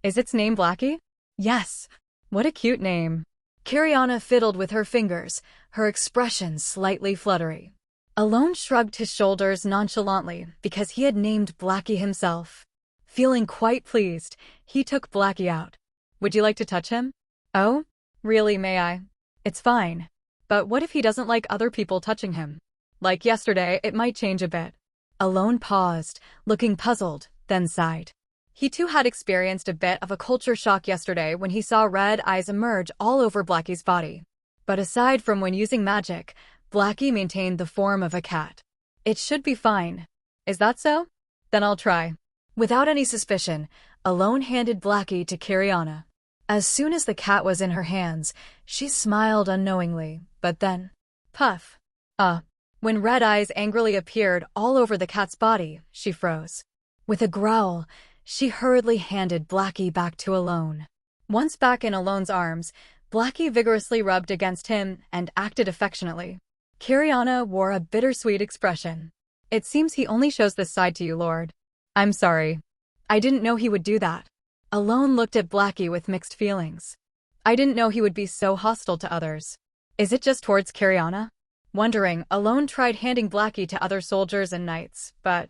Is its name Blackie? Yes. What a cute name. Kiriana fiddled with her fingers, her expression slightly fluttery. Alone shrugged his shoulders nonchalantly because he had named Blackie himself. Feeling quite pleased, he took Blackie out. Would you like to touch him? Oh? Really, may I? It's fine. But what if he doesn't like other people touching him? Like yesterday, it might change a bit. Alone paused, looking puzzled, then sighed. He too had experienced a bit of a culture shock yesterday when he saw red eyes emerge all over Blackie's body. But aside from when using magic, Blackie maintained the form of a cat. It should be fine. Is that so? Then I'll try. Without any suspicion, Alone handed Blackie to Kiriana. As soon as the cat was in her hands, she smiled unknowingly, but then, puff. When red eyes angrily appeared all over the cat's body, she froze. With a growl, she hurriedly handed Blackie back to Alone. Once back in Alone's arms, Blackie vigorously rubbed against him and acted affectionately. Kiriana wore a bittersweet expression. It seems he only shows this side to you, Lord. I'm sorry. I didn't know he would do that. Alone looked at Blackie with mixed feelings. I didn't know he would be so hostile to others. Is it just towards Kiriana? Wondering, Alone tried handing Blackie to other soldiers and knights, but...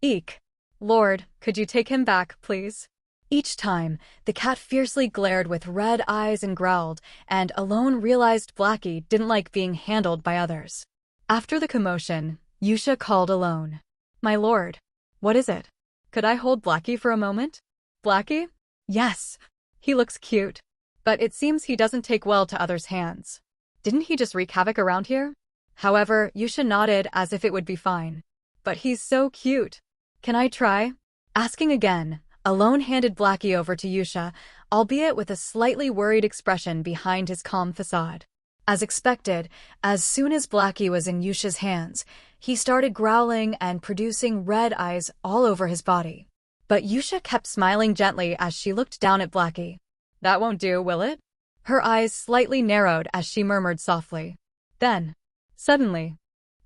Eek. Lord, could you take him back, please? Each time, the cat fiercely glared with red eyes and growled, and Alone realized Blackie didn't like being handled by others. After the commotion, Yusha called Alone. My lord. What is it? Could I hold Blackie for a moment? Blackie? Yes. He looks cute. But it seems he doesn't take well to others' hands. Didn't he just wreak havoc around here? However, Yusha nodded as if it would be fine. But he's so cute. Can I try? Asking again, Alone handed Blackie over to Yusha, albeit with a slightly worried expression behind his calm facade. As expected, as soon as Blackie was in Yusha's hands, he started growling and producing red eyes all over his body. But Yusha kept smiling gently as she looked down at Blackie. "That won't do, will it?" Her eyes slightly narrowed as she murmured softly. Then, suddenly,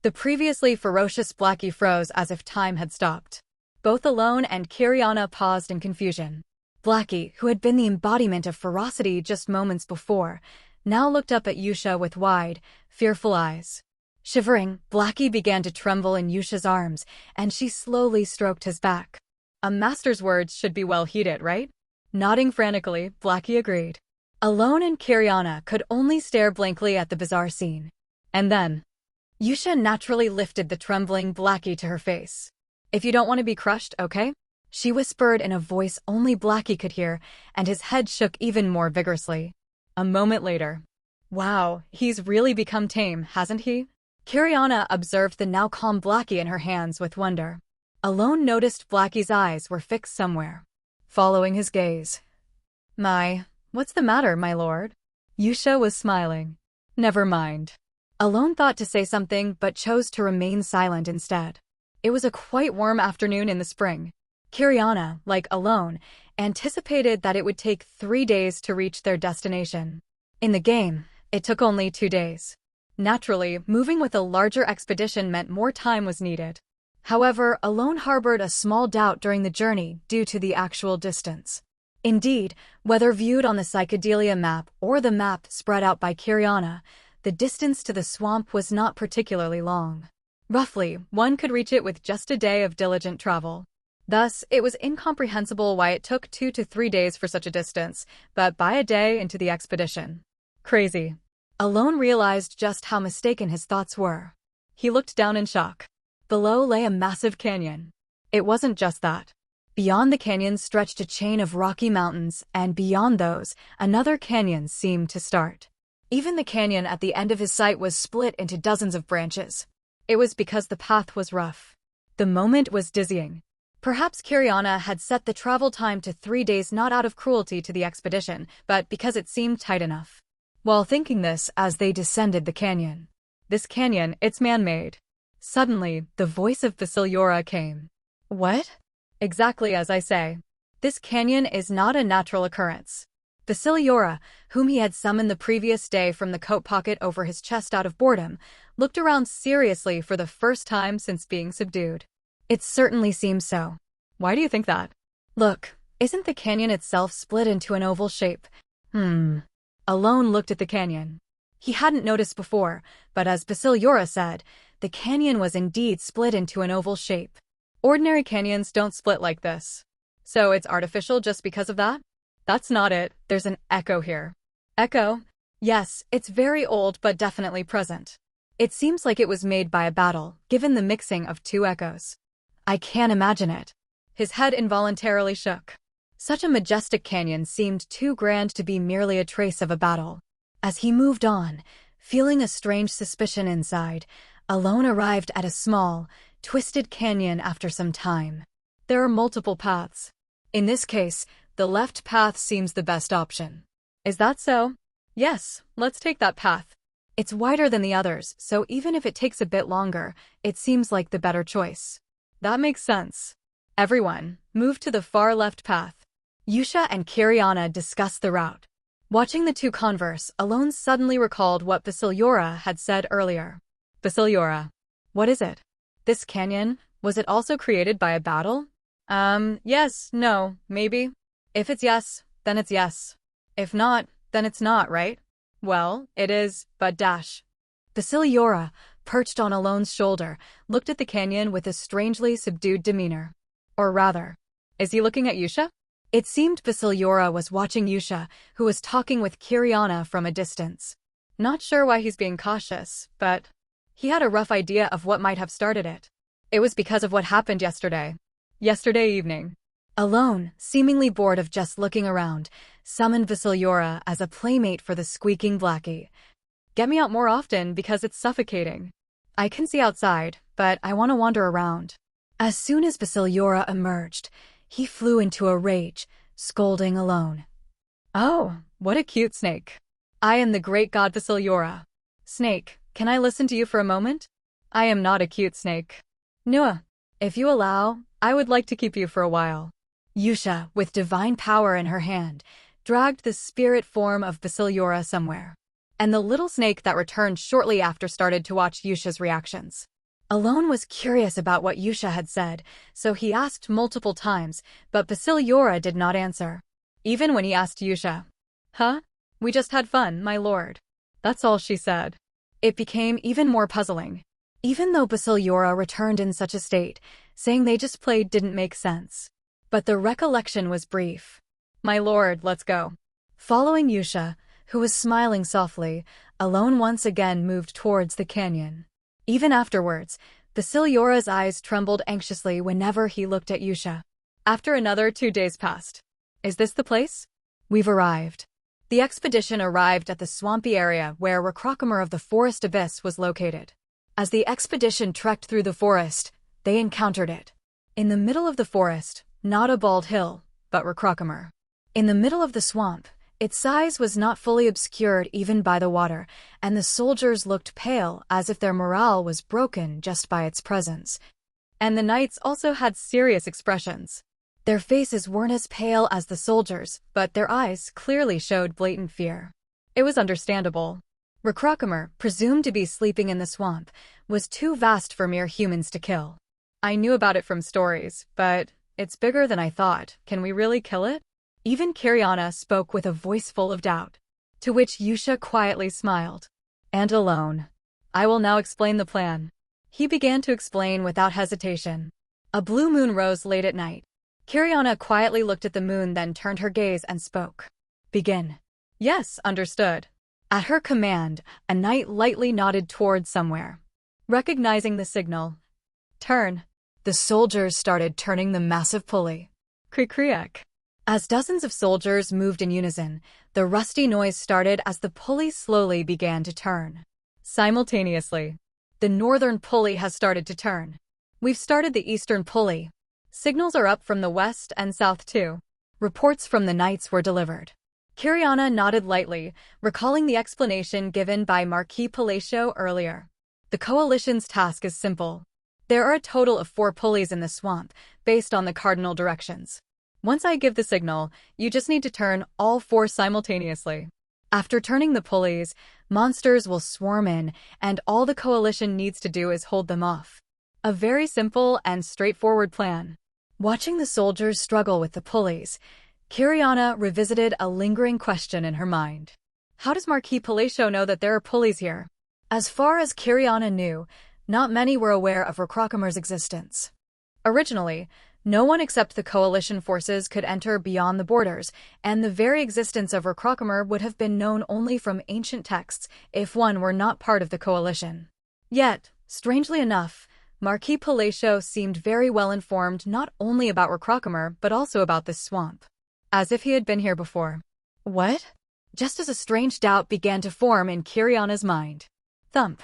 the previously ferocious Blackie froze as if time had stopped. Both Alone and Kiriana paused in confusion. Blackie, who had been the embodiment of ferocity just moments before, now looked up at Yusha with wide, fearful eyes. Shivering, Blackie began to tremble in Yusha's arms, and she slowly stroked his back. A master's words should be well heeded, right? Nodding frantically, Blackie agreed. Alone and Kiriana could only stare blankly at the bizarre scene. And then, Yusha naturally lifted the trembling Blackie to her face. "If you don't want to be crushed, okay?" She whispered in a voice only Blackie could hear, and his head shook even more vigorously. A moment later. "Wow, he's really become tame, hasn't he?" Kiriana observed the now calm Blackie in her hands with wonder. Alone noticed Blackie's eyes were fixed somewhere. Following his gaze. What's the matter, my lord?" Yusha was smiling. "Never mind." Alone thought to say something but chose to remain silent instead. It was a quite warm afternoon in the spring. Kiriana, like Alone, anticipated that it would take 3 days to reach their destination. In the game, it took only 2 days. Naturally, moving with a larger expedition meant more time was needed. However, Alone harbored a small doubt during the journey due to the actual distance. Indeed, whether viewed on the Psychedelia map or the map spread out by Kiriana, the distance to the swamp was not particularly long. Roughly, one could reach it with just a day of diligent travel. Thus, it was incomprehensible why it took 2 to 3 days for such a distance, but by a day into the expedition. Crazy. Alone realized just how mistaken his thoughts were. He looked down in shock. Below lay a massive canyon. It wasn't just that. Beyond the canyon stretched a chain of rocky mountains, and beyond those, another canyon seemed to start. Even the canyon at the end of his sight was split into dozens of branches. It was because the path was rough. The moment was dizzying. Perhaps Kiriana had set the travel time to 3 days not out of cruelty to the expedition, but because it seemed tight enough. While thinking this as they descended the canyon. "This canyon, it's man-made." Suddenly, the voice of Basiliora came. "What?" "Exactly as I say. This canyon is not a natural occurrence." Basiliora, whom he had summoned the previous day from the coat pocket over his chest out of boredom, looked around seriously for the first time since being subdued. "It certainly seems so." "Why do you think that?" "Look, isn't the canyon itself split into an oval shape?" Alone looked at the canyon. He hadn't noticed before, but as Basiliora said, the canyon was indeed split into an oval shape. Ordinary canyons don't split like this. So it's artificial just because of that? That's not it. There's an echo here. Echo? Yes, it's very old but definitely present. It seems like it was made by a battle, given the mixing of 2 echoes. I can't imagine it. His head involuntarily shook. Such a majestic canyon seemed too grand to be merely a trace of a battle. As he moved on, feeling a strange suspicion inside, Alone arrived at a small, twisted canyon after some time. There are multiple paths. In this case, the left path seems the best option. Is that so? Yes, let's take that path. It's wider than the others, so even if it takes a bit longer, it seems like the better choice. That makes sense. Everyone, move to the far left path. Yusha and Kiriana discussed the route. Watching the two converse, Alone suddenly recalled what Basiliora had said earlier. Basiliora. What is it? This canyon, was it also created by a battle? Yes, no, maybe. If it's yes, then it's yes. If not, then it's not, right? Well, it is, but dash. Basiliora, perched on Alone's shoulder, looked at the canyon with a strangely subdued demeanor. Or rather, is he looking at Yusha? It seemed Basiliora was watching Yusha, who was talking with Kiriana from a distance. Not sure why he's being cautious, but he had a rough idea of what might have started it. It was because of what happened yesterday. Yesterday evening. Alone, seemingly bored of just looking around, summoned Basiliora as a playmate for the squeaking Blackie. Get me out more often because it's suffocating. I can see outside, but I want to wander around. As soon as Basiliora emerged, he flew into a rage, scolding Alone. "Oh, what a cute snake. I am the great god Vasiliora. Snake, can I listen to you for a moment? I am not a cute snake. Nua, if you allow, I would like to keep you for a while." Yusha, with divine power in her hand, dragged the spirit form of Vasiliora somewhere. And the little snake that returned shortly after started to watch Yusha's reactions. Alone was curious about what Yusha had said, so he asked multiple times, but Vasiliora did not answer. Even when he asked Yusha, "Huh? We just had fun, my lord." That's all she said. It became even more puzzling. Even though Basiliora returned in such a state, saying they just played didn't make sense. But the recollection was brief. "My lord, let's go." Following Yusha, who was smiling softly, Alone once again moved towards the canyon. Even afterwards, Basiliora's eyes trembled anxiously whenever he looked at Yusha. After another 2 days passed. "Is this the place?" "We've arrived." The expedition arrived at the swampy area where Rakrokamer of the Forest Abyss was located. As the expedition trekked through the forest, they encountered it. In the middle of the forest, not a bald hill, but Rakrokamer. In the middle of the swamp, its size was not fully obscured even by the water, and the soldiers looked pale as if their morale was broken just by its presence. And the knights also had serious expressions. Their faces weren't as pale as the soldiers, but their eyes clearly showed blatant fear. It was understandable. Rakrokamer, presumed to be sleeping in the swamp, was too vast for mere humans to kill. "I knew about it from stories, but it's bigger than I thought. Can we really kill it?" Even Kiriana spoke with a voice full of doubt. To which Yusha quietly smiled. "And Alone. I will now explain the plan." He began to explain without hesitation. A blue moon rose late at night. Kiriana quietly looked at the moon, then turned her gaze and spoke. "Begin." "Yes, understood." At her command, a knight lightly nodded towards somewhere. Recognizing the signal, "Turn." The soldiers started turning the massive pulley. Kriek. As dozens of soldiers moved in unison, the rusty noise started as the pulley slowly began to turn. Simultaneously, the northern pulley has started to turn. "We've started the eastern pulley. Signals are up from the west and south too." Reports from the knights were delivered. Kiriana nodded lightly, recalling the explanation given by Marquis Palacio earlier. The coalition's task is simple. There are a total of 4 pulleys in the swamp, based on the cardinal directions. Once I give the signal, you just need to turn all 4 simultaneously. After turning the pulleys, monsters will swarm in, and all the coalition needs to do is hold them off. A very simple and straightforward plan. Watching the soldiers struggle with the pulleys, Kiriana revisited a lingering question in her mind. How does Marquis Palacio know that there are pulleys here? As far as Kiriana knew, not many were aware of Rakrokamer's existence. Originally, no one except the coalition forces could enter beyond the borders, and the very existence of Rakrokamer would have been known only from ancient texts if one were not part of the coalition. Yet, strangely enough, Marquis Palacio seemed very well informed not only about Rakrokamer but also about this swamp. As if he had been here before. What? Just as a strange doubt began to form in Kiriana's mind. Thump.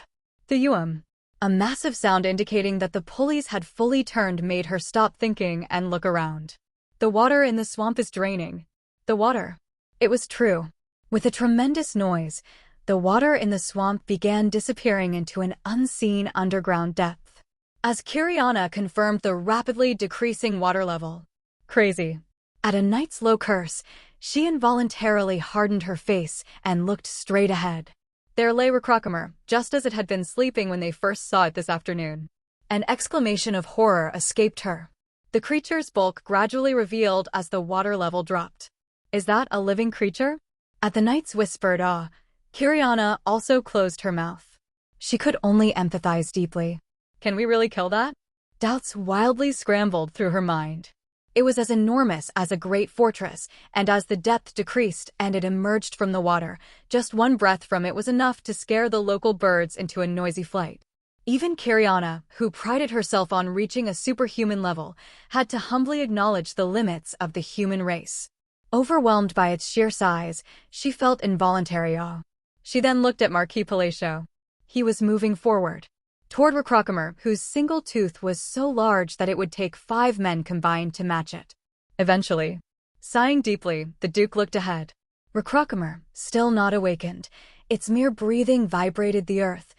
The a massive sound indicating that the pulleys had fully turned made her stop thinking and look around. The water in the swamp is draining. The water. It was true. With a tremendous noise, the water in the swamp began disappearing into an unseen underground depth. As Kiriana confirmed the rapidly decreasing water level. Crazy. At a knight's low curse, she involuntarily hardened her face and looked straight ahead. There lay Rakrokamer, just as it had been sleeping when they first saw it this afternoon. An exclamation of horror escaped her. The creature's bulk gradually revealed as the water level dropped. Is that a living creature? At the knight's whispered awe, Kiriana also closed her mouth. She could only empathize deeply. Can we really kill that? Doubts wildly scrambled through her mind. It was as enormous as a great fortress, and as the depth decreased and it emerged from the water, just one breath from it was enough to scare the local birds into a noisy flight. Even Kiriana, who prided herself on reaching a superhuman level, had to humbly acknowledge the limits of the human race. Overwhelmed by its sheer size, she felt involuntary awe. She then looked at Marquis Palacio. He was moving forward. Toward Rakrokamer, whose single tooth was so large that it would take 5 men combined to match it. Eventually, sighing deeply, the Duke looked ahead. Recrocomer, still not awakened, its mere breathing vibrated the earth,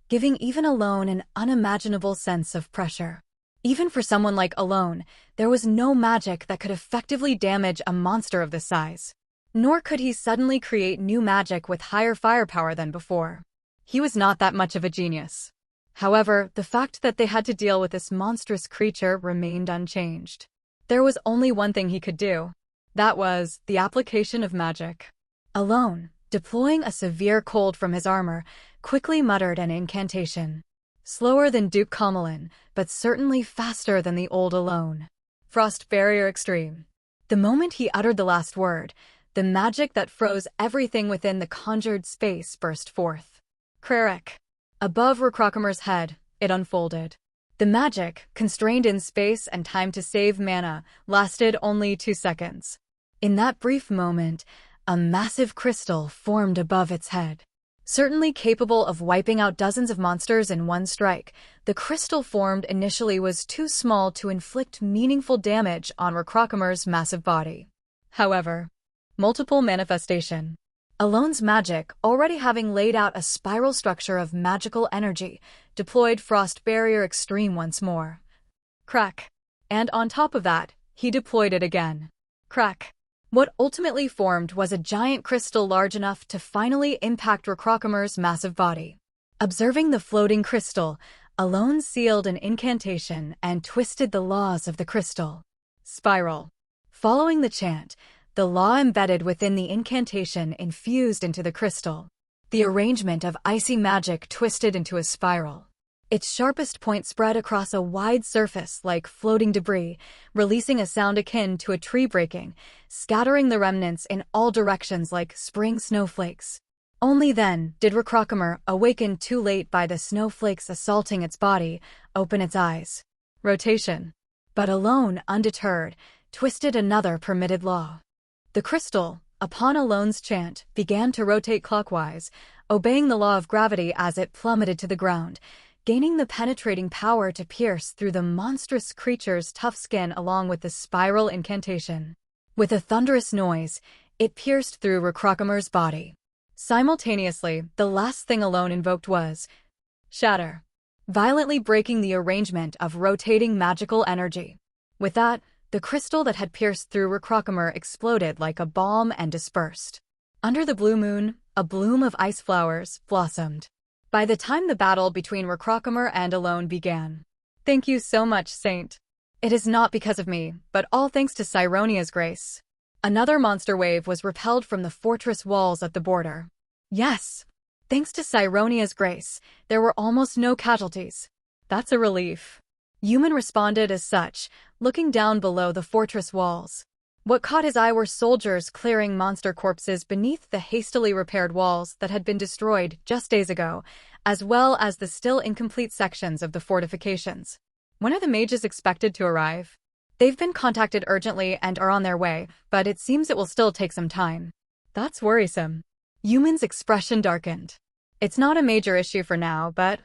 giving even Alone an unimaginable sense of pressure. Even for someone like Alone, there was no magic that could effectively damage a monster of this size. Nor could he suddenly create new magic with higher firepower than before. He was not that much of a genius. However, the fact that they had to deal with this monstrous creature remained unchanged. There was only one thing he could do. That was the application of magic. Alone, deploying a severe cold from his armor, quickly muttered an incantation. Slower than Duke Comelin, but certainly faster than the old Alone. Frost Barrier Extreme. The moment he uttered the last word, the magic that froze everything within the conjured space burst forth. Krarek. Above Recrocomer's head, it unfolded. The magic, constrained in space and time to save mana, lasted only 2 seconds. In that brief moment, a massive crystal formed above its head. Certainly capable of wiping out dozens of monsters in one strike, the crystal formed initially was too small to inflict meaningful damage on Recrocomer's massive body. However, multiple manifestation. Alone's magic, already having laid out a spiral structure of magical energy, deployed Frost Barrier Extreme once more. Crack. And on top of that, he deployed it again. Crack. What ultimately formed was a giant crystal large enough to finally impact Recrocomer's massive body. Observing the floating crystal, Alone sealed an incantation and twisted the laws of the crystal. Spiral. Following the chant, the law embedded within the incantation infused into the crystal. The arrangement of icy magic twisted into a spiral. Its sharpest point spread across a wide surface like floating debris, releasing a sound akin to a tree breaking, scattering the remnants in all directions like spring snowflakes. Only then did Recrocomer, awakened too late by the snowflakes assaulting its body, open its eyes. Rotation. But Alone, undeterred, twisted another permitted law. The crystal, upon Alone's chant, began to rotate clockwise, obeying the law of gravity as it plummeted to the ground, gaining the penetrating power to pierce through the monstrous creature's tough skin along with the spiral incantation. With a thunderous noise, it pierced through Recrocomer's body. Simultaneously, the last thing Alone invoked was Shatter, violently breaking the arrangement of rotating magical energy. With that, the crystal that had pierced through Recrocomer exploded like a bomb and dispersed. Under the blue moon, a bloom of ice flowers blossomed. By the time the battle between Recrocomer and Alone began. Thank you so much, Saint. It is not because of me, but all thanks to Cyronia's grace. Another monster wave was repelled from the fortress walls at the border. Yes, thanks to Cyronia's grace, there were almost no casualties. That's a relief. Human responded as such, looking down below the fortress walls. What caught his eye were soldiers clearing monster corpses beneath the hastily repaired walls that had been destroyed just days ago, as well as the still incomplete sections of the fortifications. When are the mages expected to arrive? They've been contacted urgently and are on their way, but it seems it will still take some time. That's worrisome. Human's expression darkened. It's not a major issue for now, but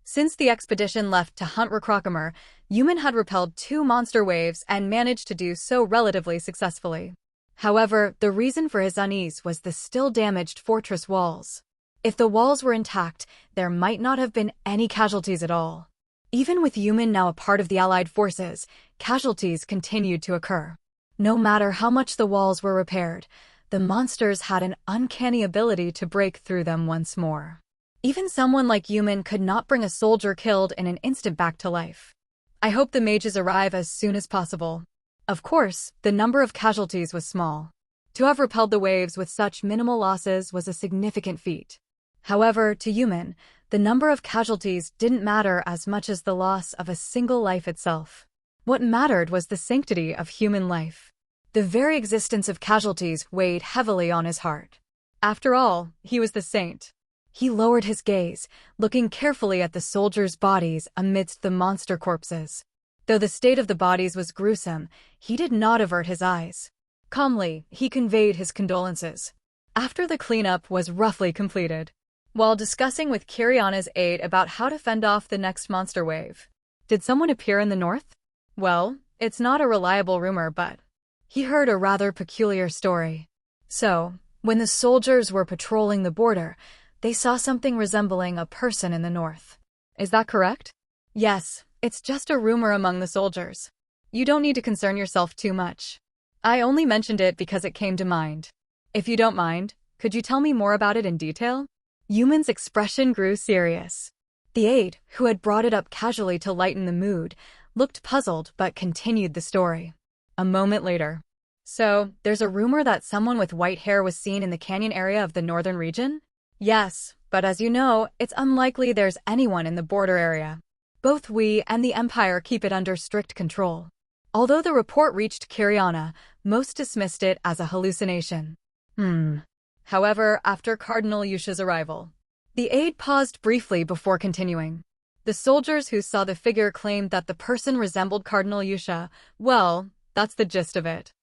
since the expedition left to hunt Recrocomer, Human had repelled 2 monster waves and managed to do so relatively successfully. However, the reason for his unease was the still damaged fortress walls. If the walls were intact, there might not have been any casualties at all. Even with Human now a part of the Allied forces, casualties continued to occur. No matter how much the walls were repaired, the monsters had an uncanny ability to break through them once more. Even someone like Human could not bring a soldier killed in an instant back to life. I hope the mages arrive as soon as possible. Of course, the number of casualties was small. To have repelled the waves with such minimal losses was a significant feat. However, to Human, the number of casualties didn't matter as much as the loss of a single life itself. What mattered was the sanctity of human life. The very existence of casualties weighed heavily on his heart. After all, he was the saint. He lowered his gaze, looking carefully at the soldiers' bodies amidst the monster corpses. Though the state of the bodies was gruesome, he did not avert his eyes. Calmly, he conveyed his condolences. After the cleanup was roughly completed, while discussing with Kiriana's aide about how to fend off the next monster wave. Did someone appear in the north? Well, it's not a reliable rumor, but he heard a rather peculiar story. So, when the soldiers were patrolling the border, they saw something resembling a person in the north. Is that correct? Yes, it's just a rumor among the soldiers. You don't need to concern yourself too much. I only mentioned it because it came to mind. If you don't mind, could you tell me more about it in detail? Yuman's expression grew serious. The aide, who had brought it up casually to lighten the mood, looked puzzled but continued the story. A moment later. So, there's a rumor that someone with white hair was seen in the canyon area of the northern region? Yes, but as you know, it's unlikely there's anyone in the border area. Both we and the Empire keep it under strict control. Although the report reached Kiriana, most dismissed it as a hallucination. However, after Cardinal Yusha's arrival, the aide paused briefly before continuing. The soldiers who saw the figure claimed that the person resembled Cardinal Yusha. Well, that's the gist of it.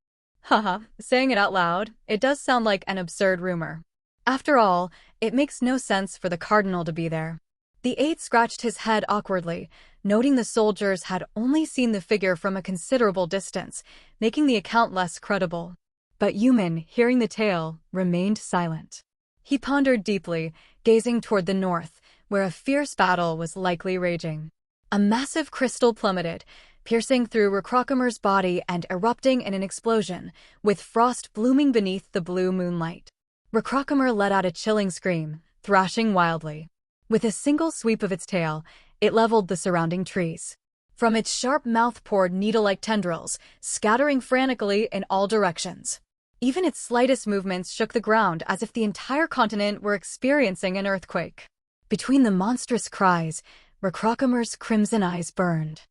Haha, saying it out loud, it does sound like an absurd rumor. After all, it makes no sense for the cardinal to be there. The aide scratched his head awkwardly, noting the soldiers had only seen the figure from a considerable distance, making the account less credible. But Yuman, hearing the tale, remained silent. He pondered deeply, gazing toward the north, where a fierce battle was likely raging. A massive crystal plummeted, piercing through Recrocomer's body and erupting in an explosion, with frost blooming beneath the blue moonlight. Recrocomer let out a chilling scream, thrashing wildly. With a single sweep of its tail, it leveled the surrounding trees. From its sharp mouth poured needle-like tendrils, scattering frantically in all directions. Even its slightest movements shook the ground as if the entire continent were experiencing an earthquake. Between the monstrous cries, Recrocomer's crimson eyes burned.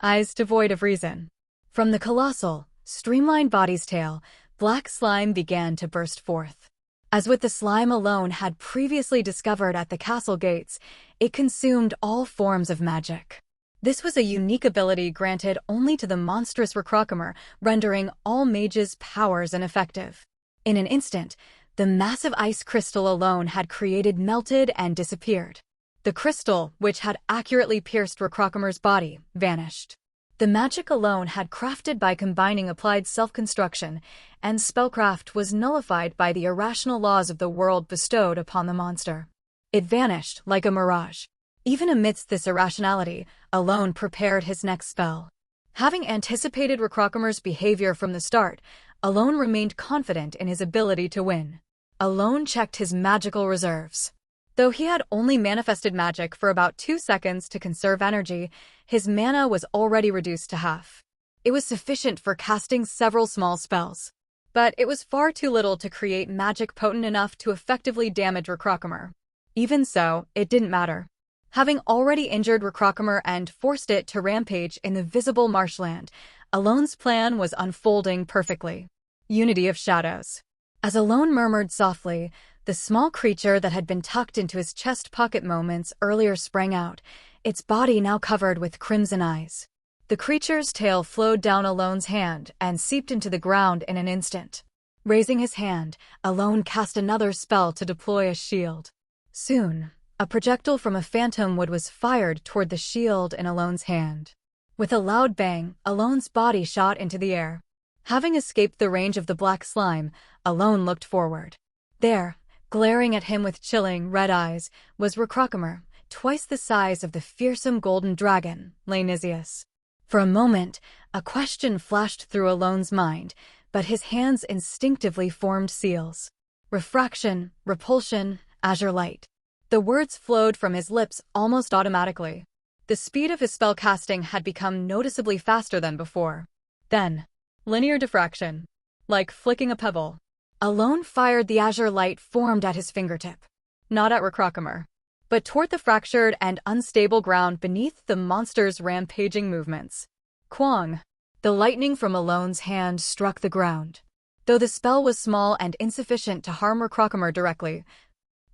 Eyes devoid of reason. From the colossal, streamlined body's tail, black slime began to burst forth. As with the slime alone had previously discovered at the castle gates, it consumed all forms of magic. This was a unique ability granted only to the monstrous Recrocomer, rendering all mages' powers ineffective. In an instant, the massive ice crystal alone had created melted and disappeared. The crystal, which had accurately pierced Recrocomer's body, vanished. The magic alone had crafted by combining applied self-construction, and spellcraft was nullified by the irrational laws of the world bestowed upon the monster. It vanished like a mirage. Even amidst this irrationality, Alone prepared his next spell. Having anticipated Recrocomer's behavior from the start, Alone remained confident in his ability to win. Alone checked his magical reserves. Though he had only manifested magic for about 2 seconds to conserve energy, his mana was already reduced to half. It was sufficient for casting several small spells. But it was far too little to create magic potent enough to effectively damage Recrocomer. Even so, it didn't matter. Having already injured Recrocomer and forced it to rampage in the visible marshland, Alone's plan was unfolding perfectly. Unity of Shadows. As Alone murmured softly, the small creature that had been tucked into his chest pocket moments earlier sprang out, its body now covered with crimson eyes. The creature's tail flowed down Alone's hand and seeped into the ground in an instant. Raising his hand, Alone cast another spell to deploy a shield. Soon, a projectile from a phantom wood was fired toward the shield in Alone's hand. With a loud bang, Alone's body shot into the air. Having escaped the range of the black slime, Alone looked forward. There, glaring at him with chilling, red eyes, was Recrocomer, twice the size of the fearsome golden dragon, Lanisius. For a moment, a question flashed through Alone's mind, but his hands instinctively formed seals. Refraction, repulsion, azure light. The words flowed from his lips almost automatically. The speed of his spellcasting had become noticeably faster than before. Then, linear diffraction. Like flicking a pebble. Alone fired the azure light formed at his fingertip. Not at Recrocomer, but toward the fractured and unstable ground beneath the monster's rampaging movements. Kwang! The lightning from Alone's hand struck the ground. Though the spell was small and insufficient to harm Recrocomer directly,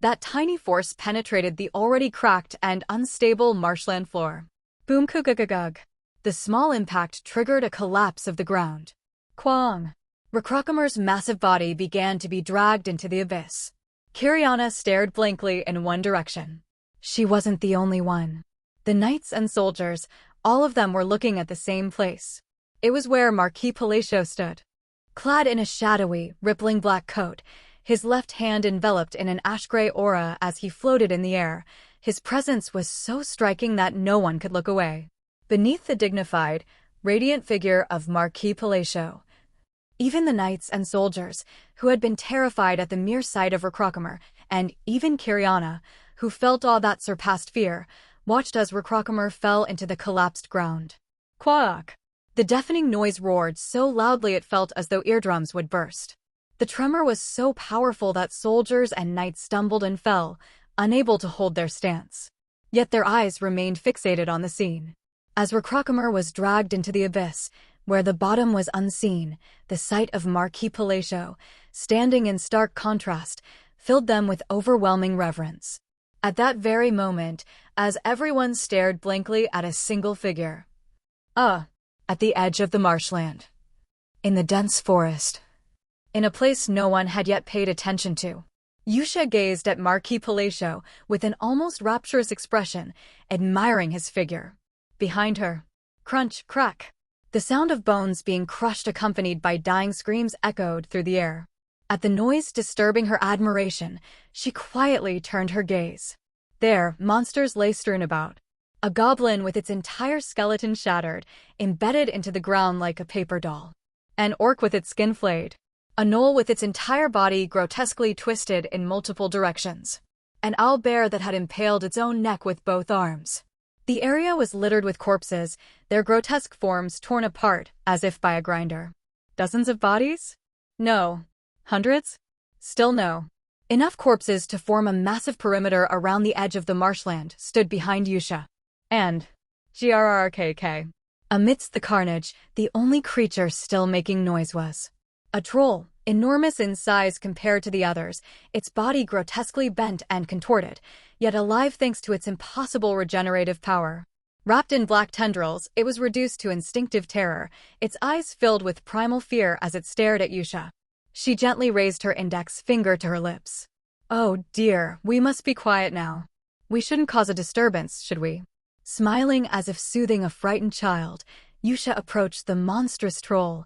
that tiny force penetrated the already cracked and unstable marshland floor. Boom kugagagug. The small impact triggered a collapse of the ground. Kwang! Recrocomer's massive body began to be dragged into the abyss. Kiriana stared blankly in one direction. She wasn't the only one. The knights and soldiers, all of them were looking at the same place. It was where Marquis Palacio stood. Clad in a shadowy, rippling black coat, his left hand enveloped in an ash-gray aura as he floated in the air, his presence was so striking that no one could look away. Beneath the dignified, radiant figure of Marquis Palacio, even the knights and soldiers, who had been terrified at the mere sight of Recrocomer, and even Kiriana, who felt awe that surpassed fear, watched as Recrocomer fell into the collapsed ground. Quack! The deafening noise roared so loudly it felt as though eardrums would burst. The tremor was so powerful that soldiers and knights stumbled and fell, unable to hold their stance. Yet their eyes remained fixated on the scene. As Recrocomer was dragged into the abyss, where the bottom was unseen, the sight of Marquis Palacio, standing in stark contrast, filled them with overwhelming reverence. At that very moment, as everyone stared blankly at a single figure. At the edge of the marshland. In the dense forest. In a place no one had yet paid attention to. Yusha gazed at Marquis Palacio with an almost rapturous expression, admiring his figure. Behind her, crunch, crack. The sound of bones being crushed accompanied by dying screams echoed through the air. At the noise disturbing her admiration, she quietly turned her gaze. There, monsters lay strewn about. A goblin with its entire skeleton shattered, embedded into the ground like a paper doll. An orc with its skin flayed. A gnoll with its entire body grotesquely twisted in multiple directions. An owlbear that had impaled its own neck with both arms. The area was littered with corpses, their grotesque forms torn apart as if by a grinder. Dozens of bodies? No. Hundreds? Still no. Enough corpses to form a massive perimeter around the edge of the marshland stood behind Yusha. And grrrkk. Amidst the carnage, the only creature still making noise was a troll, enormous in size compared to the others, its body grotesquely bent and contorted, yet alive thanks to its impossible regenerative power. Wrapped in black tendrils, it was reduced to instinctive terror, its eyes filled with primal fear as it stared at Yusha. She gently raised her index finger to her lips. Oh dear, we must be quiet now. We shouldn't cause a disturbance, should we? Smiling as if soothing a frightened child, Yusha approached the monstrous troll,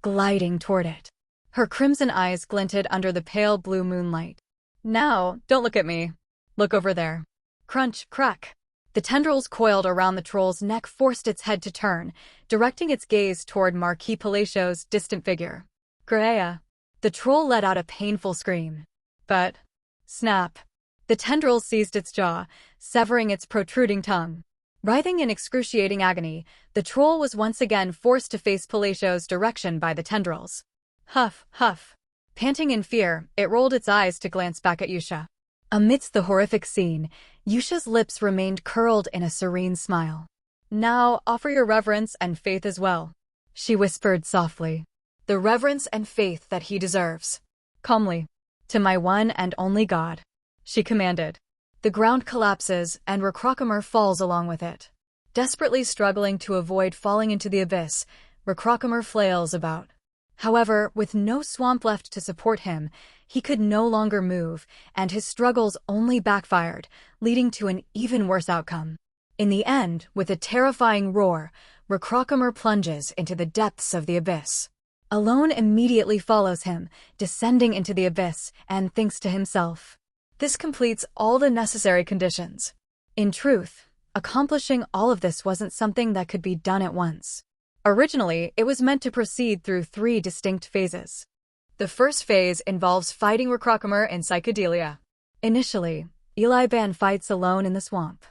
gliding toward it. Her crimson eyes glinted under the pale blue moonlight. Now, don't look at me. Look over there. Crunch, crack. The tendrils coiled around the troll's neck forced its head to turn, directing its gaze toward Marquis Palacio's distant figure. Greya. The troll let out a painful scream. But, snap. The tendrils seized its jaw, severing its protruding tongue. Writhing in excruciating agony, the troll was once again forced to face Palacio's direction by the tendrils. Huff, huff. Panting in fear, it rolled its eyes to glance back at Yusha. Amidst the horrific scene, Yusha's lips remained curled in a serene smile. Now, offer your reverence and faith as well, she whispered softly. The reverence and faith that he deserves. Calmly. To my one and only God, she commanded. The ground collapses, and Recrocomer falls along with it. Desperately struggling to avoid falling into the abyss, Recrocomer flails about. However, with no swamp left to support him, he could no longer move, and his struggles only backfired, leading to an even worse outcome. In the end, with a terrifying roar, Recrocomer plunges into the depths of the abyss. Alone immediately follows him, descending into the abyss, and thinks to himself, this completes all the necessary conditions. In truth, accomplishing all of this wasn't something that could be done at once. Originally, it was meant to proceed through 3 distinct phases. The first phase involves fighting Recrocomer in Psychedelia. Initially, Eliban fights alone in the swamp.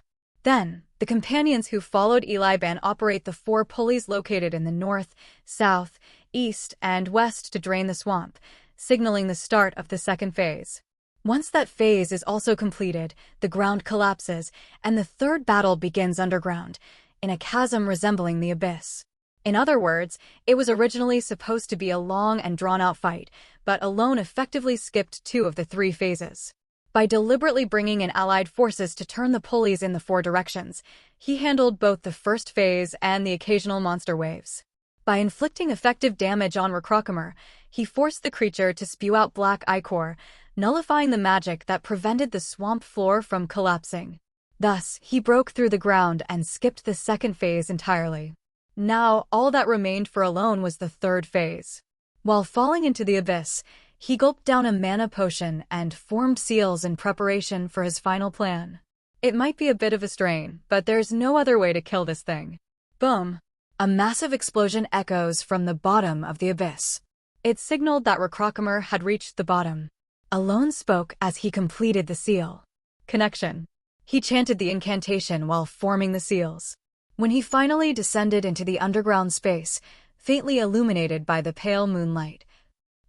Then, the companions who followed Eliban operate the 4 pulleys located in the north, south, east, and west to drain the swamp, signaling the start of the second phase. Once that phase is also completed, the ground collapses, and the third battle begins underground, in a chasm resembling the abyss. In other words, it was originally supposed to be a long and drawn-out fight, but Alone effectively skipped 2 of the 3 phases. By deliberately bringing in allied forces to turn the pulleys in the 4 directions, he handled both the first phase and the occasional monster waves. By inflicting effective damage on Recrocomer, he forced the creature to spew out black ichor, nullifying the magic that prevented the swamp floor from collapsing. Thus, he broke through the ground and skipped the second phase entirely. Now, all that remained for Alone was the third phase. While falling into the abyss, he gulped down a mana potion and formed seals in preparation for his final plan. It might be a bit of a strain, but there's no other way to kill this thing. Boom! A massive explosion echoes from the bottom of the abyss. It signaled that Recrocomer had reached the bottom. Alone spoke as he completed the seal. Connection. He chanted the incantation while forming the seals. When he finally descended into the underground space, faintly illuminated by the pale moonlight,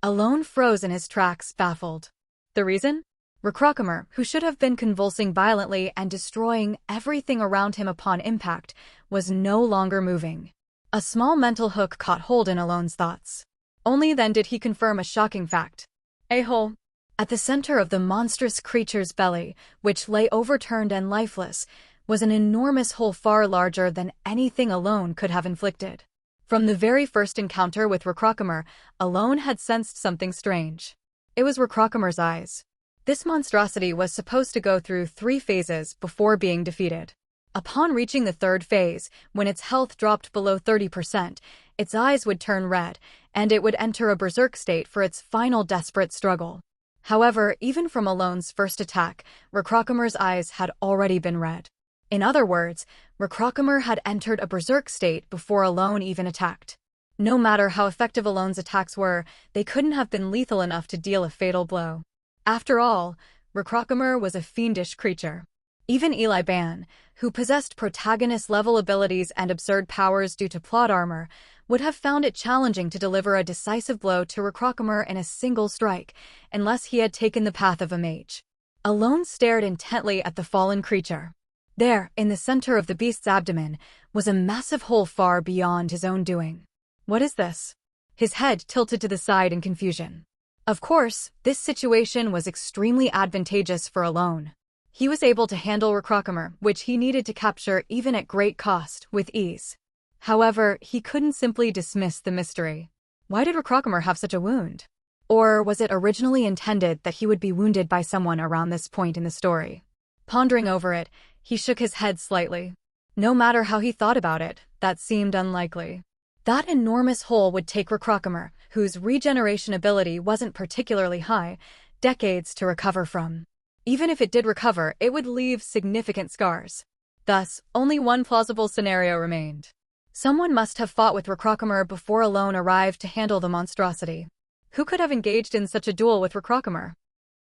Alone froze in his tracks, baffled. The reason? Recrocomer, who should have been convulsing violently and destroying everything around him upon impact, was no longer moving. A small mental hook caught hold in Alone's thoughts. Only then did he confirm a shocking fact. A hole. At the center of the monstrous creature's belly, which lay overturned and lifeless, was an enormous hole far larger than anything Alone could have inflicted. From the very first encounter with Recrocomer, Alone had sensed something strange. It was Recrocomer's eyes. This monstrosity was supposed to go through 3 phases before being defeated. Upon reaching the 3rd phase, when its health dropped below 30%, its eyes would turn red, and it would enter a berserk state for its final desperate struggle. However, even from Alone's first attack, Recrocomer's eyes had already been red. In other words, Recrocomer had entered a berserk state before Alone even attacked. No matter how effective Alone's attacks were, they couldn't have been lethal enough to deal a fatal blow. After all, Recrocomer was a fiendish creature. Even Eli Ban, who possessed protagonist-level abilities and absurd powers due to plot armor, would have found it challenging to deliver a decisive blow to Recrocomer in a single strike, unless he had taken the path of a mage. Alone stared intently at the fallen creature. There, in the center of the beast's abdomen, was a massive hole far beyond his own doing. What is this? His head tilted to the side in confusion. Of course, this situation was extremely advantageous for Alone. He was able to handle Recrocomer, which he needed to capture even at great cost, with ease. However, he couldn't simply dismiss the mystery. Why did Recrocomer have such a wound? Or was it originally intended that he would be wounded by someone around this point in the story? Pondering over it, he shook his head slightly. No matter how he thought about it, that seemed unlikely. That enormous hole would take Recrocomer, whose regeneration ability wasn't particularly high, decades to recover from. Even if it did recover, it would leave significant scars. Thus, only one plausible scenario remained. Someone must have fought with Recrocomer before Alone arrived to handle the monstrosity. Who could have engaged in such a duel with Recrocomer?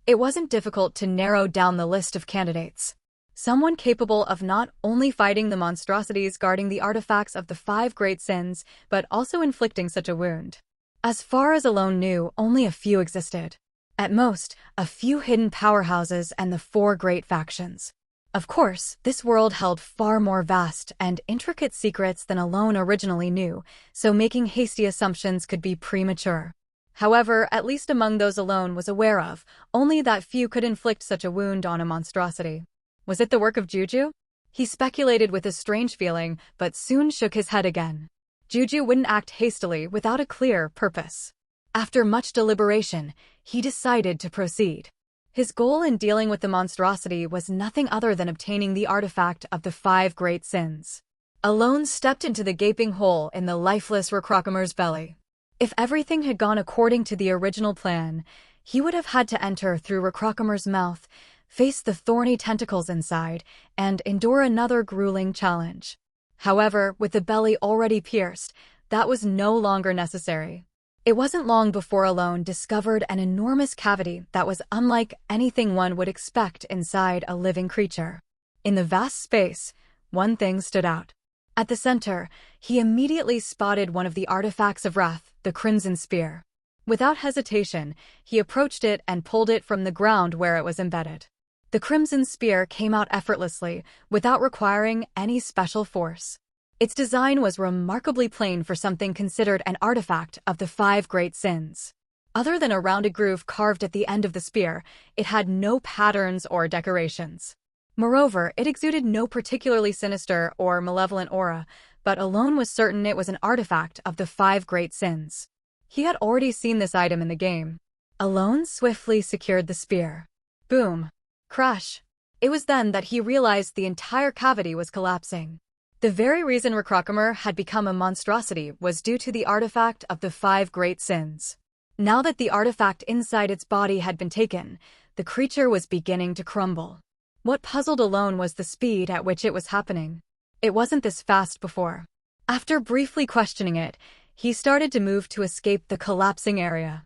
It wasn't difficult to narrow down the list of candidates. Someone capable of not only fighting the monstrosities guarding the artifacts of the 5 great sins, but also inflicting such a wound. As far as Alone knew, only a few existed. At most, a few hidden powerhouses and the 4 great factions. Of course, this world held far more vast and intricate secrets than Alone originally knew, so making hasty assumptions could be premature. However, at least among those Alone was aware of, only that few could inflict such a wound on a monstrosity. Was it the work of Juju? He speculated with a strange feeling, but soon shook his head again. Juju wouldn't act hastily without a clear purpose. After much deliberation, he decided to proceed. His goal in dealing with the monstrosity was nothing other than obtaining the artifact of the 5 great sins. Alone stepped into the gaping hole in the lifeless Recrocomer's belly. If everything had gone according to the original plan, he would have had to enter through Recrocomer's mouth, face the thorny tentacles inside, and endure another grueling challenge. However, with the belly already pierced, that was no longer necessary. It wasn't long before Alone discovered an enormous cavity that was unlike anything one would expect inside a living creature. In the vast space, one thing stood out. At the center, he immediately spotted one of the artifacts of wrath, the Crimson Spear. Without hesitation, he approached it and pulled it from the ground where it was embedded. The Crimson Spear came out effortlessly, without requiring any special force. Its design was remarkably plain for something considered an artifact of the 5 great sins. Other than a rounded groove carved at the end of the spear, it had no patterns or decorations. Moreover, it exuded no particularly sinister or malevolent aura, but Alone was certain it was an artifact of the 5 great sins. He had already seen this item in the game. Alone swiftly secured the spear. Boom. Crash. It was then that he realized the entire cavity was collapsing. The very reason Recrocomer had become a monstrosity was due to the artifact of the 5 great sins. Now that the artifact inside its body had been taken, the creature was beginning to crumble. What puzzled Alone was the speed at which it was happening. It wasn't this fast before. After briefly questioning it, he started to move to escape the collapsing area.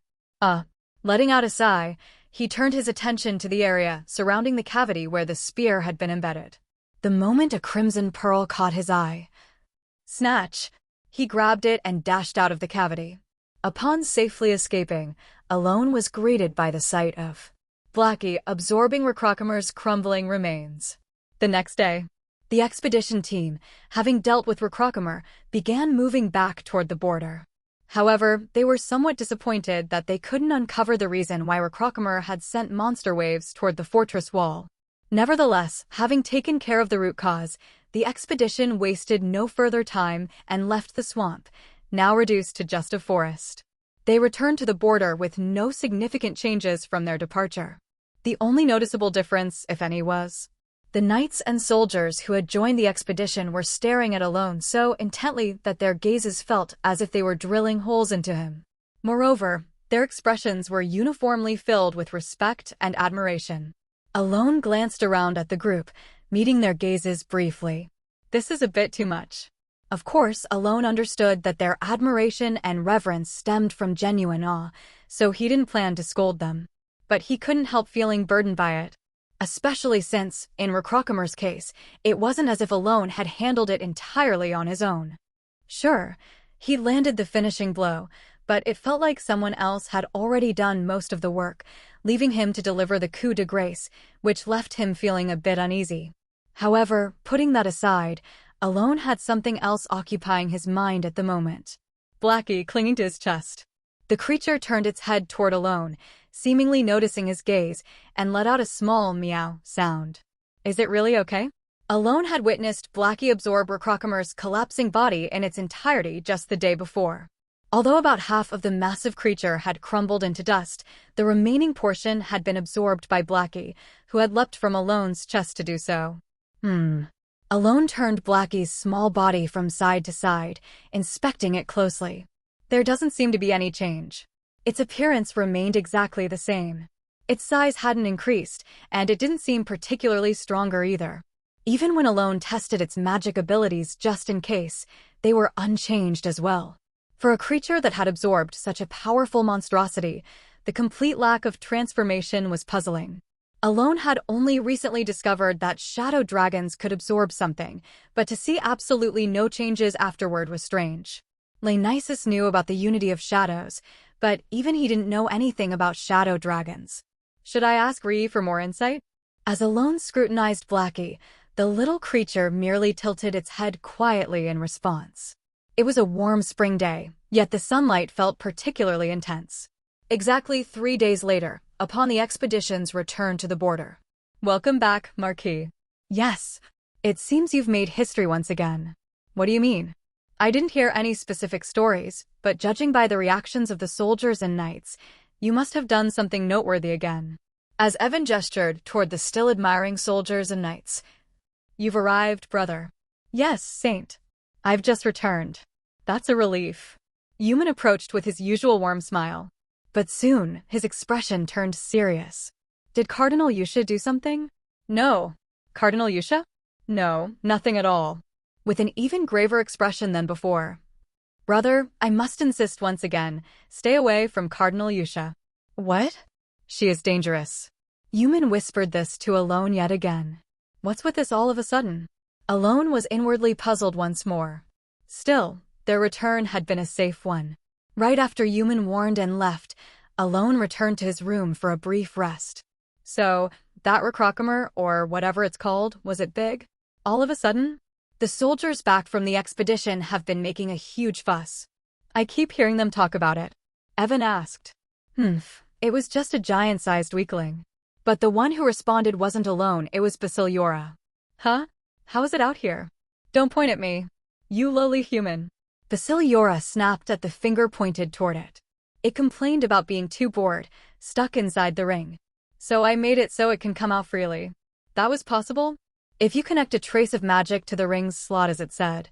Letting out a sigh, he turned his attention to the area surrounding the cavity where the spear had been embedded. The moment a crimson pearl caught his eye, snatch! He grabbed it and dashed out of the cavity. Upon safely escaping, Alone was greeted by the sight of Blackie absorbing Recrocomer's crumbling remains. The next day, the expedition team, having dealt with Recrocomer, began moving back toward the border. However, they were somewhat disappointed that they couldn't uncover the reason why Recrocomer had sent monster waves toward the fortress wall. Nevertheless, having taken care of the root cause, the expedition wasted no further time and left the swamp, now reduced to just a forest. They returned to the border with no significant changes from their departure. The only noticeable difference, if any, was the knights and soldiers who had joined the expedition were staring at Alone so intently that their gazes felt as if they were drilling holes into him. Moreover, their expressions were uniformly filled with respect and admiration. Alone glanced around at the group, meeting their gazes briefly. This is a bit too much. Of course, Alone understood that their admiration and reverence stemmed from genuine awe, so he didn't plan to scold them. But he couldn't help feeling burdened by it. Especially since, in Recrocomer's case, it wasn't as if Alone had handled it entirely on his own. Sure, he landed the finishing blow, but it felt like someone else had already done most of the work, leaving him to deliver the coup de grace, which left him feeling a bit uneasy. However, putting that aside, Alone had something else occupying his mind at the moment. Blackie clinging to his chest. The creature turned its head toward Alone, seemingly noticing his gaze, and let out a small meow sound. Is it really okay? Alone had witnessed Blackie absorb Recrocomer's collapsing body in its entirety just the day before. Although about half of the massive creature had crumbled into dust, the remaining portion had been absorbed by Blackie, who had leapt from Alone's chest to do so. Alone turned Blackie's small body from side to side, inspecting it closely. There doesn't seem to be any change. Its appearance remained exactly the same. Its size hadn't increased, and it didn't seem particularly stronger either. Even when Alone tested its magic abilities just in case, they were unchanged as well. For a creature that had absorbed such a powerful monstrosity, the complete lack of transformation was puzzling. Alone had only recently discovered that shadow dragons could absorb something, but to see absolutely no changes afterward was strange. Leonisis knew about the unity of shadows, but even he didn't know anything about shadow dragons. Should I ask Ree for more insight? As Alone scrutinized Blackie, the little creature merely tilted its head quietly in response. It was a warm spring day, yet the sunlight felt particularly intense. Exactly 3 days later, upon the expedition's return to the border. Welcome back, Marquis. Yes, it seems you've made history once again. What do you mean? I didn't hear any specific stories, but judging by the reactions of the soldiers and knights, you must have done something noteworthy again. As Evan gestured toward the still admiring soldiers and knights. You've arrived, brother. Yes, Saint. I've just returned. That's a relief. Yuman approached with his usual warm smile. But soon, his expression turned serious. Did Cardinal Yusha do something? No. Cardinal Yusha? No, nothing at all. With an even graver expression than before. Brother, I must insist once again, stay away from Cardinal Yusha. What? She is dangerous. Yuman whispered this to Alone yet again. What's with this all of a sudden? Alone was inwardly puzzled once more. Still, their return had been a safe one. Right after Yuman warned and left, Alone returned to his room for a brief rest. So, that Recrocomer, or whatever it's called, was it big? All of a sudden? The soldiers back from the expedition have been making a huge fuss. I keep hearing them talk about it. Evan asked. It was just a giant-sized weakling. But the one who responded wasn't Alone, it was Basiliora. Huh? How is it out here? Don't point at me. You lowly human. Basiliora snapped at the finger pointed toward it. It complained about being too bored, stuck inside the ring. So I made it so it can come out freely. That was possible? If you connect a trace of magic to the ring's slot as it said,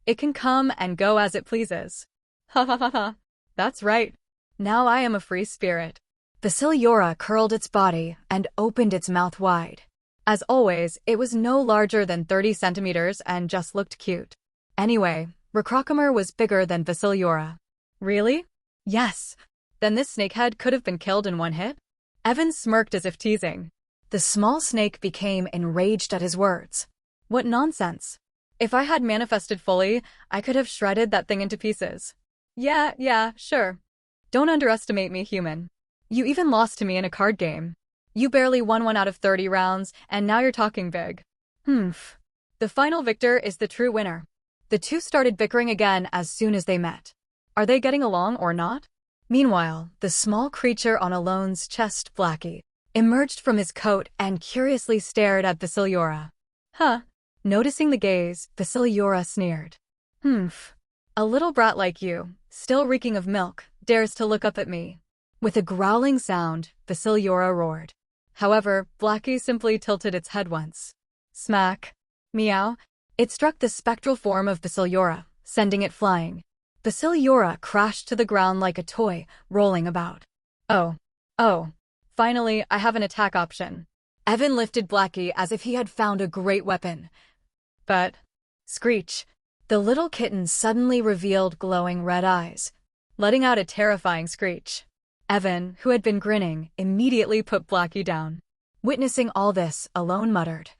it can come and go as it pleases. Ha ha ha ha. That's right. Now I am a free spirit. Basiliora curled its body and opened its mouth wide. As always, it was no larger than 30 centimeters and just looked cute. Anyway, Recrocomer was bigger than Basiliora. Really? Yes. Then this snakehead could have been killed in one hit? Evan smirked as if teasing. The small snake became enraged at his words. What nonsense. If I had manifested fully, I could have shredded that thing into pieces. Yeah, sure. Don't underestimate me, human. You even lost to me in a card game. You barely won 1 out of 30 rounds, and now you're talking big. Humph. The final victor is the true winner. The two started bickering again as soon as they met. Are they getting along or not? Meanwhile, the small creature on Alone's chest, Blackie, emerged from his coat and curiously stared at Basiliora. Huh. Noticing the gaze, Basiliora sneered. Humph. A little brat like you, still reeking of milk, dares to look up at me. With a growling sound, Basiliora roared. However, Blackie simply tilted its head once. Smack. Meow. It struck the spectral form of Basiliora, sending it flying. Basiliora crashed to the ground like a toy, rolling about. Oh. Finally, I have an attack option. Evan lifted Blackie as if he had found a great weapon. But, screech. The little kitten suddenly revealed glowing red eyes, letting out a terrifying screech. Evan, who had been grinning, immediately put Blackie down. Witnessing all this, Alone muttered.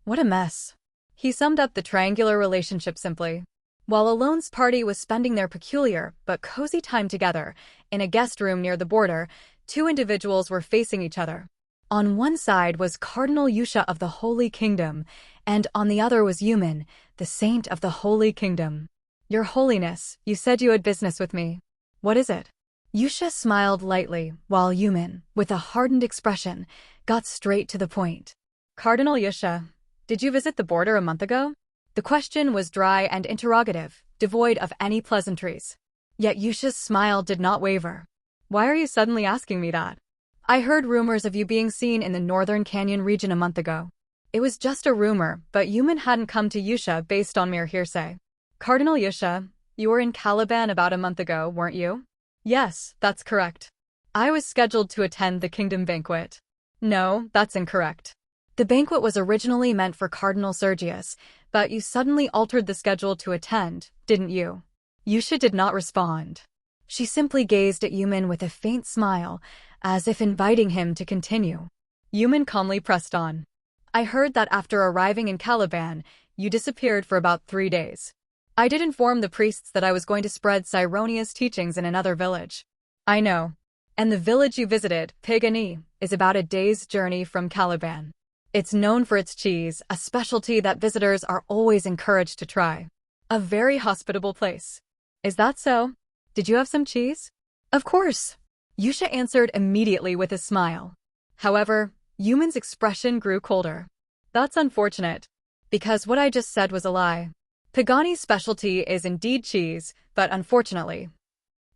What a mess. He summed up the triangular relationship simply. While Alone's party was spending their peculiar but cozy time together, in a guest room near the border, two individuals were facing each other. On one side was Cardinal Yusha of the Holy Kingdom, and on the other was Yumin, the Saint of the Holy Kingdom. Your Holiness, you said you had business with me. What is it? Yusha smiled lightly, while Yumin, with a hardened expression, got straight to the point. Cardinal Yusha, did you visit the border a month ago? The question was dry and interrogative, devoid of any pleasantries. Yet Yusha's smile did not waver. Why are you suddenly asking me that? I heard rumors of you being seen in the Northern Canyon region a month ago. It was just a rumor, but Yumin hadn't come to Yusha based on mere hearsay. Cardinal Yusha, you were in Caliban about a month ago, weren't you? Yes, that's correct. I was scheduled to attend the Kingdom Banquet. No, that's incorrect. The banquet was originally meant for Cardinal Sergius, but you suddenly altered the schedule to attend, didn't you? Yusha did not respond. She simply gazed at Yumin with a faint smile, as if inviting him to continue. Yumin calmly pressed on. I heard that after arriving in Caliban, you disappeared for about 3 days. I did inform the priests that I was going to spread Cyronia's teachings in another village. I know. And the village you visited, Pagani, is about a day's journey from Caliban. It's known for its cheese, a specialty that visitors are always encouraged to try. A very hospitable place. Is that so? Did you have some cheese? Of course. Yusha answered immediately with a smile. However, Yumin's expression grew colder. That's unfortunate. Because what I just said was a lie. Pagani's specialty is indeed cheese, but unfortunately,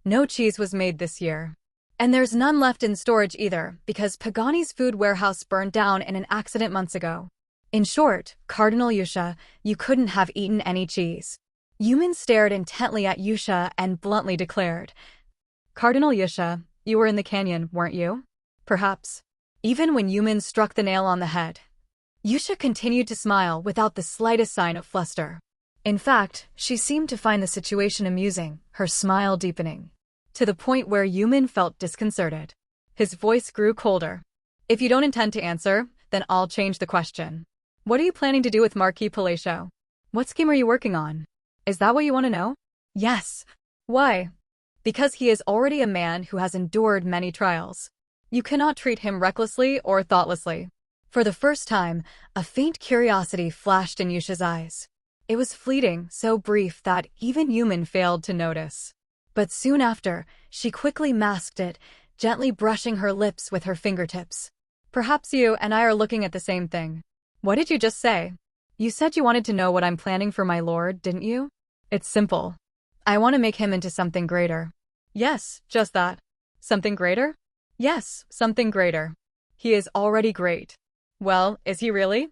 no cheese was made this year. And there's none left in storage either, because Pagani's food warehouse burned down in an accident months ago. In short, Cardinal Yusha, you couldn't have eaten any cheese. Yumin stared intently at Yusha and bluntly declared, Cardinal Yusha, you were in the canyon, weren't you? Perhaps. Even when Yumin struck the nail on the head, Yusha continued to smile without the slightest sign of fluster. In fact, she seemed to find the situation amusing, her smile deepening, to the point where Yumin felt disconcerted. His voice grew colder. If you don't intend to answer, then I'll change the question. What are you planning to do with Marquis Palacio? What scheme are you working on? Is that what you want to know? Yes. Why? Because he is already a man who has endured many trials. You cannot treat him recklessly or thoughtlessly. For the first time, a faint curiosity flashed in Yusha's eyes. It was fleeting, so brief that even Yumin failed to notice. But soon after, she quickly masked it, gently brushing her lips with her fingertips. Perhaps you and I are looking at the same thing. What did you just say? You said you wanted to know what I'm planning for my lord, didn't you? It's simple. I want to make him into something greater. Yes, just that. Something greater? Yes, something greater. He is already great. Well, is he really?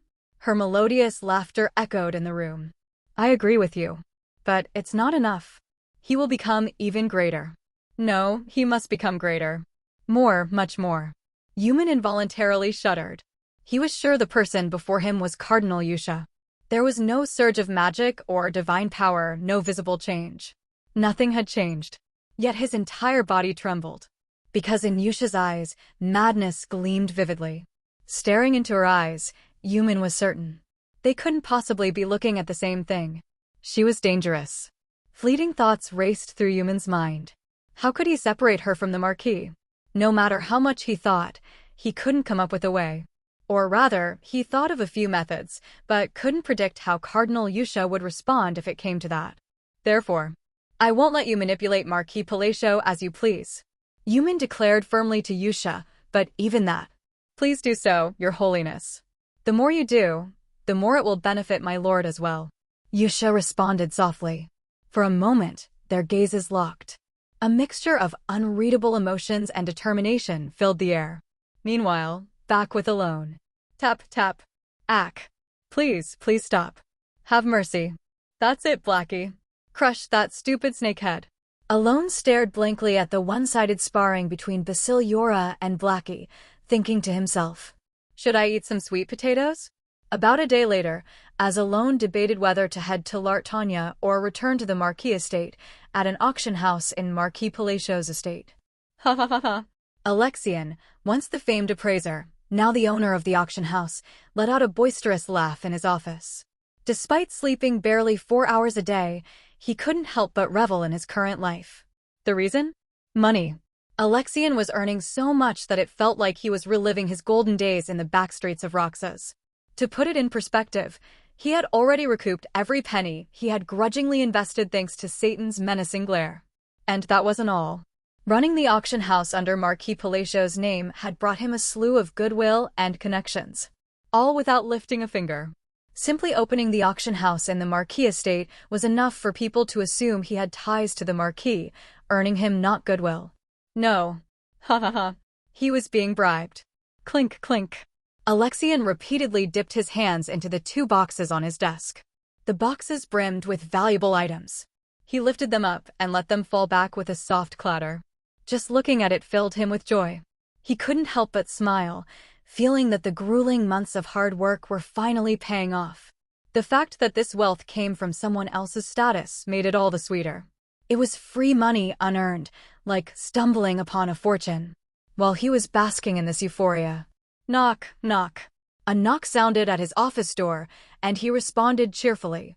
Her melodious laughter echoed in the room. I agree with you. But it's not enough. He will become even greater. No, he must become greater. More, much more. Yumin involuntarily shuddered. He was sure the person before him was Cardinal Yusha. There was no surge of magic or divine power, no visible change. Nothing had changed. Yet his entire body trembled. Because in Yusha's eyes, madness gleamed vividly. Staring into her eyes, Yumin was certain. They couldn't possibly be looking at the same thing. She was dangerous. Fleeting thoughts raced through Yumin's mind. How could he separate her from the Marquis? No matter how much he thought, he couldn't come up with a way. Or rather, he thought of a few methods, but couldn't predict how Cardinal Yusha would respond if it came to that. Therefore, I won't let you manipulate Marquis Palacio as you please. Yumin declared firmly to Yusha, but even that. Please do so, Your Holiness. The more you do, the more it will benefit my lord as well. Yusha responded softly. For a moment, their gazes locked. A mixture of unreadable emotions and determination filled the air. Meanwhile, back with Alone. Tap, tap. Ack. Please, please stop. Have mercy. That's it, Blackie. Crush that stupid snakehead. Alone stared blankly at the one-sided sparring between Basil Yora and Blackie, thinking to himself, should I eat some sweet potatoes? About a day later, as Alone debated whether to head to Lartanya or return to the Marquis estate, at an auction house in Marquis Palacio's estate. Ha ha ha ha. Alexian, once the famed appraiser, now the owner of the auction house, let out a boisterous laugh in his office. Despite sleeping barely 4 hours a day, he couldn't help but revel in his current life. The reason? Money. Alexian was earning so much that it felt like he was reliving his golden days in the backstreets of Roxas. To put it in perspective, he had already recouped every penny he had grudgingly invested thanks to Satan's menacing glare. And that wasn't all. Running the auction house under Marquis Palacio's name had brought him a slew of goodwill and connections. All without lifting a finger. Simply opening the auction house in the Marquis estate was enough for people to assume he had ties to the Marquis, earning him not goodwill. No. Ha ha ha. He was being bribed. Clink, clink. Alexian repeatedly dipped his hands into the 2 boxes on his desk. The boxes brimmed with valuable items. He lifted them up and let them fall back with a soft clatter. Just looking at it filled him with joy. He couldn't help but smile, feeling that the grueling months of hard work were finally paying off. The fact that this wealth came from someone else's status made it all the sweeter. It was free money unearned, like stumbling upon a fortune. While he was basking in this euphoria. Knock, knock. A knock sounded at his office door, and he responded cheerfully.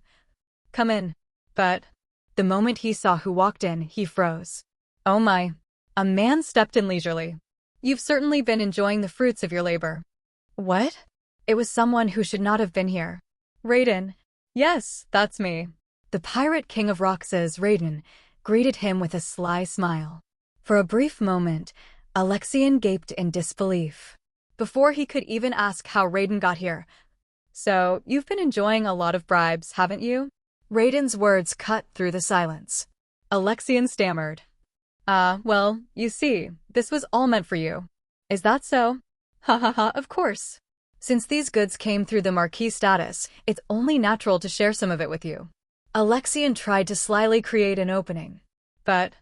Come in. But the moment he saw who walked in, he froze. Oh my. A man stepped in leisurely. You've certainly been enjoying the fruits of your labor. What? It was someone who should not have been here. Raiden. Yes, that's me. The pirate king of Roxas, Raiden, greeted him with a sly smile. For a brief moment, Alexian gaped in disbelief. Before he could even ask how Raiden got here. So, you've been enjoying a lot of bribes, haven't you? Raiden's words cut through the silence. Alexian stammered. Well, you see, this was all meant for you. Is that so? Ha ha ha, of course. Since these goods came through the Marquis status, it's only natural to share some of it with you. Alexian tried to slyly create an opening. But,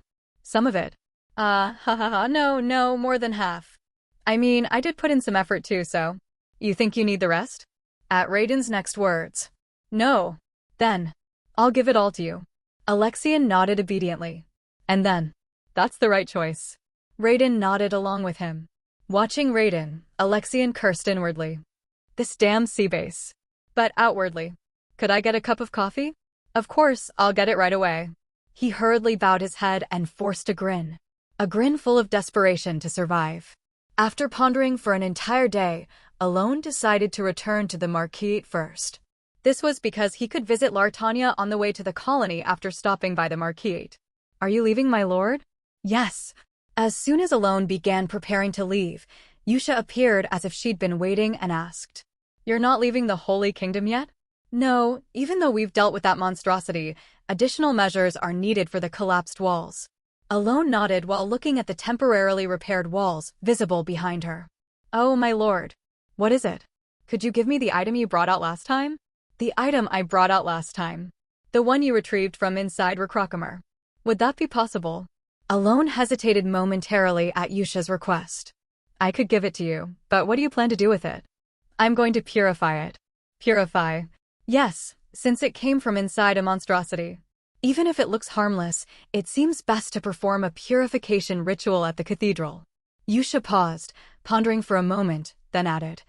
some of it. Ha ha ha, no, more than half. I mean, I did put in some effort too, so. You think you need the rest? At Raiden's next words. No. Then. I'll give it all to you. Alexian nodded obediently. And then. That's the right choice. Raiden nodded along with him. Watching Raiden, Alexian cursed inwardly. This damn seabase. But outwardly. Could I get a cup of coffee? Of course, I'll get it right away. He hurriedly bowed his head and forced a grin. A grin full of desperation to survive. After pondering for an entire day, Alone decided to return to the Marquis first. This was because he could visit Lartanya on the way to the colony after stopping by the Marquis. Are you leaving, my lord? Yes. As soon as Alone began preparing to leave, Yusha appeared as if she'd been waiting and asked, You're not leaving the Holy Kingdom yet? No, even though we've dealt with that monstrosity, additional measures are needed for the collapsed walls. Alone nodded while looking at the temporarily repaired walls visible behind her. Oh, my lord. What is it? Could you give me the item you brought out last time? The item I brought out last time. The one you retrieved from inside Recrocomer. Would that be possible? Alone hesitated momentarily at Yusha's request. I could give it to you, but what do you plan to do with it? I'm going to purify it. Purify. Yes, since it came from inside a monstrosity. Even if it looks harmless, it seems best to perform a purification ritual at the cathedral. Yusha paused, pondering for a moment, then added,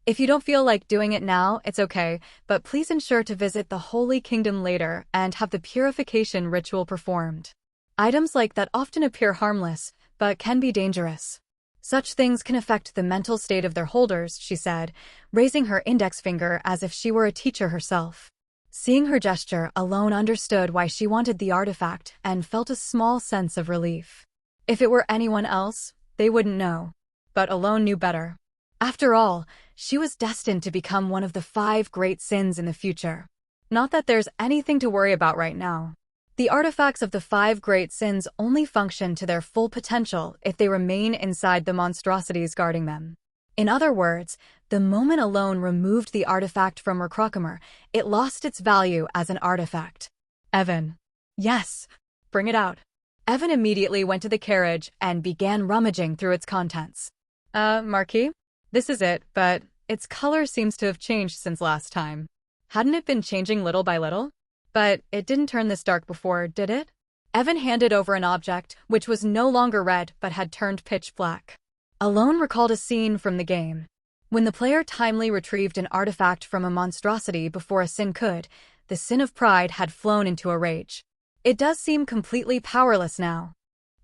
if you don't feel like doing it now, it's okay, but please ensure to visit the Holy Kingdom later and have the purification ritual performed. Items like that often appear harmless, but can be dangerous. Such things can affect the mental state of their holders, she said, raising her index finger as if she were a teacher herself. Seeing her gesture, Alone understood why she wanted the artifact and felt a small sense of relief. If it were anyone else, they wouldn't know. But Alone knew better. After all, she was destined to become one of the 5 great sins in the future. Not that there's anything to worry about right now. The artifacts of the 5 great sins only function to their full potential if they remain inside the monstrosities guarding them. In other words, the moment Alone removed the artifact from Recrocomer, it lost its value as an artifact. Evan. Yes. Bring it out. Evan immediately went to the carriage and began rummaging through its contents. Marquis? This is it, but its color seems to have changed since last time. Hadn't it been changing little by little? But it didn't turn this dark before, did it? Evan handed over an object, which was no longer red but had turned pitch black. Alone recalled a scene from the game. When the player timely retrieved an artifact from a monstrosity before a sin could, the sin of pride had flown into a rage. It does seem completely powerless now.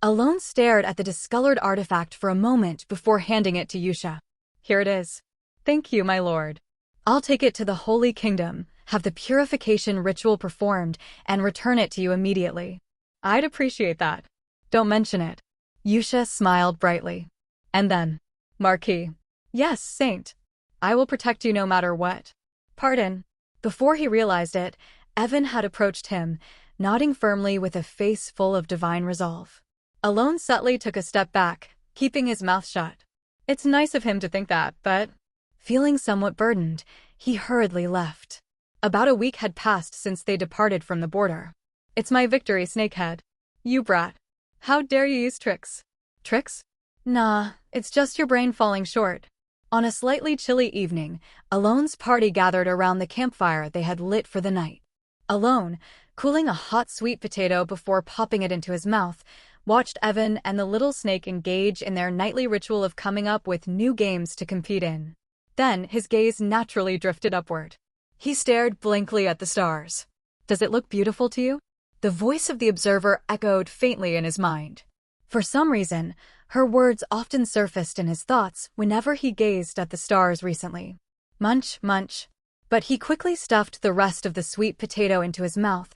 Alone stared at the discolored artifact for a moment before handing it to Yusha. Here it is. Thank you, my lord. I'll take it to the Holy Kingdom, have the purification ritual performed, and return it to you immediately. I'd appreciate that. Don't mention it. Yusha smiled brightly. And then, Marquis. Yes, Saint. I will protect you no matter what. Pardon. Before he realized it, Evan had approached him, nodding firmly with a face full of divine resolve. Alone subtly took a step back, keeping his mouth shut. It's nice of him to think that, but... Feeling somewhat burdened, he hurriedly left. About a week had passed since they departed from the border. It's my victory, Snakehead. You brat. How dare you use tricks? Tricks? Nah, it's just your brain falling short. On a slightly chilly evening, Alone's party gathered around the campfire they had lit for the night. Alone, cooling a hot sweet potato before popping it into his mouth, watched Evan and the little snake engage in their nightly ritual of coming up with new games to compete in. Then his gaze naturally drifted upward. He stared blankly at the stars. Does it look beautiful to you? The voice of the observer echoed faintly in his mind. For some reason, her words often surfaced in his thoughts whenever he gazed at the stars recently. Munch, munch. But he quickly stuffed the rest of the sweet potato into his mouth,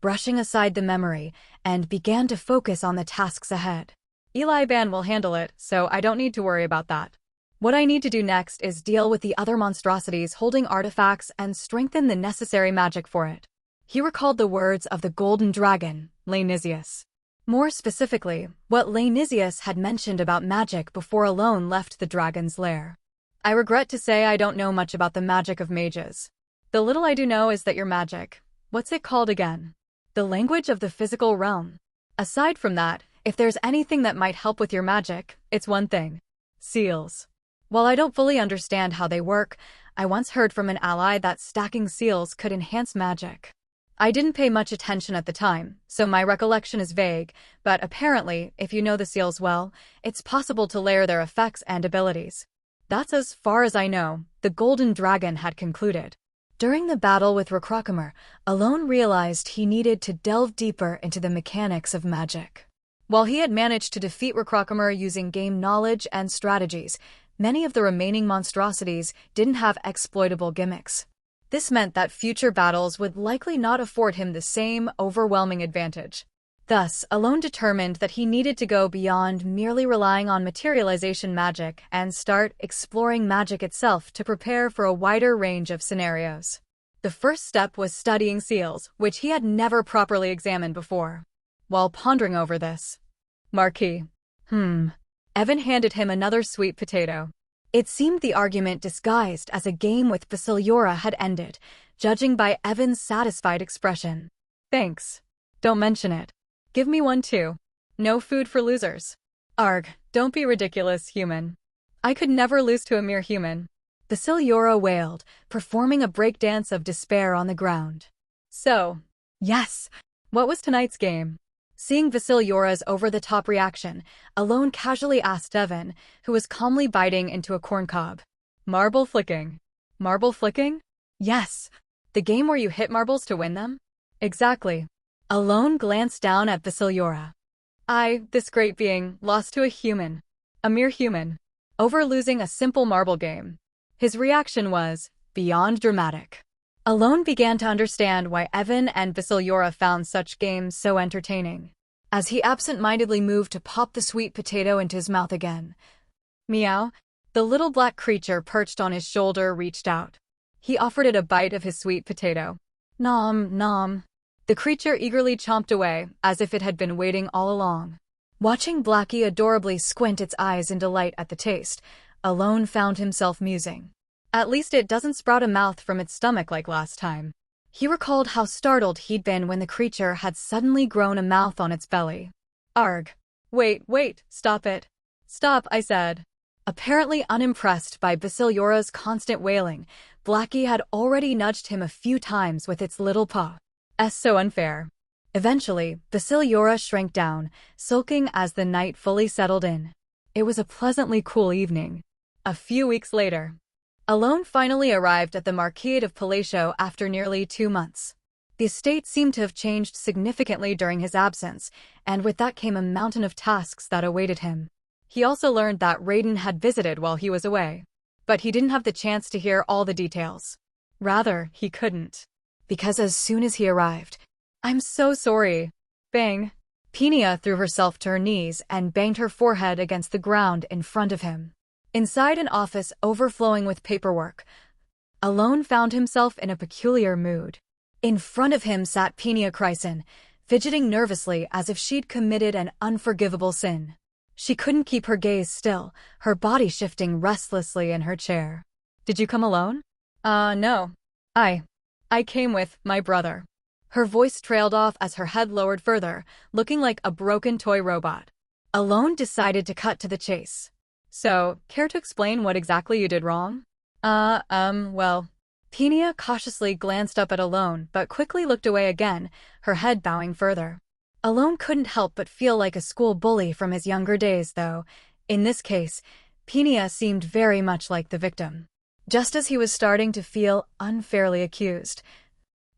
brushing aside the memory, and began to focus on the tasks ahead. Eli Ban will handle it, so I don't need to worry about that. What I need to do next is deal with the other monstrosities holding artifacts and strengthen the necessary magic for it. He recalled the words of the golden dragon, Laenisius. More specifically, what Laenisius had mentioned about magic before Alone left the dragon's lair. I regret to say I don't know much about the magic of mages. The little I do know is that your magic, what's it called again? The language of the physical realm. Aside from that, if there's anything that might help with your magic, it's one thing. Seals. While I don't fully understand how they work, I once heard from an ally that stacking seals could enhance magic. I didn't pay much attention at the time, so my recollection is vague, but apparently, if you know the seals well, it's possible to layer their effects and abilities. That's as far as I know, the Golden Dragon had concluded. During the battle with Recrocomer, Alone realized he needed to delve deeper into the mechanics of magic. While he had managed to defeat Recrocomer using game knowledge and strategies, many of the remaining monstrosities didn't have exploitable gimmicks. This meant that future battles would likely not afford him the same overwhelming advantage. Thus, Alone determined that he needed to go beyond merely relying on materialization magic and start exploring magic itself to prepare for a wider range of scenarios. The first step was studying seals, which he had never properly examined before. While pondering over this, Marquis. Evan handed him another sweet potato. It seemed the argument disguised as a game with Vasiliora had ended, judging by Evan's satisfied expression. Thanks. Don't mention it. Give me one too. No food for losers. Arg, don't be ridiculous, human. I could never lose to a mere human. Vasiliora wailed, performing a breakdance of despair on the ground. So, yes, what was tonight's game? Seeing Vasiliora's over-the-top reaction, Alone casually asked Evan, who was calmly biting into a corncob. Marble flicking. Marble flicking? Yes. The game where you hit marbles to win them? Exactly. Alone glanced down at Vasiliora. This great being, lost to a human. A mere human. Over losing a simple marble game. His reaction was beyond dramatic. Alone began to understand why Evan and Vasiliora found such games so entertaining. As he absent-mindedly moved to pop the sweet potato into his mouth again. Meow. The little black creature perched on his shoulder reached out. He offered it a bite of his sweet potato. Nom, nom. The creature eagerly chomped away, as if it had been waiting all along. Watching Blackie adorably squint its eyes in delight at the taste, Alone found himself musing. At least it doesn't sprout a mouth from its stomach like last time. He recalled how startled he'd been when the creature had suddenly grown a mouth on its belly. Arg. Wait, stop it. Stop, I said. Apparently unimpressed by Basiliora's constant wailing, Blackie had already nudged him a few times with its little paw. So unfair. Eventually, Vasiliora shrank down, sulking as the night fully settled in. It was a pleasantly cool evening. A few weeks later, Alone finally arrived at the Marquise of Palacio after nearly 2 months. The estate seemed to have changed significantly during his absence, and with that came a mountain of tasks that awaited him. He also learned that Raiden had visited while he was away. But he didn't have the chance to hear all the details. Rather, he couldn't. Because as soon as he arrived, "I'm so sorry." Bang. Pinia threw herself to her knees and banged her forehead against the ground in front of him. Inside an office overflowing with paperwork, Alone found himself in a peculiar mood. In front of him sat Pinia Chryson, fidgeting nervously as if she'd committed an unforgivable sin. She couldn't keep her gaze still, her body shifting restlessly in her chair. "Did you come alone?" No. I came with my brother." Her voice trailed off as her head lowered further, looking like a broken toy robot. Alone decided to cut to the chase. "So, care to explain what exactly you did wrong?" Well. Pinia cautiously glanced up at Alone but quickly looked away again, her head bowing further. Alone couldn't help but feel like a school bully from his younger days, though. In this case, Pinia seemed very much like the victim. Just as he was starting to feel unfairly accused.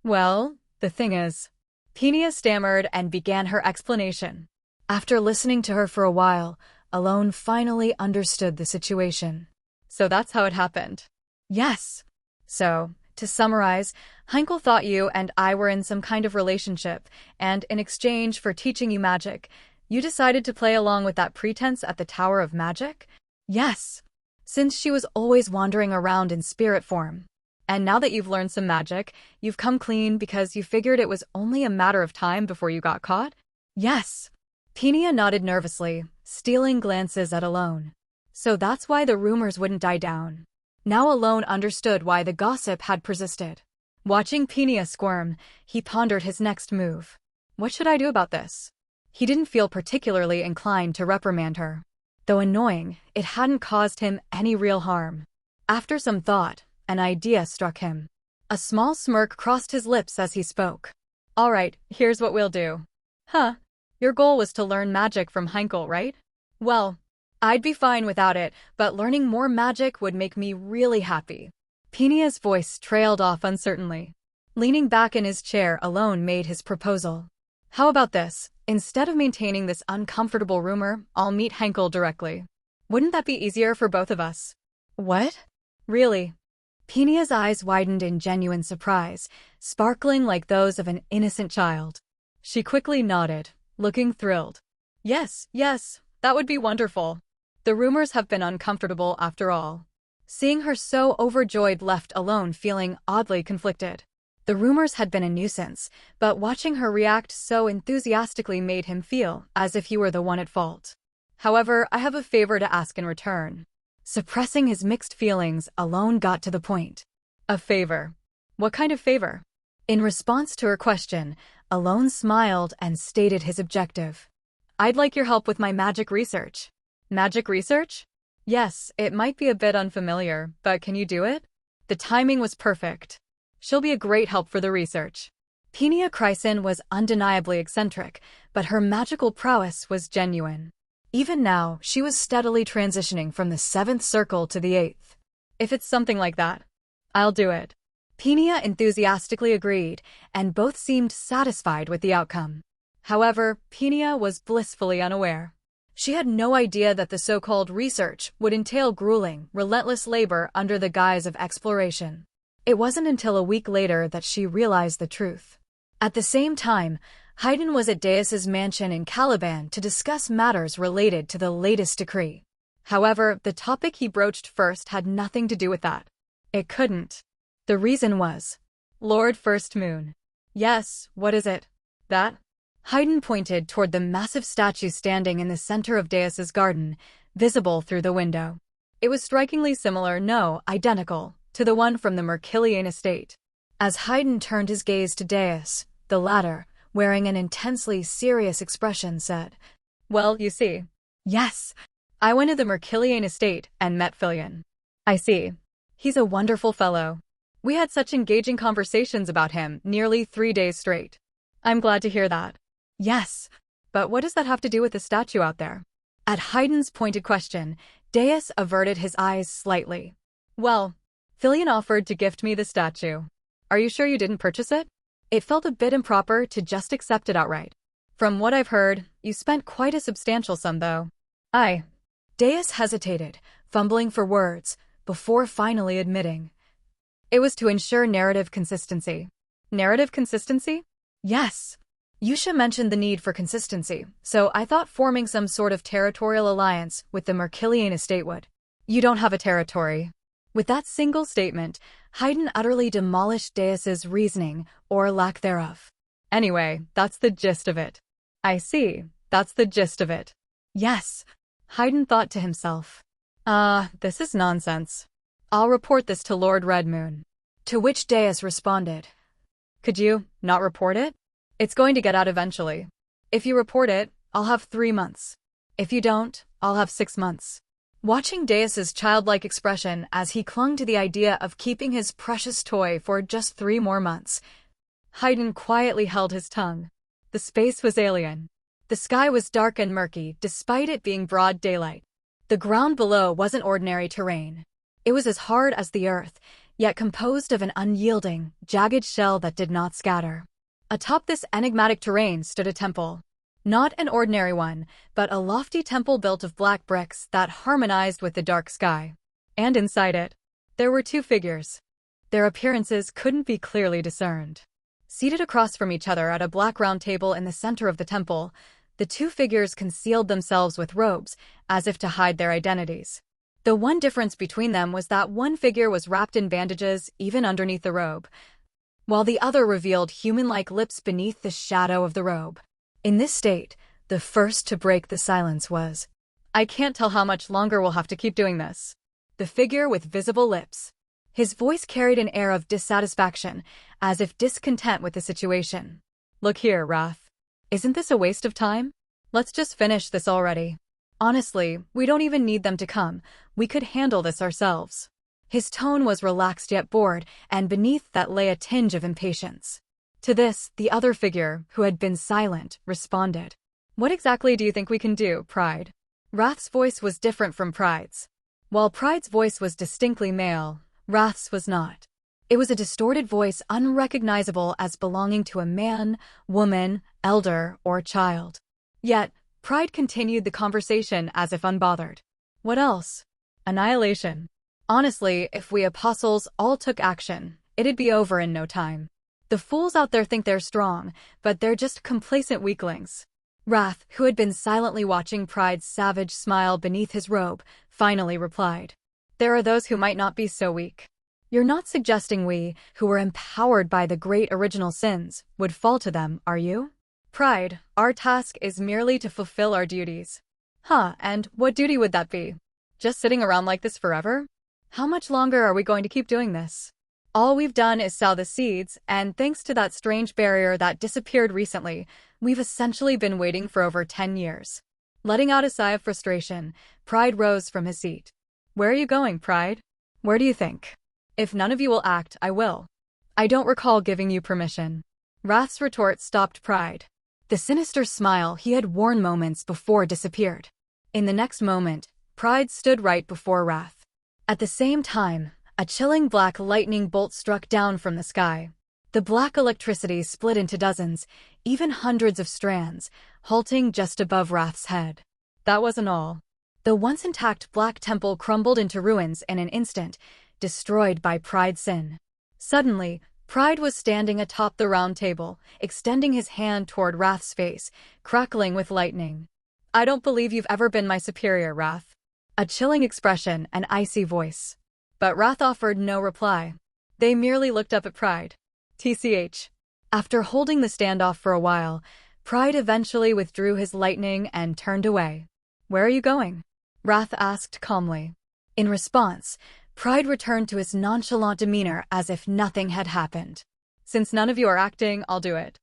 "Well, the thing is..." Pinia stammered and began her explanation. After listening to her for a while, Alone finally understood the situation. "So that's how it happened." "Yes." "So, to summarize, Heinkel thought you and I were in some kind of relationship, and in exchange for teaching you magic, you decided to play along with that pretense at the Tower of Magic?" "Yes. Since she was always wandering around in spirit form. And now that you've learned some magic, you've come clean because you figured it was only a matter of time before you got caught?" "Yes." Pinia nodded nervously, stealing glances at Alone. So that's why the rumors wouldn't die down. Now Alone understood why the gossip had persisted. Watching Pinia squirm, he pondered his next move. What should I do about this? He didn't feel particularly inclined to reprimand her. Though annoying, it hadn't caused him any real harm. After some thought, an idea struck him. A small smirk crossed his lips as he spoke. "All right, here's what we'll do." "Huh? Your goal was to learn magic from Heinkel, right?" "Well, I'd be fine without it, but learning more magic would make me really happy." Pinia's voice trailed off uncertainly. Leaning back in his chair, Alone made his proposal. "How about this? Instead of maintaining this uncomfortable rumor, I'll meet Heinkel directly. Wouldn't that be easier for both of us?" "What? Really?" Pinia's eyes widened in genuine surprise, sparkling like those of an innocent child. She quickly nodded, looking thrilled. Yes, that would be wonderful. The rumors have been uncomfortable after all." Seeing her so overjoyed left Alone feeling oddly conflicted. The rumors had been a nuisance, but watching her react so enthusiastically made him feel as if he were the one at fault. "However, I have a favor to ask in return." Suppressing his mixed feelings, Alone got to the point. A favor. What kind of favor? In response to her question, Alone smiled and stated his objective. I'd like your help with my magic research. Magic research? Yes, it might be a bit unfamiliar, but can you do it? The timing was perfect. She'll be a great help for the research. Peenia Chryson was undeniably eccentric, but her magical prowess was genuine. Even now, she was steadily transitioning from the 7th circle to the 8th. If it's something like that, I'll do it. Peenia enthusiastically agreed, and both seemed satisfied with the outcome. However, Peenia was blissfully unaware. She had no idea that the so-called research would entail grueling, relentless labor under the guise of exploration. It wasn't until a week later that she realized the truth. At the same time, Haydn was at Deus's mansion in Caliban to discuss matters related to the latest decree. However, the topic he broached first had nothing to do with that. It couldn't. The reason was Lord First Moon. Yes, what is it? That? Haydn pointed toward the massive statue standing in the center of Deus's garden, visible through the window. It was strikingly similar, no, identical, to the one from the Merkelian estate. As Haydn turned his gaze to Deus, the latter, wearing an intensely serious expression, said, Well, you see. Yes. I went to the Merkelian estate and met Filion. I see. He's a wonderful fellow. We had such engaging conversations about him nearly 3 days straight. I'm glad to hear that. Yes, but what does that have to do with the statue out there? At Haydn's pointed question, Deus averted his eyes slightly. Well, Filion offered to gift me the statue. Are you sure you didn't purchase it? It felt a bit improper to just accept it outright. From what I've heard, you spent quite a substantial sum, though. Deus hesitated, fumbling for words, before finally admitting. It was to ensure narrative consistency. Narrative consistency? Yes. Yusha mentioned the need for consistency, so I thought forming some sort of territorial alliance with the Merkelian estate would. You don't have a territory. With that single statement, Haydn utterly demolished Deus's reasoning, or lack thereof. Anyway, that's the gist of it. I see, that's the gist of it. Yes, Haydn thought to himself. This is nonsense. I'll report this to Lord Redmoon. To which Deus responded. Could you not report it? It's going to get out eventually. If you report it, I'll have 3 months. If you don't, I'll have 6 months. Watching Deus's childlike expression as he clung to the idea of keeping his precious toy for just 3 more months, Haydn quietly held his tongue. The space was alien. The sky was dark and murky, despite it being broad daylight. The ground below wasn't ordinary terrain. It was as hard as the earth, yet composed of an unyielding, jagged shell that did not scatter. Atop this enigmatic terrain stood a temple. Not an ordinary one, but a lofty temple built of black bricks that harmonized with the dark sky. And inside it, there were 2 figures. Their appearances couldn't be clearly discerned. Seated across from each other at a black round table in the center of the temple, the 2 figures concealed themselves with robes, as if to hide their identities. The one difference between them was that one figure was wrapped in bandages even underneath the robe, while the other revealed human-like lips beneath the shadow of the robe. In this state, the first to break the silence was, I can't tell how much longer we'll have to keep doing this. The figure with visible lips. His voice carried an air of dissatisfaction, as if discontent with the situation. Look here, Wrath. Isn't this a waste of time? Let's just finish this already. Honestly, we don't even need them to come. We could handle this ourselves. His tone was relaxed yet bored, and beneath that lay a tinge of impatience. To this, the other figure, who had been silent, responded. What exactly do you think we can do, Pride? Wrath's voice was different from Pride's. While Pride's voice was distinctly male, Wrath's was not. It was a distorted voice unrecognizable as belonging to a man, woman, elder, or child. Yet, Pride continued the conversation as if unbothered. What else? Annihilation. Honestly, if we apostles all took action, it'd be over in no time. The fools out there think they're strong, but they're just complacent weaklings. Wrath, who had been silently watching Pride's savage smile beneath his robe, finally replied. There are those who might not be so weak. You're not suggesting we, who were empowered by the great original sins, would fall to them, are you? Pride, our task is merely to fulfill our duties. And what duty would that be? Just sitting around like this forever? How much longer are we going to keep doing this? All we've done is sow the seeds, and thanks to that strange barrier that disappeared recently, we've essentially been waiting for over 10 years. Letting out a sigh of frustration, Pride rose from his seat. Where are you going, Pride? Where do you think? If none of you will act, I will. I don't recall giving you permission. Wrath's retort stopped Pride. The sinister smile he had worn moments before disappeared. In the next moment, Pride stood right before Wrath. At the same time, a chilling black lightning bolt struck down from the sky. The black electricity split into dozens, even hundreds of strands, halting just above Wrath's head. That wasn't all. The once intact Black Temple crumbled into ruins in an instant, destroyed by Pride's sin. Suddenly, Pride was standing atop the round table, extending his hand toward Wrath's face, crackling with lightning. I don't believe you've ever been my superior, Wrath. A chilling expression, an icy voice. But Wrath offered no reply. They merely looked up at Pride. TCH. After holding the standoff for a while, Pride eventually withdrew his lightning and turned away. Where are you going? Wrath asked calmly. In response, Pride returned to his nonchalant demeanor as if nothing had happened. Since none of you are acting, I'll do it.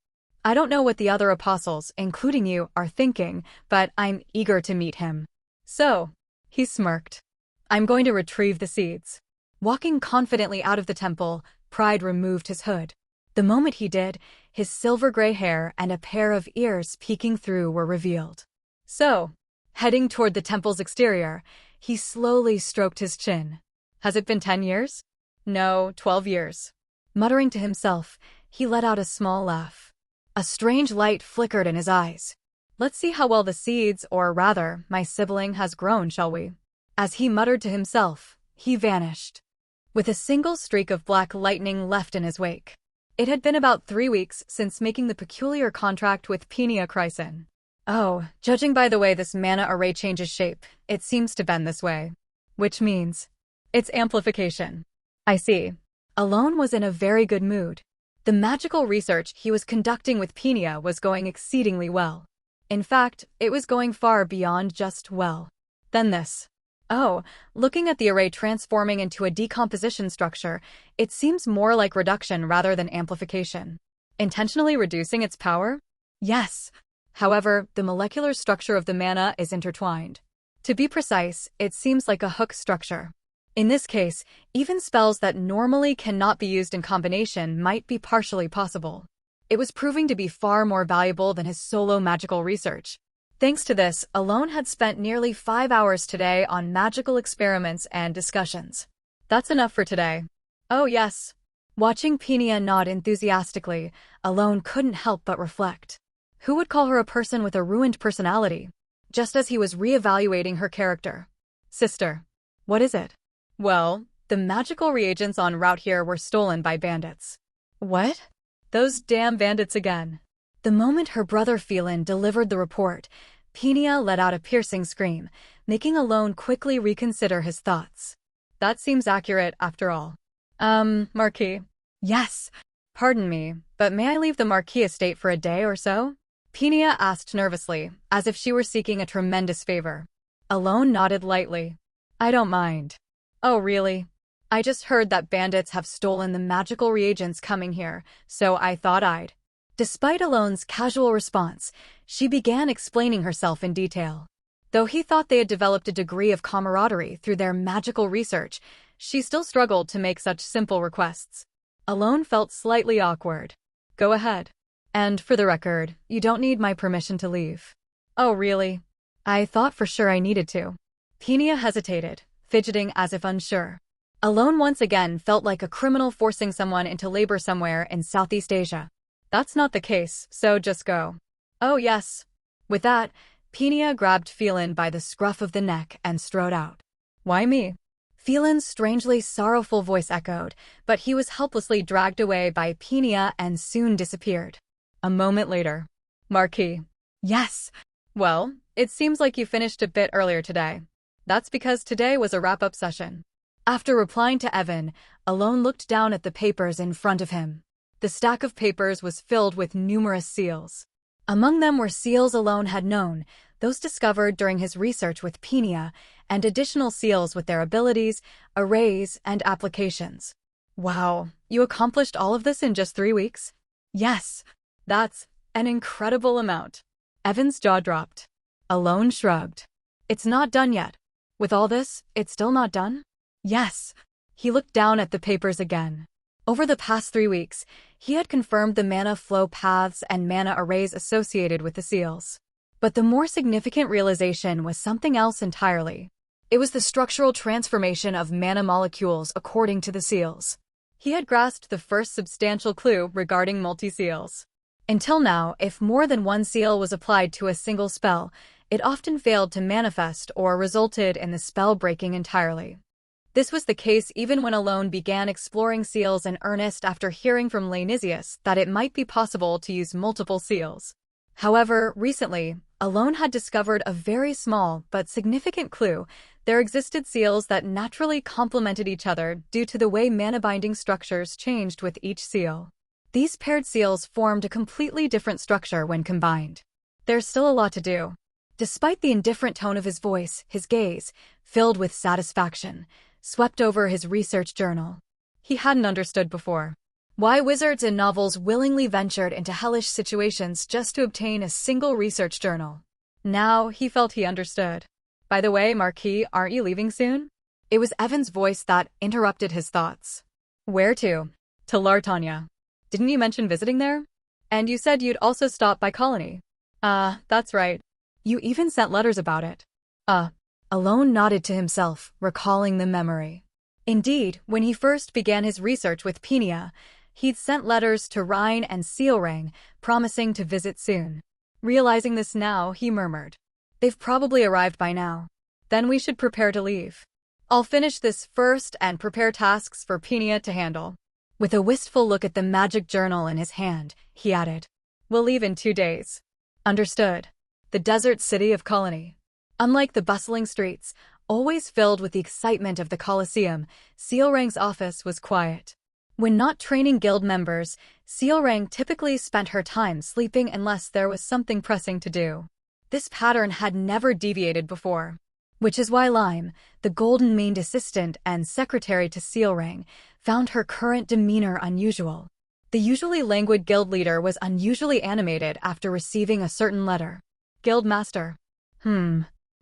I don't know what the other apostles, including you, are thinking, but I'm eager to meet him. So, he smirked. I'm going to retrieve the seeds. Walking confidently out of the temple, Pride removed his hood. The moment he did, his silver-gray hair and a pair of ears peeking through were revealed. So, heading toward the temple's exterior, he slowly stroked his chin. Has it been 10 years? No, 12 years. Muttering to himself, he let out a small laugh. A strange light flickered in his eyes. Let's see how well the seeds, or rather, my sibling has grown, shall we? As he muttered to himself, he vanished, with a single streak of black lightning left in his wake. It had been about 3 weeks since making the peculiar contract with Penia Chryson. Oh, judging by the way this mana array changes shape, it seems to bend this way. Which means, it's amplification. I see. Alone was in a very good mood. The magical research he was conducting with Penia was going exceedingly well. In fact, it was going far beyond just well. Then this. Oh, looking at the array transforming into a decomposition structure, it seems more like reduction rather than amplification. Intentionally reducing its power? Yes. However, the molecular structure of the mana is intertwined. To be precise, it seems like a hook structure. In this case, even spells that normally cannot be used in combination might be partially possible. It was proving to be far more valuable than his solo magical research. Thanks to this, Alone had spent nearly 5 hours today on magical experiments and discussions. That's enough for today. Oh yes. Watching Penia nod enthusiastically, Alone couldn't help but reflect. Who would call her a person with a ruined personality? Just as he was re-evaluating her character. Sister. What is it? Well, the magical reagents en route here were stolen by bandits. What? Those damn bandits again. The moment her brother Phelan delivered the report, Penia let out a piercing scream, making Alone quickly reconsider his thoughts. That seems accurate, after all. Marquis. Yes. Pardon me, but may I leave the Marquis estate for a day or so? Penia asked nervously, as if she were seeking a tremendous favor. Alone nodded lightly. I don't mind. Oh, really? I just heard that bandits have stolen the magical reagents coming here, so I thought I'd. Despite Alone's casual response, she began explaining herself in detail. Though he thought they had developed a degree of camaraderie through their magical research, she still struggled to make such simple requests. Alone felt slightly awkward. Go ahead. And for the record, you don't need my permission to leave. Oh, really? I thought for sure I needed to. Penia hesitated, fidgeting as if unsure. Alone once again felt like a criminal forcing someone into labor somewhere in Southeast Asia. That's not the case, so just go. Oh yes. With that, Penia grabbed Phelan by the scruff of the neck and strode out. Why me? Phelan's strangely sorrowful voice echoed, but he was helplessly dragged away by Penia and soon disappeared. A moment later. Marquis. Yes. Well, it seems like you finished a bit earlier today. That's because today was a wrap-up session. After replying to Evan, Alone looked down at the papers in front of him. The stack of papers was filled with numerous seals. Among them were seals Alone had known, those discovered during his research with Penia, and additional seals with their abilities, arrays, and applications. Wow, you accomplished all of this in just 3 weeks? Yes, that's an incredible amount. Evan's jaw dropped. Alone shrugged. It's not done yet. With all this, it's still not done? Yes. He looked down at the papers again. Over the past 3 weeks, he had confirmed the mana flow paths and mana arrays associated with the seals. But the more significant realization was something else entirely. It was the structural transformation of mana molecules according to the seals. He had grasped the first substantial clue regarding multi-seals. Until now, if more than one seal was applied to a single spell, it often failed to manifest or resulted in the spell breaking entirely. This was the case even when Alone began exploring seals in earnest after hearing from Leonisius that it might be possible to use multiple seals. However, recently, Alone had discovered a very small but significant clue. There existed seals that naturally complemented each other due to the way mana-binding structures changed with each seal. These paired seals formed a completely different structure when combined. There's still a lot to do. Despite the indifferent tone of his voice, his gaze, filled with satisfaction, swept over his research journal. He hadn't understood before why wizards in novels willingly ventured into hellish situations just to obtain a single research journal. Now he felt he understood. By the way, Marquis, aren't you leaving soon? It was Evan's voice that interrupted his thoughts. Where to? To Lartanya. Didn't you mention visiting there? And you said you'd also stop by Colony. That's right. You even sent letters about it. Alone nodded to himself, recalling the memory. Indeed, when he first began his research with Penia, he'd sent letters to Rhine and Sealrang, promising to visit soon. Realizing this now, he murmured, "They've probably arrived by now. Then we should prepare to leave. I'll finish this first and prepare tasks for Penia to handle." With a wistful look at the magic journal in his hand, he added, "We'll leave in 2 days." Understood. The desert city of Colony. Unlike the bustling streets, always filled with the excitement of the Colosseum, Sealrang's office was quiet. When not training guild members, Sealrang typically spent her time sleeping unless there was something pressing to do. This pattern had never deviated before. Which is why Lime, the golden-maned assistant and secretary to Sealrang, found her current demeanor unusual. The usually languid guild leader was unusually animated after receiving a certain letter. Guildmaster.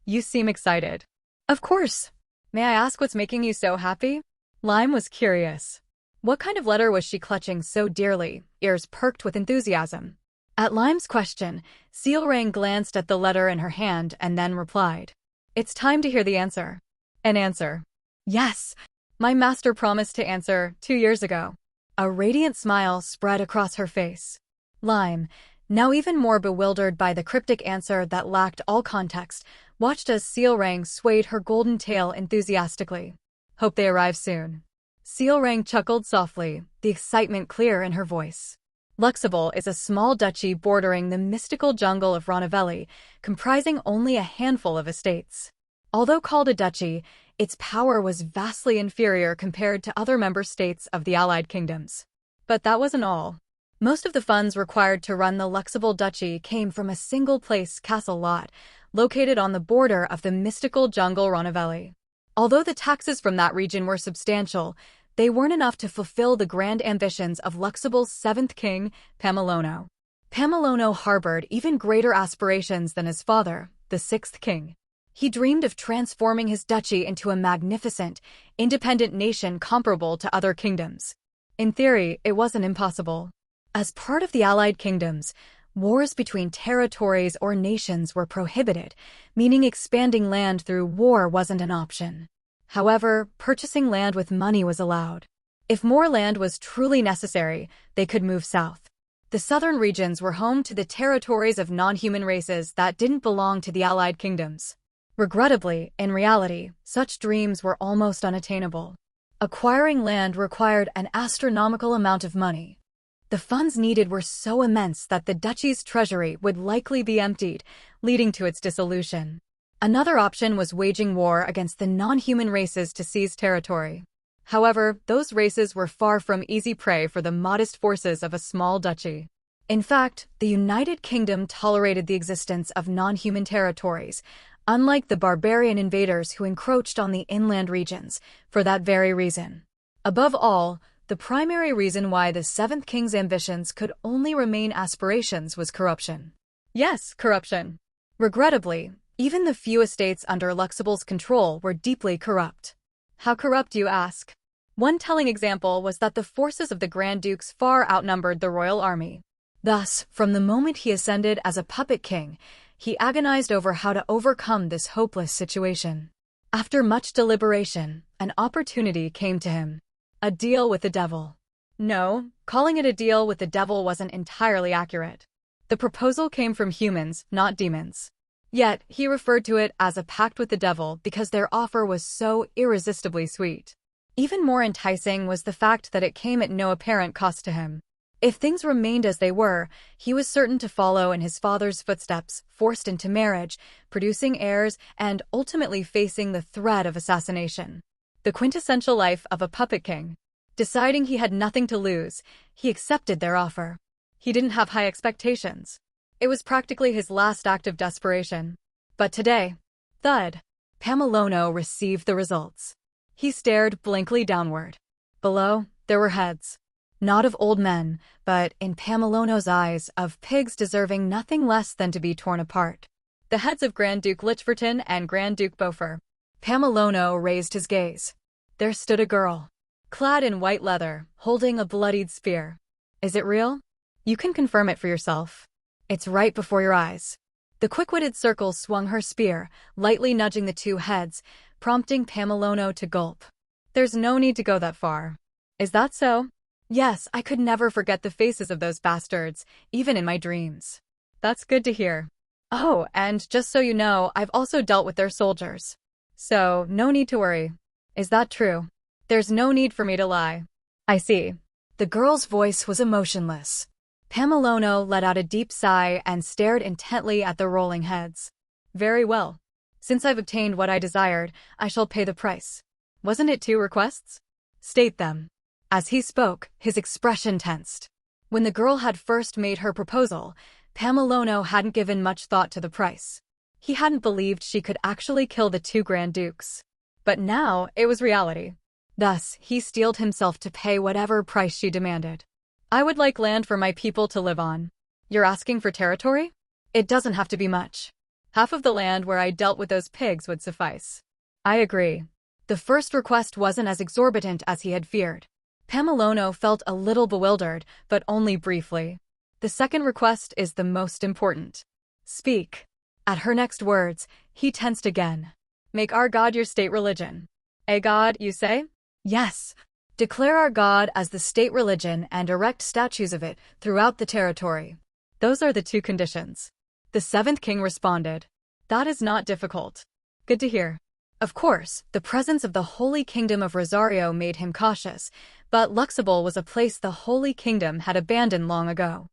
You seem excited. Of course. May I ask what's making you so happy? Lime was curious. What kind of letter was she clutching so dearly, ears perked with enthusiasm? At Lime's question, Sealrang glanced at the letter in her hand and then replied, "It's time to hear the answer." An answer. Yes. My master promised to answer 2 years ago. A radiant smile spread across her face. Lime, now even more bewildered by the cryptic answer that lacked all context, watched as Sealrang swayed her golden tail enthusiastically. Hope they arrive soon. Sealrang chuckled softly, the excitement clear in her voice. Luxable is a small duchy bordering the mystical jungle of Ronavelli, comprising only a handful of estates. Although called a duchy, its power was vastly inferior compared to other member states of the Allied Kingdoms. But that wasn't all. Most of the funds required to run the Luxable Duchy came from a single-place castle lot, located on the border of the mystical jungle Ronavelli. Although the taxes from that region were substantial, they weren't enough to fulfill the grand ambitions of Luxable's 7th king, Pamalono. Pamalono harbored even greater aspirations than his father, the 6th king. He dreamed of transforming his duchy into a magnificent, independent nation comparable to other kingdoms. In theory, it wasn't impossible. As part of the Allied kingdoms, wars between territories or nations were prohibited, meaning expanding land through war wasn't an option. However, purchasing land with money was allowed. If more land was truly necessary, they could move south. The southern regions were home to the territories of non-human races that didn't belong to the Allied kingdoms. Regrettably, in reality, such dreams were almost unattainable. Acquiring land required an astronomical amount of money. The funds needed were so immense that the duchy's treasury would likely be emptied, leading to its dissolution. Another option was waging war against the non-human races to seize territory. However, those races were far from easy prey for the modest forces of a small duchy. In fact, the United Kingdom tolerated the existence of non-human territories, unlike the barbarian invaders who encroached on the inland regions for that very reason. Above all, the primary reason why the Seventh King's ambitions could only remain aspirations was corruption. Yes, corruption. Regrettably, even the few estates under Luxable's control were deeply corrupt. How corrupt, you ask? One telling example was that the forces of the Grand Dukes far outnumbered the royal army. Thus, from the moment he ascended as a puppet king, he agonized over how to overcome this hopeless situation. After much deliberation, an opportunity came to him. A deal with the devil. No, calling it a deal with the devil wasn't entirely accurate. The proposal came from humans, not demons. Yet, he referred to it as a pact with the devil because their offer was so irresistibly sweet. Even more enticing was the fact that it came at no apparent cost to him. If things remained as they were, he was certain to follow in his father's footsteps, forced into marriage, producing heirs, and ultimately facing the threat of assassination. The quintessential life of a puppet king. Deciding he had nothing to lose, he accepted their offer. He didn't have high expectations. It was practically his last act of desperation. But today, thud, Pamalono received the results. He stared blankly downward. Below, there were heads. Not of old men, but, in Pamalono's eyes, of pigs deserving nothing less than to be torn apart. The heads of Grand Duke Lichverton and Grand Duke Beaufort. Pamalono raised his gaze. There stood a girl, clad in white leather, holding a bloodied spear. Is it real? You can confirm it for yourself. It's right before your eyes. The quick-witted Circle swung her spear, lightly nudging the two heads, prompting Pamalono to gulp. There's no need to go that far. Is that so? Yes, I could never forget the faces of those bastards, even in my dreams. That's good to hear. Oh, and just so you know, I've also dealt with their soldiers. So, no need to worry. Is that true? There's no need for me to lie. I see. The girl's voice was emotionless. Pamalono let out a deep sigh and stared intently at the rolling heads. Very well. Since I've obtained what I desired, I shall pay the price. Wasn't it 2 requests? State them. As he spoke, his expression tensed. When the girl had first made her proposal, Pamalono hadn't given much thought to the price. He hadn't believed she could actually kill the 2 Grand Dukes. But now, it was reality. Thus, he steeled himself to pay whatever price she demanded. I would like land for my people to live on. You're asking for territory? It doesn't have to be much. Half of the land where I dealt with those pigs would suffice. I agree. The first request wasn't as exorbitant as he had feared. Pamalono felt a little bewildered, but only briefly. The second request is the most important. Speak. At her next words, he tensed again. Make our god your state religion. A god, you say? Yes. Declare our god as the state religion and erect statues of it throughout the territory. Those are the 2 conditions. The 7th king responded. That is not difficult. Good to hear. Of course, the presence of the Holy Kingdom of Rosario made him cautious, but Luxable was a place the Holy Kingdom had abandoned long ago.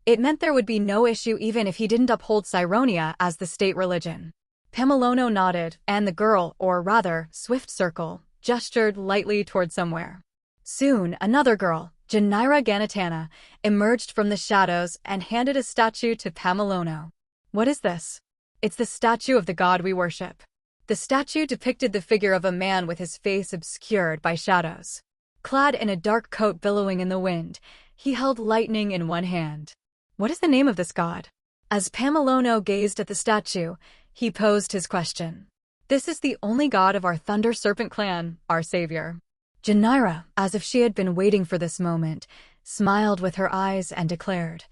It meant there would be no issue even if he didn't uphold Cyronia as the state religion. Pamalono nodded, and the girl, or rather, Swift Circle, gestured lightly toward somewhere. Soon, another girl, Janira Ganatana, emerged from the shadows and handed a statue to Pamalono. What is this? It's the statue of the god we worship. The statue depicted the figure of a man with his face obscured by shadows. Clad in a dark coat billowing in the wind, he held lightning in one hand. What is the name of this god? As Pamalono gazed at the statue, he posed his question. This is the only god of our Thunder Serpent clan, our savior. Janira, as if she had been waiting for this moment, smiled with her eyes and declared,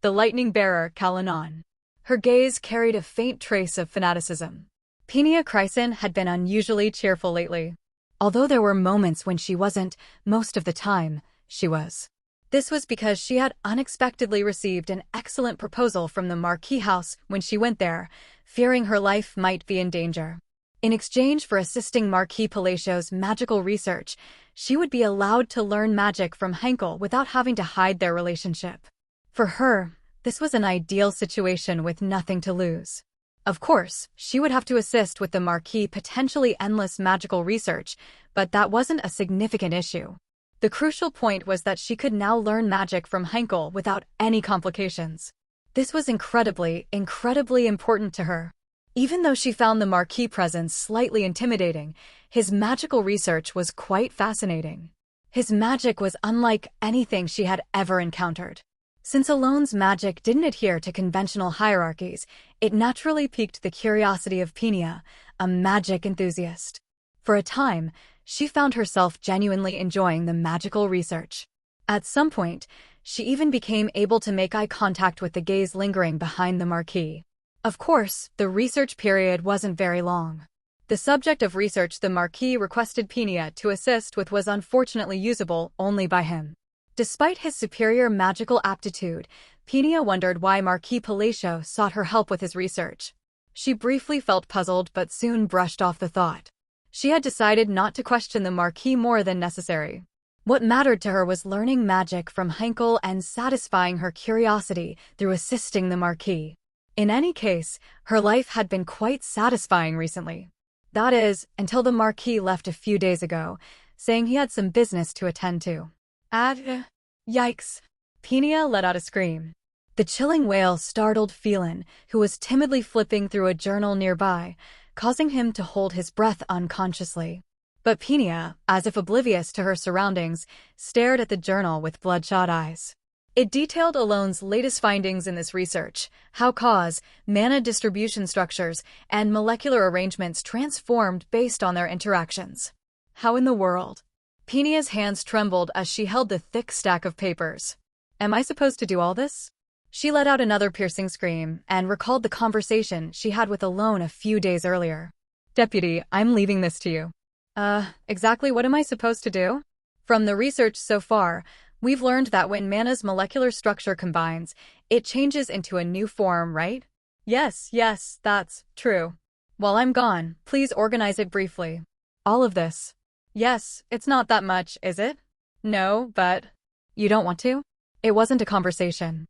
the lightning bearer Kalanon. Her gaze carried a faint trace of fanaticism. Penia Chryson had been unusually cheerful lately. Although there were moments when she wasn't, most of the time, she was. This was because she had unexpectedly received an excellent proposal from the Marquis house when she went there, fearing her life might be in danger. In exchange for assisting Marquis Palacio's magical research, she would be allowed to learn magic from Henkel without having to hide their relationship. For her, this was an ideal situation with nothing to lose. Of course, she would have to assist with the Marquis' potentially endless magical research, but that wasn't a significant issue. The crucial point was that she could now learn magic from Henkel without any complications. This was incredibly important to her. Even though she found the Marquis presence slightly intimidating, his magical research was quite fascinating. His magic was unlike anything she had ever encountered. Since Alone's magic didn't adhere to conventional hierarchies, it naturally piqued the curiosity of Penia, a magic enthusiast. For a time, she found herself genuinely enjoying the magical research. At some point, she even became able to make eye contact with the gaze lingering behind the Marquis. Of course, the research period wasn't very long. The subject of research the Marquis requested Penia to assist with was unfortunately usable only by him. Despite his superior magical aptitude, Penia wondered why Marquis Palacio sought her help with his research. She briefly felt puzzled but soon brushed off the thought. She had decided not to question the Marquis more than necessary. What mattered to her was learning magic from Heinkel and satisfying her curiosity through assisting the Marquis. In any case, her life had been quite satisfying recently. That is, until the Marquis left a few days ago, saying he had some business to attend to. Yikes. Penia let out a scream. The chilling wail startled Phelan, who was timidly flipping through a journal nearby, causing him to hold his breath unconsciously. But Penia, as if oblivious to her surroundings, stared at the journal with bloodshot eyes. It detailed Alone's latest findings in this research, how cause, mana distribution structures, and molecular arrangements transformed based on their interactions. How in the world? Penia's hands trembled as she held the thick stack of papers. Am I supposed to do all this? She let out another piercing scream and recalled the conversation she had with Alone a few days earlier. Deputy, I'm leaving this to you. Exactly what am I supposed to do? From the research so far, we've learned that when mana's molecular structure combines, it changes into a new form, right? Yes, that's true. While I'm gone, please organize it briefly. All of this. Yes, it's not that much, is it? No, but... You don't want to? It wasn't a conversation.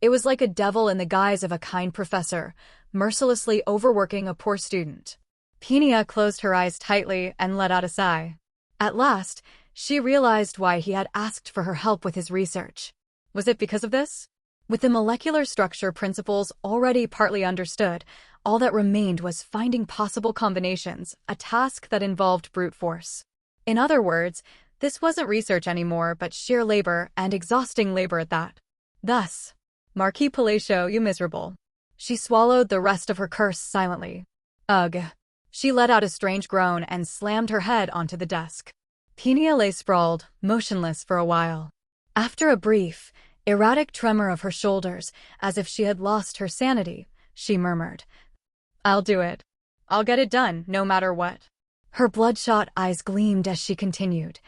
It was like a devil in the guise of a kind professor, mercilessly overworking a poor student. Penia closed her eyes tightly and let out a sigh. At last, she realized why he had asked for her help with his research. Was it because of this? With the molecular structure principles already partly understood, all that remained was finding possible combinations, a task that involved brute force. In other words, this wasn't research anymore but sheer labor, and exhausting labor at that. Thus, Marquis Palacio, you miserable. She swallowed the rest of her curse silently. Ugh. She let out a strange groan and slammed her head onto the desk. Penia lay sprawled, motionless for a while. After a brief, erratic tremor of her shoulders, as if she had lost her sanity, she murmured, I'll do it. I'll get it done, no matter what. Her bloodshot eyes gleamed as she continued.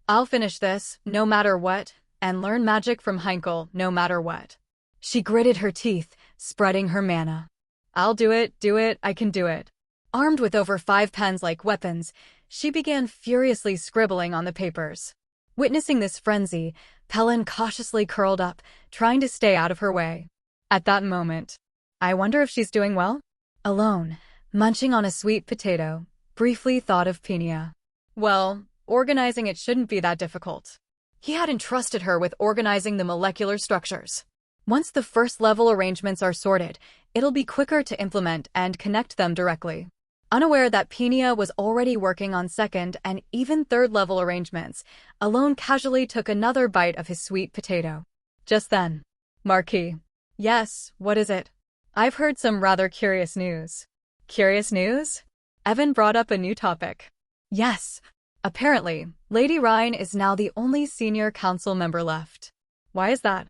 I'll finish this, no matter what, and learn magic from Heinkel, no matter what. She gritted her teeth, spreading her mana. I'll do it, I can do it. Armed with over 5 pens like weapons, she began furiously scribbling on the papers. Witnessing this frenzy, Pelin cautiously curled up, trying to stay out of her way. At that moment, I wonder if she's doing well? Alone, munching on a sweet potato, briefly thought of Penia. Well, organizing it shouldn't be that difficult. He had entrusted her with organizing the molecular structures. Once the first-level arrangements are sorted, it'll be quicker to implement and connect them directly. Unaware that Penia was already working on second and even third-level arrangements, Alone casually took another bite of his sweet potato. Just then, Marquis. Yes, what is it? I've heard some rather curious news. Curious news? Evan brought up a new topic. Yes. Apparently, Lady Rhine is now the only senior council member left. Why is that?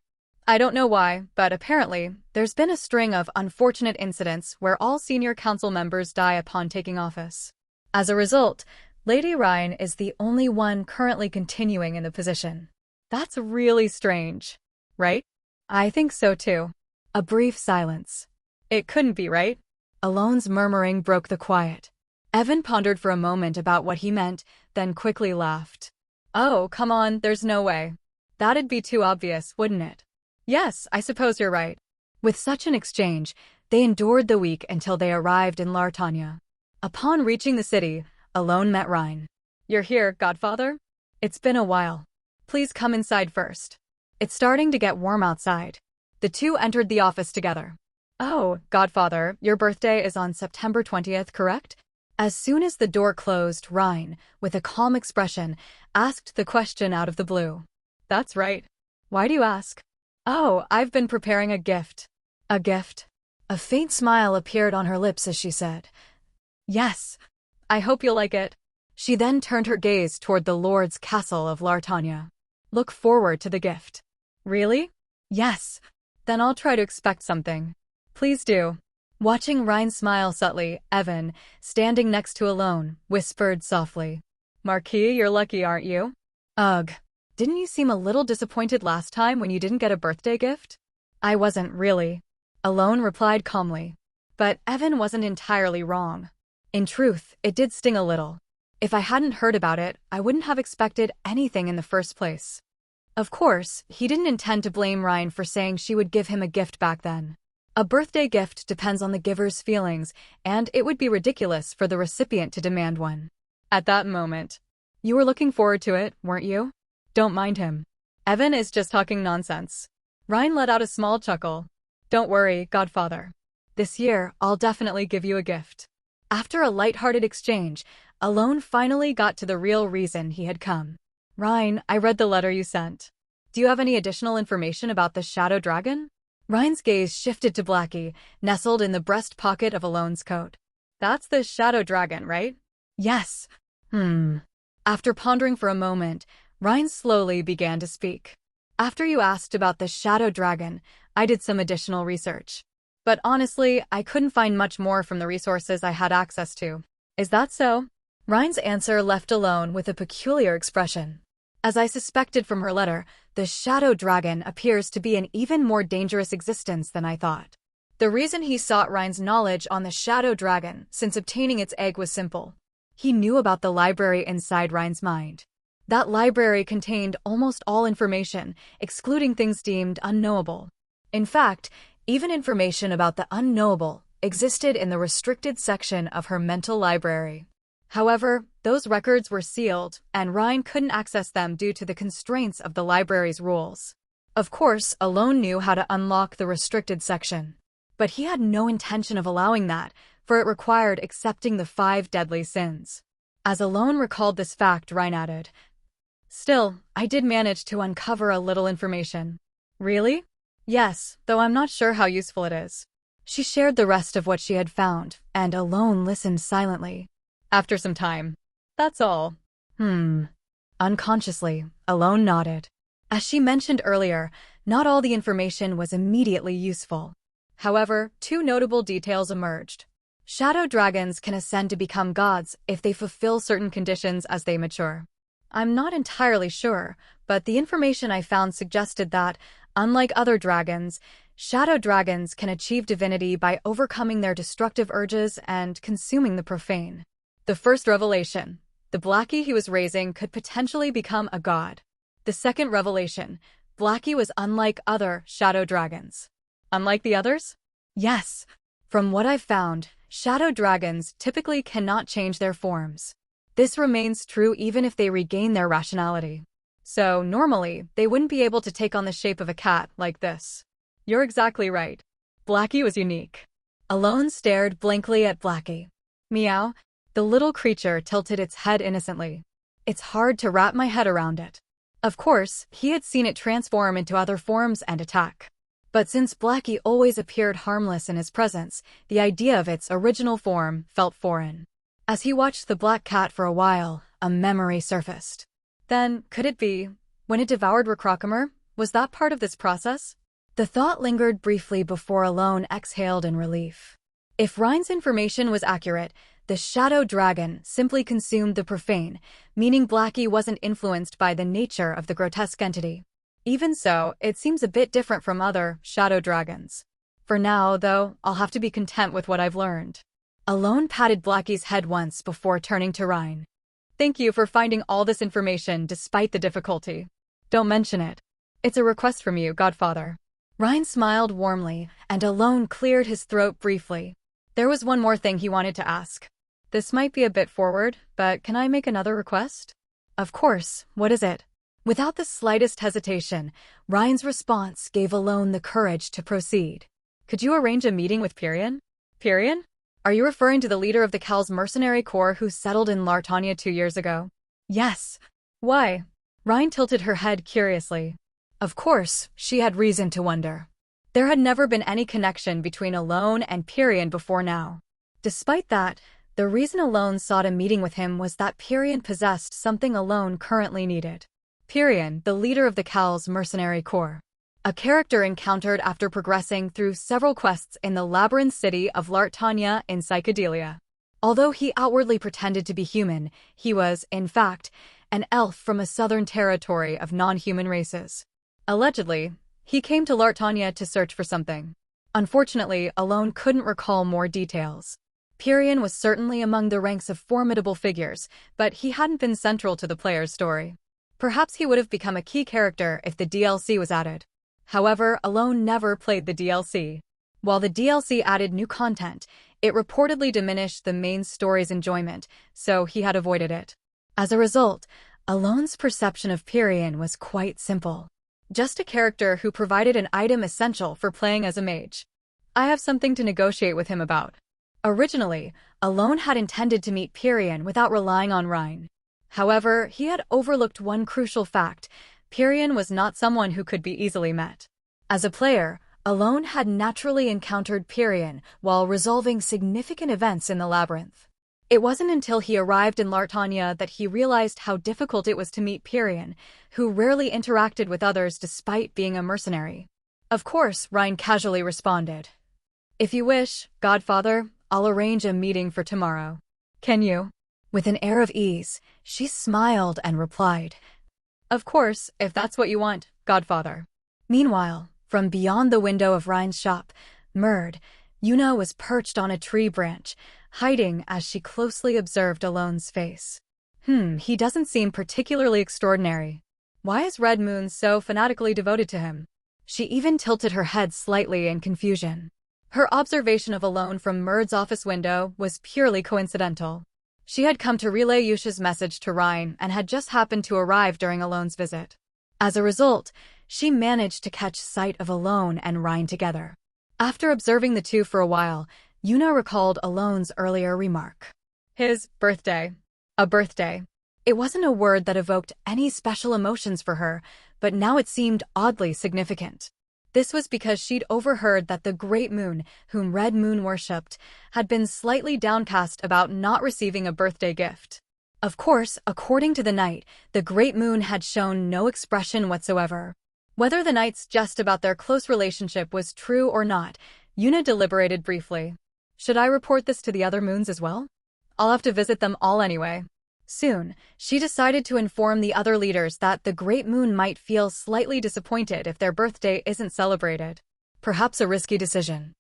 I don't know why, but apparently, there's been a string of unfortunate incidents where all senior council members die upon taking office. As a result, Lady Rhine is the only one currently continuing in the position. That's really strange, right? I think so too. A brief silence. It couldn't be, right? Alone's murmuring broke the quiet. Evan pondered for a moment about what he meant, then quickly laughed. Oh, come on, there's no way. That'd be too obvious, wouldn't it? Yes, I suppose you're right. With such an exchange, they endured the week until they arrived in Lartanya. Upon reaching the city, Alone met Rhine. You're here, Godfather? It's been a while. Please come inside first. It's starting to get warm outside. The two entered the office together. Oh, Godfather, your birthday is on September 20th, correct? As soon as the door closed, Ryan, with a calm expression, asked the question out of the blue. That's right. Why do you ask? Oh, I've been preparing a gift. A gift? A faint smile appeared on her lips as she said, Yes, I hope you'll like it. She then turned her gaze toward the Lord's castle of Lartanya. Look forward to the gift. Really? Yes. Then I'll try to expect something. Please do. Watching Ryan smile subtly, Evan, standing next to Alone, whispered softly. Marquis, you're lucky, aren't you? Ugh. Didn't you seem a little disappointed last time when you didn't get a birthday gift? I wasn't really. Alone replied calmly. But Evan wasn't entirely wrong. In truth, it did sting a little. If I hadn't heard about it, I wouldn't have expected anything in the first place. Of course, he didn't intend to blame Ryan for saying she would give him a gift back then. A birthday gift depends on the giver's feelings, and it would be ridiculous for the recipient to demand one. At that moment, you were looking forward to it, weren't you? Don't mind him. Evan is just talking nonsense. Ryan let out a small chuckle. Don't worry, Godfather. This year, I'll definitely give you a gift. After a light-hearted exchange, Alone finally got to the real reason he had come. Ryan, I read the letter you sent. Do you have any additional information about the Shadow Dragon? Ryan's gaze shifted to Blackie, nestled in the breast pocket of Alone's coat. That's the Shadow Dragon, right? Yes. After pondering for a moment, Ryan slowly began to speak. After you asked about the Shadow Dragon, I did some additional research. But honestly, I couldn't find much more from the resources I had access to. Is that so? Ryan's answer left Alone with a peculiar expression. As I suspected from her letter, the Shadow Dragon appears to be an even more dangerous existence than I thought. The reason he sought Ryan's knowledge on the Shadow Dragon, since obtaining its egg, was simple. He knew about the library inside Ryan's mind. That library contained almost all information, excluding things deemed unknowable. In fact, even information about the unknowable existed in the restricted section of her mental library. However, those records were sealed, and Ryan couldn't access them due to the constraints of the library's rules. Of course, Alone knew how to unlock the restricted section. But he had no intention of allowing that, for it required accepting the 5 deadly sins. As Alone recalled this fact, Ryan added, Still, I did manage to uncover a little information. Really? Yes, though I'm not sure how useful it is. She shared the rest of what she had found, and Alone listened silently. After some time. That's all. Unconsciously, Alone nodded. As she mentioned earlier, not all the information was immediately useful. However, 2 notable details emerged. Shadow dragons can ascend to become gods if they fulfill certain conditions as they mature. I'm not entirely sure, but the information I found suggested that, unlike other dragons, shadow dragons can achieve divinity by overcoming their destructive urges and consuming the profane. The first revelation, the Blackie he was raising could potentially become a god. The second revelation, Blackie was unlike other shadow dragons. Unlike the others? Yes. From what I've found, shadow dragons typically cannot change their forms. This remains true even if they regain their rationality. So, normally, they wouldn't be able to take on the shape of a cat like this. You're exactly right. Blackie was unique. Alone stared blankly at Blackie. Meow. The little creature tilted its head innocently. It's hard to wrap my head around it. Of course, he had seen it transform into other forms and attack. But since Blackie always appeared harmless in his presence, the idea of its original form felt foreign. As he watched the black cat for a while, a memory surfaced. Then, could it be, when it devoured Recrocomer, was that part of this process? The thought lingered briefly before Alone exhaled in relief. If Ryan's information was accurate, the Shadow Dragon simply consumed the profane, meaning Blackie wasn't influenced by the nature of the grotesque entity. Even so, it seems a bit different from other Shadow Dragons. For now, though, I'll have to be content with what I've learned. Alone patted Blackie's head once before turning to Ryan. Thank you for finding all this information despite the difficulty. Don't mention it. It's a request from you, Godfather. Ryan smiled warmly, and Alone cleared his throat briefly. There was one more thing he wanted to ask. This might be a bit forward, but can I make another request? Of course, what is it? Without the slightest hesitation, Ryan's response gave Alone the courage to proceed. Could you arrange a meeting with Pyrian? Pyrian? Are you referring to the leader of the Cal's mercenary corps who settled in Lartania 2 years ago? Yes. Why? Rhine tilted her head curiously. Of course, she had reason to wonder. There had never been any connection between Alone and Pyrian before now. Despite that, the reason Alone sought a meeting with him was that Pyrian possessed something Alone currently needed. Pyrian, the leader of the Cal's mercenary corps. A character encountered after progressing through several quests in the labyrinth city of Lartania in Psychedelia. Although he outwardly pretended to be human, he was, in fact, an elf from a southern territory of non-human races. Allegedly, he came to Lartania to search for something. Unfortunately, Alone couldn't recall more details. Pyrian was certainly among the ranks of formidable figures, but he hadn't been central to the player's story. Perhaps he would have become a key character if the DLC was added. However, Alone never played the DLC. While the DLC added new content, it reportedly diminished the main story's enjoyment, so he had avoided it. As a result, Alone's perception of Pyrian was quite simple. Just a character who provided an item essential for playing as a mage. I have something to negotiate with him about. Originally, Alone had intended to meet Pyrian without relying on Rhine. However, he had overlooked one crucial fact. Pyrian was not someone who could be easily met. As a player, Alone had naturally encountered Pyrian while resolving significant events in the labyrinth. It wasn't until he arrived in Lartania that he realized how difficult it was to meet Pyrian, who rarely interacted with others despite being a mercenary. Of course, Rhine casually responded. If you wish, Godfather, I'll arrange a meeting for tomorrow. Can you? With an air of ease, she smiled and replied, Of course, if that's what you want, Godfather. Meanwhile, from beyond the window of Rhine's shop, Murd, Yuna was perched on a tree branch, hiding as she closely observed Alone's face. He doesn't seem particularly extraordinary. Why is Red Moon so fanatically devoted to him? She even tilted her head slightly in confusion. Her observation of Alone from Murd's office window was purely coincidental. She had come to relay Yusha's message to Rhine and had just happened to arrive during Alone's visit. As a result, she managed to catch sight of Alone and Rhine together. After observing the two for a while, Yuna recalled Alone's earlier remark. His birthday. A birthday. It wasn't a word that evoked any special emotions for her, but now it seemed oddly significant. This was because she'd overheard that the Great Moon, whom Red Moon worshipped, had been slightly downcast about not receiving a birthday gift. Of course, according to the Knight, the Great Moon had shown no expression whatsoever. Whether the Knight's jest about their close relationship was true or not, Yuna deliberated briefly. Should I report this to the other moons as well? I'll have to visit them all anyway. Soon, she decided to inform the other leaders that the Great Moon might feel slightly disappointed if their birthday isn't celebrated. Perhaps a risky decision.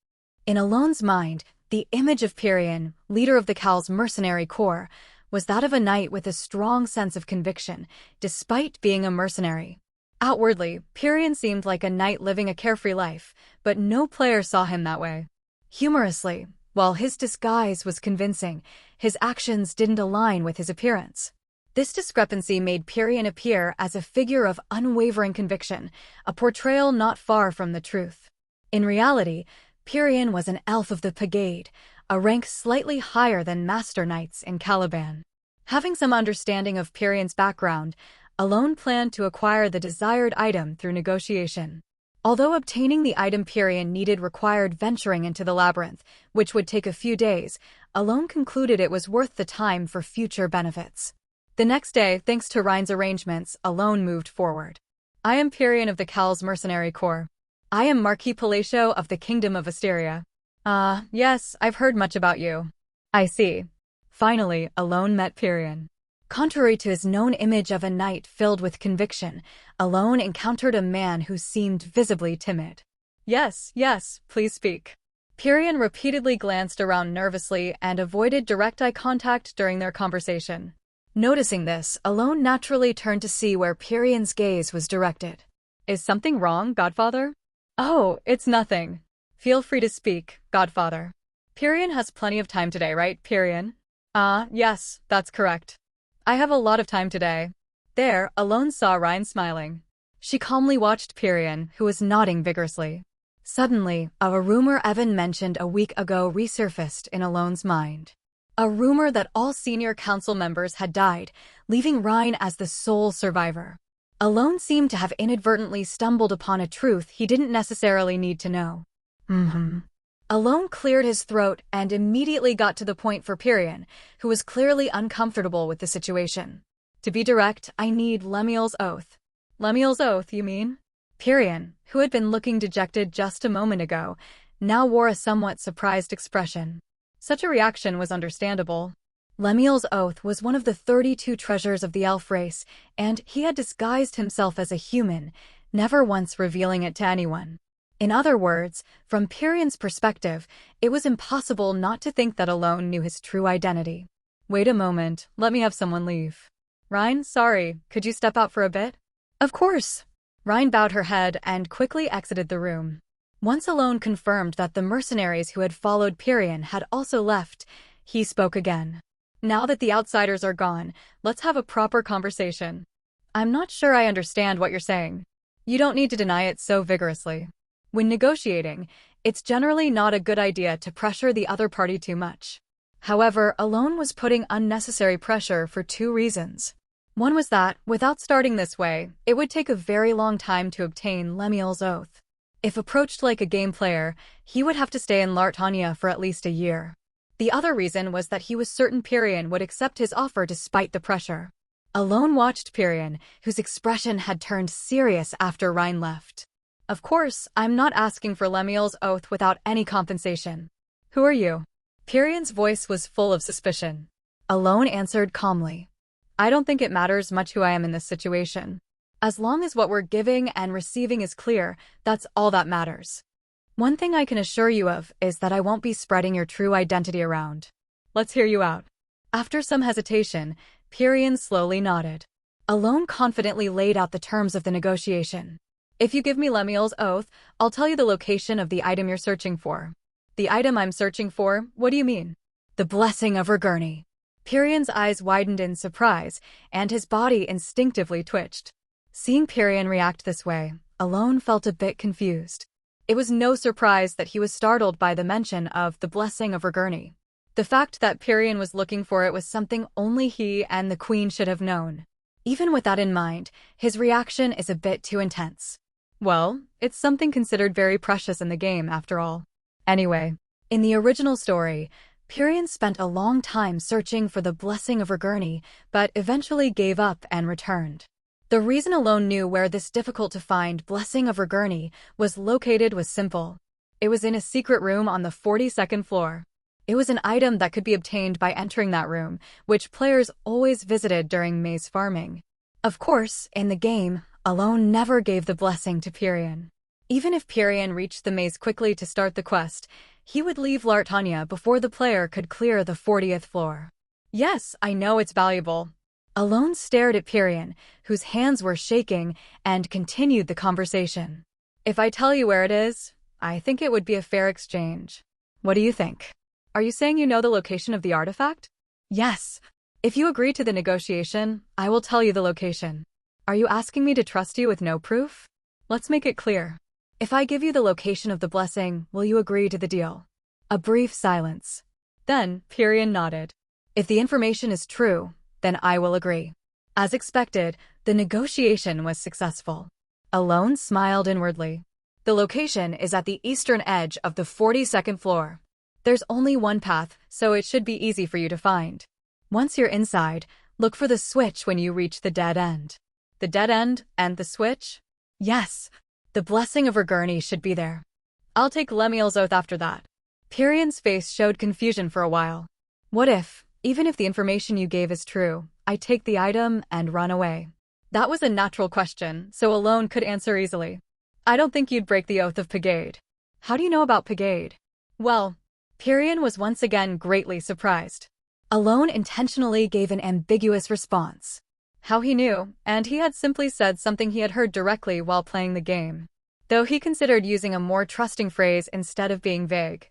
In Alone's mind, the image of Pyrian, leader of the Cal's mercenary corps, was that of a knight with a strong sense of conviction, despite being a mercenary. Outwardly, Pyrian seemed like a knight living a carefree life, but no player saw him that way. Humorously, while his disguise was convincing, his actions didn't align with his appearance. This discrepancy made Pyrian appear as a figure of unwavering conviction, a portrayal not far from the truth. In reality, Pyrian was an elf of the Pagade, a rank slightly higher than Master Knights in Caliban. Having some understanding of Pyrian's background, Alone planned to acquire the desired item through negotiation. Although obtaining the item Pyrian needed required venturing into the labyrinth, which would take a few days, Alone concluded it was worth the time for future benefits. The next day, thanks to Rhine's arrangements, Alone moved forward. I am Pyrian of the Cal's mercenary corps. I am Marquis Palatio of the Kingdom of Asteria. Yes, I've heard much about you. I see. Finally, Alone met Pyrian. Contrary to his known image of a knight filled with conviction, Alone encountered a man who seemed visibly timid. Yes, please speak. Pyrian repeatedly glanced around nervously and avoided direct eye contact during their conversation. Noticing this, Alone naturally turned to see where Pyrian's gaze was directed. Is something wrong, Godfather? Oh, it's nothing. Feel free to speak, Godfather. Pyrian has plenty of time today, right, Pyrian? Yes, that's correct. I have a lot of time today. There, Alone saw Rhine smiling. She calmly watched Pyrian, who was nodding vigorously. Suddenly, a rumor Evan mentioned a week ago resurfaced in Alone's mind. A rumor that all senior council members had died, leaving Ryan as the sole survivor. Alone seemed to have inadvertently stumbled upon a truth he didn't necessarily need to know. Alone cleared his throat and immediately got to the point for Pyrian, who was clearly uncomfortable with the situation. To be direct, I need Lemuel's oath. Lemuel's oath, you mean? Pyrian, who had been looking dejected just a moment ago, now wore a somewhat surprised expression. Such a reaction was understandable. Lemuel's oath was one of the 32 treasures of the elf race, and he had disguised himself as a human, never once revealing it to anyone. In other words, from Pyrian's perspective, it was impossible not to think that Alone knew his true identity. Wait a moment, let me have someone leave. Ryan, sorry, could you step out for a bit? Of course. Ryan bowed her head and quickly exited the room. Once Alone confirmed that the mercenaries who had followed Pyrian had also left, he spoke again. Now that the outsiders are gone, let's have a proper conversation. I'm not sure I understand what you're saying. You don't need to deny it so vigorously. When negotiating, it's generally not a good idea to pressure the other party too much. However, Alone was putting unnecessary pressure for 2 reasons. One was that, without starting this way, it would take a very long time to obtain Lemuel's oath. If approached like a game player, he would have to stay in Lartania for at least a year. The other reason was that he was certain Pyrian would accept his offer despite the pressure. Alone watched Pyrian, whose expression had turned serious after Ryan left. Of course, I'm not asking for Lemuel's oath without any compensation. Who are you? Pyrian's voice was full of suspicion. Alone answered calmly. I don't think it matters much who I am in this situation. As long as what we're giving and receiving is clear, that's all that matters. One thing I can assure you of is that I won't be spreading your true identity around. Let's hear you out. After some hesitation, Pyrian slowly nodded. Alone confidently laid out the terms of the negotiation. If you give me Lemuel's oath, I'll tell you the location of the item you're searching for. The item I'm searching for? What do you mean? The blessing of Regurni. Pyrian's eyes widened in surprise, and his body instinctively twitched. Seeing Pyrian react this way, Alone felt a bit confused. It was no surprise that he was startled by the mention of the blessing of Regurni. The fact that Pyrian was looking for it was something only he and the Queen should have known. Even with that in mind, his reaction is a bit too intense. Well, it's something considered very precious in the game, after all. Anyway, in the original story, Pyrian spent a long time searching for the blessing of Regurni, but eventually gave up and returned. The reason Alone knew where this difficult-to-find blessing of Regurni was located was simple. It was in a secret room on the 42nd floor. It was an item that could be obtained by entering that room, which players always visited during maze farming. Of course, in the game, Alone never gave the blessing to Pyrian. Even if Pyrian reached the maze quickly to start the quest, he would leave Lartania before the player could clear the 40th floor. Yes, I know it's valuable. Alone stared at Pyrian, whose hands were shaking, and continued the conversation. If I tell you where it is, I think it would be a fair exchange. What do you think? Are you saying you know the location of the artifact? Yes. If you agree to the negotiation, I will tell you the location. Are you asking me to trust you with no proof? Let's make it clear. If I give you the location of the blessing, will you agree to the deal? A brief silence. Then, Pyrian nodded. If the information is true, then I will agree. As expected, the negotiation was successful. Alone smiled inwardly. The location is at the eastern edge of the 42nd floor. There's only one path, so it should be easy for you to find. Once you're inside, look for the switch when you reach the dead end. The dead end and the switch? Yes. The blessing of Regurni should be there. I'll take Lemuel's oath after that. Pyrian's face showed confusion for a while. What if, even if the information you gave is true, I take the item and run away? That was a natural question, so Alone could answer easily. I don't think you'd break the oath of Pegade. How do you know about Pegade? Well, Pyrian was once again greatly surprised. Alone intentionally gave an ambiguous response. How he knew, and he had simply said something he had heard directly while playing the game. Though he considered using a more trusting phrase instead of being vague.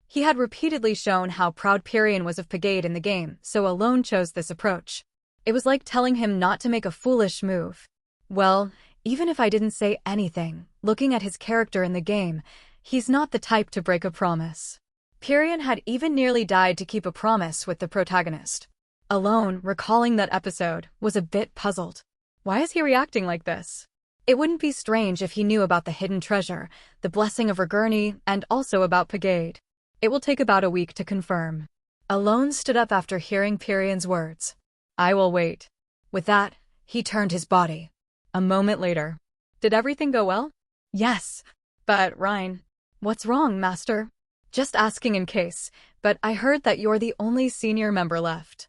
He had repeatedly shown how proud Pyrian was of Pegade in the game, so Alone chose this approach. It was like telling him not to make a foolish move. Well, Even if I didn't say anything, looking at his character in the game, he's not the type to break a promise. Pyrion had even nearly died to keep a promise with the protagonist. Alone, recalling that episode, was a bit puzzled. Why is he reacting like this? It wouldn't be strange if he knew about the hidden treasure, the blessing of Regurni, and also about Pegade. It will take about a week to confirm. Alone stood up after hearing Pyrion's words. I will wait. With that, he turned his body. A moment later. Did everything go well? Yes. But, Rhine, what's wrong, Master? Just asking in case, but I heard that you're the only senior member left.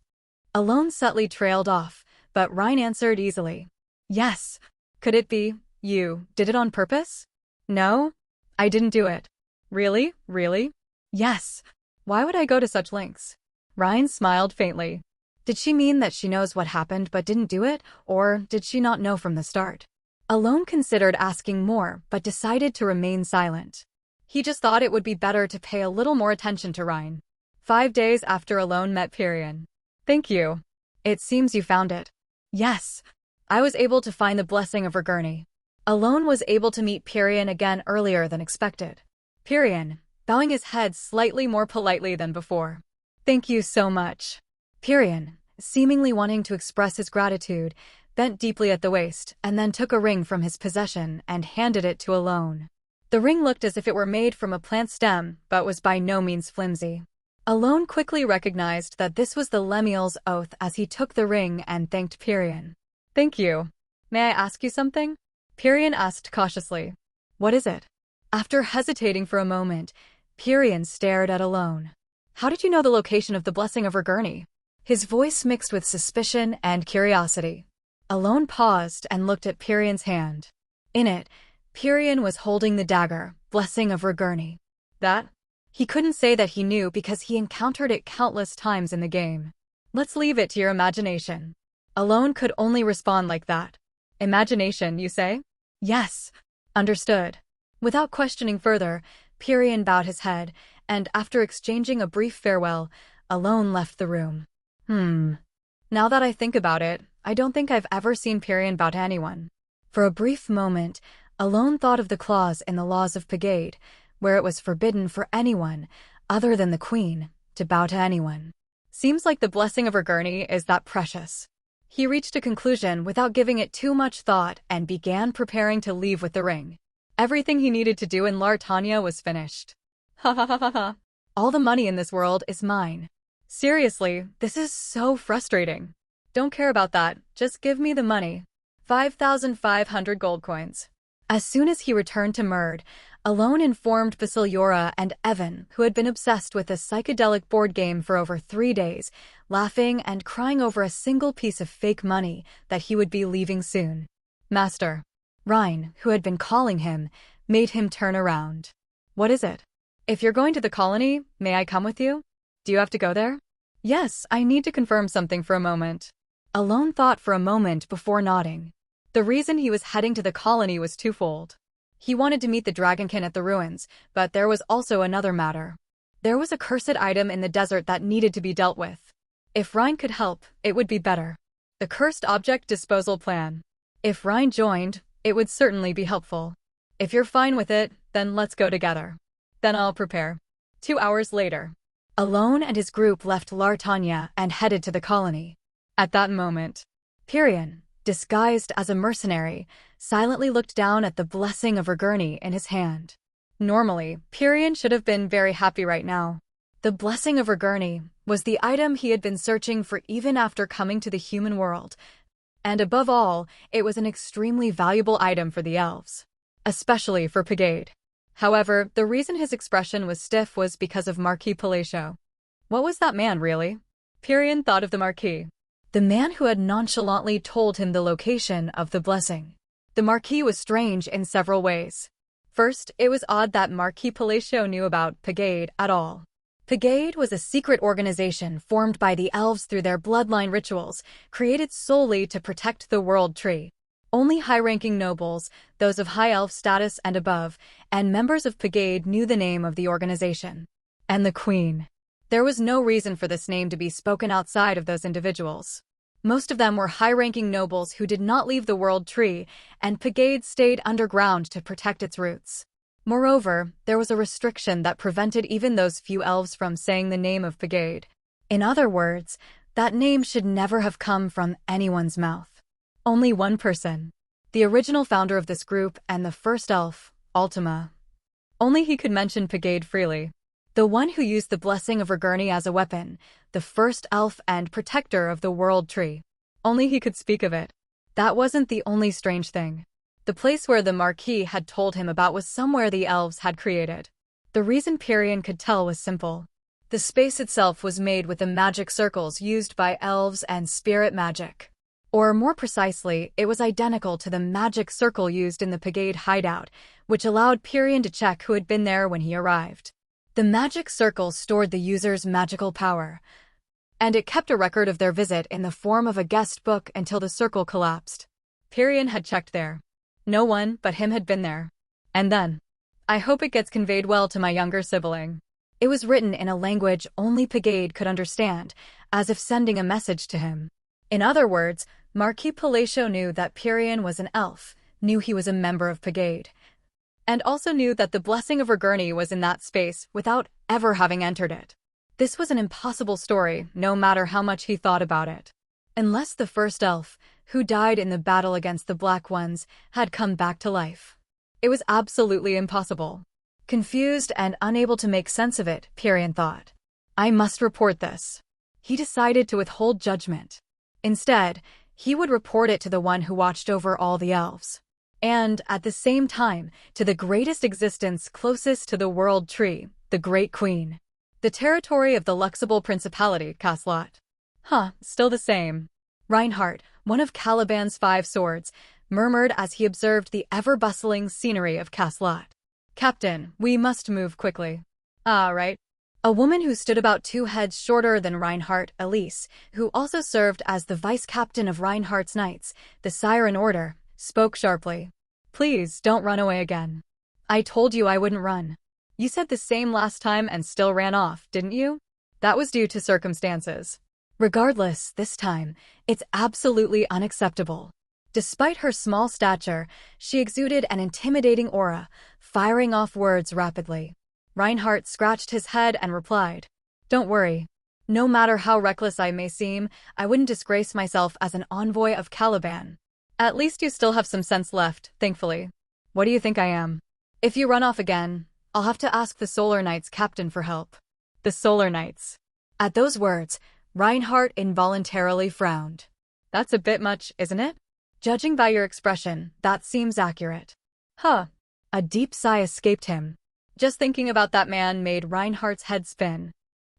Alone subtly trailed off, but Rhine answered easily. Yes. Could it be, you did it on purpose? No, I didn't do it. Really? Really? Yes. Why would I go to such lengths? Rhine smiled faintly. Did she mean that she knows what happened but didn't do it, or did she not know from the start? Alone considered asking more, but decided to remain silent. He just thought it would be better to pay a little more attention to Rhine. 5 days after Alone met Pyrion. Thank you. It seems you found it. Yes. I was able to find the blessing of Regurni. Alone was able to meet Pyrion again earlier than expected. Pyrion, bowing his head slightly more politely than before. Thank you so much. Pyrion, seemingly wanting to express his gratitude, bent deeply at the waist and then took a ring from his possession and handed it to Alone. The ring looked as if it were made from a plant stem, but was by no means flimsy. Alone quickly recognized that this was the Lemuel's oath as he took the ring and thanked Pyrion. Thank you. May I ask you something? Pyrion asked cautiously. What is it? After hesitating for a moment, Pyrion stared at Alone. How did you know the location of the blessing of Regurni? His voice mixed with suspicion and curiosity. Alone paused and looked at Pyrion's hand. In it, Pyrion was holding the dagger, blessing of Regurni. That? He couldn't say that he knew because he encountered it countless times in the game. Let's leave it to your imagination. Alone could only respond like that. Imagination, you say? Yes. Understood. Without questioning further, Pyrion bowed his head, and after exchanging a brief farewell, Alone left the room. Now that I think about it, I don't think I've ever seen Pyrion bow to anyone. For a brief moment, Alone thought of the clause in the laws of Pegade, where it was forbidden for anyone, other than the queen, to bow to anyone. Seems like the blessing of Regurni is that precious. He reached a conclusion without giving it too much thought and began preparing to leave with the ring. Everything he needed to do in Lartania was finished. Ha ha ha ha ha. All the money in this world is mine. Seriously, this is so frustrating. Don't care about that, just give me the money. 5,500 gold coins. As soon as he returned to Murd, Alone informed Basiliora and Evan, who had been obsessed with a psychedelic board game for over 3 days, laughing and crying over a single piece of fake money, that he would be leaving soon. Master. Rhine, who had been calling him, made him turn around. What is it? If you're going to the colony, may I come with you? Do you have to go there? Yes, I need to confirm something for a moment. Alone thought for a moment before nodding. The reason he was heading to the colony was twofold. He wanted to meet the Dragonkin at the ruins, but there was also another matter. There was a cursed item in the desert that needed to be dealt with. If Rhine could help, it would be better. The cursed object disposal plan. If Rhine joined, it would certainly be helpful. If you're fine with it, then let's go together. Then I'll prepare. 2 hours later. Alone and his group left Lartania and headed to the colony. At that moment, Pyrion, disguised as a mercenary, silently looked down at the blessing of Regurni in his hand. Normally, Pyrion should have been very happy right now. The blessing of Regurni was the item he had been searching for even after coming to the human world, and above all, it was an extremely valuable item for the elves, especially for Pegade. However, the reason his expression was stiff was because of Marquis Palacio. What was that man, really? Pyrion thought of the Marquis. The man who had nonchalantly told him the location of the blessing. The Marquis was strange in several ways. First, it was odd that Marquis Palacio knew about Pegade at all. Pegade was a secret organization formed by the elves through their bloodline rituals, created solely to protect the World Tree. Only high-ranking nobles, those of high elf status and above, and members of Pegade knew the name of the organization. And the Queen. There was no reason for this name to be spoken outside of those individuals. Most of them were high-ranking nobles who did not leave the World Tree, and Pegade stayed underground to protect its roots. Moreover, there was a restriction that prevented even those few elves from saying the name of Pegade. In other words, that name should never have come from anyone's mouth. Only one person. The original founder of this group and the first elf, Ultima. Only he could mention Pegade freely. The one who used the blessing of Regurni as a weapon, the first elf and protector of the World Tree. Only he could speak of it. That wasn't the only strange thing. The place where the Marquis had told him about was somewhere the elves had created. The reason Pyrian could tell was simple. The space itself was made with the magic circles used by elves and spirit magic. Or more precisely, it was identical to the magic circle used in the Pegade hideout, which allowed Pyrian to check who had been there when he arrived. The magic circle stored the user's magical power, and it kept a record of their visit in the form of a guest book until the circle collapsed. Pyrian had checked there. No one but him had been there. And then, I hope it gets conveyed well to my younger sibling. It was written in a language only Pegade could understand, as if sending a message to him. In other words, Marquis Palacio knew that Pyrian was an elf, knew he was a member of Pegade, and also knew that the blessing of Regurni was in that space without ever having entered it. This was an impossible story, no matter how much he thought about it. Unless the first elf, who died in the battle against the Black Ones, had come back to life. It was absolutely impossible. Confused and unable to make sense of it, Pyrian thought, I must report this. He decided to withhold judgment. Instead, he would report it to the one who watched over all the elves. And, at the same time, to the greatest existence closest to the World Tree, the Great Queen. The territory of the Luxable Principality, Caslot. Still the same. Reinhardt, one of Caliban's 5 swords, murmured as he observed the ever-bustling scenery of Caslot. Captain, we must move quickly. Right. A woman who stood about 2 heads shorter than Reinhardt, Elise, who also served as the vice-captain of Reinhardt's Knights, the Siren Order, spoke sharply. Please, don't run away again. I told you I wouldn't run. You said the same last time and still ran off, didn't you? That was due to circumstances. Regardless, this time, it's absolutely unacceptable. Despite her small stature, she exuded an intimidating aura, firing off words rapidly. Reinhardt scratched his head and replied, Don't worry. No matter how reckless I may seem, I wouldn't disgrace myself as an envoy of Caliban. At least you still have some sense left, thankfully. What do you think I am? If you run off again, I'll have to ask the Solar Knights captain for help. The Solar Knights. At those words, Reinhardt involuntarily frowned. That's a bit much, isn't it? Judging by your expression, that seems accurate. A deep sigh escaped him. Just thinking about that man made Reinhardt's head spin.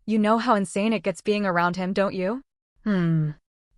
You know how insane it gets being around him, don't you?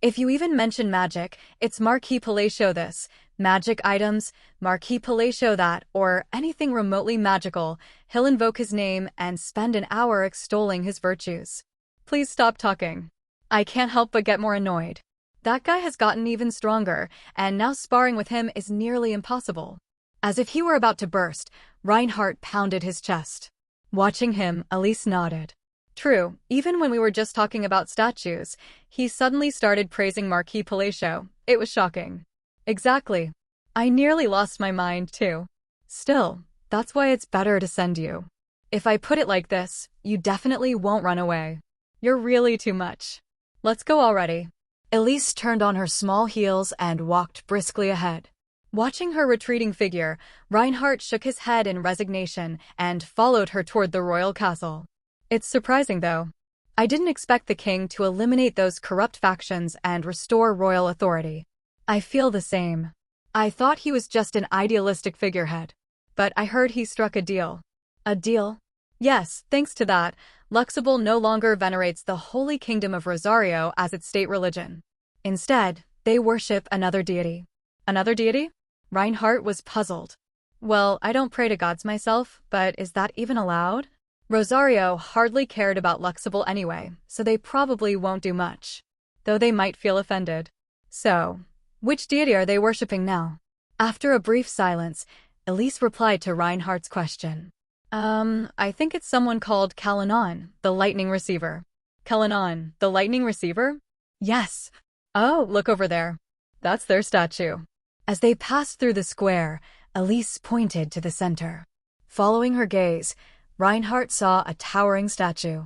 If you even mention magic, it's Marquis Palacio this, magic items, Marquis Palacio that, or anything remotely magical, he'll invoke his name and spend an hour extolling his virtues. Please stop talking. I can't help but get more annoyed. That guy has gotten even stronger, and now sparring with him is nearly impossible. As if he were about to burst, Reinhardt pounded his chest. Watching him, Elise nodded. True, even when we were just talking about statues, he suddenly started praising Marquis Palacio. It was shocking. Exactly. I nearly lost my mind, too. Still, that's why it's better to send you. If I put it like this, you definitely won't run away. You're really too much. Let's go already. Elise turned on her small heels and walked briskly ahead. Watching her retreating figure, Reinhardt shook his head in resignation and followed her toward the royal castle. It's surprising, though. I didn't expect the king to eliminate those corrupt factions and restore royal authority. I feel the same. I thought he was just an idealistic figurehead. But I heard he struck a deal. A deal? Yes, thanks to that, Luxable no longer venerates the Holy Kingdom of Rosario as its state religion. Instead, they worship another deity. Another deity? Reinhardt was puzzled. Well, I don't pray to gods myself, but is that even allowed? Rosario hardly cared about Luxable anyway, so they probably won't do much. Though they might feel offended. So, which deity are they worshipping now? After a brief silence, Elise replied to Reinhardt's question. I think it's someone called Kalanon, the lightning receiver. Kalanon, the lightning receiver? Yes. Oh, look over there. That's their statue. As they passed through the square, Elise pointed to the center. Following her gaze, Reinhardt saw a towering statue.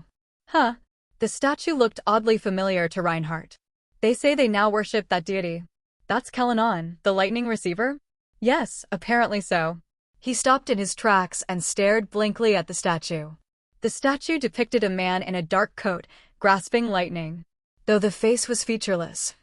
Huh. The statue looked oddly familiar to Reinhardt. They say they now worship that deity. That's Kellenon, the lightning receiver? Yes, apparently so. He stopped in his tracks and stared blankly at the statue. The statue depicted a man in a dark coat, grasping lightning. Though the face was featureless,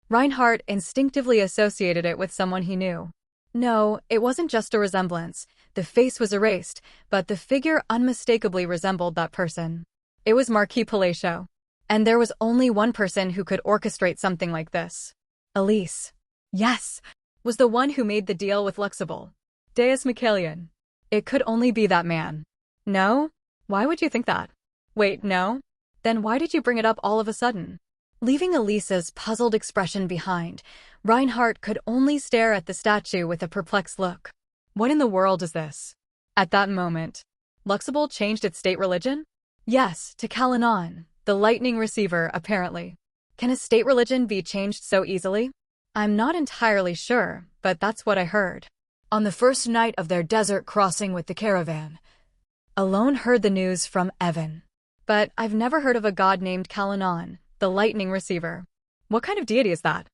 Reinhardt instinctively associated it with someone he knew. No, it wasn't just a resemblance. The face was erased, but the figure unmistakably resembled that person. It was Marquis Palacio. And there was only one person who could orchestrate something like this. Elise. Yes, was the one who made the deal with Luxable. Deus Michaelian. It could only be that man. No? Why would you think that? Wait, no? Then why did you bring it up all of a sudden? Leaving Elisa's puzzled expression behind, Reinhardt could only stare at the statue with a perplexed look. What in the world is this? At that moment, Luxable changed its state religion? Yes, to Kellenon, the lightning receiver, apparently. Can a state religion be changed so easily? I'm not entirely sure, but that's what I heard. On the first night of their desert crossing with the caravan, Alone heard the news from Evan. But I've never heard of a god named Kellenon, the lightning receiver. What kind of deity is that?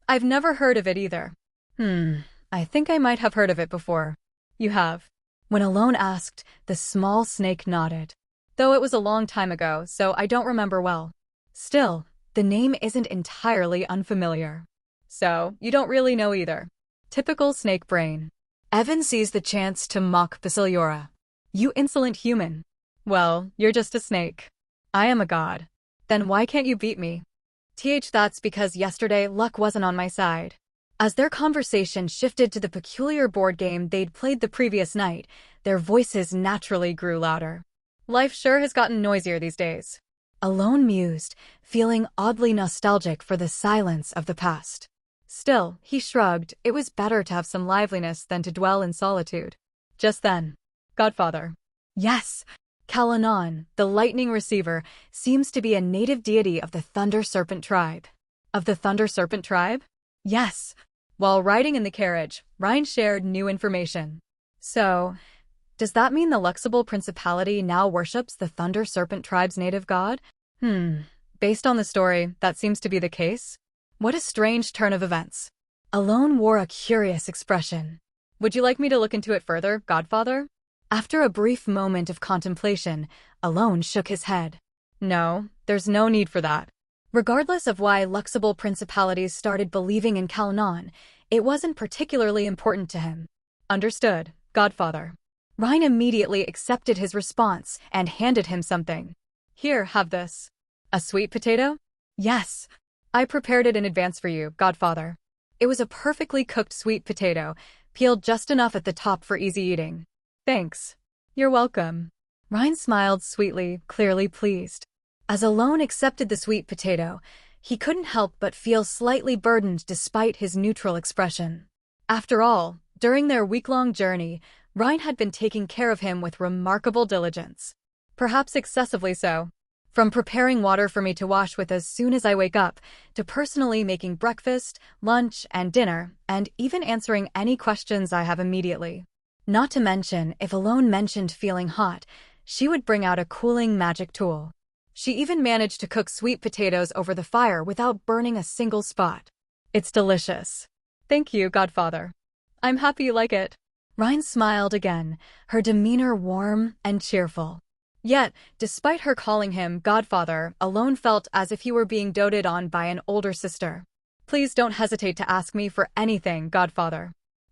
I've never heard of it either. I think I might have heard of it before. You have? When Alone asked, the small snake nodded. Though it was a long time ago, so I don't remember well. Still, the name isn't entirely unfamiliar. So, you don't really know either. Typical snake brain. Evan seized the chance to mock Basiliora. You insolent human. Well, you're just a snake. I am a god. Then why can't you beat me? That's because yesterday luck wasn't on my side. As their conversation shifted to the peculiar board game they'd played the previous night, their voices naturally grew louder. Life sure has gotten noisier these days. Alone mused, feeling oddly nostalgic for the silence of the past. Still, he shrugged, it was better to have some liveliness than to dwell in solitude. Just then, Godfather. Yes, Kellenon, the lightning receiver, seems to be a native deity of the Thunder Serpent tribe. Of the Thunder Serpent tribe? Yes. While riding in the carriage, Ryan shared new information. So, does that mean the Luxable Principality now worships the Thunder Serpent tribe's native god? Based on the story, that seems to be the case. What a strange turn of events. Alone wore a curious expression. Would you like me to look into it further, Godfather? After a brief moment of contemplation, Alone shook his head. No, there's no need for that. Regardless of why Luxable Principalities started believing in Kellenon, it wasn't particularly important to him. Understood, Godfather. Ryan immediately accepted his response and handed him something. Here, have this. A sweet potato? Yes. I prepared it in advance for you, Godfather. It was a perfectly cooked sweet potato, peeled just enough at the top for easy eating. Thanks. You're welcome. Ryan smiled sweetly, clearly pleased. As Alone accepted the sweet potato, he couldn't help but feel slightly burdened despite his neutral expression. After all, during their week-long journey, Ryan had been taking care of him with remarkable diligence. Perhaps excessively so. From preparing water for me to wash with as soon as I wake up, to personally making breakfast, lunch, and dinner, and even answering any questions I have immediately. Not to mention, if Alone mentioned feeling hot, she would bring out a cooling magic tool. She even managed to cook sweet potatoes over the fire without burning a single spot. It's delicious. Thank you, Godfather. I'm happy you like it. Ryan smiled again, her demeanor warm and cheerful. Yet, despite her calling him Godfather, Alone felt as if he were being doted on by an older sister. Please don't hesitate to ask me for anything, Godfather.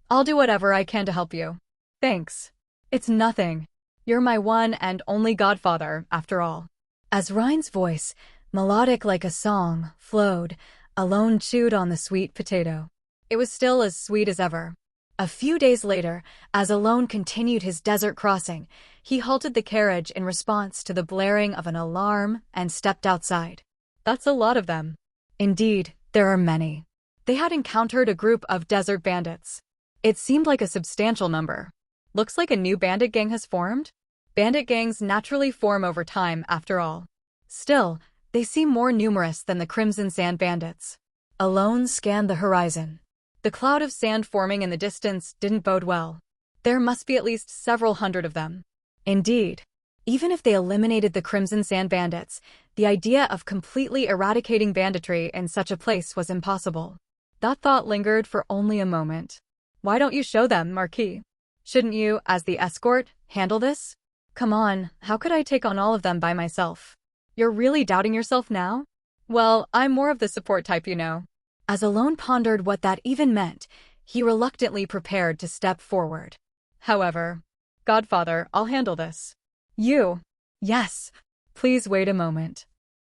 I'll do whatever I can to help you. Thanks. It's nothing. You're my one and only Godfather, after all. As Ryan's voice, melodic like a song, flowed, Alone chewed on the sweet potato. It was still as sweet as ever. A few days later, as Alone continued his desert crossing, he halted the carriage in response to the blaring of an alarm and stepped outside. That's a lot of them. Indeed, there are many. They had encountered a group of desert bandits. It seemed like a substantial number. Looks like a new bandit gang has formed? Bandit gangs naturally form over time, after all. Still, they seem more numerous than the Crimson Sand bandits. Alone scanned the horizon. The cloud of sand forming in the distance didn't bode well. There must be at least several hundred of them. Indeed, even if they eliminated the Crimson Sand Bandits, the idea of completely eradicating banditry in such a place was impossible. That thought lingered for only a moment. Why don't you show them, Marquis? Shouldn't you, as the escort, handle this? Come on, how could I take on all of them by myself? You're really doubting yourself now? Well, I'm more of the support type, you know. As Alone pondered what that even meant, he reluctantly prepared to step forward. However, Godfather, I'll handle this. You? Yes. Please wait a moment.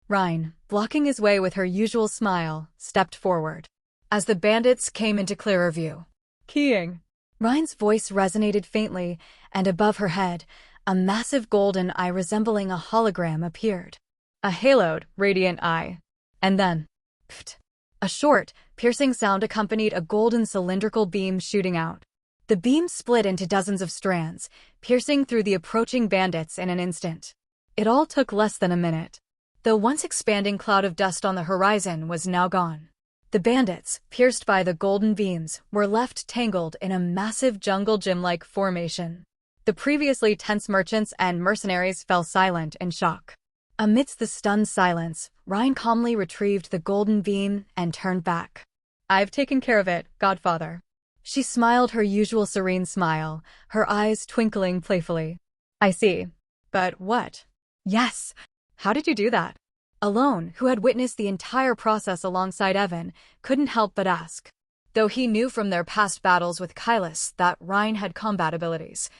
Rhine, blocking his way with her usual smile, stepped forward. As the bandits came into clearer view. Keying. Rhine's voice resonated faintly, and above her head, a massive golden eye resembling a hologram appeared. A haloed, radiant eye. And then, pfft. A short, piercing sound accompanied a golden cylindrical beam shooting out. The beam split into dozens of strands, piercing through the approaching bandits in an instant. It all took less than a minute. The once expanding cloud of dust on the horizon was now gone. The bandits, pierced by the golden beams, were left tangled in a massive jungle gym-like formation. The previously tense merchants and mercenaries fell silent in shock. Amidst the stunned silence, Rhine calmly retrieved the golden beam and turned back. I've taken care of it, Godfather. She smiled her usual serene smile, her eyes twinkling playfully. I see. But what? Yes. How did you do that? Alone, who had witnessed the entire process alongside Evan, couldn't help but ask. Though he knew from their past battles with Kylus that Rhine had combat abilities,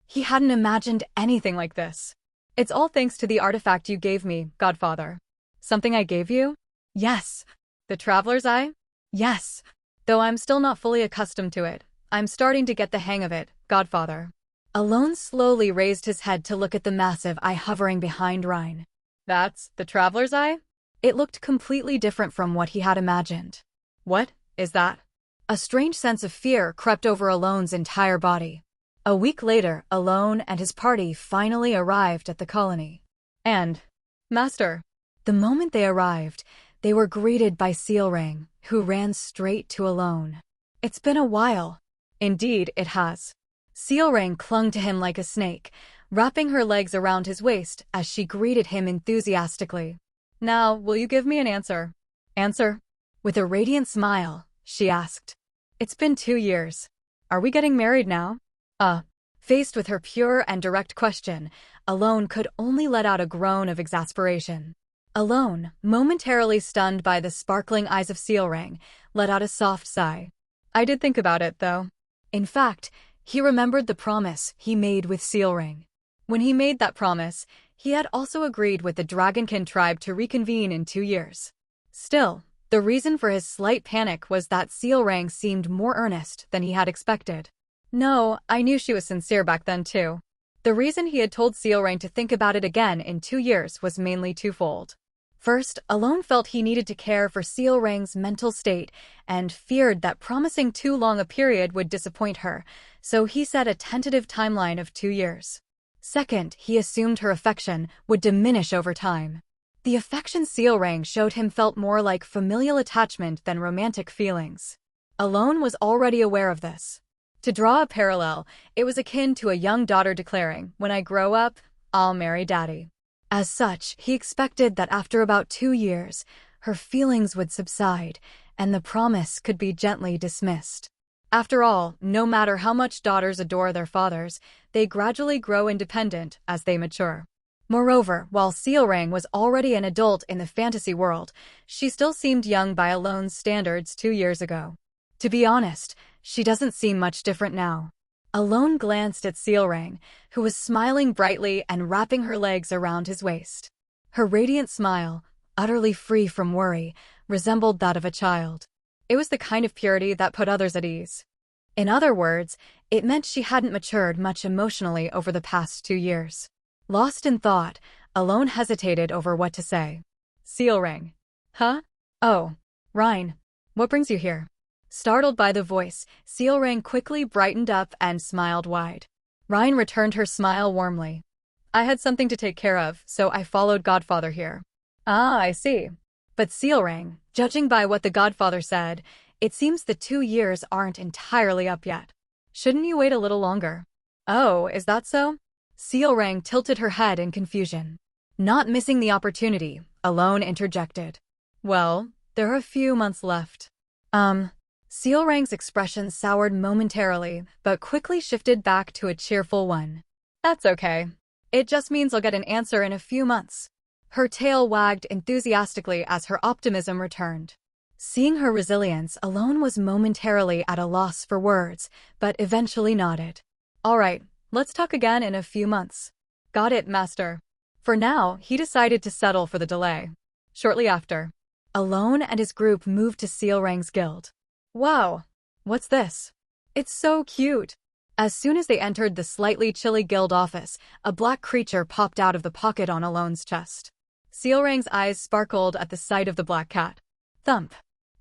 he hadn't imagined anything like this. It's all thanks to the artifact you gave me, Godfather. Something I gave you? Yes. The Traveler's Eye? Yes. Though I'm still not fully accustomed to it, I'm starting to get the hang of it, Godfather. Alone slowly raised his head to look at the massive eye hovering behind Rhine. That's the Traveler's Eye? It looked completely different from what he had imagined. What is that? A strange sense of fear crept over Alone's entire body. A week later, Alone and his party finally arrived at the colony. And, Master, the moment they arrived, they were greeted by Sealring, who ran straight to Alone. It's been a while. Indeed, it has. Sealring clung to him like a snake, wrapping her legs around his waist as she greeted him enthusiastically. Now, will you give me an answer? Answer? With a radiant smile, she asked. It's been 2 years. Are we getting married now? Faced with her pure and direct question, Alone could only let out a groan of exasperation. Alone, momentarily stunned by the sparkling eyes of Sealring, let out a soft sigh. I did think about it, though. In fact, he remembered the promise he made with Sealring. When he made that promise, he had also agreed with the Dragonkin tribe to reconvene in 2 years. Still, the reason for his slight panic was that Sealring seemed more earnest than he had expected. No, I knew she was sincere back then too. The reason he had told Sealring to think about it again in 2 years was mainly twofold. First, Alone felt he needed to care for Sealring's mental state and feared that promising too long a period would disappoint her, so he set a tentative timeline of 2 years. Second, he assumed her affection would diminish over time. The affection Sealring showed him felt more like familial attachment than romantic feelings. Alone was already aware of this. To draw a parallel, it was akin to a young daughter declaring, "When I grow up, I'll marry Daddy." As such, he expected that after about 2 years, her feelings would subside, and the promise could be gently dismissed. After all, no matter how much daughters adore their fathers, they gradually grow independent as they mature. Moreover, while Sealring was already an adult in the fantasy world, she still seemed young by Alone's standards 2 years ago. To be honest, she doesn't seem much different now. Alone glanced at Sealring, who was smiling brightly and wrapping her legs around his waist. Her radiant smile, utterly free from worry, resembled that of a child. It was the kind of purity that put others at ease. In other words, it meant she hadn't matured much emotionally over the past 2 years. Lost in thought, Alone hesitated over what to say. Sealring. Huh? Oh, Rhine. What brings you here? Startled by the voice, Sealring quickly brightened up and smiled wide. Rhine returned her smile warmly. I had something to take care of, so I followed Godfather here. Ah, I see. But Sealring, Judging by what the Godfather said, it seems the 2 years aren't entirely up yet. Shouldn't you wait a little longer? Oh, is that so? Sealrang tilted her head in confusion. Not missing the opportunity, Alone interjected. Well, there are a few months left. Sealrang's expression soured momentarily, but quickly shifted back to a cheerful one. That's okay. It just means I'll get an answer in a few months. Her tail wagged enthusiastically as her optimism returned. Seeing her resilience, Alone was momentarily at a loss for words, but eventually nodded. All right, let's talk again in a few months. Got it, Master. For now, he decided to settle for the delay. Shortly after, Alone and his group moved to Sealrang's guild. Wow, what's this? It's so cute. As soon as they entered the slightly chilly guild office, a black creature popped out of the pocket on Alone's chest. Sealrang's eyes sparkled at the sight of the black cat. Thump.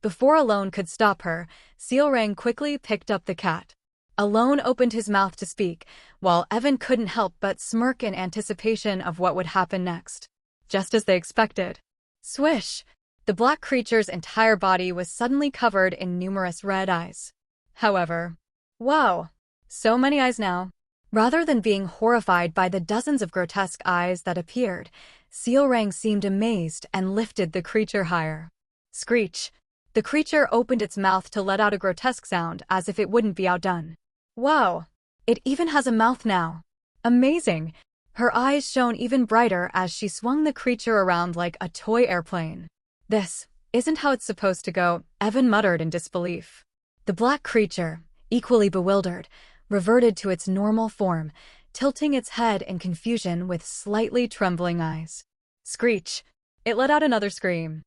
Before Alone could stop her, Sealrang quickly picked up the cat. Alone opened his mouth to speak, while Evan couldn't help but smirk in anticipation of what would happen next. Just as they expected. Swish! The black creature's entire body was suddenly covered in numerous red eyes. However, wow! So many eyes now. Rather than being horrified by the dozens of grotesque eyes that appeared, Sealrang seemed amazed and lifted the creature higher. Screech! The creature opened its mouth to let out a grotesque sound as if it wouldn't be outdone. Wow! It even has a mouth now. Amazing! Her eyes shone even brighter as she swung the creature around like a toy airplane. This isn't how it's supposed to go, Evan muttered in disbelief. The black creature, equally bewildered, reverted to its normal form, tilting its head in confusion with slightly trembling eyes. Screech! It let out another scream.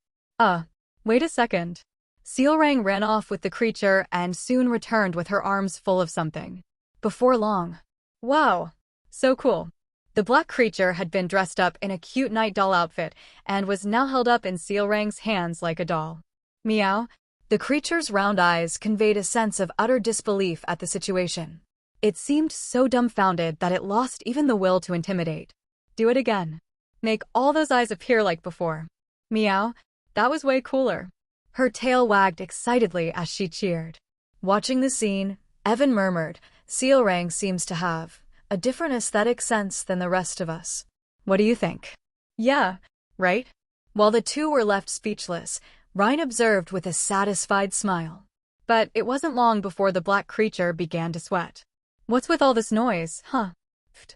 Wait a second. Sealrang ran off with the creature and soon returned with her arms full of something. Before long. Wow! So cool. The black creature had been dressed up in a cute night doll outfit and was now held up in Sealrang's hands like a doll. Meow. The creature's round eyes conveyed a sense of utter disbelief at the situation. It seemed so dumbfounded that it lost even the will to intimidate. Do it again. Make all those eyes appear like before. Meow. That was way cooler. Her tail wagged excitedly as she cheered. Watching the scene, Evan murmured, Sealrang seems to have a different aesthetic sense than the rest of us. What do you think? Yeah, right? While the two were left speechless, Ryan observed with a satisfied smile. But it wasn't long before the black creature began to sweat. What's with all this noise, huh?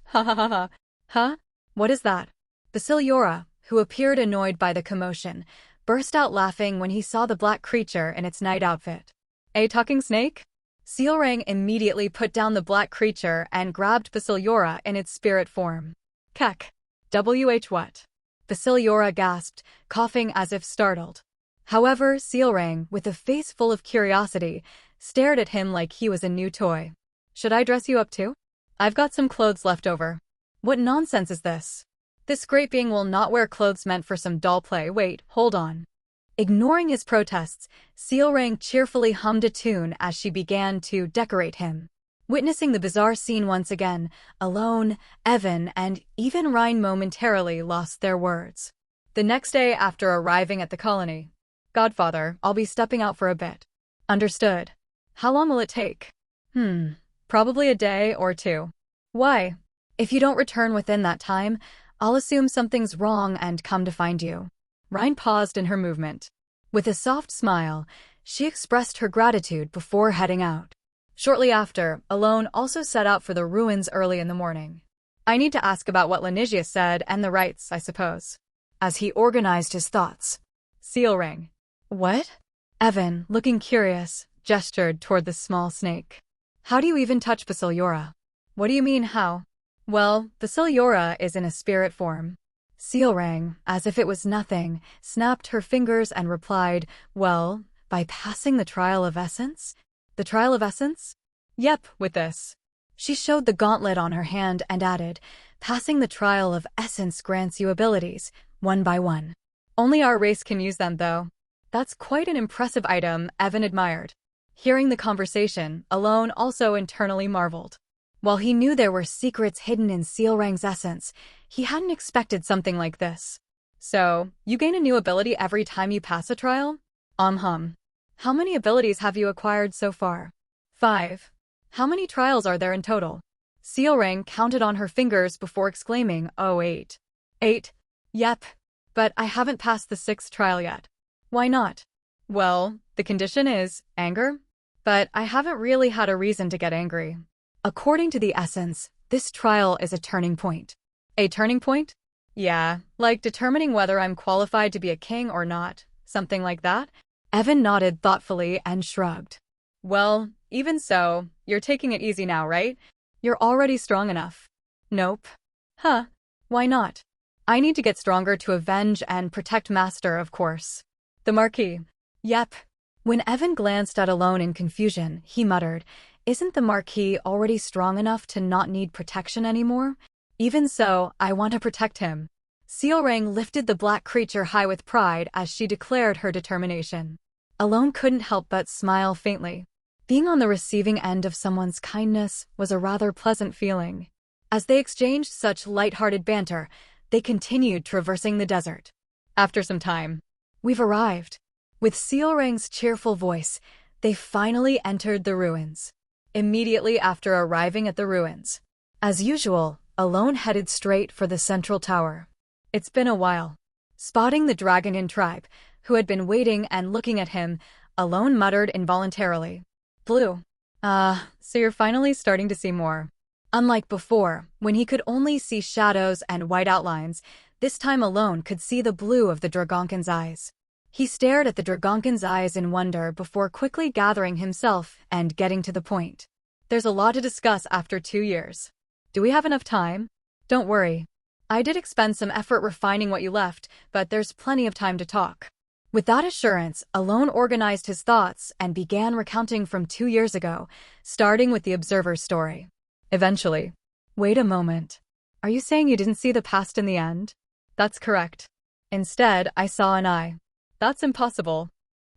Ha ha ha ha. Huh? What is that? Basiliora, who appeared annoyed by the commotion, burst out laughing when he saw the black creature in its night outfit. A talking snake? Sealrang immediately put down the black creature and grabbed Basiliora in its spirit form. Kek. What? Basiliora gasped, coughing as if startled. However, Sealrang, with a face full of curiosity, stared at him like he was a new toy. Should I dress you up too? I've got some clothes left over. What nonsense is this? This great being will not wear clothes meant for some doll play. Wait, hold on. Ignoring his protests, Sealrang cheerfully hummed a tune as she began to decorate him. Witnessing the bizarre scene once again, Alone, Evan, and even Ryan momentarily lost their words. The next day after arriving at the colony, Godfather, I'll be stepping out for a bit. Understood. How long will it take? Probably a day or two. Why? If you don't return within that time, I'll assume something's wrong and come to find you. Ryan paused in her movement. With a soft smile, she expressed her gratitude before heading out. Shortly after, Alone also set out for the ruins early in the morning. I need to ask about what Lanigius said and the rites, I suppose. As he organized his thoughts. Sealrang. What? Evan, looking curious, gestured toward the small snake. How do you even touch Basiliora? What do you mean, how? Well, Basiliora is in a spirit form. Sealrang, as if it was nothing, snapped her fingers and replied, well, by passing the trial of essence? The trial of essence? Yep, with this. She showed the gauntlet on her hand and added, passing the trial of essence grants you abilities, one by one. Only our race can use them, though. That's quite an impressive item, Evan admired. Hearing the conversation, Alone also internally marveled. While he knew there were secrets hidden in Sealrang's essence, he hadn't expected something like this. So, you gain a new ability every time you pass a trial? Hum. How many abilities have you acquired so far? 5. How many trials are there in total? Sealring counted on her fingers before exclaiming, "Oh, 8. 8? Yep. But I haven't passed the 6th trial yet." Why not? Well, the condition is anger. But I haven't really had a reason to get angry. According to the essence, this trial is a turning point. A turning point? Yeah, like determining whether I'm qualified to be a king or not. Something like that? Evan nodded thoughtfully and shrugged. Well, even so, you're taking it easy now, right? You're already strong enough. Nope. Huh. Why not? I need to get stronger to avenge and protect Master, of course. The Marquis. Yep. When Evan glanced at Alone in confusion, he muttered, "Isn't the Marquis already strong enough to not need protection anymore? Even so, I want to protect him." Sealrang lifted the black creature high with pride as she declared her determination. Alone couldn't help but smile faintly. Being on the receiving end of someone's kindness was a rather pleasant feeling. As they exchanged such light-hearted banter, they continued traversing the desert. After some time, "We've arrived." With Sealrang's cheerful voice, they finally entered the ruins. Immediately after arriving at the ruins, as usual, Alone headed straight for the central tower. It's been a while. Spotting the Dragonkin tribe, who had been waiting and looking at him, Alone muttered involuntarily, "Blue. So you're finally starting to see more." Unlike before, when he could only see shadows and white outlines, this time Alone could see the blue of the Dragonkin's eyes. He stared at the Dragonkin's eyes in wonder before quickly gathering himself and getting to the point. "There's a lot to discuss after 2 years. Do we have enough time?" "Don't worry. I did expend some effort refining what you left, but there's plenty of time to talk." With that assurance, Alone organized his thoughts and began recounting from 2 years ago, starting with the Observer's story. Eventually. "Wait a moment. Are you saying you didn't see the past in the end?" "That's correct. Instead, I saw an eye." "That's impossible."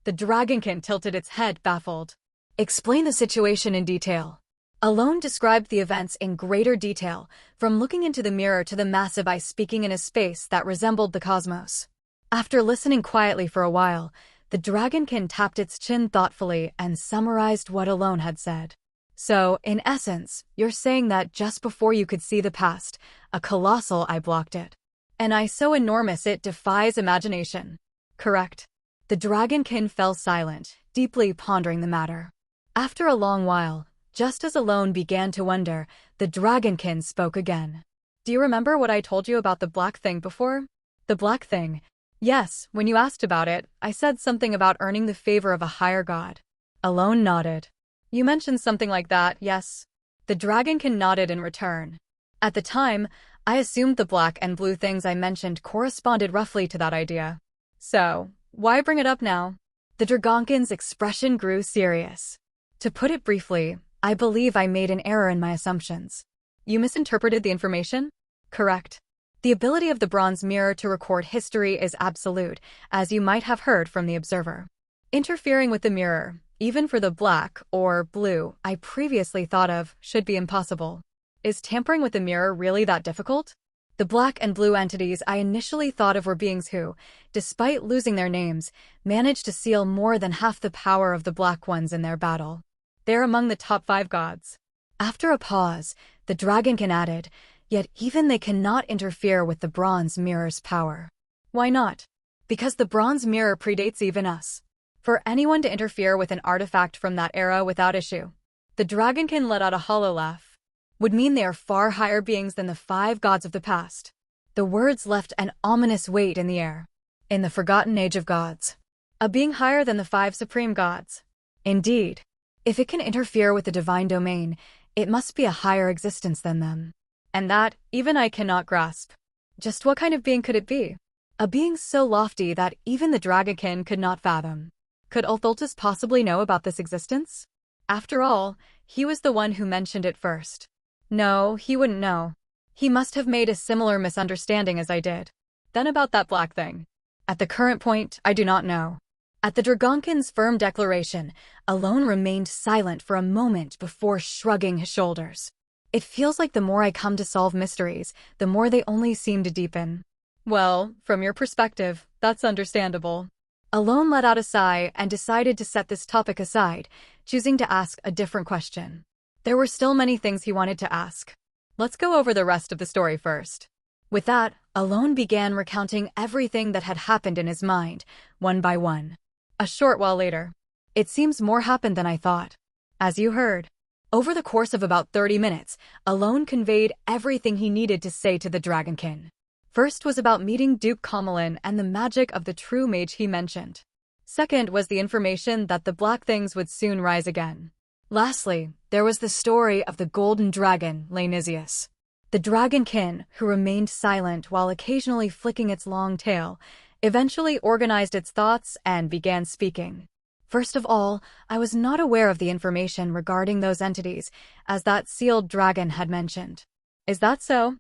The Dragonkin tilted its head, baffled. "Explain the situation in detail." Alone described the events in greater detail, from looking into the mirror to the massive eye speaking in a space that resembled the cosmos. After listening quietly for a while, the Dragonkin tapped its chin thoughtfully and summarized what Alone had said. "So, in essence, you're saying that just before you could see the past, a colossal eye blocked it. An eye so enormous it defies imagination." "Correct." The Dragonkin fell silent, deeply pondering the matter. After a long while, just as Alone began to wonder, the Dragonkin spoke again. "Do you remember what I told you about the black thing before?" "The black thing?" "Yes, when you asked about it, I said something about earning the favor of a higher god." Alone nodded. "You mentioned something like that, yes?" The Dragonkin nodded in return. "At the time, I assumed the black and blue things I mentioned corresponded roughly to that idea. So, why bring it up now?" The Dragonkin's expression grew serious. "To put it briefly, I believe I made an error in my assumptions." "You misinterpreted the information?" "Correct. The ability of the bronze mirror to record history is absolute, as you might have heard from the Observer. Interfering with the mirror, even for the black or blue I previously thought of, should be impossible." "Is tampering with the mirror really that difficult?" "The black and blue entities I initially thought of were beings who, despite losing their names, managed to seal more than half the power of the black ones in their battle. They're among the top 5 gods." After a pause, the Dragonkin added, "Yet even they cannot interfere with the bronze mirror's power." "Why not?" "Because the bronze mirror predates even us. For anyone to interfere with an artifact from that era without issue," the Dragonkin let out a hollow laugh, "would mean they are far higher beings than the 5 gods of the past." The words left an ominous weight in the air. "In the forgotten age of gods. A being higher than the 5 supreme gods." "Indeed. If it can interfere with the divine domain, it must be a higher existence than them. And that, even I cannot grasp." "Just what kind of being could it be?" "A being so lofty that even the Dragonkin could not fathom." "Could Altholtus possibly know about this existence?" "After all, he was the one who mentioned it first." "No, he wouldn't know. He must have made a similar misunderstanding as I did." "Then about that black thing?" "At the current point, I do not know." At the Dragonkin's firm declaration, Alone remained silent for a moment before shrugging his shoulders. "It feels like the more I come to solve mysteries, the more they only seem to deepen." "Well, from your perspective, that's understandable." Alone let out a sigh and decided to set this topic aside, choosing to ask a different question. There were still many things he wanted to ask. Let's go over the rest of the story first. With that, Alone began recounting everything that had happened in his mind, one by one. A short while later, it seems more happened than I thought. As you heard, over the course of about 30 minutes, Alone conveyed everything he needed to say to the Dragonkin. First was about meeting Duke Kamalin and the magic of the true mage he mentioned. Second was the information that the black things would soon rise again. Lastly, there was the story of the golden dragon, Lanisius. The Dragonkin, who remained silent while occasionally flicking its long tail, eventually organized its thoughts and began speaking. First of all, I was not aware of the information regarding those entities, as that sealed dragon had mentioned. Is that so?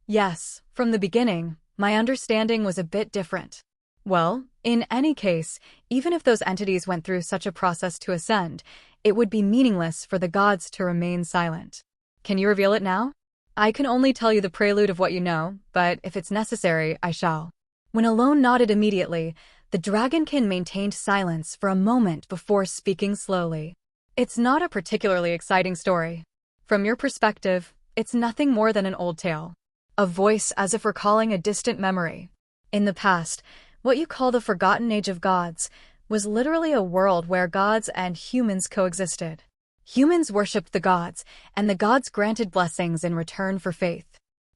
Yes, from the beginning, my understanding was a bit different. Well, in any case, even if those entities went through such a process to ascend, it would be meaningless for the gods to remain silent. Can you reveal it now? I can only tell you the prelude of what you know, but if it's necessary, I shall. When Alone nodded immediately, the Dragonkin maintained silence for a moment before speaking slowly. It's not a particularly exciting story. From your perspective, it's nothing more than an old tale. A voice as if recalling a distant memory. In the past, what you call the Forgotten Age of Gods was literally a world where gods and humans coexisted. Humans worshipped the gods, and the gods granted blessings in return for faith.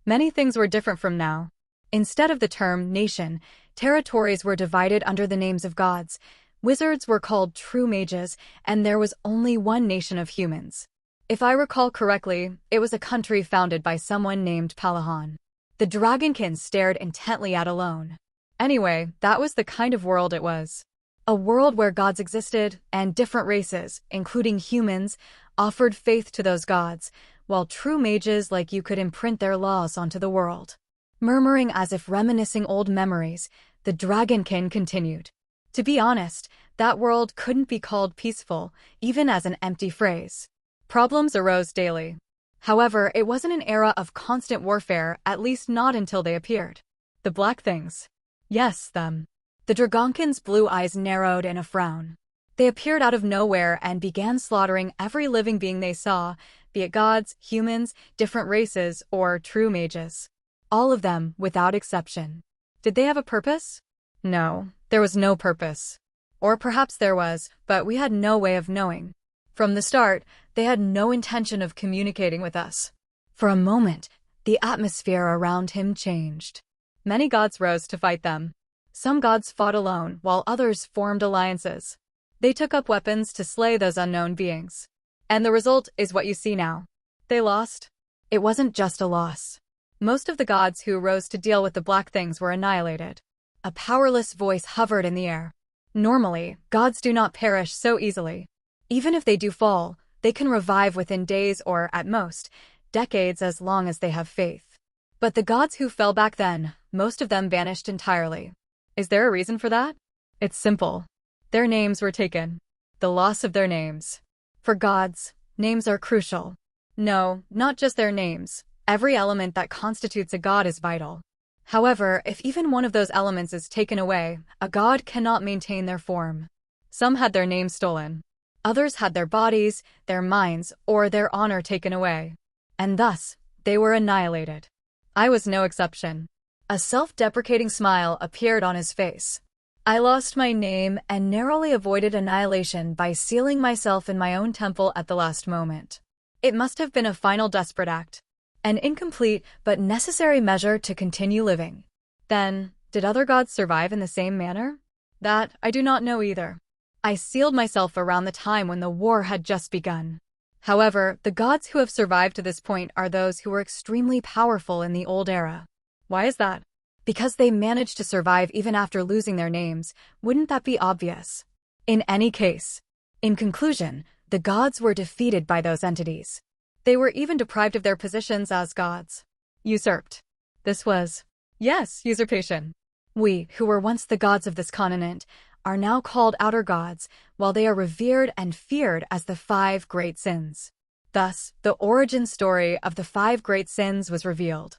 Many things were different from now. Instead of the term nation, territories were divided under the names of gods, wizards were called true mages, and there was only one nation of humans. If I recall correctly, it was a country founded by someone named Palahan. The Dragonkin stared intently at Alone. Anyway, that was the kind of world it was. A world where gods existed, and different races, including humans, offered faith to those gods, while true mages like you could imprint their laws onto the world. Murmuring as if reminiscing old memories, the Dragonkin continued. To be honest, that world couldn't be called peaceful, even as an empty phrase. Problems arose daily. However, it wasn't an era of constant warfare, at least not until they appeared. The black things. Yes, them. The Dragonkin's blue eyes narrowed in a frown. They appeared out of nowhere and began slaughtering every living being they saw, be it gods, humans, different races, or true mages. All of them, without exception. Did they have a purpose? No, there was no purpose. Or perhaps there was, but we had no way of knowing. From the start, they had no intention of communicating with us. For a moment, the atmosphere around him changed. Many gods rose to fight them. Some gods fought alone, while others formed alliances. They took up weapons to slay those unknown beings. And the result is what you see now. They lost. It wasn't just a loss. Most of the gods who rose to deal with the black things were annihilated. A powerless voice hovered in the air. Normally, gods do not perish so easily. Even if they do fall, they can revive within days or, at most, decades as long as they have faith. But the gods who fell back then, most of them vanished entirely. Is there a reason for that? It's simple. Their names were taken. The loss of their names. For gods, names are crucial. No, not just their names. Every element that constitutes a god is vital. However, if even one of those elements is taken away, a god cannot maintain their form. Some had their names stolen. Others had their bodies, their minds, or their honor taken away. And thus, they were annihilated. I was no exception. A self-deprecating smile appeared on his face. I lost my name and narrowly avoided annihilation by sealing myself in my own temple at the last moment. It must have been a final desperate act. An incomplete but necessary measure to continue living. Then, did other gods survive in the same manner? That I do not know either. I sealed myself around the time when the war had just begun. However, the gods who have survived to this point are those who were extremely powerful in the old era. Why is that? Because they managed to survive even after losing their names. Wouldn't that be obvious? In any case. In conclusion, the gods were defeated by those entities. They were even deprived of their positions as gods. Usurped. This was, yes, usurpation. We, who were once the gods of this continent, are now called outer gods, while they are revered and feared as the 5 great sins. Thus, the origin story of the 5 great sins was revealed.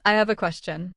I have a question.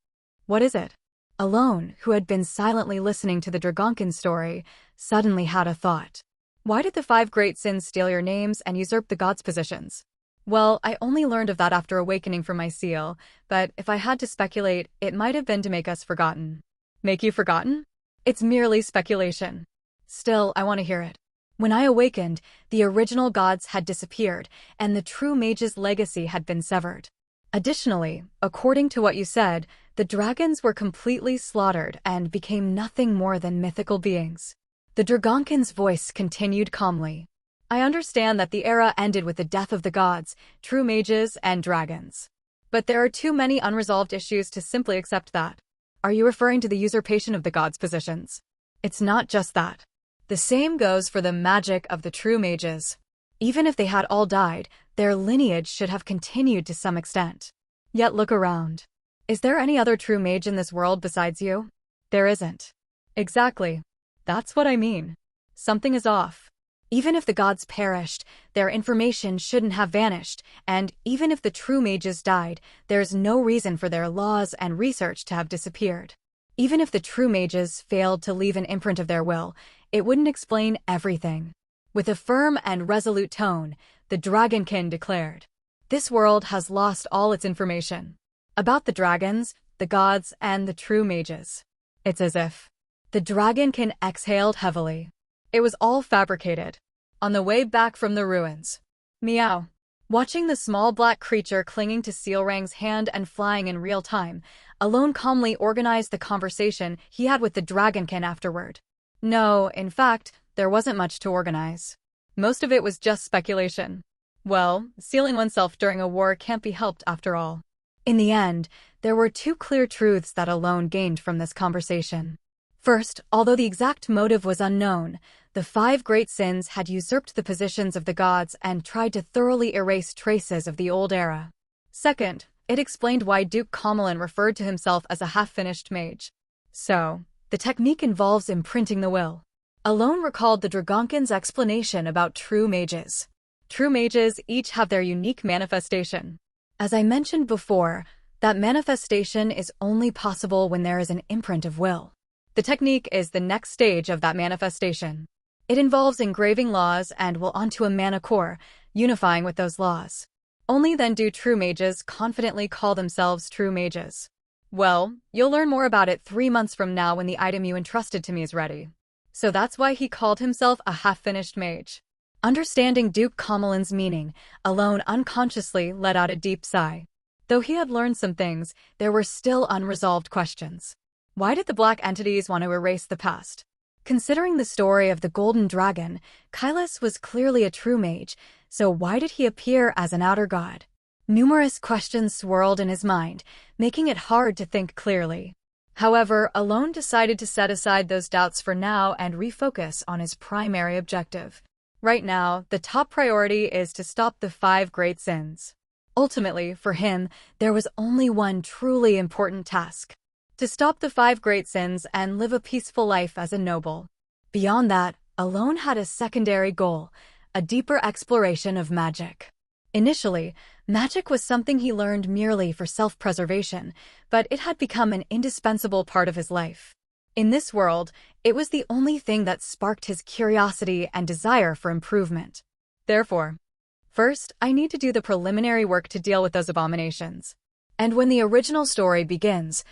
What is it? Alone, who had been silently listening to the Dragonkin story, suddenly had a thought. Why did the 5 great sins steal your names and usurp the gods' positions? Well, I only learned of that after awakening from my seal, but if I had to speculate, it might have been to make us forgotten. Make you forgotten? It's merely speculation. Still, I want to hear it. When I awakened, the original gods had disappeared, and the true mage's legacy had been severed. Additionally, according to what you said, the dragons were completely slaughtered and became nothing more than mythical beings. The Dragonkin's voice continued calmly. I understand that the era ended with the death of the gods, true mages, and dragons. But there are too many unresolved issues to simply accept that. Are you referring to the usurpation of the gods' positions? It's not just that. The same goes for the magic of the true mages. Even if they had all died, their lineage should have continued to some extent. Yet look around. Is there any other true mage in this world besides you? There isn't. Exactly. That's what I mean. Something is off. Even if the gods perished, their information shouldn't have vanished, and even if the true mages died, there's no reason for their laws and research to have disappeared. Even if the true mages failed to leave an imprint of their will, it wouldn't explain everything. With a firm and resolute tone, the Dragonkin declared, "This world has lost all its information about the dragons, the gods, and the true mages." It's as if the Dragonkin exhaled heavily. It was all fabricated. On the way back from the ruins. Meow. Watching the small black creature clinging to Sealrang's hand and flying in real time, Alone calmly organized the conversation he had with the Dragonkin afterward. No, in fact, there wasn't much to organize. Most of it was just speculation. Well, sealing oneself during a war can't be helped after all. In the end, there were 2 clear truths that Alone gained from this conversation. First, although the exact motive was unknown, the 5 great sins had usurped the positions of the gods and tried to thoroughly erase traces of the old era. Second, it explained why Duke Comelin referred to himself as a half-finished mage. So, the technique involves imprinting the will. Alone recalled the Dragonkin's explanation about true mages. True mages each have their unique manifestation. As I mentioned before, that manifestation is only possible when there is an imprint of will. The technique is the next stage of that manifestation. It involves engraving laws and will onto a mana core, unifying with those laws. Only then do true mages confidently call themselves true mages. Well, you'll learn more about it 3 months from now when the item you entrusted to me is ready. So that's why he called himself a half-finished mage. Understanding Duke Comelin's meaning, Alone unconsciously let out a deep sigh. Though he had learned some things, there were still unresolved questions. Why did the black entities want to erase the past? Considering the story of the Golden Dragon, Kailas was clearly a true mage, so why did he appear as an outer god? Numerous questions swirled in his mind, making it hard to think clearly. However, Alone decided to set aside those doubts for now and refocus on his primary objective. Right now, the top priority is to stop the 5 great sins. Ultimately, for him, there was only one truly important task: to stop the 5 great sins and live a peaceful life as a noble. Beyond that, Alone had a secondary goal: a deeper exploration of magic. Initially, magic was something he learned merely for self-preservation, but it had become an indispensable part of his life. In this world, it was the only thing that sparked his curiosity and desire for improvement. Therefore, first, I need to do the preliminary work to deal with those abominations. And when the original story begins,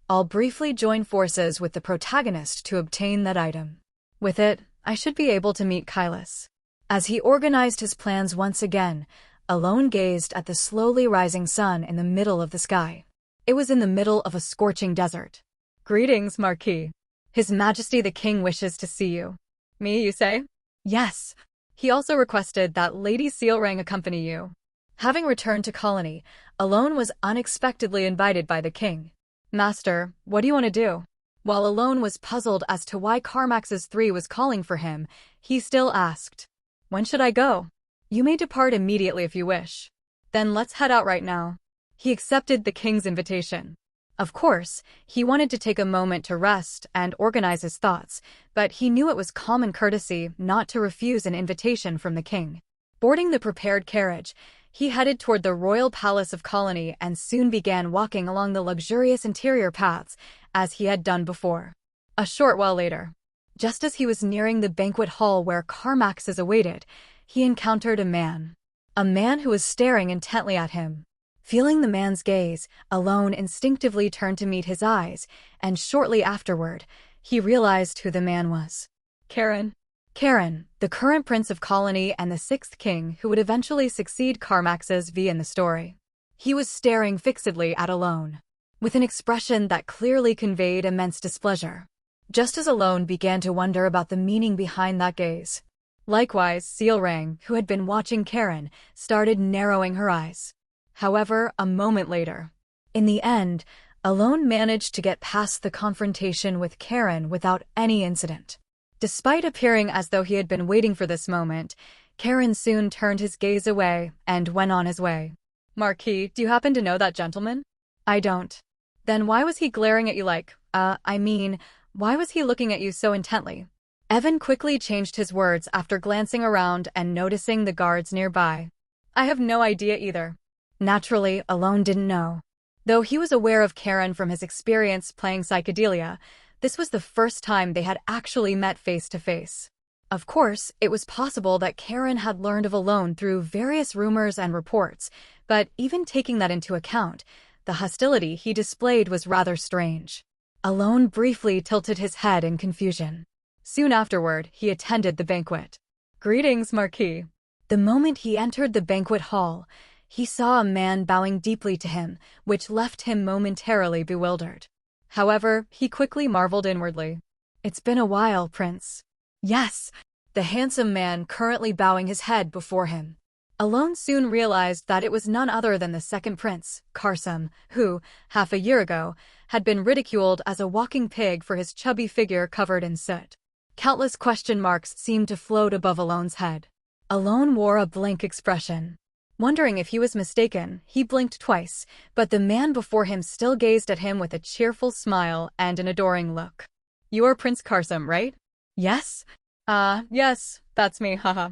I'll briefly join forces with the protagonist to obtain that item. With it, I should be able to meet Kailas. As he organized his plans once again, Alone gazed at the slowly rising sun in the middle of the sky. It was in the middle of a scorching desert. "Greetings, Marquis. His Majesty the King wishes to see you." "Me, you say?" "Yes." He also requested that Lady Sealrang accompany you. Having returned to Colony, Alone was unexpectedly invited by the king. "Master, what do you want to do?" While Alone was puzzled as to why Carmax's 3 was calling for him, he still asked, "When should I go?" "You may depart immediately if you wish." "Then let's head out right now." He accepted the king's invitation. Of course, he wanted to take a moment to rest and organize his thoughts, but he knew it was common courtesy not to refuse an invitation from the king. Boarding the prepared carriage, he headed toward the royal palace of Colony and soon began walking along the luxurious interior paths as he had done before. A short while later, just as he was nearing the banquet hall where Carmaxes awaited, he encountered a man. A man who was staring intently at him. Feeling the man's gaze, Alone instinctively turned to meet his eyes, and shortly afterward, he realized who the man was. Karen. Karen, the current Prince of Colony and the sixth king who would eventually succeed Carmaxes V in the story. He was staring fixedly at Alone, with an expression that clearly conveyed immense displeasure. Just as Alone began to wonder about the meaning behind that gaze. Likewise, Sealrang, who had been watching Karen, started narrowing her eyes. However, a moment later, in the end, Alone managed to get past the confrontation with Karen without any incident. Despite appearing as though he had been waiting for this moment, Karen soon turned his gaze away and went on his way. Marquis, do you happen to know that gentleman? I don't. Then why was he glaring at you like, why was he looking at you so intently? Evan quickly changed his words after glancing around and noticing the guards nearby. I have no idea either. Naturally, Alone didn't know. Though he was aware of Karen from his experience playing psychedelia, this was the first time they had actually met face to face. Of course, it was possible that Karen had learned of Alone through various rumors and reports, but even taking that into account, the hostility he displayed was rather strange. Alone briefly tilted his head in confusion. Soon afterward, he attended the banquet. Greetings, Marquis. The moment he entered the banquet hall, he saw a man bowing deeply to him, which left him momentarily bewildered. However, he quickly marveled inwardly. It's been a while, Prince. Yes, the handsome man currently bowing his head before him. Alone soon realized that it was none other than the second prince, Karsam, who, half a year ago, had been ridiculed as a walking pig for his chubby figure covered in soot. Countless question marks seemed to float above Alone's head. Alone wore a blank expression. Wondering if he was mistaken, he blinked twice, but the man before him still gazed at him with a cheerful smile and an adoring look. You are Prince Karsam, right? Yes? Yes, that's me, haha.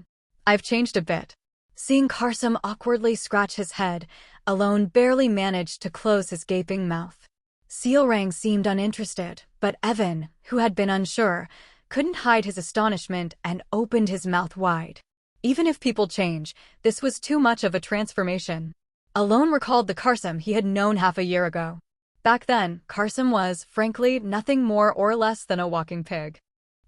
I've changed a bit. Seeing Karsam awkwardly scratch his head, Alone barely managed to close his gaping mouth. Sealrang seemed uninterested, but Evan, who had been unsure, couldn't hide his astonishment and opened his mouth wide. Even if people change, this was too much of a transformation. Alone recalled the Karsam he had known half a year ago. Back then, Karsam was, frankly, nothing more or less than a walking pig.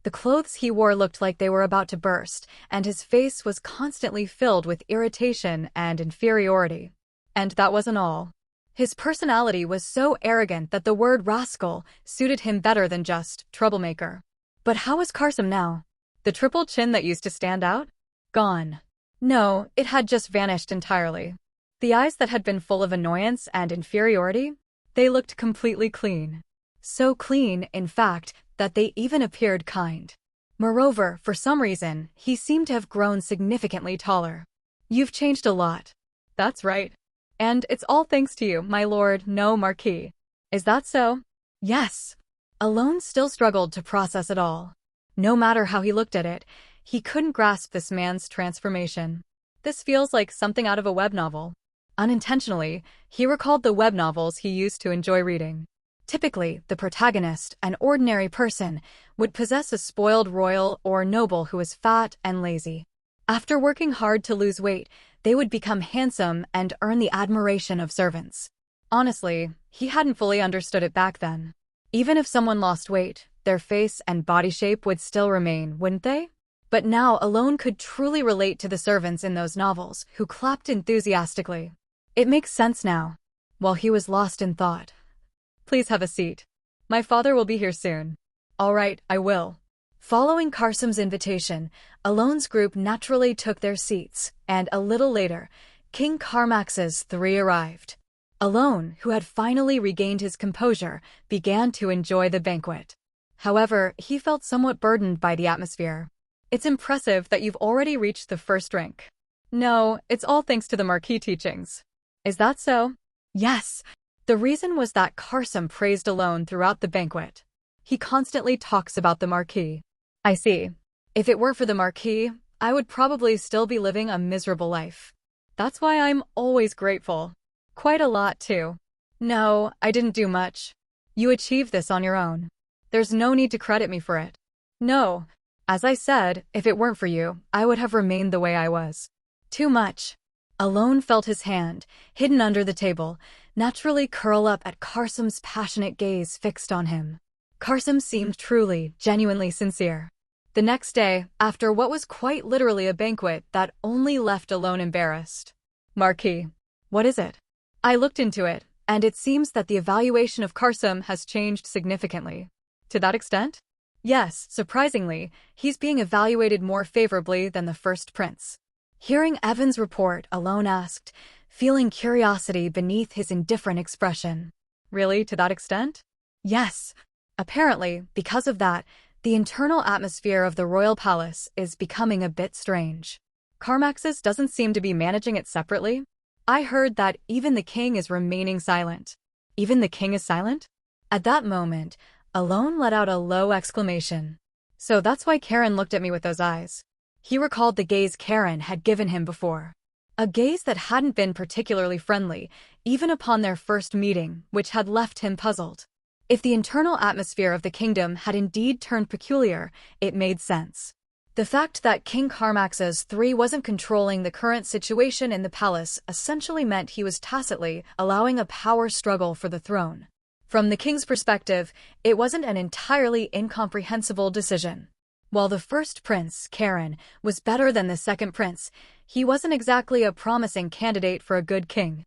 The clothes he wore looked like they were about to burst, and his face was constantly filled with irritation and inferiority. And that wasn't all. His personality was so arrogant that the word rascal suited him better than just troublemaker. But how was Karsam now? The triple chin that used to stand out? Gone. No, it had just vanished entirely. The eyes that had been full of annoyance and inferiority, they looked completely clean. So clean, in fact, that they even appeared kind. Moreover, for some reason, he seemed to have grown significantly taller. You've changed a lot. That's right. And it's all thanks to you, my lord, no Marquis. Is that so? Yes. Alone still struggled to process it all. No matter how he looked at it, he couldn't grasp this man's transformation. This feels like something out of a web novel. Unintentionally, he recalled the web novels he used to enjoy reading. Typically, the protagonist, an ordinary person, would possess a spoiled royal or noble who was fat and lazy. After working hard to lose weight, they would become handsome and earn the admiration of servants. Honestly, he hadn't fully understood it back then. Even if someone lost weight, their face and body shape would still remain, wouldn't they? But now Alone could truly relate to the servants in those novels, who clapped enthusiastically. It makes sense now. While he was lost in thought. Please have a seat. My father will be here soon. All right, I will. Following Karsam's invitation, Alone's group naturally took their seats, and a little later, King Carmax's three arrived. Alone, who had finally regained his composure, began to enjoy the banquet. However, he felt somewhat burdened by the atmosphere. It's impressive that you've already reached the first rank. No, it's all thanks to the Marquis teachings. Is that so? Yes. The reason was that Karsam praised Alone throughout the banquet. He constantly talks about the Marquis. I see. If it were for the Marquis, I would probably still be living a miserable life. That's why I'm always grateful. Quite a lot, too. No, I didn't do much. You achieved this on your own. There's no need to credit me for it. No. As I said, if it weren't for you, I would have remained the way I was. Too much. Alone felt his hand, hidden under the table, naturally curl up at Karsam's passionate gaze fixed on him. Karsam seemed truly, genuinely sincere. The next day, after what was quite literally a banquet that only left Alone embarrassed. Marquis. What is it? I looked into it, and it seems that the evaluation of Karsam has changed significantly. To that extent? Yes, surprisingly, he's being evaluated more favorably than the first prince. Hearing Evan's report, Alone asked, feeling curiosity beneath his indifferent expression. Really, to that extent? Yes. Apparently, because of that, the internal atmosphere of the royal palace is becoming a bit strange. Carmax's doesn't seem to be managing it separately. I heard that even the king is remaining silent. Even the king is silent? At that moment, Alone let out a low exclamation. So that's why Karen looked at me with those eyes. He recalled the gaze Karen had given him before. A gaze that hadn't been particularly friendly, even upon their first meeting, which had left him puzzled. If the internal atmosphere of the kingdom had indeed turned peculiar, it made sense. The fact that King Carmax's III wasn't controlling the current situation in the palace essentially meant he was tacitly allowing a power struggle for the throne. From the king's perspective, it wasn't an entirely incomprehensible decision. While the first prince, Karen, was better than the second prince, he wasn't exactly a promising candidate for a good king.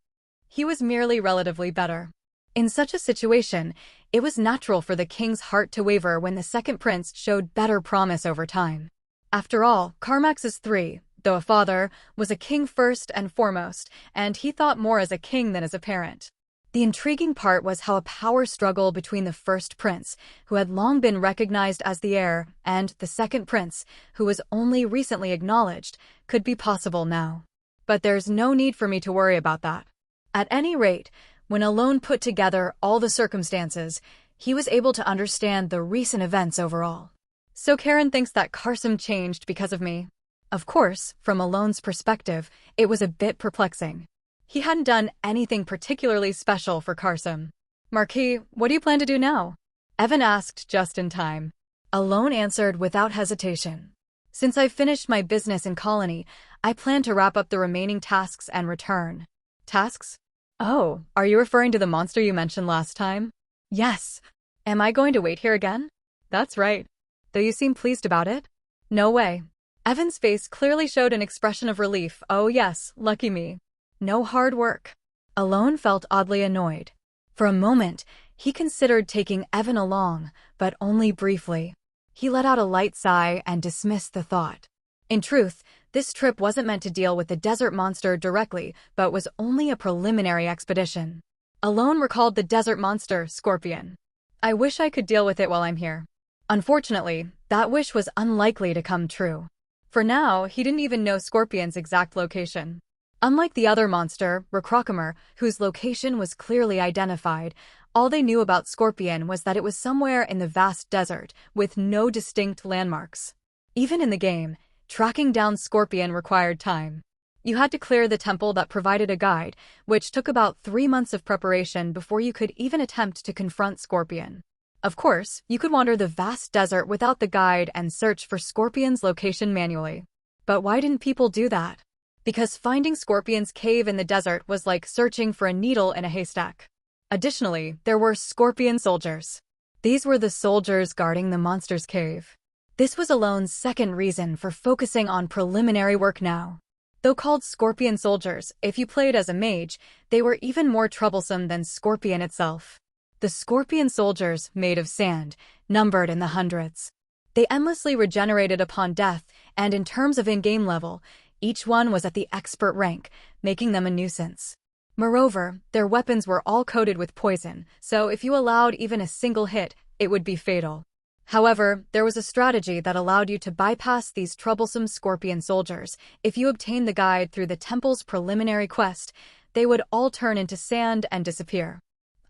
He was merely relatively better. In such a situation, it was natural for the king's heart to waver when the second prince showed better promise over time. After all, Carmax's III, though a father, was a king first and foremost, and he thought more as a king than as a parent. The intriguing part was how a power struggle between the first prince, who had long been recognized as the heir, and the second prince, who was only recently acknowledged, could be possible now. But there's no need for me to worry about that. At any rate, when Alone put together all the circumstances, he was able to understand the recent events overall. So Karen thinks that Karsam changed because of me. Of course, from Alone's perspective, it was a bit perplexing. He hadn't done anything particularly special for Karsam. Marquis, what do you plan to do now? Evan asked just in time. Alone answered without hesitation. Since I've finished my business in Colony, I plan to wrap up the remaining tasks and return. Tasks? Oh, are you referring to the monster you mentioned last time? Yes. Am I going to wait here again? That's right. Though you seem pleased about it? No way. Evan's face clearly showed an expression of relief. Oh yes, lucky me. No hard work. Alone felt oddly annoyed. For a moment, he considered taking Evan along, but only briefly. He let out a light sigh and dismissed the thought. In truth, this trip wasn't meant to deal with the desert monster directly, but was only a preliminary expedition. Alone recalled the desert monster, Scorpion. I wish I could deal with it while I'm here. Unfortunately, that wish was unlikely to come true. For now, he didn't even know Scorpion's exact location. Unlike the other monster, Recrocomer, whose location was clearly identified, all they knew about Scorpion was that it was somewhere in the vast desert, with no distinct landmarks. Even in the game, tracking down Scorpion required time. You had to clear the temple that provided a guide, which took about 3 months of preparation before you could even attempt to confront Scorpion. Of course, you could wander the vast desert without the guide and search for Scorpion's location manually. But why didn't people do that? Because finding Scorpion's cave in the desert was like searching for a needle in a haystack. Additionally, there were Scorpion soldiers. These were the soldiers guarding the monster's cave. This was Alone's second reason for focusing on preliminary work now. Though called Scorpion soldiers, if you played as a mage, they were even more troublesome than Scorpion itself. The Scorpion soldiers, made of sand, numbered in the hundreds. They endlessly regenerated upon death, and in terms of in-game level, each one was at the expert rank, making them a nuisance. Moreover, their weapons were all coated with poison, so if you allowed even a single hit, it would be fatal. However, there was a strategy that allowed you to bypass these troublesome Scorpion soldiers. If you obtained the guide through the temple's preliminary quest, they would all turn into sand and disappear.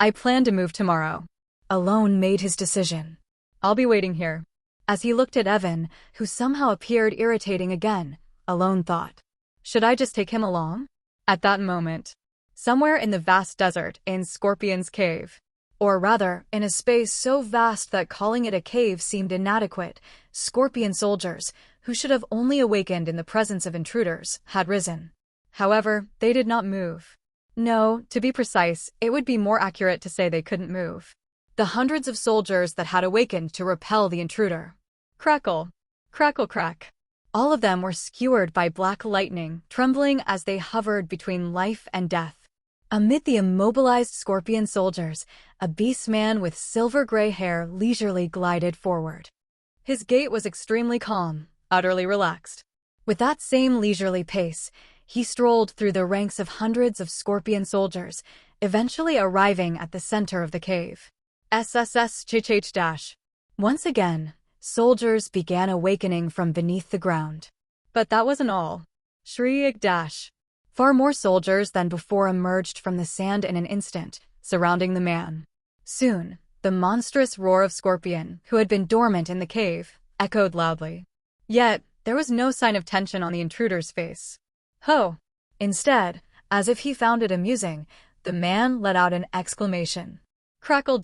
I plan to move tomorrow. Alone made his decision. I'll be waiting here. As he looked at Evan, who somehow appeared irritating again, Alone thought, should I just take him along? At that moment, somewhere in the vast desert in Scorpion's cave, Or rather, in a space so vast that calling it a cave seemed inadequate, scorpion soldiers, who should have only awakened in the presence of intruders, had risen. However, they did not move. No, to be precise, it would be more accurate to say they couldn't move. The hundreds of soldiers that had awakened to repel the intruder. Crackle. Crackle crack. All of them were skewered by black lightning, trembling as they hovered between life and death. Amid the immobilized scorpion soldiers, a beast man with silver-gray hair leisurely glided forward. His gait was extremely calm, utterly relaxed. With that same leisurely pace, he strolled through the ranks of hundreds of scorpion soldiers, eventually arriving at the center of the cave. SSS-. Once again, soldiers began awakening from beneath the ground. But that wasn't all. Shriek. Far more soldiers than before emerged from the sand in an instant, surrounding the man. Soon, the monstrous roar of Scorpion, who had been dormant in the cave, echoed loudly. Yet, there was no sign of tension on the intruder's face. Ho! Instead, as if he found it amusing, the man let out an exclamation. Crackle.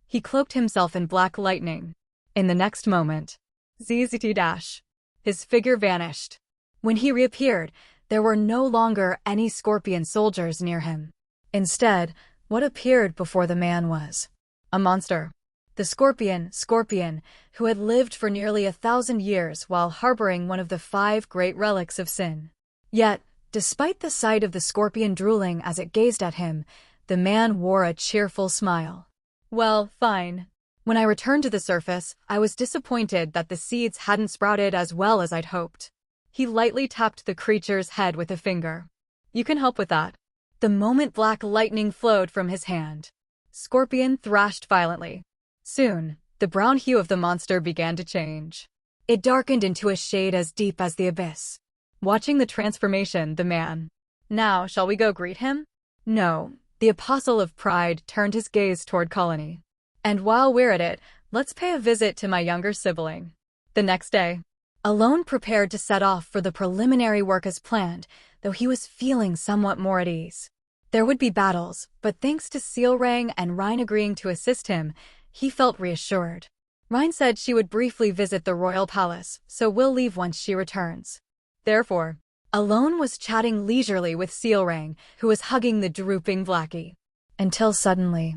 He cloaked himself in black lightning. In the next moment, ZZT. His figure vanished. When he reappeared, there were no longer any scorpion soldiers near him. Instead, what appeared before the man was a monster. The scorpion, who had lived for nearly 1,000 years while harboring one of the 5 great relics of sin. Yet, despite the sight of the scorpion drooling as it gazed at him, the man wore a cheerful smile. Well, fine. When I returned to the surface, I was disappointed that the seeds hadn't sprouted as well as I'd hoped. He lightly tapped the creature's head with a finger. You can help with that. The moment black lightning flowed from his hand, Scorpion thrashed violently. Soon, the brown hue of the monster began to change. It darkened into a shade as deep as the abyss. Watching the transformation, the man. Now, shall we go greet him? No, the apostle of pride turned his gaze toward Colony. And while we're at it, let's pay a visit to my younger sibling. The next day, Alone prepared to set off for the preliminary work as planned, though he was feeling somewhat more at ease. There would be battles, but thanks to Sealrang and Rhine agreeing to assist him, he felt reassured. Rhine said she would briefly visit the royal palace, so we'll leave once she returns. Therefore, Alone was chatting leisurely with Sealrang, who was hugging the drooping Blackie. Until suddenly,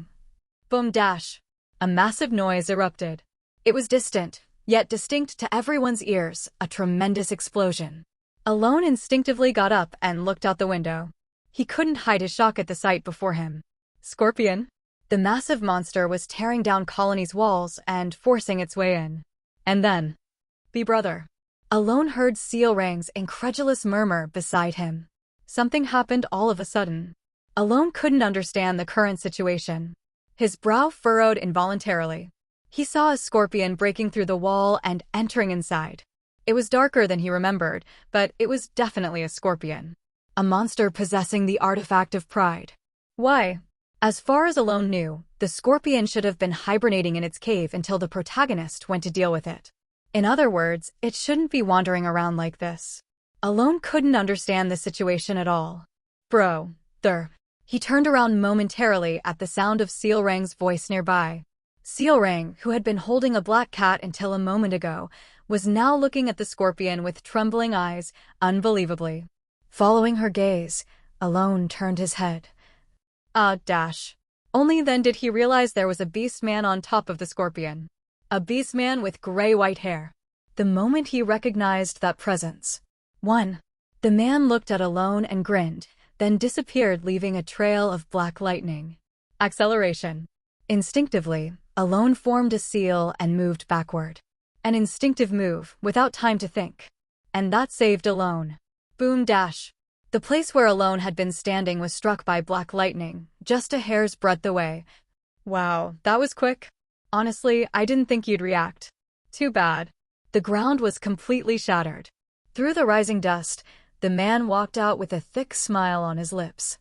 boom dash, a massive noise erupted. It was distant, yet distinct to everyone's ears, a tremendous explosion. Alone instinctively got up and looked out the window. He couldn't hide his shock at the sight before him. Scorpion. The massive monster was tearing down Colony's walls and forcing its way in. And then, brother. Alone heard Sealrang's incredulous murmur beside him. Something happened all of a sudden. Alone couldn't understand the current situation. His brow furrowed involuntarily. He saw a scorpion breaking through the wall and entering inside. It was darker than he remembered, but it was definitely a scorpion. A monster possessing the artifact of pride. Why? As far as Alone knew, the scorpion should have been hibernating in its cave until the protagonist went to deal with it. In other words, it shouldn't be wandering around like this. Alone couldn't understand the situation at all. Bro, there. He turned around momentarily at the sound of Sealrang's voice nearby. Sealrang, who had been holding a black cat until a moment ago, was now looking at the scorpion with trembling eyes, unbelievably. Following her gaze, Alone turned his head. Only then did he realize there was a beast man on top of the scorpion. A beast man with gray-white hair. The moment he recognized that presence. The man looked at Alone and grinned, then disappeared, leaving a trail of black lightning. Acceleration. Instinctively, Alone formed a seal and moved backward. An instinctive move, without time to think. And that saved Alone. Boom dash. The place where Alone had been standing was struck by black lightning, just a hair's breadth away. Wow, that was quick. Honestly, I didn't think you'd react. Too bad. The ground was completely shattered. Through the rising dust, the man walked out with a thick smile on his lips.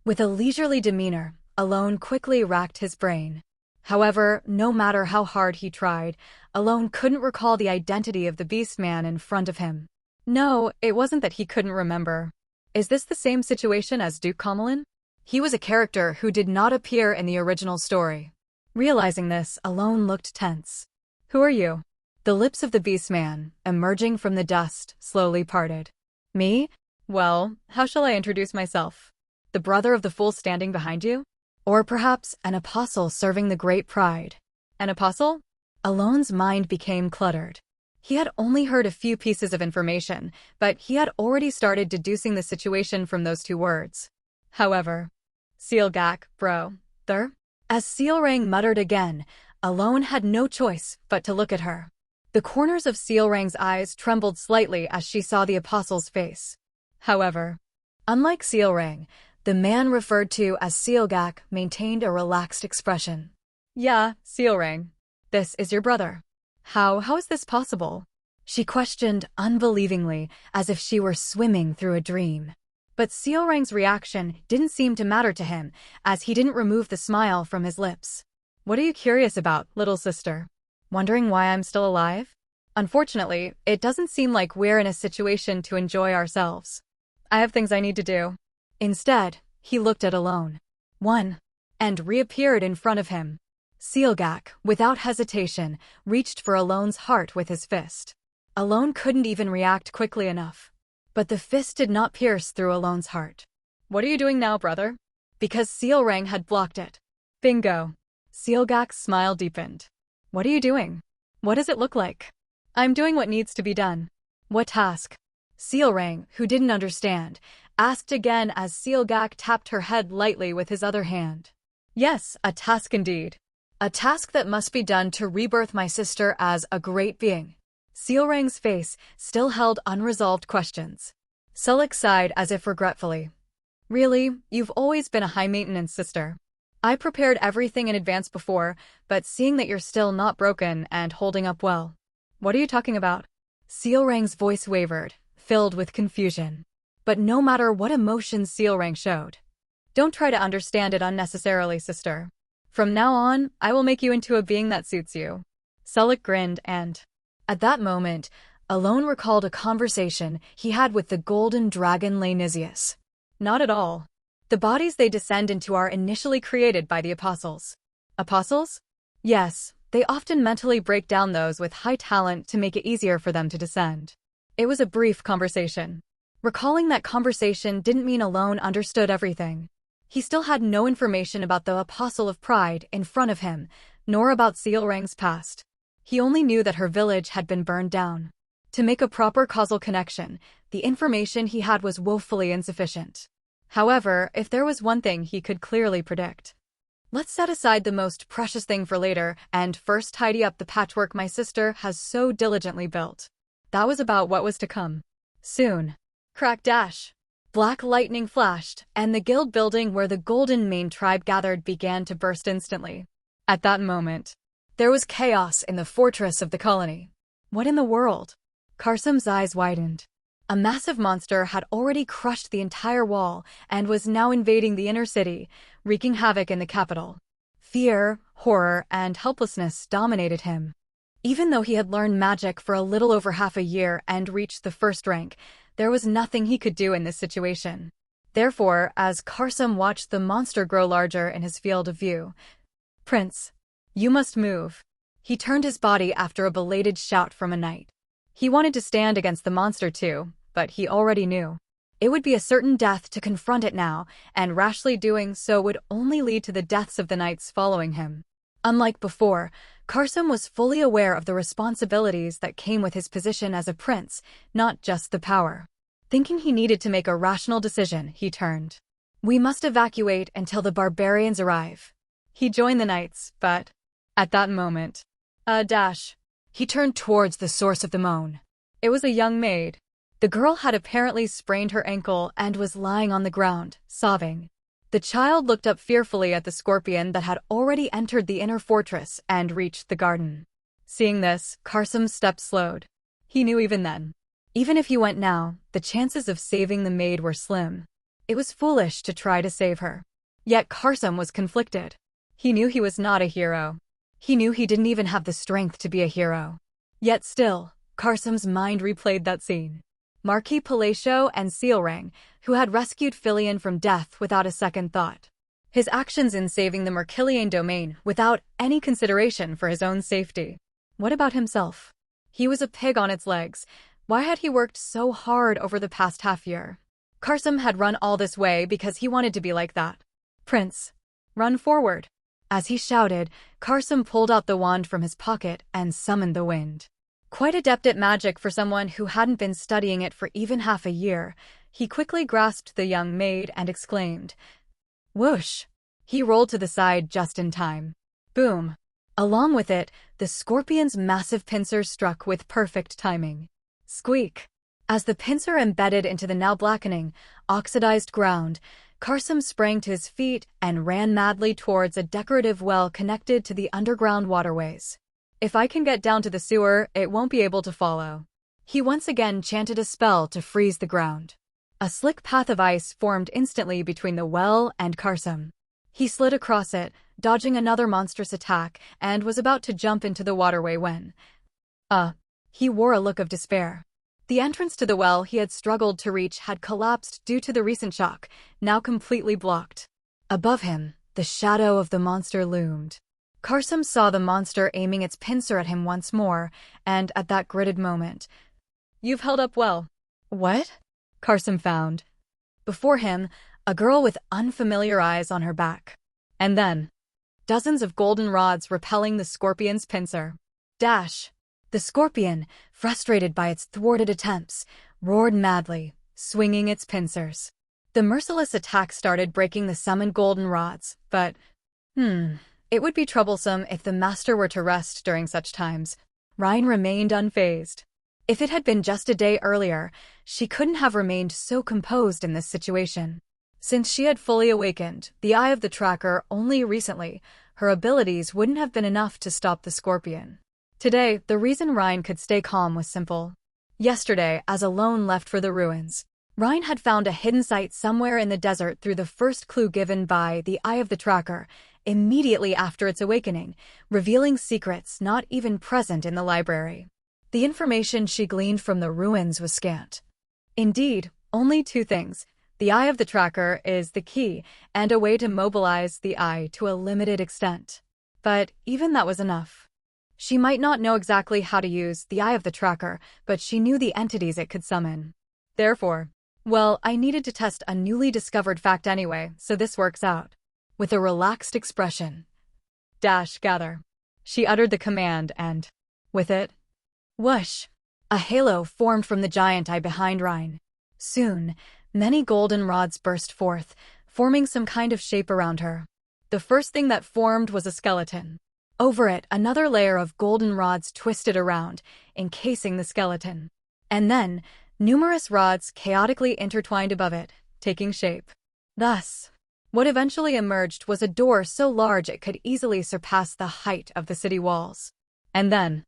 With a leisurely demeanor, Alone quickly racked his brain. However, no matter how hard he tried, Alone couldn't recall the identity of the beast man in front of him. No, it wasn't that he couldn't remember. Is this the same situation as Duke Comelin? He was a character who did not appear in the original story. Realizing this, Alone looked tense. Who are you? The lips of the beastman, emerging from the dust, slowly parted. Me? Well, how shall I introduce myself? The brother of the fool standing behind you? Or perhaps an apostle serving the great pride? An apostle? Alone's mind became cluttered. He had only heard a few pieces of information, but he had already started deducing the situation from those two words. However, Sealgak, bro, there? As Sealrang muttered again, Alone had no choice but to look at her. The corners of Sealrang's eyes trembled slightly as she saw the apostle's face. However, unlike Sealrang, the man referred to as Sealgak maintained a relaxed expression. Yeah, Sealrang. This is your brother. How is this possible? She questioned unbelievingly, as if she were swimming through a dream. But Sealrang's reaction didn't seem to matter to him, as he didn't remove the smile from his lips. What are you curious about, little sister? Wondering why I'm still alive? Unfortunately, it doesn't seem like we're in a situation to enjoy ourselves. I have things I need to do. Instead, he looked at Alone. And reappeared in front of him. Sealgak, without hesitation, reached for Alone's heart with his fist. Alone couldn't even react quickly enough. But the fist did not pierce through Alone's heart. What are you doing now, brother? Because Sealrang had blocked it. Bingo. Sealgak's smile deepened. What are you doing? What does it look like? I'm doing what needs to be done. What task? Sealrang, who didn't understand, asked again as Sealgak tapped her head lightly with his other hand. Yes, a task indeed. A task that must be done to rebirth my sister as a great being. Sealrang's face still held unresolved questions. Sullik sighed as if regretfully. Really, you've always been a high-maintenance sister. I prepared everything in advance before, but seeing that you're still not broken and holding up well. What are you talking about? Sealrang's voice wavered, filled with confusion. But no matter what emotions Sealrang showed. Don't try to understand it unnecessarily, sister. From now on, I will make you into a being that suits you. Sullik grinned and, at that moment, Alone recalled a conversation he had with the golden dragon Lanisius. Not at all. The bodies they descend into are initially created by the apostles. Apostles? Yes, they often mentally break down those with high talent to make it easier for them to descend. It was a brief conversation. Recalling that conversation didn't mean Alone understood everything. He still had no information about the Apostle of Pride in front of him, nor about Sealrang's past. He only knew that her village had been burned down. To make a proper causal connection, the information he had was woefully insufficient. However, if there was one thing he could clearly predict. Let's set aside the most precious thing for later and first tidy up the patchwork my sister has so diligently built. That was about what was to come. Soon. Crack dash. Black lightning flashed, and the guild building where the Golden Mane tribe gathered began to burst instantly. At that moment, there was chaos in the fortress of the colony. What in the world? Karsam's eyes widened. A massive monster had already crushed the entire wall and was now invading the inner city, wreaking havoc in the capital. Fear, horror, and helplessness dominated him. Even though he had learned magic for a little over half a year and reached the first rank, there was nothing he could do in this situation. Therefore, as Karsam watched the monster grow larger in his field of view, "Prince, you must move." He turned his body after a belated shout from a knight. He wanted to stand against the monster too, but he already knew. It would be a certain death to confront it now, and rashly doing so would only lead to the deaths of the knights following him. Unlike before, Karsam was fully aware of the responsibilities that came with his position as a prince, not just the power. Thinking he needed to make a rational decision, he turned. We must evacuate until the barbarians arrive. He joined the knights, but at that moment, dash. He turned towards the source of the moan. It was a young maid. The girl had apparently sprained her ankle and was lying on the ground, sobbing. The child looked up fearfully at the scorpion that had already entered the inner fortress and reached the garden. Seeing this, Karsam's steps slowed. He knew even then. Even if he went now, the chances of saving the maid were slim. It was foolish to try to save her. Yet Karsam was conflicted. He knew he was not a hero. He knew he didn't even have the strength to be a hero. Yet still, Karsam's mind replayed that scene. Marquis Palacio and Sealrang, who had rescued Filion from death without a second thought. His actions in saving the Merkilian domain without any consideration for his own safety. What about himself? He was a pig on its legs. Why had he worked so hard over the past half-year? Karsam had run all this way because he wanted to be like that. Prince, run forward. As he shouted, Karsam pulled out the wand from his pocket and summoned the wind. Quite adept at magic for someone who hadn't been studying it for even half a year, he quickly grasped the young maid and exclaimed, "Whoosh!" He rolled to the side just in time. Boom! Along with it, the scorpion's massive pincer struck with perfect timing. Squeak! As the pincer embedded into the now blackening, oxidized ground, Karsam sprang to his feet and ran madly towards a decorative well connected to the underground waterways. If I can get down to the sewer, it won't be able to follow. He once again chanted a spell to freeze the ground. A slick path of ice formed instantly between the well and Karsam. He slid across it, dodging another monstrous attack, and was about to jump into the waterway when... He wore a look of despair. The entrance to the well he had struggled to reach had collapsed due to the recent shock, now completely blocked. Above him, the shadow of the monster loomed. Karsam saw the monster aiming its pincer at him once more, and at that gritted moment, "You've held up well." "What?" Karsam found. Before him, a girl with unfamiliar eyes on her back. And then, dozens of golden rods repelling the scorpion's pincer. Dash! The scorpion, frustrated by its thwarted attempts, roared madly, swinging its pincers. The merciless attack started breaking the summoned golden rods, but, it would be troublesome if the master were to rest during such times. Rhine remained unfazed. If it had been just a day earlier, she couldn't have remained so composed in this situation. Since she had fully awakened, the eye of the tracker only recently, her abilities wouldn't have been enough to stop the scorpion. Today, the reason Rhine could stay calm was simple. Yesterday, as Alone left for the ruins, Rhine had found a hidden site somewhere in the desert through the first clue given by the eye of the tracker, immediately after its awakening, revealing secrets not even present in the library. The information she gleaned from the ruins was scant. Indeed, only two things. The eye of the tracker is the key, and a way to mobilize the eye to a limited extent. But even that was enough. She might not know exactly how to use the eye of the tracker, but she knew the entities it could summon. Therefore, I needed to test a newly discovered fact anyway, so this works out. With a relaxed expression, "Dash, gather." She uttered the command and, with it, whoosh! A halo formed from the giant eye behind Rhine. Soon, many golden rods burst forth, forming some kind of shape around her. The first thing that formed was a skeleton. Over it, another layer of golden rods twisted around, encasing the skeleton. And then, numerous rods chaotically intertwined above it, taking shape. Thus, what eventually emerged was a door so large it could easily surpass the height of the city walls. And then,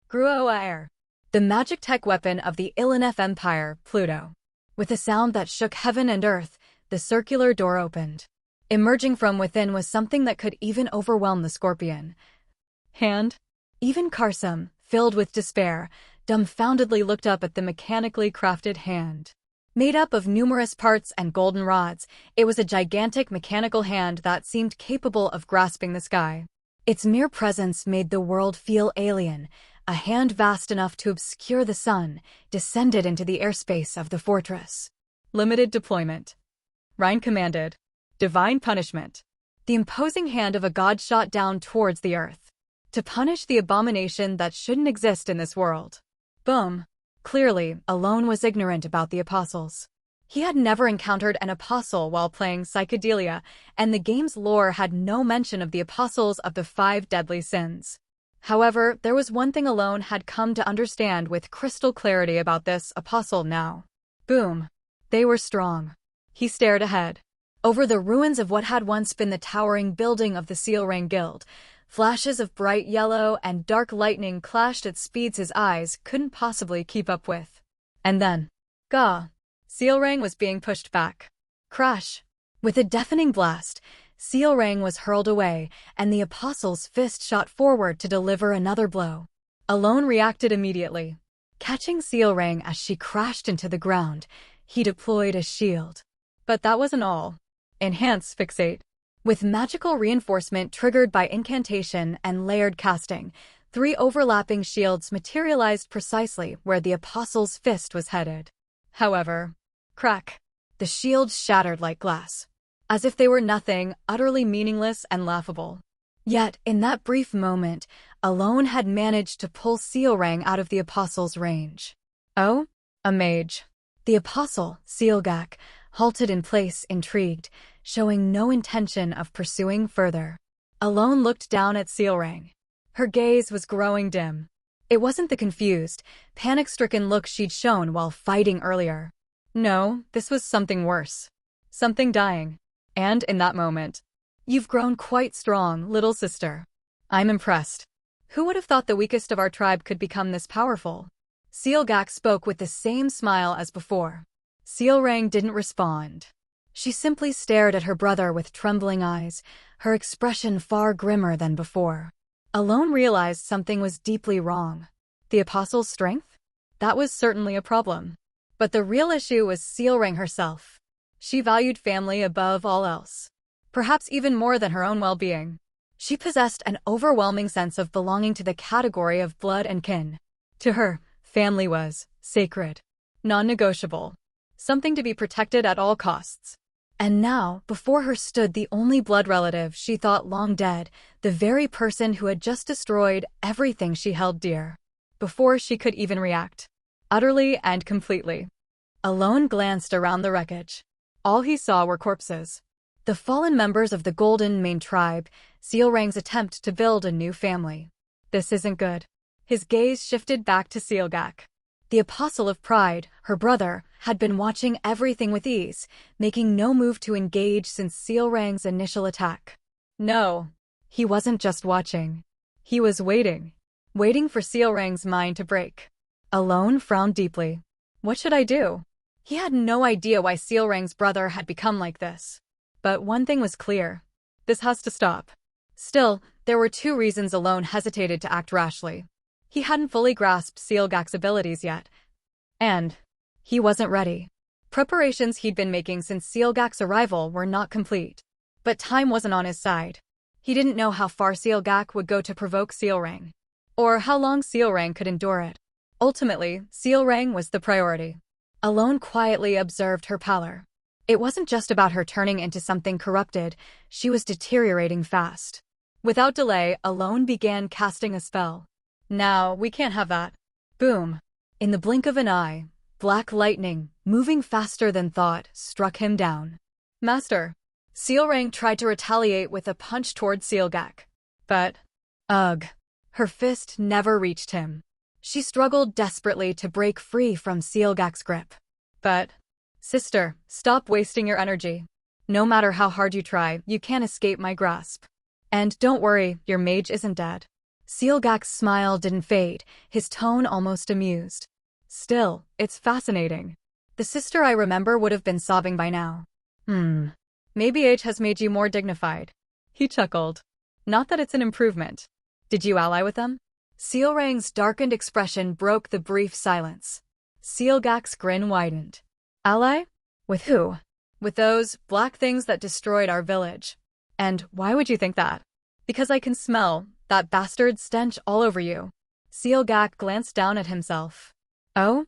Gruoair, the magic tech weapon of the Ilinef Empire, Pluto. With a sound that shook heaven and earth, the circular door opened. Emerging from within was something that could even overwhelm the scorpion. Hand? Even Karsam, filled with despair, dumbfoundedly looked up at the mechanically crafted hand. Made up of numerous parts and golden rods, it was a gigantic mechanical hand that seemed capable of grasping the sky. Its mere presence made the world feel alien. A hand vast enough to obscure the sun descended into the airspace of the fortress. Limited deployment. Rhine commanded. Divine punishment. The imposing hand of a god shot down towards the earth. To punish the abomination that shouldn't exist in this world. Boom. Clearly, Alone was ignorant about the apostles. He had never encountered an apostle while playing Psychedelia, and the game's lore had no mention of the apostles of the 5 deadly sins. However, there was one thing Alone had come to understand with crystal clarity about this apostle now. Boom. They were strong. He stared ahead. Over the ruins of what had once been the towering building of the Sealrang Guild, flashes of bright yellow and dark lightning clashed at speeds his eyes couldn't possibly keep up with. And then, Sealrang was being pushed back. Crash! With a deafening blast, Sealrang was hurled away, and the apostle's fist shot forward to deliver another blow. Alone reacted immediately. Catching Sealrang as she crashed into the ground, he deployed a shield. But that wasn't all. Enhance Fixate. With magical reinforcement triggered by incantation and layered casting, 3 overlapping shields materialized precisely where the Apostle's fist was headed. However, crack. The shields shattered like glass, as if they were nothing, utterly meaningless and laughable. Yet, in that brief moment, Alone had managed to pull Sealrang out of the Apostle's range. Oh? A mage. The Apostle, Sealgak, halted in place, intrigued, showing no intention of pursuing further. Alone looked down at Sealrang. Her gaze was growing dim. It wasn't the confused, panic-stricken look she'd shown while fighting earlier. No, this was something worse. Something dying. And in that moment, "You've grown quite strong, little sister. I'm impressed. Who would have thought the weakest of our tribe could become this powerful?" Sealgak spoke with the same smile as before. Sealrang didn't respond. She simply stared at her brother with trembling eyes, her expression far grimmer than before. Alone realized something was deeply wrong. The Apostle's strength? That was certainly a problem. But the real issue was Sealrang herself. She valued family above all else. Perhaps even more than her own well-being. She possessed an overwhelming sense of belonging to the category of blood and kin. To her, family was sacred, non-negotiable, something to be protected at all costs. And now, before her stood the only blood relative she thought long dead, the very person who had just destroyed everything she held dear. Before she could even react. Utterly and completely. Alone glanced around the wreckage. All he saw were corpses. The fallen members of the Golden Mane tribe, Sealrang's attempt to build a new family. This isn't good. His gaze shifted back to Sealgak. The Apostle of Pride, her brother, had been watching everything with ease, making no move to engage since Sealrang's initial attack. No, he wasn't just watching. He was waiting. Waiting for Sealrang's mind to break. Alone frowned deeply. What should I do? He had no idea why Sealrang's brother had become like this. But one thing was clear. This has to stop. Still, there were 2 reasons Alone hesitated to act rashly. He hadn't fully grasped Sealgak's abilities yet. And he wasn't ready. Preparations he'd been making since Sealgak's arrival were not complete. But time wasn't on his side. He didn't know how far Sealgak would go to provoke Sealrang. Or how long Sealrang could endure it. Ultimately, Sealrang was the priority. Alone quietly observed her pallor. It wasn't just about her turning into something corrupted, she was deteriorating fast. Without delay, Alone began casting a spell. Now, we can't have that. Boom. In the blink of an eye, black lightning, moving faster than thought, struck him down. Master. Sealrang tried to retaliate with a punch toward Sealgak. But, ugh. Her fist never reached him. She struggled desperately to break free from Sealgak's grip. But, sister, stop wasting your energy. No matter how hard you try, you can't escape my grasp. And don't worry, your mage isn't dead. Sealgak's smile didn't fade, his tone almost amused. Still, it's fascinating. The sister I remember would have been sobbing by now. Maybe age has made you more dignified. He chuckled. Not that it's an improvement. Did you ally with them? Sealrang's darkened expression broke the brief silence. Sealgak's grin widened. Ally? With who? With those black things that destroyed our village. And why would you think that? Because I can smell that bastard stench all over you. Sealgak glanced down at himself. Oh?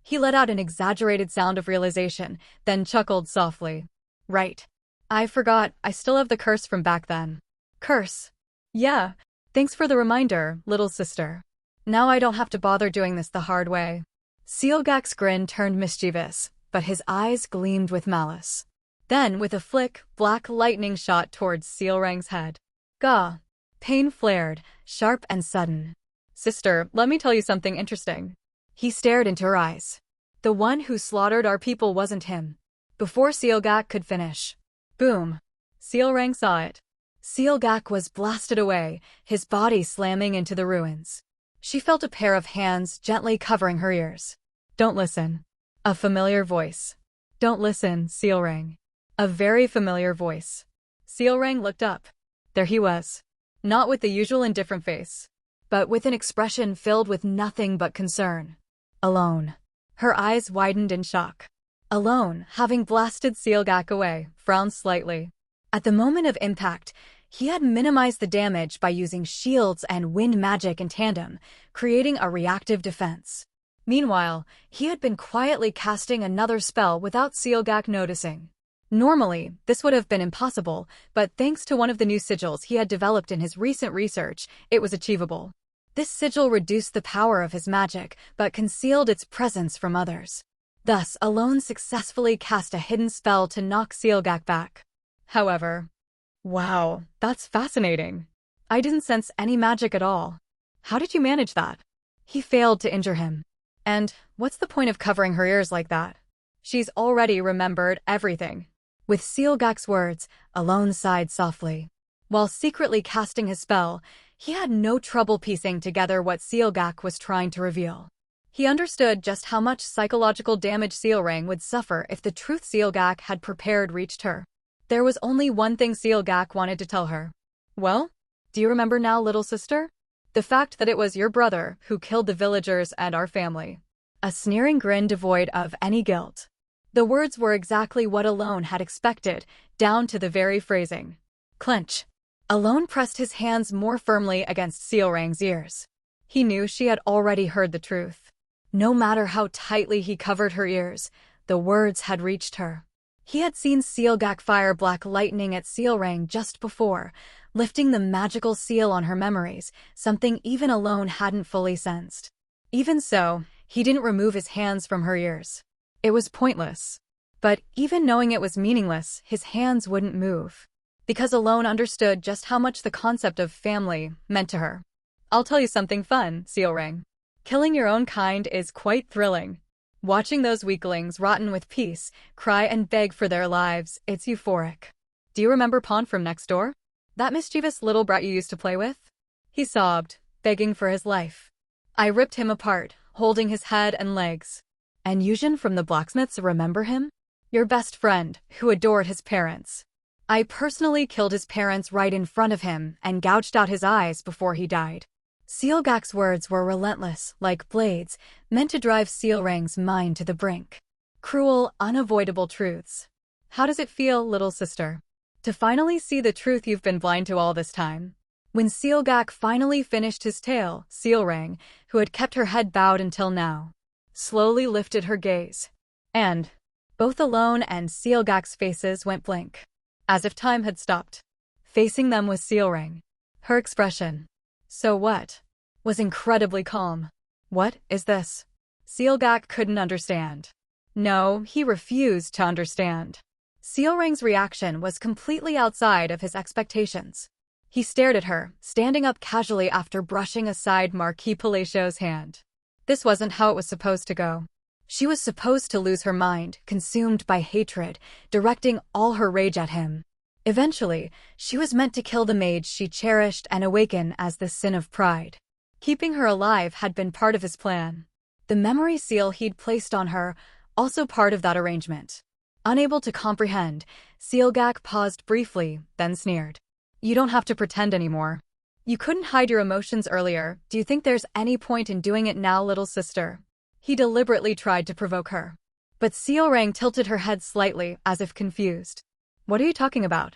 He let out an exaggerated sound of realization, then chuckled softly. Right. I forgot, I still have the curse from back then. Curse? Yeah. Thanks for the reminder, little sister. Now I don't have to bother doing this the hard way. Sealgak's grin turned mischievous, but his eyes gleamed with malice. Then, with a flick, black lightning shot towards Sealrang's head. Gah! Pain flared, sharp and sudden. Sister, let me tell you something interesting. He stared into her eyes. The one who slaughtered our people wasn't him. Before Sealgak could finish. Boom. Sealrang saw it. Sealgak was blasted away, his body slamming into the ruins. She felt a pair of hands gently covering her ears. Don't listen. A familiar voice. Don't listen, Sealrang. A very familiar voice. Sealrang looked up. There he was. Not with the usual indifferent face. but with an expression filled with nothing but concern. Alone. Her eyes widened in shock. Alone, having blasted Sealgak away, frowned slightly. At the moment of impact, he had minimized the damage by using shields and wind magic in tandem, creating a reactive defense. Meanwhile, he had been quietly casting another spell without Sealgak noticing. Normally, this would have been impossible, but thanks to one of the new sigils he had developed in his recent research, it was achievable. This sigil reduced the power of his magic, but concealed its presence from others. Thus, Alone successfully cast a hidden spell to knock Sealgak back. However, wow, that's fascinating. I didn't sense any magic at all. How did you manage that? He failed to injure him. And what's the point of covering her ears like that? She's already remembered everything. With Sealgak's words, Alone sighed softly. While secretly casting his spell, he had no trouble piecing together what Sealgak was trying to reveal. He understood just how much psychological damage Sealrang would suffer if the truth Sealgak had prepared reached her. There was only one thing Sealgak wanted to tell her. Well, do you remember now, little sister? The fact that it was your brother who killed the villagers and our family. A sneering grin devoid of any guilt. The words were exactly what Alone had expected, down to the very phrasing. Clench. Alone pressed his hands more firmly against Sealrang's ears. He knew she had already heard the truth. No matter how tightly he covered her ears, the words had reached her. He had seen Sealgak fire black lightning at Sealrang just before, lifting the magical seal on her memories, something even Alone hadn't fully sensed. Even so, he didn't remove his hands from her ears. It was pointless. But even knowing it was meaningless, his hands wouldn't move. Because Alone understood just how much the concept of family meant to her. I'll tell you something fun, Sealrang. Killing your own kind is quite thrilling. Watching those weaklings rotten with peace, cry and beg for their lives, it's euphoric. Do you remember Pawn from next door? That mischievous little brat you used to play with? He sobbed, begging for his life. I ripped him apart, holding his head and legs. And Yuzhin from the blacksmiths, remember him? Your best friend, who adored his parents. I personally killed his parents right in front of him and gouged out his eyes before he died. Sealgak's words were relentless, like blades, meant to drive Sealrang's mind to the brink. Cruel, unavoidable truths. How does it feel, little sister? To finally see the truth you've been blind to all this time? When Sealgak finally finished his tale, Sealrang, who had kept her head bowed until now, slowly lifted her gaze. And both Alone and Sealgak's faces went blank, as if time had stopped. Facing them was Sealrang. Her expression, so what, was incredibly calm. What is this? Sealgak couldn't understand. No, he refused to understand. Sealrang's reaction was completely outside of his expectations. He stared at her, standing up casually after brushing aside Marquis Palatio's hand. This wasn't how it was supposed to go. She was supposed to lose her mind, consumed by hatred, directing all her rage at him. Eventually, she was meant to kill the mage she cherished and awaken as the sin of pride. Keeping her alive had been part of his plan. The memory seal he'd placed on her, also part of that arrangement. Unable to comprehend, Sealgak paused briefly, then sneered. You don't have to pretend anymore. You couldn't hide your emotions earlier. Do you think there's any point in doing it now, little sister? He deliberately tried to provoke her. But Sealrang tilted her head slightly, as if confused. What are you talking about?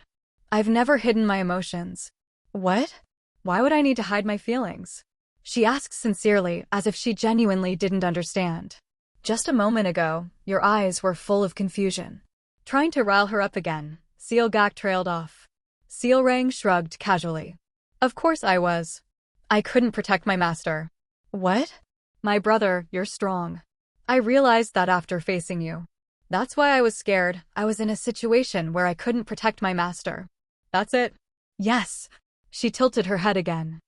I've never hidden my emotions. What? Why would I need to hide my feelings? She asked sincerely, as if she genuinely didn't understand. Just a moment ago, your eyes were full of confusion. Trying to rile her up again, Sealgak trailed off. Sealrang shrugged casually. Of course I was. I couldn't protect my master. What? My brother, you're strong. I realized that after facing you. That's why I was scared. I was in a situation where I couldn't protect my master. That's it? Yes. She tilted her head again.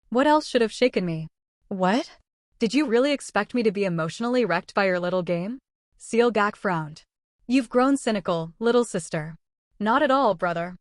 What else should have shaken me? What? Did you really expect me to be emotionally wrecked by your little game? Sealgak frowned. You've grown cynical, little sister. Not at all, brother.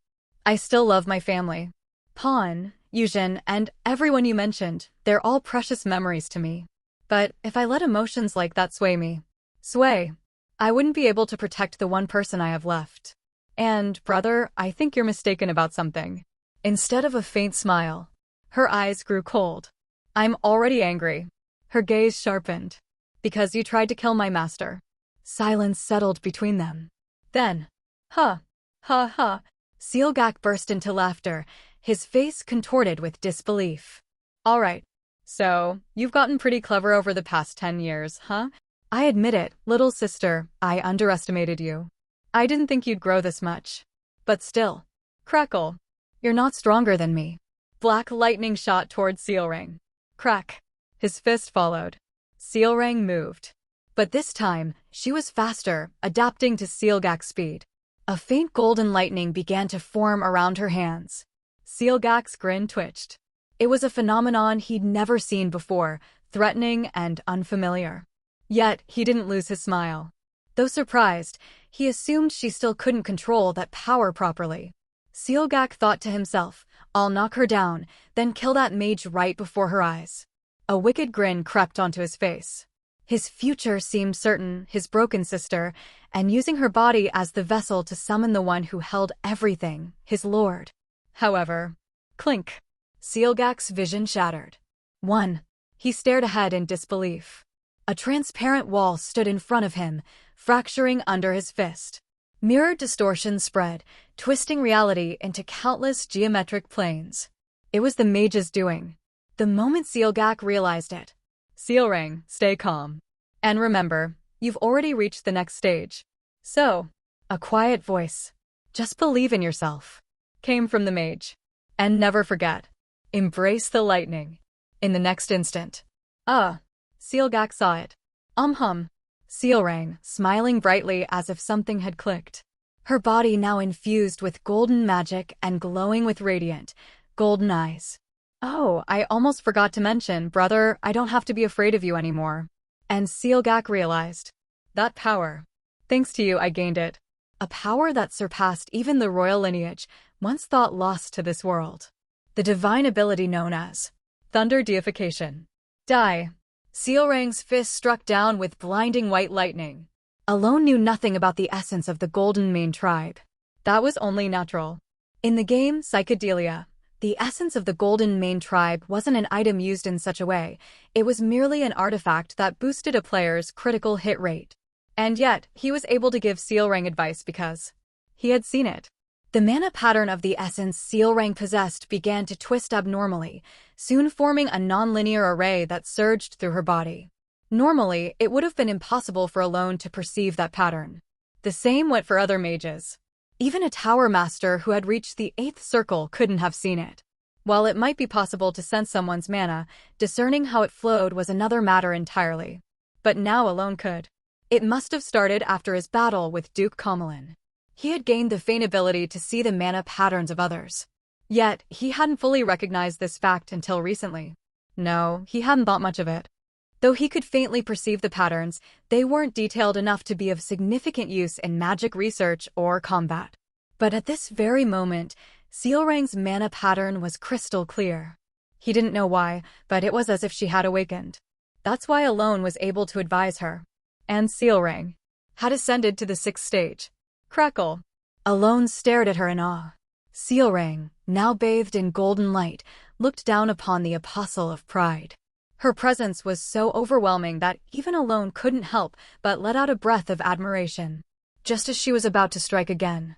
I still love my family. Pawn, Yuzhin, and everyone you mentioned, they're all precious memories to me. But if I let emotions like that sway, I wouldn't be able to protect the one person I have left. And, brother, I think you're mistaken about something. Instead of a faint smile, her eyes grew cold. I'm already angry. Her gaze sharpened. Because you tried to kill my master. Silence settled between them. Then, ha, ha, ha. Sealgak burst into laughter, his face contorted with disbelief. All right. So, you've gotten pretty clever over the past 10 years, huh? I admit it, little sister, I underestimated you. I didn't think you'd grow this much. But still. Crackle. You're not stronger than me. Black lightning shot toward Sealrang. Crack. His fist followed. Sealrang moved. But this time, she was faster, adapting to Sealgak's speed. A faint golden lightning began to form around her hands. Sealgak's grin twitched. It was a phenomenon he'd never seen before, threatening and unfamiliar. Yet, he didn't lose his smile. Though surprised, he assumed she still couldn't control that power properly. Sealgak thought to himself, I'll knock her down, then kill that mage right before her eyes. A wicked grin crept onto his face. His future seemed certain, his broken sister, and using her body as the vessel to summon the one who held everything, his lord. However, clink. Sealgak's vision shattered. 1. He stared ahead in disbelief. A transparent wall stood in front of him, fracturing under his fist. Mirror distortion spread, twisting reality into countless geometric planes. It was the mage's doing. The moment Sealgak realized it. Sealrang, stay calm. And remember, you've already reached the next stage. So, a quiet voice. Just believe in yourself. Came from the mage. And never forget. Embrace the lightning. In the next instant. Sealgak saw it. Hum. Sealrang, smiling brightly as if something had clicked. Her body now infused with golden magic and glowing with radiant, golden eyes. Oh, I almost forgot to mention, brother, I don't have to be afraid of you anymore. And Sealgak realized. That power. Thanks to you, I gained it. A power that surpassed even the royal lineage, once thought lost to this world. The divine ability known as Thunder Deification. Die. Sealrang's fist struck down with blinding white lightning. Alone knew nothing about the essence of the Golden Mane tribe. That was only natural. In the game, Psychedelia, the essence of the Golden Mane tribe wasn't an item used in such a way, it was merely an artifact that boosted a player's critical hit rate. And yet, he was able to give Sealrang advice because he had seen it. The mana pattern of the essence Sealrang possessed began to twist abnormally, soon forming a non-linear array that surged through her body. Normally, it would have been impossible for Alone to perceive that pattern. The same went for other mages. Even a tower master who had reached the 8th circle couldn't have seen it. While it might be possible to sense someone's mana, discerning how it flowed was another matter entirely. But now Alone could. It must have started after his battle with Duke Comelin. He had gained the faint ability to see the mana patterns of others. Yet, he hadn't fully recognized this fact until recently. No, he hadn't thought much of it. Though he could faintly perceive the patterns, they weren't detailed enough to be of significant use in magic research or combat. But at this very moment, Sealrang's mana pattern was crystal clear. He didn't know why, but it was as if she had awakened. That's why Alone was able to advise her. And Sealrang had ascended to the 6th stage. Crackle. Alone stared at her in awe. Sealrang, now bathed in golden light, looked down upon the apostle of pride. Her presence was so overwhelming that even Alone couldn't help but let out a breath of admiration. Just as she was about to strike again.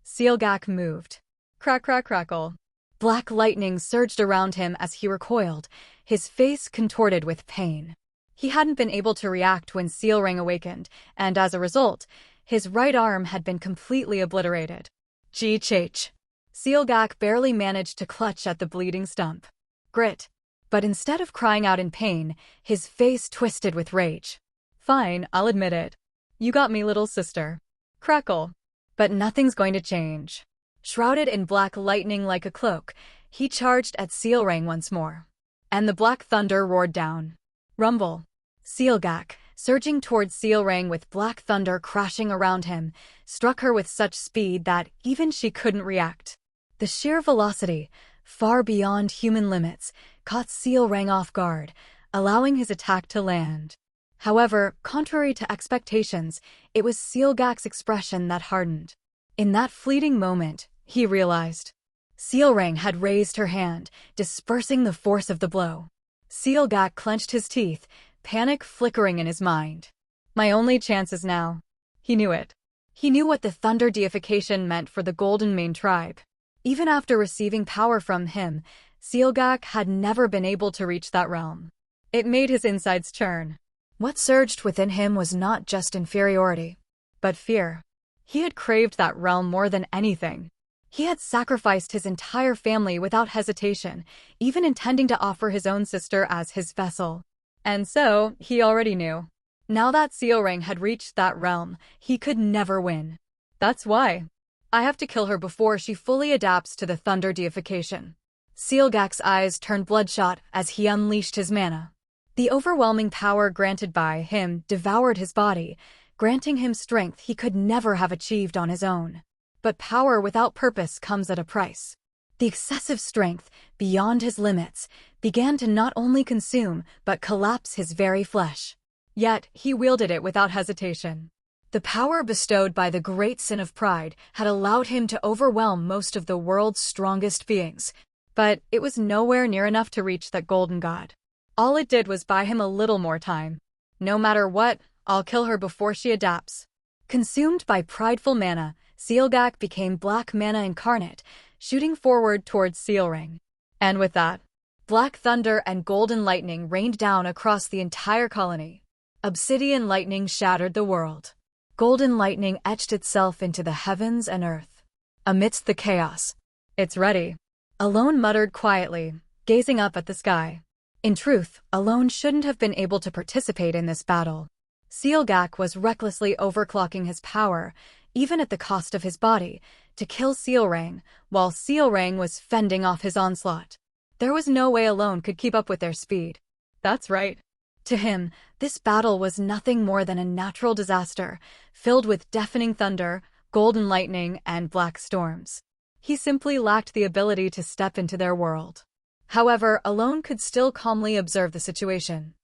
Sealgak moved. Crackle. Black lightning surged around him as he recoiled, his face contorted with pain. He hadn't been able to react when Sealrang awakened, and as a result, his right arm had been completely obliterated. G-Ch. Sealgak barely managed to clutch at the bleeding stump. Grit. But instead of crying out in pain, his face twisted with rage. Fine, I'll admit it. You got me, little sister. Crackle. But nothing's going to change. Shrouded in black lightning like a cloak, he charged at Sealrang once more. And the black thunder roared down. Rumble. Sealgak, surging towards Sealrang with black thunder crashing around him, struck her with such speed that even she couldn't react. The sheer velocity, far beyond human limits, caught Sealrang off guard, allowing his attack to land. However, contrary to expectations, it was Sealgak's expression that hardened. In that fleeting moment, he realized. Sealrang had raised her hand, dispersing the force of the blow. Sealgak clenched his teeth, panic flickering in his mind. My only chance is now. He knew it. He knew what the thunder deification meant for the Golden Mane tribe. Even after receiving power from him, Sealgak had never been able to reach that realm. It made his insides churn. What surged within him was not just inferiority, but fear. He had craved that realm more than anything. He had sacrificed his entire family without hesitation, even intending to offer his own sister as his vessel. And so, he already knew. Now that Sealrang had reached that realm, he could never win. That's why. I have to kill her before she fully adapts to the thunder deification. Sealgak's eyes turned bloodshot as he unleashed his mana. The overwhelming power granted by him devoured his body, granting him strength he could never have achieved on his own. But power without purpose comes at a price. The excessive strength, beyond his limits, began to not only consume but collapse his very flesh. Yet, he wielded it without hesitation. The power bestowed by the great sin of pride had allowed him to overwhelm most of the world's strongest beings, but it was nowhere near enough to reach that golden god. All it did was buy him a little more time. No matter what, I'll kill her before she adapts. Consumed by prideful mana, Sealgak became black mana incarnate, shooting forward towards Sealrang. And with that, black thunder and golden lightning rained down across the entire colony. Obsidian lightning shattered the world. Golden lightning etched itself into the heavens and earth. Amidst the chaos, "It's ready," Alone muttered quietly, gazing up at the sky. In truth, Alone shouldn't have been able to participate in this battle. Sealgak was recklessly overclocking his power, even at the cost of his body, to kill Sealrang, while Sealrang was fending off his onslaught. There was no way Alone could keep up with their speed. That's right. To him, this battle was nothing more than a natural disaster, filled with deafening thunder, golden lightning, and black storms. He simply lacked the ability to step into their world. However, Alone could still calmly observe the situation.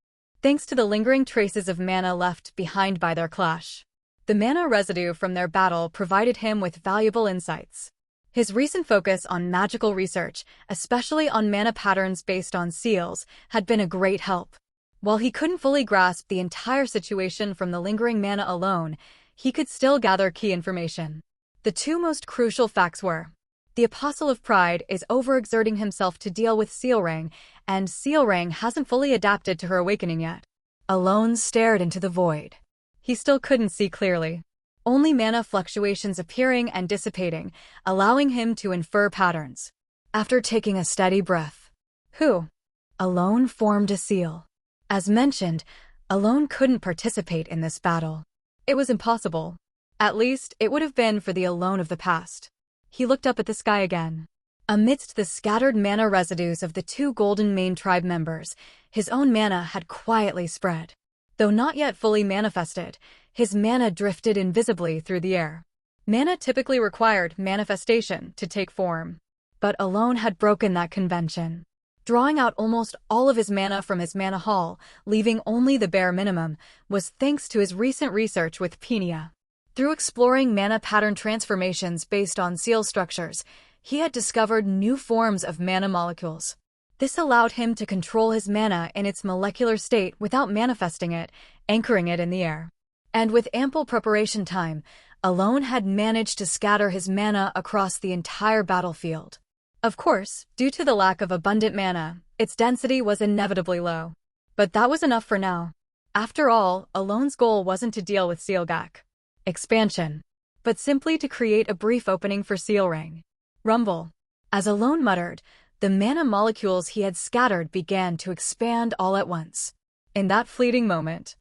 Thanks to the lingering traces of mana left behind by their clash, the mana residue from their battle provided him with valuable insights. His recent focus on magical research, especially on mana patterns based on seals, had been a great help. While he couldn't fully grasp the entire situation from the lingering mana alone, he could still gather key information. The two most crucial facts were: the Apostle of Pride is overexerting himself to deal with Sealrang, and Sealrang hasn't fully adapted to her awakening yet. Alone stared into the void. He still couldn't see clearly. Only mana fluctuations appearing and dissipating, allowing him to infer patterns. After taking a steady breath, Alone formed a seal. As mentioned, Alone couldn't participate in this battle. It was impossible. At least, it would have been for the Alone of the past. He looked up at the sky again. Amidst the scattered mana residues of the two Golden Mane tribe members, his own mana had quietly spread. Though not yet fully manifested, his mana drifted invisibly through the air. Mana typically required manifestation to take form, but Alone had broken that convention. Drawing out almost all of his mana from his mana haul, leaving only the bare minimum, was thanks to his recent research with Penia. Through exploring mana pattern transformations based on seal structures, he had discovered new forms of mana molecules. This allowed him to control his mana in its molecular state without manifesting it, anchoring it in the air. And with ample preparation time, Alone had managed to scatter his mana across the entire battlefield. Of course, due to the lack of abundant mana, its density was inevitably low. But that was enough for now. After all, Alone's goal wasn't to deal with Sealgak expansion, but simply to create a brief opening for Sealrang. Rumble. As Alone muttered, the mana molecules he had scattered began to expand all at once. In that fleeting moment,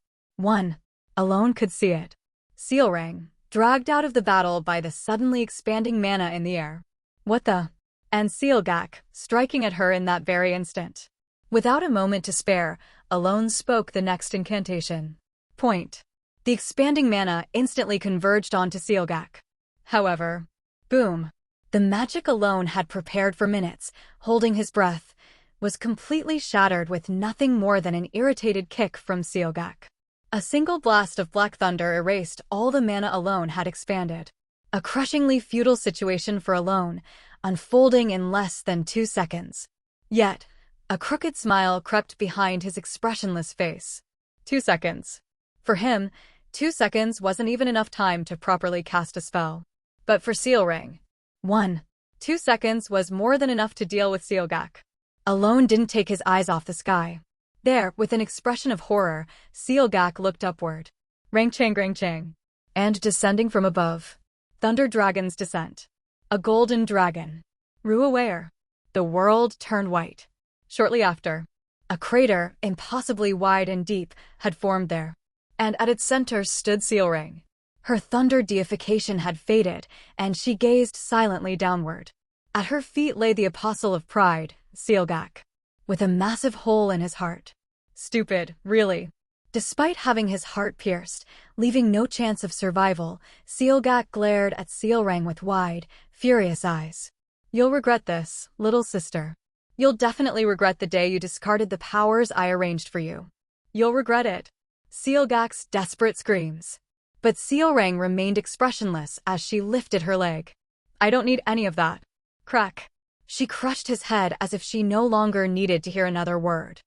Alone could see it. Sealrang, dragged out of the battle by the suddenly expanding mana in the air. What the? And Sealgak, striking at her in that very instant. Without a moment to spare, Alone spoke the next incantation. Point. The expanding mana instantly converged onto Sealgak. However, boom. The magic Alone had prepared for minutes, holding his breath, was completely shattered with nothing more than an irritated kick from Sealgak. A single blast of black thunder erased all the mana Alone had expanded. A crushingly futile situation for Alone, unfolding in less than 2 seconds. Yet, a crooked smile crept behind his expressionless face. 2 seconds. For him, 2 seconds wasn't even enough time to properly cast a spell. But for Sealrang, 2 seconds was more than enough to deal with Sealgak. Alone didn't take his eyes off the sky. There, with an expression of horror, Sealgak looked upward. Rang-chang. And descending from above. Thunder Dragon's descent. A golden dragon. Ruaware. The world turned white. Shortly after, a crater, impossibly wide and deep, had formed there. And at its center stood Sealrang. Her thunder deification had faded, and she gazed silently downward. At her feet lay the apostle of pride, Sealgak, with a massive hole in his heart. Stupid, really. Despite having his heart pierced, leaving no chance of survival, Sealgak glared at Sealrang with wide, furious eyes. You'll regret this, little sister. You'll definitely regret the day you discarded the powers I arranged for you. You'll regret it. Sealgak's desperate screams. But Sealrang remained expressionless as she lifted her leg. I don't need any of that. Crack. She crushed his head as if she no longer needed to hear another word.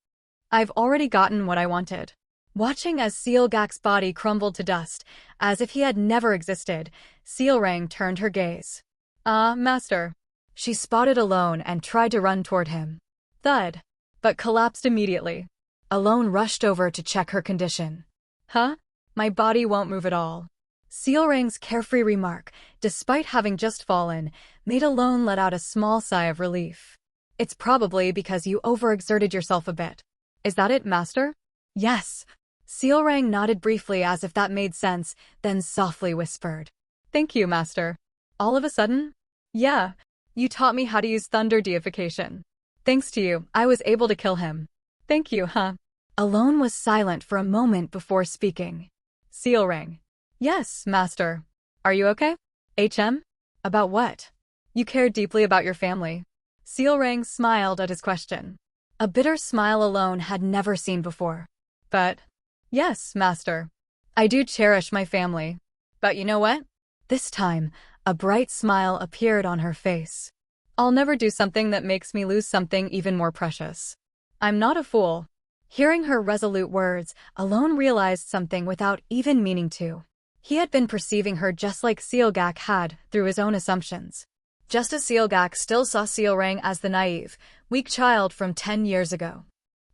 I've already gotten what I wanted. Watching as Sealgak's body crumbled to dust, as if he had never existed, Sealrang turned her gaze. Master. She spotted Alone and tried to run toward him. Thud. But collapsed immediately. Alone rushed over to check her condition. Huh? My body won't move at all. Sealrang's carefree remark, despite having just fallen, made Alone let out a small sigh of relief. It's probably because you overexerted yourself a bit. Is that it, Master? Yes. Sealrang nodded briefly as if that made sense, then softly whispered. Thank you, Master. All of a sudden? Yeah. You taught me how to use thunder deification. Thanks to you, I was able to kill him. Thank you, huh? Alone was silent for a moment before speaking. Sealrang. Yes, Master. Are you okay? HM? About what? You care deeply about your family. Sealrang smiled at his question. A bitter smile Alone had never seen before. But, yes, Master. I do cherish my family. But you know what? This time, a bright smile appeared on her face. I'll never do something that makes me lose something even more precious. I'm not a fool. Hearing her resolute words, Alone realized something without even meaning to. He had been perceiving her just like Sealgak had, through his own assumptions. Just as Sealgak still saw Sealrang as the naive, weak child from 10 years ago.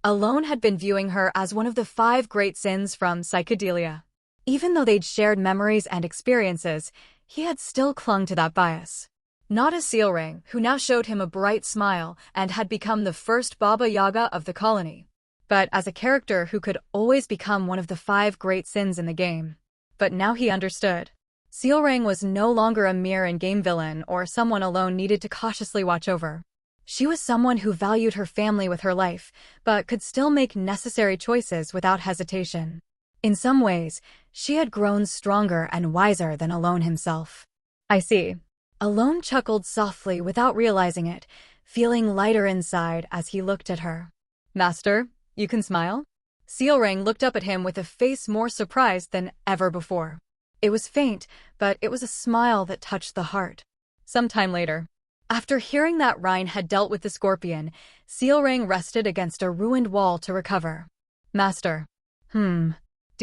Alone had been viewing her as one of the 5 great sins from psychedelia. Even though they'd shared memories and experiences, he had still clung to that bias. Not as Sealrang, who now showed him a bright smile and had become the first Baba Yaga of the colony, but as a character who could always become one of the 5 great sins in the game. But now he understood. Sealrang was no longer a mere in-game villain or someone Alone needed to cautiously watch over. She was someone who valued her family with her life, but could still make necessary choices without hesitation. In some ways, she had grown stronger and wiser than Alone himself. I see. Alone chuckled softly without realizing it, feeling lighter inside as he looked at her. Master, you can smile? Sealrang looked up at him with a face more surprised than ever before. It was faint, but it was a smile that touched the heart. Some time later, after hearing that Rhine had dealt with the scorpion, Sealrang rested against a ruined wall to recover. Master. Do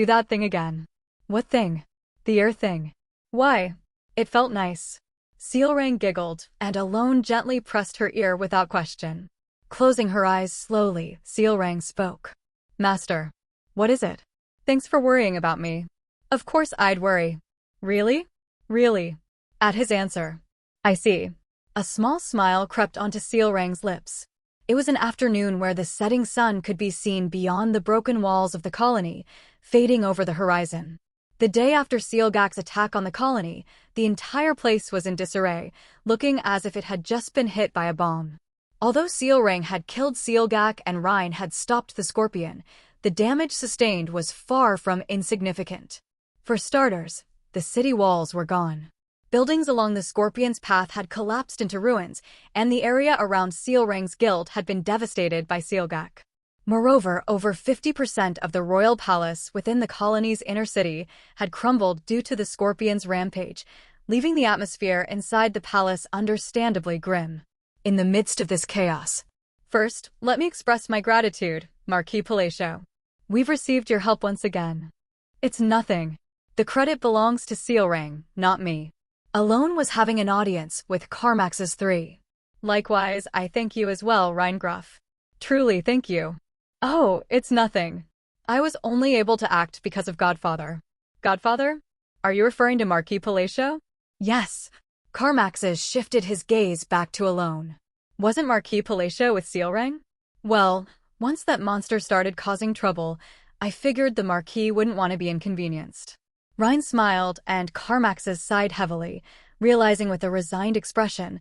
that thing again. What thing? The ear thing. Why? It felt nice. Sealrang giggled, and Alone gently pressed her ear without question. Closing her eyes slowly, Sealrang spoke. Master. What is it? Thanks for worrying about me. Of course I'd worry. Really? Really? At his answer. I see. A small smile crept onto Sealrang's lips. It was an afternoon where the setting sun could be seen beyond the broken walls of the colony, fading over the horizon. The day after Sealgak's attack on the colony, the entire place was in disarray, looking as if it had just been hit by a bomb. Although Sealrang had killed Sealgak and Rhine had stopped the scorpion, the damage sustained was far from insignificant. For starters, the city walls were gone. Buildings along the scorpion's path had collapsed into ruins, and the area around Sealrang's guild had been devastated by Sealgak. Moreover, over 50% of the royal palace within the colony's inner city had crumbled due to the scorpion's rampage, leaving the atmosphere inside the palace understandably grim. In the midst of this chaos, first, let me express my gratitude, Marquis Palacio. We've received your help once again. It's nothing. The credit belongs to Sealring, not me. Alone was having an audience with Carmax's three. Likewise, I thank you as well, Reingruff. Truly thank you. Oh, it's nothing. I was only able to act because of Godfather. Godfather? Are you referring to Marquis Palacio? Yes. Carmax's shifted his gaze back to Alone. Wasn't Marquis Palacio with Sealring? Well, once that monster started causing trouble, I figured the Marquis wouldn't want to be inconvenienced. Rhine smiled, and Carmax's sighed heavily, realizing with a resigned expression,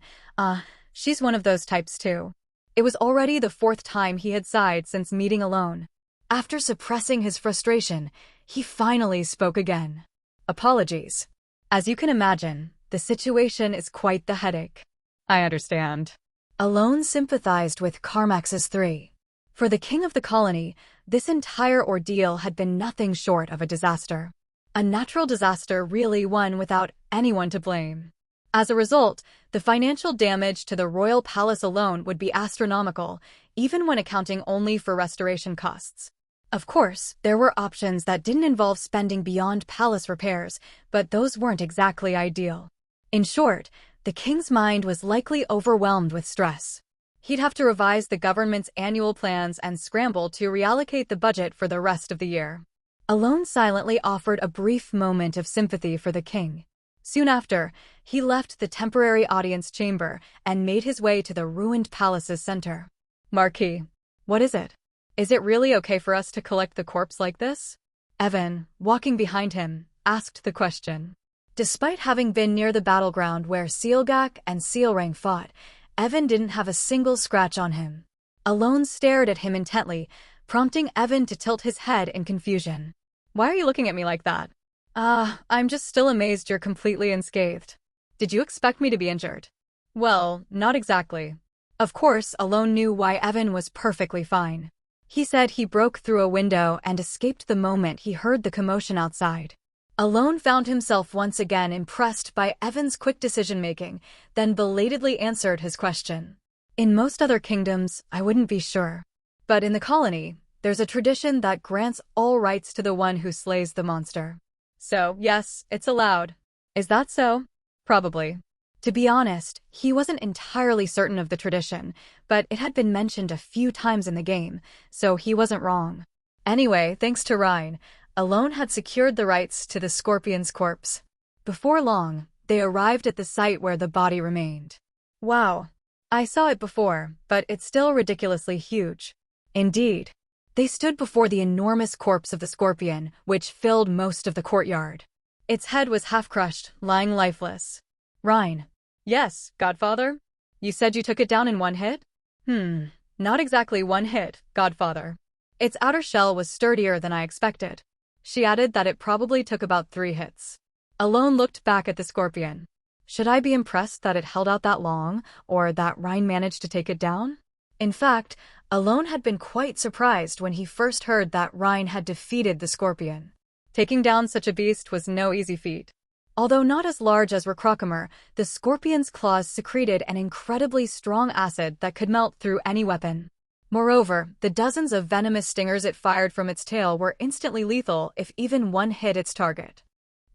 she's one of those types too. It was already the fourth time he had sighed since meeting Alone. After suppressing his frustration, he finally spoke again. Apologies. As you can imagine, the situation is quite the headache. I understand. Alone sympathized with Carmax's three. For the king of the colony, this entire ordeal had been nothing short of a disaster. A natural disaster, really, one without anyone to blame. As a result, the financial damage to the royal palace alone would be astronomical, even when accounting only for restoration costs. Of course, there were options that didn't involve spending beyond palace repairs, but those weren't exactly ideal. In short, the king's mind was likely overwhelmed with stress. He'd have to revise the government's annual plans and scramble to reallocate the budget for the rest of the year. Alone silently offered a brief moment of sympathy for the king. Soon after, he left the temporary audience chamber and made his way to the ruined palace's center. Marquis, what is it? Is it really okay for us to collect the corpse like this? Evan, walking behind him, asked the question. Despite having been near the battleground where Sealgak and Sealrang fought, Evan didn't have a single scratch on him. Alone stared at him intently, prompting Evan to tilt his head in confusion. Why are you looking at me like that? I'm just still amazed you're completely unscathed. Did you expect me to be injured? Well, not exactly. Of course, Alone knew why Evan was perfectly fine. He said he broke through a window and escaped the moment he heard the commotion outside. Alone found himself once again impressed by Evan's quick decision-making, then belatedly answered his question. In most other kingdoms, I wouldn't be sure. But in the colony, there's a tradition that grants all rights to the one who slays the monster. So, yes, it's allowed. Is that so? Probably. To be honest, he wasn't entirely certain of the tradition, but it had been mentioned a few times in the game, so he wasn't wrong. Anyway, thanks to Rhine, Alone had secured the rights to the scorpion's corpse. Before long, they arrived at the site where the body remained. Wow. I saw it before, but it's still ridiculously huge. Indeed. They stood before the enormous corpse of the scorpion, which filled most of the courtyard. Its head was half-crushed, lying lifeless. Rhine. Yes, Godfather? You said you took it down in one hit? Not exactly one hit, Godfather. Its outer shell was sturdier than I expected. She added that it probably took about 3 hits. Alone looked back at the scorpion. Should I be impressed that it held out that long, or that Rhine managed to take it down? In fact, Alone had been quite surprised when he first heard that Rhine had defeated the scorpion. Taking down such a beast was no easy feat. Although not as large as Recrocomer, the scorpion's claws secreted an incredibly strong acid that could melt through any weapon. Moreover, the dozens of venomous stingers it fired from its tail were instantly lethal if even one hit its target.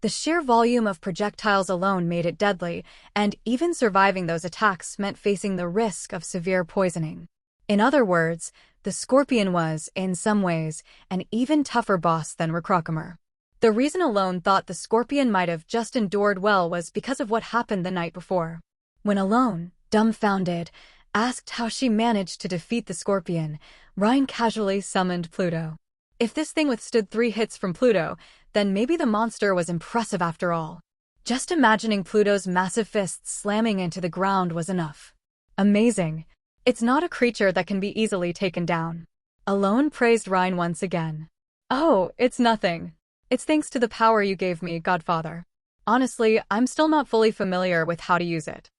The sheer volume of projectiles alone made it deadly, and even surviving those attacks meant facing the risk of severe poisoning. In other words, the scorpion was, in some ways, an even tougher boss than Recrocomer. The reason Alone thought the scorpion might have just endured well was because of what happened the night before. When Alone, dumbfounded, asked how she managed to defeat the scorpion, Rhine casually summoned Pluto. If this thing withstood 3 hits from Pluto, then maybe the monster was impressive after all. Just imagining Pluto's massive fists slamming into the ground was enough. Amazing. It's not a creature that can be easily taken down. Alone praised Rhine once again. Oh, it's nothing. It's thanks to the power you gave me, Godfather. Honestly, I'm still not fully familiar with how to use it.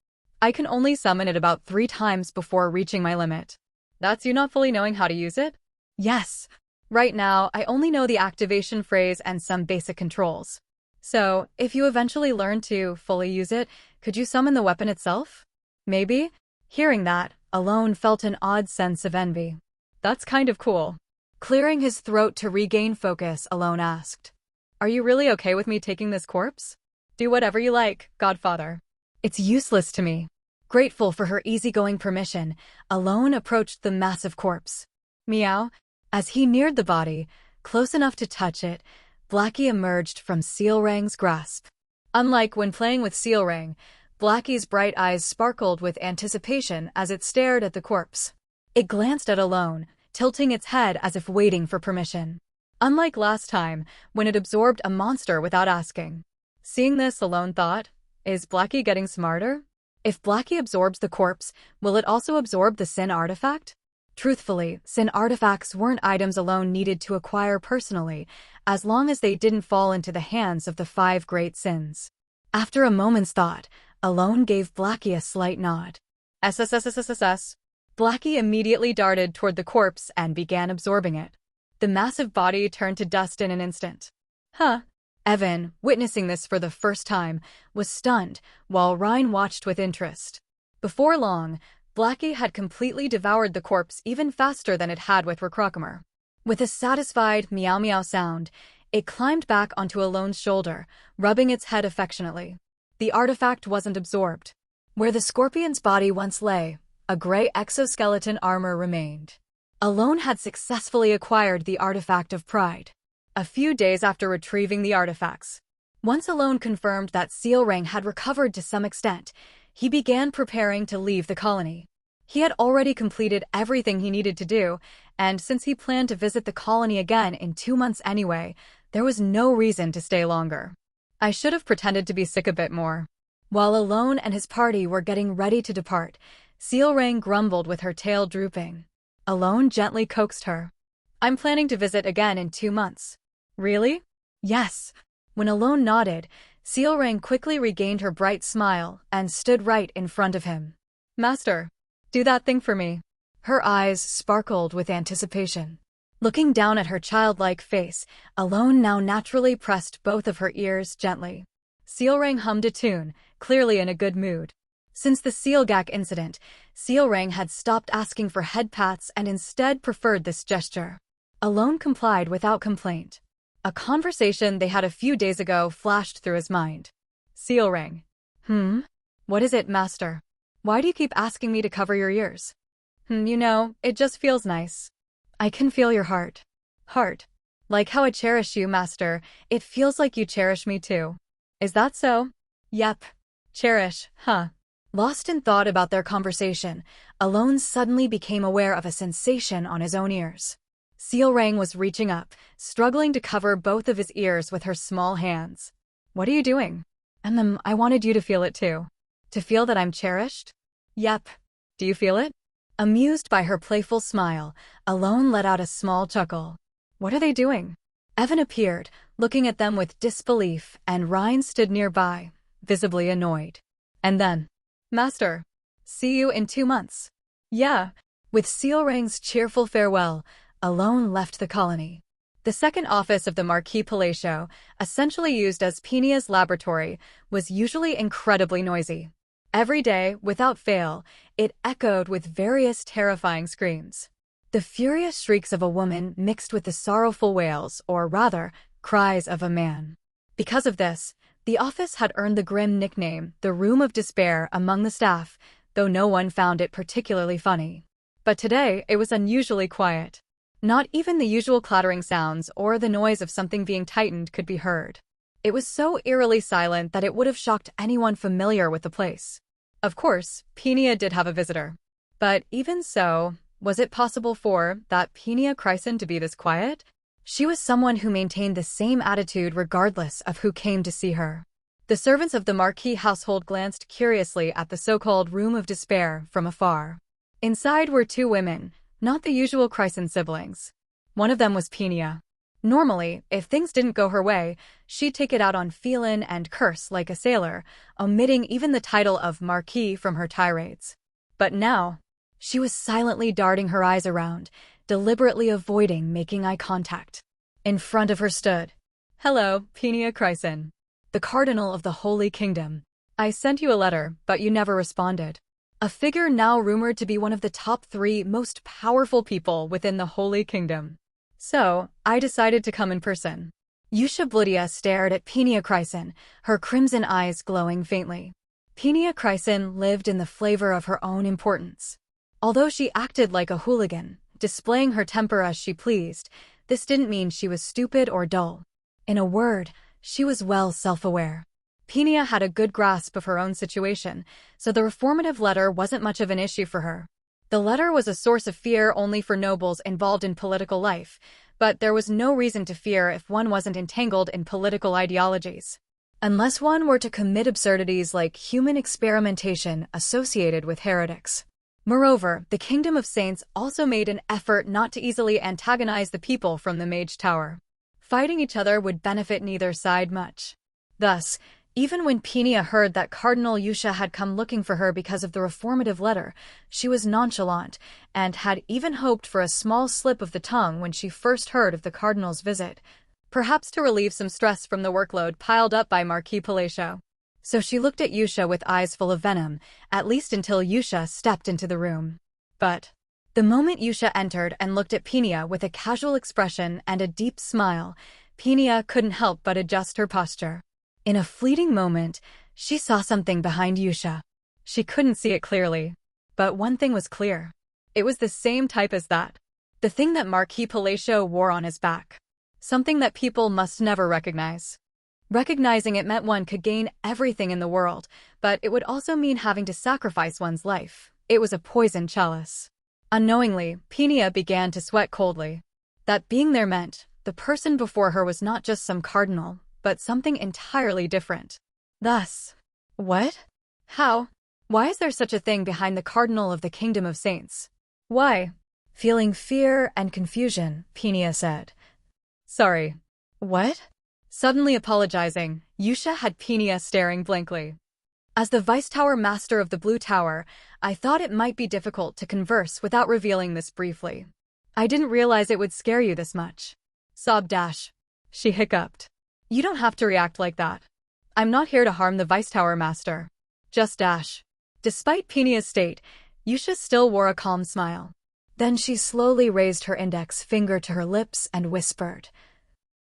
I can only summon it about 3 times before reaching my limit. That's you not fully knowing how to use it? Yes. Right now, I only know the activation phrase and some basic controls. So, if you eventually learn to fully use it, could you summon the weapon itself? Maybe? Hearing that, Alone felt an odd sense of envy. That's kind of cool. Clearing his throat to regain focus, Alone asked, "Are you really okay with me taking this corpse?" "Do whatever you like, Godfather. It's useless to me." Grateful for her easygoing permission, Alone approached the massive corpse. Meow. As he neared the body, close enough to touch it, Blackie emerged from Sealrang's grasp. Unlike when playing with Sealrang, Blackie's bright eyes sparkled with anticipation as it stared at the corpse. It glanced at Alone, tilting its head as if waiting for permission. Unlike last time, when it absorbed a monster without asking. Seeing this, Alone thought, is Blackie getting smarter? If Blackie absorbs the corpse, will it also absorb the Sin artifact? Truthfully, Sin artifacts weren't items Alone needed to acquire personally, as long as they didn't fall into the hands of the 5 great sins. After a moment's thought, Alone gave Blackie a slight nod. SSSSSS. Blackie immediately darted toward the corpse and began absorbing it. The massive body turned to dust in an instant. Huh. Evan, witnessing this for the first time, was stunned, while Ryan watched with interest. Before long, Blackie had completely devoured the corpse even faster than it had with Recrocomer. With a satisfied meow-meow sound, it climbed back onto Alone's shoulder, rubbing its head affectionately. The artifact wasn't absorbed. Where the scorpion's body once lay, a gray exoskeleton armor remained. Alone had successfully acquired the artifact of pride. A few days after retrieving the artifacts, once Alone confirmed that Sealrang had recovered to some extent, he began preparing to leave the colony. He had already completed everything he needed to do, and since he planned to visit the colony again in 2 months anyway, there was no reason to stay longer. I should have pretended to be sick a bit more. While Alone and his party were getting ready to depart, Sealrang grumbled with her tail drooping. Alone gently coaxed her. "I'm planning to visit again in 2 months. Really?" "Yes." When Alone nodded, Sealrang quickly regained her bright smile and stood right in front of him. "Master, do that thing for me." Her eyes sparkled with anticipation. Looking down at her childlike face, Alone now naturally pressed both of her ears gently. Sealrang hummed a tune, clearly in a good mood. Since the Sealgak incident, Sealrang had stopped asking for head pats and instead preferred this gesture. Alone complied without complaint. A conversation they had a few days ago flashed through his mind. Sealrang. What is it, Master? Why do you keep asking me to cover your ears? It just feels nice. I can feel your heart. Heart. Like how I cherish you, Master, it feels like you cherish me too. Is that so? Yep. Cherish, huh? Lost in thought about their conversation, Alone suddenly became aware of a sensation on his own ears. Sealrang was reaching up, struggling to cover both of his ears with her small hands. "What are you doing?" I wanted you to feel it too. To feel that I'm cherished? Yep. Do you feel it?" Amused by her playful smile, Alone let out a small chuckle. "What are they doing?" Evan appeared, looking at them with disbelief, and Ryan stood nearby, visibly annoyed. And then, "Master, see you in 2 months." Yeah. With Sealrang's cheerful farewell, Alone left the colony. The second office of the Marquis Palatio, essentially used as Penia's laboratory, was usually incredibly noisy. Every day, without fail, it echoed with various terrifying screams. The furious shrieks of a woman mixed with the sorrowful wails, or rather, cries of a man. Because of this, the office had earned the grim nickname, the Room of Despair, among the staff, though no one found it particularly funny. But today, it was unusually quiet. Not even the usual clattering sounds or the noise of something being tightened could be heard. It was so eerily silent that it would have shocked anyone familiar with the place. Of course, Penia did have a visitor. But even so, was it possible for that Penia Chryson to be this quiet? She was someone who maintained the same attitude regardless of who came to see her. The servants of the Marquis household glanced curiously at the so-called Room of Despair from afar. Inside were 2 women, not the usual Chryson siblings. One of them was Penia. Normally, if things didn't go her way, she'd take it out on Phelan and curse like a sailor, omitting even the title of Marquis from her tirades. But now, she was silently darting her eyes around, deliberately avoiding making eye contact. In front of her stood, "Hello, Penia Chryson." the Cardinal of the Holy Kingdom. I sent you a letter, but you never responded. A figure now rumored to be one of the top 3 most powerful people within the Holy Kingdom. So, I decided to come in person. Yusha Blidia stared at Penia Chryson, her crimson eyes glowing faintly. Penia Chryson lived in the flavor of her own importance. Although she acted like a hooligan, displaying her temper as she pleased, this didn't mean she was stupid or dull. In a word, she was well self-aware. Penia had a good grasp of her own situation, so the reformative letter wasn't much of an issue for her. The letter was a source of fear only for nobles involved in political life, but there was no reason to fear if one wasn't entangled in political ideologies. Unless one were to commit absurdities like human experimentation associated with heretics. Moreover, the Kingdom of Saints also made an effort not to easily antagonize the people from the Mage Tower. Fighting each other would benefit neither side much. Thus, even when Penia heard that Cardinal Yusha had come looking for her because of the reformative letter, she was nonchalant, and had even hoped for a small slip of the tongue when she first heard of the Cardinal's visit, perhaps to relieve some stress from the workload piled up by Marquis Palacio. So she looked at Yusha with eyes full of venom, at least until Yusha stepped into the room. But the moment Yusha entered and looked at Penia with a casual expression and a deep smile, Penia couldn't help but adjust her posture. In a fleeting moment, she saw something behind Yusha. She couldn't see it clearly. But one thing was clear. It was the same type as that. The thing that Marquis Palacio wore on his back. Something that people must never recognize. Recognizing it meant one could gain everything in the world, but it would also mean having to sacrifice one's life. It was a poison chalice. Unknowingly, Penia began to sweat coldly. That being there meant the person before her was not just some cardinal, but something entirely different. Thus, what? How? Why is there such a thing behind the Cardinal of the Kingdom of Saints? Why? Feeling fear and confusion, Penia said. Sorry. What? Suddenly apologizing, Yusha had Penia staring blankly. As the Vice Tower Master of the Blue Tower, I thought it might be difficult to converse without revealing this briefly. I didn't realize it would scare you this much. Sob dash. She hiccuped. You don't have to react like that. I'm not here to harm the Vice Tower Master. Just dash. Despite Penia's state, Yusha still wore a calm smile. Then she slowly raised her index finger to her lips and whispered.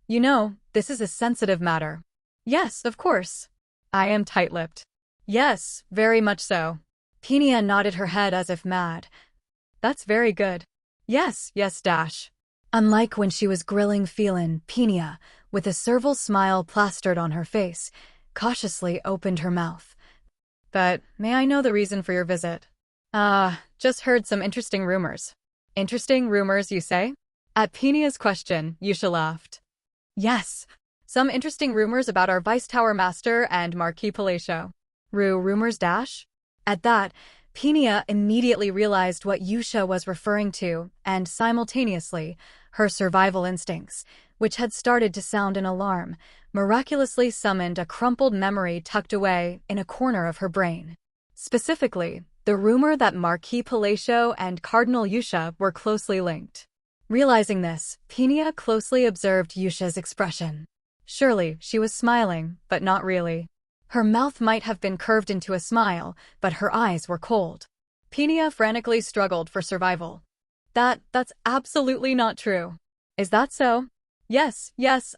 You know, this is a sensitive matter. Yes, of course. I am tight-lipped. Yes, very much so. Penia nodded her head as if mad. That's very good. Yes, dash. Unlike when she was grilling Phelan, Penia, with a servile smile plastered on her face, cautiously opened her mouth. But may I know the reason for your visit? Just heard some interesting rumors. Interesting rumors, you say? At Penia's question, Yusha laughed. Yes, some interesting rumors about our Vice Tower Master and Marquis Palacio. Rumors dash? At that, Penia immediately realized what Yusha was referring to, and simultaneously, her survival instincts, which had started to sound an alarm, miraculously summoned a crumpled memory tucked away in a corner of her brain. Specifically, the rumor that Marquis Palacio and Cardinal Yusha were closely linked. Realizing this, Penia closely observed Yusha's expression. Surely, she was smiling, but not really. Her mouth might have been curved into a smile, but her eyes were cold. Penia frantically struggled for survival. That's absolutely not true. Is that so? Yes,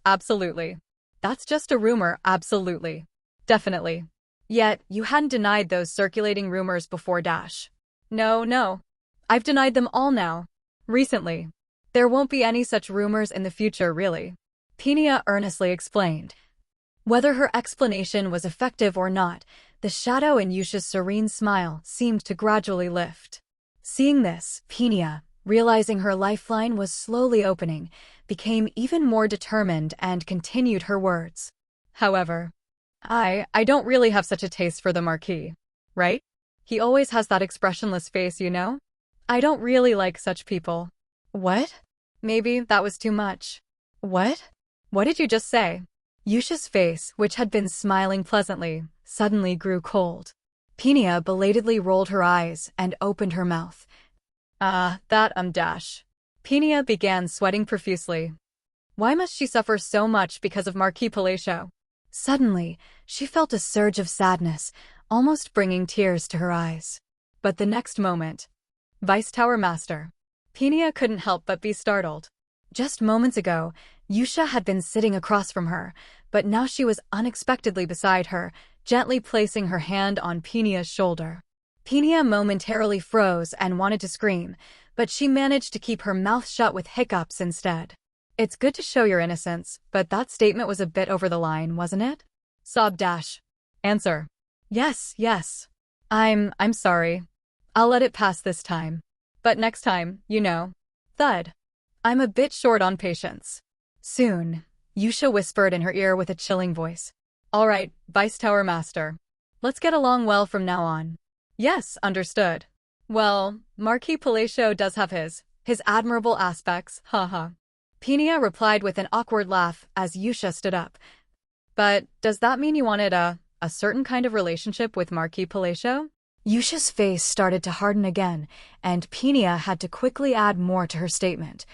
absolutely. That's just a rumor, absolutely. Definitely. Yet, you hadn't denied those circulating rumors before dash. No. I've denied them all now. Recently. There won't be any such rumors in the future, really. Penia earnestly explained. Whether her explanation was effective or not, the shadow in Yusha's serene smile seemed to gradually lift. Seeing this, Penia, realizing her lifeline was slowly opening, became even more determined and continued her words. However, I don't really have such a taste for the Marquis, right? He always has that expressionless face, you know? I don't really like such people. What? Maybe that was too much. What? What did you just say? Yusha's face, which had been smiling pleasantly, suddenly grew cold. Penia belatedly rolled her eyes and opened her mouth. Dash. Penia began sweating profusely. Why must she suffer so much because of Marquis Palacio? Suddenly, she felt a surge of sadness, almost bringing tears to her eyes. But the next moment, Vice Tower Master. Peenia couldn't help but be startled. Just moments ago, Yusha had been sitting across from her, but now she was unexpectedly beside her, gently placing her hand on Peenia's shoulder. Peenia momentarily froze and wanted to scream, but she managed to keep her mouth shut with hiccups instead. It's good to show your innocence, but that statement was a bit over the line, wasn't it? Sob dash. Answer. Yes, yes. I'm sorry. I'll let it pass this time. But next time, you know. Thud. I'm a bit short on patience. Soon, Yusha whispered in her ear with a chilling voice. All right, Vice Tower Master. Let's get along well from now on. Yes, understood. Well, Marquis Palacio does have his admirable aspects, haha. Peenia replied with an awkward laugh as Yusha stood up. But does that mean you wanted a certain kind of relationship with Marquis Palacio? Yusha's face started to harden again, and Peenia had to quickly add more to her statement.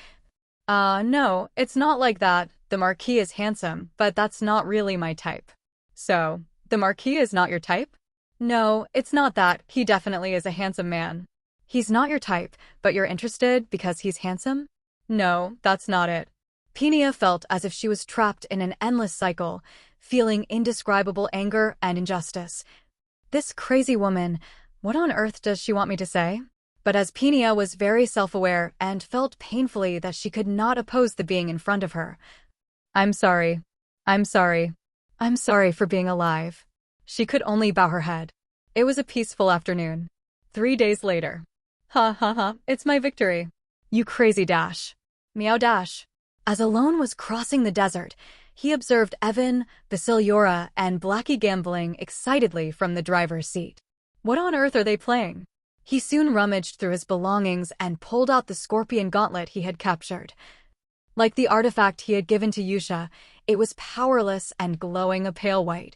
No, it's not like that. The Marquis is handsome, but that's not really my type. So, the Marquis is not your type? No, it's not that. He definitely is a handsome man. He's not your type, but you're interested because he's handsome? No, that's not it. Peenia felt as if she was trapped in an endless cycle, feeling indescribable anger and injustice. This crazy woman, what on earth does she want me to say? But as Peenia was very self-aware and felt painfully that she could not oppose the being in front of her. I'm sorry. I'm sorry. I'm sorry for being alive. She could only bow her head. It was a peaceful afternoon. 3 days later. Ha ha ha, it's my victory. You crazy Dash. Meow Dash. As Alone was crossing the desert, he observed Evan, Basiliora, and Blackie gambling excitedly from the driver's seat. What on earth are they playing? He soon rummaged through his belongings and pulled out the scorpion gauntlet he had captured. Like the artifact he had given to Yusha, it was powerless and glowing a pale white.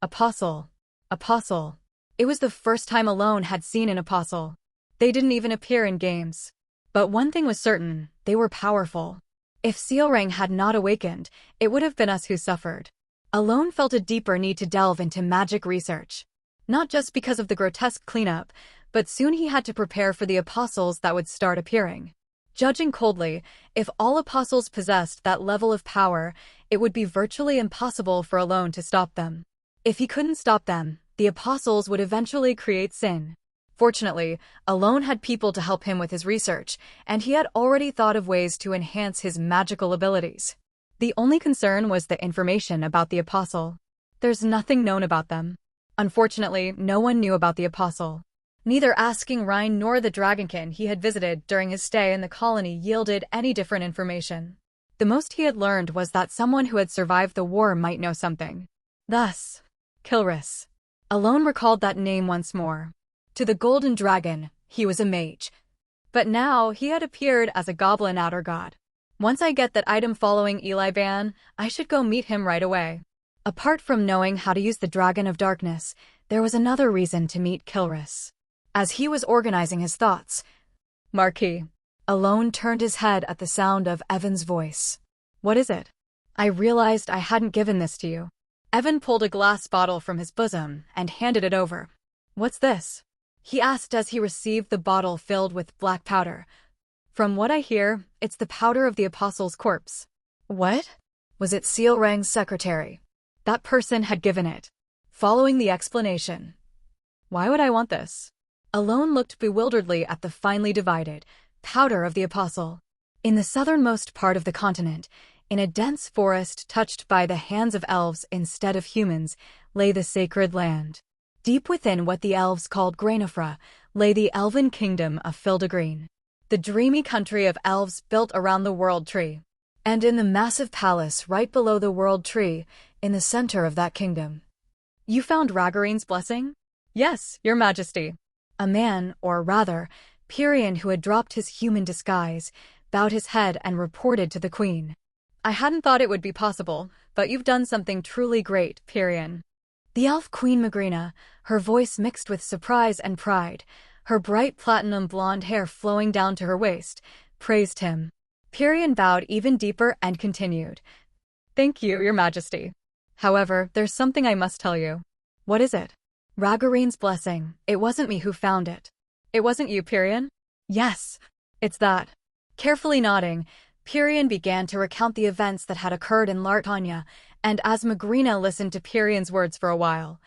Apostle. Apostle. It was the first time Alone had seen an apostle. They didn't even appear in games. But one thing was certain, they were powerful. If Sealrang had not awakened, it would have been us who suffered. Alone felt a deeper need to delve into magic research. Not just because of the grotesque cleanup, but soon he had to prepare for the apostles that would start appearing. Judging coldly, if all apostles possessed that level of power, it would be virtually impossible for Alone to stop them. If he couldn't stop them, the apostles would eventually create sin. Fortunately, Alone had people to help him with his research, and he had already thought of ways to enhance his magical abilities. The only concern was the information about the apostle. There's nothing known about them. Unfortunately, no one knew about the apostle. Neither asking Rhine nor the dragonkin he had visited during his stay in the colony yielded any different information. The most he had learned was that someone who had survived the war might know something. Thus, Kilris. Alone recalled that name once more. To the Golden Dragon, he was a mage. But now he had appeared as a goblin outer god. Once I get that item following Eliban, I should go meet him right away. Apart from knowing how to use the Dragon of Darkness, there was another reason to meet Kilris. As he was organizing his thoughts, Marquis. Alone turned his head at the sound of Evan's voice. What is it? I realized I hadn't given this to you. Evan pulled a glass bottle from his bosom and handed it over. What's this? He asked as he received the bottle filled with black powder. From what I hear, it's the powder of the apostle's corpse. What? Was it Sealrang's secretary? That person had given it. Following the explanation. Why would I want this? Alone looked bewilderedly at the finely divided powder of the apostle. In the southernmost part of the continent, in a dense forest touched by the hands of elves instead of humans, lay the sacred land. Deep within what the elves called Grainifra lay the elven kingdom of Fildegreen, the dreamy country of elves built around the World Tree. And in the massive palace right below the World Tree, in the center of that kingdom. You found Ragarine's blessing? Yes, your majesty. A man, or rather, Pyrian who had dropped his human disguise, bowed his head and reported to the queen. I hadn't thought it would be possible, but you've done something truly great, Pyrian. The elf Queen Magrina, her voice mixed with surprise and pride, her bright platinum blonde hair flowing down to her waist, praised him. Pyrian bowed even deeper and continued. Thank you, your majesty. However, there's something I must tell you. What is it? Ragarine's blessing. It wasn't me who found it. It wasn't you, Pyrian? Yes, it's that. Carefully nodding, Pyrian began to recount the events that had occurred in Lartanya, and as Magrina listened to Pyrian's words for a while.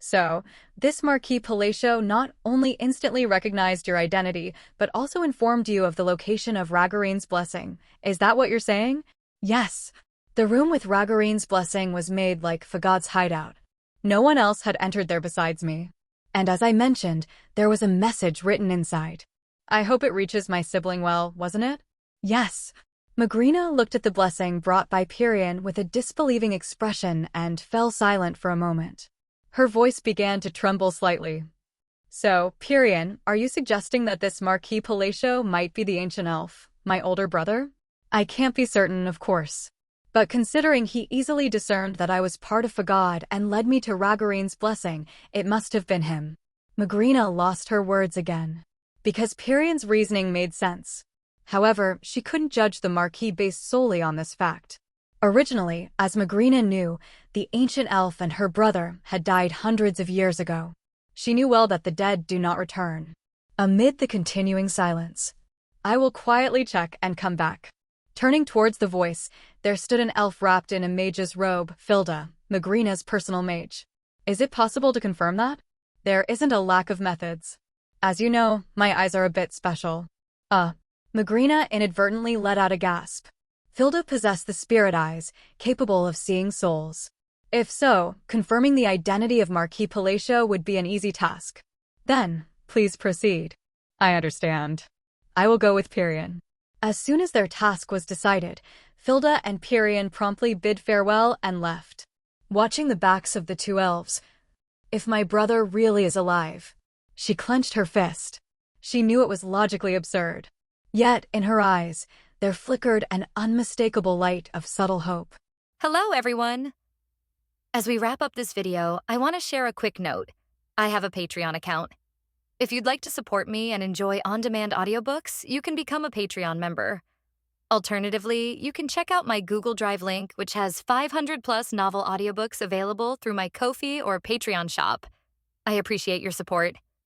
So, this Marquis Palatio not only instantly recognized your identity, but also informed you of the location of Ragarine's blessing. Is that what you're saying? Yes. The room with Ragarine's blessing was made like Fagad's hideout. No one else had entered there besides me. And as I mentioned, there was a message written inside. I hope it reaches my sibling well, wasn't it? Yes. Magrina looked at the blessing brought by Pyrian with a disbelieving expression and fell silent for a moment. Her voice began to tremble slightly. So, Pyrian, are you suggesting that this Marquis Palatio might be the ancient elf, my older brother? I can't be certain, of course. But considering he easily discerned that I was part of Fagad and led me to Ragarine's blessing, it must have been him. Magrina lost her words again. Because Pyrian's reasoning made sense. However, she couldn't judge the Marquis based solely on this fact. Originally, as Magrina knew, the ancient elf and her brother had died hundreds of years ago. She knew well that the dead do not return. Amid the continuing silence, I will quietly check and come back. Turning towards the voice, there stood an elf wrapped in a mage's robe, Filda, Magrina's personal mage. Is it possible to confirm that? There isn't a lack of methods. As you know, my eyes are a bit special. Magrina inadvertently let out a gasp. Filda possessed the spirit eyes, capable of seeing souls. If so, confirming the identity of Marquis Palatio would be an easy task. Then, please proceed. I understand. I will go with Pyrian. As soon as their task was decided, Filda and Pyrian promptly bid farewell and left. Watching the backs of the two elves, if my brother really is alive, she clenched her fist. She knew it was logically absurd. Yet, in her eyes, there flickered an unmistakable light of subtle hope. Hello, everyone. As we wrap up this video, I want to share a quick note. I have a Patreon account. If you'd like to support me and enjoy on-demand audiobooks, you can become a Patreon member. Alternatively, you can check out my Google Drive link, which has 500+ novel audiobooks available through my Ko-fi or Patreon shop. I appreciate your support.